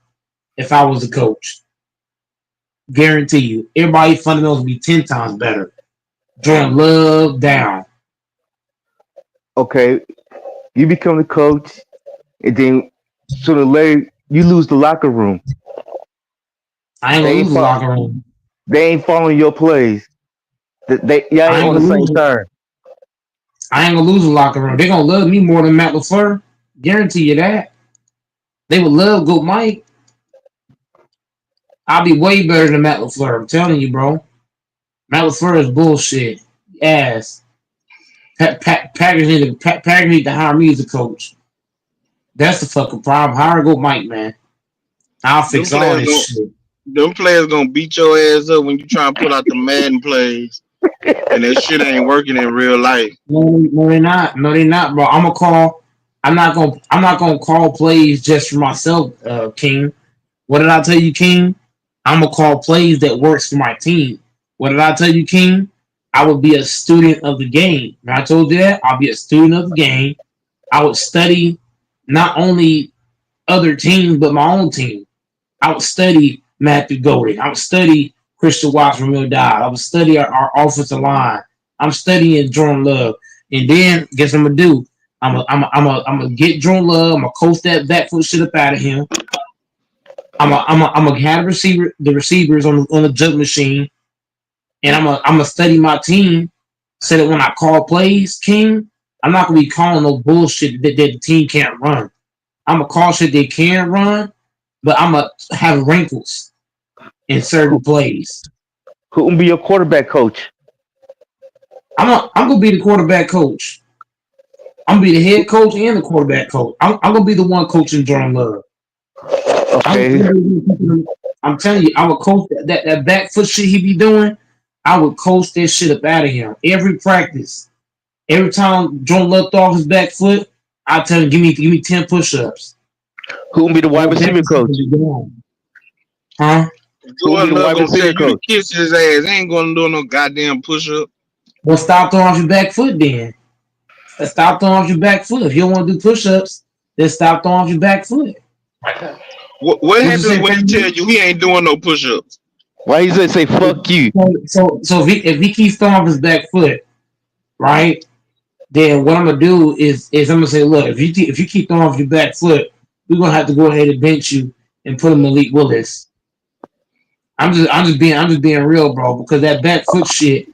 if I was a coach. Guarantee you. Everybody's fundamentals would be 10 times better. Jordan Love down. Okay, you become the coach, and then sooner or later you lose the locker room. I ain't They gonna ain't lose the fo- locker room. they ain't following your plays. Y'all I ain't ain't on the gonna same lose. time. I ain't gonna lose the locker room. They gonna love me more than Matt LaFleur. Guarantee you that. They would love Go Mike. I'll be way better than Matt LaFleur. I'm telling you, bro. Matt LaFleur is bullshit. Ass. Packers need to hire me as a coach. That's the fucking problem. Hire Go Mike, man. I'll Them fix all players this going shit. them players gonna beat your ass up when you try and pull out the Madden plays, and that shit ain't working in real life. No, they're not. No, they're not, bro. I'm gonna call. I'm not gonna call plays just for myself, King. What did I tell you, King? I'm gonna call plays that works for my team. What did I tell you, King? I would be a student of the game. And I told you that I'll be a student of the game. I would study not only other teams but my own team. I would study Matthew Golden. I would study Christian Watts from Mill Dive. I would study our offensive line. I'm studying Jordan Love. And then guess what I'm gonna do? I'm gonna get Jordan Love. I'm gonna coach that back foot shit up out of him. I'm gonna have the receivers on the jump machine, and I'm gonna study my team so that when I call plays, King, I'm not gonna be calling no bullshit that the team can't run. I'm gonna call shit they can run, but I'm gonna have wrinkles in certain Who plays. who will be your quarterback coach? I'm gonna be the quarterback coach. I'm gonna be the head coach and the quarterback coach. I'm gonna be the one coaching Jordan Love. I'm, Okay, I'm telling you, I would coach that back foot shit he be doing. I would coach that shit up out of him every practice. Every time Jordan Love throw off his back foot, I tell him give me 10 push-ups. who will be the wide That back receiver foot coach? be going, huh? Who will be Jordan the Love wide gonna tell receiver you to coach? kiss his ass. Ain't gonna do no goddamn push up. Well, stop throwing off your back foot then. Stop throwing off your back foot. If you don't want to do push-ups, then stop throwing off your back foot. What What you happens say, when he tell family? you he ain't doing no push ups? Why he say fuck you? So if he keeps throwing off his back foot, right? Then what I'm gonna do is I'm gonna say, look, if you keep throwing off your back foot, we're gonna have to go ahead and bench you and put him Malik Willis. I'm just being real, bro, because that back foot shit,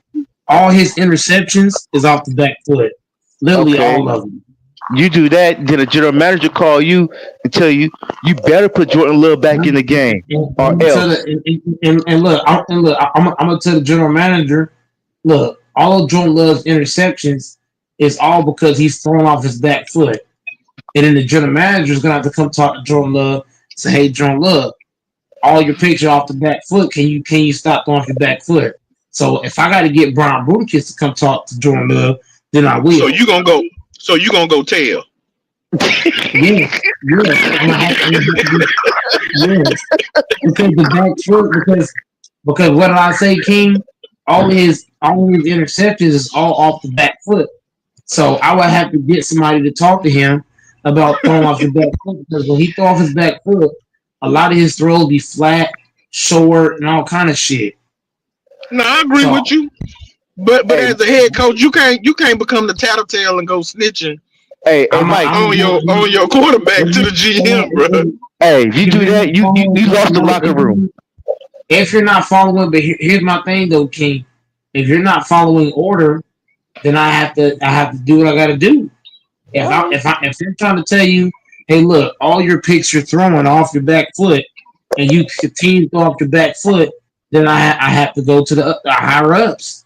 all his interceptions is off the back foot, literally Okay, all of them. you do that, then the general manager call you and tell you you better put Jordan Love back in the game, or else. And look, I'm gonna tell the general manager, look, all of Jordan Love's interceptions is all because he's thrown off his back foot. And then the general manager is gonna have to come talk to Jordan Love, say, hey, Jordan Love, all your picture off the back foot. Can you stop throwing off your back foot? So if I got to get Brian Bruticus to come talk to Jordan Love, then I So will. you gonna go? So you gonna go tell? Yes, yes, I'm gonna have to do, yes, because the back foot because what did I say, King? All his interceptions is all off the back foot. So I would have to get somebody to talk to him about throwing off your back foot because when he throw off his back foot, a lot of his throws be flat, short, and all kind of shit. No, I agree So with you. But Hey, as a head coach, you can't become the tattletale and go snitching hey, Mike. on your quarterback to the GM, bro. Hey, if you if do you're that, not you following, lost the locker room. if you're not following, but here's my thing though, King. If you're not following order, then I have to do what I got to do. If they're trying to tell you, hey, look, all your picks you're throwing off your back foot, and you continue to throw off your back foot, then I have to go to the higher ups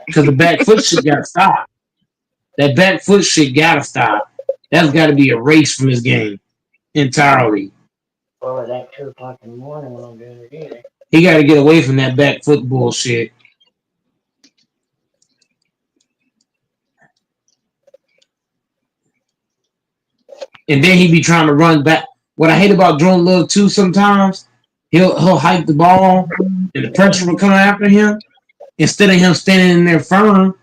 because the back foot shit got to stop. That back foot shit got to stop. That's got to be erased from this game entirely. Well, at like 2 o'clock in the morning when I'm doing it either. He got to get away from that back foot bullshit. And then he be trying to run back. What I hate about Jordan Love too, sometimes he'll hike the ball and the pressure will come after him. Instead of him standing in there firm,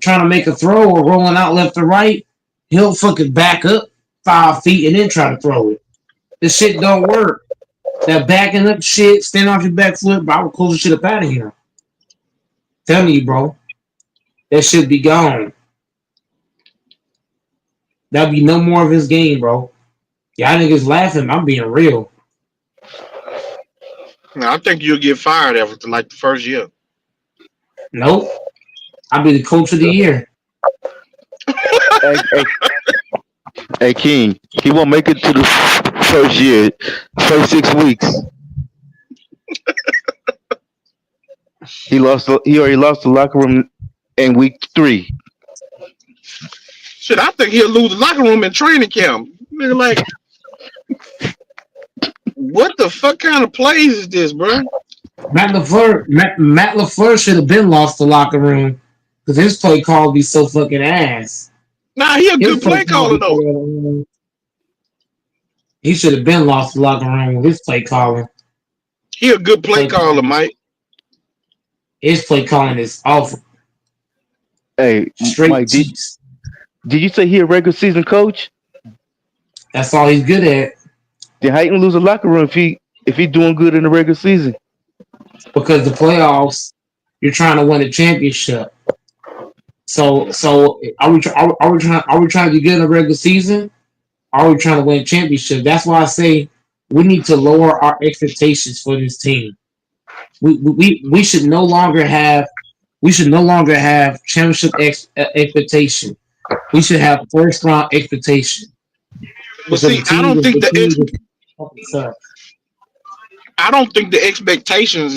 trying to make a throw or rolling out left or right, he'll fucking back up 5 feet and then try to throw it. This shit don't work. That backing up shit, stand off your back foot, but I will close the shit up out of here. Telling you, bro, that should be gone. That'll be no more of his game, bro. Y'all niggas laughing. I'm being real. Now, I think you'll get fired after like the first year. Nope. I'll be the coach of the year. Hey, hey, hey, King. He won't make it to the first year, first 6 weeks. He lost. He already lost the locker room in week 3. Shit, I think he'll lose the locker room in training camp. Nigga, like, what the fuck kind of plays is this, bro? Matt LaFleur should have been lost the locker room because his play call be so fucking ass. Nah, he a His good play play call caller be though. he should have been lost the locker room with his play calling. He a good play caller, Mike. His play calling is awful. Hey, Straight Mike, cheeks. did you say he a regular season coach? That's all he's good at. Then how you gonna lose a locker room if he doing good in the regular season? Because the playoffs, you're trying to win a championship. So are we trying to do good in the regular season? Or are we trying to win a championship? That's why I say we need to lower our expectations for this team. We should no longer have championship expectation. We should have first round expectation. But Because see, I don't think I don't think the expectations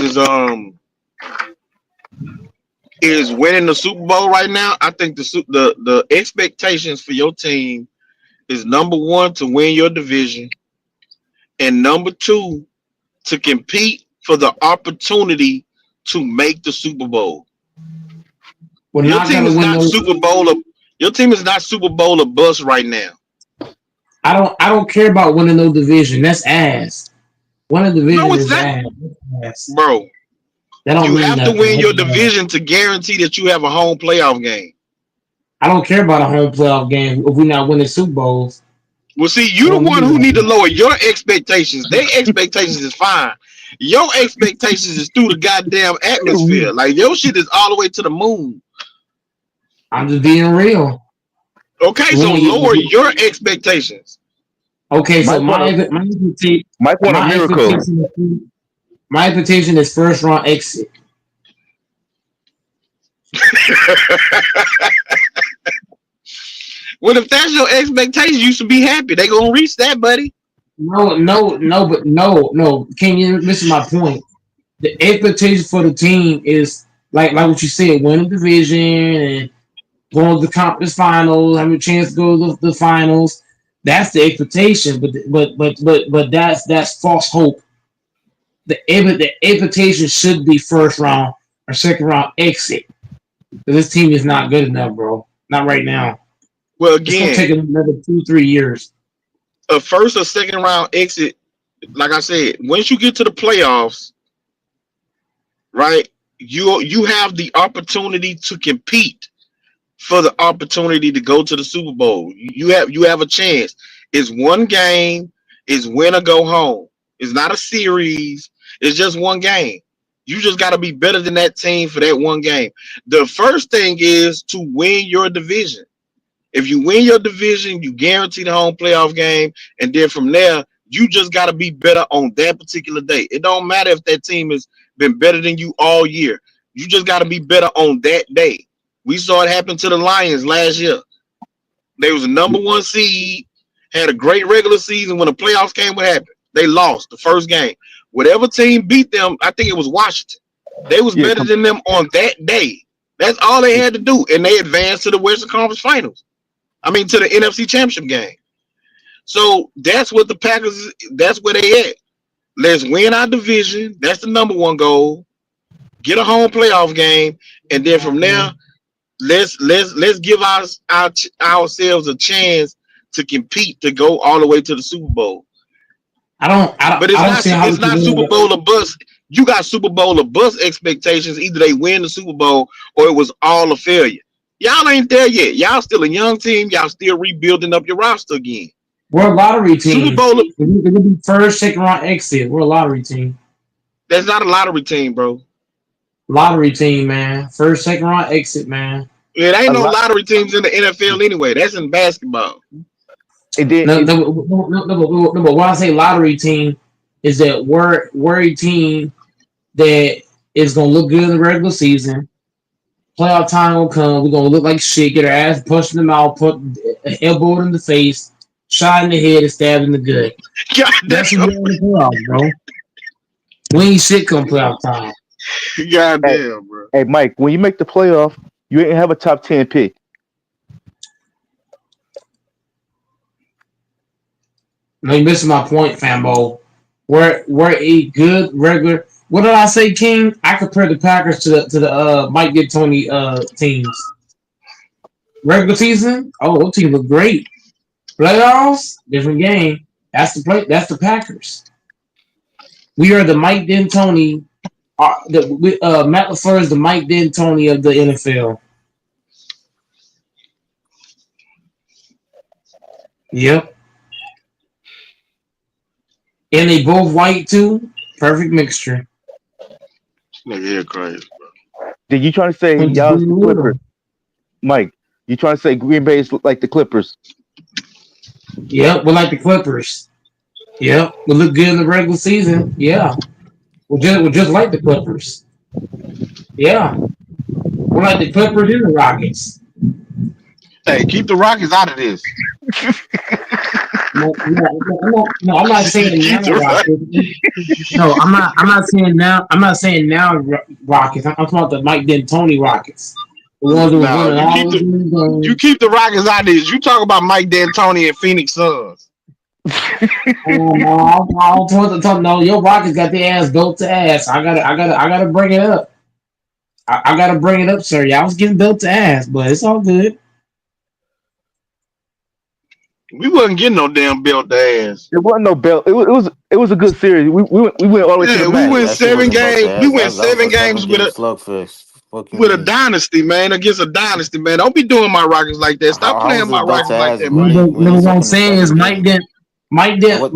is winning the Super Bowl right now. I think the expectations for your team is number one to win your division, and number two to compete for the opportunity to make the Super Bowl. we're Your not team gonna is win not those. Super Bowl. Your team is not Super Bowl or bust right now, I don't care about winning no division. That's ass. Winning no, division it's is not, ass. bro. That don't You mean have to nothing. win your division to guarantee that you have a home playoff game. I don't care about a home playoff game if we're not winning Super Bowls. Well, see, That you the don't one mean who need to nothing. lower your expectations. Their expectations is fine. Your expectations is through the goddamn atmosphere. Like your shit is all the way to the moon. I'm just being real. Okay, so lower your expectations. Okay, so Mike want a Mike want a my miracle. expectation is first round exit. Well, if that's your expectation, you should be happy. They gonna reach that, buddy. No. Can you listen to my point? The expectation for the team is like what you said, win the division and going to the conference finals, having a chance to go to the finals. That's the expectation, but that's false hope. The expectation should be first round or second round exit. This team is not good enough, bro. Not right now. Well, It's gonna again, take another 2-3 years. a first or second round exit. Like I said, once you get to the playoffs, right? You have the opportunity to compete for the opportunity to go to the Super Bowl. You have a chance. It's one game. It's win or go home. It's not a series. It's just one game. You just got to be better than that team for that one game. The first thing is to win your division. If you win your division, you guarantee the home playoff game, and then from there, you just got to be better on that particular day. It don't matter if that team has been better than you all year. You just got to be better on that day. We saw it happen to the Lions last year. They was a number one seed, had a great regular season. When the playoffs came, what happened? They lost the first game. Whatever team beat them, I think it was Washington. They was Yeah, better than them on that day. That's all they had to do, and they advanced to the Western Conference Finals. I mean, to the NFC Championship game. So that's what the Packers. That's where they at. Let's win our division. That's the number one goal. Get a home playoff game, and then from there, let's give ourselves a chance to compete to go all the way to the Super Bowl. But I don't see how we it's can not win Super it. Bowl or bust. You got Super Bowl or bust expectations. Either they win the Super Bowl or it was all a failure. Y'all ain't there yet. Y'all still a young team. Y'all still rebuilding up your roster again. We're a lottery Super team. Bowl, We're be first, second round exit. We're a lottery team. that's not a lottery team, bro. Lottery team, man. First, second round exit, man. It ain't A no lot, lottery teams in the NFL anyway. That's in basketball. and then No, but when I say lottery team, is that we're a team that is gonna look good in the regular season. Playoff time will come. We're gonna look like shit. Get our ass punched in the mouth, put an elbow in the face, shot in the head, and stabbed in the gut. God That's what damn. we are in the playoffs, bro. We ain't shit come playoff time. God hey, damn, bro. hey, Mike, when you make the playoff, you ain't have a top 10 pick. No, you missing my point, Fambo. We're a good regular. What did I say, King? I compared the Packers to the Mike D'Antoni teams. Regular season, oh, those teams look great. Playoffs, different game. That's the play. That's the Packers. We are the Mike D'Antoni. Matt LaFleur is the Mike D'Antoni of the NFL. Yep, and they both white too. Perfect mixture. Nigga here crazy. Did you trying to say Went to y'all is the Green Clippers? Little. Mike, you trying to say Green Bay is like the Clippers? Yep, we're like the Clippers. Yep, we look good in the regular season. Yeah, we're just like the Clippers. Yeah, we're like the Clippers and the Rockets. Hey, keep the Rockets out of this. No, I'm not saying now Keep the Rockets. Rockets. No, I'm not. I'm not saying now. I'm not saying now Rockets. I'm talking about the Mike D'Antoni Rockets, the ones that was No, winning all those you games. keep the Rockets out of this. You talk about Mike D'Antoni and Phoenix Suns. No, no, your Rockets got their ass built to ass. I gotta bring it up. I gotta bring it up, sir. Y'all was getting built to ass, but it's all good. We wasn't getting no damn belt ass. It wasn't no belt. It was a good series. We went all the way to Yeah, the we match. went That shit seven wasn't about to games. We ass. went That was seven a seven games game slugfest. Fuck you with a mean? dynasty, man, against a dynasty, man. Don't be doing my Rockets like that. Stop How playing was my it built to Rockets like ass? that, We man. ain't we ain't What I'm talking the saying seven is games.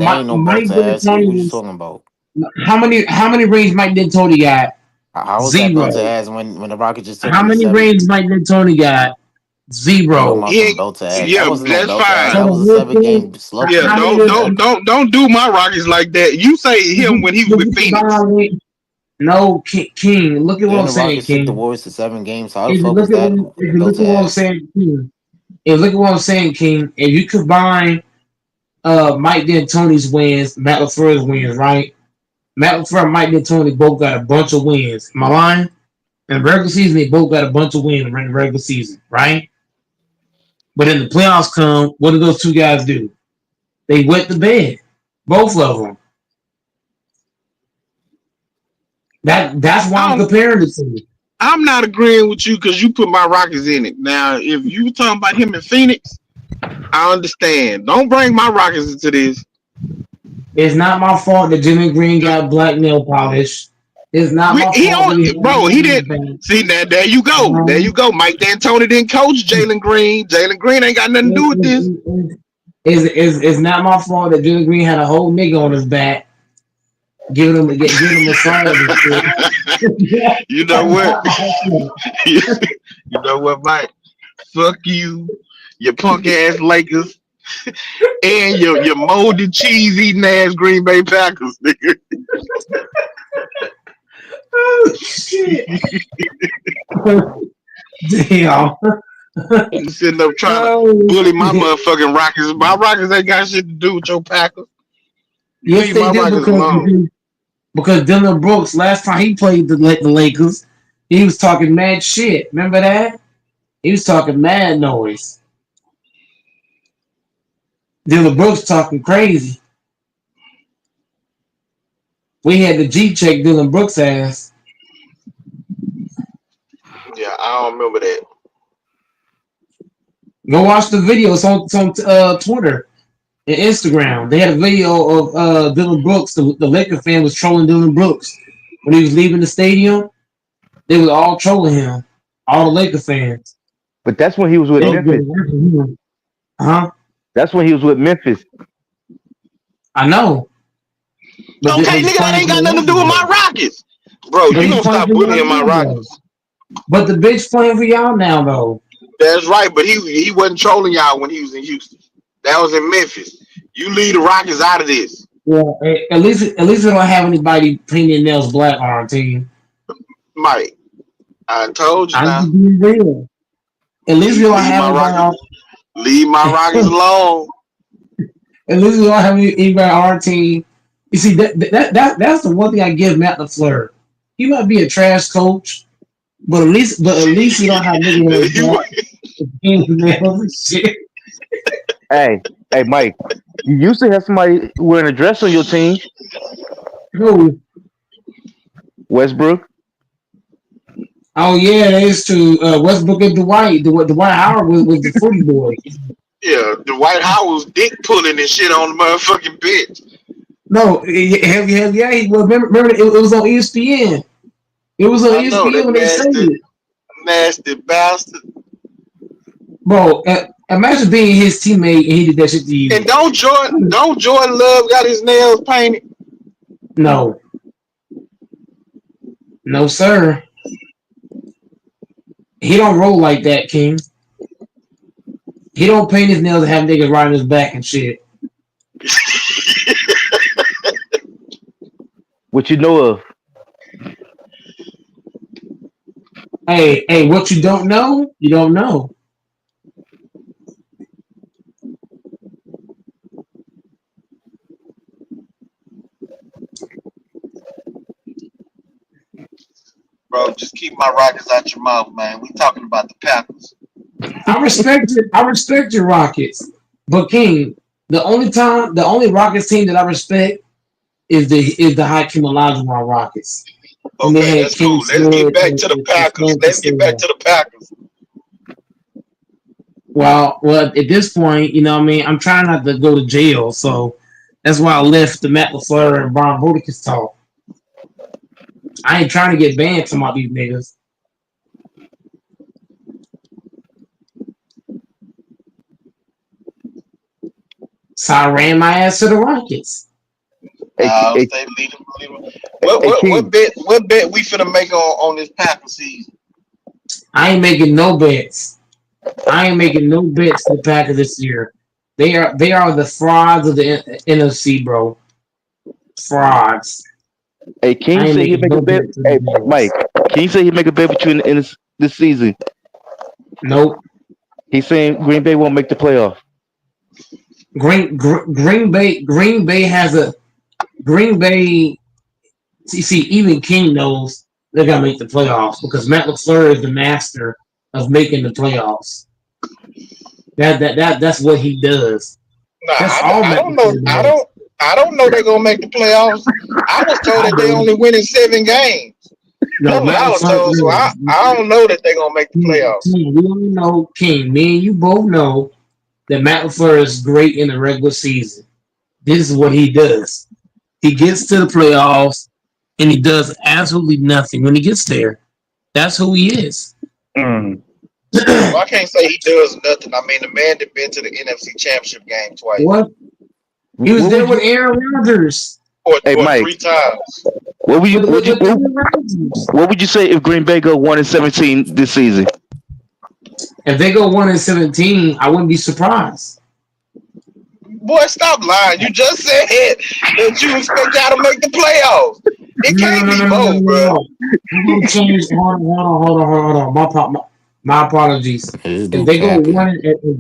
That ain't no Mike belt to did ass series. What you Tony. talking about? How many rings Mike did Tony got? How was that built to Zero. ass when the Rockets just took How him to many seven? rings Mike did Tony got? You talking Zero. about He some ain't. belt to ass? That Yeah, wasn't no that's belt to ass. So fine. That the was a whole 7 game thing. Yeah, How slugfest. many? don't do my Rockets like that. You say If him when he was with you Phoenix. combine, no, King. Look at what Then I'm the saying, Rockets took the King. Warriors to 7 games. How the If you fuck was look at that what if you built look to at what I'm ass? saying, King. If you look at what I'm saying, King. If you combine Mike D'Antoni's wins, Matt LaFleur's wins, right? Matt LaFleur and Mike D'Antoni both got a bunch of wins. Am I lying? In the regular season, they both got a bunch of wins in the regular season, right? But in the playoffs come, what do those two guys do? They wet the bed. Both of them. That's why I'm I don't. comparing the two. I'm not agreeing with you because you put my Rockets in it. Now, if you talking about him in Phoenix, I understand. Don't bring my Rockets into this. It's not my fault that Jimmy Green got black nail polish. It's not my He fault on, that he had bro. money He in the didn't bank. see that. There you go. There you go. Mike D'Antoni didn't coach Jalen Green. Jalen Green ain't got nothing to do with this. It's not my fault that Jimmy Green had a whole nigga on his back, giving him massage and shit. You know That's what? not my fault. You know what, Mike? Fuck you, your punk ass Lakers, and your moldy cheese eating ass Green Bay Packers, nigga. Oh shit! Damn. You sitting up trying to Oh bully my shit! motherfucking Rockets. My Rockets ain't got shit to do with your Packers. You Yes, leave they my do Rockets alone. because Dylan Brooks last time he played the Lakers, he was talking mad shit. Remember that? He was talking mad noise. Dylan Brooks talking crazy. We had the G check Dylan Brooks ass. Yeah, I don't remember that. Go watch the video. It's on Twitter and Instagram. They had a video of Dylan Brooks. The Laker fan was trolling Dylan Brooks when he was leaving the stadium. They was all trolling him. All the Laker fans. But that's when he was with They Memphis. was huh? That's when he was with Memphis. I know. But Okay, he's nigga, that playing ain't for the got nothing to do with my Lakers. Rockets. Bro, But you he's gonna playing stop for y'all bullying my now, though. Rockets. But the bitch playing for y'all now, though. That's right, but he wasn't trolling y'all when he was in Houston. That was in Memphis. You leave the Rockets out of this. Well, at least we don't have anybody painting nails black on our team. Mike, I told you I'm now. just being real. At least we don't Leave have my anybody Rockets. on. Leave my Rockets alone. At least we don't have anybody on our team. You see, that's the one thing I give Matt LaFleur. He might be a trash coach, but at least we don't have niggas You- that painting nails and shit. Hey, hey, Mike. You used to have somebody wearing a dress on your team, Who? Westbrook. Oh yeah, that is true. Westbrook and Dwight. Dwight Howard was the footy boy. yeah, the White House was dick pulling and shit on the motherfucking bench. No, hell yeah. Well, remember it was on ESPN. It was on I know ESPN that when they said it. nasty bastard. Bro, imagine being his teammate and he did that shit to you. And don't Jordan Love got his nails painted? No. No, sir. He don't roll like that, King. He don't paint his nails and have niggas riding his back and shit. What you know of? Hey, what you don't know, you don't know. Bro, just keep my Rockets out your mouth, man. We talking about the Packers. I respect your Rockets. But King, the only Rockets team that I respect is the Hakeem Olajuwon Rockets. And they Okay, had that's King cool. Let's get Smith back and, to the and Packers. Stan Let's get back Cassell. to the Packers. Well, at this point, you know what I mean? I'm trying not to go to jail, so that's why I left the Matt LaFleur and Brian Bodikis talk. I ain't trying to get banned from all these niggas. So I ran my ass to the Rockets. Hey, hey, Stay leading. hey, What King. bet we finna make on this Packers season? I ain't making no bets. I ain't making no bets for the Packers this year. They are the frauds of the NFC, bro. Frauds. Hey, I King ain't said he'd making make a no bet. bets for the Hey, Mike. Bears. King said he'd make a bet with you in this season. Nope. He's saying Green Bay won't make the playoff. Green Bay has a Green Bay. See, even King knows they're gonna make the playoffs because Matt LaFleur is the master of making the playoffs. That's what he does. Nah, That's all I Matt don't know. LaFleur does. I don't know they're gonna make the playoffs. I was told I that they do. only winning 7 games. No, That's what Matt I was LaFleur. told. So No, I don't know that they're gonna make the playoffs. King, we all know King. Me and you both know that Matt LaFleur is great in the regular season. This is what he does. He gets to the playoffs and he does absolutely nothing when he gets there. That's who he is. Mm. Well, I can't say he does nothing. I mean, the man that been to the NFC Championship game twice What? He was What there would with you? Aaron Rodgers. Hey, or Mike. 3 times. What would you? With Aaron Rodgers. What would you say if Green Bay go 1-17 this season? If they go 1-17, I wouldn't be surprised. Boy, stop lying. You just said that you expect y'all to make the playoffs. It No, no, can't no, be no, no, no, both, no, bro. no. I'm gonna change. Hold on. My apologies. This If dude they go capping. one, if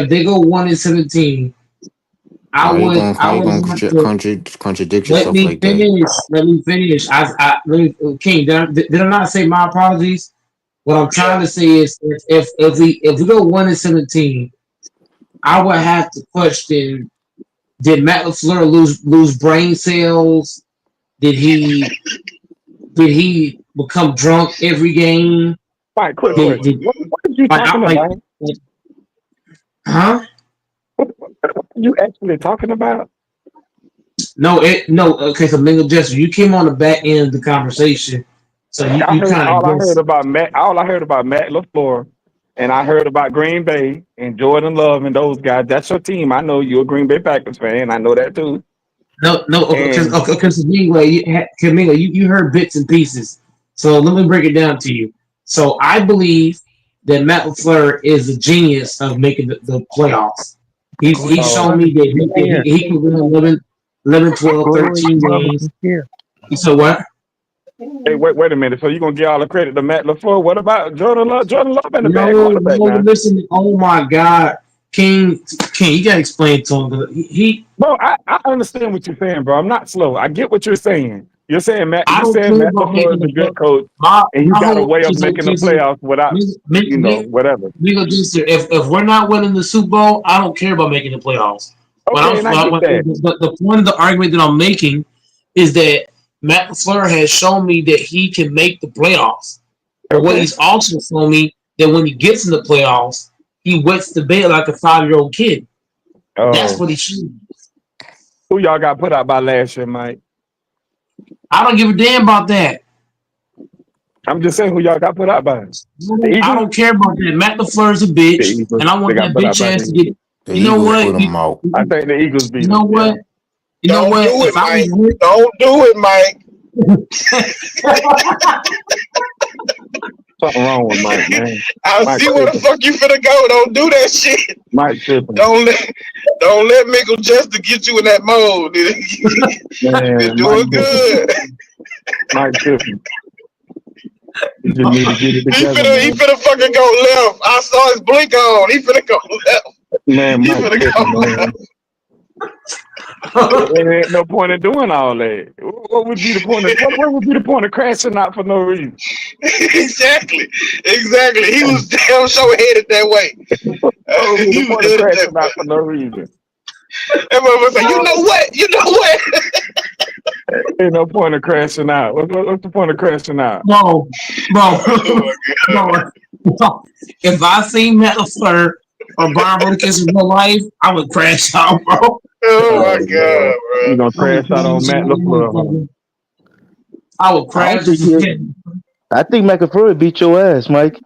they go 1-17, I How you would gonna I how you would gonna have to contradict let yourself me like that? finish. King, did I not say my apologies? What I'm trying Yeah. to say is if we go 1-17, I would have to question: did Matt LaFleur lose brain cells? Did he become drunk every game? Mike, quick Oh, Did, my. question. did What are you like, I, talking about? like huh? What are you actually talking about? No. Okay, so Mingo Jester, you came on the back end of the conversation, so you, I you heard kind all of I heard guess. about Matt. All I heard about Matt LaFleur, and I heard about Green Bay and Jordan Love and those guys. That's your team. I know you're a Green Bay Packers fan. I know that too. No, And because Kaminga, you heard bits and pieces. So let me break it down to you. So I believe that Matt LaFleur is a genius of making the playoffs. He's oh, shown me that he can win 11, 12, 13 games. So what? Hey, wait a minute. So you gonna give all the credit to Matt LaFleur? What about Jordan Love? Jordan Love been a No, bad quarterback no, now. listen. Oh my God, King, you gotta explain to him. Bro, I understand what you're saying, bro. I'm not slow. I get what you're saying. You're saying I you don't saying care Matt about LaFleur making is a the good coach and he my got a whole way of so making the so playoffs without, whatever. if we're not winning the Super Bowl, I don't care about making the playoffs. Okay, and I get that. The point of the argument that I'm making is that Matt LaFleur has shown me that he can make the playoffs. But what Okay. he's also shown me that when he gets in the playoffs, he wets the bed like a 5-year-old kid. That's Oh, what he should. who y'all got put out by last year, Mike? I don't give a damn about that. I'm just saying who y'all got put out by. The I Eagles? don't care about that. Matt LaFleur is a The bitch, Eagles. and I They want got that put out bitch by the ass to Eagles. get. The You know Eagles what? put them out. I think the Eagles You beat know them. Yeah. what? You know Don't what? do it, If I Mike. was Don't do it, Mike. Something wrong with Mike, man. I Mike see where the tripping. fuck you finna go. Don't do that shit. Mike tripping. Don't let Michael Jester get you in that mode. You're Man, Mike doing tripping. good. Mike tripping. You just need to get it He together, finna he man. finna fucking go left. I saw his blink on. He finna go left. Man, He Mike finna go tripping, man. left. There ain't no point in doing all that. What would be the point of what would be the point of crashing out for no reason? Exactly. He was damn sure headed that way. What would be the He was point of headed that crashing out way. for no reason? That motherfucker said, you know what? You know what? Ain't no point of crashing out. What's the point of crashing out? bro, Oh my god. bro. If I seen Matt LaFleur or Brian Rodriguez in real life, I would crash out, bro. Oh my Oh Lord, god, you bro. gonna I would crash out on crash Matt LaFleur? out. I would I don't crash. think I think McAfee beat your ass, Mike.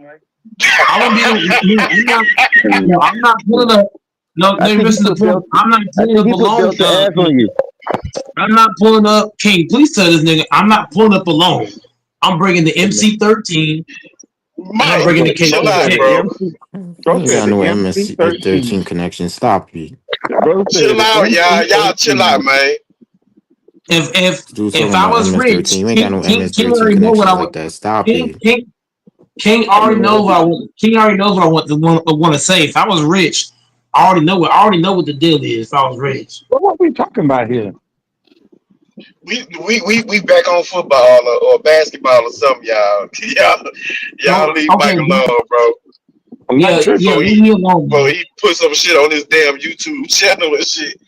I won't be. No, I'm not. No, I'm not pulling up. No, I they're think he missing the put point. belt. I'm not I pulling think up he put alone. belt to ass on you. I'm not pulling up. King, please tell this nigga I'm not pulling up alone. I'm bringing the MC13 and I'm Mike, bringing the chill Bro out, said K. the bro. MC. You Bro ain't said got the no MC13. MS-13 connection. Stop it. Bro said Chill the out, y'all. Y'all chill out, MC13. man. If Dude talking I about was MS-13. rich, You ain't got King, no King MS-13 already know what I connections would. like that. Stop King, it. King, King already knows what I want. King already knows what I want to say. If I was rich, I already know what. I already know what the deal is. If I was rich. But what we talking about here? We back on football or basketball or something, y'all. Y'all No, leave okay, Mike alone, bro. I'm not yeah, tripping. leave Before me alone, before man. he put some shit on his damn YouTube channel and shit.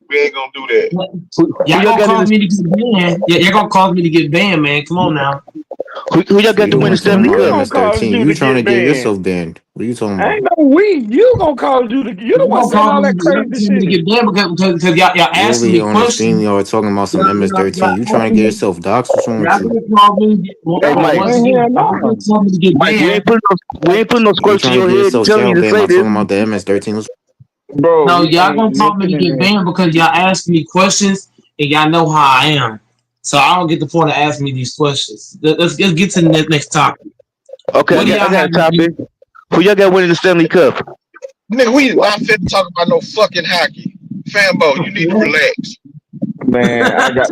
We ain't gonna do that. Who Y'all y'all gonna got in cause this? me to get banned? Yeah, y'all gonna cause me to get banned, man. Come on now. Who y'all got We to the win the ones talking Stanley about We Cup? gonna cause MS-13. you You to trying to get get banned. yourself banned. What are you talking Ain't about? no we. You gonna cause you to. You the Y'all one gonna saying cause all me, that crazy to shit. get banned because y'all You over asking here me on the stream, questions. y'all talking about some MS-13. You trying to Asking get me, yourself doxxed? What's wrong with y'all you? gonna cause me to get, Hey, Mike. once Man, hell again, y'all gonna no. cause me to get Mike, banned. we ain't putting no You squirts in trying to your get head and yourself telling you shadow to banned say by this. talking about the MS-13? Bro, No, we y'all ain't gonna cause me to mentioning get that. banned because y'all asking me questions and y'all know how I am. So I don't get the point of asking me these questions. Let's get to the next topic. Okay, What do I y'all got have? a topic. Who y'all got winning the Stanley Cup? Nigga, we not fit to talk about no fucking hockey. Fambo, you need to relax. Man, I got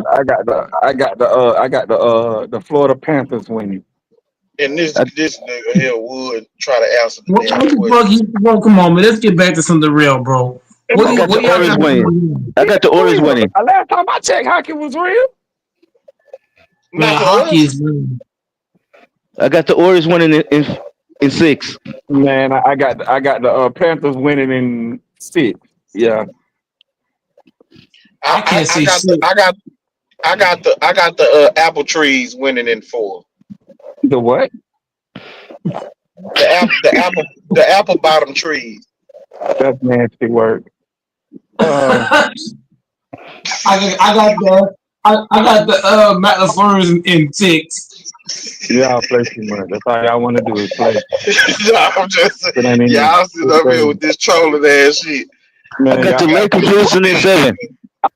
the Florida Panthers winning. And I, this nigga here would try to answer the What damn the question. fuck? Well, come on, man. Let's get back to something real, bro. And I got What the do y'all Oilers got? winning. I got the it's Oilers real. winning. Last time I checked, hockey was real. Not Man, for hockey us. is real. I got the Oilers winning in six. Man, I got the Panthers winning in 6. Yeah. I can't I say got the shit. apple trees winning in 4. The what? The apple bottom trees. That's nasty work. Uh, I got the Matt LaFleur's in 6. y'all play too much. That's all y'all want to do is play. No, I'm just saying, It ain't even y'all sit it's up here crazy. with this trolling ass shit. I Man, got I the y'all got Lakers losing in 7.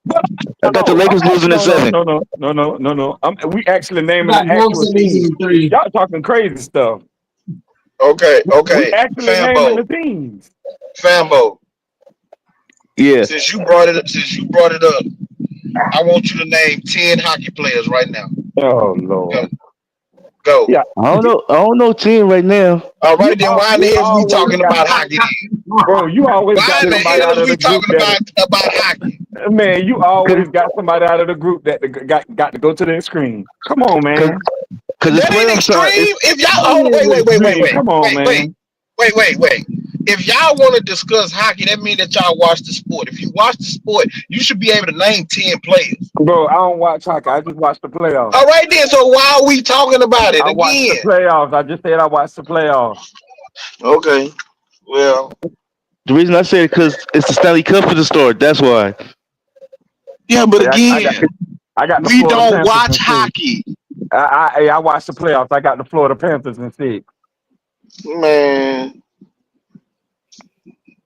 But I got the no, Lakers losing in no, no, 7. no, no, no, no, no, no. We actually I naming got the Golden actual State Lakers team. in 3. Y'all talking crazy stuff. Okay, We okay. actually naming Fambo, the teams. Fambo. Yeah. Since you brought it up, I want you to name 10 hockey players right now. Oh Go, Lord. go. Yeah. I don't know team right now. All You right, then why in the you hell is we always talking got, about hockey then? bro, you always Why got in the somebody hell out is of we the group talking that about hockey? man, you Cause, always got somebody out of the group that got to go to the screen. Come on, cause, man. cause it's That ain't playoff time. extreme. If y'all That hold on, is extreme. Come on, wait, wait, man. wait, wait, wait. If y'all want to discuss hockey, that means that y'all watch the sport. If you watch the sport, you should be able to name 10 players. Bro, I don't watch hockey. I just watch the playoffs. All right then. So why are we talking about it I watch the again? playoffs. I just said I watched the playoffs. Okay. Well, The reason I say it because it's the Stanley Cup for the start. That's why. yeah, but Yeah, again, I got the we Florida don't Panthers watch in six. hockey, I watched the playoffs. I got the Florida Panthers in six. man.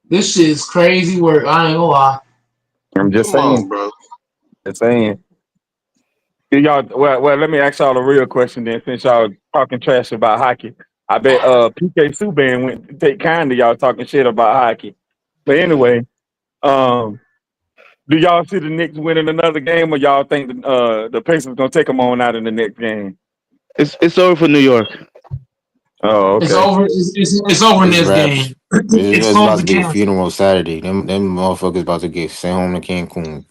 This shit's crazy work. I ain't gonna lie. I'm just Come on, saying. bro. Just saying. Y'all, well, let me ask y'all a real question then, since y'all talking trash about hockey. I bet PK Subban went to take kind to y'all talking shit about hockey. But anyway, um, do y'all see the Knicks winning another game, or y'all think the Pacers gonna take them on out in the next game? It's over for New York. Oh, It's okay. over. It's over in It's this raps. game. It's It's about close to to be a count. funeral Saturday. Them motherfuckers about to get sent home to Cancun.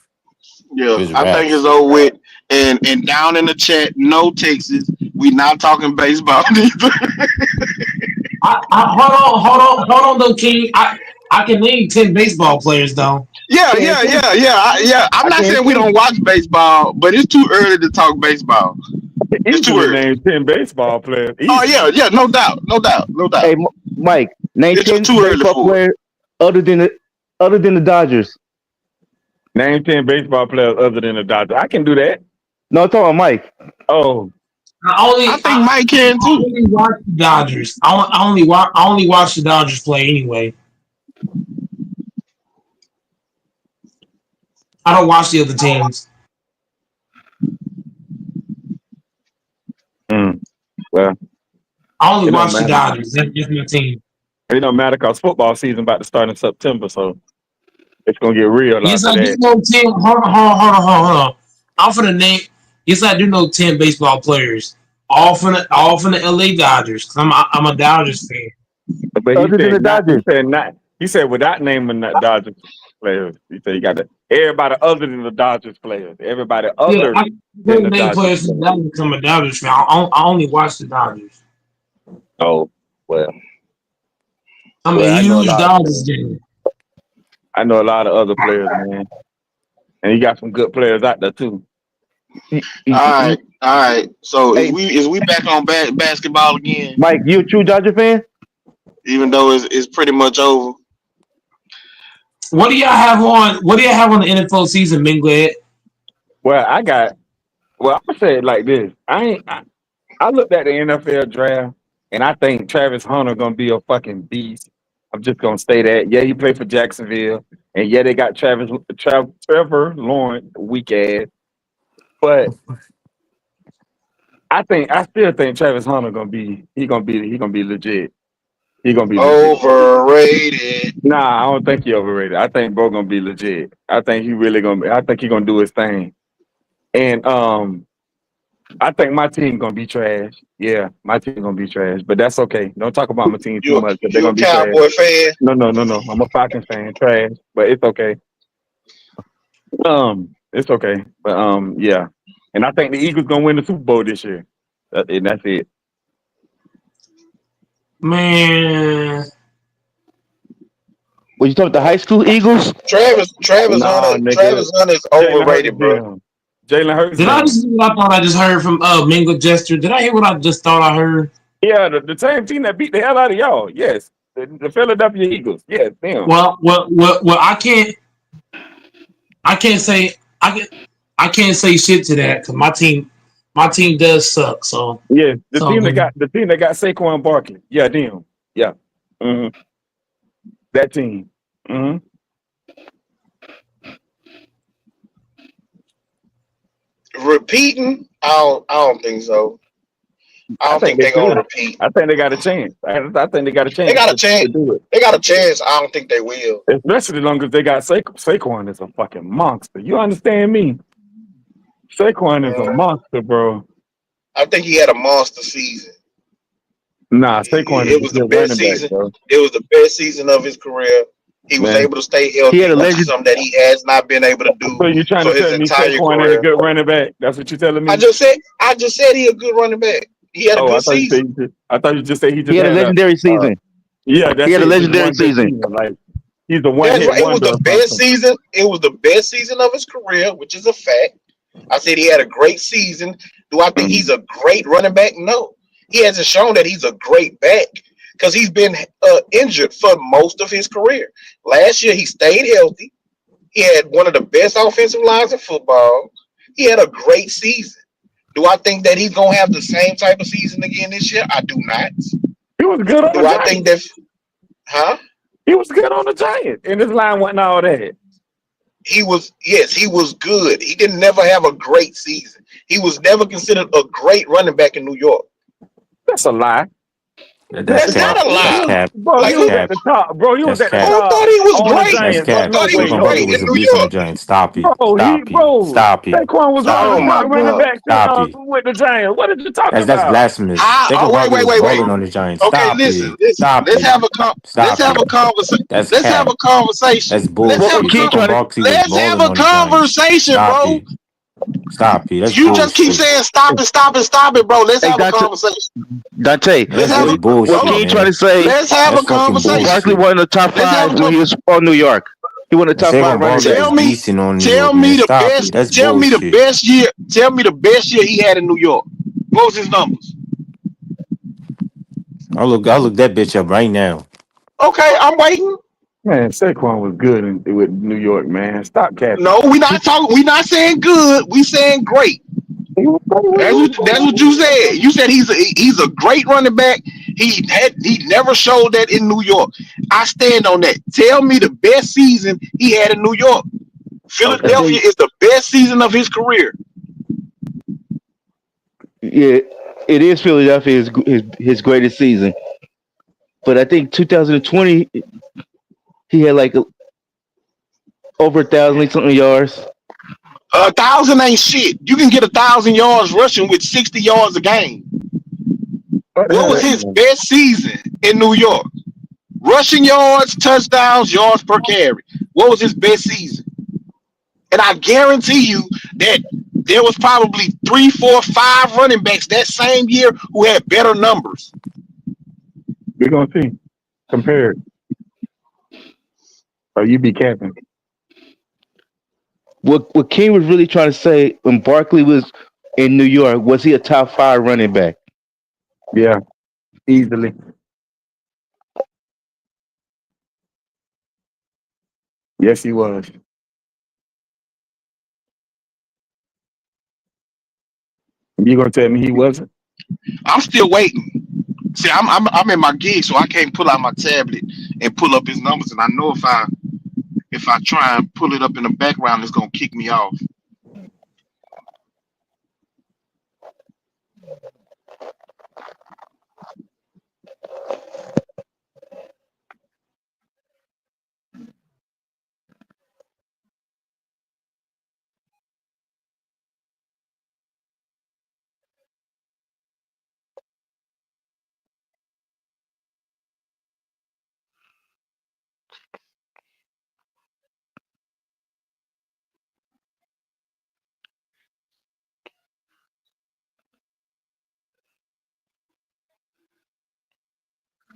Yeah, It's I think it's raps. over with. And down in the chat, no Texas. We not talking baseball either. Hold on, though, King. I can name 10 baseball players though. Yeah, Can yeah, too. yeah, yeah, yeah. I'm I not can saying we too. don't watch baseball, but it's too early to talk baseball. It's too Easily early. named 10 baseball players. Oh yeah, Easily. yeah, no doubt, no doubt, no doubt. Hey, Mike, name It's just 10 too early baseball for it. players other than the Dodgers. Name 10 baseball players other than the Dodgers. I can do that. No, I'm talking about Mike. Oh, I think Mike can I too. only watch the Dodgers. I only watch the Dodgers play anyway. I don't watch the other teams. well, I only it don't watch the matter. Dodgers. That's just my team. It don't matter because football season about to start in September, so it's gonna get real Yes, after I do that. know 10. Hold on. I'm for the name. Yes, I do know 10 baseball players. All from the LA Dodgers. Cause I'm a Dodgers fan. But he Other than said the not. He Dodgers. said not. He said without naming the Dodgers players. He said you got to everybody other than the Dodgers players. Everybody Yeah, other I than can the name Dodgers players from the players. Dodgers. I'm a Dodgers fan. I only watch the Dodgers. Oh well, I'm a well I know a huge lot. Dodgers fan. I know a lot of other players, man, and you got some good players out there too. Y- All y- y- right, all right. So is Hey, we back on basketball again? Mike, you a true Dodger fan? Even though it's pretty much over. What do y'all have on? What do y'all have on the NFL season, Minglet? Well, I got. Well, I'm gonna say it like this. I looked at the NFL draft, and I think Travis Hunter gonna be a fucking beast. I'm just gonna say that. Yeah, he played for Jacksonville, and yeah, they got Trevor Lawrence, weak ass. But I still think Travis Hunter gonna be legit. He gonna be legit. Overrated. Nah, I don't think he overrated. I think bro gonna be legit. I think he really gonna. I think he gonna do his thing. And I think my team gonna be trash. Yeah, my team gonna be trash, but that's okay. Don't talk about my team too You much because they're you a gonna be trash. Cowboy fan? No, no, no, no. I'm a Falcons fan, trash, but it's okay. It's okay, but yeah. And I think the Eagles gonna win the Super Bowl this year. And that's it. Man, What you talking about the high school Eagles? Nah, nigga, Travis Hunter is Jalen Hurts overrated, bro. them. Jalen Hurts did I them. just hear what I thought I just heard from Mingo Jester? Did I hear what I just thought I heard? Yeah, the same team that beat the hell out of y'all. Yes, the Philadelphia Eagles. Yes, them. Well, I can't say I can I can't say shit to that because my team does suck. So Yes, it's all good. the team that got Saquon Barkley. Yeah, them. Yeah, hmm that team. Hmm Repeating, I don't think so. I I don't think think they they're gonna could. repeat. I think they got a chance. I think they got a They chance got a chance. to do it. They got a chance. I don't think they will. Especially as long as they got Saquon is a fucking monster. You understand me? Saquon is a Uh, monster, bro. I think he had a monster season. Nah, Saquon is It a was the good best running back, season. bro. It was the best season of his career. He was Man. able to stay He had healthy, a which is legend. something that he has not been able to do So you trying for to his tell me entire Saquon ain't a career. good running back? That's what you telling I me? just said, I just said he a good running back. He had a Oh, good season. I thought you just said he He just had a had a legendary uh season. yeah, He that's had a it, just legendary one good season. season. Like he's a one That's hit right. It was wonder the or best something. season. It was the best season of his career, which is a fact. I said he had a great season. Do I think he's a great running back? No. He hasn't shown that he's a great back because he's been injured for most of his career. Last year, he stayed healthy. He had one of the best offensive lines in football. He had a great season. Do I think that he's going to have the same type of season again this year? I do not. He was good on the Do I think Giants. that, huh? He was good on the Giants. And his line wasn't all that. He was, yes, he was good. He didn't never have a great season. He was never considered a great running back in New York. That's a lie. That's That's cap. not a That's lie. cap. Bro, Like That's he was who at cap. the top. Bro, he was That's at the cap. who top thought he was on the great? That's Giants. Who But cap. no thought he way, was Saquon no. Barkley great was in a New beast on the York? Giants. Stop it. Bro, Stop it. Stop it. Saquon was one of Oh the Stop it. my top running God. backs Stop it. with the Giants. What did you talk That's about? blasphemous. How? Saquon Oh, wait, Barkley wait, was wait, balling wait. on the Giants. Okay, Stop listen, it. listen. Stop Let's it. have a let's Stop have it. a conversation. That's Let's have cap. a conversation. That's Let's have What bullshit. a King Saquon trying to Barkley was let's have balling a on the Giants. conversation, Stop bro. it. Stop it. That's You just keep bullshit. saying stop it, stop it, stop it, bro. Let's hey have a Dante, conversation. Dante, Let's That's have just a what hold bullshit, on. King trying man. to say? Let's have That's a fucking conversation. Barkley bullshit. won the top Let's have five a when he was on New York. He won the And top five Saquon running Barkley back. tell was me, beasting on New tell York, man. me the Stop it. best. That's Tell me the bullshit. best year. Tell me the best year he had in New York. What was his numbers? I'll look that bitch up right now. Okay, I'm waiting. Man, Saquon was good with New York, man. Stop capping. No, we not talking. We not saying good. We saying great. He was good with That's New what you said. You said he's a great running back. He never showed that in New York. I stand on that. Tell me the best season he had in New York. Okay. Philadelphia is the best season of his career. Yeah, it is Philadelphia his greatest season. But I think 2020 he had like over 1,000 something yards. 1,000 ain't shit. You can get 1,000 yards rushing with 60 yards a game. What the What hell was that his mean? best season in New York? Rushing yards, touchdowns, yards per carry. What was his best season? And I guarantee you that there was probably 3, 4, 5 running backs that same year who had better numbers. We're gonna see. Compared. So you be capping. What King was really trying to say when Barkley was in New York, was he a top five running back? Yeah, easily. Yes, he was. You gonna tell me he wasn't? I'm still waiting. See, I'm in my gig, so I can't pull out my tablet and pull up his numbers. And I know if I try and pull it up in the background, it's gonna kick me off.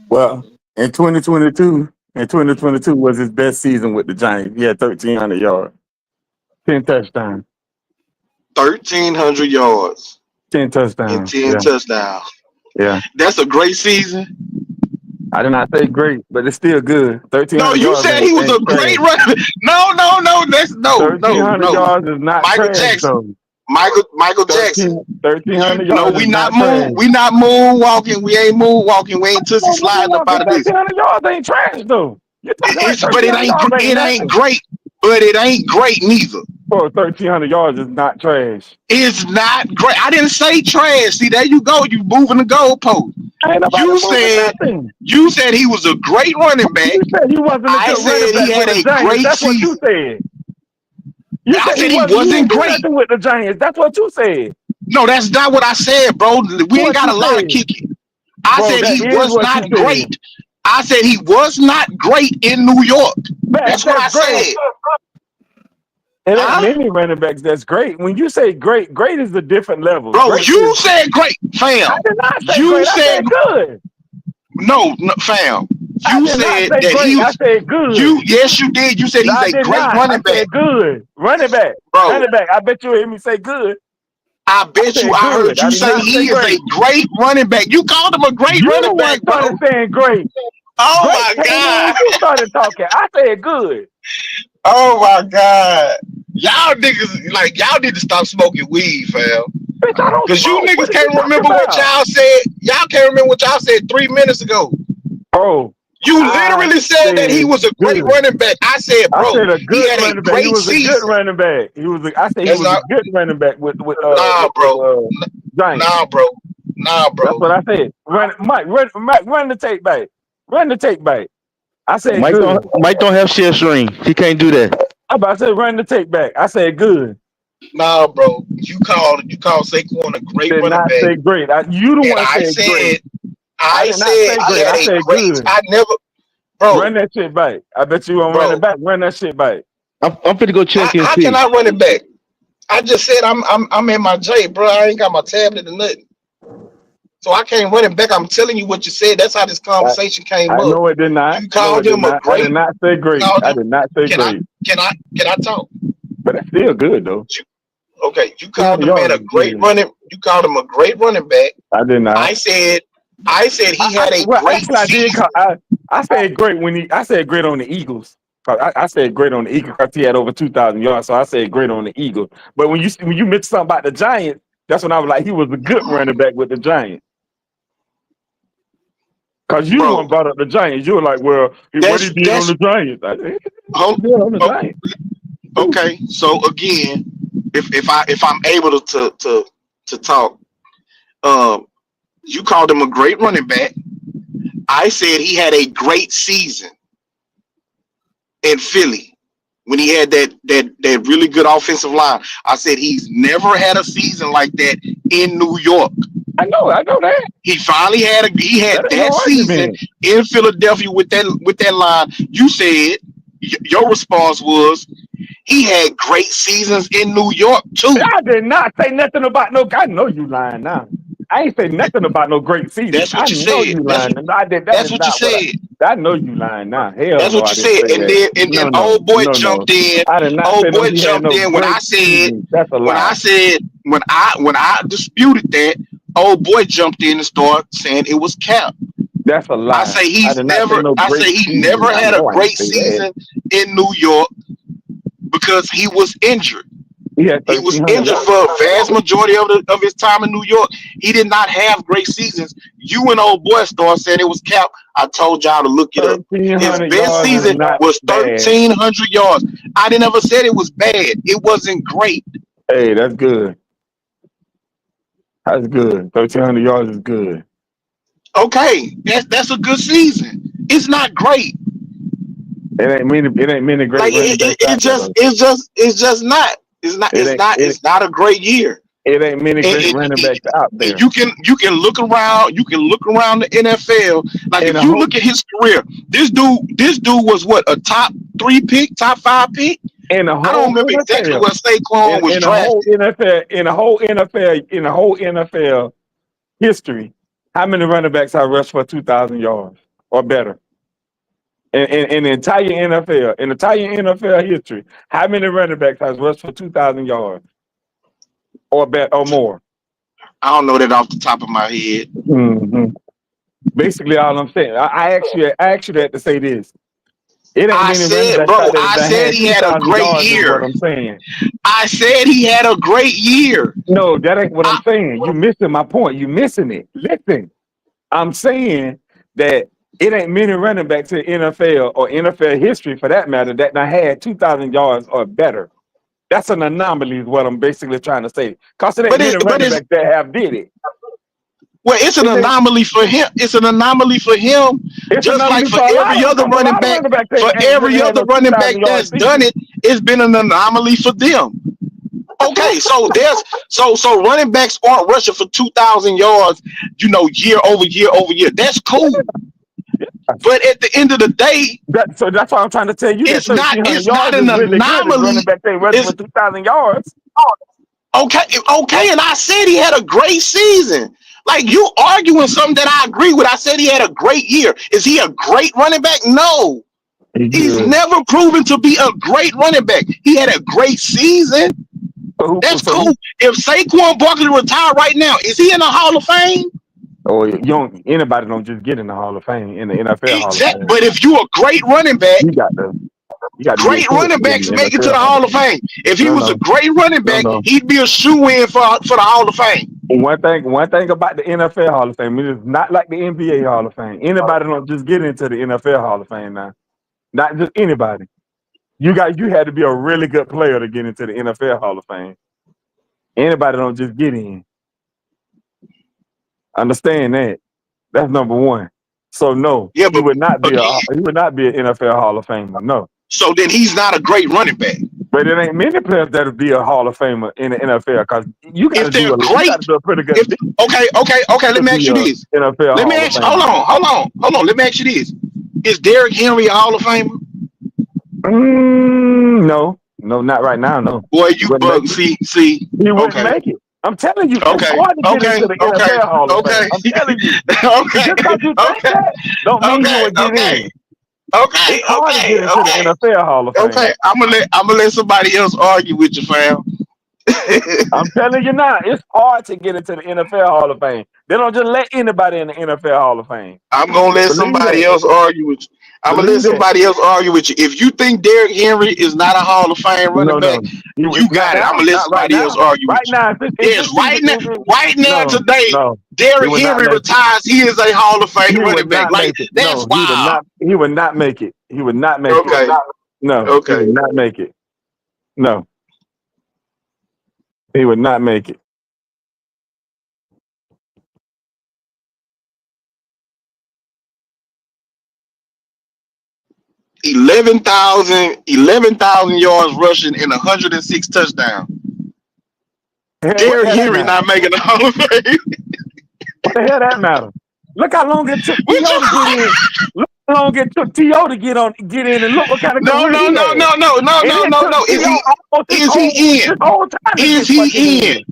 Well, in 2022 was his best season with the Giants. He had 1,300 yards, 10 touchdowns, 1,300 yards 10 and touchdowns. 10 Yeah, touchdowns. yeah. That's a great season. I did not say great, but it's still good. No, 1,300 you yards said he was a ain't trash. great runner. No, no, no. That's no, no, 1,300 no. yards is not Michael trash, Jackson. though. Michael Jackson. 1,300 No, yards is not trash. we not moonwalking. We ain't moonwalking. We ain't tussie No, but you sliding up walking out of this. 1,300 yards ain't trash, though. You're talking like But 1,300 yards ain't it ain't nothing. great. but it ain't great neither. Bro, 1,300 yards is not trash. It's not great. I didn't say trash. See, there you go. You moving the goalpost. Ain't nobody You moving said nothing. he was a great running back. You said he wasn't a I good running said he back with had the a Giants. great That's what you season. said. You I said said he he wasn't. He wasn't didn't do great. nothing with the Giants. That's what you said. No, that's not what I said, bro. We ain't What got you a lot of said, kicking. I bro? said That he is was what you not said. great. I said he was not great in New York. Facts. That's what That's I great. said. It ain't Huh? many running backs that's great. When you say great, great is a different level. Bro, Great you is. said great, fam. I did not say You great. I said said good. no, fam. I You did not said say that he great. I was said good. you yes, you did. You said No, he's I a did great not. I running back. said good. Running back. Bro, Running back. I bet you hear me say good. I I bet you said I heard good. I you did say not say he is a great. great running back. You called him a great You the running one back, started bro. saying great. Oh Great my came in when God. you started talking. I said good. Oh my God. Y'all niggas, like, y'all need to stop smoking weed, fam. Bitch, I don't Cause you smoke. What niggas are you can't talking remember what about? y'all said. Y'all can't remember what y'all said 3 minutes ago. Bro, You I literally said that he said was a great good. running back. I said, I bro, said a he good had a running back. He great was a good season. running back. I said he That's was a not good running back with nah, bro. Giants. Nah, bro. Nah, That's bro. what I said. Mike, run the tape back. Run the tape back. I said Mike good. don't have share string. He can't do that. I about to say run the tape back. I said good. Nah, bro. You called Saquon a great Did running not back. say great. You the And one said great. I I did not said say he great. had I a said great good. I never bro, Run that shit back. I bet you won't run it bro. back. Run that shit back. I'm finna go check and How can see. I run it back? I just said I'm in my J, bro. I ain't got my tablet or nothing. So I can't run it back. I'm telling you what you said. That's how this I, conversation came I up. know it did not. You No, called it did him a not. I did great. not say You great. called I him. did not say Can I? great. Can I talk? But it's still good though. You, okay. You called 300 the man yards a is great good. running. You called him a great running back. I did not. I said. I said he had a Well, great actually, I did. season. I said great when I said great on the Eagles. I said great on the Eagles because he had over 2,000 yards. So I said great on the Eagles. But when you mentioned something about the Giants, that's when I was like, he was a good running back with the Giants. Because you the one Bro, brought up the Giants. You were like, well, what he did on that's the Giants? I said, oh, he did on the oh, Giants. okay. So again, if I'm able to talk, um, you called him a great running back. I said he had a great season in Philly when he had that really good offensive line. I said he's never had a season like that in New York. I know that. He finally had That ain't that no season argument. in Philadelphia with that line. You said your response was he had great seasons in New York too. I did not say nothing about no. I know you lying now. I ain't say nothing about no great season. That's I what you know said. you lying. No, I did. That That's is what you not what said. I know you lying now. Hell That's no, what I you didn't said. say And that. then No, old no, boy no, no. jumped in. I did not say Old no. boy He had jumped no in when I great said season. That's a when I lie. said when I disputed that. Old boy jumped in and started saying it was cap. That's a lie. I did not say no I say great he season. never I had a know I great ain't say that. season in New York because he was injured. He had He was 1,300 injured yards. for a vast majority of his time in New York. He did not have great seasons. You and old boy started saying it was cap. I told y'all to look it up. His 1,300 best yards is season not was bad. 1,300 yards. I didn't ever said it was bad. It wasn't great. Hey, that's good. That's good. 1,300 yards is good. Okay, that's a good season. It's not great. It ain't many. It ain't many great Like running backs it out there just though. it's just not. It's not It it's ain't. not it's not a great year. It ain't many And, great running backs out and there. you can look around. You can look around the NFL. Like And if a you whole look at his career, this dude was what, a top 3 pick, top 5 pick. in the I don't whole remember exactly NFL. where Saquon was In the whole drafted. NFL. In the whole NFL history, how many running backs have rushed for 2,000 yards or better? In the entire NFL, in the entire NFL history, how many running backs has rushed for 2,000 yards or better or more? I don't know that off the top of my head. hmm Basically, all I'm saying, I actually had to say this. It ain't I many running said, backs bro, out there I that said had he had a 2,000 great yards. Is what year. I'm saying. I said he had a great year. No, that ain't what I'm I, saying. You missing my point. You missing it. Listen, I'm saying that It ain't many running backs in NFL or NFL history for that matter that done had 2,000 yards or better. That's an anomaly, is what I'm basically trying to say. Cause it ain't But many but running it's backs that have did it. well, it's an It ain't, anomaly for him. It's an anomaly for him, it's an just like anomaly for for a lot every of other because a running lot of back. running backs For ain't really every had other no running back 2,000 yard that's done season. it, it's been an anomaly for them. Okay, so there's so running backs aren't rushing for 2,000 yards, year over year over year. That's cool. But at the end of the day, So that's why I'm trying to tell you that it's not 1,300 it's not yards an is really good if running anomaly. backs ain't rushing for It's 2,000 yards. okay, and I said he had a great season. Like you arguing something that I agree with. I said he had a great year. Is he a great running back? No. He He's good. never proven to be a great running back. He had a great season. That's So cool. who? If Saquon Barkley retire right now, is he in the Hall of Fame? Oh, you don't. Anybody don't just get in the Hall of Fame, in the NFL Hall of Exactly. Fame. But if you're a great running back, You got to. You got to get great to it running to get in backs the make it to the NFL Hall Hall of of Fame. Fame. If he No, was a no, great running no, back, no. he'd be a shoe in for the Hall of Fame. One thing about the NFL Hall of Fame, it is not like the NBA Hall of Fame. Anybody don't just get into the NFL Hall of Fame now. Not just anybody. You had to be a really good player to get into the NFL Hall of Fame. Anybody don't just get in. Understand that. That's number one. So no, Yeah, he but would not be again, an NFL Hall of Famer. No. so then he's not a great running back. But it ain't many players that'll be a Hall of Famer in the NFL because If they're you got great, to do a pretty if good okay, let to me be ask you a this. NFL Let me Hall of ask you, Famer. hold on. Let me ask you this. Is Derrick Henry a Hall of Famer? No, not right now. No, Boy, he you wouldn't make bug. it. See. He wouldn't Okay, make it. I'm telling you, it's okay, hard to get okay, into the okay, NFL Hall of Fame. okay, I'm telling you, okay, just because you think okay, that, don't mean you okay, would get okay, in. okay, It's hard to get into the okay, NFL Hall of okay. Fame. I'm gonna let somebody else argue with you, fam. I'm telling you now, it's hard to get into the NFL Hall of Fame. They don't just let anybody in the NFL Hall of Fame. I'm gonna let Believe somebody that. else argue with you. I'm gonna let Believe that. somebody else argue with you. If you think Derrick Henry is not a Hall of Fame running No, back, no. you Not got it. I'm now. gonna let Not right somebody else now. argue with Right you. now, if Yes, this season ended, right now no, today, no. He Derrick would not Henry make it. retires. He is a Hall of Fame He would running back. not Like make it. that's No, he would wild. not. He would not make it. He would not make it. Okay, No, he okay. would not make it. No, he would not make it. 11,000 yards rushing and 106 touchdowns. What the Derrick hell that Henry matter? not making the Hall of Fame. What the hell that matter? Look how long it took What T.O. to get you? in. Look how long it took T.O. to get in, and look what kind of No, career no, he no, had. no, no, no, And no, it no, took no. T.O. almost Is he his in? whole time to Is get he fucking in? in.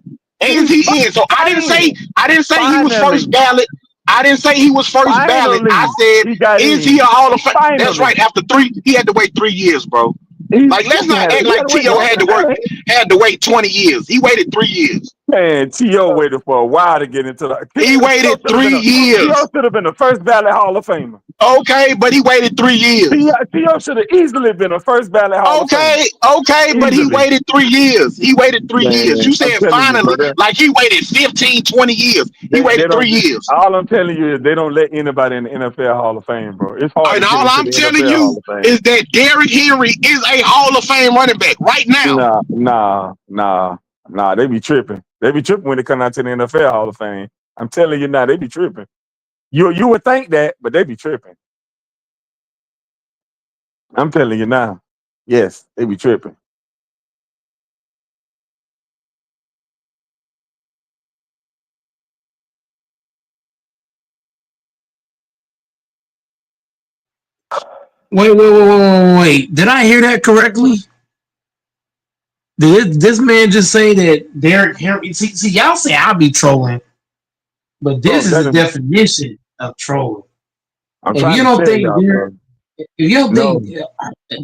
And Is he he in? So finally, I didn't say he was first finally, ballot. I didn't say he was first ballot. I finally, said, he got is he a in. Hall of Fame? That's Finally. right. After he had to wait 3 years, bro. Like let's not act He had like to wait T.O. longer than that. had to wait 20 years. He waited 3 years. Man, T.O. waited for a while to get into the He T.O. waited should have three been years. the first ballot Hall of Famer. Okay, but he waited 3 years. T.O. should have easily been a first ballot Hall of Famer. Okay, but he Easily. waited 3 years. He waited 3 years. Man, You I'm said telling you, finally, brother. like he waited 15, 20 years. He They waited three don't just years. all I'm telling you is they don't let anybody in the NFL Hall of Fame, bro. It's hard And to get all into I'm the telling NFL Hall you of Fame. is that Derrick Henry is a Hall of Fame running back right now. Nah. They be tripping. They be tripping when they come out to the NFL Hall of Fame. I'm telling you now, they be tripping. You would think that, but they be tripping. I'm telling you now. Yes, they be tripping. Wait. Did I hear that correctly? Did this man just say that Derrick Henry? See, y'all say I be trolling, but Bro, this is the definition of trolling. I'm If trying you to don't tell think y'all, bro.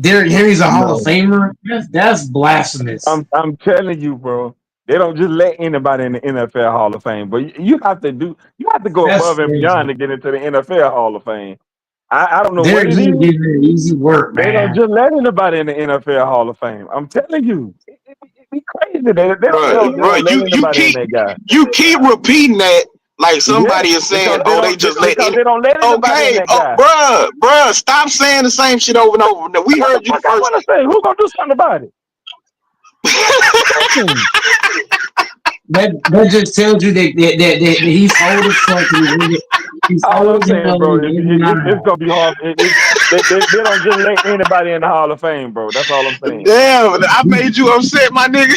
Derrick No, Henry's a Hall of no. Famer, that's blasphemous. I'm telling you, bro. They don't just let anybody in the NFL Hall of Fame, but you have to go That's above and beyond crazy. to get into the NFL Hall of Fame. I don't know what Derrick it Henry is. gives it easy work, They don't man. just let anybody in the NFL Hall of Fame. I'm telling you, it be crazy. They Bro, don't let you anybody in that guy. keep repeating that, Like Yeah, somebody is saying, because "Oh, they just let because in." they don't let anybody in Okay, that oh, guy. bruh, stop saying the same shit over and over. Now, we What the heard you the fuck I first. want to say? Who gonna do something about it? Damn. That just tells you that he's old as fuck. He's All old I'm as saying, hell. bro, And is he's not it's out. gonna be hard. They don't just let anybody in the Hall of Fame, bro. That's all I'm saying. Damn, I made you upset, my nigga.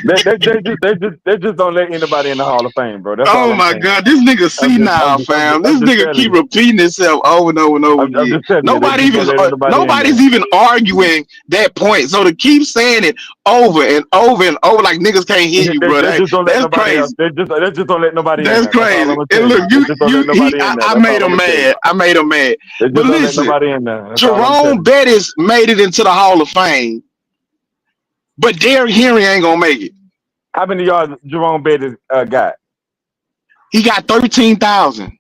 They just don't let anybody in the Hall of Fame, bro. That's all Oh I'm my saying. god, this nigga see now, fam. This I'm just nigga telling keep you. repeating himself over and over and over I'm again. just telling you. They just don't let anybody in Nobody's there. even arguing that point. So to keep saying it over and over and over like niggas can't hear you, bro. They just don't let That's nobody else. crazy. They just don't let nobody in That's there. That's all I'm crazy. gonna And tell look, you. They just don't let nobody in there. I That's made all I'm him gonna tell you. mad. I made him mad. They But just don't let listen, nobody in there. That's all I'm Jerome telling Bettis made it into the Hall of Fame, but Derrick Henry ain't gonna make it. you. How many yards Jerome Bettis got? He got 13,000,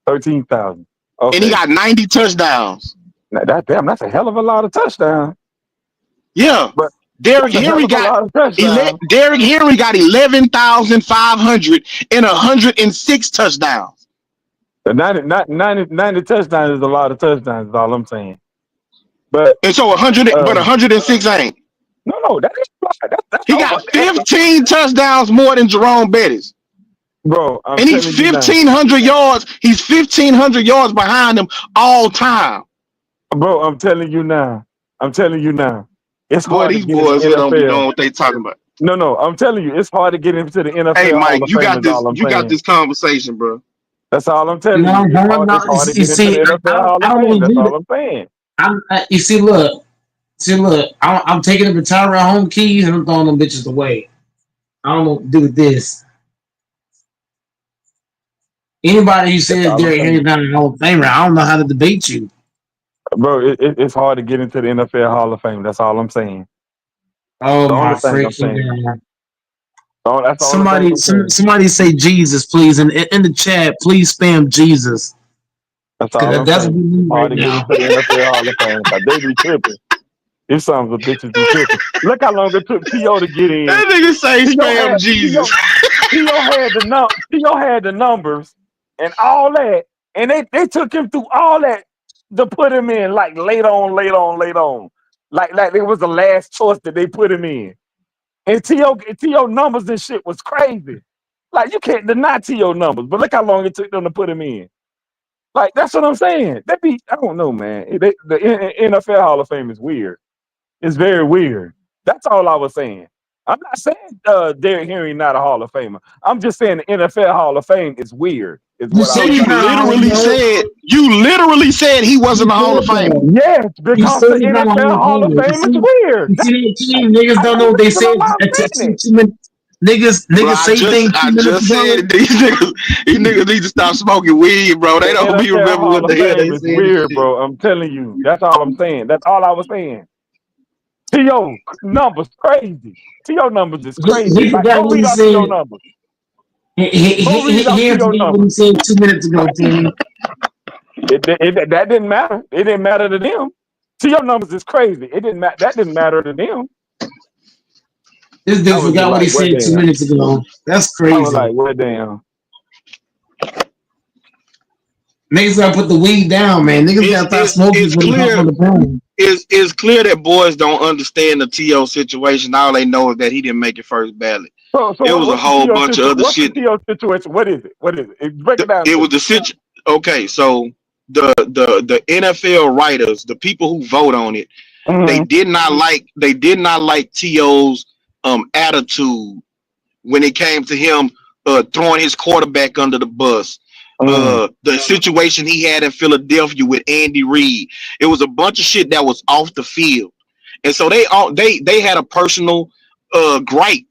13,000. and he Okay. got 90 touchdowns. Now, that's a hell of a lot of touchdowns. Yeah. But Derrick that's a hell Henry of a got lot of touchdowns. Derrick Henry got 11,500 and 106 touchdowns. The 90 touchdowns is a lot of touchdowns, is all I'm saying. But And so 106 ain't. no, that is a lot. That's He over. got 15 touchdowns more than Jerome Bettis. Bro, I'm And he's telling you now. 1,500 yards. He's 1,500 yards behind him all time. Bro, I'm telling you now. I'm telling you now. It's Boy, hard to these get in the boys here don't be NFL. knowing what they talking about. No, I'm telling you, it's hard to get into the Hey, NFL Mike, Hall of Fame. Is all I'm you got saying. this conversation, bro. That's all I'm telling No, you. It's no, hard. no. It's hard to You get into the see, NFL Hall I of don't Fame. That's believe all it. I'm saying. You see, look. I'm taking the Tyra home keys and I'm throwing them bitches away. I don't know what to do with this. Anybody who That's says all I'm Derrick Henry's saying. not a Hall of Famer, I don't know how to debate you. Bro, it's hard to get into the NFL Hall of Fame. That's all I'm saying. Oh The my only thing I'm freaking saying. god! That's the only thing I'm saying. Somebody say Jesus, please, and in the chat, please spam Jesus, That's all because I'm that's what saying. we It's need hard right to get now. into the NFL Hall of Fame. But they be tripping. These sons of bitches be tripping. Look how long it took T.O. to get in. That nigga say T.O. spam had Jesus. T.O. T.O. had the numbers and all that, and they took him through all that to put him in like later on. Like it was the last choice that they put him in. And T.O. numbers and shit was crazy. Like you can't deny T.O. numbers, but look how long it took them to put him in. Like that's what I'm saying. I don't know, man. The NFL Hall of Fame is weird. It's very weird. That's all I was saying. I'm not saying Derrick Henry not a Hall of Famer. I'm just saying the NFL Hall of Fame is weird. Is You what I said So was he's you trying not to a say. Hall of Famer. you literally said he You wasn't a Hall of said Famer. that. Yes, You because said the he's not a NFL Hall of Hall of Famer. Fame is weird. You see that team niggas don't That's know the what they reason said. why I'm saying it. 2 minutes. Niggas Bro, say things 2 minutes I just ago. said these niggas need to stop smoking weed, bro. They The don't be NFL remember Hall what of the hell they Fame is said and weird, shit. bro. I'm telling you. That's all I'm saying. That's all I was saying. T.O. numbers crazy. T.O. numbers is crazy. He Like, forgot go what he read out said. T.O. numbers. Go read He out didn't T.O. forget what he numbers. said 2 minutes ago, team. That didn't matter. It didn't matter to them. T.O. numbers is crazy. It didn't matter. That didn't matter to them. This I dude was just forgot what he like, what said two damn? minutes ago. That's I was crazy. like, what damn? Niggas gotta put the weed down, man. Niggas gotta stop smoking It's when they hop clear on the phone. it's clear that boys don't understand the T.O. situation. All they know is that he didn't make it first ballot. So It was a what's the whole T.O. bunch of situation? other What's the shit. T.O. situation? What is it? What is it? Break it down It to was me. the okay, so the NFL writers, the people who vote on it, Mm-hmm. they did not like T.O.'s attitude when it came to him throwing his quarterback under the bus. Mm-hmm. The situation he had in Philadelphia with Andy Reid. It was a bunch of shit that was off the field. And so they had a personal gripe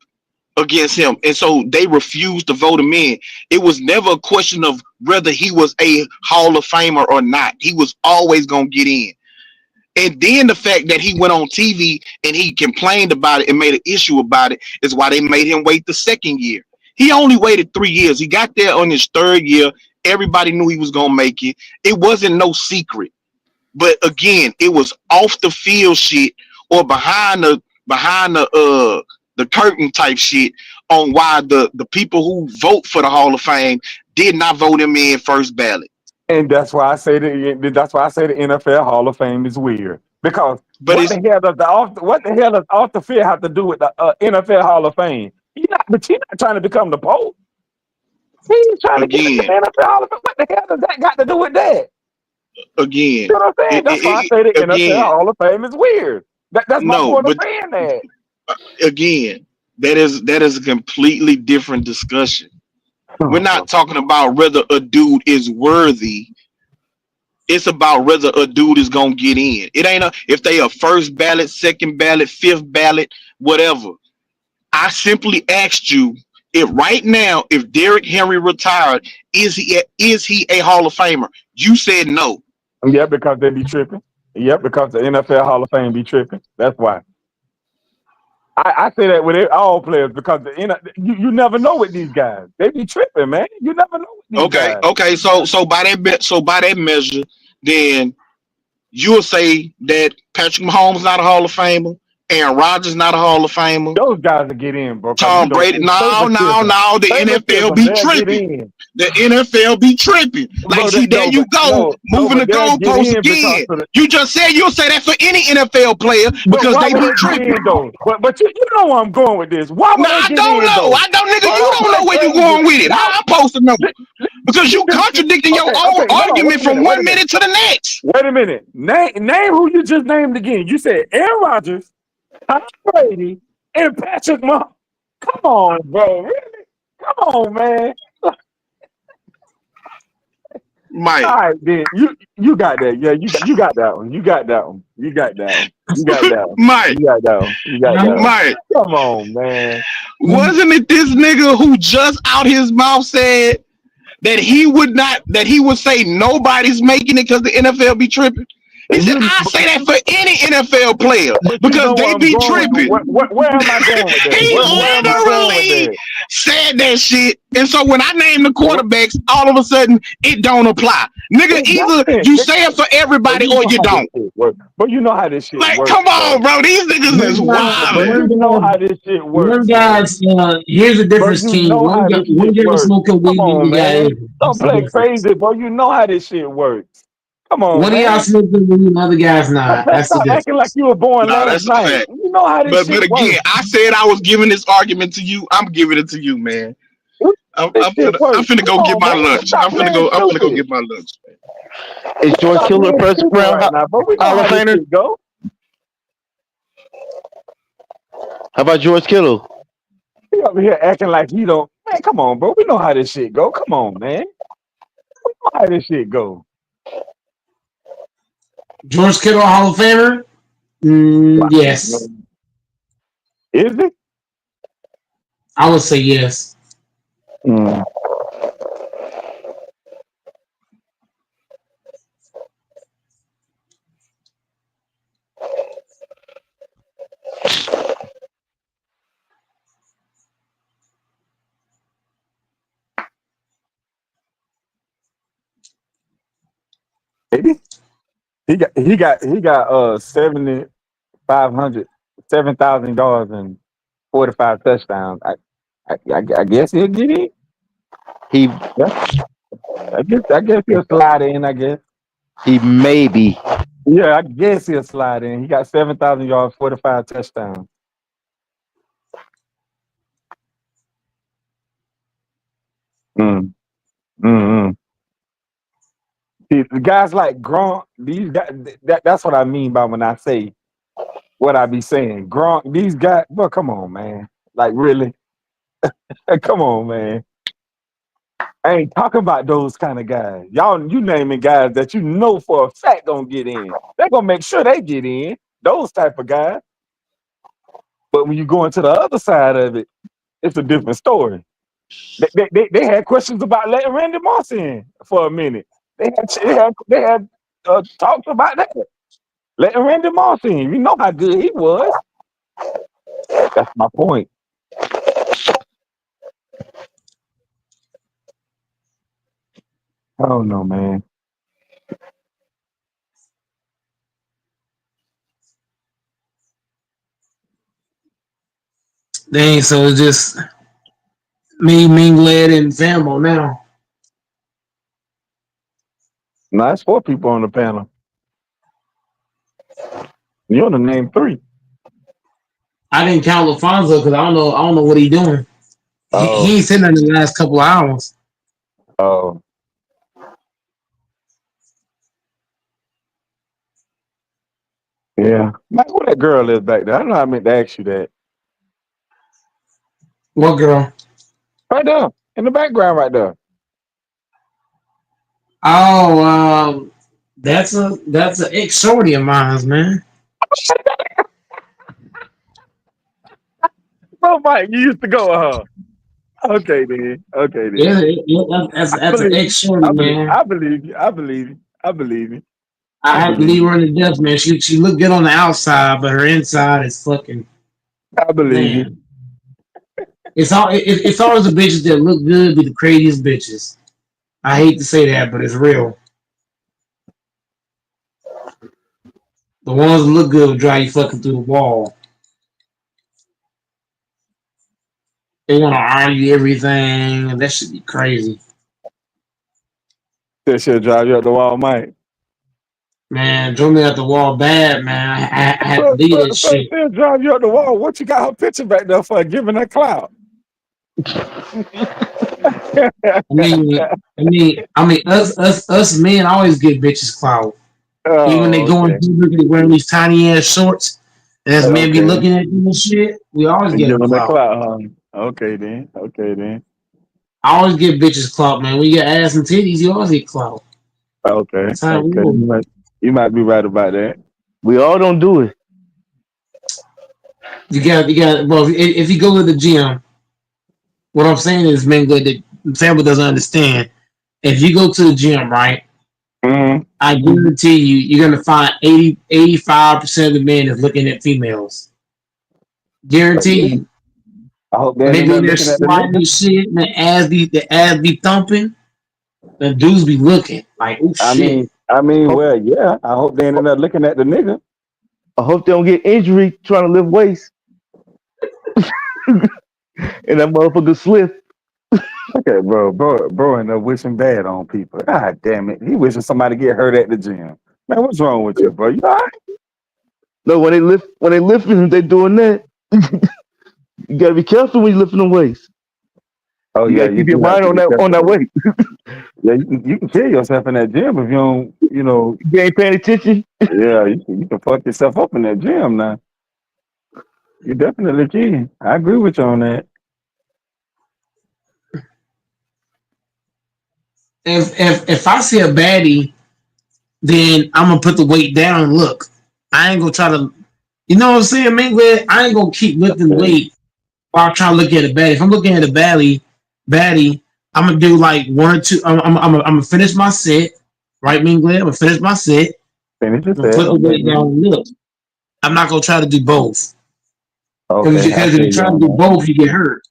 against him. And so they refused to vote him in. It was never a question of whether he was a Hall of Famer or not. He was always gonna get in. And then the fact that he went on TV and he complained about it and made an issue about it is why they made him wait the second year. He only waited 3 years. He got there on his third year. Everybody knew he was gonna make it. It wasn't no secret. But again, it was off the field shit or behind the curtain type shit on why the people who vote for the Hall of Fame did not vote him in first ballot. And that's why I say the NFL Hall of Fame is weird. Because But it's what the hell does Arthur Field have to do with the NFL Hall of Fame? He's not trying to become the Pope. He's trying to get into the again, NFL Hall of Fame. What the hell does that got to do with that? again, You know what I'm saying? That's why I say the NFL again. Hall of Fame is weird. That's my No, point of but saying that. again, that is a completely different discussion. We're not talking about whether a dude is worthy. It's about whether a dude is gonna get in. It ain't if they a first ballot, second ballot, fifth ballot, whatever. I simply asked you if right now, if Derrick Henry retired, is he a Hall of Famer? You said no. Yeah, because they be tripping. Yep, because the NFL Hall of Fame be tripping. That's why. I say that with all players because you never know with these guys. They be tripping, man. You never know with these Okay, guys. okay. So by that measure, then you'll say that Patrick Mahomes not a Hall of Famer, Aaron Rodgers not a Hall of Famer, Those guys will get in, bro. Because Tom Brady. it's No, no, favoritism. no. The NFL Favoritism, be they'll get tripping. in. The NFL be tripping. Like, Bro, see, there no, you but go, moving the but they'll get goalposts in because again. of the. You just said you'll say that for any NFL player But because why they would be they get tripping. in though? But you know where I'm going with this. Why No, would they I get don't in know. though? I don't, nigga. Bro, You don't don't know play where you crazy. going with it. How Y'all, I'm supposed to know? Because you you just contradicting your own okay. Hold on. argument from Wait a one minute. minute to the next. Wait a minute. Name who you just named again. You said Aaron Rodgers, Tom Brady, and Patrick Mahomes. Come on, bro. Really? Come on, man. All Mike, right, then you got that. Yeah, you got that one. You got that one. You got that one. You got that one. Mike, You got that one. You got that one. Mike. Come on, man. Wasn't it this nigga who just out his mouth said that he would say nobody's making it because the NFL be tripping? He said, I say that for any NFL player But you because know where they I'm be going with tripping. where am I going with that? He Where am I going with literally that? said that shit. And so when I name the What? quarterbacks, all of a sudden it don't apply. Nigga, It either doesn't. you say it for But everybody you or know you how this don't. shit works. But you know how this shit Like, works, come on, bro. bro. These niggas is But wildin'. you know how this shit One works, man. guy's here's the Bro, difference, you King. know how this One shit guy works. smoking Come weed and on, the guy man. Don't that's the play difference. crazy, bro. You know how this shit works. Come on, One of y'all man. smoking weed and the other guy's not. That's the Stop acting like difference. you were born Nah, last that's a night. fact. You know how this But shit again, works. I said I was giving this argument to you. I'm giving it to you, man. You I'm, know this I'm shit finna I'm works. finna Come go get on, my man. lunch. Stop playing I'm finna go stupid. get my lunch. Is George Stop Kittle a playing first stupid round right now, bro. We know Hall of how this Famer? shit go. How about George Kittle? He over here acting like he don't. Man, come on, bro. We know how this shit go. Come on, man. We know how this shit go. George Kittle, Hall of Famer? Yes. Is it? I would say yes. Mm. Maybe. He got 7,500, 7,000 yards and 45 touchdowns. I guess he'll get in. He Yeah. I guess he'll slide in, I guess. he maybe. Yeah, I guess he'll slide in. He got 7,000 yards, 45 touchdowns. Mm. Mm-hmm. See, the guys like Gronk, these guys, that's what I mean by when I say what I be saying. Gronk, these guys, well, come on, man. Like, really? Come on, man. I ain't talking about those kind of guys. Y'all, you naming guys that you know for a fact gonna get in. They're gonna make sure they get in. Those type of guys. But when you go into the other side of it, it's a different story. They had questions about letting Randy Moss in for a minute. They had talked about that. Letting Randy Moss in. You know how good he was. That's my point. I don't know, man. Dang, so it's just Me, Minglet, and Fambo now. No, that's 4 people on the panel. You only name 3. I didn't count LaFonso because I don't know what he doing. He Oh, ain't sitting in the last couple of hours. oh, yeah. Man, who that girl is back there? I know I meant to ask you that. What girl? Right there, in the background, right there. Oh, that's an ex shorty of mine, man. Bro, Mike, you used to go with her. Okay, then. Okay, then. That's an ex shorty, man. I believe you. I believe you. I believe you. I I had to believe leave you. her in the death, man. She looked good on the outside, but her inside is fucking I believe you. man. It's always the bitches that look good be the craziest bitches. I hate to say that, but it's real. The ones that look good will drive you fucking through the wall. They want to argue everything, and that should be crazy, That shit drive you up the wall, Mike. man. Drove me at the wall bad, man. I had to So, leave so, that so shit. still drive you up the wall. What you got her picture back there for giving that clout? Us men always get bitches clout. Even when they Oh, going okay. through, they wearing these tiny ass shorts, and as men be Okay. looking at them and shit, we always And get them giving that clout. clout, huh? Okay then. Okay then. I always give bitches clout, man. When you get ass and titties, you always get clout. Okay. That's how it Okay. rolls. You might be right about that. We all don't do it. You got. Well, if you go to the gym, what I'm saying is, man, good that family doesn't understand. If you go to the gym, right, Mm-hmm. I guarantee you, you're gonna find 85% of the men is looking at females. Guarantee you. I hope they When ain't they in be there in there looking at the sliding nigga. and shit, and the ass be thumping, the dudes be looking like, oh shit. Hope, Well, yeah. I hope they ain't in there looking at the nigga. I hope they don't get injury trying to lift weights and that motherfucker slip. Okay, bro, and there wishing bad on people. God damn it, he wishing somebody get hurt at the gym. Man, what's wrong with you, bro? You all right? No, when they lifting, they doing that. You gotta be careful when you lifting them weights. Oh You yeah, gotta keep your you have mind to be on careful that there. weight. Yeah, you can kill yourself in that gym if you don't. You ain't paying attention. Yeah, you can fuck yourself up in that gym now. You definitely can. I agree with you on that. If I see a baddie, then I'm gonna put the weight down and look. I ain't gonna try to, you know what I'm saying, man? I ain't gonna keep lifting Okay. weight while I'm trying to look at a baddie. If I'm looking at a baddie, I'm gonna do like one or two. I'm gonna finish my set, right, Minglet? I'm gonna finish my set. Finish your I'm gonna set. put the Okay, weight down then. and look. I'm not gonna try to do both Okay, I because if feel you you try to on do that. both, you get hurt.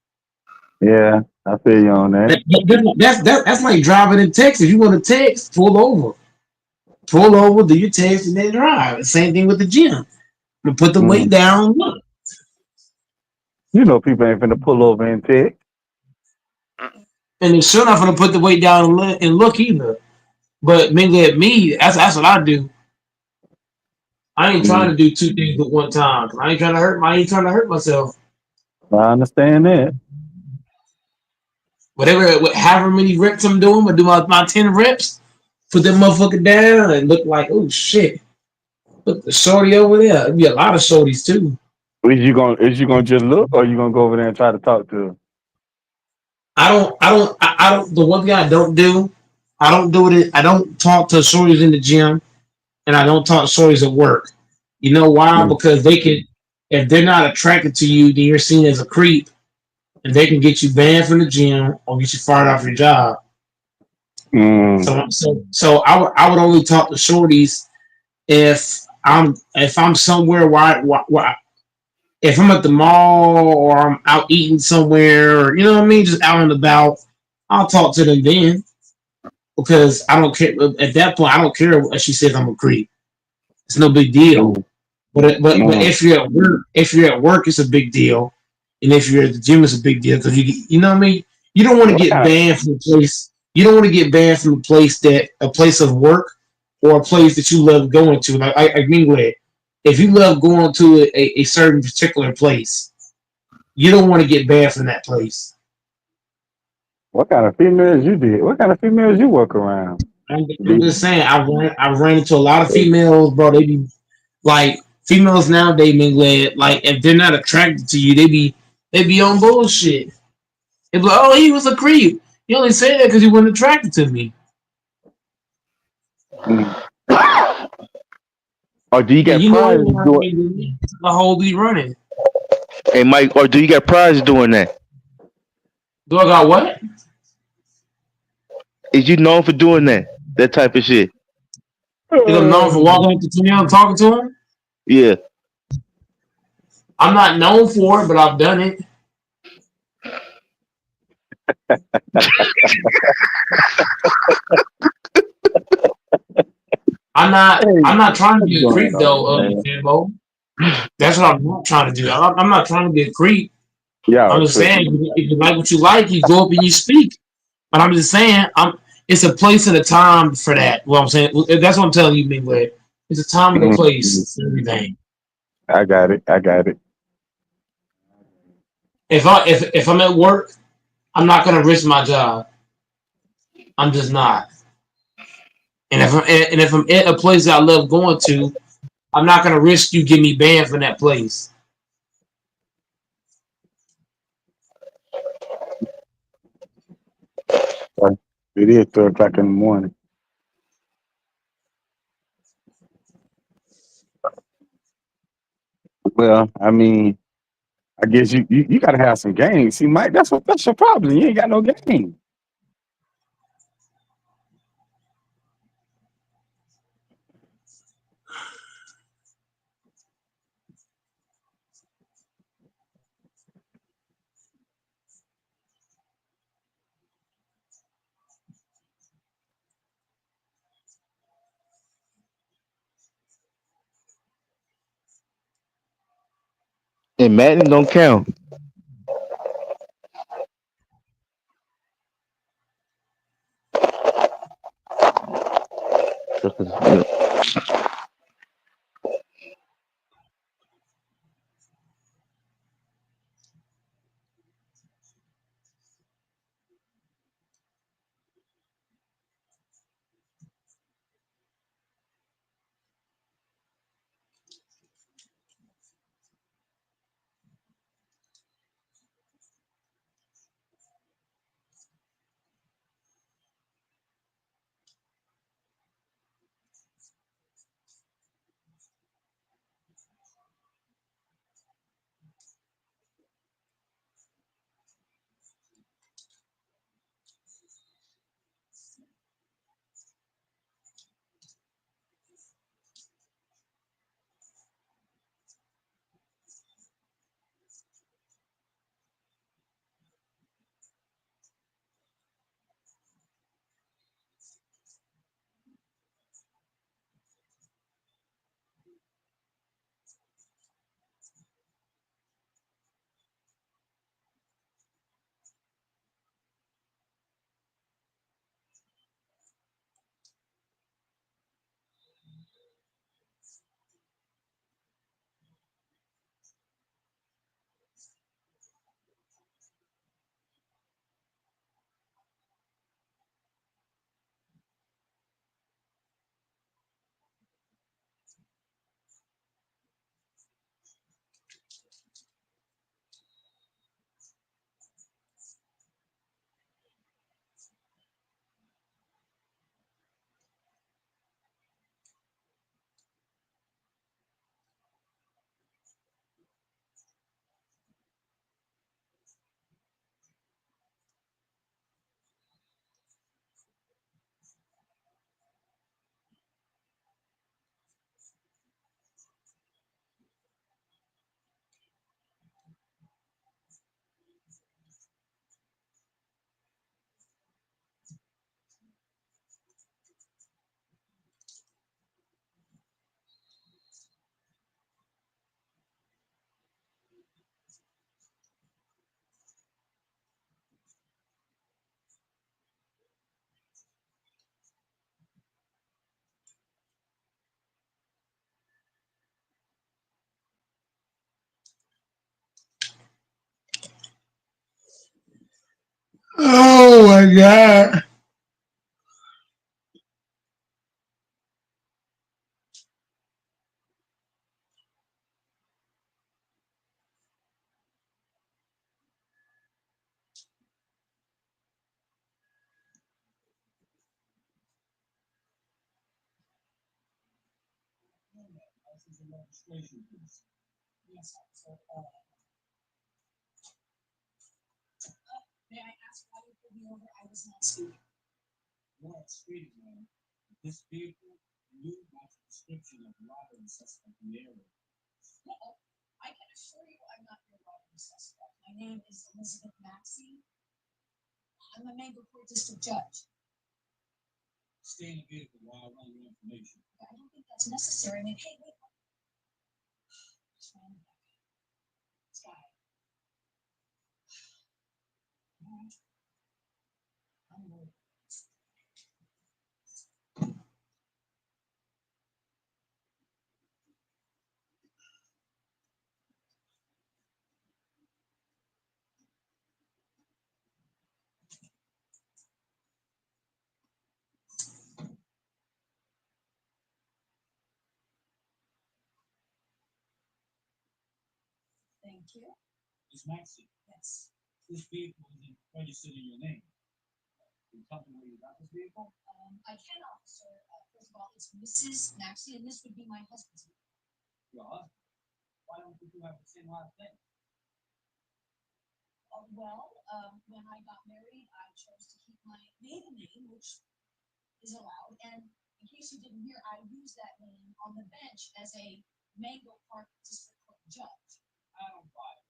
Yeah, I feel you on that. That's like driving in Texas. If you want to text, pull over, do your text, and then drive. Same thing with the gym. I'm gonna put the weight Mm. down and look. You know, people ain't finna pull over and take. And then sure enough, I'm gonna put the weight down and look either. But mainly at me, that's what I do. I ain't trying Mm. to do two things at one time. I ain't trying to hurt myself. I understand that. However many reps I'm doing, I do my 10 reps, put that motherfucker down and look like, oh shit. Look, the shorty over there. There'd be a lot of shorties too. Is you gonna just look, or you gonna go over there and try to talk to her? I don't. The one thing I don't do, I don't do it. I don't talk to shorties in the gym, and I don't talk to shorties at work. You know why? Mm. Because they can, if they're not attracted to you, then you're seen as a creep, and they can get you banned from the gym or get you fired off your job. Mm. So I would only talk to shorties if I'm somewhere where if I'm at the mall or I'm out eating somewhere, or you know what I mean, just out and about, I'll talk to them then because I don't care. At that point, I don't care if she says I'm a creep. It's no big deal. Mm. But Mm. if you're at work, it's a big deal, and if you're at the gym, it's a big deal because you know what I mean. You don't want to What get kind of banned from a place. You don't want to get banned from a place of work or a place that you love going to. Like I mean, with if you love going to a certain particular place, you don't want to get banned from that place. what kind of females you did? What kind of females you work around? I'm just saying, I ran into a lot of females, bro. They be like females nowadays, man. Like if they're not attracted to you, they be on bullshit. They be like, oh, he was a creep. He only said that because he wasn't attracted to me. Mm. Or do you Yeah, get you know prize doing? the whole be running. Hey, Mike, or do you get prize doing that? Do I got what? Is you known for doing that? That type of shit. Think I'm known for walking up to Tennille and talking to him? Yeah. I'm not known for it, but I've done it. I'm not. Hey, I'm not trying to what's be a going creep though, on, man? Sambo. That's what I'm not trying to do. I'm not trying to be a creep. Y'all I'm just saying, tripping. if you like what you like, you go up and you speak. But I'm just saying, It's a place and a time for that. What I'm saying, that's what I'm telling you, Midway. It's a time and a Mhm. place for everything. I got it. I got it. If I'm at work, I'm not gonna risk my job. I'm just not. And if I'm at a place that I love going to, I'm not gonna risk you getting me banned from that place. Like, it is 3 o'clock in the morning. Well, I mean, I guess you gotta have some game. See, Mike, that's your problem. You ain't got no game. And Madden don't count. Oh my god. This is a registration piece. Yes, so, may I ask why you pulled me over? I was not speaking. You're not speeding, man. This vehicle, you match the description of the robbery suspect in the area. Well, I can assure you I'm not your robbery suspect. My name is Elizabeth Maxey. I'm a Mango Court District Judge. Stay in the vehicle while I run your information. I don't think that's necessary. I mean, hey, wait. What's wrong with that guy? This guy. I'm worried. Thank you. Ms. Maxey. Yes. This vehicle is registered in your name. Can you tell me where you got this vehicle? I can, officer. First of all, it's Mrs. Maxey, and this would be my husband's vehicle. Your husband? Why don't you have the same last name? When I got married, I chose to keep my maiden name, which is allowed. And in case you didn't hear, I used that name on the bench as a Mango Park District Court judge. I don't buy it.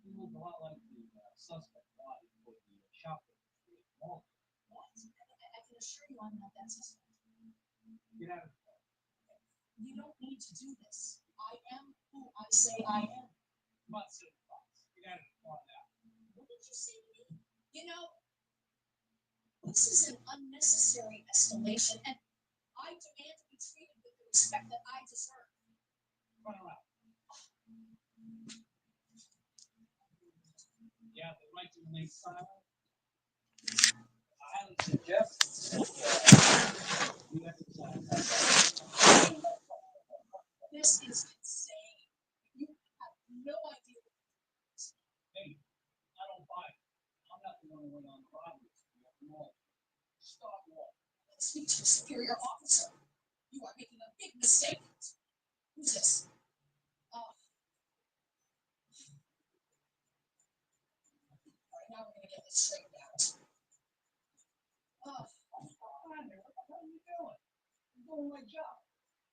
You look a lot like the suspect body for the shoplifter. What? I can assure you I'm not that suspect. Get out of the car. You don't need to do this. I am who I say I am. I'm not saying box. Get out of the car now. What did you say to me? You know, this is an unnecessary escalation, and I demand to be treated with the respect that I deserve. Run around. You have the right to remain silent. I highly suggest you exercise that. This is insane. You have no idea what this is. Hey, I don't buy it. I'm not the only one on the robbery. Stop walking. Speak to your superior officer. You are making a big mistake. Who's this? All right, now we're going to get this straightened out. Come on, man. What the hell are you doing? I'm doing my job.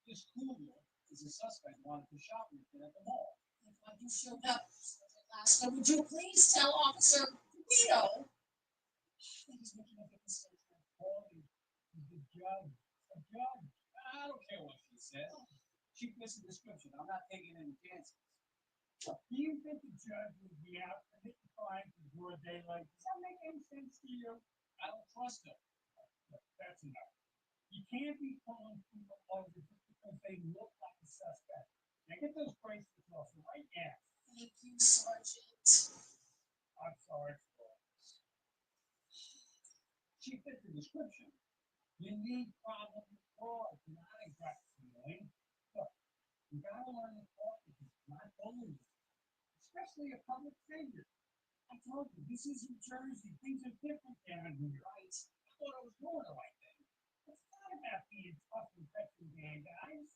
This Julio is a suspect wanted for shoplifting at the mall. I'm glad you showed up. Last would you please tell Officer Guido that he's making a big mistake? The judge. A judge. I don't care what she said. She fits the description. I'm not taking any chances. Do you think the judge would be out and hit the fine for broad daylight? Does that make any sense to you? I don't trust her. That's enough. You can't be pulling people over just because they look like a suspect. Now get those bracelets off right now. Thank you, Sergeant. I'm sorry for this. She fit the description. You need problem with fraud, not exactly. Look, you gotta learn to talk to people, not bully them, especially a public figure. I told you, this is New Jersey. Things are different down here. Right. I thought I was doing the right thing. It's not about being tough and touching bad guys.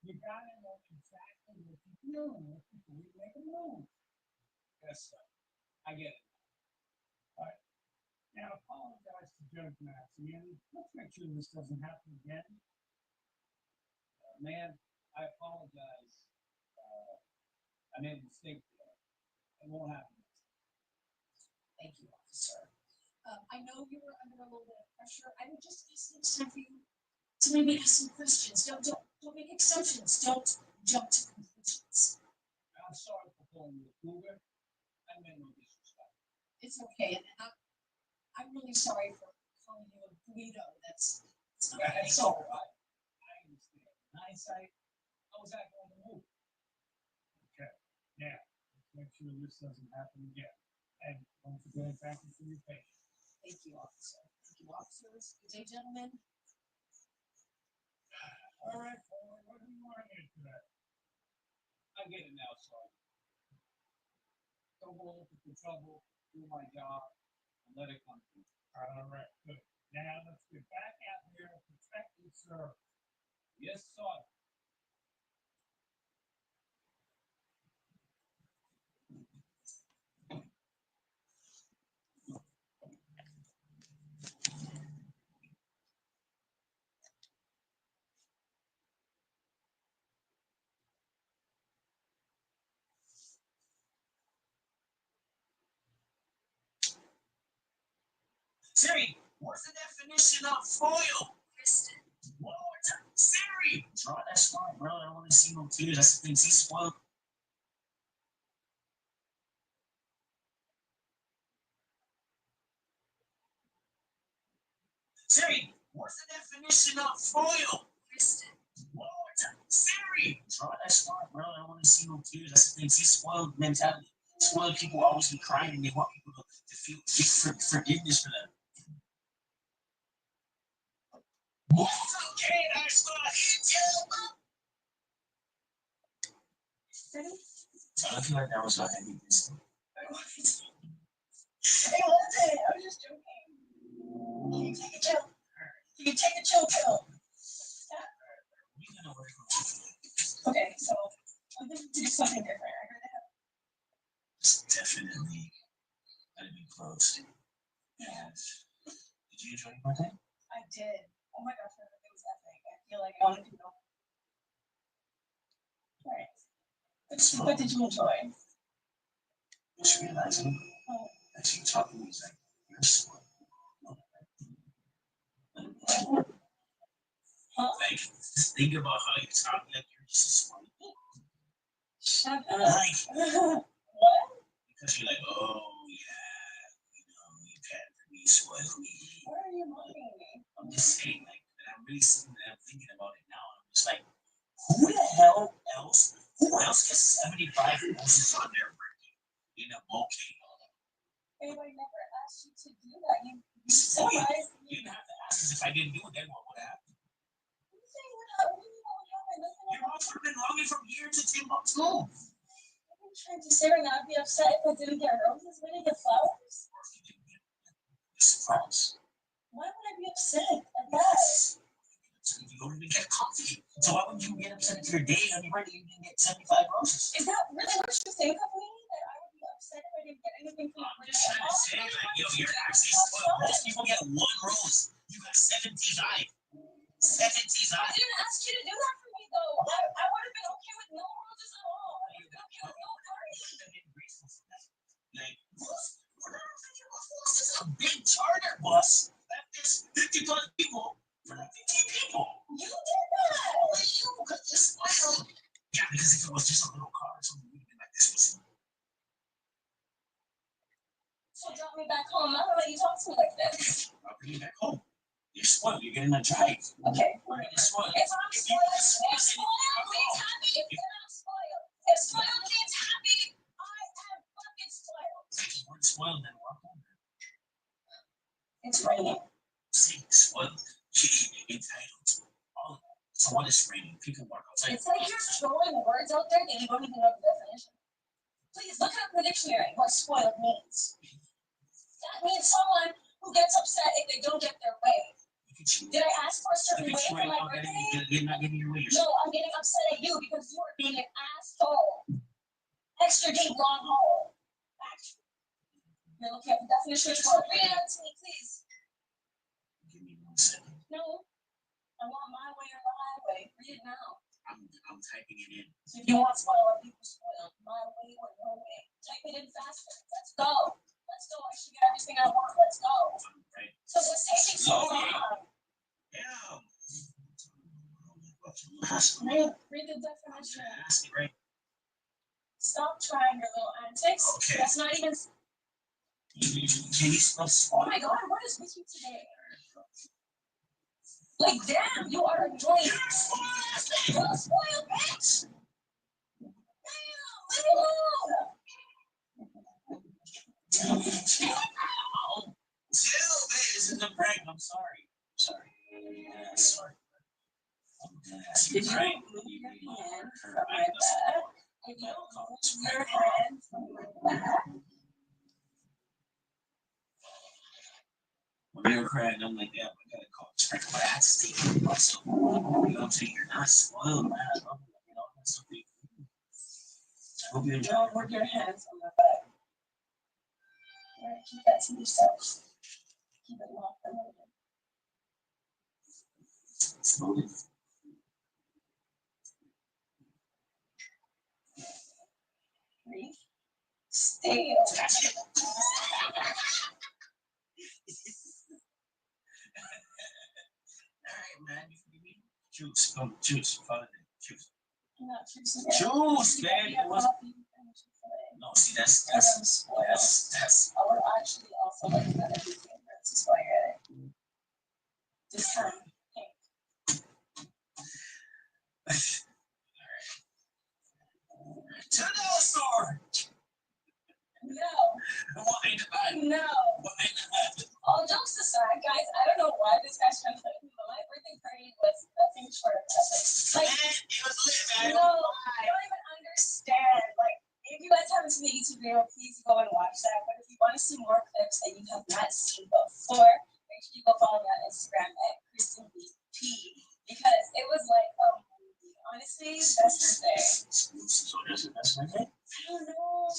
You gotta know exactly what you're dealing with before you make a move. Yes, sir. I get it. All right. Now, apologize to Judge Maxey, and let's make sure this doesn't happen again. Man, I apologize. I made a mistake today. It won't happen. Thank you, officer. I know you were under a little bit of pressure. I would just ask next time for you to maybe ask some questions. Don't make exceptions. Don't jump to conclusions. I'm sorry for calling you a cougar. I meant no disrespect. It's okay, and I'm really sorry for calling you a Guido. That's all right. I understand. In hindsight, I was acting on the move. Okay, now let's make sure this doesn't happen again. And once again, thank you for your patience. Thank you, officer. Thank you, officers. Good day, gentlemen. All right, boy, what do you want to do today? I get it now, son. Don't go looking for trouble, do my job, and let it come to me. All right, good. Now let's get back out here and protect and serve. Yes, sir. Siri, what's the definition of foil? Kristen. One more time. Siri! Draw that smart, bro. I don't want to see no tears. That's the thing. See, spoiled. Siri, what's the definition of foil? Kristen. One more time. Siri! Draw that smart, bro. I don't want to see no tears. That's the thing. See, spoiled mentality. Spoiled people always be crying and they want people to feel forgiveness for them. Okay, that's what I Ready? So I feel like that was what I need this. Hey, what is it? Hey, what is it? I was just joking. You take a chill. You take a chill pill. Okay, so I'm going to do something different. I heard that. Definitely gotta be close. Yes. Did you enjoy your birthday? I did. Oh my gosh, it was epic. I feel like I wanted to go. Alright. What did you enjoy? Just realizing that you talking is like you're smart. Huh? Like, just think about how you talk like you're just smart. Shut up. Like, what? Because you're like, oh yeah, you can't be spoiled me. Why are you mocking me? I'm just saying, like, that I'm really sitting there thinking about it now. I'm just like, who the hell else? Who else gets 75 roses on their birthday in a bouquet? Anybody never asked you to do that. You surprised me. You didn't have to ask us. If I didn't do it, then what would happen? What are you saying? What happened? Your mom's would have been longing from here to Timbuktu. I'm trying to say right now, I'd be upset if I didn't get roses. We didn't get flowers. Surprise. Why would I be upset at that? You don't even get coffee. So why would you get upset if your day on your birthday you didn't get 75 roses? Is that really what you think of me? That I would be upset if I didn't get anything from you? I'm just trying to say, like, yo, you're actually spoiled. Most people get one rose. You got 75. 75. I didn't ask you to do that for me, though. I would have been okay with no roses at all. I would have been okay with no party. I'm grateful for that. Like, this is a big charter bus that fits 50 plus people for like 15 people. You did that. Only you, because you're spoiled. Yeah, because if it was just a little car, something would have been like this. So drop me back home. I don't let you talk to me like this. I'll bring you back home. You're spoiled. You're getting a drive. Okay. We're getting spoiled. If I'm spoiled, if spoiled means happy, then I'm spoiled. If spoiled means happy, I am fucking spoiled. If you weren't spoiled, then walk home. It's raining. See, spoiled. Entitled. All of that. So what is raining? People walk outside. It's like you're throwing words out there that you don't even know the definition. Please look up the dictionary what spoiled means. That means someone who gets upset if they don't get their way. Did I ask for a certain way for my birthday? You're not getting your way. No, I'm getting upset at you because you are being an asshole. Extra deep long hole. Actually, you're looking at the definition of read it out to me, please. Give me 1 second. No, I want my way or the highway. Read it now. I'm typing it in. So if you want spoiled, people spoiled. My way or no way. Type it in faster. Let's go. Let's go. I should get everything I want. Let's go. Right. So what's taking so long? Yeah. Read the definition. Right. Stop trying your little antics. Okay. That's not even. Can you spell spoiled? Oh my god, what is with you today? Like, damn, you are annoying. You're a spoiled, you're a spoiled bitch. Damn, leave me alone. Chill, man. This is a prank. I'm sorry. Sorry. Yeah, sorry. Did you move your hand from my back? Did you move your hand from my back? When you're crying, I'm like, yeah, I gotta call this friend, but I had to stay in the muscle. You know what I'm saying? You're not spoiled, man. I love you. You know, that's something. I hope you enjoy. Don't work your hands on my back. All right, keep that to yourself. Keep it locked and loaded. Slowly. Breathe. Stay. Alright, man, you give me juice. Come, juice. Follow it. Juice. I'm not juicing. Juice, man. It was. No, see, that's. I would actually also like that if you can. That's just why you're at it. Just kind of. To the store. No. Why not? No. Why not? All jokes aside, guys, I don't know why this guy's trying to play with me, but my birthday party was nothing short of epic. Like, it was lit, man. No, I don't even understand. Like, if you guys haven't seen the YouTube video, please go and watch that. But if you want to see more clips that you have not seen before, make sure you go follow me on Instagram at KristenBP because it was like, honestly, best birthday. So there's a best birthday? I don't know.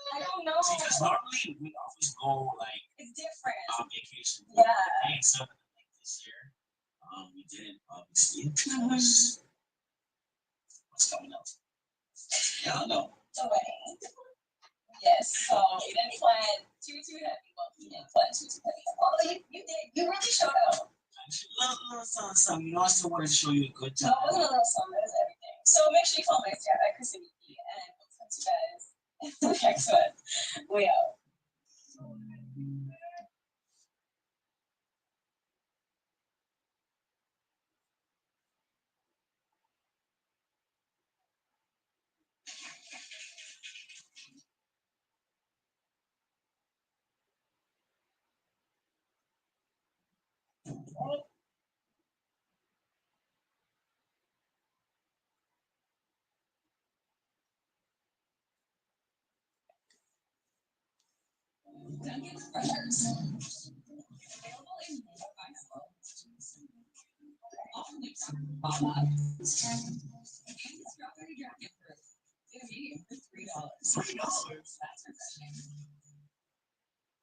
I don't know. See, because normally we always go like it's different on vacation. Yeah. And something like this year, we didn't obviously because what's coming up? I don't know. The wedding. Yes. So we didn't plan too heavy. Well, we didn't plan too heavy. Although you did. You really showed out. Little something. You know, I still wanted to show you a good time. No, it wasn't a little something. It was everything. So make sure you follow my Instagram at KristenBP and we'll send you guys the next one. We out.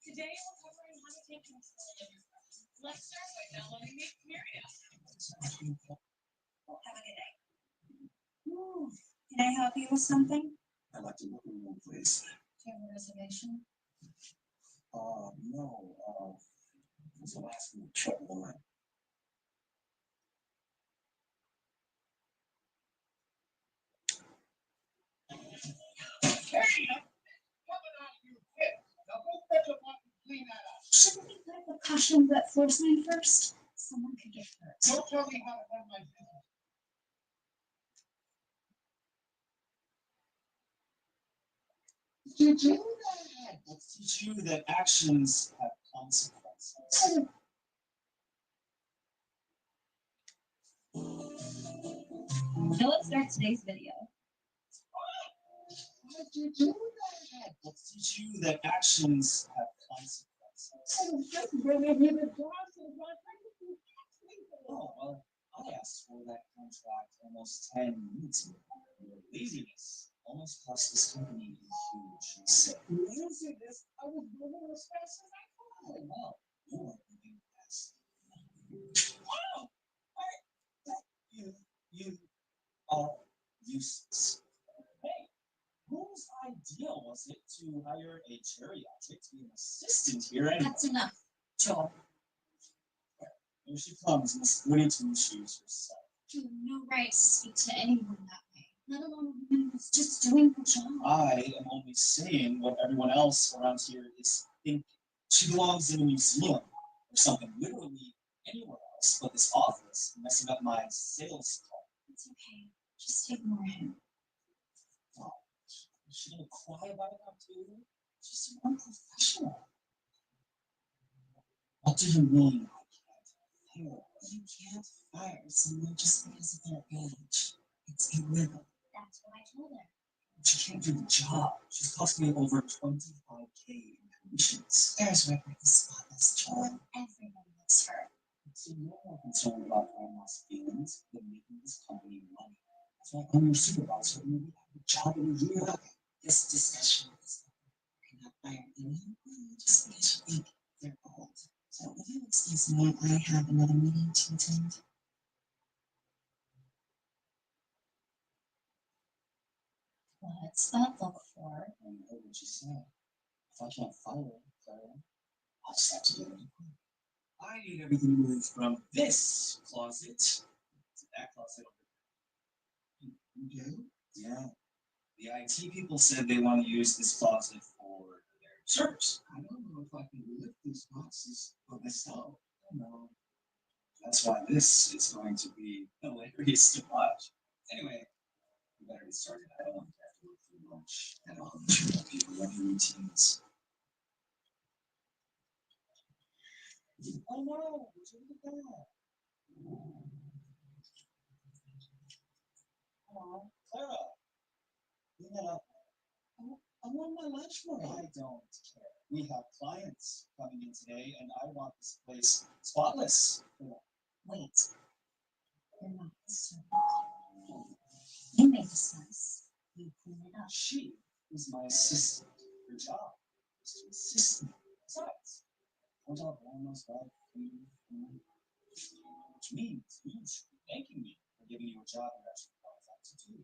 Today we're covering how to take control of your phone. Let's start by downloading the Humorous. Have a good day. Ooh, can I help you with something? I'd like to book a room, please. Do you have a reservation? No. It's the last one. Short line. Shouldn't we put the caution that floor sign first? Someone could get hurt. Don't tell me how to have my business. Did you do that? Let's teach you that actions have consequences. So let's start today's video. Why did you do that? Let's teach you that actions have consequences. Oh, well, I asked for that contract almost 10 minutes ago. Your laziness almost cost this company a huge mistake. You didn't say this. I was moving as fast as I could. Oh, well, you weren't moving fast. Wow! You are useless. Hey, whose idea was it to hire a geriatric to be an assistant here? That's enough, Joel. Here she comes, Miss Goody Two Shoes herself. You have no right to speak to anyone that way, let alone a woman who's just doing her job. I am only saying what everyone else around here is thinking. She belongs in a museum or something, literally anywhere else but this office, messing up my sales call. It's okay. Just ignore him. Oh, is she gonna cry about it now too? just unprofessional. What do you mean I can't fire? You can't fire someone just because of their age. It's illegal. That's what I told her. She can't do the job. She's cost me over 25K in commissions. There's record the spotless job. Everyone loves her. So you're more concerned about grandma's feelings than making this company money. That's why I'm your supervisor and you have a job in a year. This discussion is not fire anyone just because you think they're old. So if you'll excuse me, I have another meeting to attend. What's that look for? I heard what you said. If I can't fire Clara, I'll just have to do it. I need everything moved from this closet to that closet over there. You do? Yeah. The IT people said they want to use this closet for their servers. I don't know if I can lift these boxes by myself. I don't know. That's why this is going to be hilarious to watch. Anyway, we better get started. I don't want to have to work through lunch and all the people running routines. Oh no! Look at that! Oh, Clara, you know, I want my lunch money. I don't care. We have clients coming in today, and I want this place spotless. Wait, you're not the servant. You made this mess. You clean it up. She is my assistant. Her job is to assist me. Besides, what are almost like which means you should be thanking me for giving you a job you're actually qualified to do.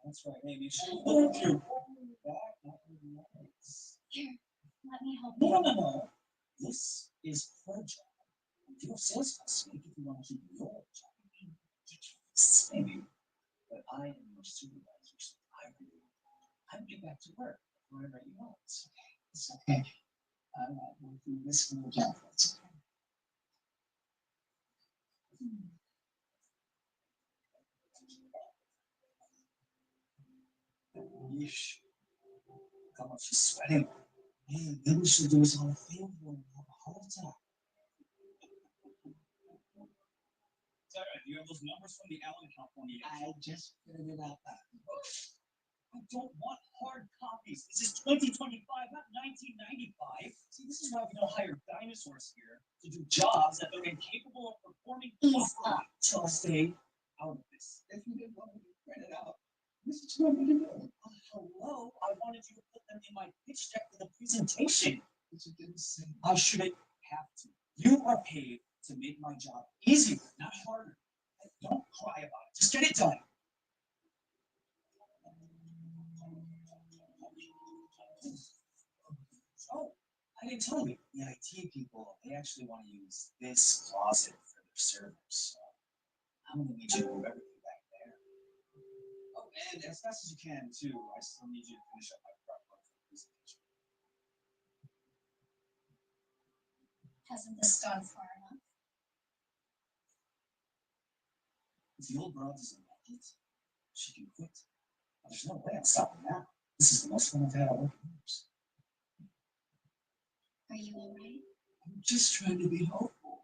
That's right. Hey, you should look at your back, not your legs. Here, let me help you. No. This is her job. Your sales must make if you want to keep your job. Ridiculous. Maybe. But I am your supervisor, so I get back to work wherever you want. It's okay. It's okay. I'm not working this for the job. It's okay. Yeesh. How much she's sweating. Man, maybe we should do us all a favor and have a heart attack. Sarah, do you have those numbers from the Allen California? I just figured it out. I don't want hard copies. This is 2025, not 1995. See, this is why we don't hire dinosaurs here to do jobs that they're incapable of performing. Ease up, stay out of this. If you didn't want me to print it out, this is what I'm going to do. Hello, I wanted you to put them in my pitch deck for the presentation. But you didn't say. I shouldn't have to. You are paid to make my job easier, not harder. Don't cry about it. Just get it done. Oh, I didn't tell you. The IT people, they actually want to use this closet for their servers. So I'm going to need you to move everything back there. Oh, and as fast as you can, too. I still need you to finish up my prep work for the presentation. Hasn't this gone far enough? If the old broad doesn't like it, she can quit. But there's no way I'm stopping now. This is the most fun I've had all years. Are you alright? I'm just trying to be hopeful.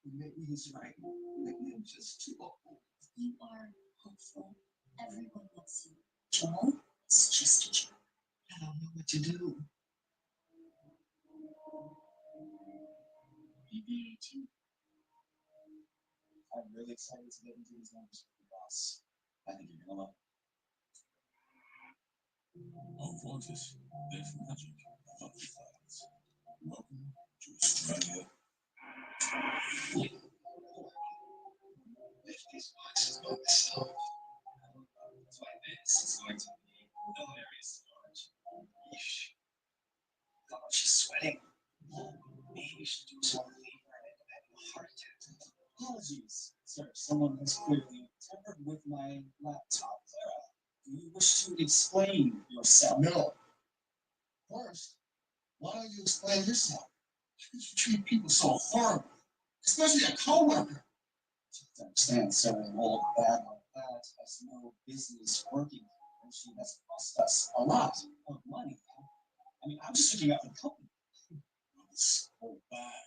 Maybe he's right. Maybe I'm just too hopeful. You are hopeful. Everyone loves you. Joel is just a joke. I don't know what to do. Maybe I do. I'm really excited to get into these numbers with the boss. I think you're gonna love it. Oh, gorgeous. There's magic above the clouds. Welcome to Australia. If these boxes by myself, that's why this is going to be hilarious to watch. Yeesh. God, she's sweating. Maybe we should do some labor and having a heart attack. Apologies, sir. Someone has clearly tampered with my laptop. Clara, do you wish to explain yourself? No. First, why don't you explain yourself? How could you treat people so horribly? Especially a coworker. To understand, selling old bag like that has no business working. And she has cost us a lot of money. I mean, I'm just looking at the company. This old bag.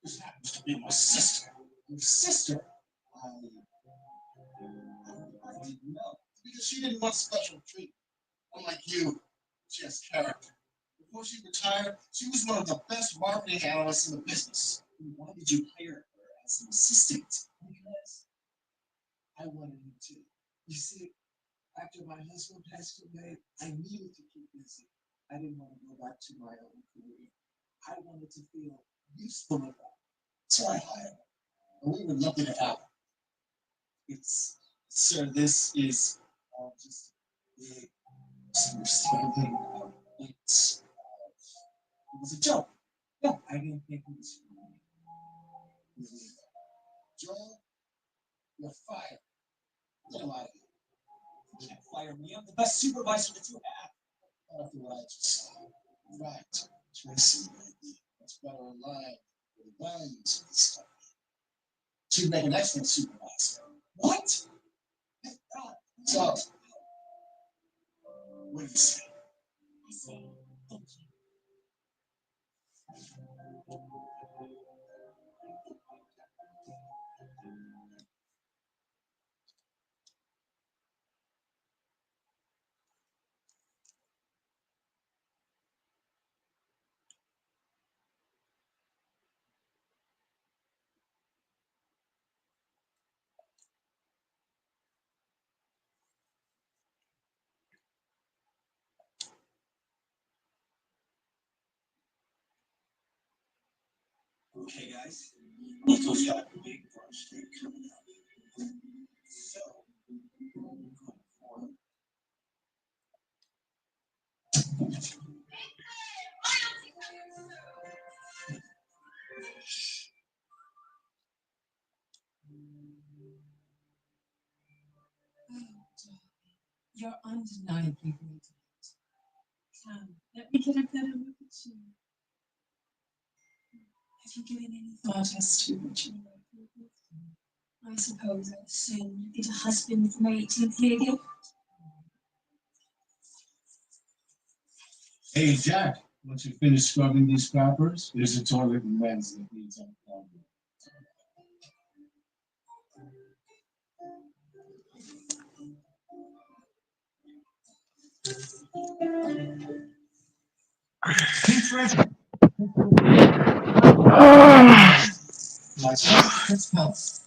This happens to be my sister. Your sister? I didn't know. Because she didn't want special treatment. Unlike you, she has character. Before she retired, she was one of the best marketing analysts in the business. Why did you hire her as an assistant? Because I wanted you to. You see, after my husband passed away, I needed to keep busy. I didn't want to go back to my own career. I wanted to feel useful with that. So I hired her. And we were looking it out. It's, sir, this is all just a big misunderstanding. It was a joke. No, I didn't think it was funny. Joel, you're fired. Get him out of here. You can't fire me. I'm the best supervisor that you have. After what I just said. Right. Tracy, that's better in line with the values of this company. She'd make an excellent supervisor. What? So, what do you say? I say, thank you. Okay, guys. Nico's got a big brush day coming up. So, we're going for you're undeniably great. Come, let me get a better look at you. Have you given any thought as to what you might do with them? I suppose I'd soon get a husband for my 18th year. Hey, Jack, once you finish scrubbing these scrappers, there's a toilet in men's that needs unplugging. Hey, Fred. Myself, Chris Phelps.